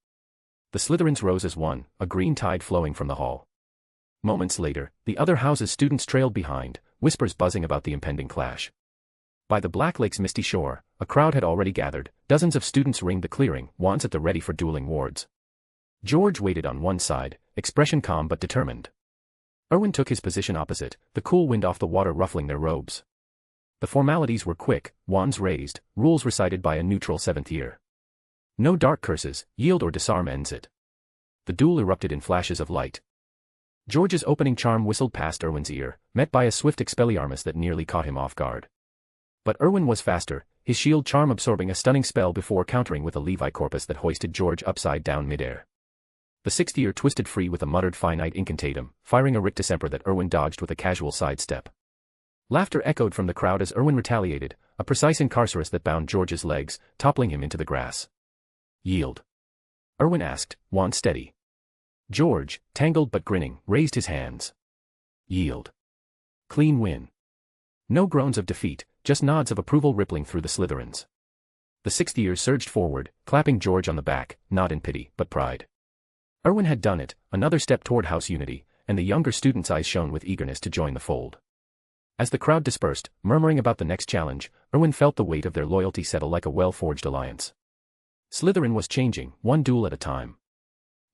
The Slytherins rose as one, a green tide flowing from the hall. Moments later, the other house's students trailed behind, whispers buzzing about the impending clash. By the Black Lake's misty shore, a crowd had already gathered, dozens of students ringed the clearing, wands at the ready for dueling wards. George waited on one side, expression calm but determined. Erwin took his position opposite, the cool wind off the water ruffling their robes. The formalities were quick, wands raised, rules recited by a neutral 7th year. No dark curses, yield or disarm ends it. The duel erupted in flashes of light. George's opening charm whistled past Erwin's ear, met by a swift Expelliarmus that nearly caught him off guard. But Erwin was faster, his shield charm absorbing a stunning spell before countering with a Levi Corpus that hoisted George upside down midair. The 6th year twisted free with a muttered finite incantatum, firing a rictus emperor that Erwin dodged with a casual sidestep. Laughter echoed from the crowd as Erwin retaliated, a precise incarcerus that bound George's legs, toppling him into the grass. Yield. Erwin asked, wand steady. George, tangled but grinning, raised his hands. Yield. Clean win. No groans of defeat, just nods of approval rippling through the Slytherins. The 6th year surged forward, clapping George on the back, not in pity, but pride. Erwin had done it, another step toward house unity, and the younger students' eyes shone with eagerness to join the fold. As the crowd dispersed, murmuring about the next challenge, Erwin felt the weight of their loyalty settle like a well-forged alliance. Slytherin was changing, one duel at a time.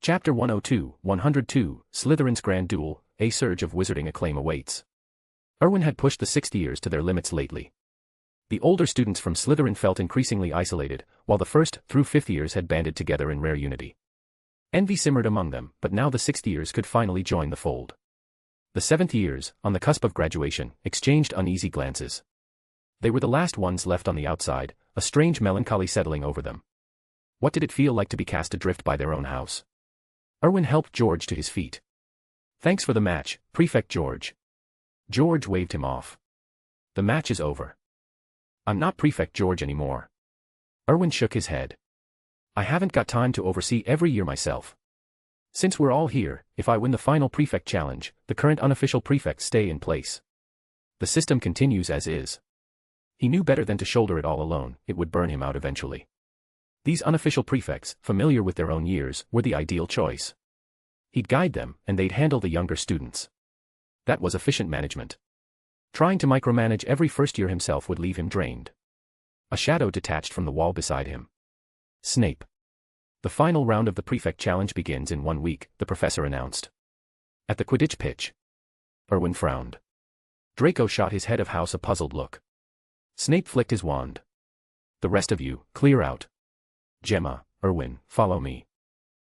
Chapter 102, Slytherin's Grand Duel, a surge of wizarding acclaim awaits. Erwin had pushed the 6th years to their limits lately. The older students from Slytherin felt increasingly isolated, while the 1st through 5th years had banded together in rare unity. Envy simmered among them, but now the 6th years could finally join the fold. The 7th years, on the cusp of graduation, exchanged uneasy glances. They were the last ones left on the outside, a strange melancholy settling over them. What did it feel like to be cast adrift by their own house? Erwin helped George to his feet. Thanks for the match, Prefect George. George waved him off. The match is over. I'm not Prefect George anymore. Erwin shook his head. I haven't got time to oversee every year myself. Since we're all here, if I win the final Prefect challenge, the current unofficial prefects stay in place. The system continues as is. He knew better than to shoulder it all alone, it would burn him out eventually. These unofficial prefects, familiar with their own years, were the ideal choice. He'd guide them, and they'd handle the younger students. That was efficient management. Trying to micromanage every first year himself would leave him drained. A shadow detached from the wall beside him. Snape. The final round of the Prefect Challenge begins in 1 week, the professor announced. At the Quidditch pitch. Erwin frowned. Draco shot his head of house a puzzled look. Snape flicked his wand. The rest of you, clear out. Gemma, Erwin, follow me.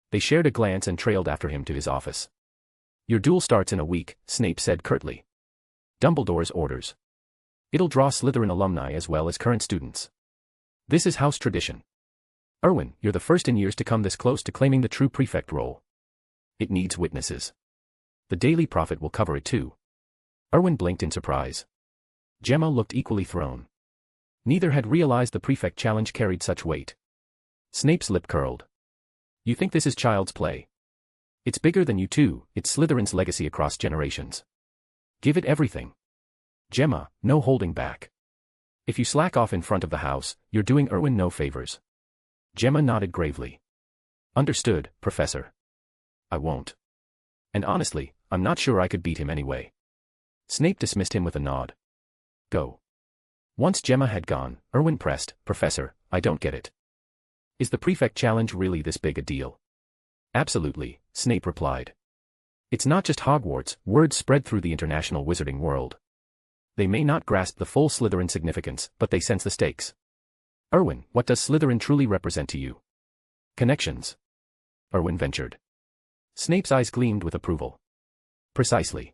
They shared a glance and trailed after him to his office. Your duel starts in a week, Snape said curtly. Dumbledore's orders. It'll draw Slytherin alumni as well as current students. This is house tradition. Erwin, you're the first in years to come this close to claiming the true prefect role. It needs witnesses. The Daily Prophet will cover it too. Erwin blinked in surprise. Gemma looked equally thrown. Neither had realized the prefect challenge carried such weight. Snape's lip curled. You think this is child's play? It's bigger than you two, it's Slytherin's legacy across generations. Give it everything. Gemma, no holding back. If you slack off in front of the house, you're doing Erwin no favors. Gemma nodded gravely. Understood, Professor. I won't. And honestly, I'm not sure I could beat him anyway. Snape dismissed him with a nod. Go. Once Gemma had gone, Erwin pressed, Professor, I don't get it. Is the prefect challenge really this big a deal? Absolutely, Snape replied. It's not just Hogwarts, word spread through the international wizarding world. They may not grasp the full Slytherin significance, but they sense the stakes. Erwin, what does Slytherin truly represent to you? Connections. Erwin ventured. Snape's eyes gleamed with approval. Precisely.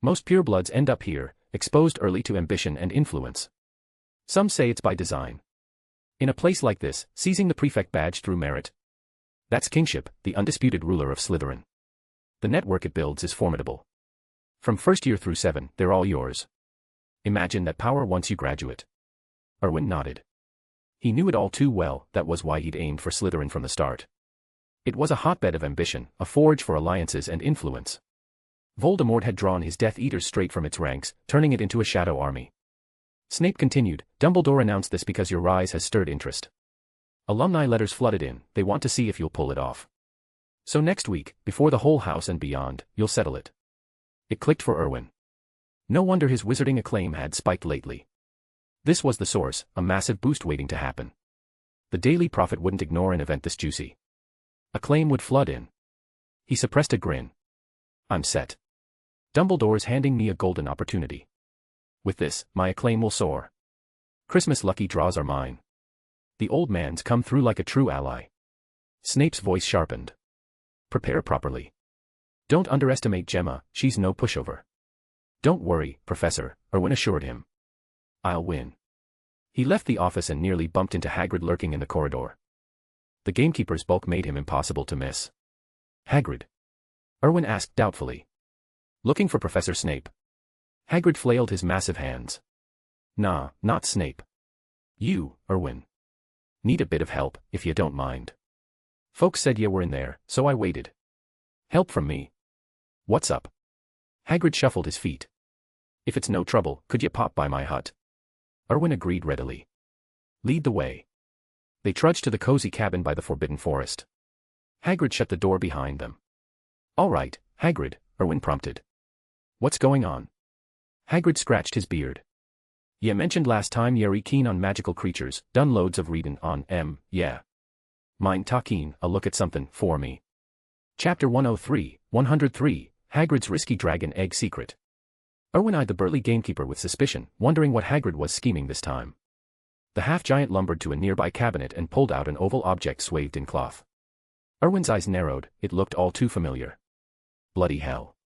Most purebloods end up here, exposed early to ambition and influence. Some say it's by design. In a place like this, seizing the prefect badge through merit. That's kingship, the undisputed ruler of Slytherin. The network it builds is formidable. From first year through 7, they're all yours. Imagine that power once you graduate. Erwin nodded. He knew it all too well, that was why he'd aimed for Slytherin from the start. It was a hotbed of ambition, a forge for alliances and influence. Voldemort had drawn his Death Eaters straight from its ranks, turning it into a shadow army. Snape continued, Dumbledore announced this because your rise has stirred interest. Alumni letters flooded in, they want to see if you'll pull it off. So next week, before the whole house and beyond, you'll settle it. It clicked for Erwin. No wonder his wizarding acclaim had spiked lately. This was the source, a massive boost waiting to happen. The Daily Prophet wouldn't ignore an event this juicy. Acclaim would flood in. He suppressed a grin. I'm set. Dumbledore's handing me a golden opportunity. With this, my acclaim will soar. Christmas lucky draws are mine. The old man's come through like a true ally. Snape's voice sharpened. Prepare properly. Don't underestimate Gemma, she's no pushover. Don't worry, Professor, Erwin assured him. I'll win. He left the office and nearly bumped into Hagrid lurking in the corridor. The gamekeeper's bulk made him impossible to miss. Hagrid? Erwin asked doubtfully. Looking for Professor Snape. Hagrid flailed his massive hands. Nah, not Snape. You, Erwin. Need a bit of help, if you don't mind. Folks said you were in there, so I waited. Help from me. What's up? Hagrid shuffled his feet. If it's no trouble, could you pop by my hut? Erwin agreed readily. Lead the way. They trudged to the cozy cabin by the Forbidden Forest. Hagrid shut the door behind them. All right, Hagrid, Erwin prompted. What's going on? Hagrid scratched his beard. Ya mentioned last time you're keen on magical creatures, done loads of readin' on yeah. Mind ta keen, a look at something for me. Chapter 103, 103, Hagrid's Risky Dragon Egg Secret. Erwin eyed the burly gamekeeper with suspicion, wondering what Hagrid was scheming this time. The half-giant lumbered to a nearby cabinet and pulled out an oval object swathed in cloth. Erwin's eyes narrowed, it looked all too familiar. Bloody hell.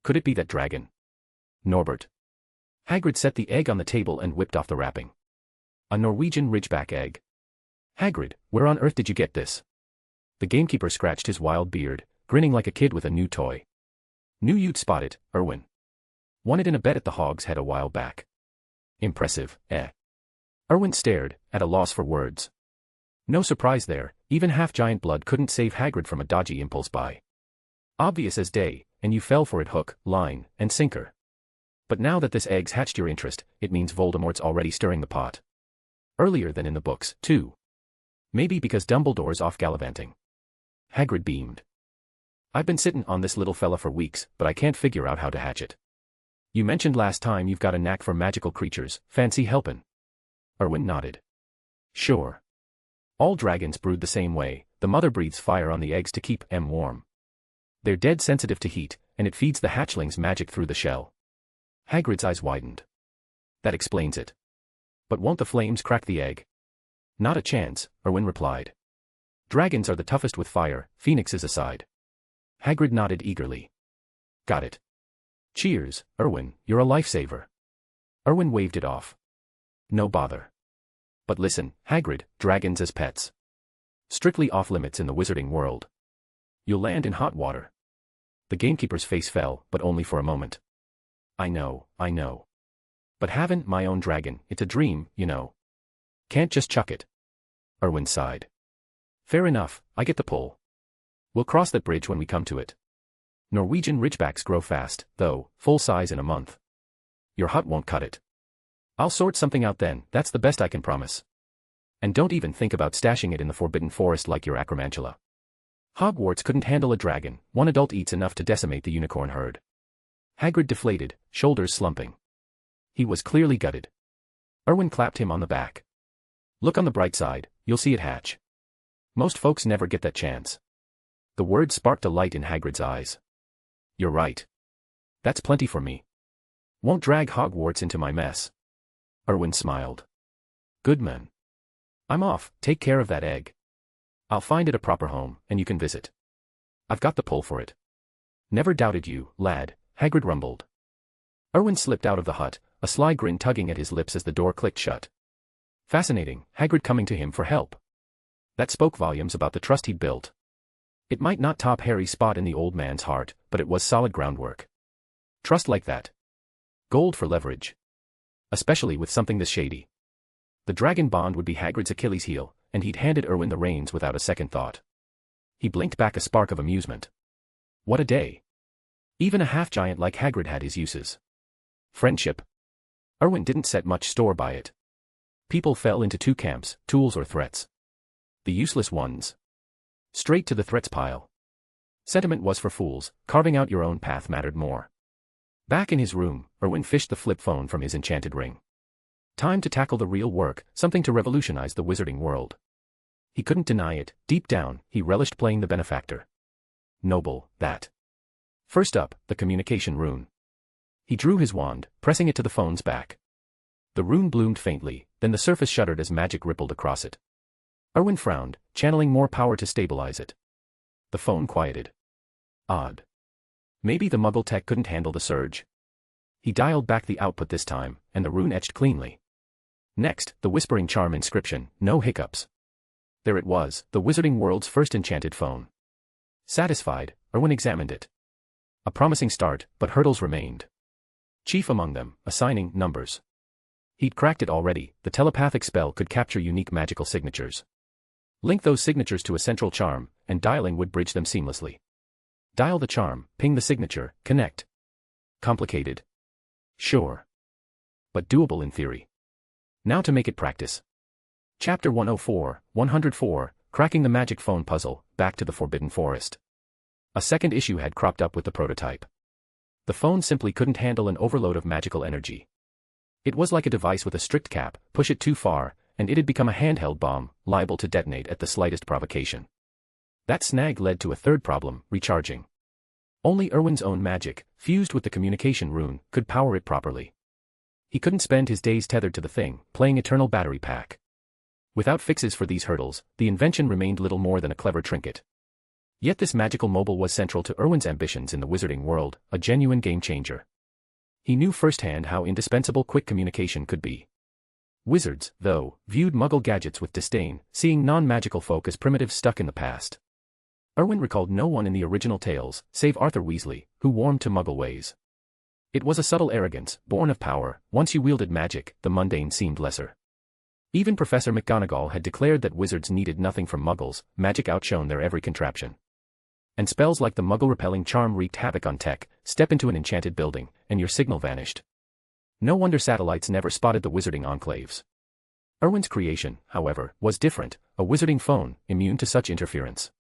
Could it be that dragon? Norbert. Hagrid set the egg on the table and whipped off the wrapping. A Norwegian ridgeback egg. Hagrid, where on earth did you get this? The gamekeeper scratched his wild beard, grinning like a kid with a new toy. Knew you'd spot it, Erwin. Won it in a bet at the Hog's Head a while back. Impressive, eh? Erwin stared, at a loss for words. No surprise there, even half-giant blood couldn't save Hagrid from a dodgy impulse buy. Obvious as day, and you fell for it hook, line, and sinker. But now that this egg's hatched your interest, it means Voldemort's already stirring the pot. Earlier than in the books, too. Maybe because Dumbledore's off gallivanting. Hagrid beamed. I've been sitting on this little fella for weeks, but I can't figure out how to hatch it. You mentioned last time you've got a knack for magical creatures, fancy helpin'? Erwin nodded. Sure. All dragons brood the same way, the mother breathes fire on the eggs to keep them warm. They're dead sensitive to heat, and it feeds the hatchlings magic through the shell. Hagrid's eyes widened. That explains it. But won't the flames crack the egg? Not a chance, Erwin replied. Dragons are the toughest with fire, phoenixes aside. Hagrid nodded eagerly. Got it. Cheers, Erwin, you're a lifesaver. Erwin waved it off. No bother. But listen, Hagrid, dragons as pets. Strictly off-limits in the wizarding world. You'll land in hot water. The gamekeeper's face fell, but only for a moment. I know. But having my own dragon, it's a dream, you know. Can't just chuck it. Erwin sighed. Fair enough, I get the pull. We'll cross that bridge when we come to it. Norwegian ridgebacks grow fast, though, full size in a month. Your hut won't cut it. I'll sort something out then, that's the best I can promise. And don't even think about stashing it in the Forbidden Forest like your acromantula. Hogwarts couldn't handle a dragon, one adult eats enough to decimate the unicorn herd. Hagrid deflated, shoulders slumping. He was clearly gutted. Erwin clapped him on the back. Look on the bright side, you'll see it hatch. Most folks never get that chance. The word sparked a light in Hagrid's eyes. You're right. That's plenty for me. Won't drag Hogwarts into my mess. Erwin smiled. Good man. I'm off, take care of that egg. I'll find it a proper home, and you can visit. I've got the pull for it. Never doubted you, lad, Hagrid rumbled. Erwin slipped out of the hut, a sly grin tugging at his lips as the door clicked shut. Fascinating, Hagrid coming to him for help. That spoke volumes about the trust he'd built. It might not top Harry's spot in the old man's heart, but it was solid groundwork. Trust like that. Gold for leverage. Especially with something this shady. The dragon bond would be Hagrid's Achilles heel, and he'd handed Erwin the reins without a second thought. He blinked back a spark of amusement. What a day. Even a half-giant like Hagrid had his uses. Friendship. Erwin didn't set much store by it. People fell into two camps, tools or threats. The useless ones. Straight to the threats pile. Sentiment was for fools, carving out your own path mattered more. Back in his room, Erwin fished the flip phone from his enchanted ring. Time to tackle the real work, something to revolutionize the wizarding world. He couldn't deny it, deep down, he relished playing the benefactor. Noble, that. First up, the communication rune. He drew his wand, pressing it to the phone's back. The rune bloomed faintly, then the surface shuddered as magic rippled across it. Erwin frowned, channeling more power to stabilize it. The phone quieted. Odd. Maybe the Muggle tech couldn't handle the surge. He dialed back the output this time, and the rune etched cleanly. Next, the whispering charm inscription, no hiccups. There it was, the wizarding world's first enchanted phone. Satisfied, Erwin examined it. A promising start, but hurdles remained. Chief among them, assigning numbers. He'd cracked it already, the telepathic spell could capture unique magical signatures. Link those signatures to a central charm, and dialing would bridge them seamlessly. Dial the charm, ping the signature, connect. Complicated? Sure. But doable in theory. Now to make it practice. Chapter 104, 104, Cracking the Magic Phone Puzzle, Back to the Forbidden Forest. A second issue had cropped up with the prototype. The phone simply couldn't handle an overload of magical energy. It was like a device with a strict cap, push it too far, and it had become a handheld bomb, liable to detonate at the slightest provocation. That snag led to a third problem, recharging. Only Erwin's own magic, fused with the communication rune, could power it properly. He couldn't spend his days tethered to the thing, playing eternal battery pack. Without fixes for these hurdles, the invention remained little more than a clever trinket. Yet this magical mobile was central to Erwin's ambitions in the wizarding world, a genuine game-changer. He knew firsthand how indispensable quick communication could be. Wizards, though, viewed Muggle gadgets with disdain, seeing non-magical folk as primitives stuck in the past. Erwin recalled no one in the original tales, save Arthur Weasley, who warmed to Muggle ways. It was a subtle arrogance, born of power. Once you wielded magic, the mundane seemed lesser. Even Professor McGonagall had declared that wizards needed nothing from Muggles, magic outshone their every contraption. And spells like the Muggle-repelling charm wreaked havoc on tech. Step into an enchanted building, and your signal vanished. No wonder satellites never spotted the wizarding enclaves. Erwin's creation, however, was different, a wizarding phone, immune to such interference.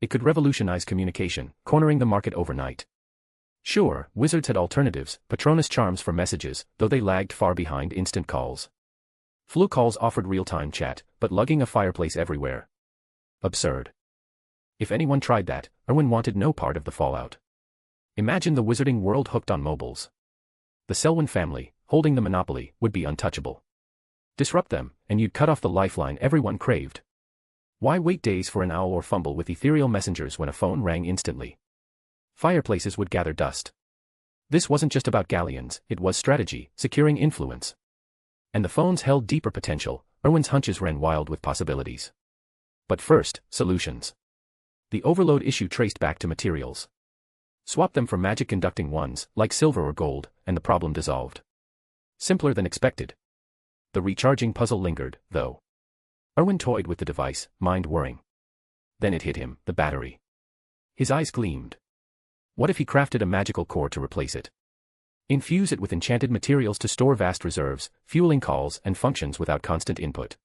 It could revolutionize communication, cornering the market overnight. Sure, wizards had alternatives, Patronus charms for messages, though they lagged far behind instant calls. Flu calls offered real-time chat, but lugging a fireplace everywhere. Absurd. If anyone tried that, Erwin wanted no part of the fallout. Imagine the wizarding world hooked on mobiles. The Selwyn family, holding the monopoly, would be untouchable. Disrupt them, and you'd cut off the lifeline everyone craved. Why wait days for an owl or fumble with ethereal messengers when a phone rang instantly? Fireplaces would gather dust. This wasn't just about galleons, it was strategy, securing influence. And the phones held deeper potential. Erwin's hunches ran wild with possibilities. But first, solutions. The overload issue traced back to materials. Swap them for magic-conducting ones, like silver or gold, and the problem dissolved. Simpler than expected. The recharging puzzle lingered, though. Erwin toyed with the device, mind whirring. Then it hit him, the battery. His eyes gleamed. What if he crafted a magical core to replace it? Infuse it with enchanted materials to store vast reserves, fueling calls and functions without constant input.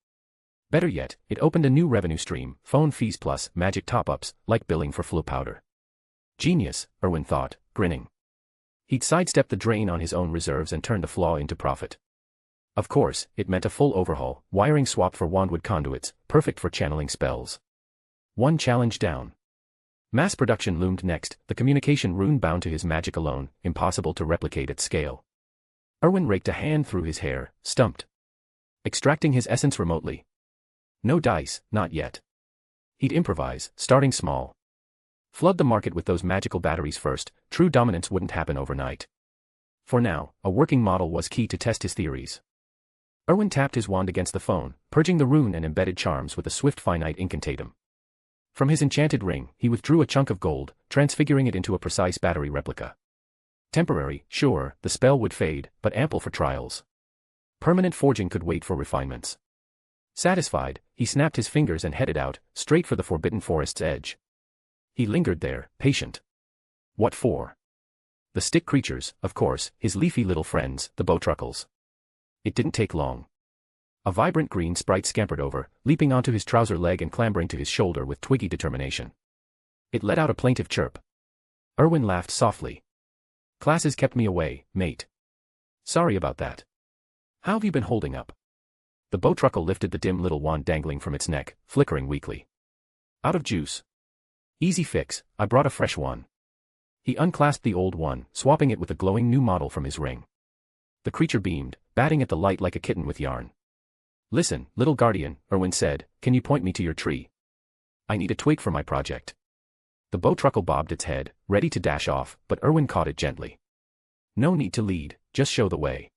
Better yet, it opened a new revenue stream, phone fees plus magic top-ups, like billing for flu powder. Genius, Erwin thought, grinning. He'd sidestepped the drain on his own reserves and turned the flaw into profit. Of course, it meant a full overhaul, wiring swap for wandwood conduits, perfect for channeling spells. One challenge down. Mass production loomed next, the communication rune bound to his magic alone, impossible to replicate at scale. Erwin raked a hand through his hair, stumped. Extracting his essence remotely. No dice, not yet. He'd improvise, starting small. Flood the market with those magical batteries first, true dominance wouldn't happen overnight. For now, a working model was key to test his theories. Erwin tapped his wand against the phone, purging the rune and embedded charms with a swift finite incantatum. From his enchanted ring, he withdrew a chunk of gold, transfiguring it into a precise battery replica. Temporary, sure, the spell would fade, but ample for trials. Permanent forging could wait for refinements. Satisfied, he snapped his fingers and headed out, straight for the forbidden forest's edge. He lingered there, patient. What for? The stick creatures, of course, his leafy little friends, the bowtruckles. It didn't take long. A vibrant green sprite scampered over, leaping onto his trouser leg and clambering to his shoulder with twiggy determination. It let out a plaintive chirp. Erwin laughed softly. Classes kept me away, mate. Sorry about that. How have you been holding up? The bowtruckle lifted the dim little wand dangling from its neck, flickering weakly. Out of juice. Easy fix, I brought a fresh one. He unclasped the old one, swapping it with a glowing new model from his ring. The creature beamed, batting at the light like a kitten with yarn. Listen, little guardian, Erwin said, can you point me to your tree? I need a twig for my project. The bowtruckle bobbed its head, ready to dash off, but Erwin caught it gently. No need to lead, just show the way.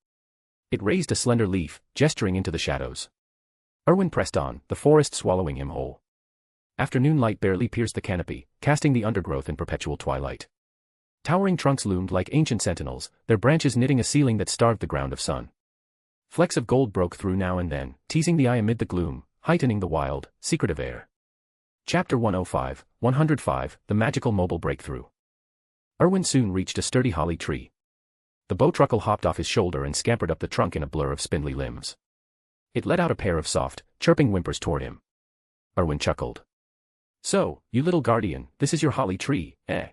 It raised a slender leaf, gesturing into the shadows. Erwin pressed on, the forest swallowing him whole. Afternoon light barely pierced the canopy, casting the undergrowth in perpetual twilight. Towering trunks loomed like ancient sentinels, their branches knitting a ceiling that starved the ground of sun. Flecks of gold broke through now and then, teasing the eye amid the gloom, heightening the wild, secretive air. Chapter 105, 105, The Magical Mobile Breakthrough. Erwin soon reached a sturdy holly tree. The bowtruckle hopped off his shoulder and scampered up the trunk in a blur of spindly limbs. It let out a pair of soft, chirping whimpers toward him. Erwin chuckled. So, you little guardian, this is your holly tree, eh?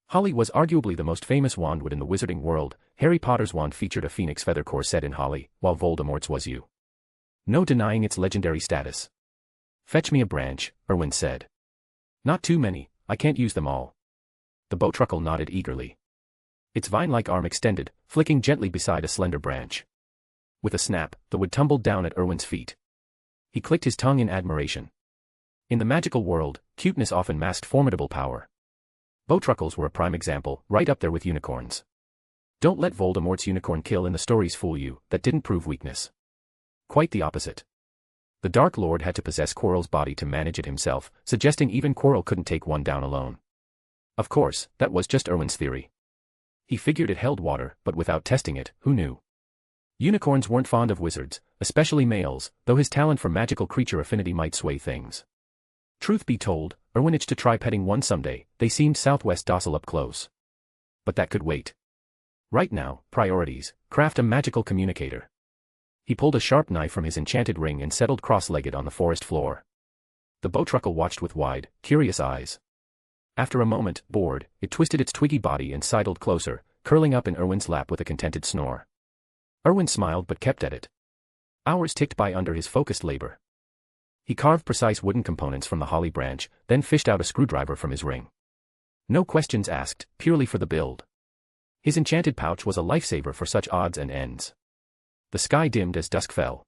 Holly was arguably the most famous wandwood in the wizarding world. Harry Potter's wand featured a phoenix feather core set in holly, while Voldemort's was yew. No denying its legendary status. Fetch me a branch, Erwin said. Not too many, I can't use them all. The bowtruckle nodded eagerly. Its vine-like arm extended, flicking gently beside a slender branch. With a snap, the wood tumbled down at Erwin's feet. He clicked his tongue in admiration. In the magical world, cuteness often masked formidable power. Bowtruckles were a prime example, right up there with unicorns. Don't let Voldemort's unicorn kill in the stories fool you, that didn't prove weakness. Quite the opposite. The Dark Lord had to possess Quirrell's body to manage it himself, suggesting even Quirrell couldn't take one down alone. Of course, that was just Erwin's theory. He figured it held water, but without testing it, who knew? Unicorns weren't fond of wizards, especially males, though his talent for magical creature affinity might sway things. Truth be told, Erwin itched to try petting one someday. They seemed Southwest docile up close. But that could wait. Right now, priorities, craft a magical communicator. He pulled a sharp knife from his enchanted ring and settled cross-legged on the forest floor. The bowtruckle watched with wide, curious eyes. After a moment, bored, it twisted its twiggy body and sidled closer, curling up in Erwin's lap with a contented snore. Erwin smiled but kept at it. Hours ticked by under his focused labor. He carved precise wooden components from the holly branch, then fished out a screwdriver from his ring. No questions asked, purely for the build. His enchanted pouch was a lifesaver for such odds and ends. The sky dimmed as dusk fell.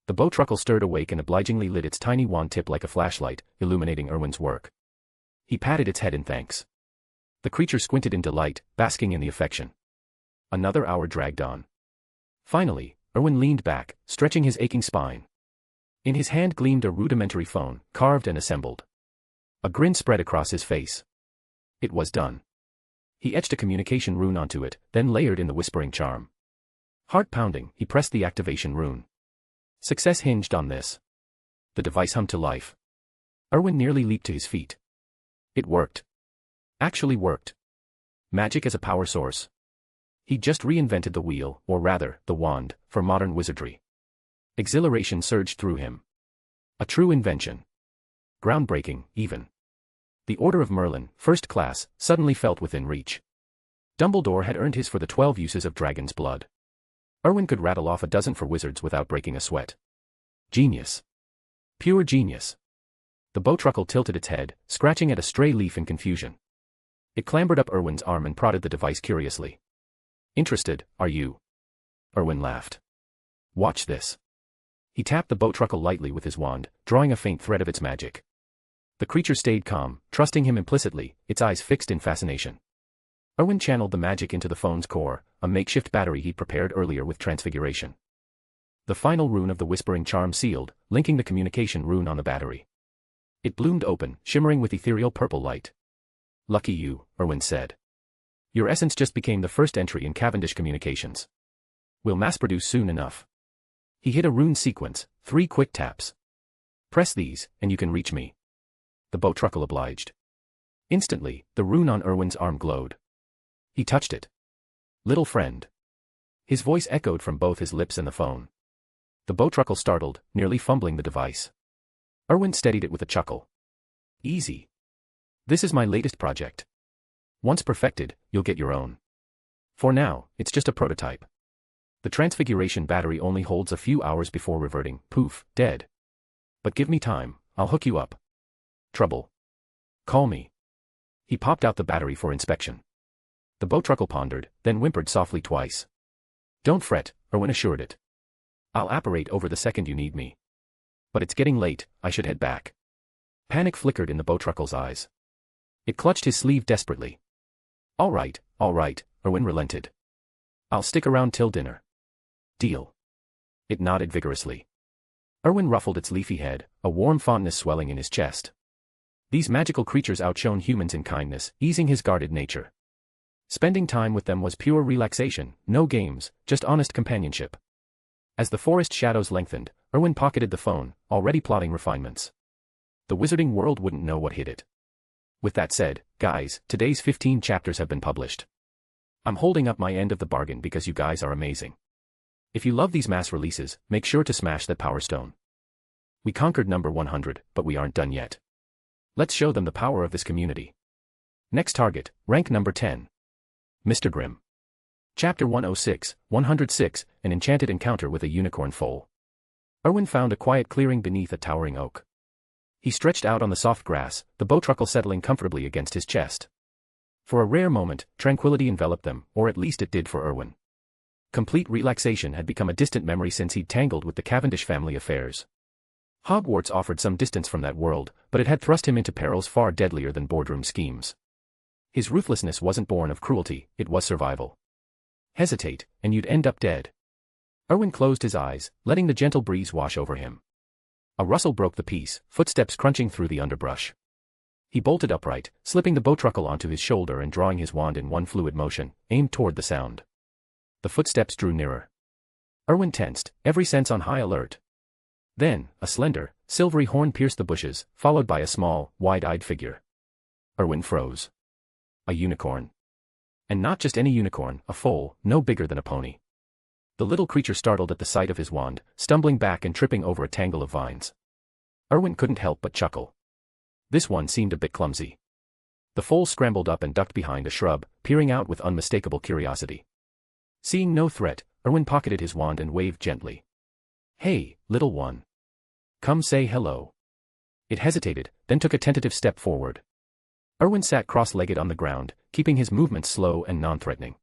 The bowtruckle stirred awake and obligingly lit its tiny wand tip like a flashlight, illuminating Erwin's work. He patted its head in thanks. The creature squinted in delight, basking in the affection. Another hour dragged on. Finally, Erwin leaned back, stretching his aching spine. In his hand gleamed a rudimentary phone, carved and assembled. A grin spread across his face. It was done. He etched a communication rune onto it, then layered in the whispering charm. Heart pounding, he pressed the activation rune. Success hinged on this. The device hummed to life. Erwin nearly leaped to his feet. It worked. Actually worked. Magic as a power source. He'd just reinvented the wheel, or rather, the wand, for modern wizardry. Exhilaration surged through him. A true invention. Groundbreaking, even. The Order of Merlin, first class, suddenly felt within reach. Dumbledore had earned his for the 12 uses of dragon's blood. Erwin could rattle off a dozen for wizards without breaking a sweat. Genius. Pure genius. The bowtruckle tilted its head, scratching at a stray leaf in confusion. It clambered up Erwin's arm and prodded the device curiously. Interested, are you? Erwin laughed. Watch this. He tapped the bowtruckle lightly with his wand, drawing a faint thread of its magic. The creature stayed calm, trusting him implicitly, its eyes fixed in fascination. Erwin channeled the magic into the phone's core, a makeshift battery he'd prepared earlier with transfiguration. The final rune of the whispering charm sealed, linking the communication rune on the battery. It bloomed open, shimmering with ethereal purple light. Lucky you, Erwin said. Your essence just became the first entry in Cavendish communications. We'll mass-produce soon enough. He hit a rune sequence, 3 quick taps. Press these, and you can reach me. The bowtruckle obliged. Instantly, the rune on Erwin's arm glowed. He touched it. Little friend. His voice echoed from both his lips and the phone. The bowtruckle startled, nearly fumbling the device. Erwin steadied it with a chuckle. Easy. This is my latest project. Once perfected, you'll get your own. For now, it's just a prototype. The transfiguration battery only holds a few hours before reverting, poof, dead. But give me time, I'll hook you up. Trouble. Call me. He popped out the battery for inspection. The bowtruckle pondered, then whimpered softly twice. Don't fret, Erwin assured it. I'll apparate over the second you need me. But it's getting late, I should head back. Panic flickered in the bowtruckle's eyes. It clutched his sleeve desperately. All right, Erwin relented. I'll stick around till dinner. Deal. It nodded vigorously. Erwin ruffled its leafy head, a warm fondness swelling in his chest. These magical creatures outshone humans in kindness, easing his guarded nature. Spending time with them was pure relaxation, no games, just honest companionship. As the forest shadows lengthened, Erwin pocketed the phone, already plotting refinements. The wizarding world wouldn't know what hit it. With that said, guys, today's 15 chapters have been published. I'm holding up my end of the bargain because you guys are amazing. If you love these mass releases, make sure to smash that power stone. We conquered number 100, but we aren't done yet. Let's show them the power of this community. Next target, rank number 10. Mr. Grimm. Chapter 106, 106, An Enchanted Encounter with a Unicorn Foal. Erwin found a quiet clearing beneath a towering oak. He stretched out on the soft grass, the bowtruckle settling comfortably against his chest. For a rare moment, tranquility enveloped them, or at least it did for Erwin. Complete relaxation had become a distant memory since he'd tangled with the Cavendish family affairs. Hogwarts offered some distance from that world, but it had thrust him into perils far deadlier than boardroom schemes. His ruthlessness wasn't born of cruelty, it was survival. Hesitate, and you'd end up dead. Erwin closed his eyes, letting the gentle breeze wash over him. A rustle broke the peace, footsteps crunching through the underbrush. He bolted upright, slipping the bowtruckle onto his shoulder and drawing his wand in one fluid motion, aimed toward the sound. The footsteps drew nearer. Erwin tensed, every sense on high alert. Then, a slender, silvery horn pierced the bushes, followed by a small, wide-eyed figure. Erwin froze. A unicorn. And not just any unicorn, a foal, no bigger than a pony. The little creature startled at the sight of his wand, stumbling back and tripping over a tangle of vines. Erwin couldn't help but chuckle. This one seemed a bit clumsy. The foal scrambled up and ducked behind a shrub, peering out with unmistakable curiosity. Seeing no threat, Erwin pocketed his wand and waved gently. Hey, little one. Come say hello. It hesitated, then took a tentative step forward. Erwin sat cross-legged on the ground, keeping his movements slow and non-threatening.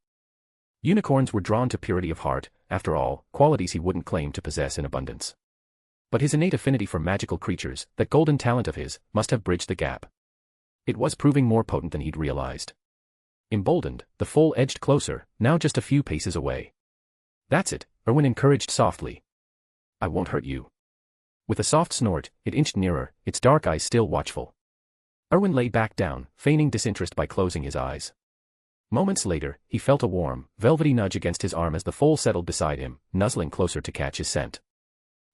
Unicorns were drawn to purity of heart, after all, qualities he wouldn't claim to possess in abundance. But his innate affinity for magical creatures, that golden talent of his, must have bridged the gap. It was proving more potent than he'd realized. Emboldened, the foal edged closer, now just a few paces away. That's it, Erwin encouraged softly. I won't hurt you. With a soft snort, it inched nearer, its dark eyes still watchful. Erwin lay back down, feigning disinterest by closing his eyes. Moments later, he felt a warm, velvety nudge against his arm as the foal settled beside him, nuzzling closer to catch his scent.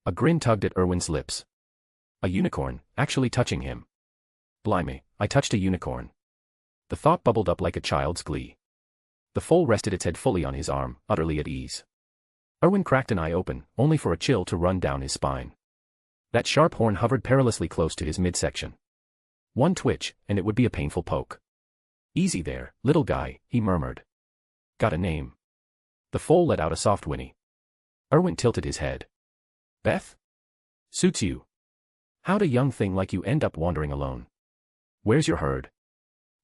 A grin tugged at Erwin's lips. A unicorn, actually touching him. Blimey, I touched a unicorn. The thought bubbled up like a child's glee. The foal rested its head fully on his arm, utterly at ease. Erwin cracked an eye open, only for a chill to run down his spine. That sharp horn hovered perilously close to his midsection. One twitch, and it would be a painful poke. Easy there, little guy, he murmured. Got a name? The foal let out a soft whinny. Erwin tilted his head. Beth? Suits you. How'd a young thing like you end up wandering alone? Where's your herd?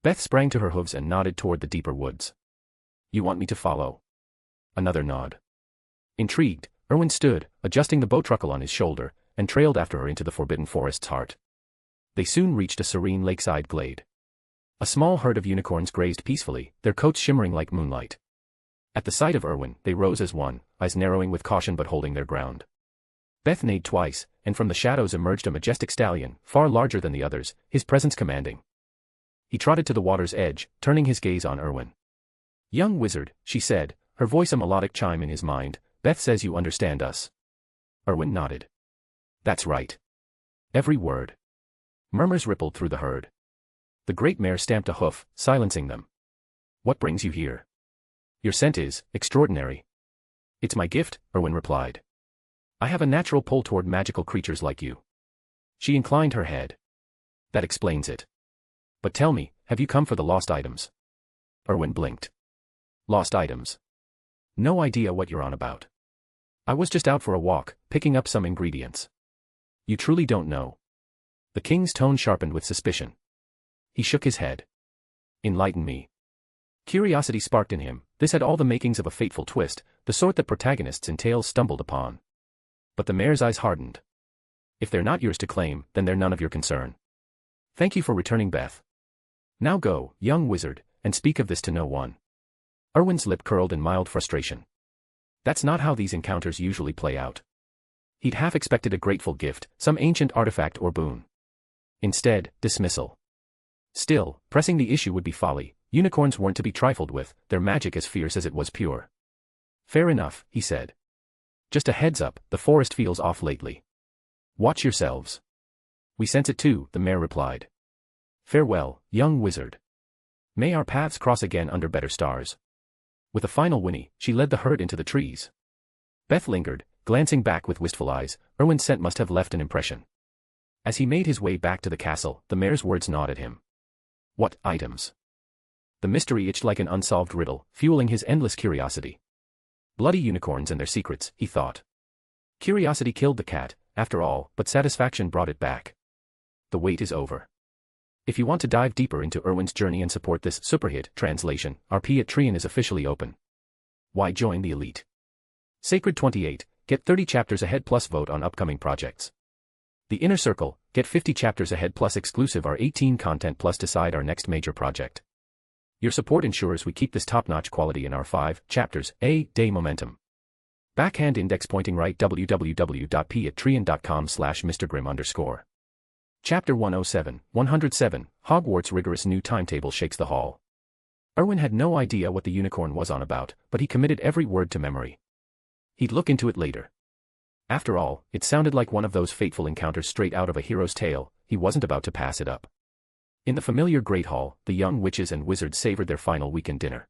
Beth sprang to her hooves and nodded toward the deeper woods. You want me to follow? Another nod. Intrigued, Erwin stood, adjusting the bow truckle on his shoulder, and trailed after her into the forbidden forest's heart. They soon reached a serene lakeside glade. A small herd of unicorns grazed peacefully, their coats shimmering like moonlight. At the sight of Erwin, they rose as one, eyes narrowing with caution but holding their ground. Beth neighed twice, and from the shadows emerged a majestic stallion, far larger than the others, his presence commanding. He trotted to the water's edge, turning his gaze on Erwin. Young wizard, she said, her voice a melodic chime in his mind, Beth says you understand us. Erwin nodded. That's right. Every word. Murmurs rippled through the herd. The great mare stamped a hoof, silencing them. What brings you here? Your scent is extraordinary. It's my gift, Erwin replied. I have a natural pull toward magical creatures like you. She inclined her head. That explains it. But tell me, have you come for the lost items? Erwin blinked. Lost items? No idea what you're on about. I was just out for a walk, picking up some ingredients. You truly don't know. The king's tone sharpened with suspicion. He shook his head. Enlighten me. Curiosity sparked in him. This had all the makings of a fateful twist, the sort that protagonists in tales stumbled upon. But the mare's eyes hardened. If they're not yours to claim, then they're none of your concern. Thank you for returning, Beth. Now go, young wizard, and speak of this to no one. Erwin's lip curled in mild frustration. That's not how these encounters usually play out. He'd half expected a grateful gift, some ancient artifact or boon. Instead, dismissal. Still, pressing the issue would be folly. Unicorns weren't to be trifled with, their magic as fierce as it was pure. Fair enough, he said. Just a heads up, the forest feels off lately. Watch yourselves. We sense it too, the mare replied. Farewell, young wizard. May our paths cross again under better stars. With a final whinny, she led the herd into the trees. Beth lingered, glancing back with wistful eyes. Erwin's scent must have left an impression. As he made his way back to the castle, the mare's words gnawed at him. What items? The mystery itched like an unsolved riddle, fueling his endless curiosity. Bloody unicorns and their secrets, he thought. Curiosity killed the cat, after all, but satisfaction brought it back. The wait is over. If you want to dive deeper into Erwin's journey and support this superhit translation, RP at Trian is officially open. Why join the elite? Sacred 28, get 30 chapters ahead plus vote on upcoming projects. The Inner Circle, get 50 chapters ahead plus exclusive R18 content plus decide our next major project. Your support ensures we keep this top-notch quality in our 5 chapters a day momentum. Backhand index pointing right www.p@trian.com/mrgrim_. Chapter 107, 107, Hogwarts' rigorous new timetable shakes the hall. Erwin had no idea what the unicorn was on about, but he committed every word to memory. He'd look into it later. After all, it sounded like one of those fateful encounters straight out of a hero's tale. He wasn't about to pass it up. In the familiar Great Hall, the young witches and wizards savored their final weekend dinner.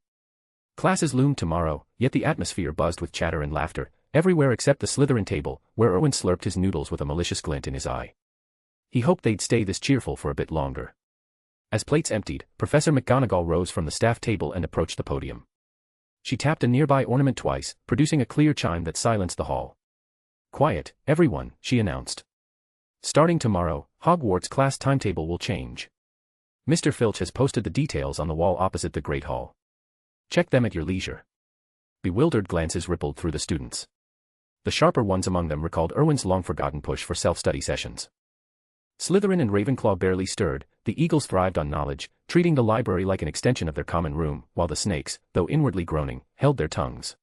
Classes loomed tomorrow, yet the atmosphere buzzed with chatter and laughter, everywhere except the Slytherin table, where Erwin slurped his noodles with a malicious glint in his eye. He hoped they'd stay this cheerful for a bit longer. As plates emptied, Professor McGonagall rose from the staff table and approached the podium. She tapped a nearby ornament twice, producing a clear chime that silenced the hall. Quiet, everyone, she announced. Starting tomorrow, Hogwarts' class timetable will change. Mr. Filch has posted the details on the wall opposite the Great Hall. Check them at your leisure. Bewildered glances rippled through the students. The sharper ones among them recalled Erwin's long-forgotten push for self-study sessions. Slytherin and Ravenclaw barely stirred, the Eagles thrived on knowledge, treating the library like an extension of their common room, while the Snakes, though inwardly groaning, held their tongues.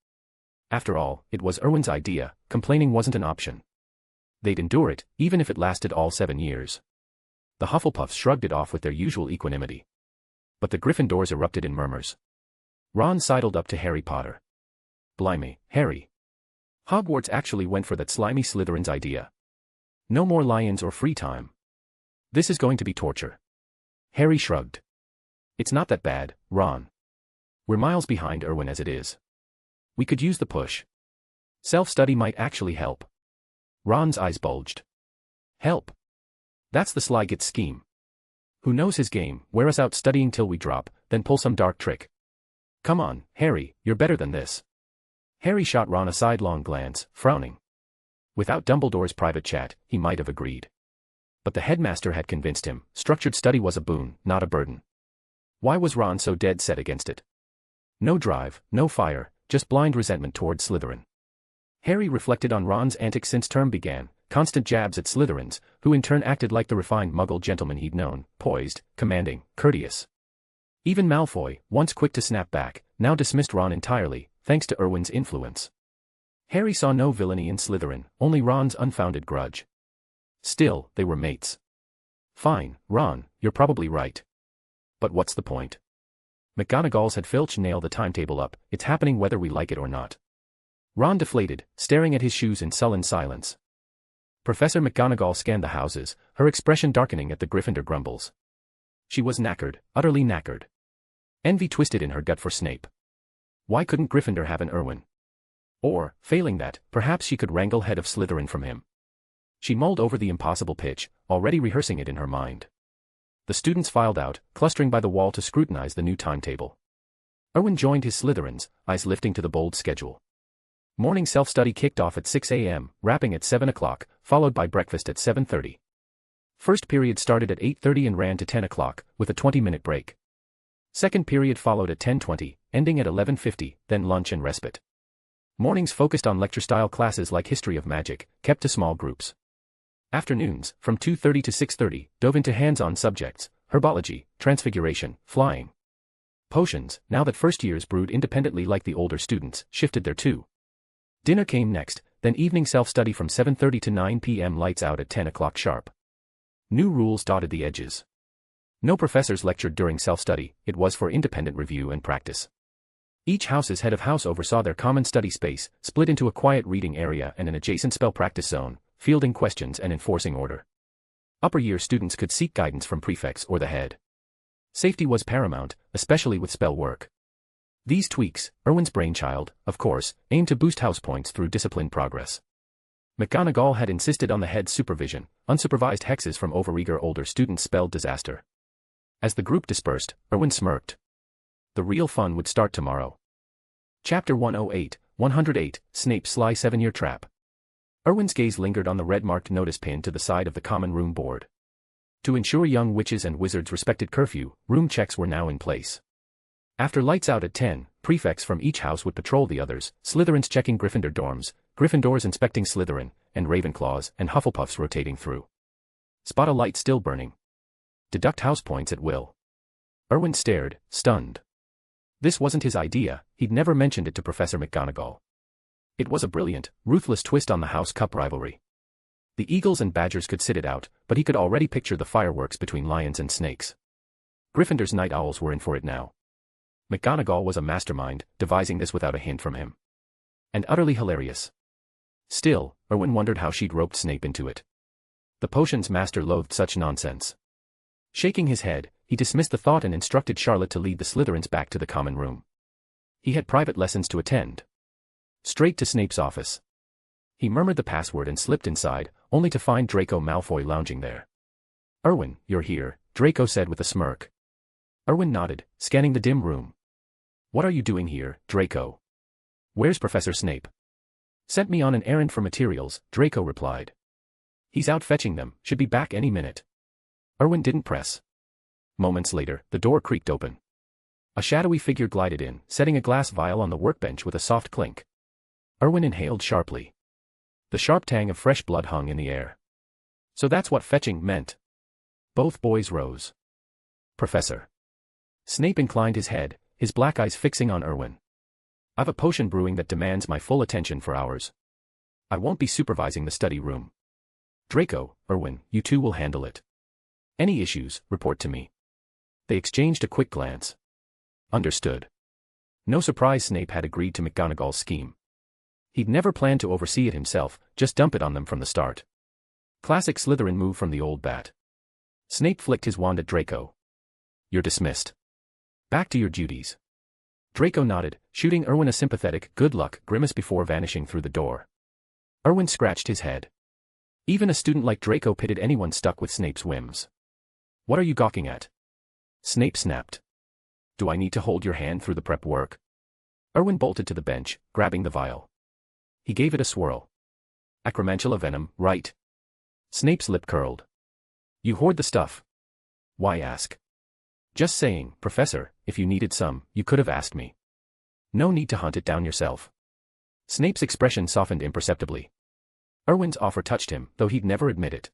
After all, it was Erwin's idea, complaining wasn't an option. They'd endure it, even if it lasted all 7 years. The Hufflepuffs shrugged it off with their usual equanimity. But the Gryffindors erupted in murmurs. Ron sidled up to Harry Potter. "Blimey, Harry. Hogwarts actually went for that slimy Slytherin's idea. No more lions or free time. This is going to be torture." Harry shrugged. "It's not that bad, Ron. We're miles behind Erwin as it is. We could use the push. Self-study might actually help." Ron's eyes bulged. "Help? That's the Sly Git scheme. Who knows his game, wear us out studying till we drop, then pull some dark trick. Come on, Harry, you're better than this." Harry shot Ron a sidelong glance, frowning. Without Dumbledore's private chat, he might have agreed. But the headmaster had convinced him, structured study was a boon, not a burden. Why was Ron so dead set against it? No drive, no fire, just blind resentment toward Slytherin. Harry reflected on Ron's antics since term began, constant jabs at Slytherins, who in turn acted like the refined Muggle gentleman he'd known, poised, commanding, courteous. Even Malfoy, once quick to snap back, now dismissed Ron entirely, thanks to Erwin's influence. Harry saw no villainy in Slytherin, only Ron's unfounded grudge. Still, they were mates. "Fine, Ron, you're probably right. But what's the point? McGonagall's had Filch nail the timetable up, it's happening whether we like it or not." Ron deflated, staring at his shoes in sullen silence. Professor McGonagall scanned the houses, her expression darkening at the Gryffindor grumbles. She was knackered, utterly knackered. Envy twisted in her gut for Snape. Why couldn't Gryffindor have an Erwin? Or, failing that, perhaps she could wrangle head of Slytherin from him. She mulled over the impossible pitch, already rehearsing it in her mind. The students filed out, clustering by the wall to scrutinize the new timetable. Erwin joined his Slytherins, eyes lifting to the bold schedule. Morning self-study kicked off at 6 a.m., wrapping at 7 o'clock, followed by breakfast at 7:30. First period started at 8:30 and ran to 10 o'clock, with a 20-minute break. Second period followed at 10:20, ending at 11:50, then lunch and respite. Mornings focused on lecture-style classes like History of Magic, kept to small groups. Afternoons, from 2:30 to 6:30, dove into hands-on subjects, herbology, transfiguration, flying. Potions, now that first years brewed independently like the older students, shifted there too. Dinner came next, then evening self-study from 7:30 to 9 p.m. lights out at 10 o'clock sharp. New rules dotted the edges. No professors lectured during self-study, it was for independent review and practice. Each house's head of house oversaw their common study space, split into a quiet reading area and an adjacent spell practice zone, fielding questions and enforcing order. Upper year students could seek guidance from prefects or the head. Safety was paramount, especially with spell work. These tweaks, Erwin's brainchild, of course, aimed to boost house points through disciplined progress. McGonagall had insisted on the head's supervision, unsupervised hexes from overeager older students spelled disaster. As the group dispersed, Erwin smirked. The real fun would start tomorrow. Chapter 108, 108, Snape's Sly 7-Year Trap. Erwin's gaze lingered on the red-marked notice pin to the side of the common room board. To ensure young witches and wizards respected curfew, room checks were now in place. After lights out at 10, prefects from each house would patrol the others, Slytherins checking Gryffindor dorms, Gryffindors inspecting Slytherin, and Ravenclaws and Hufflepuffs rotating through. Spot a light still burning. Deduct house points at will. Erwin stared, stunned. This wasn't his idea, he'd never mentioned it to Professor McGonagall. It was a brilliant, ruthless twist on the House Cup rivalry. The Eagles and Badgers could sit it out, but he could already picture the fireworks between lions and snakes. Gryffindor's night owls were in for it now. McGonagall was a mastermind, devising this without a hint from him. And utterly hilarious. Still, Erwin wondered how she'd roped Snape into it. The potions master loathed such nonsense. Shaking his head, he dismissed the thought and instructed Charlotte to lead the Slytherins back to the common room. He had private lessons to attend. Straight to Snape's office. He murmured the password and slipped inside, only to find Draco Malfoy lounging there. "Erwin, you're here," Draco said with a smirk. Erwin nodded, scanning the dim room. "What are you doing here, Draco?" "Where's Professor Snape?" "Sent me on an errand for materials," Draco replied. "He's out fetching them, should be back any minute." Erwin didn't press. Moments later, the door creaked open. A shadowy figure glided in, setting a glass vial on the workbench with a soft clink. Erwin inhaled sharply. The sharp tang of fresh blood hung in the air. So that's what fetching meant. Both boys rose. "Professor." Snape inclined his head, his black eyes fixing on Erwin. "I've a potion brewing that demands my full attention for hours. I won't be supervising the study room. Draco, Erwin, you two will handle it. Any issues, report to me. They exchanged a quick glance. Understood. No surprise Snape had agreed to McGonagall's scheme. He'd never planned to oversee it himself, just dump it on them from the start. Classic Slytherin move from the old bat. Snape flicked his wand at Draco. You're dismissed. Back to your duties. Draco nodded, shooting Erwin a sympathetic good luck grimace before vanishing through the door. Erwin scratched his head. Even a student like Draco pitted anyone stuck with Snape's whims. What are you gawking at? Snape snapped. Do I need to hold your hand through the prep work? Erwin bolted to the bench, grabbing the vial. He gave it a swirl. Acromantula venom, right? Snape's lip curled. You hoard the stuff. Why ask? Just saying, Professor, if you needed some, you could have asked me. No need to hunt it down yourself. Snape's expression softened imperceptibly. Erwin's offer touched him, though he'd never admit it.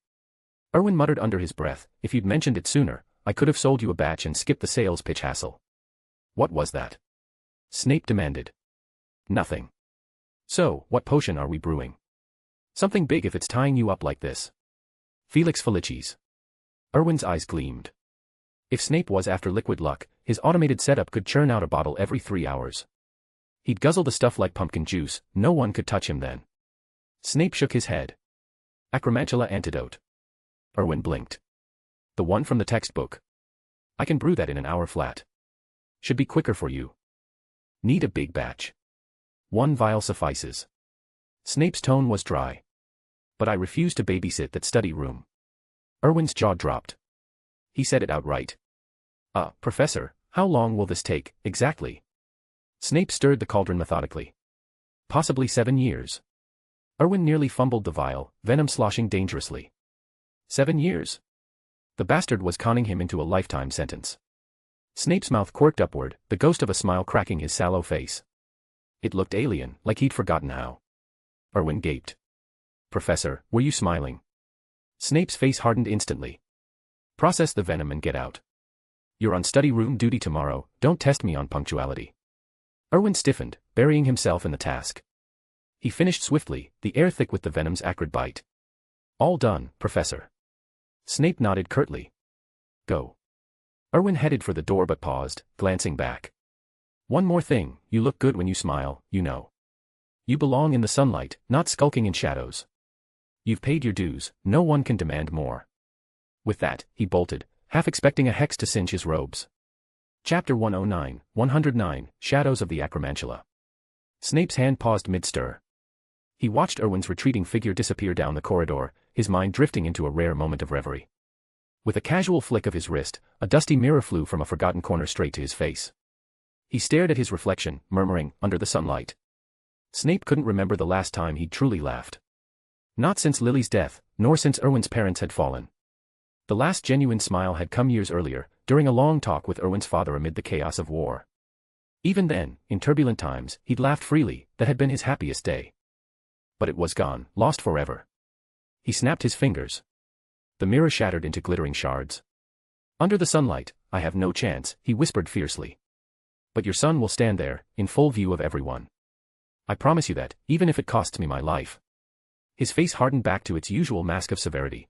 Erwin muttered under his breath, if you'd mentioned it sooner, I could have sold you a batch and skipped the sales pitch hassle. What was that? Snape demanded. Nothing. So, what potion are we brewing? Something big if it's tying you up like this. Felix Felicis. Erwin's eyes gleamed. If Snape was after liquid luck, his automated setup could churn out a bottle every 3 hours. He'd guzzle the stuff like pumpkin juice, no one could touch him then. Snape shook his head. Acromantula antidote. Erwin blinked. The one from the textbook. I can brew that in an hour flat. Should be quicker for you. Need a big batch. 1 vial suffices. Snape's tone was dry. But I refuse to babysit that study room. Erwin's jaw dropped. He said it outright. Professor, how long will this take, exactly? Snape stirred the cauldron methodically. Possibly 7 years. Erwin nearly fumbled the vial, venom sloshing dangerously. 7 years? The bastard was conning him into a lifetime sentence. Snape's mouth quirked upward, the ghost of a smile cracking his sallow face. It looked alien, like he'd forgotten how. Erwin gaped. Professor, were you smiling? Snape's face hardened instantly. Process the venom and get out. You're on study room duty tomorrow, don't test me on punctuality. Erwin stiffened, burying himself in the task. He finished swiftly, the air thick with the venom's acrid bite. All done, Professor. Snape nodded curtly. Go. Erwin headed for the door but paused, glancing back. One more thing, you look good when you smile, you know. You belong in the sunlight, not skulking in shadows. You've paid your dues, no one can demand more. With that, he bolted, half expecting a hex to singe his robes. Chapter 109, 109, Shadows of the Acromantula. Snape's hand paused mid-stir. He watched Erwin's retreating figure disappear down the corridor, his mind drifting into a rare moment of reverie. With a casual flick of his wrist, a dusty mirror flew from a forgotten corner straight to his face. He stared at his reflection, murmuring, under the sunlight. Snape couldn't remember the last time he'd truly laughed. Not since Lily's death, nor since Erwin's parents had fallen. The last genuine smile had come years earlier, during a long talk with Erwin's father amid the chaos of war. Even then, in turbulent times, he'd laughed freely, that had been his happiest day. But it was gone, lost forever. He snapped his fingers. The mirror shattered into glittering shards. Under the sunlight, I have no chance, he whispered fiercely. But your son will stand there, in full view of everyone. I promise you that, even if it costs me my life. His face hardened back to its usual mask of severity.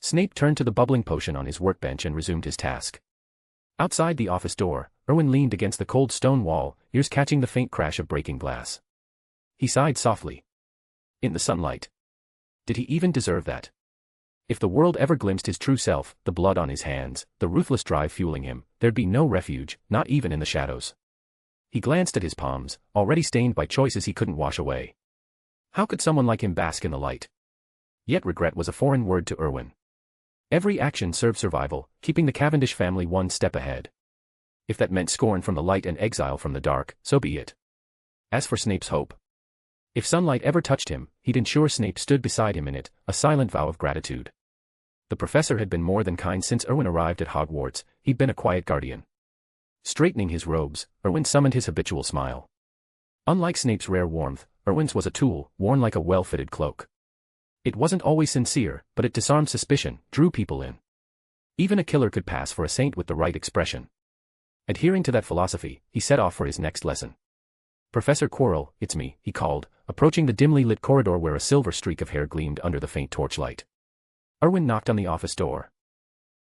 Snape turned to the bubbling potion on his workbench and resumed his task. Outside the office door, Erwin leaned against the cold stone wall, ears catching the faint crash of breaking glass. He sighed softly. In the sunlight. Did he even deserve that? If the world ever glimpsed his true self, the blood on his hands, the ruthless drive fueling him, there'd be no refuge, not even in the shadows. He glanced at his palms, already stained by choices he couldn't wash away. How could someone like him bask in the light? Yet regret was a foreign word to Erwin. Every action served survival, keeping the Cavendish family one step ahead. If that meant scorn from the light and exile from the dark, so be it. As for Snape's hope, if sunlight ever touched him, he'd ensure Snape stood beside him in it, a silent vow of gratitude. The professor had been more than kind since Erwin arrived at Hogwarts, he'd been a quiet guardian. Straightening his robes, Erwin summoned his habitual smile. Unlike Snape's rare warmth, Erwin's was a tool, worn like a well-fitted cloak. It wasn't always sincere, but it disarmed suspicion, drew people in. Even a killer could pass for a saint with the right expression. Adhering to that philosophy, he set off for his next lesson. Professor Quirrell, it's me, he called, approaching the dimly lit corridor where a silver streak of hair gleamed under the faint torchlight. Erwin knocked on the office door.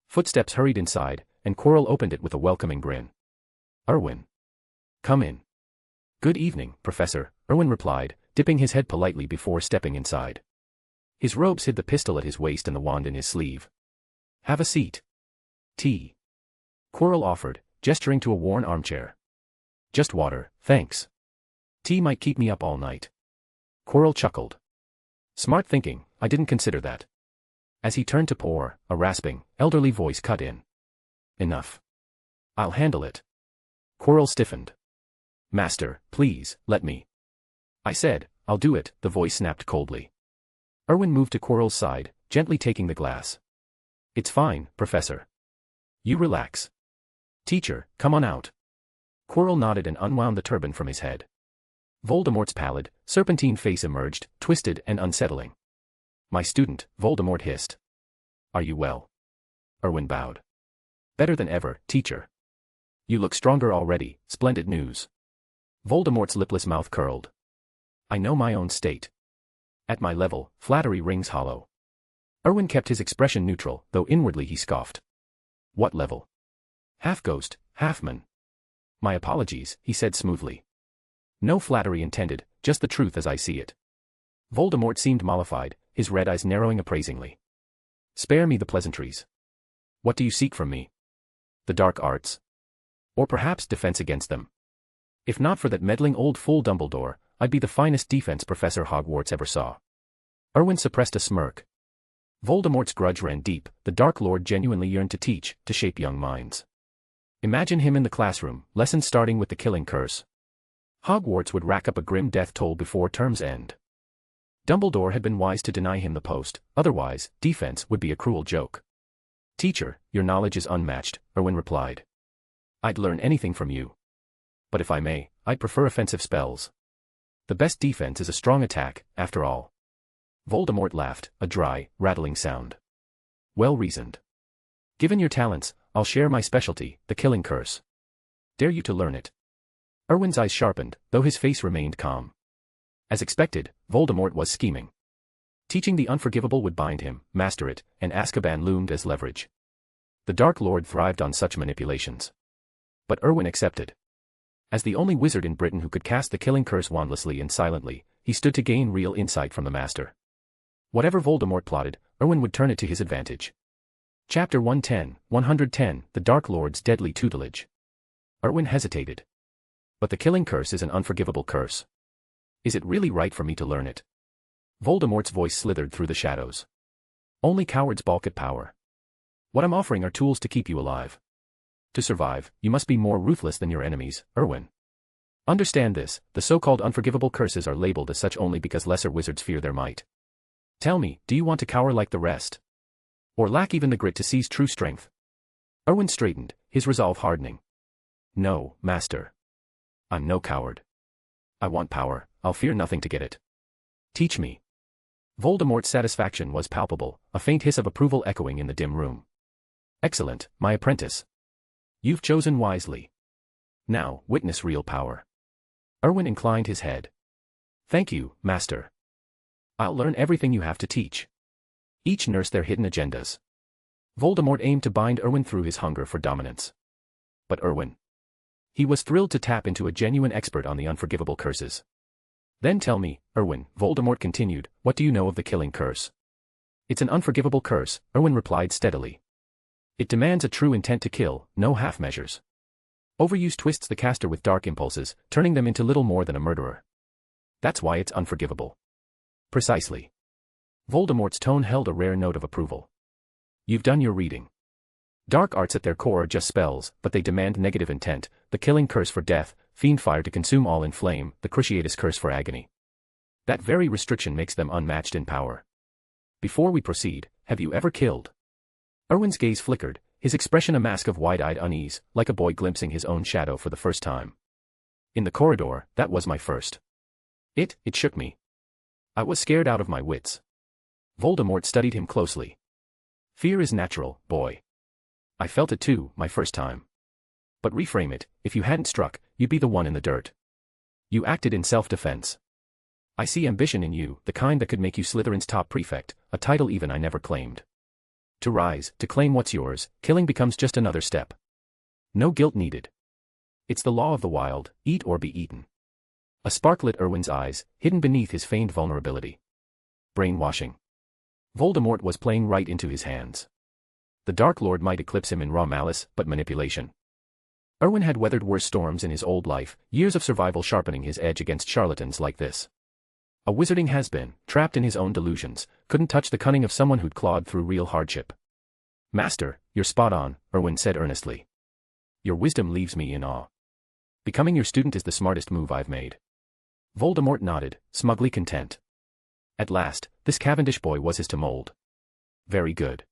Footsteps hurried inside, and Quirrell opened it with a welcoming grin. Erwin. Come in. Good evening, Professor, Erwin replied, dipping his head politely before stepping inside. His robes hid the pistol at his waist and the wand in his sleeve. Have a seat. Tea. Quirrell offered, gesturing to a worn armchair. Just water, thanks. Tea might keep me up all night. Quirrell chuckled. Smart thinking, I didn't consider that. As he turned to pour, a rasping, elderly voice cut in. Enough. I'll handle it. Quirrell stiffened. Master, please, let me. I said, I'll do it, the voice snapped coldly. Erwin moved to Quirrell's side, gently taking the glass. It's fine, Professor. You relax. Teacher, come on out. Quirrell nodded and unwound the turban from his head. Voldemort's pallid, serpentine face emerged, twisted and unsettling. My student, Voldemort hissed. Are you well? Erwin bowed. Better than ever, teacher. You look stronger already, splendid news. Voldemort's lipless mouth curled. I know my own state. At my level, flattery rings hollow. Erwin kept his expression neutral, though inwardly he scoffed. What level? Half ghost, half man. My apologies, he said smoothly. No flattery intended, just the truth as I see it. Voldemort seemed mollified, his red eyes narrowing appraisingly. Spare me the pleasantries. What do you seek from me? The dark arts? Or perhaps defense against them? If not for that meddling old fool Dumbledore, I'd be the finest defense Professor Hogwarts ever saw. Erwin suppressed a smirk. Voldemort's grudge ran deep, the Dark Lord genuinely yearned to teach, to shape young minds. Imagine him in the classroom, lessons starting with the killing curse. Hogwarts would rack up a grim death toll before term's end. Dumbledore had been wise to deny him the post, otherwise, defense would be a cruel joke. Teacher, your knowledge is unmatched, Erwin replied. I'd learn anything from you. But if I may, I'd prefer offensive spells. The best defense is a strong attack, after all. Voldemort laughed, a dry, rattling sound. Well reasoned. Given your talents, I'll share my specialty, the killing curse. Dare you to learn it? Erwin's eyes sharpened, though his face remained calm. As expected, Voldemort was scheming. Teaching the Unforgivable would bind him, master it, and Azkaban loomed as leverage. The Dark Lord thrived on such manipulations. But Erwin accepted. As the only wizard in Britain who could cast the killing curse wandlessly and silently, he stood to gain real insight from the master. Whatever Voldemort plotted, Erwin would turn it to his advantage. Chapter 110, The Dark Lord's Deadly Tutelage. Erwin hesitated. But the killing curse is an unforgivable curse. Is it really right for me to learn it? Voldemort's voice slithered through the shadows. Only cowards balk at power. What I'm offering are tools to keep you alive. To survive, you must be more ruthless than your enemies, Erwin. Understand this, the so-called unforgivable curses are labeled as such only because lesser wizards fear their might. Tell me, do you want to cower like the rest? Or lack even the grit to seize true strength? Erwin straightened, his resolve hardening. No, master. I'm no coward. I want power, I'll fear nothing to get it. Teach me. Voldemort's satisfaction was palpable, a faint hiss of approval echoing in the dim room. Excellent, my apprentice. You've chosen wisely. Now, witness real power. Erwin inclined his head. Thank you, master. I'll learn everything you have to teach. Each nurse their hidden agendas. Voldemort aimed to bind Erwin through his hunger for dominance. But Erwin. He was thrilled to tap into a genuine expert on the unforgivable curses. Then tell me, Erwin, Voldemort continued, what do you know of the killing curse? It's an unforgivable curse, Erwin replied steadily. It demands a true intent to kill, no half measures. Overuse twists the caster with dark impulses, turning them into little more than a murderer. That's why it's unforgivable. Precisely. Voldemort's tone held a rare note of approval. You've done your reading. Dark arts at their core are just spells, but they demand negative intent, the killing curse for death, fiend fire to consume all in flame, the cruciatus curse for agony. That very restriction makes them unmatched in power. Before we proceed, have you ever killed? Erwin's gaze flickered, his expression a mask of wide-eyed unease, like a boy glimpsing his own shadow for the first time. In the corridor, that was my first. It shook me. I was scared out of my wits. Voldemort studied him closely. Fear is natural, boy. I felt it too, my first time. But reframe it, if you hadn't struck, you'd be the one in the dirt. You acted in self-defense. I see ambition in you, the kind that could make you Slytherin's top prefect, a title even I never claimed. To rise, to claim what's yours, killing becomes just another step. No guilt needed. It's the law of the wild, eat or be eaten. A spark lit Erwin's eyes, hidden beneath his feigned vulnerability. Brainwashing. Voldemort was playing right into his hands. The Dark Lord might eclipse him in raw malice, but manipulation. Erwin had weathered worse storms in his old life, years of survival sharpening his edge against charlatans like this. A wizarding has-been, trapped in his own delusions, couldn't touch the cunning of someone who'd clawed through real hardship. Master, you're spot on, Erwin said earnestly. Your wisdom leaves me in awe. Becoming your student is the smartest move I've made. Voldemort nodded, smugly content. At last, this Cavendish boy was his to mold. Very good.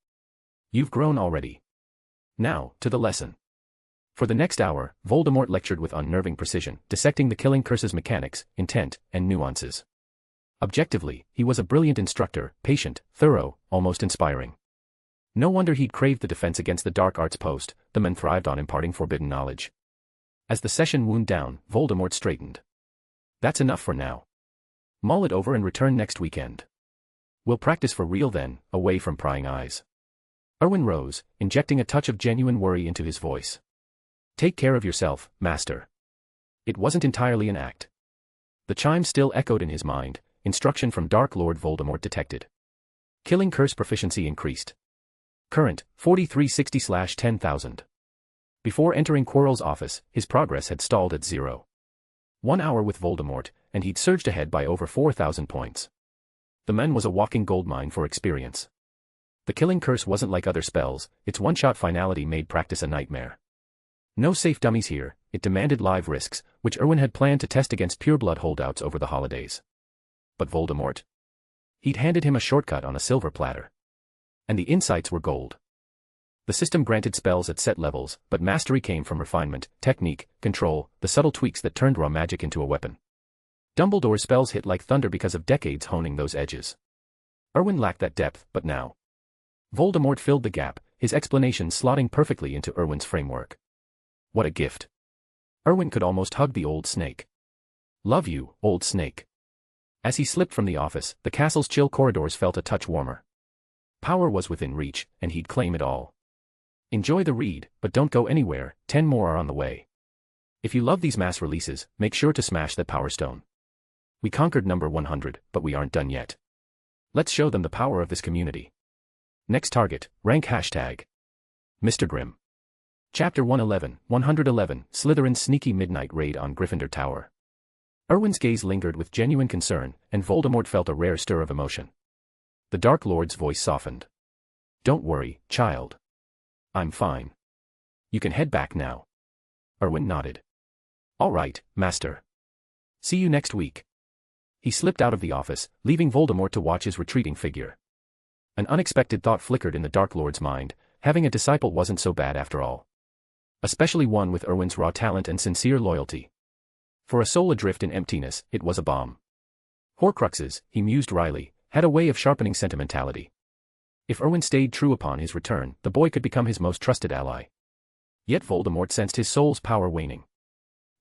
You've grown already. Now, to the lesson. For the next hour, Voldemort lectured with unnerving precision, dissecting the killing curse's mechanics, intent, and nuances. Objectively, he was a brilliant instructor, patient, thorough, almost inspiring. No wonder he'd craved the defense against the dark arts post, the men thrived on imparting forbidden knowledge. As the session wound down, Voldemort straightened. That's enough for now. Mull it over and return next weekend. We'll practice for real then, away from prying eyes. Erwin rose, injecting a touch of genuine worry into his voice. Take care of yourself, Master. It wasn't entirely an act. The chime still echoed in his mind, instruction from Dark Lord Voldemort detected. Killing curse proficiency increased. Current, 4360/10,000. Before entering Quirrell's office, his progress had stalled at 0. 1 hour with Voldemort, and he'd surged ahead by over 4,000 points. The man was a walking goldmine for experience. The killing curse wasn't like other spells, its one-shot finality made practice a nightmare. No safe dummies here, it demanded live risks, which Erwin had planned to test against pureblood holdouts over the holidays. But Voldemort? He'd handed him a shortcut on a silver platter. And the insights were gold. The system granted spells at set levels, but mastery came from refinement, technique, control, the subtle tweaks that turned raw magic into a weapon. Dumbledore's spells hit like thunder because of decades honing those edges. Erwin lacked that depth, but now Voldemort filled the gap, his explanations slotting perfectly into Erwin's framework. What a gift. Erwin could almost hug the old snake. Love you, old snake. As he slipped from the office, the castle's chill corridors felt a touch warmer. Power was within reach, and he'd claim it all. Enjoy the read, but don't go anywhere, 10 more are on the way. If you love these mass releases, make sure to smash that Power Stone. We conquered number 100, but we aren't done yet. Let's show them the power of this community. Next target, rank hashtag. Mr. Grimm. Chapter 111, Slytherin's sneaky midnight raid on Gryffindor Tower. Erwin's gaze lingered with genuine concern, and Voldemort felt a rare stir of emotion. The Dark Lord's voice softened. Don't worry, child. I'm fine. You can head back now. Erwin nodded. All right, Master. See you next week. He slipped out of the office, leaving Voldemort to watch his retreating figure. An unexpected thought flickered in the Dark Lord's mind, having a disciple wasn't so bad after all. Especially one with Erwin's raw talent and sincere loyalty. For a soul adrift in emptiness, it was a bomb. Horcruxes, he mused wryly, had a way of sharpening sentimentality. If Erwin stayed true upon his return, the boy could become his most trusted ally. Yet Voldemort sensed his soul's power waning.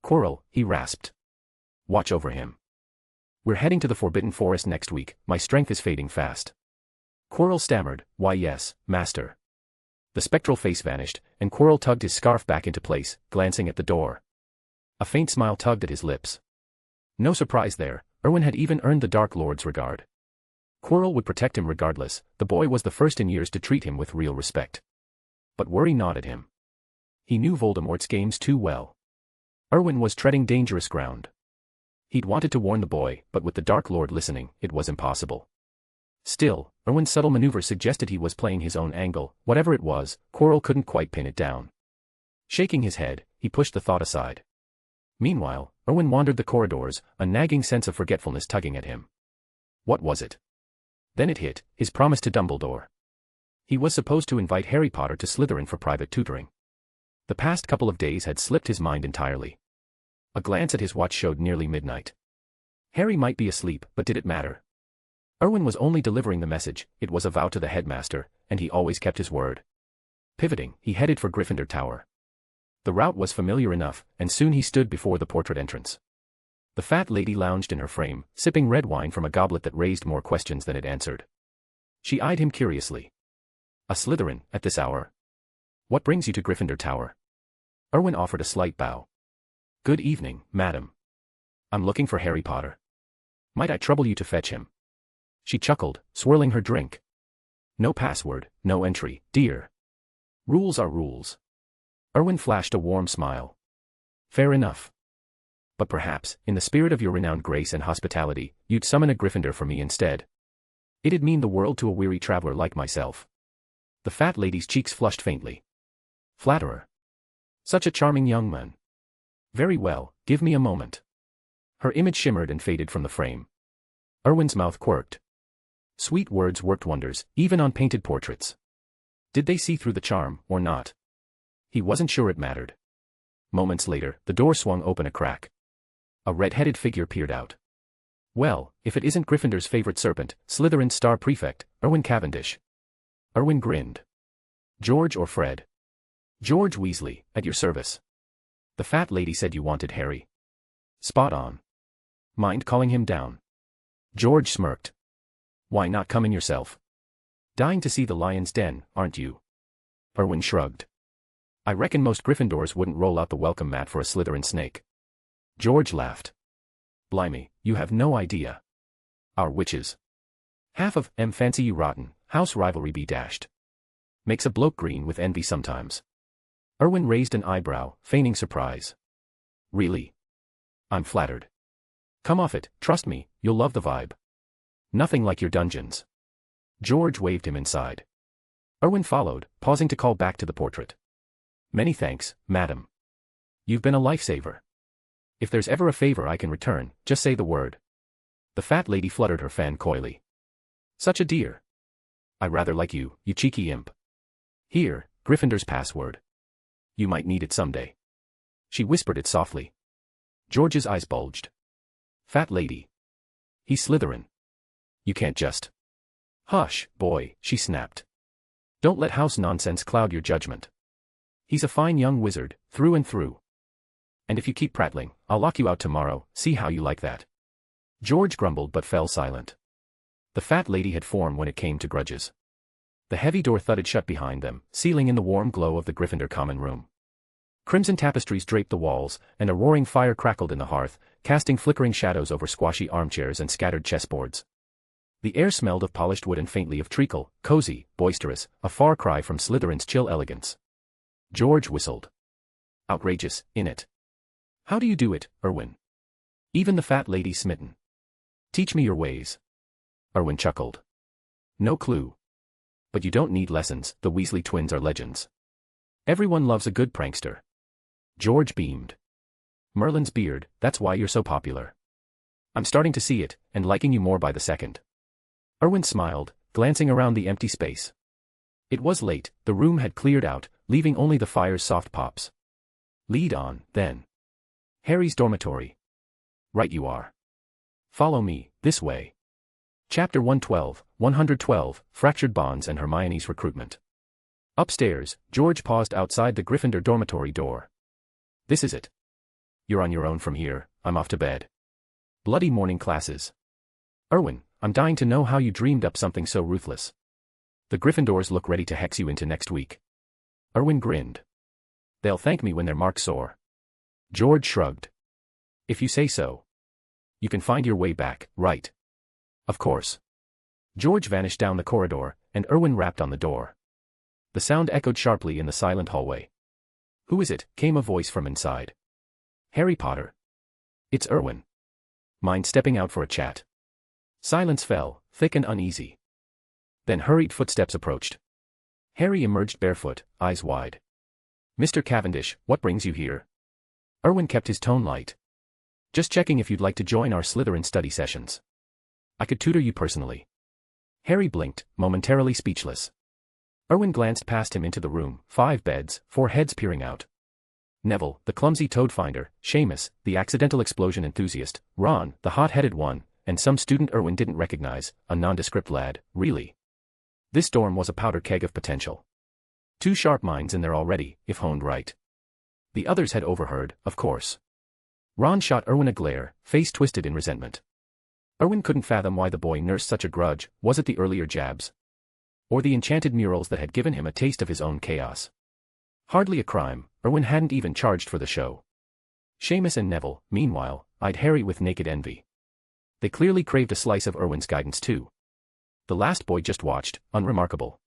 Quirrell, he rasped. Watch over him. We're heading to the Forbidden Forest next week, my strength is fading fast. Quirrell stammered, why yes, Master. The spectral face vanished, and Quirrell tugged his scarf back into place, glancing at the door. A faint smile tugged at his lips. No surprise there, Erwin had even earned the Dark Lord's regard. Quirrell would protect him regardless, the boy was the first in years to treat him with real respect. But worry gnawed him. He knew Voldemort's games too well. Erwin was treading dangerous ground. He'd wanted to warn the boy, but with the Dark Lord listening, it was impossible. Still, Erwin's subtle maneuver suggested he was playing his own angle, whatever it was, Quirrell couldn't quite pin it down. Shaking his head, he pushed the thought aside. Meanwhile, Erwin wandered the corridors, a nagging sense of forgetfulness tugging at him. What was it? Then it hit, his promise to Dumbledore. He was supposed to invite Harry Potter to Slytherin for private tutoring. The past couple of days had slipped his mind entirely. A glance at his watch showed nearly midnight. Harry might be asleep, but did it matter? Erwin was only delivering the message, it was a vow to the headmaster, and he always kept his word. Pivoting, he headed for Gryffindor Tower. The route was familiar enough, and soon he stood before the portrait entrance. The fat lady lounged in her frame, sipping red wine from a goblet that raised more questions than it answered. She eyed him curiously. A Slytherin, at this hour? What brings you to Gryffindor Tower? Erwin offered a slight bow. Good evening, madam. I'm looking for Harry Potter. Might I trouble you to fetch him? She chuckled, swirling her drink. No password, no entry, dear. Rules are rules. Erwin flashed a warm smile. Fair enough. But perhaps, in the spirit of your renowned grace and hospitality, you'd summon a Gryffindor for me instead. It'd mean the world to a weary traveler like myself. The fat lady's cheeks flushed faintly. Flatterer. Such a charming young man. Very well, give me a moment. Her image shimmered and faded from the frame. Erwin's mouth quirked. Sweet words worked wonders, even on painted portraits. Did they see through the charm, or not? He wasn't sure it mattered. Moments later, the door swung open a crack. A red-headed figure peered out. Well, if it isn't Gryffindor's favorite serpent, Slytherin's star prefect, Erwin Cavendish. Erwin grinned. George or Fred? George Weasley, at your service. The fat lady said you wanted Harry. Spot on. Mind calling him down? George smirked. Why not come in yourself? Dying to see the lion's den, aren't you? Erwin shrugged. I reckon most Gryffindors wouldn't roll out the welcome mat for a Slytherin snake. George laughed. Blimey, you have no idea. Our witches. Half of fancy you rotten, house rivalry be dashed. Makes a bloke green with envy sometimes. Erwin raised an eyebrow, feigning surprise. Really? I'm flattered. Come off it, trust me, you'll love the vibe. Nothing like your dungeons. George waved him inside. Erwin followed, pausing to call back to the portrait. Many thanks, madam. You've been a lifesaver. If there's ever a favor I can return, just say the word. The fat lady fluttered her fan coyly. Such a dear. I rather like you, you cheeky imp. Here, Gryffindor's password. You might need it someday. She whispered it softly. George's eyes bulged. Fat lady. He's Slytherin. You can't just. Hush, boy, she snapped. Don't let house nonsense cloud your judgment. He's a fine young wizard, through and through. And if you keep prattling, I'll lock you out tomorrow, see how you like that. George grumbled but fell silent. The fat lady had form when it came to grudges. The heavy door thudded shut behind them, sealing in the warm glow of the Gryffindor common room. Crimson tapestries draped the walls, and a roaring fire crackled in the hearth, casting flickering shadows over squashy armchairs and scattered chessboards. The air smelled of polished wood and faintly of treacle, cozy, boisterous, a far cry from Slytherin's chill elegance. George whistled. Outrageous, innit? How do you do it, Erwin? Even the fat lady's smitten. Teach me your ways. Erwin chuckled. No clue. But you don't need lessons, the Weasley twins are legends. Everyone loves a good prankster. George beamed. Merlin's beard, that's why you're so popular. I'm starting to see it, and liking you more by the second. Erwin smiled, glancing around the empty space. It was late, the room had cleared out, leaving only the fire's soft pops. Lead on, then. Harry's dormitory. Right you are. Follow me, this way. Chapter 112, Fractured Bonds and Hermione's Recruitment. Upstairs, George paused outside the Gryffindor dormitory door. This is it. You're on your own from here, I'm off to bed. Bloody morning classes. Erwin, I'm dying to know how you dreamed up something so ruthless. The Gryffindors look ready to hex you into next week. Erwin grinned. They'll thank me when their mark's sore. George shrugged. If you say so. You can find your way back, right? Of course. George vanished down the corridor, and Erwin rapped on the door. The sound echoed sharply in the silent hallway. Who is it? Came a voice from inside. Harry Potter. It's Erwin. Mind stepping out for a chat? Silence fell, thick and uneasy. Then hurried footsteps approached. Harry emerged barefoot, eyes wide. Mr. Cavendish, what brings you here? Erwin kept his tone light. Just checking if you'd like to join our Slytherin study sessions. I could tutor you personally. Harry blinked, momentarily speechless. Erwin glanced past him into the room, 5 beds, 4 heads peering out. Neville, the clumsy toad finder, Seamus, the accidental explosion enthusiast, Ron, the hot-headed one, and some student Erwin didn't recognize, a nondescript lad, really. This dorm was a powder keg of potential. 2 sharp minds in there already, if honed right. The others had overheard, of course. Ron shot Erwin a glare, face twisted in resentment. Erwin couldn't fathom why the boy nursed such a grudge. Was it the earlier jabs? or the enchanted murals that had given him a taste of his own chaos. Hardly a crime, Erwin hadn't even charged for the show. Seamus and Neville, meanwhile, eyed Harry with naked envy. They clearly craved a slice of Erwin's guidance too. The last boy just watched, unremarkable.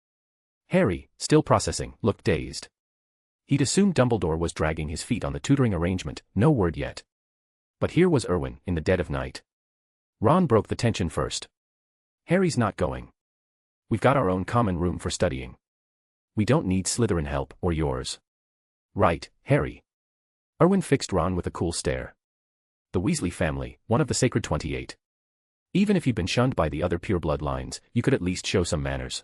Harry, still processing, looked dazed. He'd assumed Dumbledore was dragging his feet on the tutoring arrangement, no word yet. But here was Erwin, in the dead of night. Ron broke the tension first. Harry's not going. We've got our own common room for studying. We don't need Slytherin help, or yours. Right, Harry. Erwin fixed Ron with a cool stare. The Weasley family, one of the Sacred 28. Even if you'd been shunned by the other pureblood lines, you could at least show some manners.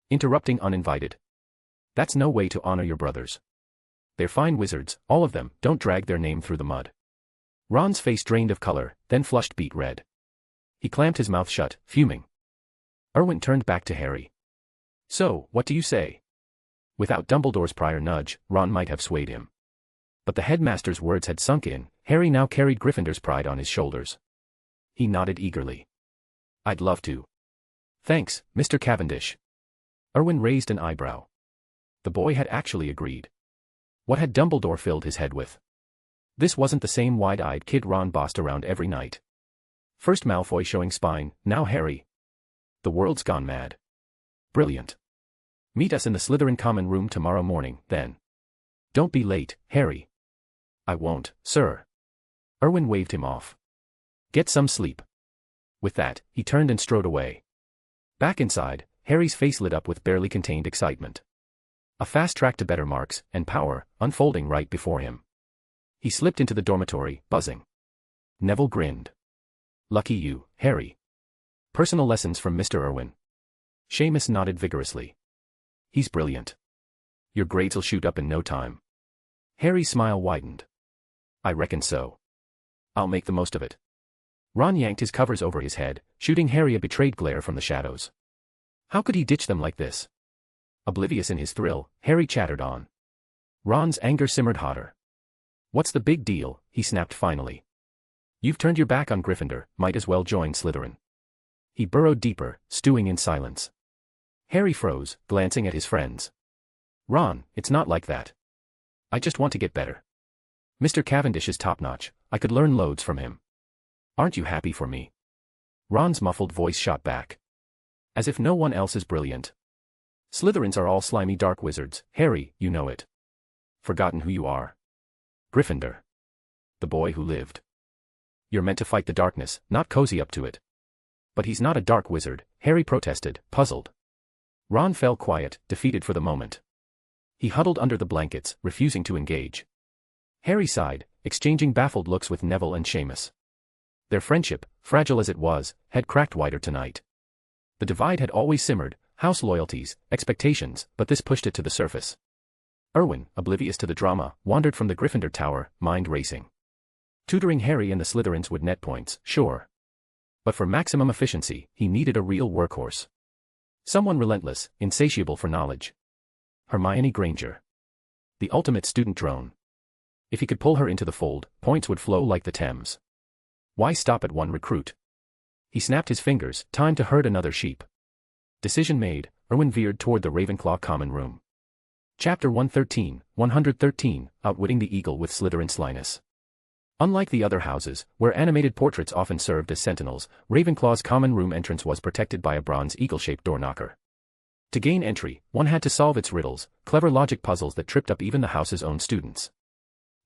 Interrupting uninvited. That's no way to honor your brothers. They're fine wizards, all of them, don't drag their name through the mud. Ron's face drained of color, then flushed beet red. He clamped his mouth shut, fuming. Erwin turned back to Harry. So, what do you say? Without Dumbledore's prior nudge, Ron might have swayed him. But the headmaster's words had sunk in. Harry now carried Gryffindor's pride on his shoulders. He nodded eagerly. I'd love to. Thanks, Mr. Cavendish. Erwin raised an eyebrow. The boy had actually agreed. What had Dumbledore filled his head with? This wasn't the same wide-eyed kid Ron bossed around every night. First Malfoy showing spine, now Harry. The world's gone mad. Brilliant. Meet us in the Slytherin common room tomorrow morning, then. Don't be late, Harry. I won't, sir. Erwin waved him off. Get some sleep. With that, he turned and strode away. Back inside, Harry's face lit up with barely contained excitement. A fast track to better marks and power, unfolding right before him. He slipped into the dormitory, buzzing. Neville grinned. Lucky you, Harry. Personal lessons from Mr. Erwin. Seamus nodded vigorously. He's brilliant. Your grades'll shoot up in no time. Harry's smile widened. I reckon so. I'll make the most of it. Ron yanked his covers over his head, shooting Harry a betrayed glare from the shadows. How could he ditch them like this? Oblivious in his thrill, Harry chattered on. Ron's anger simmered hotter. What's the big deal, he snapped finally. You've turned your back on Gryffindor, might as well join Slytherin. He burrowed deeper, stewing in silence. Harry froze, glancing at his friends. Ron, it's not like that. I just want to get better. Mr. Cavendish is top-notch, I could learn loads from him. Aren't you happy for me? Ron's muffled voice shot back. As if no one else is brilliant. Slytherins are all slimy dark wizards, Harry, you know it. Forgotten who you are. Gryffindor. The boy who lived. You're meant to fight the darkness, not cozy up to it. But he's not a dark wizard, Harry protested, puzzled. Ron fell quiet, defeated for the moment. He huddled under the blankets, refusing to engage. Harry sighed, exchanging baffled looks with Neville and Seamus. Their friendship, fragile as it was, had cracked wider tonight. The divide had always simmered, house loyalties, expectations, but this pushed it to the surface. Erwin, oblivious to the drama, wandered from the Gryffindor tower, mind racing. Tutoring Harry and the Slytherins would net points, sure. But for maximum efficiency, he needed a real workhorse. Someone relentless, insatiable for knowledge. Hermione Granger. The ultimate student drone. If he could pull her into the fold, points would flow like the Thames. Why stop at one recruit? He snapped his fingers, time to herd another sheep. Decision made, Erwin veered toward the Ravenclaw common room. Chapter 113, Outwitting the Eagle with Slytherin Slyness. Unlike the other houses, where animated portraits often served as sentinels, Ravenclaw's common room entrance was protected by a bronze eagle-shaped door knocker. To gain entry, one had to solve its riddles, clever logic puzzles that tripped up even the house's own students.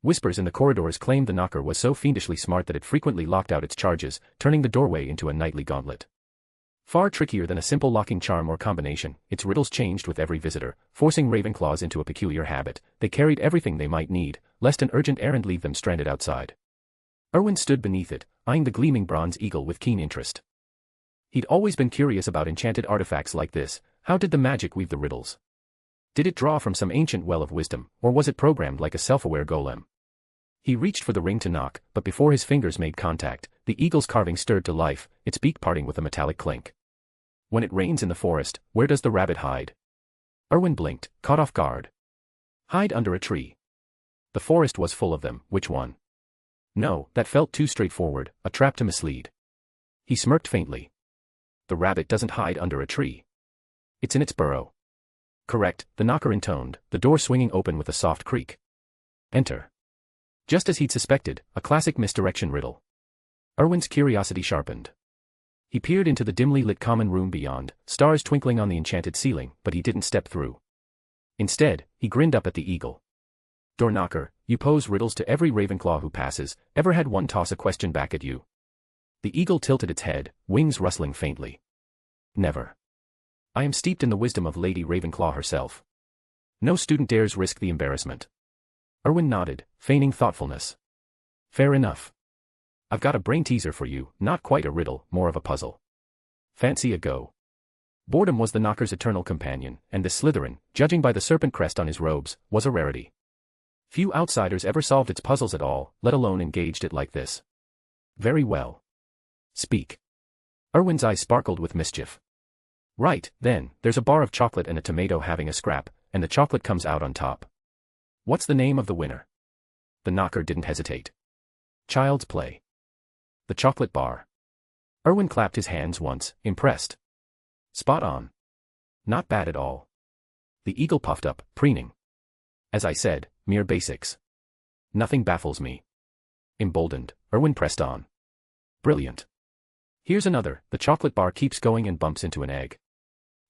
Whispers in the corridors claimed the knocker was so fiendishly smart that it frequently locked out its charges, turning the doorway into a nightly gauntlet. Far trickier than a simple locking charm or combination, its riddles changed with every visitor, forcing Ravenclaws into a peculiar habit. They carried everything they might need, lest an urgent errand leave them stranded outside. Erwin stood beneath it, eyeing the gleaming bronze eagle with keen interest. He'd always been curious about enchanted artifacts like this. How did the magic weave the riddles? Did it draw from some ancient well of wisdom, or was it programmed like a self-aware golem? He reached for the ring to knock, but before his fingers made contact, the eagle's carving stirred to life, its beak parting with a metallic clink. When it rains in the forest, where does the rabbit hide? Erwin blinked, caught off guard. Hide under a tree. The forest was full of them, which one? No, that felt too straightforward, a trap to mislead. He smirked faintly. The rabbit doesn't hide under a tree. It's in its burrow. Correct, the knocker intoned, the door swinging open with a soft creak. Enter. Just as he'd suspected, a classic misdirection riddle. Erwin's curiosity sharpened. He peered into the dimly lit common room beyond, stars twinkling on the enchanted ceiling, but he didn't step through. Instead, he grinned up at the eagle. Door knocker, you pose riddles to every Ravenclaw who passes, ever had one toss a question back at you? The eagle tilted its head, wings rustling faintly. Never. I am steeped in the wisdom of Lady Ravenclaw herself. No student dares risk the embarrassment. Erwin nodded, feigning thoughtfulness. Fair enough. I've got a brain teaser for you, not quite a riddle, more of a puzzle. Fancy a go? Boredom was the knocker's eternal companion, and the Slytherin, judging by the serpent crest on his robes, was a rarity. Few outsiders ever solved its puzzles at all, let alone engaged it like this. Very well. Speak. Erwin's eyes sparkled with mischief. Right, then, there's a bar of chocolate and a tomato having a scrap, and the chocolate comes out on top. What's the name of the winner? The knocker didn't hesitate. Child's Play. The chocolate bar. Erwin clapped his hands once, impressed. Spot on. Not bad at all. The eagle puffed up, preening. As I said, mere basics. Nothing baffles me. Emboldened, Erwin pressed on. Brilliant. Here's another, the chocolate bar keeps going and bumps into an egg.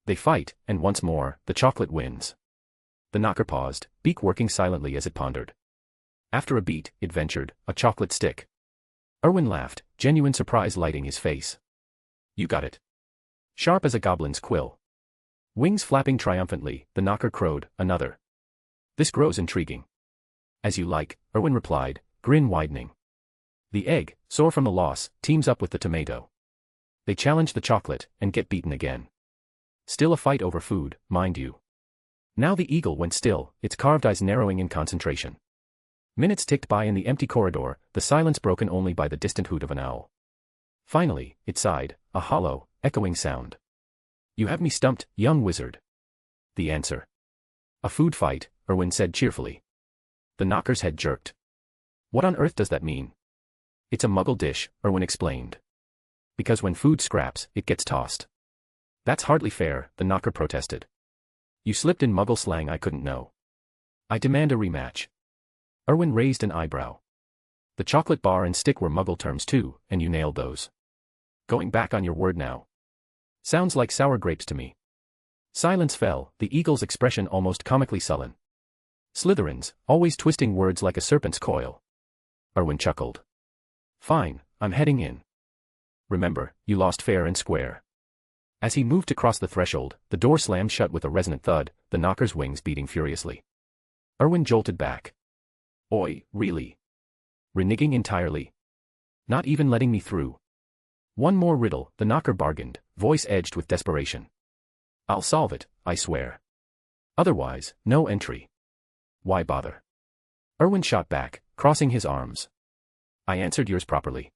They fight, and once more, the chocolate wins. The knocker paused, beak working silently as it pondered. After a beat, it ventured, a chocolate stick. Erwin laughed, genuine surprise lighting his face. You got it. Sharp as a goblin's quill. Wings flapping triumphantly, the knocker crowed, another. This grows intriguing. As you like, Erwin replied, grin widening. The egg, sore from the loss, teams up with the tomato. They challenge the chocolate, and get beaten again. Still a fight over food, mind you. Now the eagle went still, its carved eyes narrowing in concentration. Minutes ticked by in the empty corridor, the silence broken only by the distant hoot of an owl. Finally, it sighed, a hollow, echoing sound. You have me stumped, young wizard. The answer. A food fight, Erwin said cheerfully. The knocker's head jerked. What on earth does that mean? It's a muggle dish, Erwin explained. Because when food scraps, it gets tossed. That's hardly fair, the knocker protested. You slipped in muggle slang I couldn't know. I demand a rematch. Erwin raised an eyebrow. The chocolate bar and stick were muggle terms too, and you nailed those. Going back on your word now. Sounds like sour grapes to me. Silence fell, the eagle's expression almost comically sullen. Slytherins, always twisting words like a serpent's coil. Erwin chuckled. Fine, I'm heading in. Remember, you lost fair and square. As he moved to cross the threshold, the door slammed shut with a resonant thud, the knocker's wings beating furiously. Erwin jolted back. Oi, really? Reneging entirely? Not even letting me through? One more riddle, the knocker bargained, voice edged with desperation. I'll solve it, I swear. Otherwise, no entry. Why bother? Erwin shot back, crossing his arms. I answered yours properly.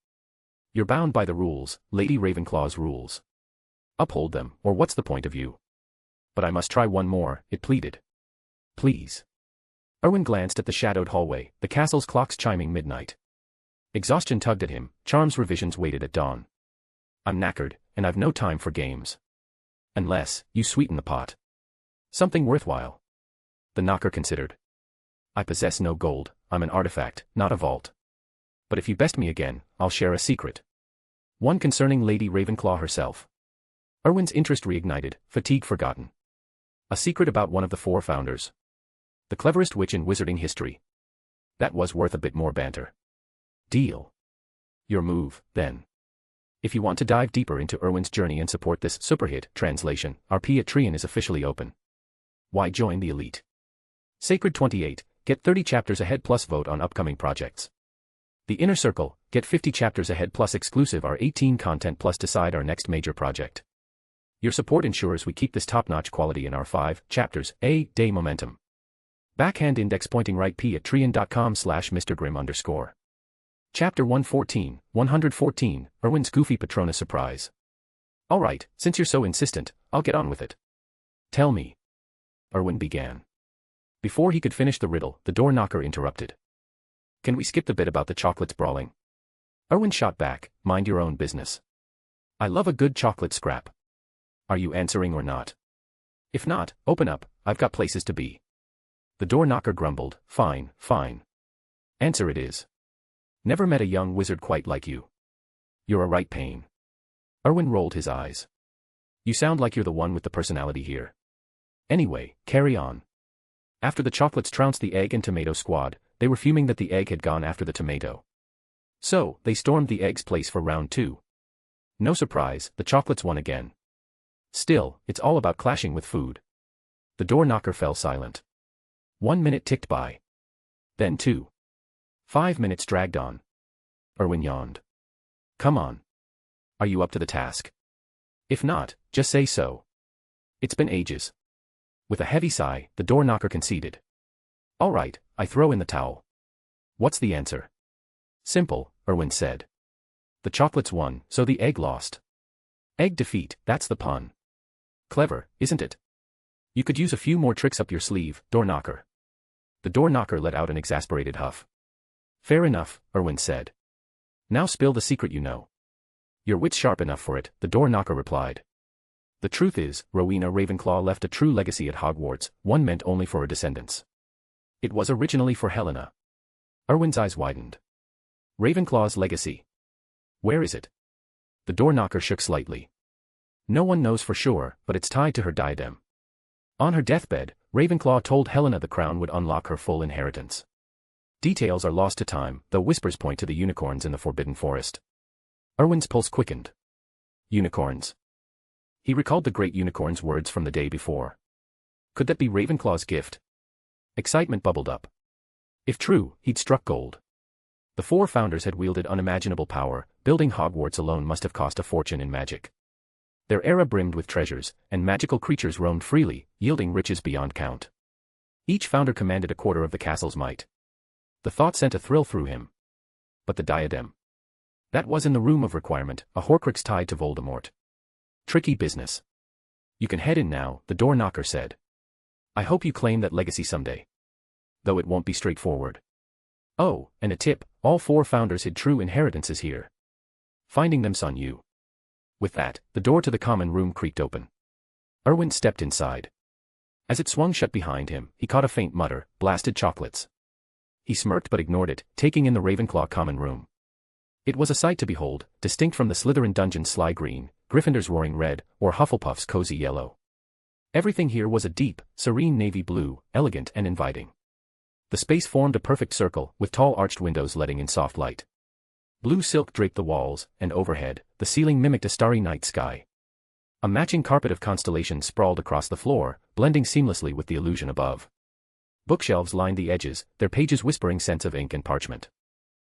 You're bound by the rules, Lady Ravenclaw's rules. Uphold them, or what's the point of you? But I must try one more, it pleaded. Please. Erwin glanced at the shadowed hallway, the castle's clocks chiming midnight. Exhaustion tugged at him, charms revisions waited at dawn. I'm knackered, and I've no time for games. Unless, you sweeten the pot. Something worthwhile. The knocker considered. I possess no gold, I'm an artifact, not a vault. But if you best me again, I'll share a secret. One concerning Lady Ravenclaw herself. Erwin's interest reignited, fatigue forgotten. A secret about one of the four founders. The cleverest witch in wizarding history. That was worth a bit more banter. Deal. Your move, then. If you want to dive deeper into Erwin's journey and support this superhit translation, our Patreon is officially open. Why join the elite? Sacred 28, get 30 chapters ahead plus vote on upcoming projects. The Inner Circle, get 50 chapters ahead plus exclusive R18 content plus decide our next major project. Your support ensures we keep this top-notch quality in our 5 chapters a day momentum. Backhand index pointing right patreon.com/mrgrim_. Chapter 114, Erwin's Goofy Patronus Surprise. Alright, since you're so insistent, I'll get on with it. Tell me. Erwin began. Before he could finish the riddle, the door knocker interrupted. Can we skip the bit about the chocolates brawling? Erwin shot back, mind your own business. I love a good chocolate scrap. Are you answering or not? If not, open up, I've got places to be. The door knocker grumbled, fine, fine. Answer it is. Never met a young wizard quite like you. You're a right pain. Erwin rolled his eyes. You sound like you're the one with the personality here. Anyway, carry on. After the chocolates trounced the egg and tomato squad, they were fuming that the egg had gone after the tomato. So, they stormed the egg's place for round 2. No surprise, the chocolates won again. Still, it's all about clashing with food. The door knocker fell silent. 1 minute ticked by. Then 2. 5 minutes dragged on. Erwin yawned. Come on. Are you up to the task? If not, just say so. It's been ages. With a heavy sigh, the door knocker conceded. All right, I throw in the towel. What's the answer? Simple, Erwin said. The chocolates won, so the egg lost. Egg defeat, that's the pun. Clever, isn't it? You could use a few more tricks up your sleeve, door knocker. The door knocker let out an exasperated huff. Fair enough, Erwin said. Now spill the secret you know. Your wit's sharp enough for it, the door knocker replied. The truth is, Rowena Ravenclaw left a true legacy at Hogwarts, one meant only for her descendants. It was originally for Helena. Erwin's eyes widened. Ravenclaw's legacy. Where is it? The door knocker shook slightly. No one knows for sure, but it's tied to her diadem. On her deathbed, Ravenclaw told Helena the crown would unlock her full inheritance. Details are lost to time, though whispers point to the unicorns in the Forbidden Forest. Erwin's pulse quickened. Unicorns. He recalled the great unicorn's words from the day before. Could that be Ravenclaw's gift? Excitement bubbled up. If true, he'd struck gold. The 4 founders had wielded unimaginable power, building Hogwarts alone must have cost a fortune in magic. Their era brimmed with treasures, and magical creatures roamed freely, yielding riches beyond count. Each founder commanded a quarter of the castle's might. The thought sent a thrill through him. But the diadem. That was in the room of requirement, a Horcrux tied to Voldemort. Tricky business. You can head in now, the door knocker said. I hope you claim that legacy someday. Though it won't be straightforward. Oh, and a tip, all 4 founders hid true inheritances here. Finding them's on you. With that, the door to the common room creaked open. Erwin stepped inside. As it swung shut behind him, he caught a faint mutter, blasted chocolates. He smirked but ignored it, taking in the Ravenclaw common room. It was a sight to behold, distinct from the Slytherin dungeon's sly green, Gryffindor's roaring red, or Hufflepuff's cozy yellow. Everything here was a deep, serene navy blue, elegant and inviting. The space formed a perfect circle, with tall arched windows letting in soft light. Blue silk draped the walls, and overhead, the ceiling mimicked a starry night sky. A matching carpet of constellations sprawled across the floor, blending seamlessly with the illusion above. Bookshelves lined the edges, their pages whispering scents of ink and parchment.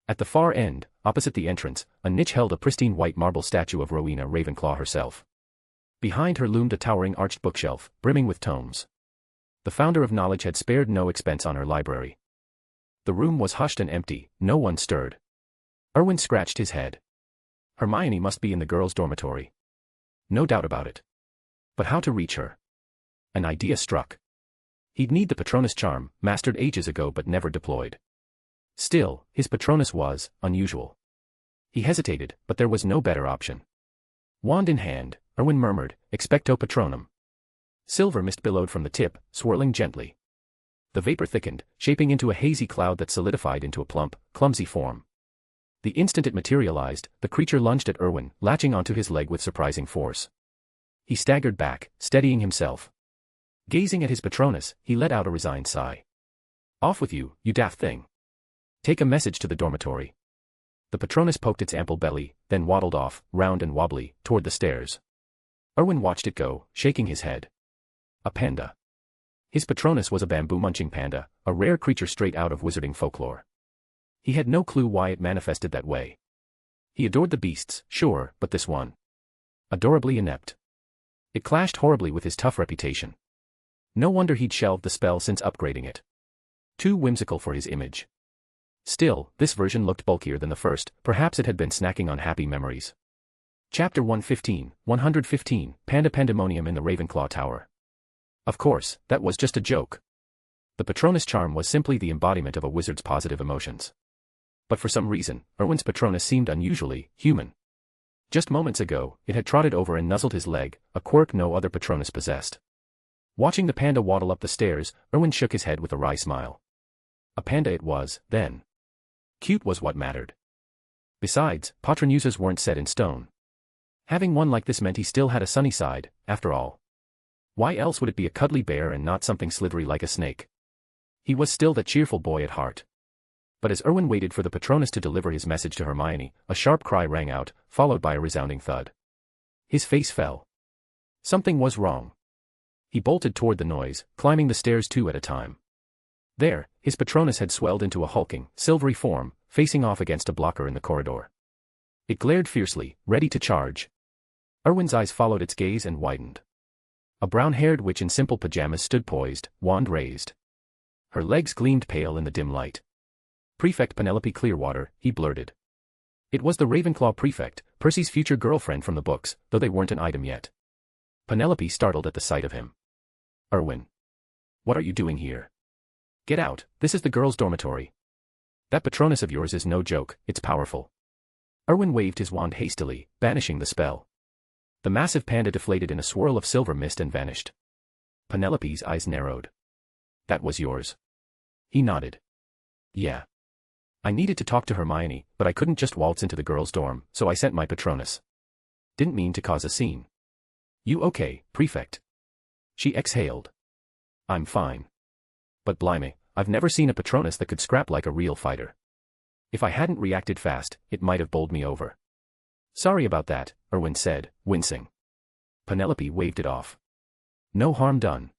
At the far end, opposite the entrance, a niche held a pristine white marble statue of Rowena Ravenclaw herself. Behind her loomed a towering arched bookshelf, brimming with tomes. The founder of knowledge had spared no expense on her library. The room was hushed and empty, no one stirred. Erwin scratched his head. Hermione must be in the girls' dormitory. No doubt about it. But how to reach her? An idea struck. He'd need the Patronus charm, mastered ages ago but never deployed. Still, his Patronus was unusual. He hesitated, but there was no better option. Wand in hand, Erwin murmured, Expecto Patronum. Silver mist billowed from the tip, swirling gently. The vapor thickened, shaping into a hazy cloud that solidified into a plump, clumsy form. The instant it materialized, the creature lunged at Erwin, latching onto his leg with surprising force. He staggered back, steadying himself. Gazing at his Patronus, he let out a resigned sigh. Off with you, you daft thing. Take a message to the dormitory. The Patronus poked its ample belly, then waddled off, round and wobbly, toward the stairs. Erwin watched it go, shaking his head. A panda. His Patronus was a bamboo-munching panda, a rare creature straight out of wizarding folklore. He had no clue why it manifested that way. He adored the beasts, sure, but this one. Adorably inept. It clashed horribly with his tough reputation. No wonder he'd shelved the spell since upgrading it. Too whimsical for his image. Still, this version looked bulkier than the first, perhaps it had been snacking on happy memories. Chapter 115, Panda Pandemonium in the Ravenclaw Tower. Of course, that was just a joke. The Patronus charm was simply the embodiment of a wizard's positive emotions. But for some reason, Erwin's Patronus seemed unusually human. Just moments ago, it had trotted over and nuzzled his leg, a quirk no other Patronus possessed. Watching the panda waddle up the stairs, Erwin shook his head with a wry smile. A panda it was, then. Cute was what mattered. Besides, Patronusas weren't set in stone. Having one like this meant he still had a sunny side, after all. Why else would it be a cuddly bear and not something slithery like a snake? He was still that cheerful boy at heart. But as Erwin waited for the Patronus to deliver his message to Hermione, a sharp cry rang out, followed by a resounding thud. His face fell. Something was wrong. He bolted toward the noise, climbing the stairs 2 at a time. There, his Patronus had swelled into a hulking, silvery form, facing off against a blocker in the corridor. It glared fiercely, ready to charge. Erwin's eyes followed its gaze and widened. A brown-haired witch in simple pajamas stood poised, wand raised. Her legs gleamed pale in the dim light. "Prefect Penelope Clearwater," he blurted. It was the Ravenclaw prefect, Percy's future girlfriend from the books, though they weren't an item yet. Penelope startled at the sight of him. "Erwin. What are you doing here? Get out, this is the girls' dormitory. That Patronus of yours is no joke, it's powerful." Erwin waved his wand hastily, banishing the spell. The massive panda deflated in a swirl of silver mist and vanished. Penelope's eyes narrowed. "That was yours?" He nodded. "Yeah. I needed to talk to Hermione, but I couldn't just waltz into the girls' dorm, so I sent my Patronus. Didn't mean to cause a scene." "You okay, Prefect?" She exhaled. "I'm fine. But blimey, I've never seen a Patronus that could scrap like a real fighter. If I hadn't reacted fast, it might have bowled me over." "Sorry about that," Erwin said, wincing. Penelope waved it off. "No harm done.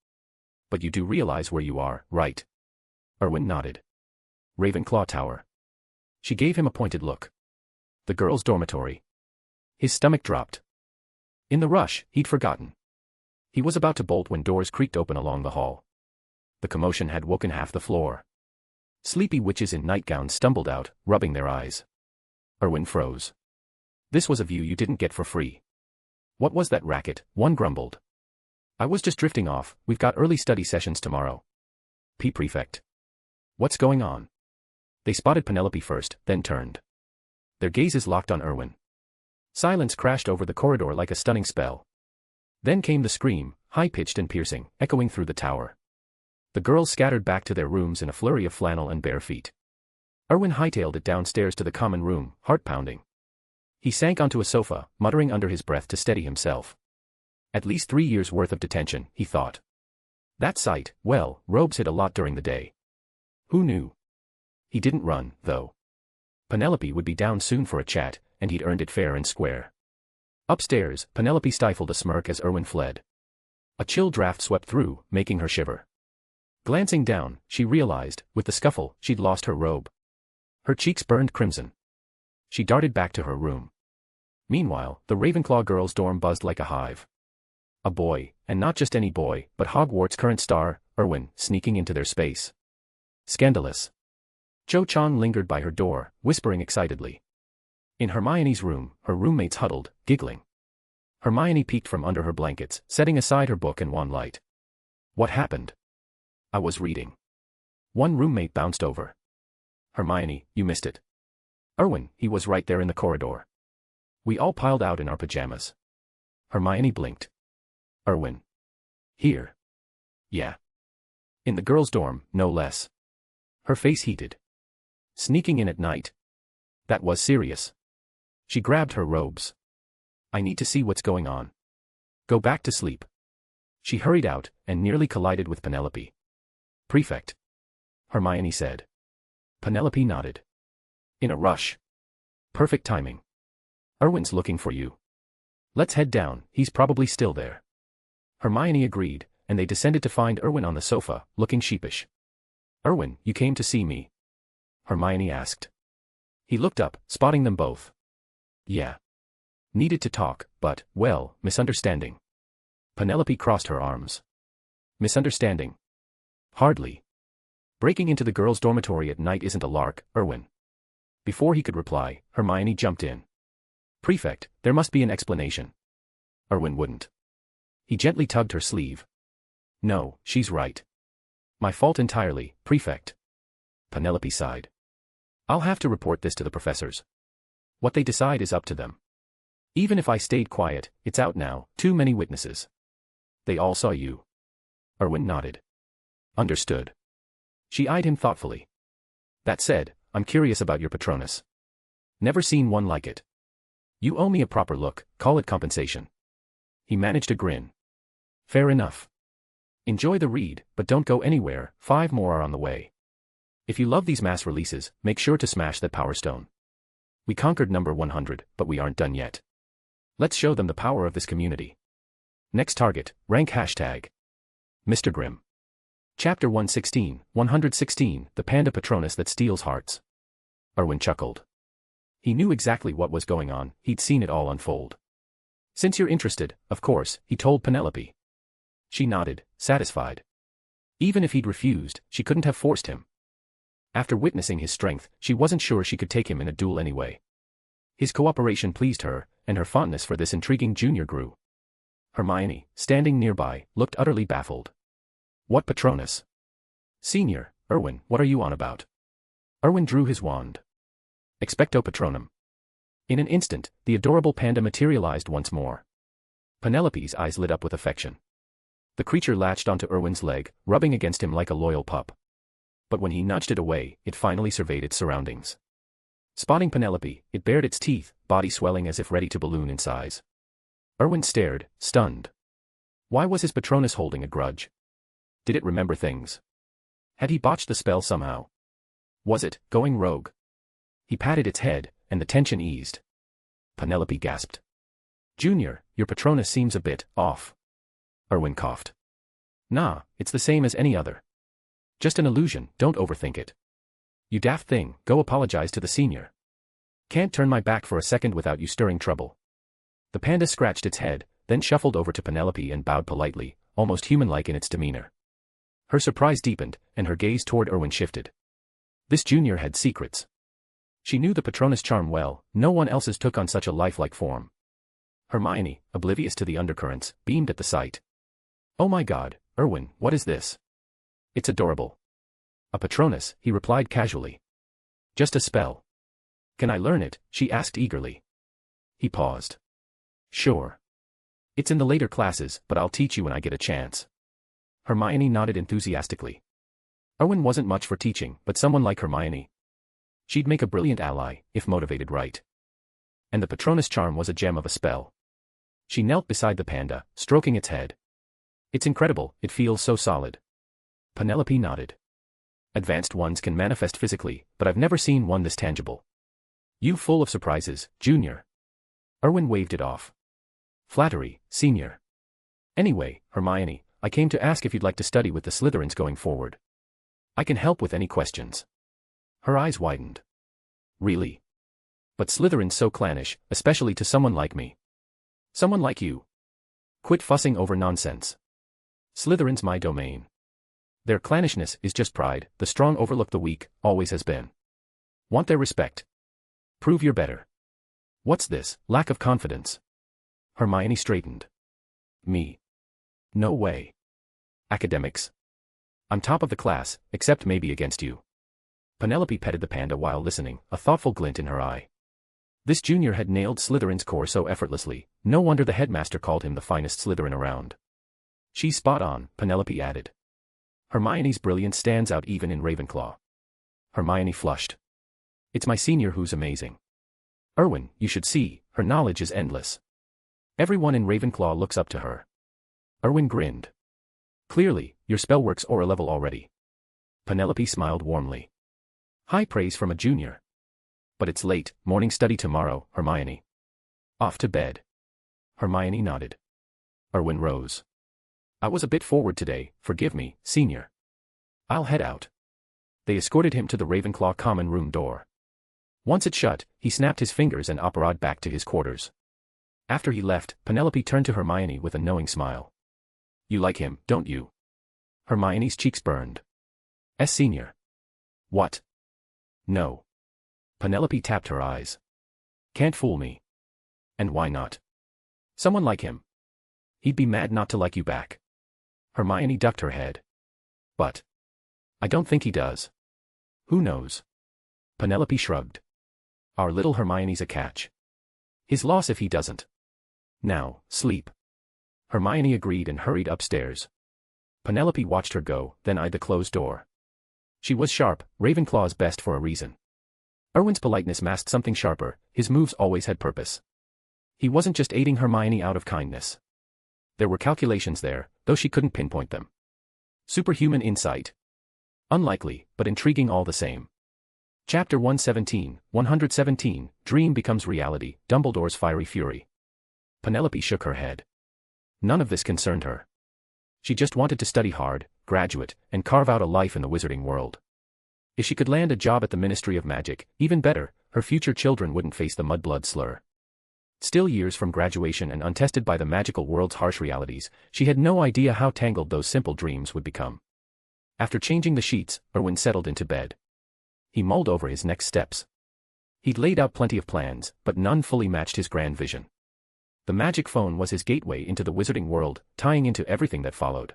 But you do realize where you are, right?" Erwin nodded. "Ravenclaw Tower." She gave him a pointed look. "The girls' dormitory." His stomach dropped. In the rush, he'd forgotten. He was about to bolt when doors creaked open along the hall. The commotion had woken half the floor. Sleepy witches in nightgowns stumbled out, rubbing their eyes. Erwin froze. This was a view you didn't get for free. "What was that racket?" one grumbled. "I was just drifting off, we've got early study sessions tomorrow." Prefect. "What's going on?" They spotted Penelope first, then turned. Their gazes locked on Erwin. Silence crashed over the corridor like a stunning spell. Then came the scream, high-pitched and piercing, echoing through the tower. The girls scattered back to their rooms in a flurry of flannel and bare feet. Erwin hightailed it downstairs to the common room, heart-pounding. He sank onto a sofa, muttering under his breath to steady himself. At least 3 years' worth of detention, he thought. That sight, well, robes hid a lot during the day. Who knew? He didn't run, though. Penelope would be down soon for a chat, and he'd earned it fair and square. Upstairs, Penelope stifled a smirk as Erwin fled. A chill draft swept through, making her shiver. Glancing down, she realized, with the scuffle, she'd lost her robe. Her cheeks burned crimson. She darted back to her room. Meanwhile, the Ravenclaw girls' dorm buzzed like a hive. A boy, and not just any boy, but Hogwarts' current star, Erwin, sneaking into their space. Scandalous. Cho Chang lingered by her door, whispering excitedly. In Hermione's room, her roommates huddled, giggling. Hermione peeked from under her blankets, setting aside her book and wand light. "What happened?" "I was reading." One roommate bounced over. "Hermione, you missed it." "Erwin, he was right there in the corridor." We all piled out in our pajamas. Hermione blinked. "Erwin. Here." "Yeah. In the girls' dorm, no less." Her face heated. Sneaking in at night. That was serious. She grabbed her robes. "I need to see what's going on. Go back to sleep." She hurried out, and nearly collided with Penelope. "Prefect," Hermione said. Penelope nodded. "In a rush. Perfect timing. Erwin's looking for you. Let's head down, he's probably still there." Hermione agreed, and they descended to find Erwin on the sofa, looking sheepish. "Erwin, you came to see me?" Hermione asked. He looked up, spotting them both. "Yeah. Needed to talk, but, well, misunderstanding." Penelope crossed her arms. "Misunderstanding? Hardly. Breaking into the girls' dormitory at night isn't a lark, Erwin." Before he could reply, Hermione jumped in. "Prefect, there must be an explanation." Erwin wouldn't. He gently tugged her sleeve. "No, she's right. My fault entirely, Prefect." Penelope sighed. "I'll have to report this to the professors. What they decide is up to them. Even if I stayed quiet, it's out now, too many witnesses. They all saw you." Erwin nodded. Understood. She eyed him thoughtfully. That said, I'm curious about your Patronus. Never seen one like it. You owe me a proper look, call it compensation. He managed a grin. Fair enough. Enjoy the read, but don't go anywhere, 5 more are on the way. If you love these mass releases, make sure to smash that Power Stone. We conquered number 100, but we aren't done yet. Let's show them the power of this community. Next target, rank hashtag. Mr. Grimm. Chapter 116, the Panda Patronus that steals hearts. Erwin chuckled. He knew exactly what was going on, he'd seen it all unfold. Since you're interested, of course, he told Penelope. She nodded, satisfied. Even if he'd refused, she couldn't have forced him. After witnessing his strength, she wasn't sure she could take him in a duel anyway. His cooperation pleased her, and her fondness for this intriguing junior grew. Hermione, standing nearby, looked utterly baffled. What Patronus? Senior, Erwin, what are you on about? Erwin drew his wand. Expecto Patronum. In an instant, the adorable panda materialized once more. Penelope's eyes lit up with affection. The creature latched onto Erwin's leg, rubbing against him like a loyal pup. But when he nudged it away, it finally surveyed its surroundings. Spotting Penelope, it bared its teeth, body swelling as if ready to balloon in size. Erwin stared, stunned. Why was his Patronus holding a grudge? Did it remember things? Had he botched the spell somehow? Was it going rogue? He patted its head, and the tension eased. Penelope gasped. Junior, your Patronus seems a bit off. Erwin coughed. Nah, it's the same as any other. Just an illusion, don't overthink it. You daft thing, go apologize to the senior. Can't turn my back for a second without you stirring trouble. The panda scratched its head, then shuffled over to Penelope and bowed politely, almost human-like in its demeanor. Her surprise deepened, and her gaze toward Erwin shifted. This junior had secrets. She knew the Patronus charm well, no one else's took on such a lifelike form. Hermione, oblivious to the undercurrents, beamed at the sight. Oh my god, Erwin, what is this? It's adorable. A Patronus, he replied casually. Just a spell. Can I learn it? She asked eagerly. He paused. Sure. It's in the later classes, but I'll teach you when I get a chance. Hermione nodded enthusiastically. Erwin wasn't much for teaching, but someone like Hermione. She'd make a brilliant ally, if motivated right. And the Patronus charm was a gem of a spell. She knelt beside the panda, stroking its head. It's incredible, it feels so solid. Penelope nodded. Advanced ones can manifest physically, but I've never seen one this tangible. You full of surprises, Junior. Erwin waved it off. Flattery, Senior. Anyway, Hermione, I came to ask if you'd like to study with the Slytherins going forward. I can help with any questions. Her eyes widened. Really? But Slytherin's so clannish, especially to someone like me. Someone like you. Quit fussing over nonsense. Slytherin's my domain. Their clannishness is just pride, the strong overlook the weak, always has been. Want their respect. Prove you're better. What's this, lack of confidence? Hermione straightened. Me? No way. Academics. I'm top of the class, except maybe against you. Penelope petted the panda while listening, a thoughtful glint in her eye. This junior had nailed Slytherin's core so effortlessly, no wonder the headmaster called him the finest Slytherin around. She's spot on, Penelope added. Hermione's brilliance stands out even in Ravenclaw. Hermione flushed. It's my senior who's amazing. Erwin, you should see, her knowledge is endless. Everyone in Ravenclaw looks up to her. Erwin grinned. Clearly, your spell works aura level already. Penelope smiled warmly. High praise from a junior. But it's late, morning study tomorrow, Hermione. Off to bed. Hermione nodded. Erwin rose. I was a bit forward today, forgive me, senior. I'll head out. They escorted him to the Ravenclaw common room door. Once it shut, he snapped his fingers and operated back to his quarters. After he left, Penelope turned to Hermione with a knowing smile. You like him, don't you? Hermione's cheeks burned. Senior. What? No. Penelope tapped her eyes. Can't fool me. And why not? Someone like him. He'd be mad not to like you back. Hermione ducked her head. But I don't think he does. Who knows? Penelope shrugged. Our little Hermione's a catch. His loss if he doesn't. Now, sleep. Hermione agreed and hurried upstairs. Penelope watched her go, then eyed the closed door. She was sharp, Ravenclaw's best for a reason. Erwin's politeness masked something sharper, his moves always had purpose. He wasn't just aiding Hermione out of kindness. There were calculations there, though she couldn't pinpoint them. Superhuman insight. Unlikely, but intriguing all the same. Chapter 117, Dream Becomes Reality, Dumbledore's Fiery Fury. Penelope shook her head. None of this concerned her. She just wanted to study hard, graduate, and carve out a life in the wizarding world. If she could land a job at the Ministry of Magic, even better, her future children wouldn't face the mudblood slur. Still years from graduation and untested by the magical world's harsh realities, she had no idea how tangled those simple dreams would become. After changing the sheets, Erwin settled into bed. He mulled over his next steps. He'd laid out plenty of plans, but none fully matched his grand vision. The magic phone was his gateway into the wizarding world, tying into everything that followed.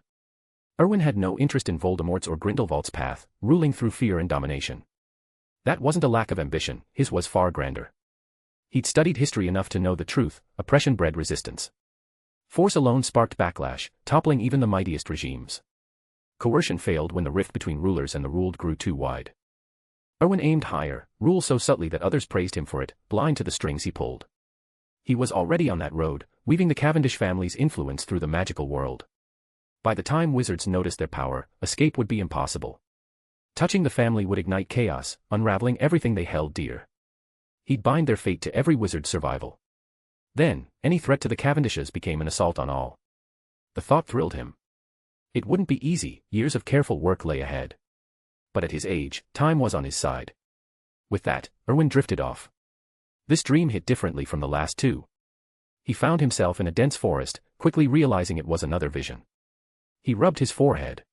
Erwin had no interest in Voldemort's or Grindelwald's path, ruling through fear and domination. That wasn't a lack of ambition, his was far grander. He'd studied history enough to know the truth, oppression bred resistance. Force alone sparked backlash, toppling even the mightiest regimes. Coercion failed when the rift between rulers and the ruled grew too wide. Erwin aimed higher, ruled so subtly that others praised him for it, blind to the strings he pulled. He was already on that road, weaving the Cavendish family's influence through the magical world. By the time wizards noticed their power, escape would be impossible. Touching the family would ignite chaos, unraveling everything they held dear. He'd bind their fate to every wizard's survival. Then, any threat to the Cavendishes became an assault on all. The thought thrilled him. It wouldn't be easy, years of careful work lay ahead. But at his age, time was on his side. With that, Erwin drifted off. This dream hit differently from the last two. He found himself in a dense forest, quickly realizing it was another vision. He rubbed his forehead.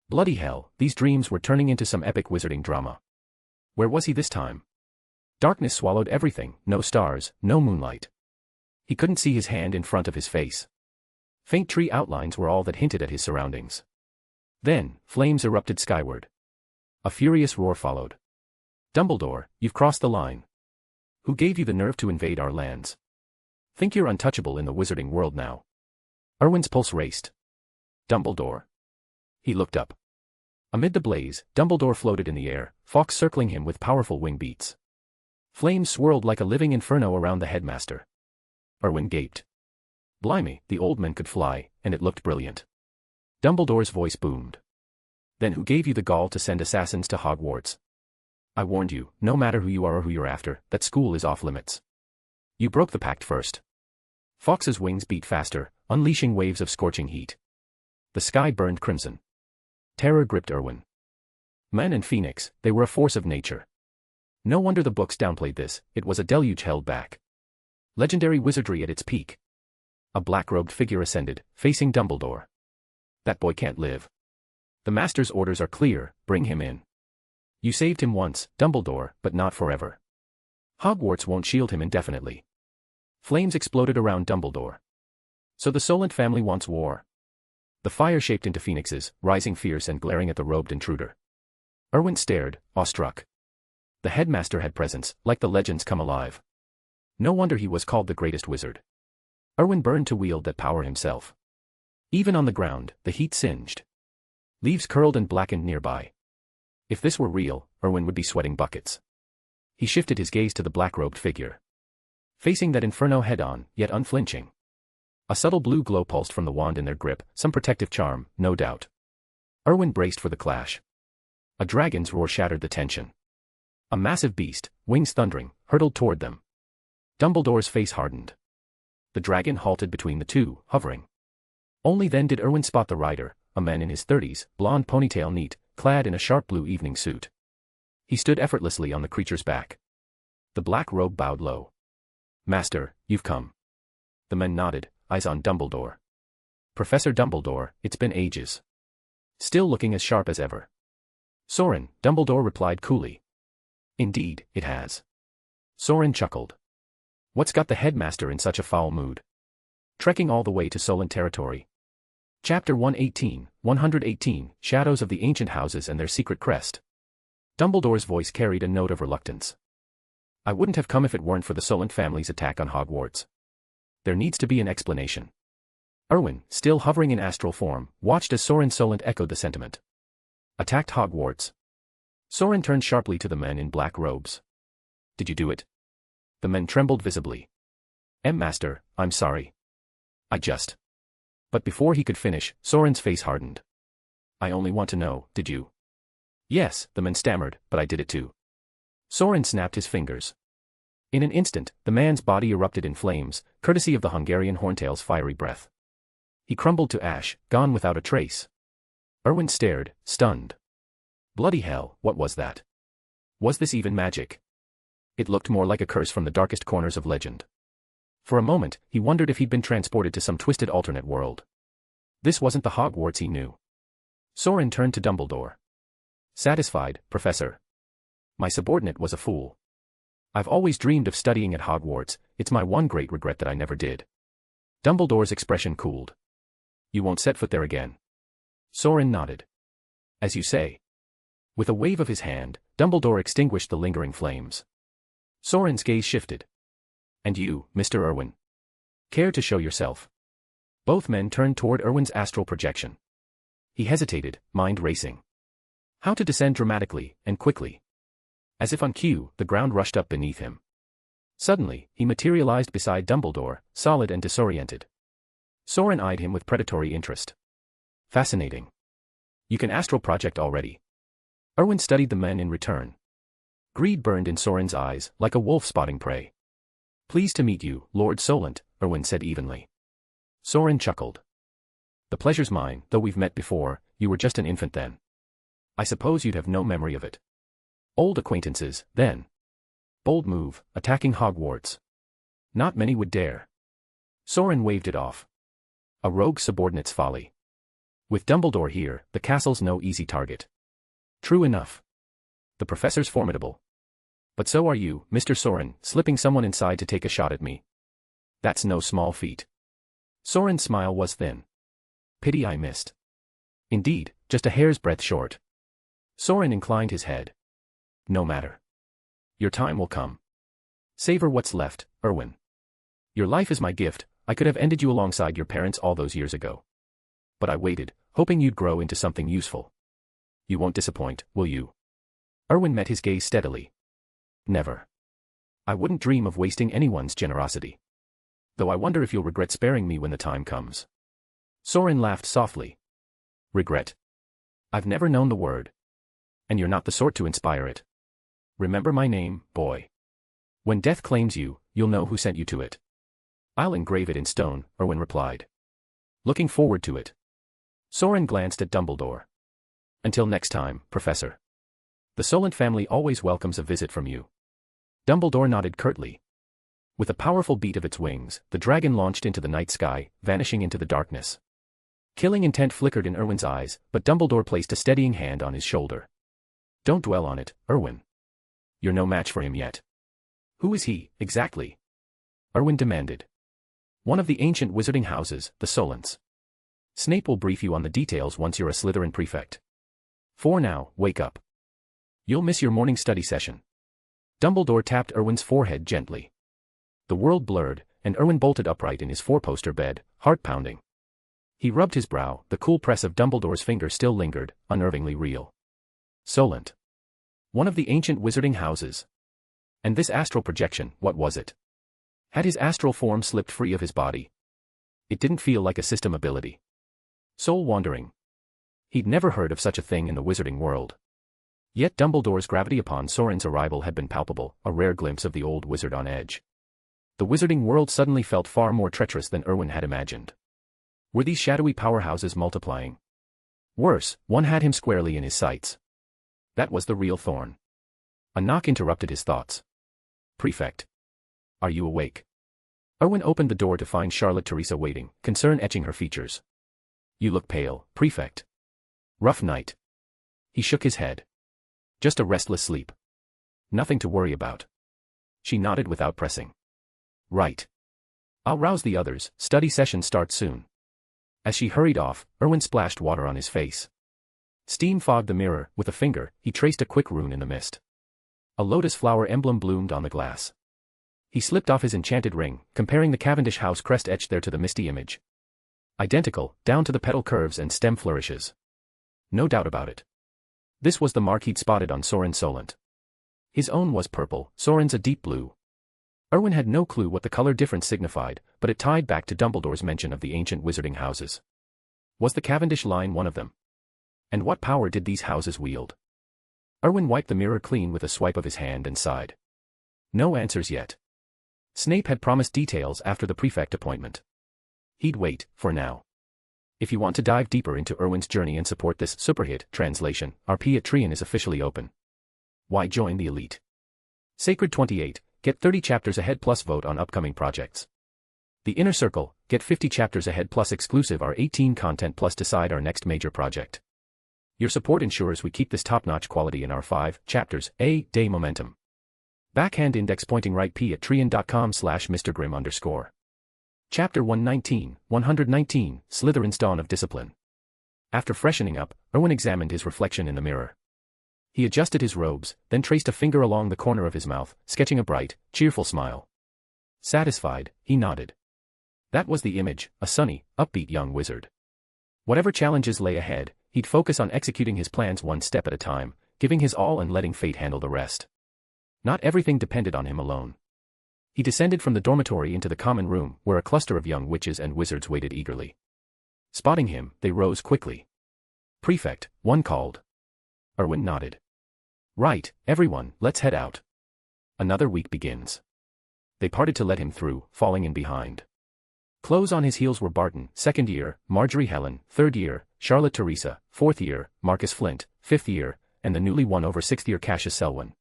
Bloody hell, these dreams were turning into some epic wizarding drama. Where was he this time? Darkness swallowed everything, no stars, no moonlight. He couldn't see his hand in front of his face. Faint tree outlines were all that hinted at his surroundings. Then, flames erupted skyward. A furious roar followed. Dumbledore, you've crossed the line. Who gave you the nerve to invade our lands? Think you're untouchable in the wizarding world now? Erwin's pulse raced. Dumbledore. He looked up. Amid the blaze, Dumbledore floated in the air, Fawkes circling him with powerful wing beats. Flames swirled like a living inferno around the headmaster. Erwin gaped. Blimey, the old man could fly, and it looked brilliant. Dumbledore's voice boomed. Then who gave you the gall to send assassins to Hogwarts? I warned you, no matter who you are or who you're after, that school is off limits. You broke the pact first. Fawkes's wings beat faster, unleashing waves of scorching heat. The sky burned crimson. Terror gripped Erwin. Man and Phoenix, they were a force of nature. No wonder the books downplayed this, it was a deluge held back. Legendary wizardry at its peak. A black-robed figure ascended, facing Dumbledore. That boy can't live. The Master's orders are clear, bring him in. You saved him once, Dumbledore, but not forever. Hogwarts won't shield him indefinitely. Flames exploded around Dumbledore. So the Solent family wants war. The fire shaped into phoenixes, rising fierce and glaring at the robed intruder. Erwin stared, awestruck. The headmaster had presence, like the legends come alive. No wonder he was called the greatest wizard. Erwin burned to wield that power himself. Even on the ground, the heat singed. Leaves curled and blackened nearby. If this were real, Erwin would be sweating buckets. He shifted his gaze to the black-robed figure. Facing that inferno head-on, yet unflinching. A subtle blue glow pulsed from the wand in their grip, some protective charm, no doubt. Erwin braced for the clash. A dragon's roar shattered the tension. A massive beast, wings thundering, hurtled toward them. Dumbledore's face hardened. The dragon halted between the two, hovering. Only then did Erwin spot the rider, a man in his 30s, blonde ponytail neat, clad in a sharp blue evening suit. He stood effortlessly on the creature's back. The black robe bowed low. Master, you've come. The men nodded, eyes on Dumbledore. Professor Dumbledore, it's been ages. Still looking as sharp as ever. Soren, Dumbledore replied coolly. Indeed, it has. Soren chuckled. What's got the headmaster in such a foul mood? Trekking all the way to Solent territory. Chapter 118, Shadows of the Ancient Houses and Their Secret Crest. Dumbledore's voice carried a note of reluctance. I wouldn't have come if it weren't for the Solent family's attack on Hogwarts. There needs to be an explanation. Erwin, still hovering in astral form, watched as Soren Solent echoed the sentiment. Attacked Hogwarts. Soren turned sharply to the men in black robes. Did you do it? The men trembled visibly. Master, I'm sorry. I just. But before he could finish, Soren's face hardened. I only want to know, did you? Yes, the men stammered, but I did it too. Soren snapped his fingers. In an instant, the man's body erupted in flames, courtesy of the Hungarian horntail's fiery breath. He crumbled to ash, gone without a trace. Erwin stared, stunned. Bloody hell, what was that? Was this even magic? It looked more like a curse from the darkest corners of legend. For a moment, he wondered if he'd been transported to some twisted alternate world. This wasn't the Hogwarts he knew. Soren turned to Dumbledore. Satisfied, Professor? My subordinate was a fool. I've always dreamed of studying at Hogwarts, it's my one great regret that I never did. Dumbledore's expression cooled. You won't set foot there again. Soren nodded. As you say. With a wave of his hand, Dumbledore extinguished the lingering flames. Soren's gaze shifted. And you, Mr. Erwin? Care to show yourself? Both men turned toward Erwin's astral projection. He hesitated, mind racing. How to descend dramatically, and quickly. As if on cue, the ground rushed up beneath him. Suddenly, he materialized beside Dumbledore, solid and disoriented. Soren eyed him with predatory interest. Fascinating. You can astral project already. Erwin studied the men in return. Greed burned in Soren's eyes, like a wolf spotting prey. Pleased to meet you, Lord Solent, Erwin said evenly. Soren chuckled. The pleasure's mine, though we've met before, you were just an infant then. I suppose you'd have no memory of it. Old acquaintances, then. Bold move, attacking Hogwarts. Not many would dare. Soren waved it off. A rogue subordinate's folly. With Dumbledore here, the castle's no easy target. True enough. The professor's formidable. But so are you, Mr. Soren, slipping someone inside to take a shot at me. That's no small feat. Soren's smile was thin. Pity I missed. Indeed, just a hair's breadth short. Soren inclined his head. No matter. Your time will come. Savor what's left, Erwin. Your life is my gift, I could have ended you alongside your parents all those years ago. But I waited, hoping you'd grow into something useful. You won't disappoint, will you? Erwin met his gaze steadily. Never. I wouldn't dream of wasting anyone's generosity. Though I wonder if you'll regret sparing me when the time comes. Soren laughed softly. Regret. I've never known the word. And you're not the sort to inspire it. Remember my name, boy. When death claims you, you'll know who sent you to it. I'll engrave it in stone, Erwin replied. Looking forward to it. Soren glanced at Dumbledore. Until next time, Professor. The Solent family always welcomes a visit from you. Dumbledore nodded curtly. With a powerful beat of its wings, the dragon launched into the night sky, vanishing into the darkness. Killing intent flickered in Erwin's eyes, but Dumbledore placed a steadying hand on his shoulder. Don't dwell on it, Erwin. You're no match for him yet. Who is he, exactly? Erwin demanded. One of the ancient wizarding houses, the Solents. Snape will brief you on the details once you're a Slytherin prefect. For now, wake up. You'll miss your morning study session. Dumbledore tapped Erwin's forehead gently. The world blurred, and Erwin bolted upright in his four-poster bed, heart pounding. He rubbed his brow, the cool press of Dumbledore's finger still lingered, unnervingly real. Solent. One of the ancient wizarding houses. And this astral projection, what was it? Had his astral form slipped free of his body? It didn't feel like a system ability. Soul wandering. He'd never heard of such a thing in the wizarding world. Yet Dumbledore's gravity upon Soren's arrival had been palpable, a rare glimpse of the old wizard on edge. The wizarding world suddenly felt far more treacherous than Erwin had imagined. Were these shadowy powerhouses multiplying? Worse, one had him squarely in his sights. That was the real thorn. A knock interrupted his thoughts. Prefect. Are you awake? Erwin opened the door to find Charlotte Teresa waiting, concern etching her features. You look pale, Prefect. Rough night. He shook his head. Just a restless sleep. Nothing to worry about. She nodded without pressing. Right. I'll rouse the others, study session starts soon. As she hurried off, Erwin splashed water on his face. Steam fogged the mirror, with a finger, he traced a quick rune in the mist. A lotus flower emblem bloomed on the glass. He slipped off his enchanted ring, comparing the Cavendish house crest etched there to the misty image. Identical, down to the petal curves and stem flourishes. No doubt about it. This was the mark he'd spotted on Soren Solent. His own was purple, Soren's a deep blue. Erwin had no clue what the color difference signified, but it tied back to Dumbledore's mention of the ancient wizarding houses. Was the Cavendish line one of them? And what power did these houses wield? Erwin wiped the mirror clean with a swipe of his hand and sighed. No answers yet. Snape had promised details after the prefect appointment. He'd wait, for now. If you want to dive deeper into Erwin's journey and support this superhit translation, our Patreon is officially open. Why join the elite? Sacred 28, get 30 chapters ahead plus vote on upcoming projects. The Inner Circle, get 50 chapters ahead plus exclusive R18 content plus decide our next major project. Your support ensures we keep this top-notch quality in our 5 chapters a day momentum. Backhand index pointing right patreon.com/mrgrim_. Chapter 119, Slytherin's Dawn of Discipline. After freshening up, Erwin examined his reflection in the mirror. He adjusted his robes, then traced a finger along the corner of his mouth, sketching a bright, cheerful smile. Satisfied, he nodded. That was the image, a sunny, upbeat young wizard. Whatever challenges lay ahead, he'd focus on executing his plans one step at a time, giving his all and letting fate handle the rest. Not everything depended on him alone. He descended from the dormitory into the common room, where a cluster of young witches and wizards waited eagerly. Spotting him, they rose quickly. Prefect, one called. Erwin nodded. Right, everyone, let's head out. Another week begins. They parted to let him through, falling in behind. Close on his heels were Barton, 2nd year, Marjorie Helen, 3rd year, Charlotte Teresa, 4th year, Marcus Flint, 5th year, and the newly won over 6th year Cassius Selwyn.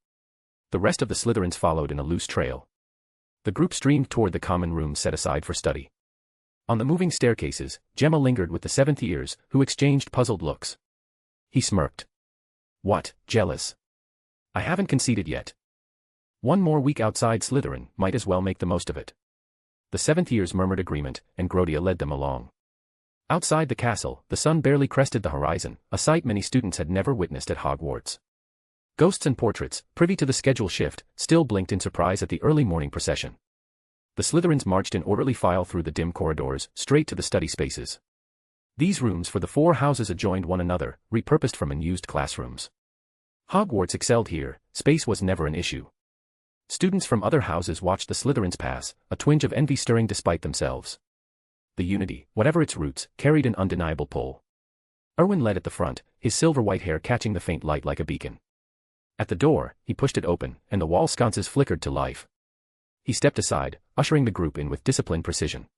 The rest of the Slytherins followed in a loose trail. The group streamed toward the common room set aside for study. On the moving staircases, Gemma lingered with the 7th years, who exchanged puzzled looks. He smirked. What, jealous? I haven't conceded yet. One more week outside Slytherin, might as well make the most of it. The 7th years murmured agreement, and Grodia led them along. Outside the castle, the sun barely crested the horizon, a sight many students had never witnessed at Hogwarts. Ghosts and portraits, privy to the schedule shift, still blinked in surprise at the early morning procession. The Slytherins marched in orderly file through the dim corridors, straight to the study spaces. These rooms for the 4 houses adjoined one another, repurposed from unused classrooms. Hogwarts excelled here, space was never an issue. Students from other houses watched the Slytherins pass, a twinge of envy stirring despite themselves. The unity, whatever its roots, carried an undeniable pull. Erwin led at the front, his silver-white hair catching the faint light like a beacon. At the door, he pushed it open, and the wall sconces flickered to life. He stepped aside, ushering the group in with disciplined precision.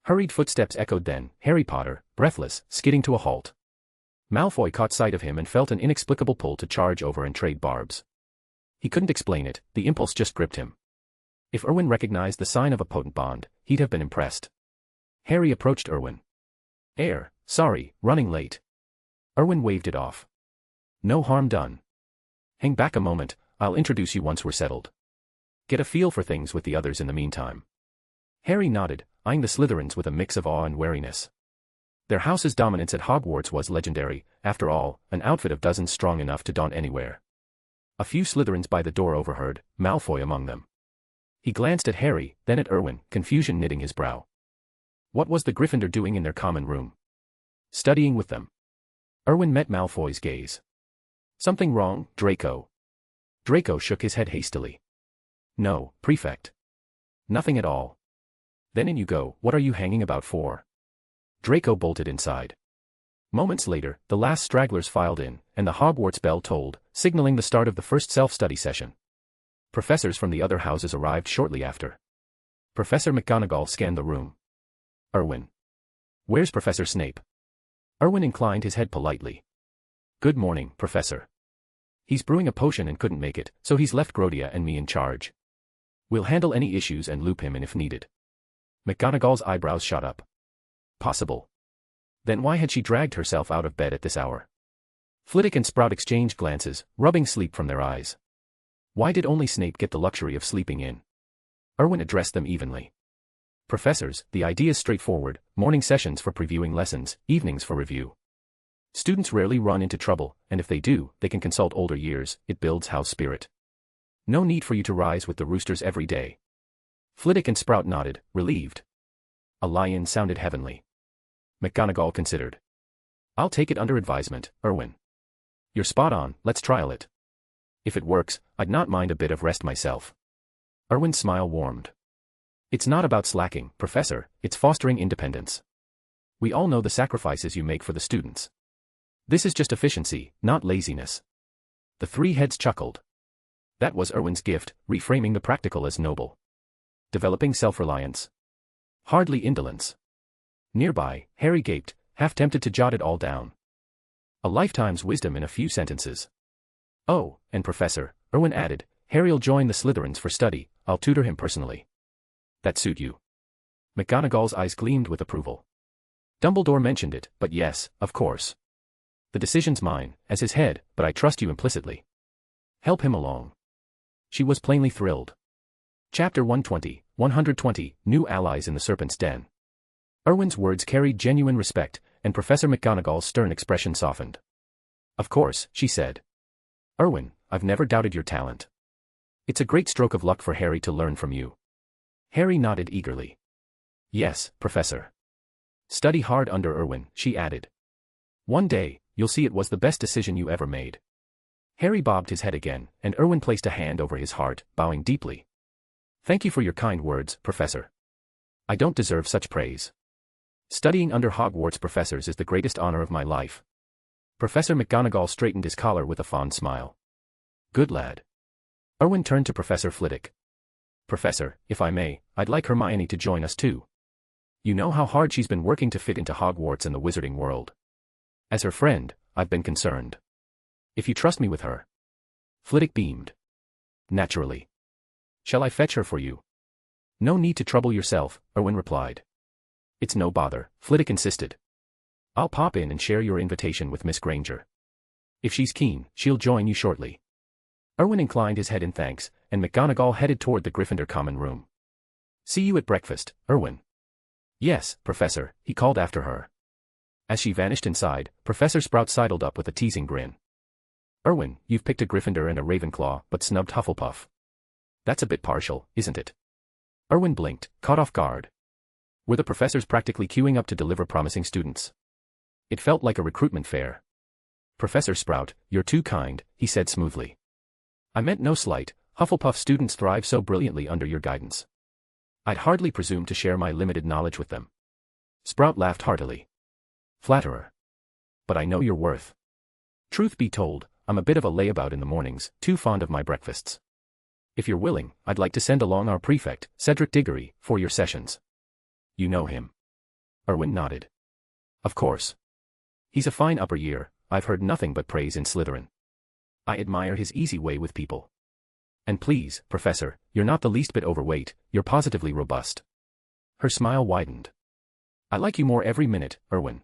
Hurried footsteps echoed then, Harry Potter, breathless, skidding to a halt. Malfoy caught sight of him and felt an inexplicable pull to charge over and trade barbs. He couldn't explain it, the impulse just gripped him. If Erwin recognized the sign of a potent bond, he'd have been impressed. Harry approached Erwin. Sorry, running late. Erwin waved it off. No harm done. Hang back a moment, I'll introduce you once we're settled. Get a feel for things with the others in the meantime. Harry nodded, eyeing the Slytherins with a mix of awe and wariness. Their house's dominance at Hogwarts was legendary, after all, an outfit of dozens strong enough to daunt anywhere. A few Slytherins by the door overheard, Malfoy among them. He glanced at Harry, then at Erwin, confusion knitting his brow. What was the Gryffindor doing in their common room? Studying with them. Erwin met Malfoy's gaze. Something wrong, Draco? Draco shook his head hastily. No, Prefect. Nothing at all. Then in you go, what are you hanging about for? Draco bolted inside. Moments later, the last stragglers filed in, and the Hogwarts bell tolled, signaling the start of the first self-study session. Professors from the other houses arrived shortly after. Professor McGonagall scanned the room. Erwin. Where's Professor Snape? Erwin inclined his head politely. Good morning, Professor. He's brewing a potion and couldn't make it, so he's left Grodia and me in charge. We'll handle any issues and loop him in if needed. McGonagall's eyebrows shot up. Possible. Then why had she dragged herself out of bed at this hour? Flitwick and Sprout exchanged glances, rubbing sleep from their eyes. Why did only Snape get the luxury of sleeping in? Erwin addressed them evenly. Professors, the idea's straightforward, morning sessions for previewing lessons, evenings for review. Students rarely run into trouble, and if they do, they can consult older years, it builds house spirit. No need for you to rise with the roosters every day. Flitwick and Sprout nodded, relieved. A lion sounded heavenly. McGonagall considered. I'll take it under advisement, Erwin. You're spot on, let's trial it. If it works, I'd not mind a bit of rest myself. Erwin's smile warmed. It's not about slacking, Professor, it's fostering independence. We all know the sacrifices you make for the students. This is just efficiency, not laziness. The three heads chuckled. That was Erwin's gift, reframing the practical as noble. Developing self-reliance. Hardly indolence. Nearby, Harry gaped, half tempted to jot it all down. A lifetime's wisdom in a few sentences. Oh, and Professor, Erwin added, Harry'll join the Slytherins for study, I'll tutor him personally. That suit you? McGonagall's eyes gleamed with approval. Dumbledore mentioned it, but yes, of course. The decision's mine, as his head, but I trust you implicitly. Help him along. She was plainly thrilled. Chapter 120, New Allies in the Serpent's Den. Erwin's words carried genuine respect, and Professor McGonagall's stern expression softened. Of course, she said. Erwin, I've never doubted your talent. It's a great stroke of luck for Harry to learn from you. Harry nodded eagerly. Yes, Professor. Study hard under Erwin, she added. One day, you'll see it was the best decision you ever made. Harry bobbed his head again, and Erwin placed a hand over his heart, bowing deeply. Thank you for your kind words, Professor. I don't deserve such praise. Studying under Hogwarts professors is the greatest honor of my life. Professor McGonagall straightened his collar with a fond smile. Good lad. Erwin turned to Professor Flitwick. Professor, if I may, I'd like Hermione to join us too. You know how hard she's been working to fit into Hogwarts and the wizarding world. As her friend, I've been concerned. If you trust me with her. Flitwick beamed. Naturally. Shall I fetch her for you? No need to trouble yourself, Erwin replied. It's no bother, Flitwick insisted. I'll pop in and share your invitation with Miss Granger. If she's keen, she'll join you shortly. Erwin inclined his head in thanks, and McGonagall headed toward the Gryffindor common room. See you at breakfast, Erwin. Yes, Professor, he called after her. As she vanished inside, Professor Sprout sidled up with a teasing grin. Erwin, you've picked a Gryffindor and a Ravenclaw, but snubbed Hufflepuff. That's a bit partial, isn't it? Erwin blinked, caught off guard. Were the professors practically queuing up to deliver promising students? It felt like a recruitment fair. Professor Sprout, you're too kind, he said smoothly. I meant no slight, Hufflepuff students thrive so brilliantly under your guidance. I'd hardly presume to share my limited knowledge with them. Sprout laughed heartily. Flatterer. But I know your worth. Truth be told, I'm a bit of a layabout in the mornings, too fond of my breakfasts. If you're willing, I'd like to send along our prefect, Cedric Diggory, for your sessions. You know him. Erwin nodded. Of course. He's a fine upper year, I've heard nothing but praise in Slytherin. I admire his easy way with people. And please, Professor, you're not the least bit overweight, you're positively robust. Her smile widened. I like you more every minute, Erwin.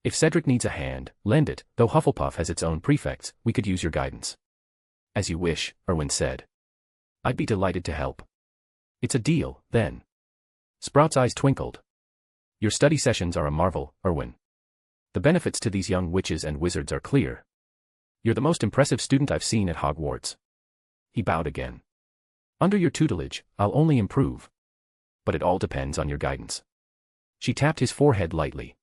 If Cedric needs a hand, lend it, though Hufflepuff has its own prefects, we could use your guidance. As you wish, Erwin said. I'd be delighted to help. It's a deal, then. Sprout's eyes twinkled. Your study sessions are a marvel, Erwin. The benefits to these young witches and wizards are clear. You're the most impressive student I've seen at Hogwarts. He bowed again. Under your tutelage, I'll only improve. But it all depends on your guidance. She tapped his forehead lightly.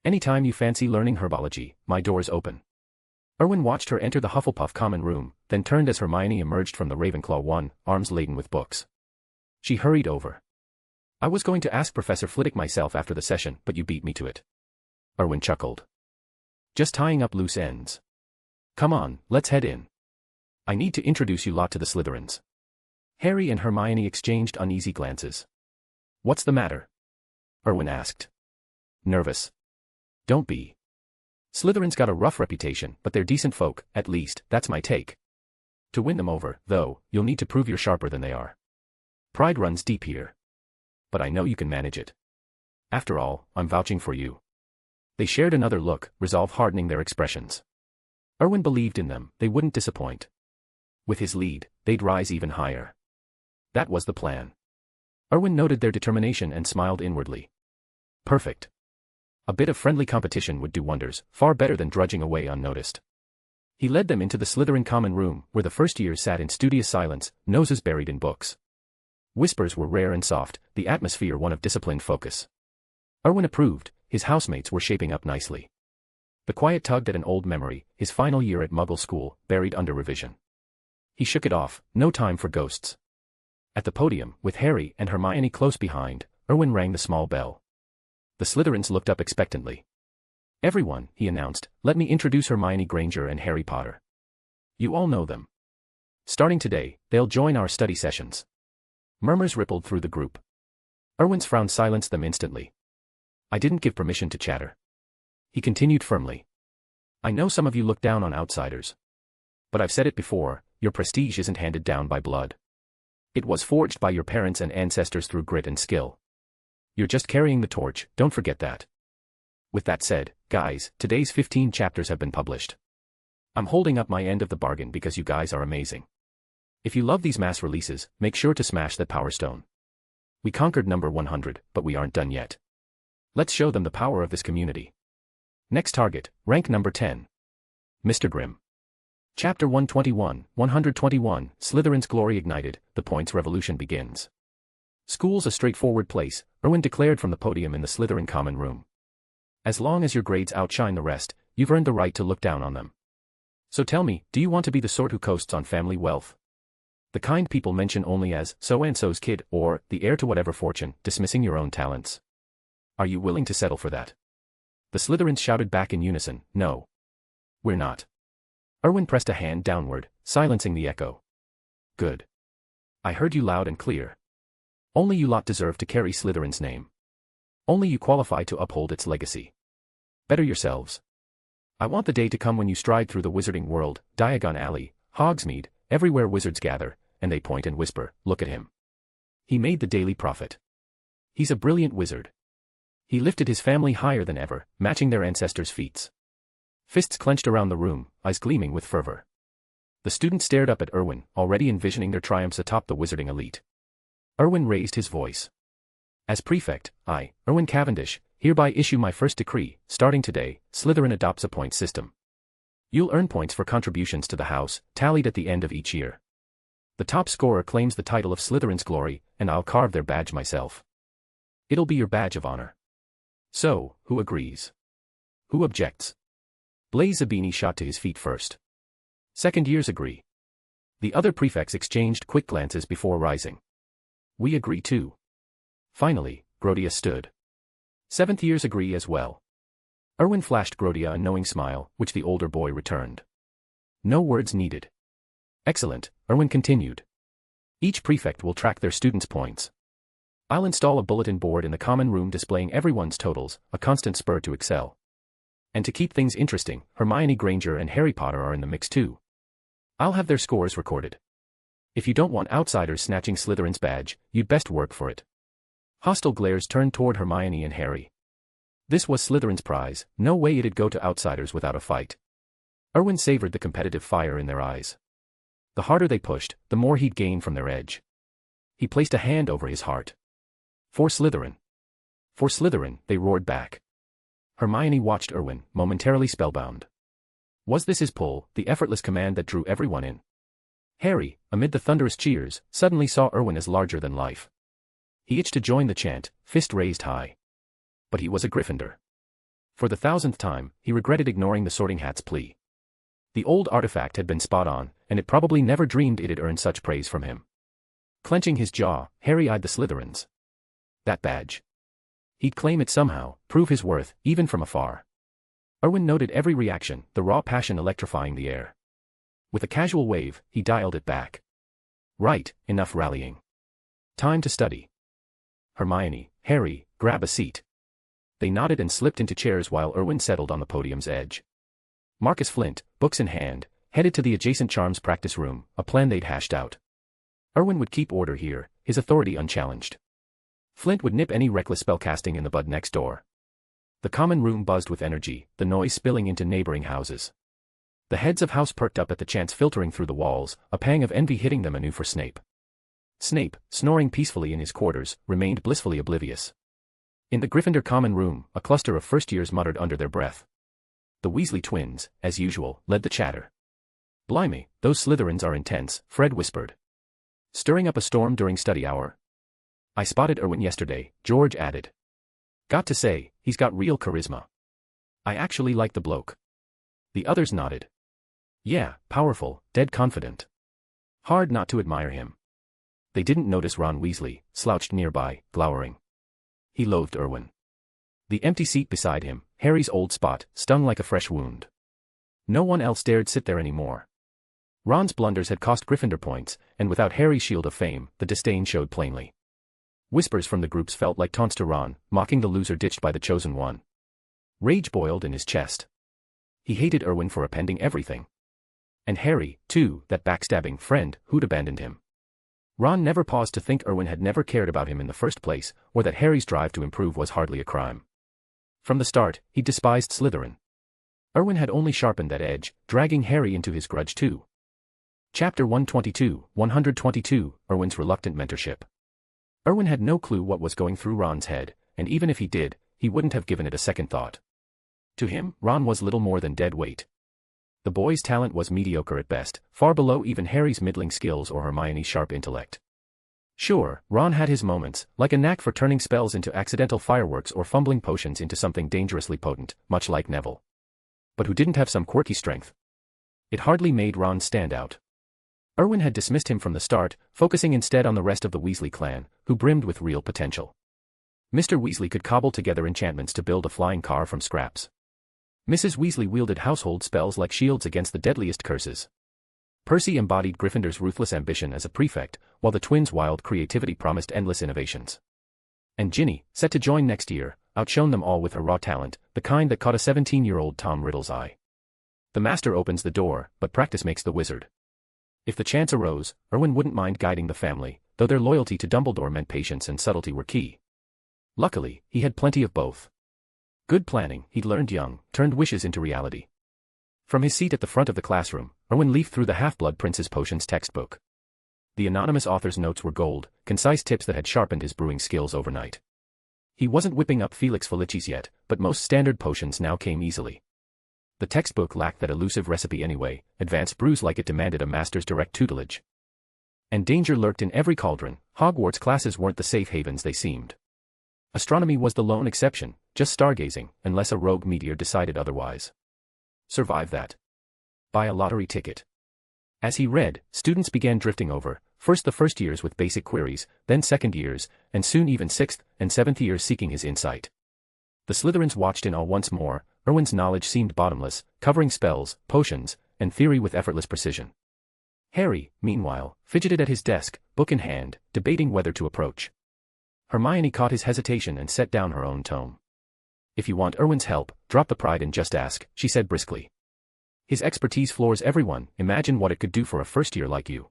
Anytime you fancy learning herbology, my door's open. Erwin watched her enter the Hufflepuff common room, then turned as Hermione emerged from the Ravenclaw one, arms laden with books. She hurried over. I was going to ask Professor Flitwick myself after the session, but you beat me to it. Erwin chuckled. Just tying up loose ends. Come on, let's head in. I need to introduce you lot to the Slytherins. Harry and Hermione exchanged uneasy glances. What's the matter? Erwin asked. Nervous. Don't be. Slytherin's got a rough reputation, but they're decent folk, at least, that's my take. To win them over, though, you'll need to prove you're sharper than they are. Pride runs deep here. But I know you can manage it. After all, I'm vouching for you. They shared another look, resolve hardening their expressions. Erwin believed in them, they wouldn't disappoint. With his lead, they'd rise even higher. That was the plan. Erwin noted their determination and smiled inwardly. Perfect. A bit of friendly competition would do wonders, far better than drudging away unnoticed. He led them into the Slytherin common room, where the first years sat in studious silence, noses buried in books. Whispers were rare and soft, the atmosphere one of disciplined focus. Erwin approved, his housemates were shaping up nicely. The quiet tugged at an old memory, his final year at Muggle school, buried under revision. He shook it off, no time for ghosts. At the podium, with Harry and Hermione close behind, Erwin rang the small bell. The Slytherins looked up expectantly. "Everyone," he announced, "let me introduce Hermione Granger and Harry Potter. You all know them. Starting today, they'll join our study sessions." Murmurs rippled through the group. Erwin's frown silenced them instantly. "I didn't give permission to chatter." He continued firmly. "I know some of you look down on outsiders. But I've said it before, your prestige isn't handed down by blood. It was forged by your parents and ancestors through grit and skill. You're just carrying the torch, don't forget that. With that said, guys, today's 15 chapters have been published. I'm holding up my end of the bargain because you guys are amazing. If you love these mass releases, make sure to smash that Power Stone. We conquered number 100, but we aren't done yet. Let's show them the power of this community. Next target, rank number 10. Mr. Grimm. Chapter 121, Slytherin's Glory Ignited, the Points Revolution begins. School's a straightforward place, Erwin declared from the podium in the Slytherin common room. As long as your grades outshine the rest, you've earned the right to look down on them. So tell me, do you want to be the sort who coasts on family wealth? The kind people mention only as so-and-so's kid or the heir to whatever fortune, dismissing your own talents. Are you willing to settle for that? The Slytherins shouted back in unison, "No. We're not." Erwin pressed a hand downward, silencing the echo. "Good. I heard you loud and clear. Only you lot deserve to carry Slytherin's name. Only you qualify to uphold its legacy. Better yourselves. I want the day to come when you stride through the wizarding world, Diagon Alley, Hogsmeade, everywhere wizards gather, and they point and whisper, 'Look at him. He made the Daily Prophet. He's a brilliant wizard. He lifted his family higher than ever, matching their ancestors' feats.'" Fists clenched around the room, eyes gleaming with fervor. The students stared up at Erwin, already envisioning their triumphs atop the wizarding elite. Erwin raised his voice. "As prefect, I, Erwin Cavendish, hereby issue my first decree. Starting today, Slytherin adopts a point system. You'll earn points for contributions to the house, tallied at the end of each year. The top scorer claims the title of Slytherin's Glory, and I'll carve their badge myself. It'll be your badge of honor. So, who agrees? Who objects?" Blaise Zabini shot to his feet first. Second years agree. The other prefects exchanged quick glances before rising. "We agree too." Finally, Grodia stood. Seventh years agree as well. Erwin flashed Grodia a knowing smile, which the older boy returned. No words needed. "Excellent," Erwin continued. "Each prefect will track their students' points. I'll install a bulletin board in the common room displaying everyone's totals, a constant spur to excel. And to keep things interesting, Hermione Granger and Harry Potter are in the mix too. I'll have their scores recorded. If you don't want outsiders snatching Slytherin's badge, you'd best work for it." Hostile glares turned toward Hermione and Harry. This was Slytherin's prize, no way it'd go to outsiders without a fight. Erwin savored the competitive fire in their eyes. The harder they pushed, the more he'd gain from their edge. He placed a hand over his heart. "For Slytherin." "For Slytherin," they roared back. Hermione watched Erwin, momentarily spellbound. Was this his pull, the effortless command that drew everyone in? Harry, amid the thunderous cheers, suddenly saw Erwin as larger than life. He itched to join the chant, fist raised high. But he was a Gryffindor. For the 1000th time, he regretted ignoring the Sorting Hat's plea. The old artifact had been spot on, and it probably never dreamed it'd earn such praise from him. Clenching his jaw, Harry eyed the Slytherins. That badge. He'd claim it somehow, prove his worth, even from afar. Erwin noted every reaction, the raw passion electrifying the air. With a casual wave, he dialed it back. "Right, enough rallying. Time to study. Hermione, Harry, grab a seat." They nodded and slipped into chairs while Erwin settled on the podium's edge. Marcus Flint, books in hand, headed to the adjacent charms practice room, a plan they'd hashed out. Erwin would keep order here, his authority unchallenged. Flint would nip any reckless spellcasting in the bud next door. The common room buzzed with energy, the noise spilling into neighboring houses. The heads of house perked up at the chants filtering through the walls, a pang of envy hitting them anew for Snape. Snape, snoring peacefully in his quarters, remained blissfully oblivious. In the Gryffindor common room, a cluster of first-years muttered under their breath. The Weasley twins, as usual, led the chatter. "Blimey, those Slytherins are intense," Fred whispered. "Stirring up a storm during study hour?" "I spotted Erwin yesterday," George added. Got to say, he's got real charisma. I actually like the bloke. The others nodded. Yeah, powerful, dead confident. Hard not to admire him. They didn't notice Ron Weasley, slouched nearby, glowering. He loathed Erwin. The empty seat beside him, Harry's old spot, stung like a fresh wound. No one else dared sit there anymore. Ron's blunders had cost Gryffindor points, and without Harry's shield of fame, the disdain showed plainly. Whispers from the groups felt like taunts to Ron, mocking the loser ditched by the chosen one. Rage boiled in his chest. He hated Erwin for appending everything. And Harry, too, that backstabbing friend, who'd abandoned him. Ron never paused to think Erwin had never cared about him in the first place, or that Harry's drive to improve was hardly a crime. From the start, he despised Slytherin. Erwin had only sharpened that edge, dragging Harry into his grudge too. Chapter 122, Erwin's reluctant mentorship. Erwin had no clue what was going through Ron's head, and even if he did, he wouldn't have given it a second thought. To him, Ron was little more than dead weight. The boy's talent was mediocre at best, far below even Harry's middling skills or Hermione's sharp intellect. Sure, Ron had his moments, like a knack for turning spells into accidental fireworks or fumbling potions into something dangerously potent, much like Neville. But who didn't have some quirky strength? It hardly made Ron stand out. Erwin had dismissed him from the start, focusing instead on the rest of the Weasley clan, who brimmed with real potential. Mr. Weasley could cobble together enchantments to build a flying car from scraps. Mrs. Weasley wielded household spells like shields against the deadliest curses. Percy embodied Gryffindor's ruthless ambition as a prefect, while the twins' wild creativity promised endless innovations. And Ginny, set to join next year, outshone them all with her raw talent, the kind that caught a 17-year-old Tom Riddle's eye. The master opens the door, but practice makes the wizard. If the chance arose, Erwin wouldn't mind guiding the family, though their loyalty to Dumbledore meant patience and subtlety were key. Luckily, he had plenty of both. Good planning, he'd learned young, turned wishes into reality. From his seat at the front of the classroom, Erwin leafed through the Half-Blood Prince's Potions textbook. The anonymous author's notes were gold, concise tips that had sharpened his brewing skills overnight. He wasn't whipping up Felix Felicis yet, but most standard potions now came easily. The textbook lacked that elusive recipe anyway, advanced brews like it demanded a master's direct tutelage. And danger lurked in every cauldron. Hogwarts classes weren't the safe havens they seemed. Astronomy was the lone exception, just stargazing, unless a rogue meteor decided otherwise. Survive that. Buy a lottery ticket. As he read, students began drifting over, first the first years with basic queries, then second years, and soon even sixth and seventh years seeking his insight. The Slytherins watched in awe once more. Erwin's knowledge seemed bottomless, covering spells, potions, and theory with effortless precision. Harry, meanwhile, fidgeted at his desk, book in hand, debating whether to approach. Hermione caught his hesitation and set down her own tome. If you want Erwin's help, drop the pride and just ask, she said briskly. His expertise floors everyone, imagine what it could do for a first year like you.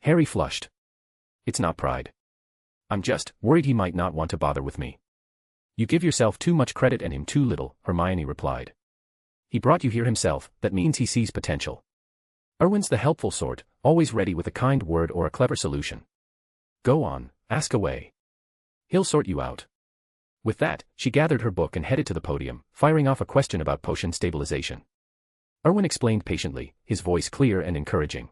Harry flushed. It's not pride. I'm just worried he might not want to bother with me. You give yourself too much credit and him too little, Hermione replied. He brought you here himself, that means he sees potential. Erwin's the helpful sort, always ready with a kind word or a clever solution. Go on, ask away. He'll sort you out. With that, she gathered her book and headed to the podium, firing off a question about potion stabilization. Erwin explained patiently, his voice clear and encouraging.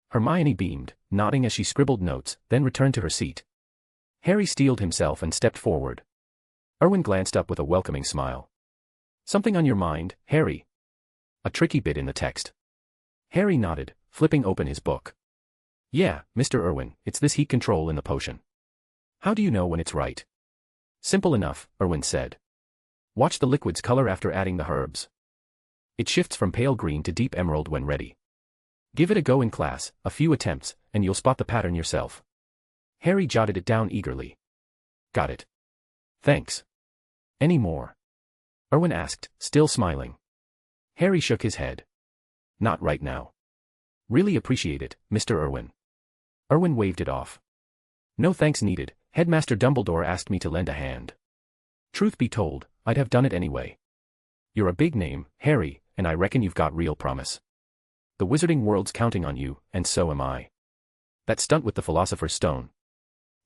Hermione beamed, nodding as she scribbled notes, then returned to her seat. Harry steeled himself and stepped forward. Erwin glanced up with a welcoming smile. Something on your mind, Harry? A tricky bit in the text. Harry nodded, flipping open his book. Yeah, Mr. Erwin, it's this heat control in the potion. How do you know when it's right? Simple enough, Erwin said. Watch the liquid's color after adding the herbs. It shifts from pale green to deep emerald when ready. Give it a go in class, a few attempts, and you'll spot the pattern yourself. Harry jotted it down eagerly. Got it. Thanks. Any more? Erwin asked, still smiling. Harry shook his head. Not right now. Really appreciate it, Mr. Erwin. Erwin waved it off. No thanks needed, Headmaster Dumbledore asked me to lend a hand. Truth be told, I'd have done it anyway. You're a big name, Harry, and I reckon you've got real promise. The wizarding world's counting on you, and so am I. That stunt with the Philosopher's Stone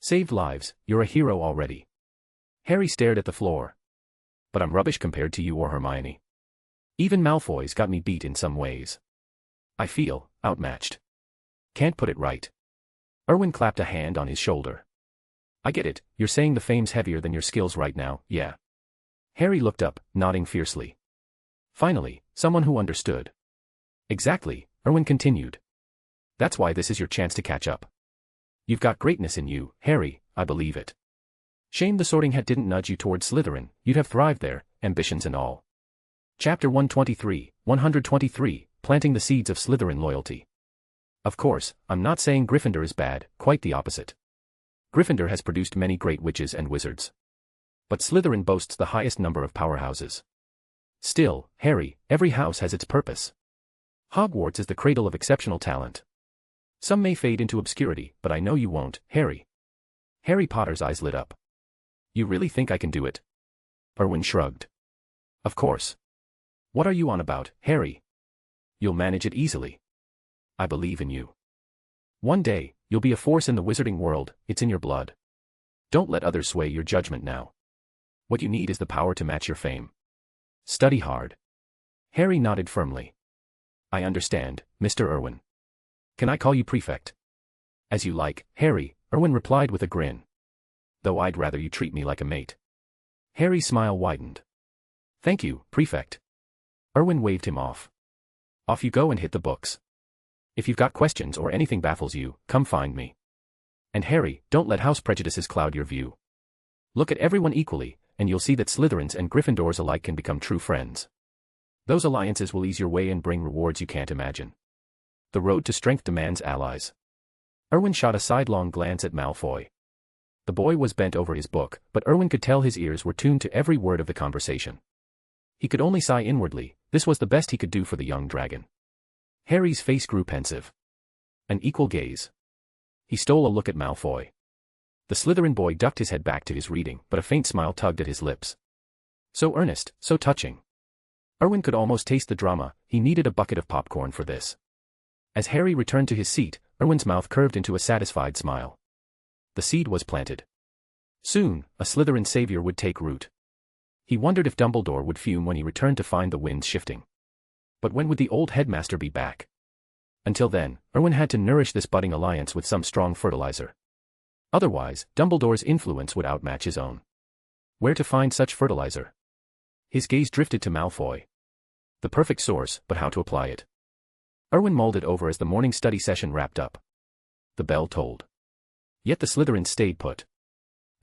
saved lives, you're a hero already. Harry stared at the floor. But I'm rubbish compared to you or Hermione. Even Malfoy's got me beat in some ways. I feel outmatched. Can't put it right. Erwin clapped a hand on his shoulder. I get it, you're saying the fame's heavier than your skills right now, yeah. Harry looked up, nodding fiercely. Finally, someone who understood. Exactly, Erwin continued. That's why this is your chance to catch up. You've got greatness in you, Harry, I believe it. Shame the Sorting Hat didn't nudge you towards Slytherin, you'd have thrived there, ambitions and all. Chapter 123, Planting the Seeds of Slytherin Loyalty. Of course, I'm not saying Gryffindor is bad, quite the opposite. Gryffindor has produced many great witches and wizards. But Slytherin boasts the highest number of powerhouses. Still, Harry, every house has its purpose. Hogwarts is the cradle of exceptional talent. Some may fade into obscurity, but I know you won't, Harry. Harry Potter's eyes lit up. You really think I can do it? Erwin shrugged. Of course. What are you on about, Harry? You'll manage it easily. I believe in you. One day, you'll be a force in the wizarding world, it's in your blood. Don't let others sway your judgment now. What you need is the power to match your fame. Study hard. Harry nodded firmly. I understand, Mr. Erwin. Can I call you prefect? As you like, Harry, Erwin replied with a grin. Though I'd rather you treat me like a mate. Harry's smile widened. Thank you, prefect. Erwin waved him off. Off you go and hit the books. If you've got questions or anything baffles you, come find me. And Harry, don't let house prejudices cloud your view. Look at everyone equally, and you'll see that Slytherins and Gryffindors alike can become true friends. Those alliances will ease your way and bring rewards you can't imagine. The road to strength demands allies. Erwin shot a sidelong glance at Malfoy. The boy was bent over his book, but Erwin could tell his ears were tuned to every word of the conversation. He could only sigh inwardly, this was the best he could do for the young dragon. Harry's face grew pensive. An equal gaze. He stole a look at Malfoy. The Slytherin boy ducked his head back to his reading, but a faint smile tugged at his lips. So earnest, so touching. Erwin could almost taste the drama, he needed a bucket of popcorn for this. As Harry returned to his seat, Erwin's mouth curved into a satisfied smile. The seed was planted. Soon, a Slytherin savior would take root. He wondered if Dumbledore would fume when he returned to find the winds shifting. But when would the old headmaster be back? Until then, Erwin had to nourish this budding alliance with some strong fertilizer. Otherwise, Dumbledore's influence would outmatch his own. Where to find such fertilizer? His gaze drifted to Malfoy. The perfect source, but how to apply it? Erwin mulled it over as the morning study session wrapped up. The bell tolled. Yet the Slytherins stayed put.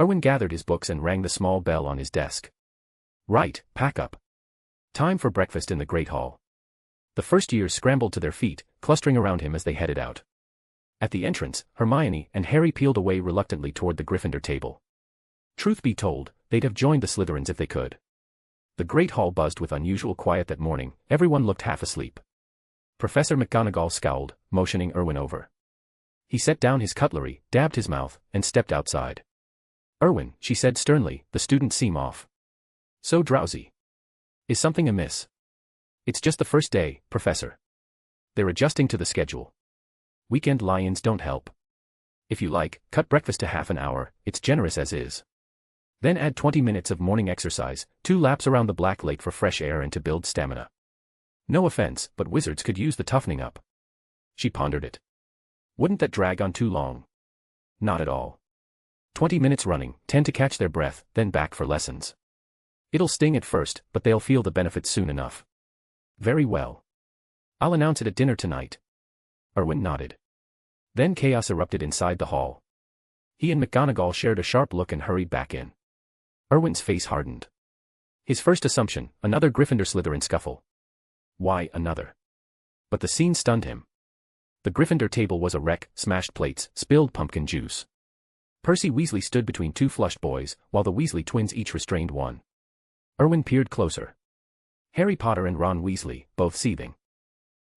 Erwin gathered his books and rang the small bell on his desk. Right, pack up. Time for breakfast in the Great Hall. The first years scrambled to their feet, clustering around him as they headed out. At the entrance, Hermione and Harry peeled away reluctantly toward the Gryffindor table. Truth be told, they'd have joined the Slytherins if they could. The Great Hall buzzed with unusual quiet that morning, everyone looked half asleep. Professor McGonagall scowled, motioning Erwin over. He set down his cutlery, dabbed his mouth, and stepped outside. Erwin, she said sternly, the students seem off. So drowsy. Is something amiss? It's just the first day, Professor. They're adjusting to the schedule. Weekend lie-ins don't help. If you like, cut breakfast to half an hour, it's generous as is. Then add 20 minutes of morning exercise, 2 laps around the Black Lake for fresh air and to build stamina. No offense, but wizards could use the toughening up. She pondered it. Wouldn't that drag on too long? Not at all. 20 minutes running, 10 to catch their breath, then back for lessons. It'll sting at first, but they'll feel the benefits soon enough. Very well. I'll announce it at dinner tonight. Erwin nodded. Then chaos erupted inside the hall. He and McGonagall shared a sharp look and hurried back in. Erwin's face hardened. His first assumption, another Gryffindor-Slytherin scuffle. Why another? But the scene stunned him. The Gryffindor table was a wreck, smashed plates, spilled pumpkin juice. Percy Weasley stood between 2 flushed boys, while the Weasley twins each restrained one. Erwin peered closer. Harry Potter and Ron Weasley, both seething.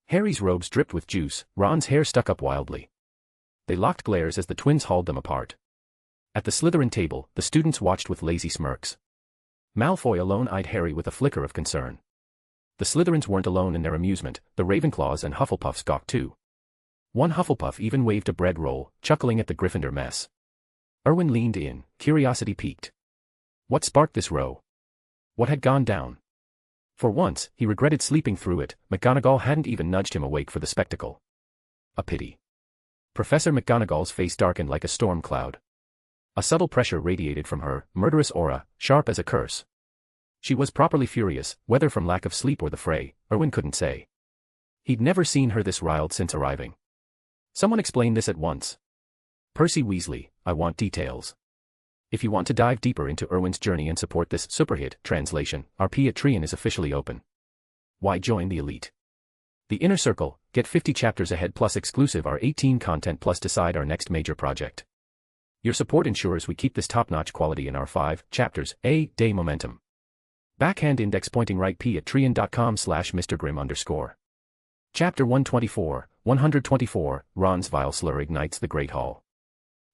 Harry's robes dripped with juice, Ron's hair stuck up wildly. They locked glares as the twins hauled them apart. At the Slytherin table, the students watched with lazy smirks. Malfoy alone eyed Harry with a flicker of concern. The Slytherins weren't alone in their amusement, the Ravenclaws and Hufflepuffs gawked too. One Hufflepuff even waved a bread roll, chuckling at the Gryffindor mess. Erwin leaned in, curiosity piqued. What sparked this row? What had gone down? For once, he regretted sleeping through it, McGonagall hadn't even nudged him awake for the spectacle. A pity. Professor McGonagall's face darkened like a storm cloud. A subtle pressure radiated from her, murderous aura, sharp as a curse. She was properly furious, whether from lack of sleep or the fray, Erwin couldn't say. He'd never seen her this riled since arriving. Someone explain this at once. Percy Weasley, I want details. If you want to dive deeper into Erwin's journey and support this superhit translation, our Patreon is officially open. Why join the elite? The Inner Circle, get 50 chapters ahead plus exclusive R18 content plus decide our next major project. Your support ensures we keep this top-notch quality in our 5 chapters a day momentum. Backhand index pointing right patreon.com/MrGrim_. Chapter 124, Ron's vile slur ignites the Great Hall.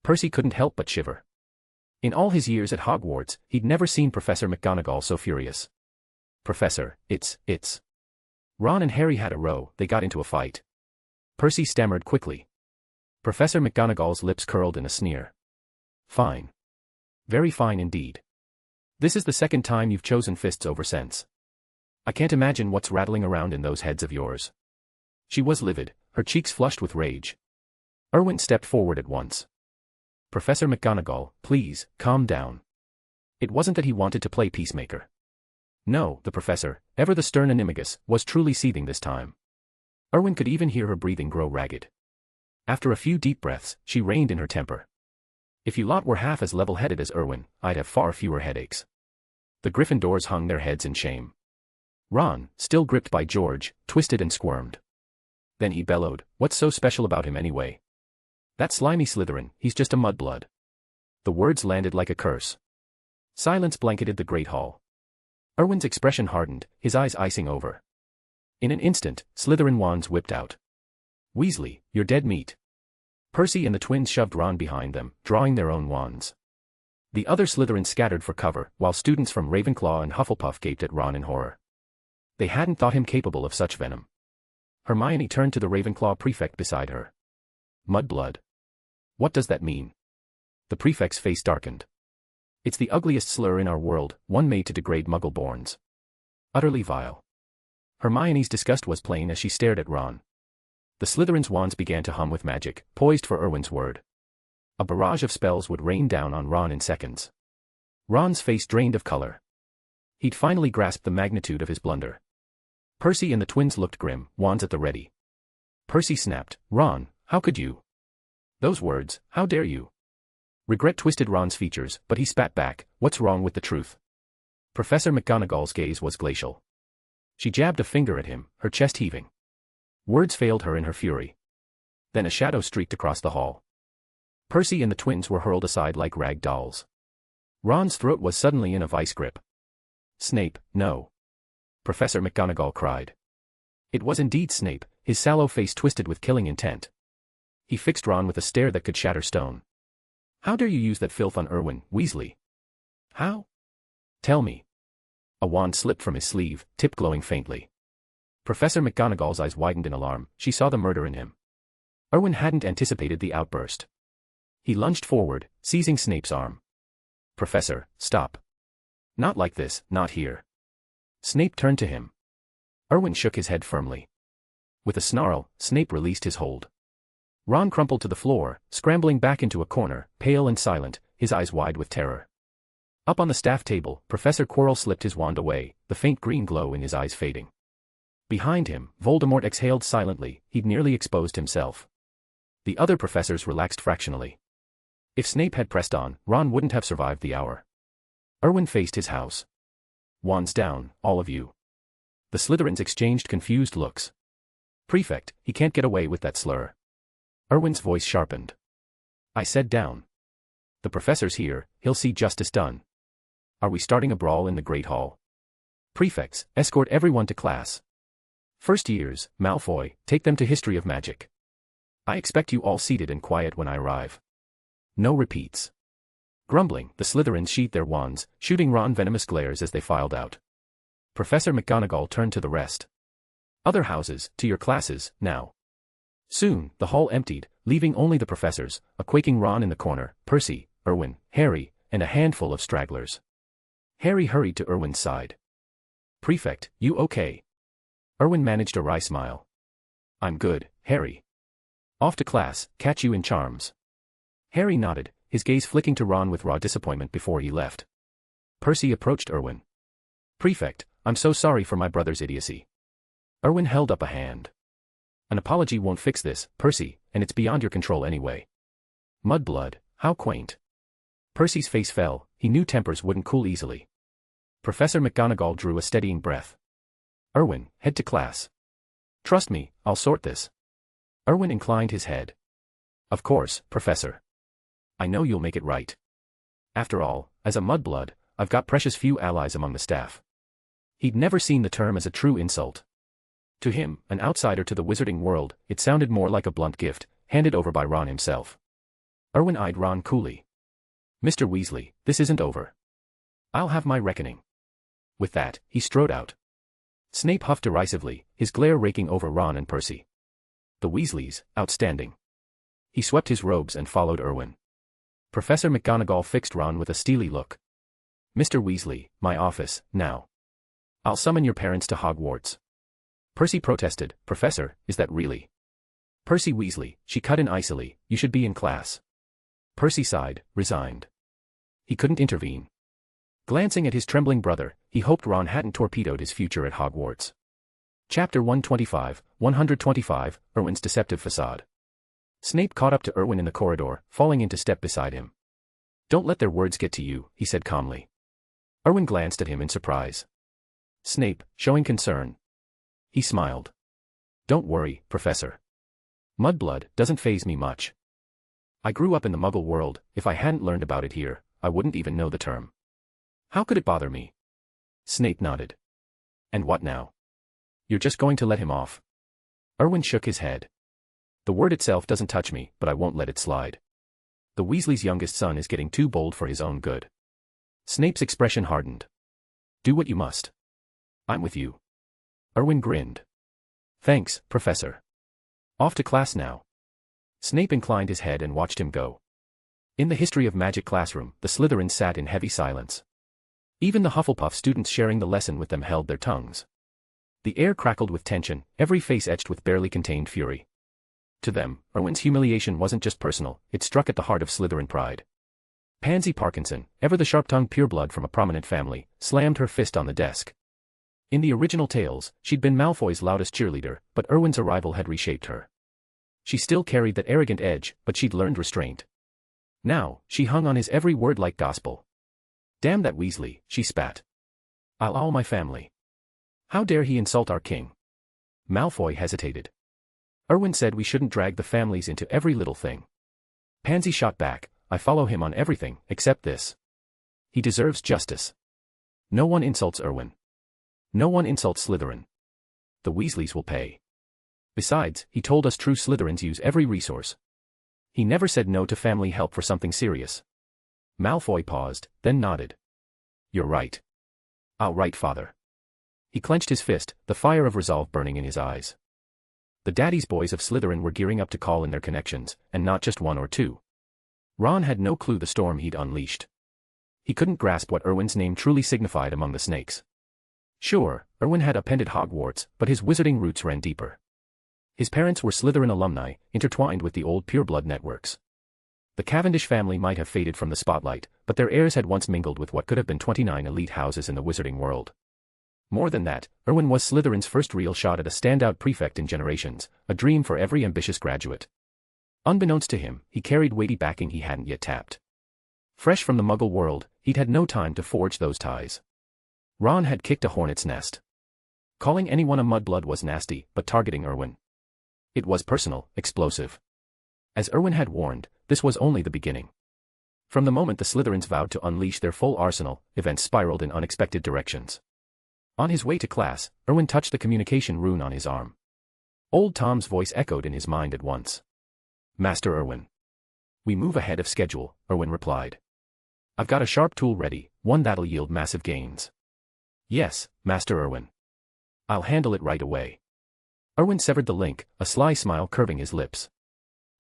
Percy couldn't help but shiver. In all his years at Hogwarts, he'd never seen Professor McGonagall so furious. Professor, it's... Ron and Harry had a row, they got into a fight. Percy stammered quickly. Professor McGonagall's lips curled in a sneer. Fine. Very fine indeed. This is the second time you've chosen fists over sense. I can't imagine what's rattling around in those heads of yours. She was livid, her cheeks flushed with rage. Erwin stepped forward at once. Professor McGonagall, please, calm down. It wasn't that he wanted to play peacemaker. No, the professor, ever the stern animagus, was truly seething this time. Erwin could even hear her breathing grow ragged. After a few deep breaths, she reined in her temper. If you lot were half as level-headed as Erwin, I'd have far fewer headaches. The Gryffindors hung their heads in shame. Ron, still gripped by George, twisted and squirmed. Then he bellowed, what's so special about him anyway? That slimy Slytherin, he's just a mudblood. The words landed like a curse. Silence blanketed the Great Hall. Erwin's expression hardened, his eyes icing over. In an instant, Slytherin wands whipped out. Weasley, you're dead meat. Percy and the twins shoved Ron behind them, drawing their own wands. The other Slytherins scattered for cover, while students from Ravenclaw and Hufflepuff gaped at Ron in horror. They hadn't thought him capable of such venom. Hermione turned to the Ravenclaw prefect beside her. Mudblood. What does that mean? The prefect's face darkened. It's the ugliest slur in our world, one made to degrade Muggle-borns. Utterly vile. Hermione's disgust was plain as she stared at Ron. The Slytherin's wands began to hum with magic, poised for Erwin's word. A barrage of spells would rain down on Ron in seconds. Ron's face drained of color. He'd finally grasped the magnitude of his blunder. Percy and the twins looked grim, wands at the ready. Percy snapped, Ron, how could you? Those words, how dare you? Regret twisted Ron's features, but he spat back, what's wrong with the truth? Professor McGonagall's gaze was glacial. She jabbed a finger at him, her chest heaving. Words failed her in her fury. Then a shadow streaked across the hall. Percy and the twins were hurled aside like rag dolls. Ron's throat was suddenly in a vice grip. Snape, no. Professor McGonagall cried. It was indeed Snape, his sallow face twisted with killing intent. He fixed Ron with a stare that could shatter stone. How dare you use that filth on Erwin, Weasley? How? Tell me. A wand slipped from his sleeve, tip glowing faintly. Professor McGonagall's eyes widened in alarm, she saw the murder in him. Erwin hadn't anticipated the outburst. He lunged forward, seizing Snape's arm. Professor, stop. Not like this, not here. Snape turned to him. Erwin shook his head firmly. With a snarl, Snape released his hold. Ron crumpled to the floor, scrambling back into a corner, pale and silent, his eyes wide with terror. Up on the staff table, Professor Quirrell slipped his wand away, the faint green glow in his eyes fading. Behind him, Voldemort exhaled silently, he'd nearly exposed himself. The other professors relaxed fractionally. If Snape had pressed on, Ron wouldn't have survived the hour. Erwin faced his house. Wands down, all of you. The Slytherins exchanged confused looks. Prefect, he can't get away with that slur. Erwin's voice sharpened. I said down. The professor's here, he'll see justice done. Are we starting a brawl in the Great Hall? Prefects, escort everyone to class. First years, Malfoy, take them to History of Magic. I expect you all seated and quiet when I arrive. No repeats. Grumbling, the Slytherins sheathed their wands, shooting Ron venomous glares as they filed out. Professor McGonagall turned to the rest. Other houses, to your classes, now. Soon, the hall emptied, leaving only the professors, a quaking Ron in the corner, Percy, Erwin, Harry, and a handful of stragglers. Harry hurried to Erwin's side. Prefect, you okay? Erwin managed a wry smile. I'm good, Harry. Off to class, catch you in charms. Harry nodded, his gaze flicking to Ron with raw disappointment before he left. Percy approached Erwin. "Prefect, I'm so sorry for my brother's idiocy." Erwin held up a hand. "An apology won't fix this, Percy, and it's beyond your control anyway." "Mudblood, how quaint." Percy's face fell, he knew tempers wouldn't cool easily. Professor McGonagall drew a steadying breath. "Erwin, head to class." "Trust me, I'll sort this." Erwin inclined his head. "Of course, Professor. I know you'll make it right. After all, as a mudblood, I've got precious few allies among the staff." He'd never seen the term as a true insult. To him, an outsider to the wizarding world, it sounded more like a blunt gift, handed over by Ron himself. Erwin eyed Ron coolly. "Mr. Weasley, this isn't over. I'll have my reckoning." With that, he strode out. Snape huffed derisively, his glare raking over Ron and Percy. The Weasleys, outstanding. He swept his robes and followed Erwin. Professor McGonagall fixed Ron with a steely look. "Mr. Weasley, my office, now. I'll summon your parents to Hogwarts." Percy protested. "Professor, is that really?" "Percy Weasley," she cut in icily, "you should be in class." Percy sighed, resigned. He couldn't intervene. Glancing at his trembling brother, he hoped Ron hadn't torpedoed his future at Hogwarts. Chapter 125, Erwin's Deceptive Facade. Snape caught up to Erwin in the corridor, falling into step beside him. "Don't let their words get to you," he said calmly. Erwin glanced at him in surprise. Snape, showing concern. He smiled. "Don't worry, Professor. Mudblood doesn't faze me much. I grew up in the Muggle world, if I hadn't learned about it here, I wouldn't even know the term. How could it bother me?" Snape nodded. "And what now? You're just going to let him off?" Erwin shook his head. "The word itself doesn't touch me, but I won't let it slide. The Weasley's youngest son is getting too bold for his own good." Snape's expression hardened. "Do what you must. I'm with you." Erwin grinned. "Thanks, Professor. Off to class now." Snape inclined his head and watched him go. In the History of Magic classroom, the Slytherins sat in heavy silence. Even the Hufflepuff students sharing the lesson with them held their tongues. The air crackled with tension, every face etched with barely contained fury. To them, Erwin's humiliation wasn't just personal, it struck at the heart of Slytherin pride. Pansy Parkinson, ever the sharp-tongued pureblood from a prominent family, slammed her fist on the desk. In the original tales, she'd been Malfoy's loudest cheerleader, but Erwin's arrival had reshaped her. She still carried that arrogant edge, but she'd learned restraint. Now, she hung on his every word like gospel. "Damn that Weasley," she spat. "I'll owl my family. How dare he insult our king?" Malfoy hesitated. "Erwin said we shouldn't drag the families into every little thing." Pansy shot back, "I follow him on everything, except this. He deserves justice. No one insults Erwin. No one insults Slytherin. The Weasleys will pay. Besides, he told us true Slytherins use every resource. He never said no to family help for something serious." Malfoy paused, then nodded. "You're right. I'll right, Father." He clenched his fist, the fire of resolve burning in his eyes. The daddy's boys of Slytherin were gearing up to call in their connections, and not just one or two. Ron had no clue the storm he'd unleashed. He couldn't grasp what Erwin's name truly signified among the snakes. Sure, Erwin had appended Hogwarts, but his wizarding roots ran deeper. His parents were Slytherin alumni, intertwined with the old pureblood networks. The Cavendish family might have faded from the spotlight, but their heirs had once mingled with what could have been 29 elite houses in the wizarding world. More than that, Erwin was Slytherin's first real shot at a standout prefect in generations, a dream for every ambitious graduate. Unbeknownst to him, he carried weighty backing he hadn't yet tapped. Fresh from the Muggle world, he'd had no time to forge those ties. Ron had kicked a hornet's nest. Calling anyone a mudblood was nasty, but targeting Erwin. It was personal, explosive. As Erwin had warned, this was only the beginning. From the moment the Slytherins vowed to unleash their full arsenal, events spiraled in unexpected directions. On his way to class, Erwin touched the communication rune on his arm. Old Tom's voice echoed in his mind at once. "Master Erwin." "We move ahead of schedule," Erwin replied. "I've got a sharp tool ready, one that'll yield massive gains." "Yes, Master Erwin. I'll handle it right away." Erwin severed the link, a sly smile curving his lips.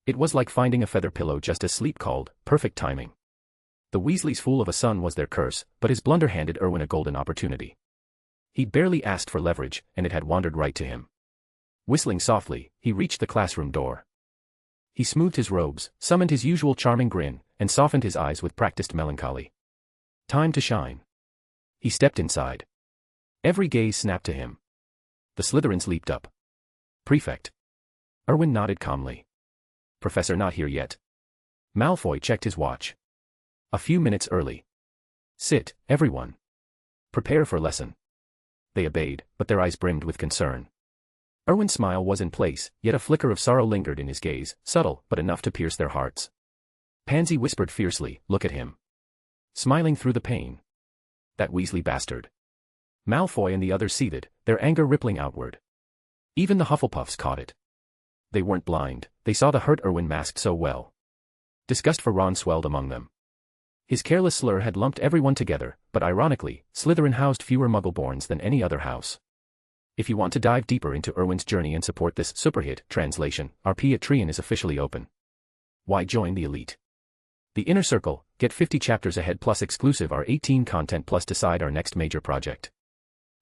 It was like finding a feather pillow just as sleep called, perfect timing. The Weasleys' fool of a son was their curse, but his blunder handed Erwin a golden opportunity. He'd barely asked for leverage, and it had wandered right to him. Whistling softly, he reached the classroom door. He smoothed his robes, summoned his usual charming grin, and softened his eyes with practiced melancholy. Time to shine. He stepped inside. Every gaze snapped to him. The Slytherins leaped up. Prefect. Erwin nodded calmly. Professor not here yet. Malfoy checked his watch. A few minutes early. Sit, everyone. Prepare for lesson. They obeyed, but their eyes brimmed with concern. Erwin's smile was in place, yet a flicker of sorrow lingered in his gaze, subtle but enough to pierce their hearts. Pansy whispered fiercely, "Look at him. Smiling through the pain. That Weasley bastard." Malfoy and the others seethed, their anger rippling outward. Even the Hufflepuffs caught it. They weren't blind, they saw the hurt Erwin masked so well. Disgust for Ron swelled among them. His careless slur had lumped everyone together, but ironically, Slytherin housed fewer Muggleborns than any other house. If you want to dive deeper into Erwin's journey and support this superhit translation, our Patreon is officially open. Why join the elite? The Inner Circle, get 50 chapters ahead plus exclusive R18 content plus decide our next major project.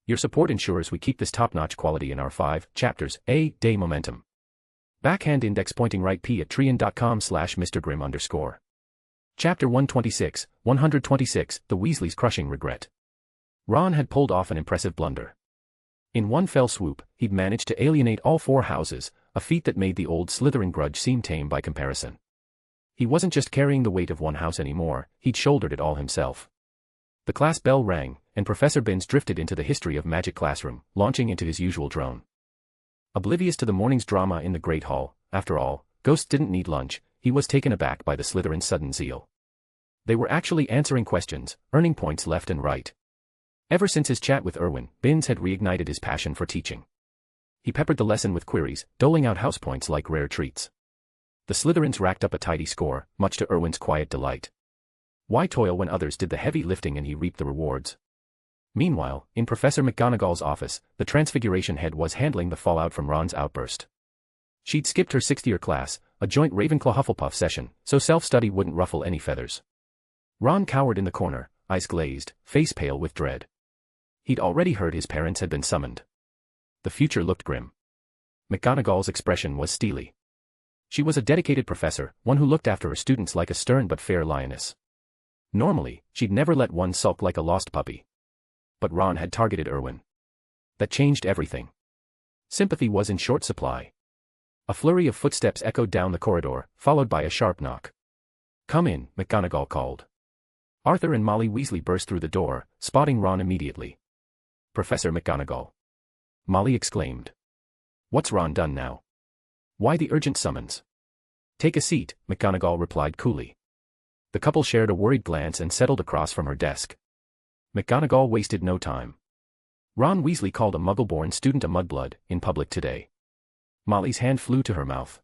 Your support ensures we keep this top-notch quality in our 5 chapters a day momentum. Backhand index pointing right patreon.com/mrgrim_. Chapter 126, 126, The Weasleys' Crushing Regret. Ron had pulled off an impressive blunder. In one fell swoop, he'd managed to alienate all 4 houses, a feat that made the old Slytherin grudge seem tame by comparison. He wasn't just carrying the weight of one house anymore, he'd shouldered it all himself. The class bell rang, and Professor Binns drifted into the history of magic classroom, launching into his usual drone. Oblivious to the morning's drama in the Great Hall, after all, ghosts didn't need lunch, he was taken aback by the Slytherin's sudden zeal. They were actually answering questions, earning points left and right. Ever since his chat with Erwin, Binns had reignited his passion for teaching. He peppered the lesson with queries, doling out house points like rare treats. The Slytherins racked up a tidy score, much to Erwin's quiet delight. Why toil when others did the heavy lifting and he reaped the rewards? Meanwhile, in Professor McGonagall's office, the Transfiguration head was handling the fallout from Ron's outburst. She'd skipped her 6th-year class, a joint Ravenclaw-Hufflepuff session, so self-study wouldn't ruffle any feathers. Ron cowered in the corner, eyes glazed, face pale with dread. He'd already heard his parents had been summoned. The future looked grim. McGonagall's expression was steely. She was a dedicated professor, one who looked after her students like a stern but fair lioness. Normally, she'd never let one sulk like a lost puppy. But Ron had targeted Erwin. That changed everything. Sympathy was in short supply. A flurry of footsteps echoed down the corridor, followed by a sharp knock. "Come in," McGonagall called. Arthur and Molly Weasley burst through the door, spotting Ron immediately. "Professor McGonagall!" Molly exclaimed. "What's Ron done now? Why the urgent summons?" "Take a seat," McGonagall replied coolly. The couple shared a worried glance and settled across from her desk. McGonagall wasted no time. "Ron Weasley called a Muggle-born student a mudblood in public today." Molly's hand flew to her mouth.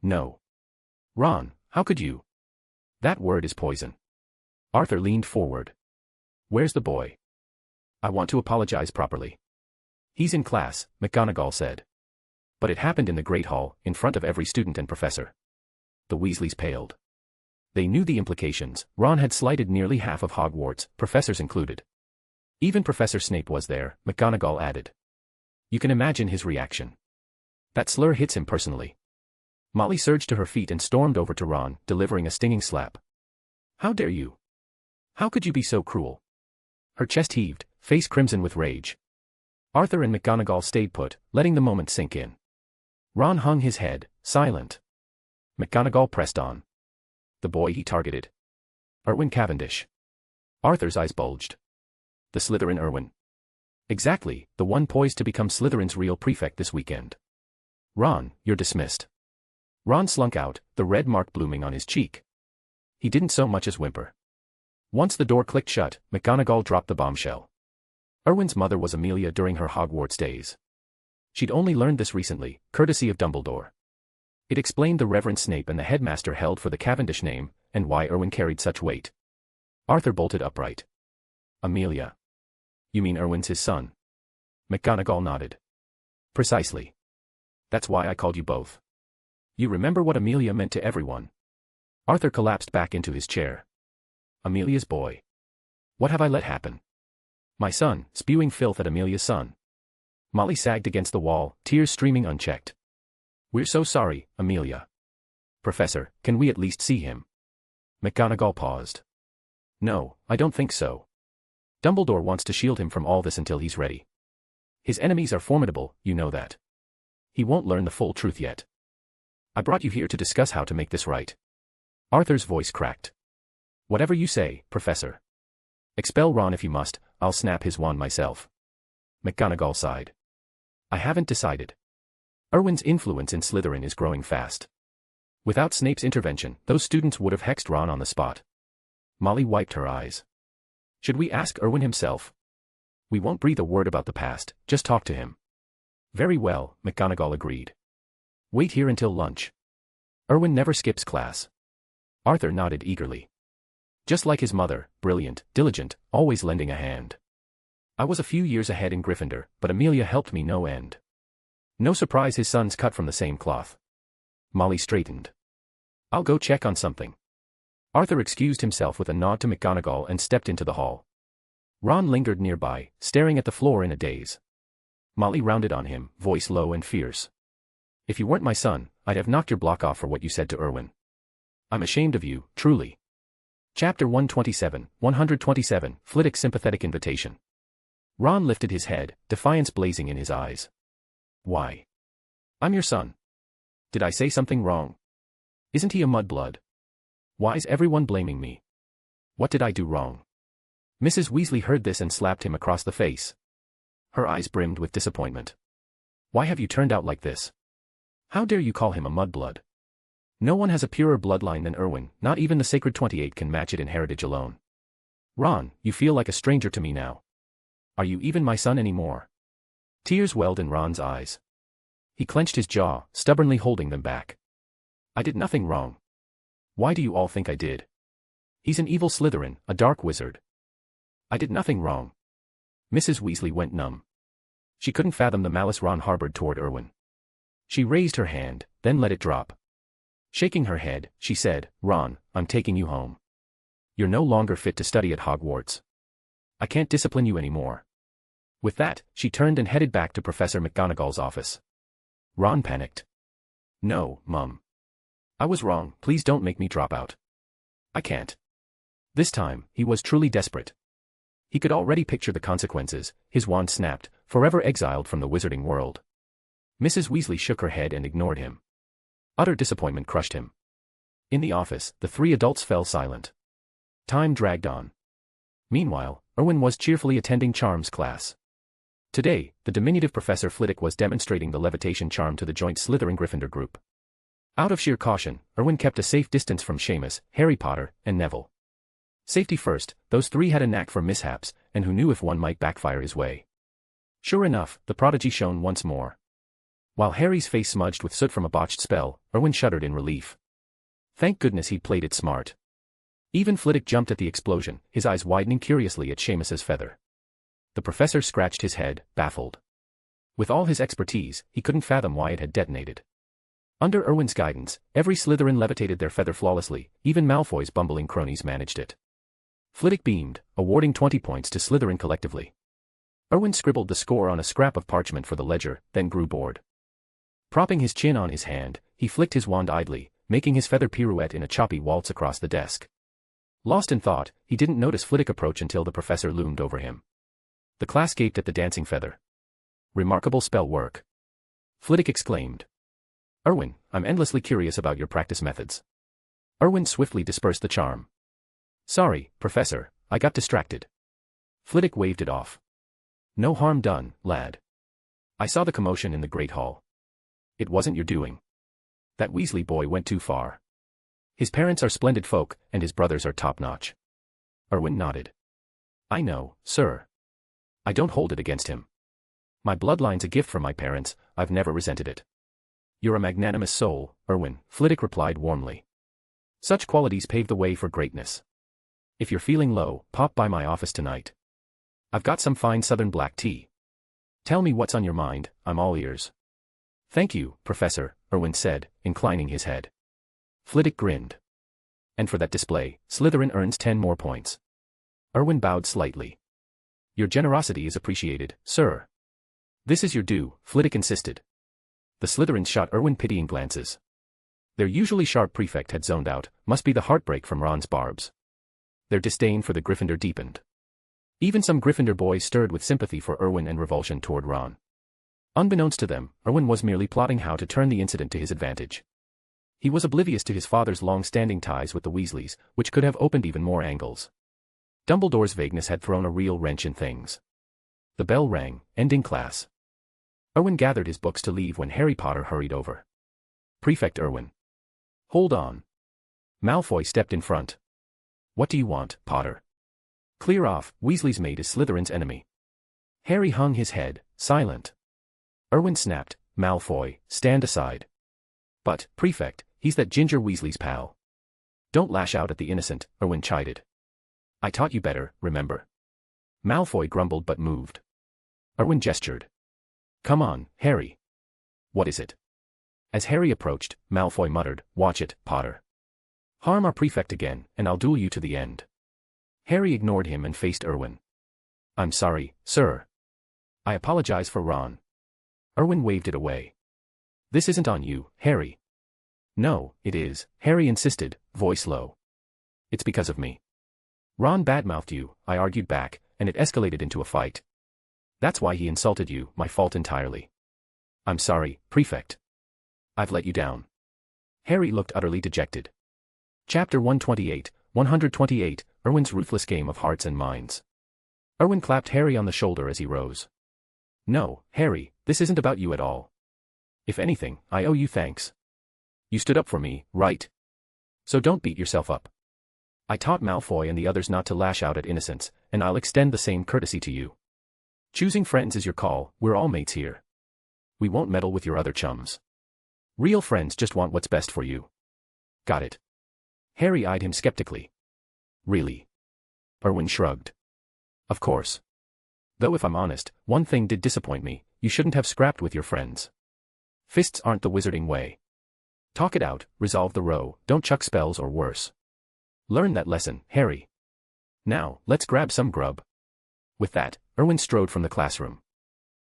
"No. Ron, how could you? That word is poison." Arthur leaned forward. "Where's the boy? I want to apologize properly." "He's in class," McGonagall said. "But it happened in the Great Hall, in front of every student and professor." The Weasleys paled. They knew the implications. Ron had slighted nearly half of Hogwarts, professors included. Even Professor Snape was there, McGonagall added. You can imagine his reaction. That slur hits him personally. Molly surged to her feet and stormed over to Ron, delivering a stinging slap. "How dare you? How could you be so cruel?" Her chest heaved, face crimson with rage. Arthur and McGonagall stayed put, letting the moment sink in. Ron hung his head, silent. McGonagall pressed on. The boy he targeted. Erwin Cavendish. Arthur's eyes bulged. The Slytherin Erwin. Exactly, the one poised to become Slytherin's real prefect this weekend. "Ron, you're dismissed." Ron slunk out, the red mark blooming on his cheek. He didn't so much as whimper. Once the door clicked shut, McGonagall dropped the bombshell. Erwin's mother was Amelia during her Hogwarts days. She'd only learned this recently, courtesy of Dumbledore. It explained the Reverend Snape and the headmaster held for the Cavendish name, and why Erwin carried such weight. Arthur bolted upright. "Amelia. You mean Erwin's his son?" McGonagall nodded. "Precisely. That's why I called you both. You remember what Amelia meant to everyone." Arthur collapsed back into his chair. "Amelia's boy. What have I let happen? My son, spewing filth at Amelia's son." Molly sagged against the wall, tears streaming unchecked. "We're so sorry, Amelia." Professor, can we at least see him? McGonagall paused. No, I don't think so. Dumbledore wants to shield him from all this until he's ready. His enemies are formidable, you know that. He won't learn the full truth yet. I brought you here to discuss how to make this right. Arthur's voice cracked. Whatever you say, Professor. Expel Ron if you must, I'll snap his wand myself. McGonagall sighed. I haven't decided. Erwin's influence in Slytherin is growing fast. Without Snape's intervention, those students would have hexed Ron on the spot. Molly wiped her eyes. Should we ask Erwin himself? We won't breathe a word about the past, just talk to him. Very well, McGonagall agreed. Wait here until lunch. Erwin never skips class. Arthur nodded eagerly. Just like his mother, brilliant, diligent, always lending a hand. I was a few years ahead in Gryffindor, but Amelia helped me no end. No surprise his son's cut from the same cloth. Molly straightened. I'll go check on something. Arthur excused himself with a nod to McGonagall and stepped into the hall. Ron lingered nearby, staring at the floor in a daze. Molly rounded on him, voice low and fierce. If you weren't my son, I'd have knocked your block off for what you said to Erwin. I'm ashamed of you, truly. Chapter 127, Flitwick's sympathetic invitation. Ron lifted his head, defiance blazing in his eyes. Why? I'm your son. Did I say something wrong? Isn't he a mudblood? Why's everyone blaming me? What did I do wrong? Mrs. Weasley heard this and slapped him across the face. Her eyes brimmed with disappointment. Why have you turned out like this? How dare you call him a mudblood? No one has a purer bloodline than Erwin, not even the Sacred 28 can match it in heritage alone. Ron, you feel like a stranger to me now. Are you even my son anymore? Tears welled in Ron's eyes. He clenched his jaw, stubbornly holding them back. I did nothing wrong. Why do you all think I did? He's an evil Slytherin, a dark wizard. I did nothing wrong. Mrs. Weasley went numb. She couldn't fathom the malice Ron harbored toward Erwin. She raised her hand, then let it drop. Shaking her head, she said, Ron, I'm taking you home. You're no longer fit to study at Hogwarts. I can't discipline you anymore. With that, she turned and headed back to Professor McGonagall's office. Ron panicked. No, Mum. I was wrong, please don't make me drop out. I can't. This time, he was truly desperate. He could already picture the consequences, his wand snapped, forever exiled from the wizarding world. Mrs. Weasley shook her head and ignored him. Utter disappointment crushed him. In the office, the three adults fell silent. Time dragged on. Meanwhile, Erwin was cheerfully attending charms class. Today, the diminutive Professor Flitwick was demonstrating the levitation charm to the joint Slytherin-Gryffindor group. Out of sheer caution, Erwin kept a safe distance from Seamus, Harry Potter, and Neville. Safety first, those three had a knack for mishaps, and who knew if one might backfire his way. Sure enough, the prodigy shone once more. While Harry's face smudged with soot from a botched spell, Erwin shuddered in relief. Thank goodness he'd played it smart. Even Flitwick jumped at the explosion, his eyes widening curiously at Seamus's feather. The professor scratched his head, baffled. With all his expertise, he couldn't fathom why it had detonated. Under Erwin's guidance, every Slytherin levitated their feather flawlessly, even Malfoy's bumbling cronies managed it. Flitwick beamed, awarding 20 points to Slytherin collectively. Erwin scribbled the score on a scrap of parchment for the ledger, then grew bored. Propping his chin on his hand, he flicked his wand idly, making his feather pirouette in a choppy waltz across the desk. Lost in thought, he didn't notice Flitwick approach until the professor loomed over him. The class gaped at the dancing feather. Remarkable spell work. Flitwick exclaimed. Erwin, I'm endlessly curious about your practice methods. Erwin swiftly dispersed the charm. Sorry, Professor, I got distracted. Flitwick waved it off. No harm done, lad. I saw the commotion in the Great Hall. It wasn't your doing. That Weasley boy went too far. His parents are splendid folk, and his brothers are top-notch. Erwin nodded. I know, sir. I don't hold it against him. My bloodline's a gift from my parents, I've never resented it. You're a magnanimous soul, Erwin, Flitwick replied warmly. Such qualities pave the way for greatness. If you're feeling low, pop by my office tonight. I've got some fine southern black tea. Tell me what's on your mind, I'm all ears. Thank you, Professor, Erwin said, inclining his head. Flitwick grinned. And for that display, Slytherin earns 10 more points. Erwin bowed slightly. Your generosity is appreciated, sir. This is your due, Flitwick insisted. The Slytherins shot Erwin pitying glances. Their usually sharp prefect had zoned out, must be the heartbreak from Ron's barbs. Their disdain for the Gryffindor deepened. Even some Gryffindor boys stirred with sympathy for Erwin and revulsion toward Ron. Unbeknownst to them, Erwin was merely plotting how to turn the incident to his advantage. He was oblivious to his father's long-standing ties with the Weasleys, which could have opened even more angles. Dumbledore's vagueness had thrown a real wrench in things. The bell rang, ending class. Erwin gathered his books to leave when Harry Potter hurried over. Prefect Erwin. Hold on. Malfoy stepped in front. What do you want, Potter? Clear off, Weasley's mate is Slytherin's enemy. Harry hung his head, silent. Erwin snapped, Malfoy, stand aside. But, Prefect, he's that Ginger Weasley's pal. Don't lash out at the innocent, Erwin chided. I taught you better, remember? Malfoy grumbled but moved. Erwin gestured. Come on, Harry. What is it? As Harry approached, Malfoy muttered, watch it, Potter. Harm our prefect again, and I'll duel you to the end. Harry ignored him and faced Erwin. I'm sorry, sir. I apologize for Ron. Erwin waved it away. This isn't on you, Harry. No, it is, Harry insisted, voice low. It's because of me. Ron badmouthed you, I argued back, and it escalated into a fight. That's why he insulted you, my fault entirely. I'm sorry, Prefect. I've let you down. Harry looked utterly dejected. Chapter 128, Erwin's Ruthless Game of Hearts and Minds. Erwin clapped Harry on the shoulder as he rose. No, Harry, this isn't about you at all. If anything, I owe you thanks. You stood up for me, right? So don't beat yourself up. I taught Malfoy and the others not to lash out at innocents, and I'll extend the same courtesy to you. Choosing friends is your call, we're all mates here. We won't meddle with your other chums. Real friends just want what's best for you. Got it. Harry eyed him skeptically. Really? Erwin shrugged. Of course. Though if I'm honest, one thing did disappoint me, you shouldn't have scrapped with your friends. Fists aren't the wizarding way. Talk it out, resolve the row, don't chuck spells or worse. Learn that lesson, Harry. Now, let's grab some grub. With that, Erwin strode from the classroom.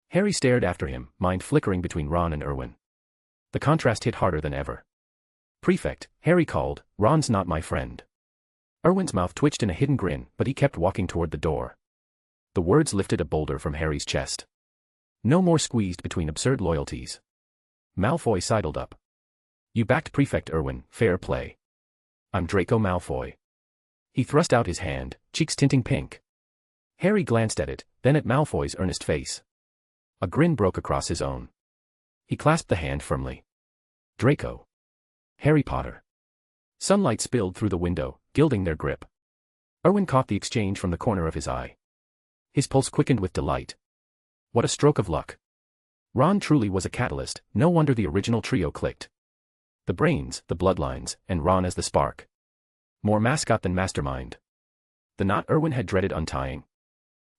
Harry stared after him, mind flickering between Ron and Erwin. The contrast hit harder than ever. Prefect, Harry called, Ron's not my friend. Erwin's mouth twitched in a hidden grin, but he kept walking toward the door. The words lifted a boulder from Harry's chest. No more squeezed between absurd loyalties. Malfoy sidled up. You backed Prefect Erwin, fair play. I'm Draco Malfoy. He thrust out his hand, cheeks tinting pink. Harry glanced at it, then at Malfoy's earnest face. A grin broke across his own. He clasped the hand firmly. Draco. Harry Potter. Sunlight spilled through the window, gilding their grip. Erwin caught the exchange from the corner of his eye. His pulse quickened with delight. What a stroke of luck. Ron truly was a catalyst, no wonder the original trio clicked. The brains, the bloodlines, and Ron as the spark. More mascot than mastermind. The knot Erwin had dreaded untying.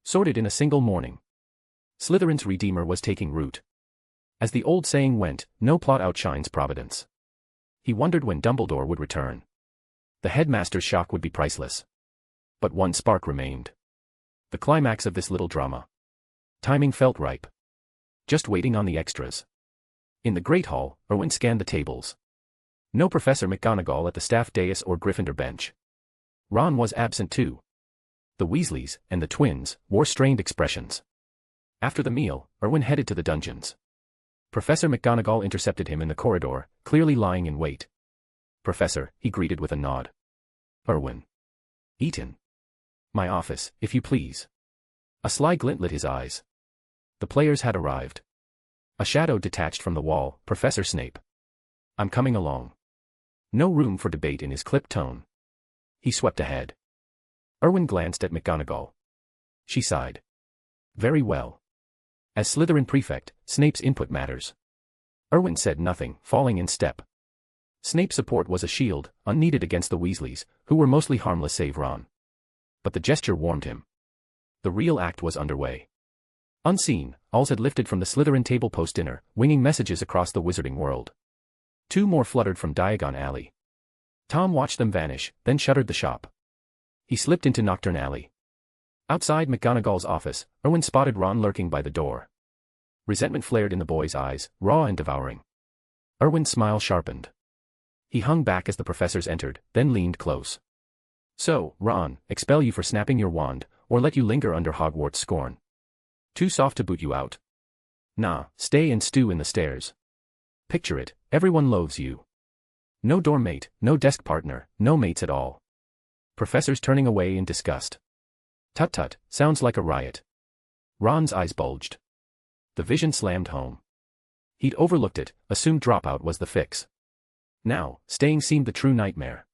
Sorted in a single morning. Slytherin's Redeemer was taking root. As the old saying went, no plot outshines Providence. He wondered when Dumbledore would return. The headmaster's shock would be priceless. But one spark remained. The climax of this little drama. Timing felt ripe. Just waiting on the extras. In the Great Hall, Erwin scanned the tables. No Professor McGonagall at the staff dais or Gryffindor bench. Ron was absent too. The Weasleys, and the twins, wore strained expressions. After the meal, Erwin headed to the dungeons. Professor McGonagall intercepted him in the corridor, clearly lying in wait. Professor, he greeted with a nod. Erwin. Eton. My office, if you please. A sly glint lit his eyes. The players had arrived. A shadow detached from the wall, Professor Snape. I'm coming along. No room for debate in his clipped tone. He swept ahead. Erwin glanced at McGonagall. She sighed. Very well. As Slytherin prefect, Snape's input matters. Erwin said nothing, falling in step. Snape's support was a shield, unneeded against the Weasleys, who were mostly harmless save Ron. But the gesture warmed him. The real act was underway. Unseen, Alls had lifted from the Slytherin table post-dinner, winging messages across the wizarding world. 2 more fluttered from Diagon Alley. Tom watched them vanish, then shuttered the shop. He slipped into Nocturne Alley. Outside McGonagall's office, Erwin spotted Ron lurking by the door. Resentment flared in the boy's eyes, raw and devouring. Erwin's smile sharpened. He hung back as the professors entered, then leaned close. So, Ron, expel you for snapping your wand, or let you linger under Hogwarts scorn? Too soft to boot you out? Nah, stay and stew in the stairs. Picture it, everyone loathes you. No dorm mate, no desk partner, no mates at all. Professors turning away in disgust. Tut-tut, sounds like a riot. Ron's eyes bulged. The vision slammed home. He'd overlooked it, assumed dropout was the fix. Now, staying seemed the true nightmare.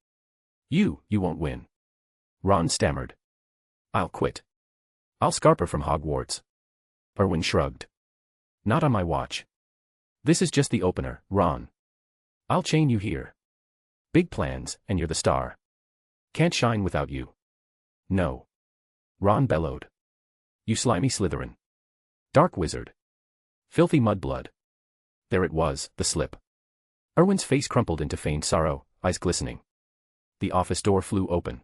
You won't win. Ron stammered. I'll quit. I'll scarper from Hogwarts. Erwin shrugged. Not on my watch. This is just the opener, Ron. I'll chain you here. Big plans, and you're the star. Can't shine without you. No. Ron bellowed. You slimy Slytherin. Dark wizard. Filthy mudblood. There it was, the slip. Erwin's face crumpled into feigned sorrow, eyes glistening. The office door flew open.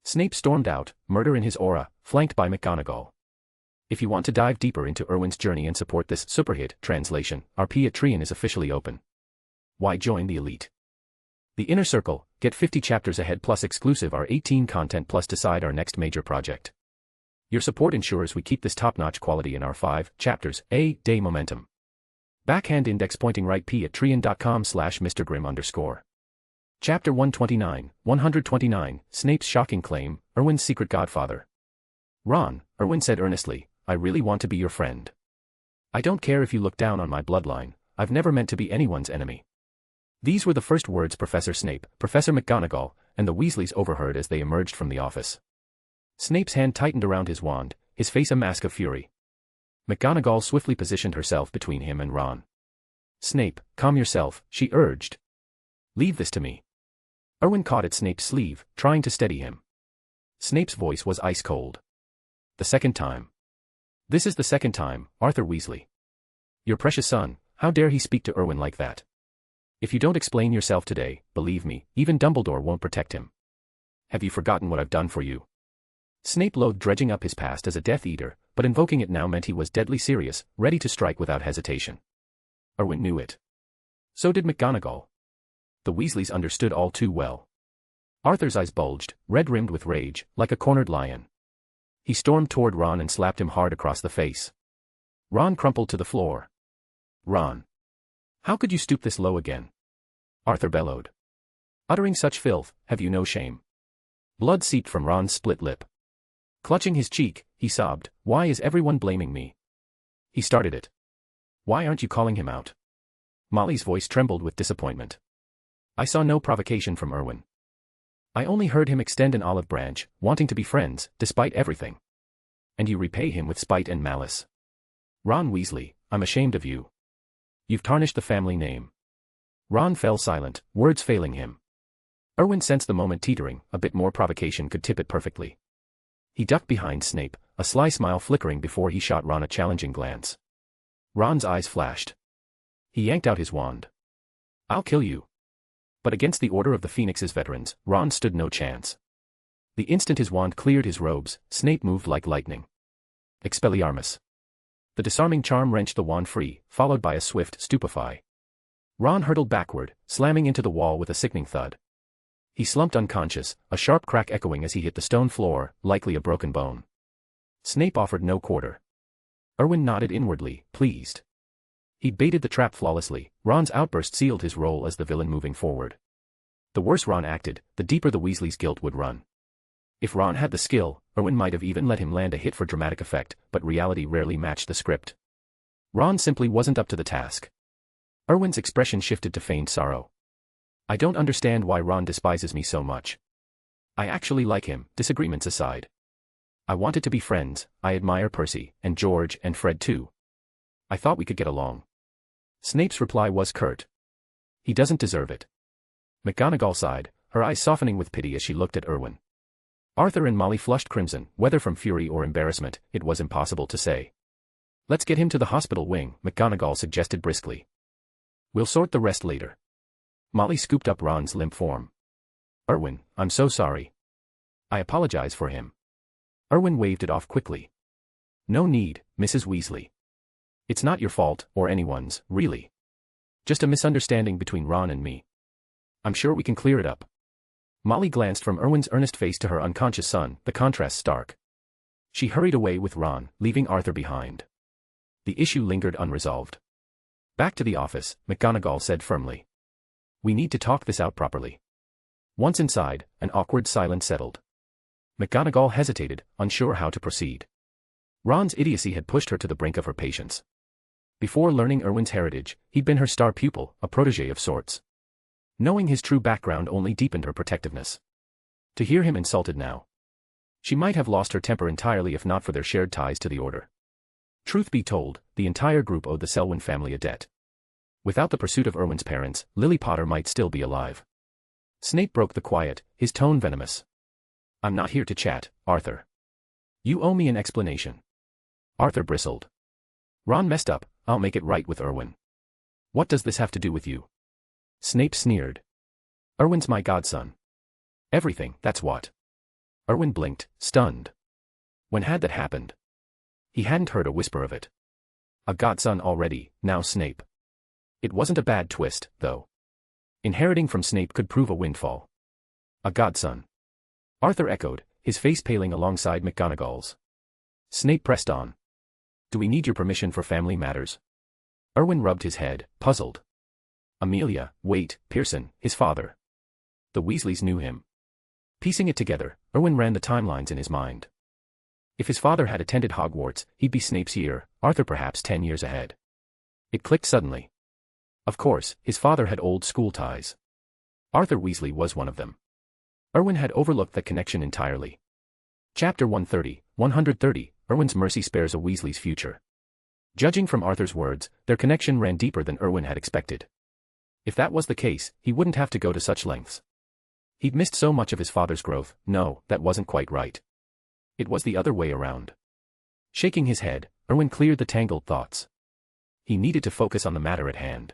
Snape stormed out, murder in his aura, flanked by McGonagall. If you want to dive deeper into Erwin's journey and support this superhit translation, our Patreon is officially open. Why join the elite? The Inner Circle, get 50 chapters ahead plus exclusive R18 content plus decide our next major project. Your support ensures we keep this top-notch quality in our 5 chapters a day momentum. Backhand index pointing right patreon.com/MrGrim_. Chapter 129, Snape's shocking claim, Erwin's secret godfather. Ron, Erwin said earnestly, I really want to be your friend. I don't care if you look down on my bloodline, I've never meant to be anyone's enemy. These were the first words Professor Snape, Professor McGonagall, and the Weasleys overheard as they emerged from the office. Snape's hand tightened around his wand, his face a mask of fury. McGonagall swiftly positioned herself between him and Ron. Snape, calm yourself, she urged. Leave this to me. Erwin caught at Snape's sleeve, trying to steady him. Snape's voice was ice cold. The second time. This is the second time, Arthur Weasley. Your precious son, how dare he speak to Erwin like that? If you don't explain yourself today, believe me, even Dumbledore won't protect him. Have you forgotten what I've done for you? Snape loathed dredging up his past as a Death Eater, but invoking it now meant he was deadly serious, ready to strike without hesitation. Erwin knew it. So did McGonagall. The Weasleys understood all too well. Arthur's eyes bulged, red-rimmed with rage, like a cornered lion. He stormed toward Ron and slapped him hard across the face. Ron crumpled to the floor. Ron. How could you stoop this low again? Arthur bellowed. Uttering such filth, have you no shame? Blood seeped from Ron's split lip. Clutching his cheek, he sobbed, why is everyone blaming me? He started it. Why aren't you calling him out? Molly's voice trembled with disappointment. I saw no provocation from Erwin. I only heard him extend an olive branch, wanting to be friends, despite everything. And you repay him with spite and malice. Ron Weasley, I'm ashamed of you. You've tarnished the family name. Ron fell silent, words failing him. Erwin sensed the moment teetering, a bit more provocation could tip it perfectly. He ducked behind Snape, a sly smile flickering before he shot Ron a challenging glance. Ron's eyes flashed. He yanked out his wand. I'll kill you. But against the Order of the Phoenix's veterans, Ron stood no chance. The instant his wand cleared his robes, Snape moved like lightning. Expelliarmus. The disarming charm wrenched the wand free, followed by a swift stupefy. Ron hurtled backward, slamming into the wall with a sickening thud. He slumped unconscious, a sharp crack echoing as he hit the stone floor, likely a broken bone. Snape offered no quarter. Erwin nodded inwardly, pleased. He baited the trap flawlessly. Ron's outburst sealed his role as the villain moving forward. The worse Ron acted, the deeper the Weasleys' guilt would run. If Ron had the skill, Erwin might have even let him land a hit for dramatic effect, but reality rarely matched the script. Ron simply wasn't up to the task. Erwin's expression shifted to feigned sorrow. I don't understand why Ron despises me so much. I actually like him, disagreements aside. I wanted to be friends, I admire Percy, and George, and Fred too. I thought we could get along. Snape's reply was curt. He doesn't deserve it. McGonagall sighed, her eyes softening with pity as she looked at Erwin. Arthur and Molly flushed crimson, whether from fury or embarrassment, it was impossible to say. Let's get him to the hospital wing, McGonagall suggested briskly. We'll sort the rest later. Molly scooped up Ron's limp form. Erwin, I'm so sorry. I apologize for him. Erwin waved it off quickly. No need, Mrs. Weasley. It's not your fault, or anyone's, really. Just a misunderstanding between Ron and me. I'm sure we can clear it up. Molly glanced from Erwin's earnest face to her unconscious son, the contrast stark. She hurried away with Ron, leaving Arthur behind. The issue lingered unresolved. Back to the office, McGonagall said firmly. We need to talk this out properly. Once inside, an awkward silence settled. McGonagall hesitated, unsure how to proceed. Ron's idiocy had pushed her to the brink of her patience. Before learning Erwin's heritage, he'd been her star pupil, a protégé of sorts. Knowing his true background only deepened her protectiveness. To hear him insulted now. She might have lost her temper entirely if not for their shared ties to the Order. Truth be told, the entire group owed the Selwyn family a debt. Without the pursuit of Erwin's parents, Lily Potter might still be alive. Snape broke the quiet, his tone venomous. I'm not here to chat, Arthur. You owe me an explanation. Arthur bristled. Ron messed up, I'll make it right with Erwin. What does this have to do with you? Snape sneered. Erwin's my godson. Everything, that's what. Erwin blinked, stunned. When had that happened? He hadn't heard a whisper of it. A godson already, now Snape. It wasn't a bad twist, though. Inheriting from Snape could prove a windfall. A godson. Arthur echoed, his face paling alongside McGonagall's. Snape pressed on. Do we need your permission for family matters? Erwin rubbed his head, puzzled. Amelia, wait, Pearson, his father. The Weasleys knew him. Piecing it together, Erwin ran the timelines in his mind. If his father had attended Hogwarts, he'd be Snape's year, Arthur perhaps 10 years ahead. It clicked suddenly. Of course, his father had old school ties. Arthur Weasley was one of them. Erwin had overlooked that connection entirely. Chapter 130, Erwin's mercy spares a Weasley's future. Judging from Arthur's words, their connection ran deeper than Erwin had expected. If that was the case, he wouldn't have to go to such lengths. He'd missed so much of his father's growth. No, that wasn't quite right. It was the other way around. Shaking his head, Erwin cleared the tangled thoughts. He needed to focus on the matter at hand.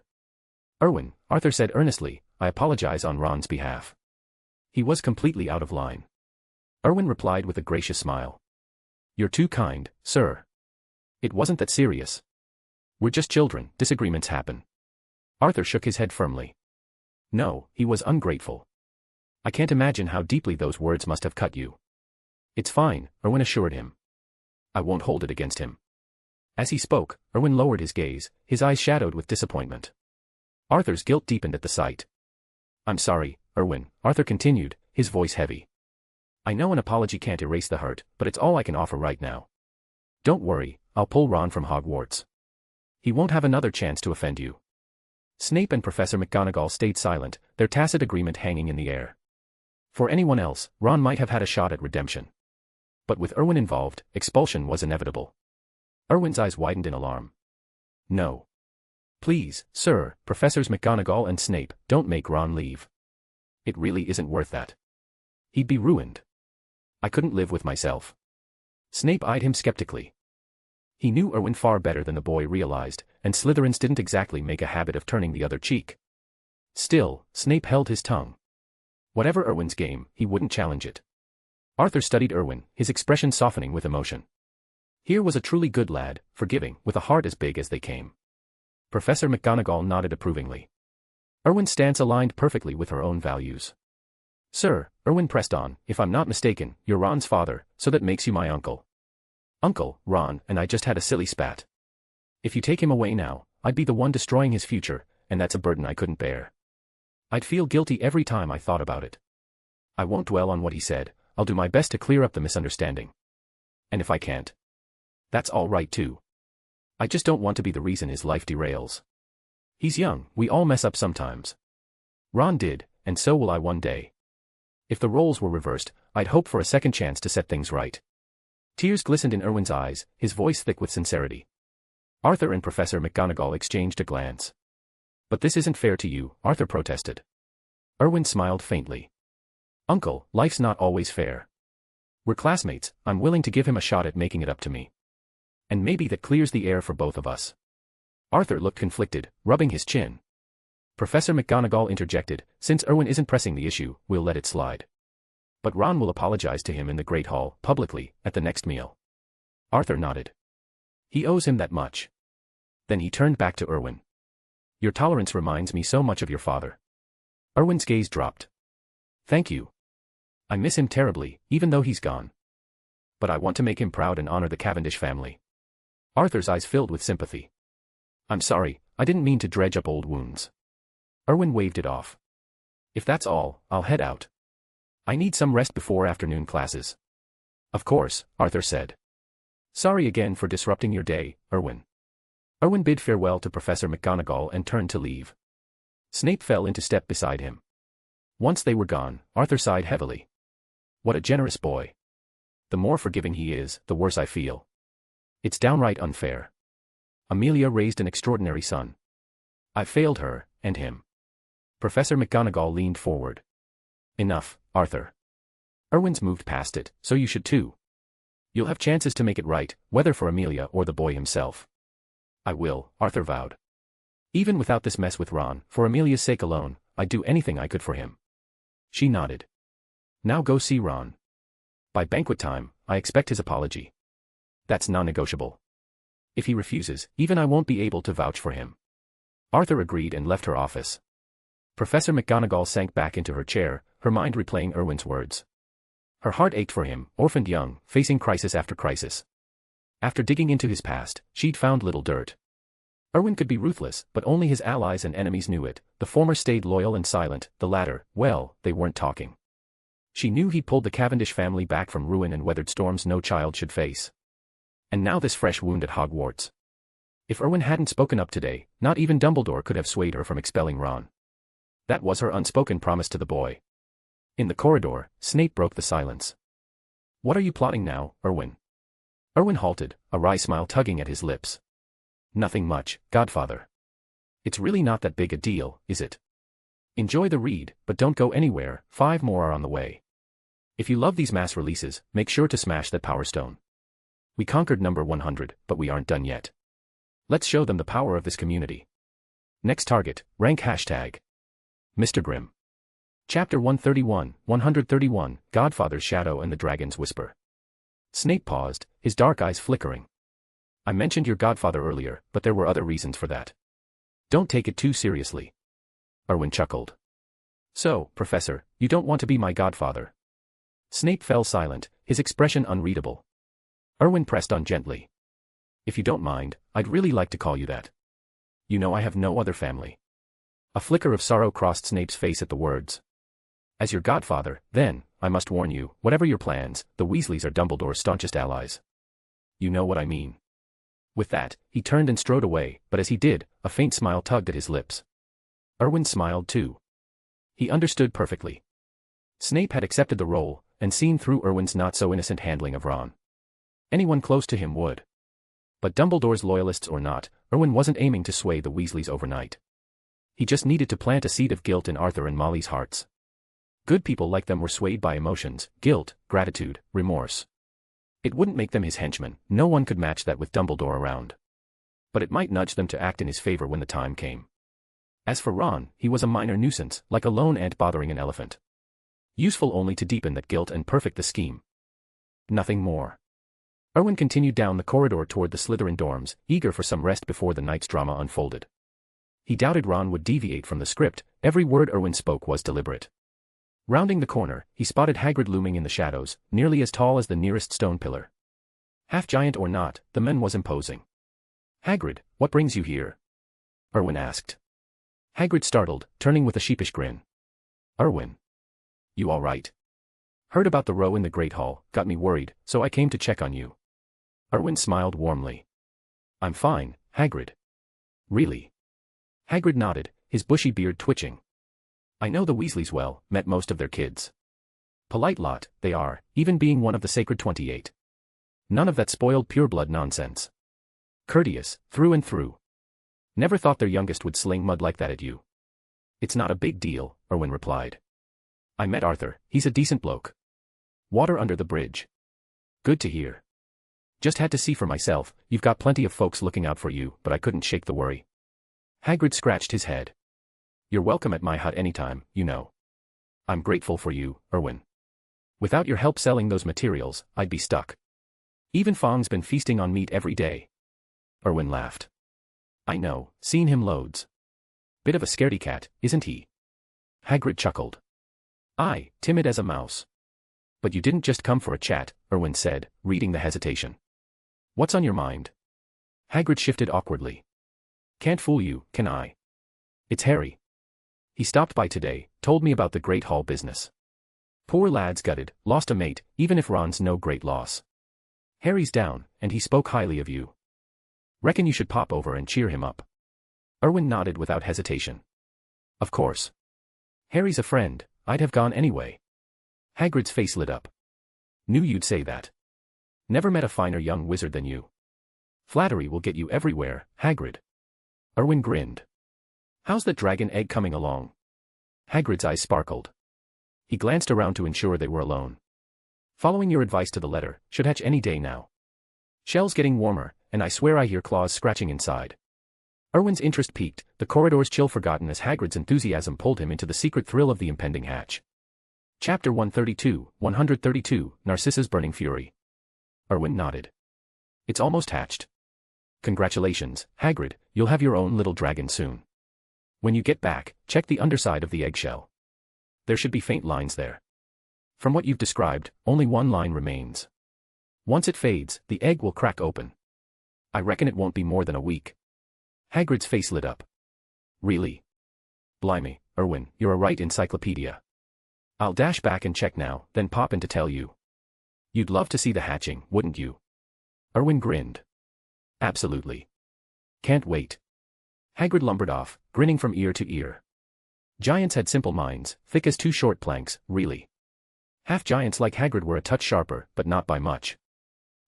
Erwin, Arthur said earnestly, I apologize on Ron's behalf. He was completely out of line. Erwin replied with a gracious smile. You're too kind, sir. It wasn't that serious. We're just children, disagreements happen. Arthur shook his head firmly. No, he was ungrateful. I can't imagine how deeply those words must have cut you. It's fine, Erwin assured him. I won't hold it against him. As he spoke, Erwin lowered his gaze, his eyes shadowed with disappointment. Arthur's guilt deepened at the sight. I'm sorry, Erwin, Arthur continued, his voice heavy. I know an apology can't erase the hurt, but it's all I can offer right now. Don't worry, I'll pull Ron from Hogwarts. He won't have another chance to offend you. Snape and Professor McGonagall stayed silent, their tacit agreement hanging in the air. For anyone else, Ron might have had a shot at redemption. But with Erwin involved, expulsion was inevitable. Erwin's eyes widened in alarm. No. Please, sir, Professors McGonagall and Snape, don't make Ron leave. It really isn't worth that. He'd be ruined. I couldn't live with myself. Snape eyed him skeptically. He knew Erwin far better than the boy realized, and Slytherins didn't exactly make a habit of turning the other cheek. Still, Snape held his tongue. Whatever Erwin's game, he wouldn't challenge it. Arthur studied Erwin, his expression softening with emotion. Here was a truly good lad, forgiving, with a heart as big as they came. Professor McGonagall nodded approvingly. Erwin's stance aligned perfectly with her own values. Sir, Erwin pressed on, if I'm not mistaken, you're Ron's father, so that makes you my uncle. Uncle, Ron, and I just had a silly spat. If you take him away now, I'd be the one destroying his future, and that's a burden I couldn't bear. I'd feel guilty every time I thought about it. I won't dwell on what he said, I'll do my best to clear up the misunderstanding. And if I can't, that's all right too. I just don't want to be the reason his life derails. He's young, we all mess up sometimes. Ron did, and so will I one day. If the roles were reversed, I'd hope for a second chance to set things right. Tears glistened in Erwin's eyes, his voice thick with sincerity. Arthur and Professor McGonagall exchanged a glance. But this isn't fair to you, Arthur protested. Erwin smiled faintly. Uncle, life's not always fair. We're classmates, I'm willing to give him a shot at making it up to me. And maybe that clears the air for both of us. Arthur looked conflicted, rubbing his chin. Professor McGonagall interjected, since Erwin isn't pressing the issue, we'll let it slide. But Ron will apologize to him in the Great Hall, publicly, at the next meal. Arthur nodded. He owes him that much. Then he turned back to Erwin. Your tolerance reminds me so much of your father. Erwin's gaze dropped. Thank you. I miss him terribly, even though he's gone. But I want to make him proud and honor the Cavendish family. Arthur's eyes filled with sympathy. I'm sorry, I didn't mean to dredge up old wounds. Erwin waved it off. If that's all, I'll head out. I need some rest before afternoon classes. Of course, Arthur said. Sorry again for disrupting your day, Erwin. Erwin bid farewell to Professor McGonagall and turned to leave. Snape fell into step beside him. Once they were gone, Arthur sighed heavily. What a generous boy. The more forgiving he is, the worse I feel. It's downright unfair. Amelia raised an extraordinary son. I failed her, and him. Professor McGonagall leaned forward. Enough, Arthur. Erwin's moved past it, so you should too. You'll have chances to make it right, whether for Amelia or the boy himself. I will, Arthur vowed. Even without this mess with Ron, for Amelia's sake alone, I'd do anything I could for him. She nodded. Now go see Ron. By banquet time, I expect his apology. That's non-negotiable. If he refuses, even I won't be able to vouch for him. Arthur agreed and left her office. Professor McGonagall sank back into her chair, her mind replaying Erwin's words. Her heart ached for him, orphaned young, facing crisis after crisis. After digging into his past, she'd found little dirt. Erwin could be ruthless, but only his allies and enemies knew it. The former stayed loyal and silent, the latter, well, they weren't talking. She knew he'd pulled the Cavendish family back from ruin and weathered storms no child should face. And now this fresh wound at Hogwarts. If Erwin hadn't spoken up today, not even Dumbledore could have swayed her from expelling Ron. That was her unspoken promise to the boy. In the corridor, Snape broke the silence. What are you plotting now, Erwin? Erwin halted, a wry smile tugging at his lips. Nothing much, Godfather. It's really not that big a deal, is it? Enjoy the read, but don't go anywhere, 5 more are on the way. If you love these mass releases, make sure to smash that Power Stone. We conquered number 100, but we aren't done yet. Let's show them the power of this community. Next target, rank hashtag. Mr. Grimm. Chapter 131, Godfather's Shadow and the Dragon's Whisper. Snape paused, his dark eyes flickering. I mentioned your godfather earlier, but there were other reasons for that. Don't take it too seriously. Erwin chuckled. So, Professor, you don't want to be my godfather? Snape fell silent, his expression unreadable. Erwin pressed on gently. If you don't mind, I'd really like to call you that. You know I have no other family. A flicker of sorrow crossed Snape's face at the words. As your godfather, then, I must warn you, whatever your plans, the Weasleys are Dumbledore's staunchest allies. You know what I mean. With that, he turned and strode away, but as he did, a faint smile tugged at his lips. Erwin smiled too. He understood perfectly. Snape had accepted the role, and seen through Erwin's not-so-innocent handling of Ron. Anyone close to him would. But Dumbledore's loyalists or not, Erwin wasn't aiming to sway the Weasleys overnight. He just needed to plant a seed of guilt in Arthur and Molly's hearts. Good people like them were swayed by emotions, guilt, gratitude, remorse. It wouldn't make them his henchmen, no one could match that with Dumbledore around. But it might nudge them to act in his favor when the time came. As for Ron, he was a minor nuisance, like a lone ant bothering an elephant. Useful only to deepen that guilt and perfect the scheme. Nothing more. Erwin continued down the corridor toward the Slytherin dorms, eager for some rest before the night's drama unfolded. He doubted Ron would deviate from the script, every word Erwin spoke was deliberate. Rounding the corner, he spotted Hagrid looming in the shadows, nearly as tall as the nearest stone pillar. Half-giant or not, the man was imposing. Hagrid, what brings you here? Erwin asked. Hagrid startled, turning with a sheepish grin. Erwin. You all right? Heard about the row in the Great Hall, got me worried, so I came to check on you. Erwin smiled warmly. I'm fine, Hagrid. Really? Hagrid nodded, his bushy beard twitching. I know the Weasleys well, met most of their kids. Polite lot, they are, even being one of the Sacred 28. None of that spoiled pureblood nonsense. Courteous, through and through. Never thought their youngest would sling mud like that at you. It's not a big deal, Erwin replied. I met Arthur, he's a decent bloke. Water under the bridge. Good to hear. Just had to see for myself, you've got plenty of folks looking out for you, but I couldn't shake the worry. Hagrid scratched his head. You're welcome at my hut anytime, you know. I'm grateful for you, Erwin. Without your help selling those materials, I'd be stuck. Even Fong's been feasting on meat every day. Erwin laughed. I know, seen him loads. Bit of a scaredy cat, isn't he? Hagrid chuckled. "Aye, timid as a mouse. But you didn't just come for a chat," Erwin said, reading the hesitation. "What's on your mind?" Hagrid shifted awkwardly. "Can't fool you, can I? It's Harry. He stopped by today, told me about the Great Hall business. Poor lad's gutted, lost a mate, even if Ron's no great loss. Harry's down, and he spoke highly of you. Reckon you should pop over and cheer him up." Erwin nodded without hesitation. "Of course. Harry's a friend, I'd have gone anyway." Hagrid's face lit up. "Knew you'd say that. Never met a finer young wizard than you. Flattery will get you everywhere, Hagrid." Erwin grinned. "How's the dragon egg coming along?" Hagrid's eyes sparkled. He glanced around to ensure they were alone. "Following your advice to the letter, should hatch any day now. Shell's getting warmer, and I swear I hear claws scratching inside." Erwin's interest peaked, the corridors chill forgotten as Hagrid's enthusiasm pulled him into the secret thrill of the impending hatch. Chapter 132, Narcissa's Burning Fury. Erwin nodded. "It's almost hatched. Congratulations, Hagrid, you'll have your own little dragon soon. When you get back, check the underside of the eggshell. There should be faint lines there. From what you've described, only one line remains. Once it fades, the egg will crack open. I reckon it won't be more than a week." Hagrid's face lit up. "Really? Blimey, Erwin, you're a right encyclopedia. I'll dash back and check now, then pop in to tell you. You'd love to see the hatching, wouldn't you?" Erwin grinned. "Absolutely. Can't wait." Hagrid lumbered off, grinning from ear to ear. Giants had simple minds, thick as two short planks, really. Half-giants like Hagrid were a touch sharper, but not by much.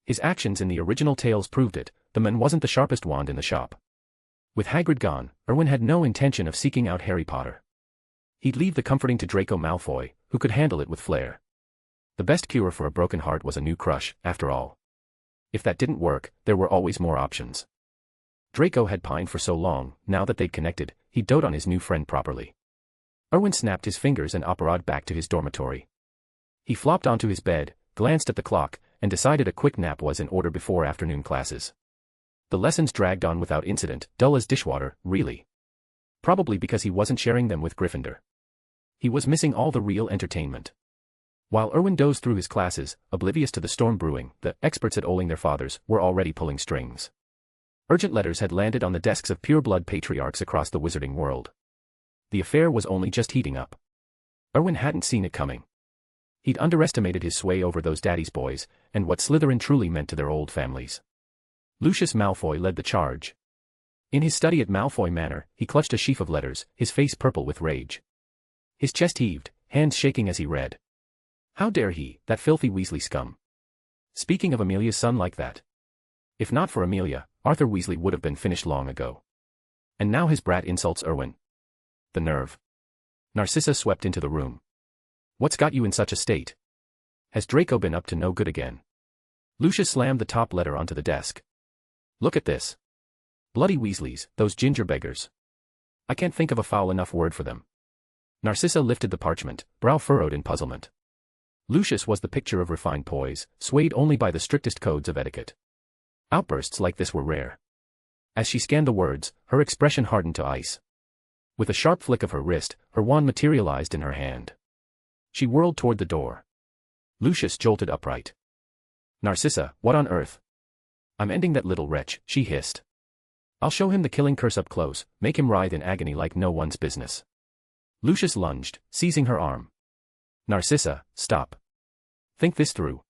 His actions in the original tales proved it, the man wasn't the sharpest wand in the shop. With Hagrid gone, Erwin had no intention of seeking out Harry Potter. He'd leave the comforting to Draco Malfoy, who could handle it with flair. The best cure for a broken heart was a new crush, after all. If that didn't work, there were always more options. Draco had pined for so long, now that they'd connected, he'd dote on his new friend properly. Erwin snapped his fingers and operaed back to his dormitory. He flopped onto his bed, glanced at the clock, and decided a quick nap was in order before afternoon classes. The lessons dragged on without incident, dull as dishwater, really. Probably because he wasn't sharing them with Gryffindor. He was missing all the real entertainment. While Erwin dozed through his classes, oblivious to the storm brewing, the experts at owling their fathers were already pulling strings. Urgent letters had landed on the desks of pure-blood patriarchs across the wizarding world. The affair was only just heating up. Erwin hadn't seen it coming. He'd underestimated his sway over those daddy's boys, and what Slytherin truly meant to their old families. Lucius Malfoy led the charge. In his study at Malfoy Manor, he clutched a sheaf of letters, his face purple with rage. His chest heaved, hands shaking as he read. How dare he, that filthy Weasley scum? Speaking of Amelia's son like that. If not for Amelia, Arthur Weasley would have been finished long ago. And now his brat insults Erwin. The nerve. Narcissa swept into the room. What's got you in such a state? Has Draco been up to no good again? Lucius slammed the top letter onto the desk. Look at this. Bloody Weasleys, those ginger beggars. I can't think of a foul enough word for them. Narcissa lifted the parchment, brow furrowed in puzzlement. Lucius was the picture of refined poise, swayed only by the strictest codes of etiquette. Outbursts like this were rare. As she scanned the words, her expression hardened to ice. With a sharp flick of her wrist, her wand materialized in her hand. She whirled toward the door. Lucius jolted upright. Narcissa, what on earth? I'm ending that little wretch, she hissed. I'll show him the killing curse up close, make him writhe in agony like no one's business. Lucius lunged, seizing her arm. Narcissa, stop. Think this through.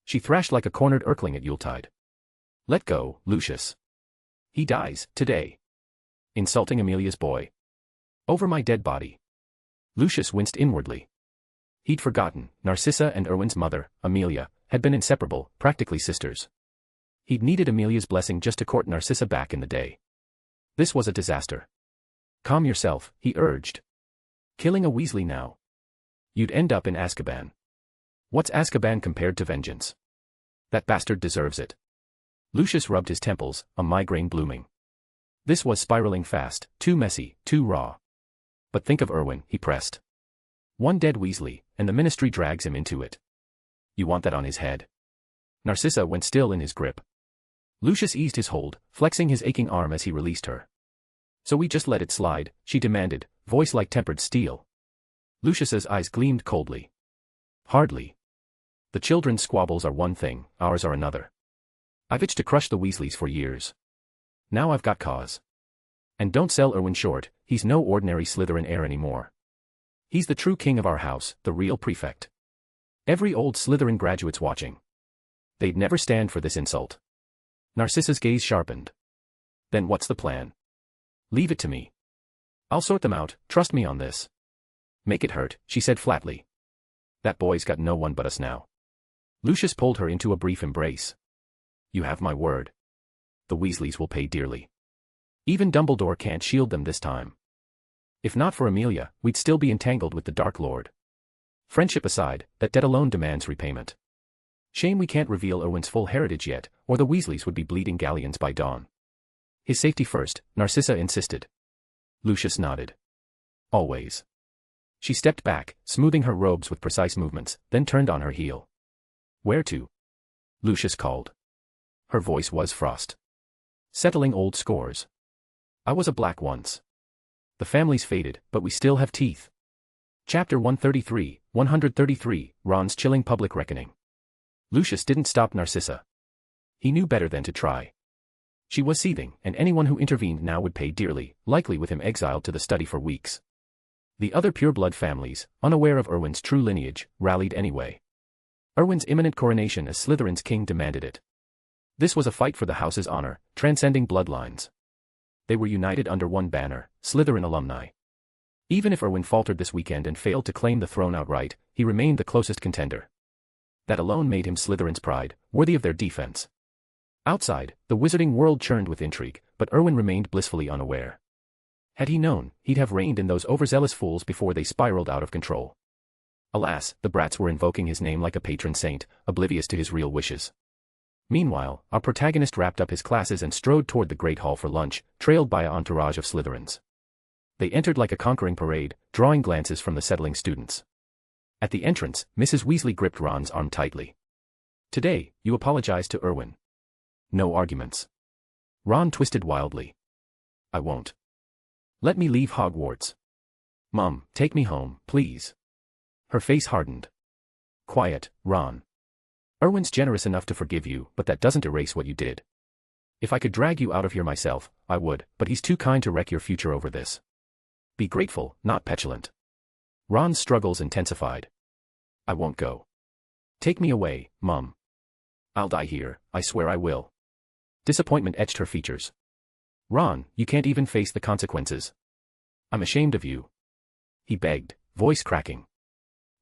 She thrashed like a cornered Urkling at Yuletide. Let go, Lucius. He dies, today. Insulting Amelia's boy. Over my dead body. Lucius winced inwardly. He'd forgotten, Narcissa and Erwin's mother, Amelia, had been inseparable, practically sisters. He'd needed Amelia's blessing just to court Narcissa back in the day. This was a disaster. Calm yourself, he urged. Killing a Weasley now. You'd end up in Azkaban. What's Azkaban compared to vengeance? That bastard deserves it. Lucius rubbed his temples, a migraine blooming. This was spiraling fast, too messy, too raw. But think of Erwin, he pressed. One dead Weasley, and the ministry drags him into it. You want that on his head? Narcissa went still in his grip. Lucius eased his hold, flexing his aching arm as he released her. So we just let it slide, she demanded, voice like tempered steel. Lucius's eyes gleamed coldly. Hardly. The children's squabbles are one thing, ours are another. I've itched to crush the Weasleys for years. Now I've got cause. And don't sell Erwin short, he's no ordinary Slytherin heir anymore. He's the true king of our house, the real prefect. Every old Slytherin graduate's watching. They'd never stand for this insult. Narcissa's gaze sharpened. Then what's the plan? Leave it to me. I'll sort them out, trust me on this. Make it hurt, she said flatly. That boy's got no one but us now. Lucius pulled her into a brief embrace. You have my word. The Weasleys will pay dearly. Even Dumbledore can't shield them this time. If not for Amelia, we'd still be entangled with the Dark Lord. Friendship aside, that debt alone demands repayment. Shame we can't reveal Erwin's full heritage yet, or the Weasleys would be bleeding galleons by dawn. His safety first, Narcissa insisted. Lucius nodded. Always. She stepped back, smoothing her robes with precise movements, then turned on her heel. Where to? Lucius called. Her voice was frost. Settling old scores. I was a black once. The family's faded, but we still have teeth. Chapter 133, Ron's chilling public reckoning. Lucius didn't stop Narcissa. He knew better than to try. She was seething, and anyone who intervened now would pay dearly, likely with him exiled to the study for weeks. The other pureblood families, unaware of Erwin's true lineage, rallied anyway. Erwin's imminent coronation as Slytherin's king demanded it. This was a fight for the house's honor, transcending bloodlines. They were united under one banner, Slytherin alumni. Even if Erwin faltered this weekend and failed to claim the throne outright, he remained the closest contender. That alone made him Slytherin's pride, worthy of their defense. Outside, the wizarding world churned with intrigue, but Erwin remained blissfully unaware. Had he known, he'd have reined in those overzealous fools before they spiraled out of control. Alas, the brats were invoking his name like a patron saint, oblivious to his real wishes. Meanwhile, our protagonist wrapped up his classes and strode toward the Great Hall for lunch, trailed by an entourage of Slytherins. They entered like a conquering parade, drawing glances from the settling students. At the entrance, Mrs. Weasley gripped Ron's arm tightly. Today, you apologize to Erwin. No arguments. Ron twisted wildly. I won't. Let me leave Hogwarts. Mom, take me home, please. Her face hardened. Quiet, Ron. Erwin's generous enough to forgive you, but that doesn't erase what you did. If I could drag you out of here myself, I would, but he's too kind to wreck your future over this. Be grateful, not petulant. Ron's struggles intensified. I won't go. Take me away, Mum. I'll die here, I swear I will. Disappointment etched her features. Ron, you can't even face the consequences. I'm ashamed of you. He begged, voice cracking.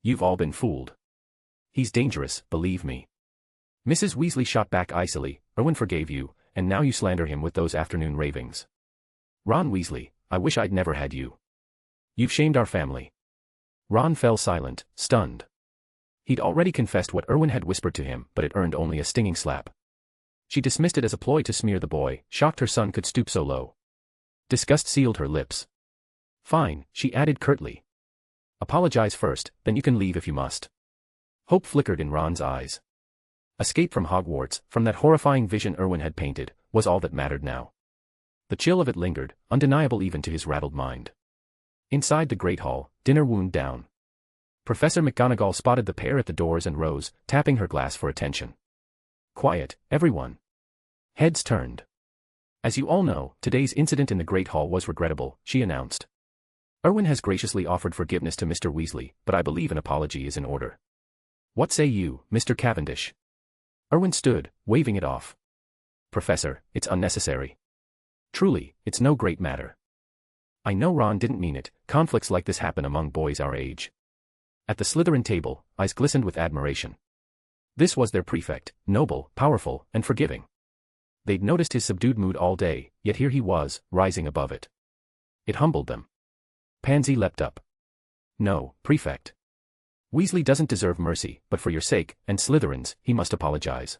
You've all been fooled. He's dangerous, believe me. Mrs. Weasley shot back icily, Erwin forgave you, and now you slander him with those afternoon ravings. Ron Weasley, I wish I'd never had you. You've shamed our family. Ron fell silent, stunned. He'd already confessed what Erwin had whispered to him, but it earned only a stinging slap. She dismissed it as a ploy to smear the boy, shocked her son could stoop so low. Disgust sealed her lips. Fine, she added curtly. Apologize first, then you can leave if you must. Hope flickered in Ron's eyes. Escape from Hogwarts, from that horrifying vision Erwin had painted, was all that mattered now. The chill of it lingered, undeniable even to his rattled mind. Inside the Great Hall, dinner wound down. Professor McGonagall spotted the pair at the doors and rose, tapping her glass for attention. Quiet, everyone. Heads turned. As you all know, today's incident in the Great Hall was regrettable, she announced. Erwin has graciously offered forgiveness to Mr. Weasley, but I believe an apology is in order. What say you, Mr. Cavendish? Erwin stood, waving it off. Professor, it's unnecessary. Truly, it's no great matter. I know Ron didn't mean it, conflicts like this happen among boys our age. At the Slytherin table, eyes glistened with admiration. This was their prefect, noble, powerful, and forgiving. They'd noticed his subdued mood all day, yet here he was, rising above it. It humbled them. Pansy leapt up. No, prefect. Weasley doesn't deserve mercy, but for your sake, and Slytherin's, he must apologize.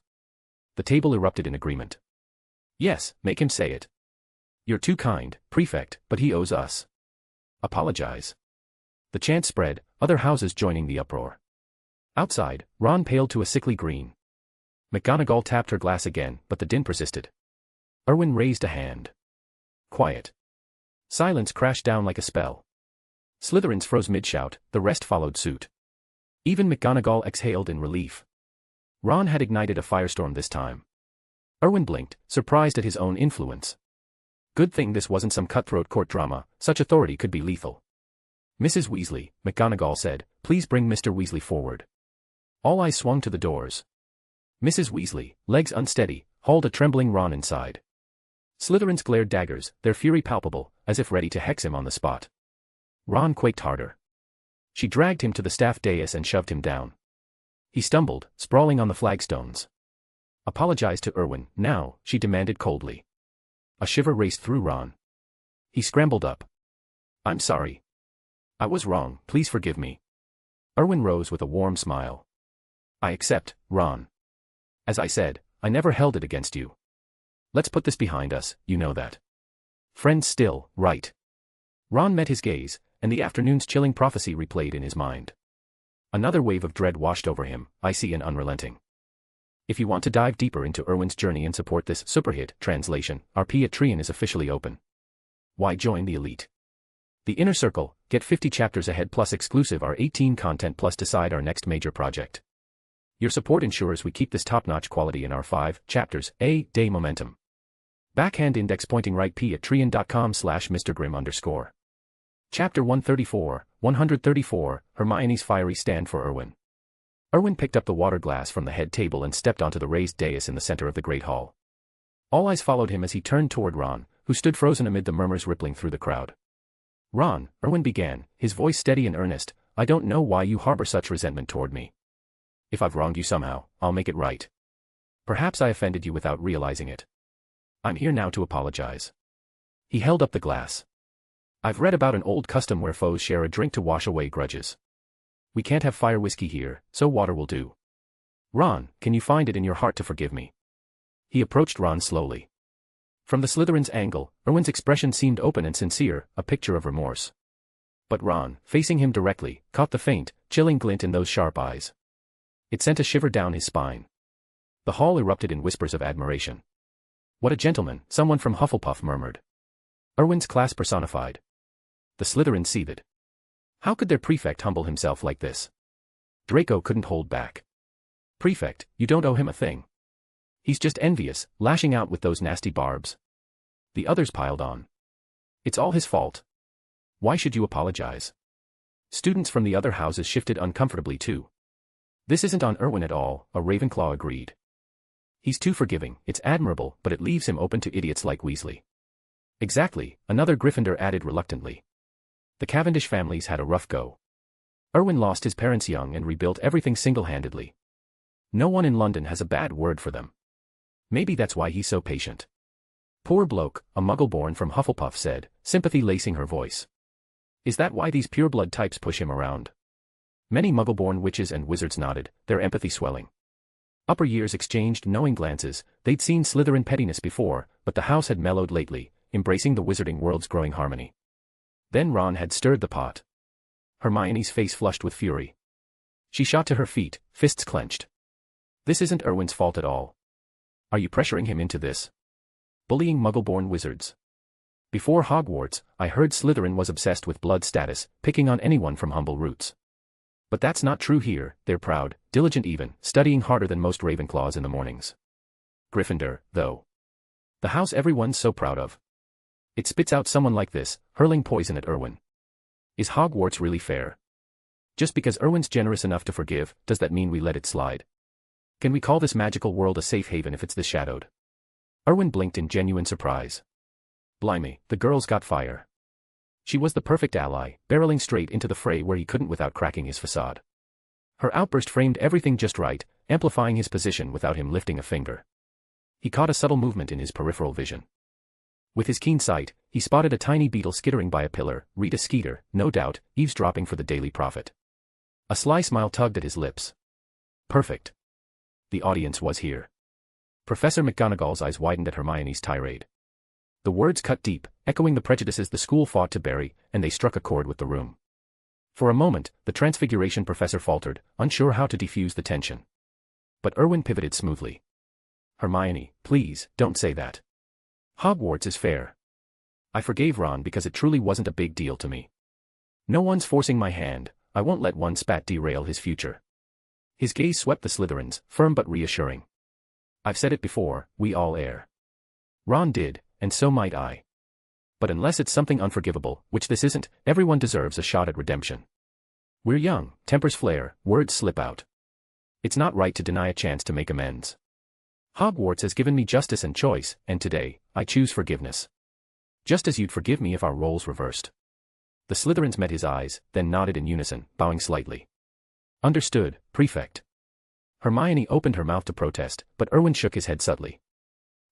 The table erupted in agreement. Yes, make him say it. You're too kind, prefect, but he owes us. Apologize. The chant spread, other houses joining the uproar. Outside, Ron paled to a sickly green. McGonagall tapped her glass again, but the din persisted. Erwin raised a hand. Quiet. Silence crashed down like a spell. Slytherins froze mid-shout, the rest followed suit. Even McGonagall exhaled in relief. Ron had ignited a firestorm this time. Erwin blinked, surprised at his own influence. Good thing this wasn't some cutthroat court drama, such authority could be lethal. Mrs. Weasley, McGonagall said, please bring Mr. Weasley forward. All eyes swung to the doors. Mrs. Weasley, legs unsteady, hauled a trembling Ron inside. Slytherins glared daggers, their fury palpable, as if ready to hex him on the spot. Ron quaked harder. She dragged him to the staff dais and shoved him down. He stumbled, sprawling on the flagstones. Apologize to Erwin, now, she demanded coldly. A shiver raced through Ron. He scrambled up. I'm sorry. I was wrong, please forgive me. Erwin rose with a warm smile. I accept, Ron. As I said, I never held it against you. Let's put this behind us, you know that. Friends still, right? Ron met his gaze, and the afternoon's chilling prophecy replayed in his mind. Another wave of dread washed over him, icy and unrelenting. If you want to dive deeper into Erwin's journey and support this superhit translation, our Patreon is officially open. Why join the elite? The Inner Circle, get 50 chapters ahead plus exclusive R18 content plus decide our next major project. Your support ensures we keep this top-notch quality in our 5 chapters a day momentum. Backhand index pointing right patreon.com/mrgrim_. Chapter 134, Hermione's fiery stand for Erwin. Erwin picked up the water glass from the head table and stepped onto the raised dais in the center of the Great Hall. All eyes followed him as he turned toward Ron, who stood frozen amid the murmurs rippling through the crowd. Ron, Erwin began, his voice steady and earnest, I don't know why you harbor such resentment toward me. If I've wronged you somehow, I'll make it right. Perhaps I offended you without realizing it. I'm here now to apologize. He held up the glass. I've read about an old custom where foes share a drink to wash away grudges. We can't have fire whiskey here, so water will do. Ron, can you find it in your heart to forgive me? He approached Ron slowly. From the Slytherin's angle, Erwin's expression seemed open and sincere, a picture of remorse. But Ron, facing him directly, caught the faint, chilling glint in those sharp eyes. It sent a shiver down his spine. The hall erupted in whispers of admiration. What a gentleman, someone from Hufflepuff murmured. Erwin's class personified. The Slytherin seethed. How could their prefect humble himself like this? Draco couldn't hold back. Prefect, you don't owe him a thing. He's just envious, lashing out with those nasty barbs. The others piled on. It's all his fault. Why should you apologize? Students from the other houses shifted uncomfortably too. This isn't on Erwin at all, a Ravenclaw agreed. He's too forgiving, it's admirable, but it leaves him open to idiots like Weasley. Exactly, another Gryffindor added reluctantly. The Cavendish families had a rough go. Erwin lost his parents young and rebuilt everything single-handedly. No one in London has a bad word for them. Maybe that's why he's so patient. Poor bloke, a muggle-born from Hufflepuff said, sympathy lacing her voice. Is that why these pureblood types push him around? Many muggle-born witches and wizards nodded, their empathy swelling. Upper years exchanged knowing glances, they'd seen Slytherin pettiness before, but the house had mellowed lately, embracing the wizarding world's growing harmony. Then Ron had stirred the pot. Hermione's face flushed with fury. She shot to her feet, fists clenched. This isn't Erwin's fault at all. Are you pressuring him into this? Bullying muggle-born wizards. Before Hogwarts, I heard Slytherin was obsessed with blood status, picking on anyone from humble roots. But that's not true here, they're proud, diligent even, studying harder than most Ravenclaws in the mornings. Gryffindor, though. The house everyone's so proud of. It spits out someone like this, hurling poison at Erwin. Is Hogwarts really fair? Just because Erwin's generous enough to forgive, does that mean we let it slide? Can we call this magical world a safe haven if it's this shadowed? Erwin blinked in genuine surprise. Blimey, the girl's got fire. She was the perfect ally, barreling straight into the fray where he couldn't without cracking his facade. Her outburst framed everything just right, amplifying his position without him lifting a finger. He caught a subtle movement in his peripheral vision. With his keen sight, he spotted a tiny beetle skittering by a pillar, Rita Skeeter, no doubt, eavesdropping for the Daily Prophet. A sly smile tugged at his lips. Perfect. The audience was here. Professor McGonagall's eyes widened at Hermione's tirade. The words cut deep, echoing the prejudices the school fought to bury, and they struck a chord with the room. For a moment, the Transfiguration professor faltered, unsure how to defuse the tension. But Erwin pivoted smoothly. Hermione, please, don't say that. Hogwarts is fair. I forgave Ron because it truly wasn't a big deal to me. No one's forcing my hand, I won't let one spat derail his future. His gaze swept the Slytherins, firm but reassuring. I've said it before, we all err. Ron did, and so might I. But unless it's something unforgivable, which this isn't, everyone deserves a shot at redemption. We're young, tempers flare, words slip out. It's not right to deny a chance to make amends. Hogwarts has given me justice and choice, and today, I choose forgiveness. Just as you'd forgive me if our roles reversed. The Slytherins met his eyes, then nodded in unison, bowing slightly. Understood, Prefect. Hermione opened her mouth to protest, but Erwin shook his head subtly.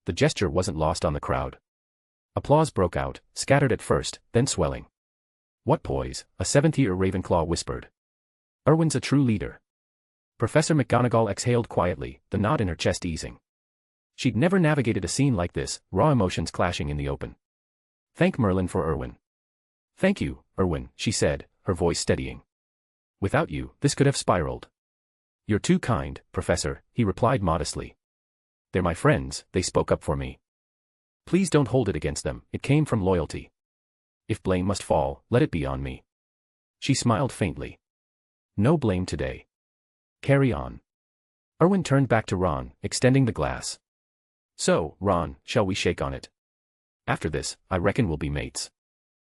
The gesture wasn't lost on the crowd. Applause broke out, scattered at first, then swelling. What poise, a seventh-year Ravenclaw whispered. Erwin's a true leader. Professor McGonagall exhaled quietly, the knot in her chest easing. She'd never navigated a scene like this, raw emotions clashing in the open. Thank Merlin for Erwin. Thank you, Erwin, she said, her voice steadying. Without you, this could have spiraled. You're too kind, Professor, he replied modestly. They're my friends, they spoke up for me. Please don't hold it against them, it came from loyalty. If blame must fall, let it be on me. She smiled faintly. No blame today. Carry on. Erwin turned back to Ron, extending the glass. So, Ron, shall we shake on it? After this, I reckon we'll be mates.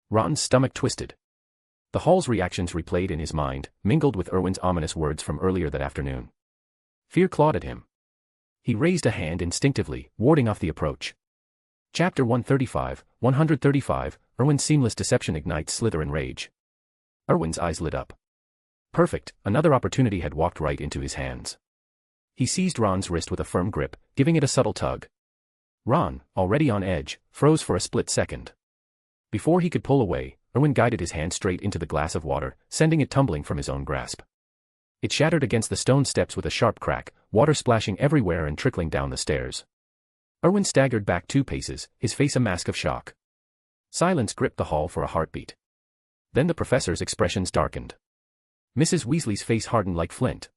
Ron's stomach twisted. The hall's reactions replayed in his mind, mingled with Erwin's ominous words from earlier that afternoon. Fear clawed at him. He raised a hand instinctively, warding off the approach. Chapter 135, Erwin's seamless deception ignites Slytherin rage. Erwin's eyes lit up. Perfect, another opportunity had walked right into his hands. He seized Ron's wrist with a firm grip, giving it a subtle tug. Ron, already on edge, froze for a split second. Before he could pull away, Erwin guided his hand straight into the glass of water, sending it tumbling from his own grasp. It shattered against the stone steps with a sharp crack, water splashing everywhere and trickling down the stairs. Erwin staggered back 2 paces, his face a mask of shock. Silence gripped the hall for a heartbeat. Then the professor's expressions darkened. Mrs. Weasley's face hardened like flint.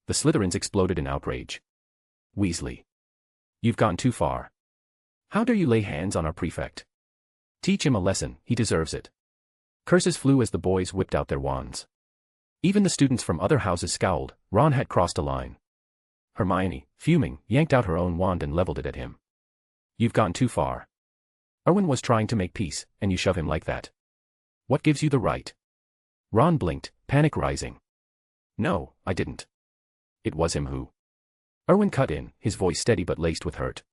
The Slytherins exploded in outrage. Weasley. You've gone too far. How dare you lay hands on our prefect? Teach him a lesson, he deserves it. Curses flew as the boys whipped out their wands. Even the students from other houses scowled, Ron had crossed a line. Hermione, fuming, yanked out her own wand and leveled it at him. You've gone too far. Erwin was trying to make peace, and you shove him like that. What gives you the right? Ron blinked, panic rising. No, I didn't. It was him who. Erwin cut in, his voice steady but laced with hurt.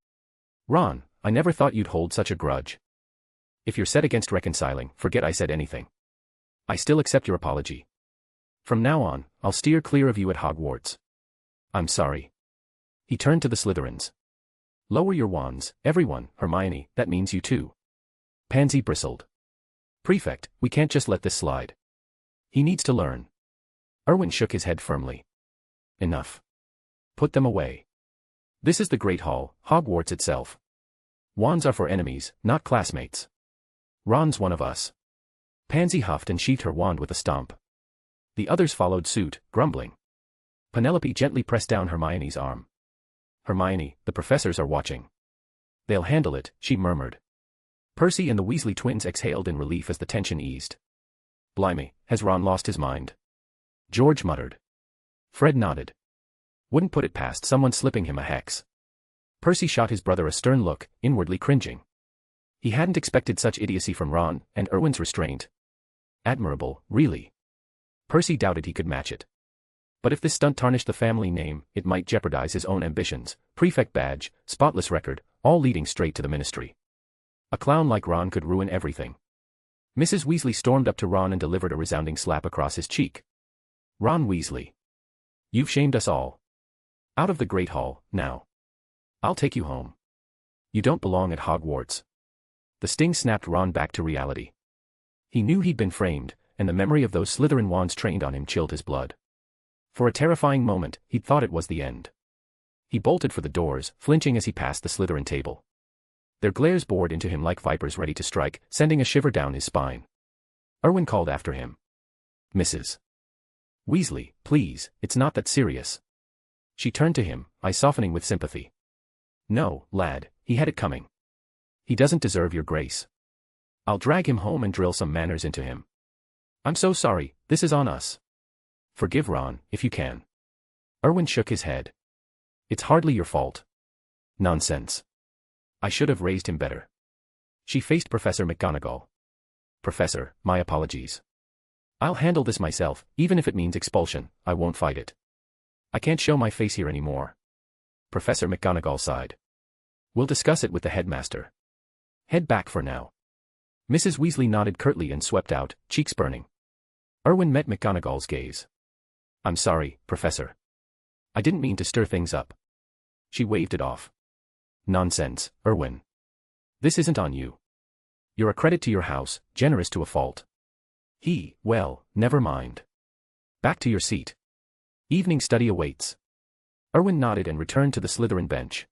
Ron, I never thought you'd hold such a grudge. If you're set against reconciling, forget I said anything. I still accept your apology. From now on, I'll steer clear of you at Hogwarts. I'm sorry. He turned to the Slytherins. Lower your wands, everyone, Hermione, that means you too. Pansy bristled. Prefect, we can't just let this slide. He needs to learn. Erwin shook his head firmly. Enough. Put them away. This is the Great Hall, Hogwarts itself. Wands are for enemies, not classmates. Ron's one of us. Pansy huffed and sheathed her wand with a stomp. The others followed suit, grumbling. Penelope gently pressed down Hermione's arm. Hermione, the professors are watching. They'll handle it, she murmured. Percy and the Weasley twins exhaled in relief as the tension eased. Blimey, has Ron lost his mind? George muttered. Fred nodded. Wouldn't put it past someone slipping him a hex. Percy shot his brother a stern look, inwardly cringing. He hadn't expected such idiocy from Ron, and Erwin's restraint. Admirable, really. Percy doubted he could match it. But if this stunt tarnished the family name, it might jeopardize his own ambitions, prefect badge, spotless record, all leading straight to the ministry. A clown like Ron could ruin everything. Mrs. Weasley stormed up to Ron and delivered a resounding slap across his cheek. Ron Weasley. You've shamed us all. Out of the Great Hall, now. I'll take you home. You don't belong at Hogwarts. The sting snapped Ron back to reality. He knew he'd been framed, and the memory of those Slytherin wands trained on him chilled his blood. For a terrifying moment, he'd thought it was the end. He bolted for the doors, flinching as he passed the Slytherin table. Their glares bored into him like vipers ready to strike, sending a shiver down his spine. Erwin called after him. Mrs. Weasley, please, it's not that serious. She turned to him, eyes softening with sympathy. No, lad, he had it coming. He doesn't deserve your grace. I'll drag him home and drill some manners into him. I'm so sorry, this is on us. Forgive Ron, if you can. Erwin shook his head. It's hardly your fault. Nonsense. I should have raised him better. She faced Professor McGonagall. Professor, my apologies. I'll handle this myself, even if it means expulsion, I won't fight it. I can't show my face here anymore. Professor McGonagall sighed. We'll discuss it with the headmaster. Head back for now. Mrs. Weasley nodded curtly and swept out, cheeks burning. Erwin met McGonagall's gaze. I'm sorry, Professor. I didn't mean to stir things up. She waved it off. Nonsense, Erwin. This isn't on you. You're a credit to your house, generous to a fault. Well, never mind. Back to your seat. Evening study awaits. Erwin nodded and returned to the Slytherin bench.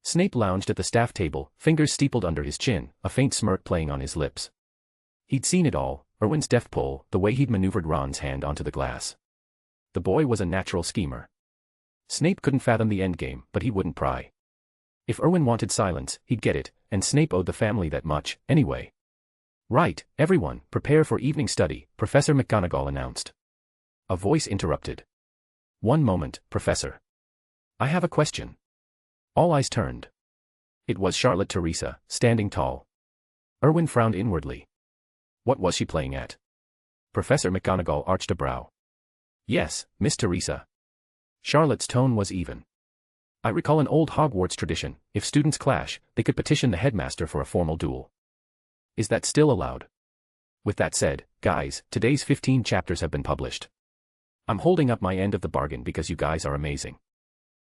Snape lounged at the staff table, fingers steepled under his chin, a faint smirk playing on his lips. He'd seen it all, Erwin's deft pull, the way he'd maneuvered Ron's hand onto the glass. The boy was a natural schemer. Snape couldn't fathom the endgame, but he wouldn't pry. If Erwin wanted silence, he'd get it, and Snape owed the family that much, anyway. Right, everyone, prepare for evening study, Professor McGonagall announced. A voice interrupted. One moment, Professor. I have a question. All eyes turned. It was Charlotte Teresa, standing tall. Erwin frowned inwardly. What was she playing at? Professor McGonagall arched a brow. Yes, Miss Teresa. Charlotte's tone was even. I recall an old Hogwarts tradition, if students clash, they could petition the headmaster for a formal duel. Is that still allowed? With that said, guys, today's 15 chapters have been published. I'm holding up my end of the bargain because you guys are amazing.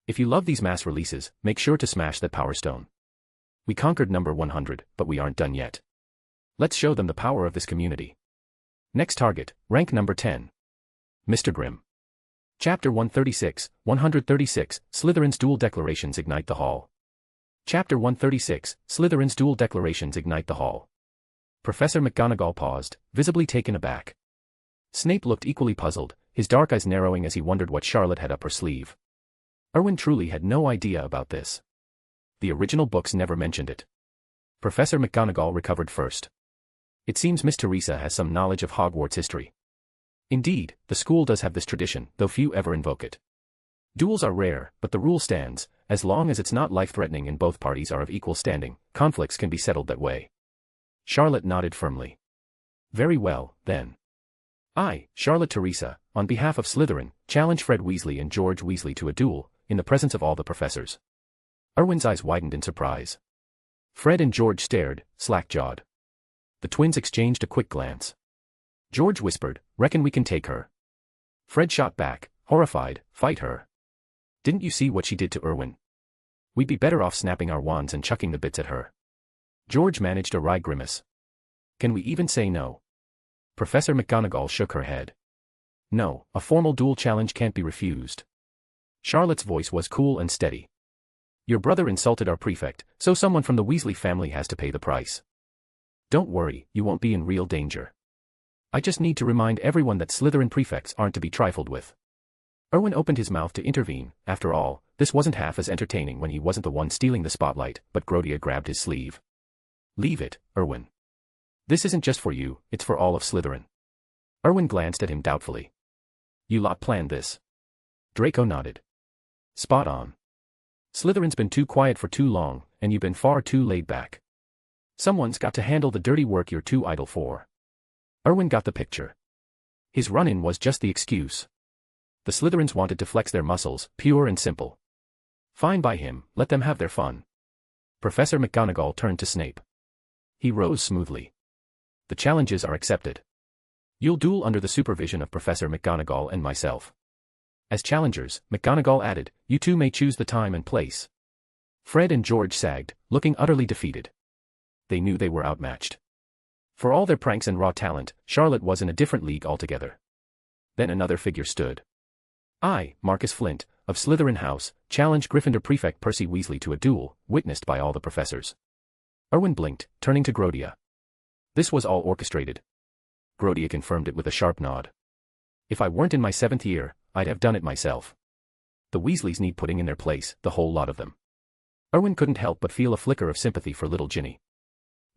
If you love these mass releases, make sure to smash that Power Stone. We conquered number 100, but we aren't done yet. Let's show them the power of this community. Next target, rank number 10. Mr. Grimm. Chapter 136, Slytherin's Dual Declarations Ignite the Hall. Chapter 136, Slytherin's Dual Declarations Ignite the Hall. Professor McGonagall paused, visibly taken aback. Snape looked equally puzzled, his dark eyes narrowing as he wondered what Charlotte had up her sleeve. Erwin truly had no idea about this. The original books never mentioned it. Professor McGonagall recovered first. It seems Miss Teresa has some knowledge of Hogwarts history. Indeed, the school does have this tradition, though few ever invoke it. Duels are rare, but the rule stands, as long as it's not life-threatening and both parties are of equal standing, conflicts can be settled that way. Charlotte nodded firmly. Very well, then. I, Charlotte Teresa, on behalf of Slytherin, challenge Fred Weasley and George Weasley to a duel, in the presence of all the professors. Erwin's eyes widened in surprise. Fred and George stared, slack-jawed. The twins exchanged a quick glance. George whispered, "Reckon we can take her." Fred shot back, horrified, "Fight her? Didn't you see what she did to Erwin? We'd be better off snapping our wands and chucking the bits at her." George managed a wry grimace. "Can we even say no?" Professor McGonagall shook her head. "No, a formal duel challenge can't be refused." Charlotte's voice was cool and steady. "Your brother insulted our prefect, so someone from the Weasley family has to pay the price. Don't worry, you won't be in real danger. I just need to remind everyone that Slytherin prefects aren't to be trifled with." Erwin opened his mouth to intervene. After all, this wasn't half as entertaining when he wasn't the one stealing the spotlight, but Grodia grabbed his sleeve. "Leave it, Erwin. This isn't just for you, it's for all of Slytherin." Erwin glanced at him doubtfully. "You lot planned this?" Draco nodded. "Spot on. Slytherin's been too quiet for too long, and you've been far too laid back. Someone's got to handle the dirty work you're too idle for." Erwin got the picture. His run-in was just the excuse. The Slytherins wanted to flex their muscles, pure and simple. Fine by him, let them have their fun. Professor McGonagall turned to Snape. He rose smoothly. "The challenges are accepted. You'll duel under the supervision of Professor McGonagall and myself. As challengers," McGonagall added, "you two may choose the time and place." Fred and George sagged, looking utterly defeated. They knew they were outmatched. For all their pranks and raw talent, Charlotte was in a different league altogether. Then another figure stood. "I, Marcus Flint, of Slytherin House, challenge Gryffindor Prefect Percy Weasley to a duel, witnessed by all the professors." Erwin blinked, turning to Grodia. This was all orchestrated. Grodia confirmed it with a sharp nod. "If I weren't in my 7th year, I'd have done it myself. The Weasleys need putting in their place, the whole lot of them." Erwin couldn't help but feel a flicker of sympathy for little Ginny.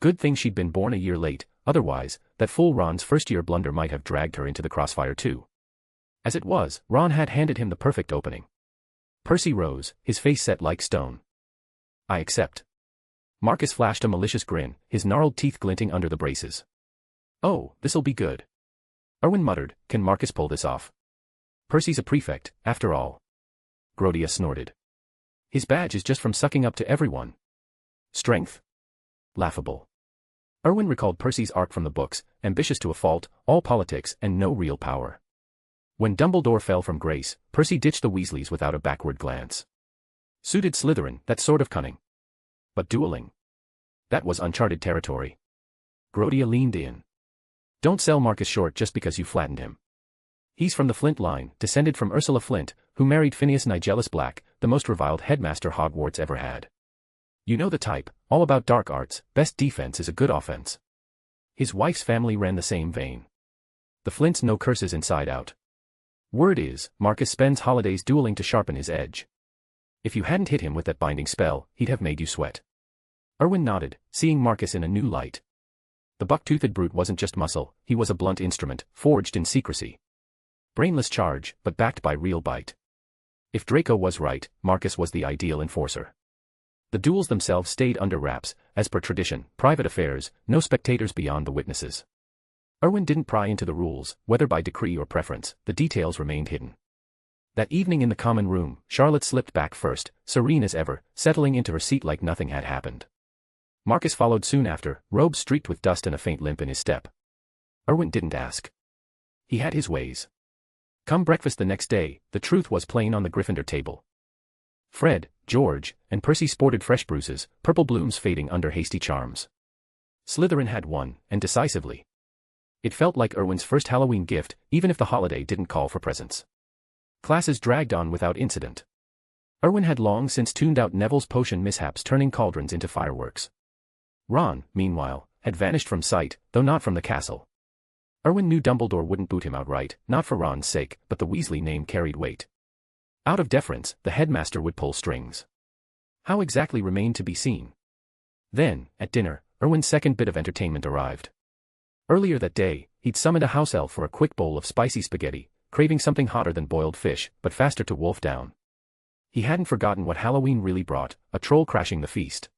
Good thing she'd been born a year late, otherwise, that fool Ron's first-year blunder might have dragged her into the crossfire too. As it was, Ron had handed him the perfect opening. Percy rose, his face set like stone. "I accept." Marcus flashed a malicious grin, his gnarled teeth glinting under the braces. "Oh, this'll be good." Erwin muttered, "Can Marcus pull this off? Percy's a prefect, after all." Grodia snorted. "His badge is just from sucking up to everyone." Strength? Laughable. Erwin recalled Percy's arc from the books, ambitious to a fault, all politics and no real power. When Dumbledore fell from grace, Percy ditched the Weasleys without a backward glance. Suited Slytherin, that sort of cunning. But dueling? That was uncharted territory. Grodia leaned in. "Don't sell Marcus short just because you flattened him. He's from the Flint line, descended from Ursula Flint, who married Phineas Nigellus Black, the most reviled headmaster Hogwarts ever had. You know the type, all about dark arts, best defense is a good offense. His wife's family ran the same vein. The Flints know curses inside out. Word is, Marcus spends holidays dueling to sharpen his edge. If you hadn't hit him with that binding spell, he'd have made you sweat." Erwin nodded, seeing Marcus in a new light. The buck-toothed brute wasn't just muscle, he was a blunt instrument, forged in secrecy. Brainless charge, but backed by real bite. If Draco was right, Marcus was the ideal enforcer. The duels themselves stayed under wraps, as per tradition, private affairs, no spectators beyond the witnesses. Erwin didn't pry into the rules, whether by decree or preference, the details remained hidden. That evening in the common room, Charlotte slipped back first, serene as ever, settling into her seat like nothing had happened. Marcus followed soon after, robes streaked with dust and a faint limp in his step. Erwin didn't ask. He had his ways. Come breakfast the next day, the truth was plain on the Gryffindor table. Fred, George, and Percy sported fresh bruises, purple blooms fading under hasty charms. Slytherin had won, and decisively. It felt like Erwin's first Halloween gift, even if the holiday didn't call for presents. Classes dragged on without incident. Erwin had long since tuned out Neville's potion mishaps, turning cauldrons into fireworks. Ron, meanwhile, had vanished from sight, though not from the castle. Erwin knew Dumbledore wouldn't boot him outright, not for Ron's sake, but the Weasley name carried weight. Out of deference, the headmaster would pull strings. How exactly remained to be seen. Then, at dinner, Erwin's second bit of entertainment arrived. Earlier that day, he'd summoned a house elf for a quick bowl of spicy spaghetti, craving something hotter than boiled fish, but faster to wolf down. He hadn't forgotten what Halloween really brought, a troll crashing the feast.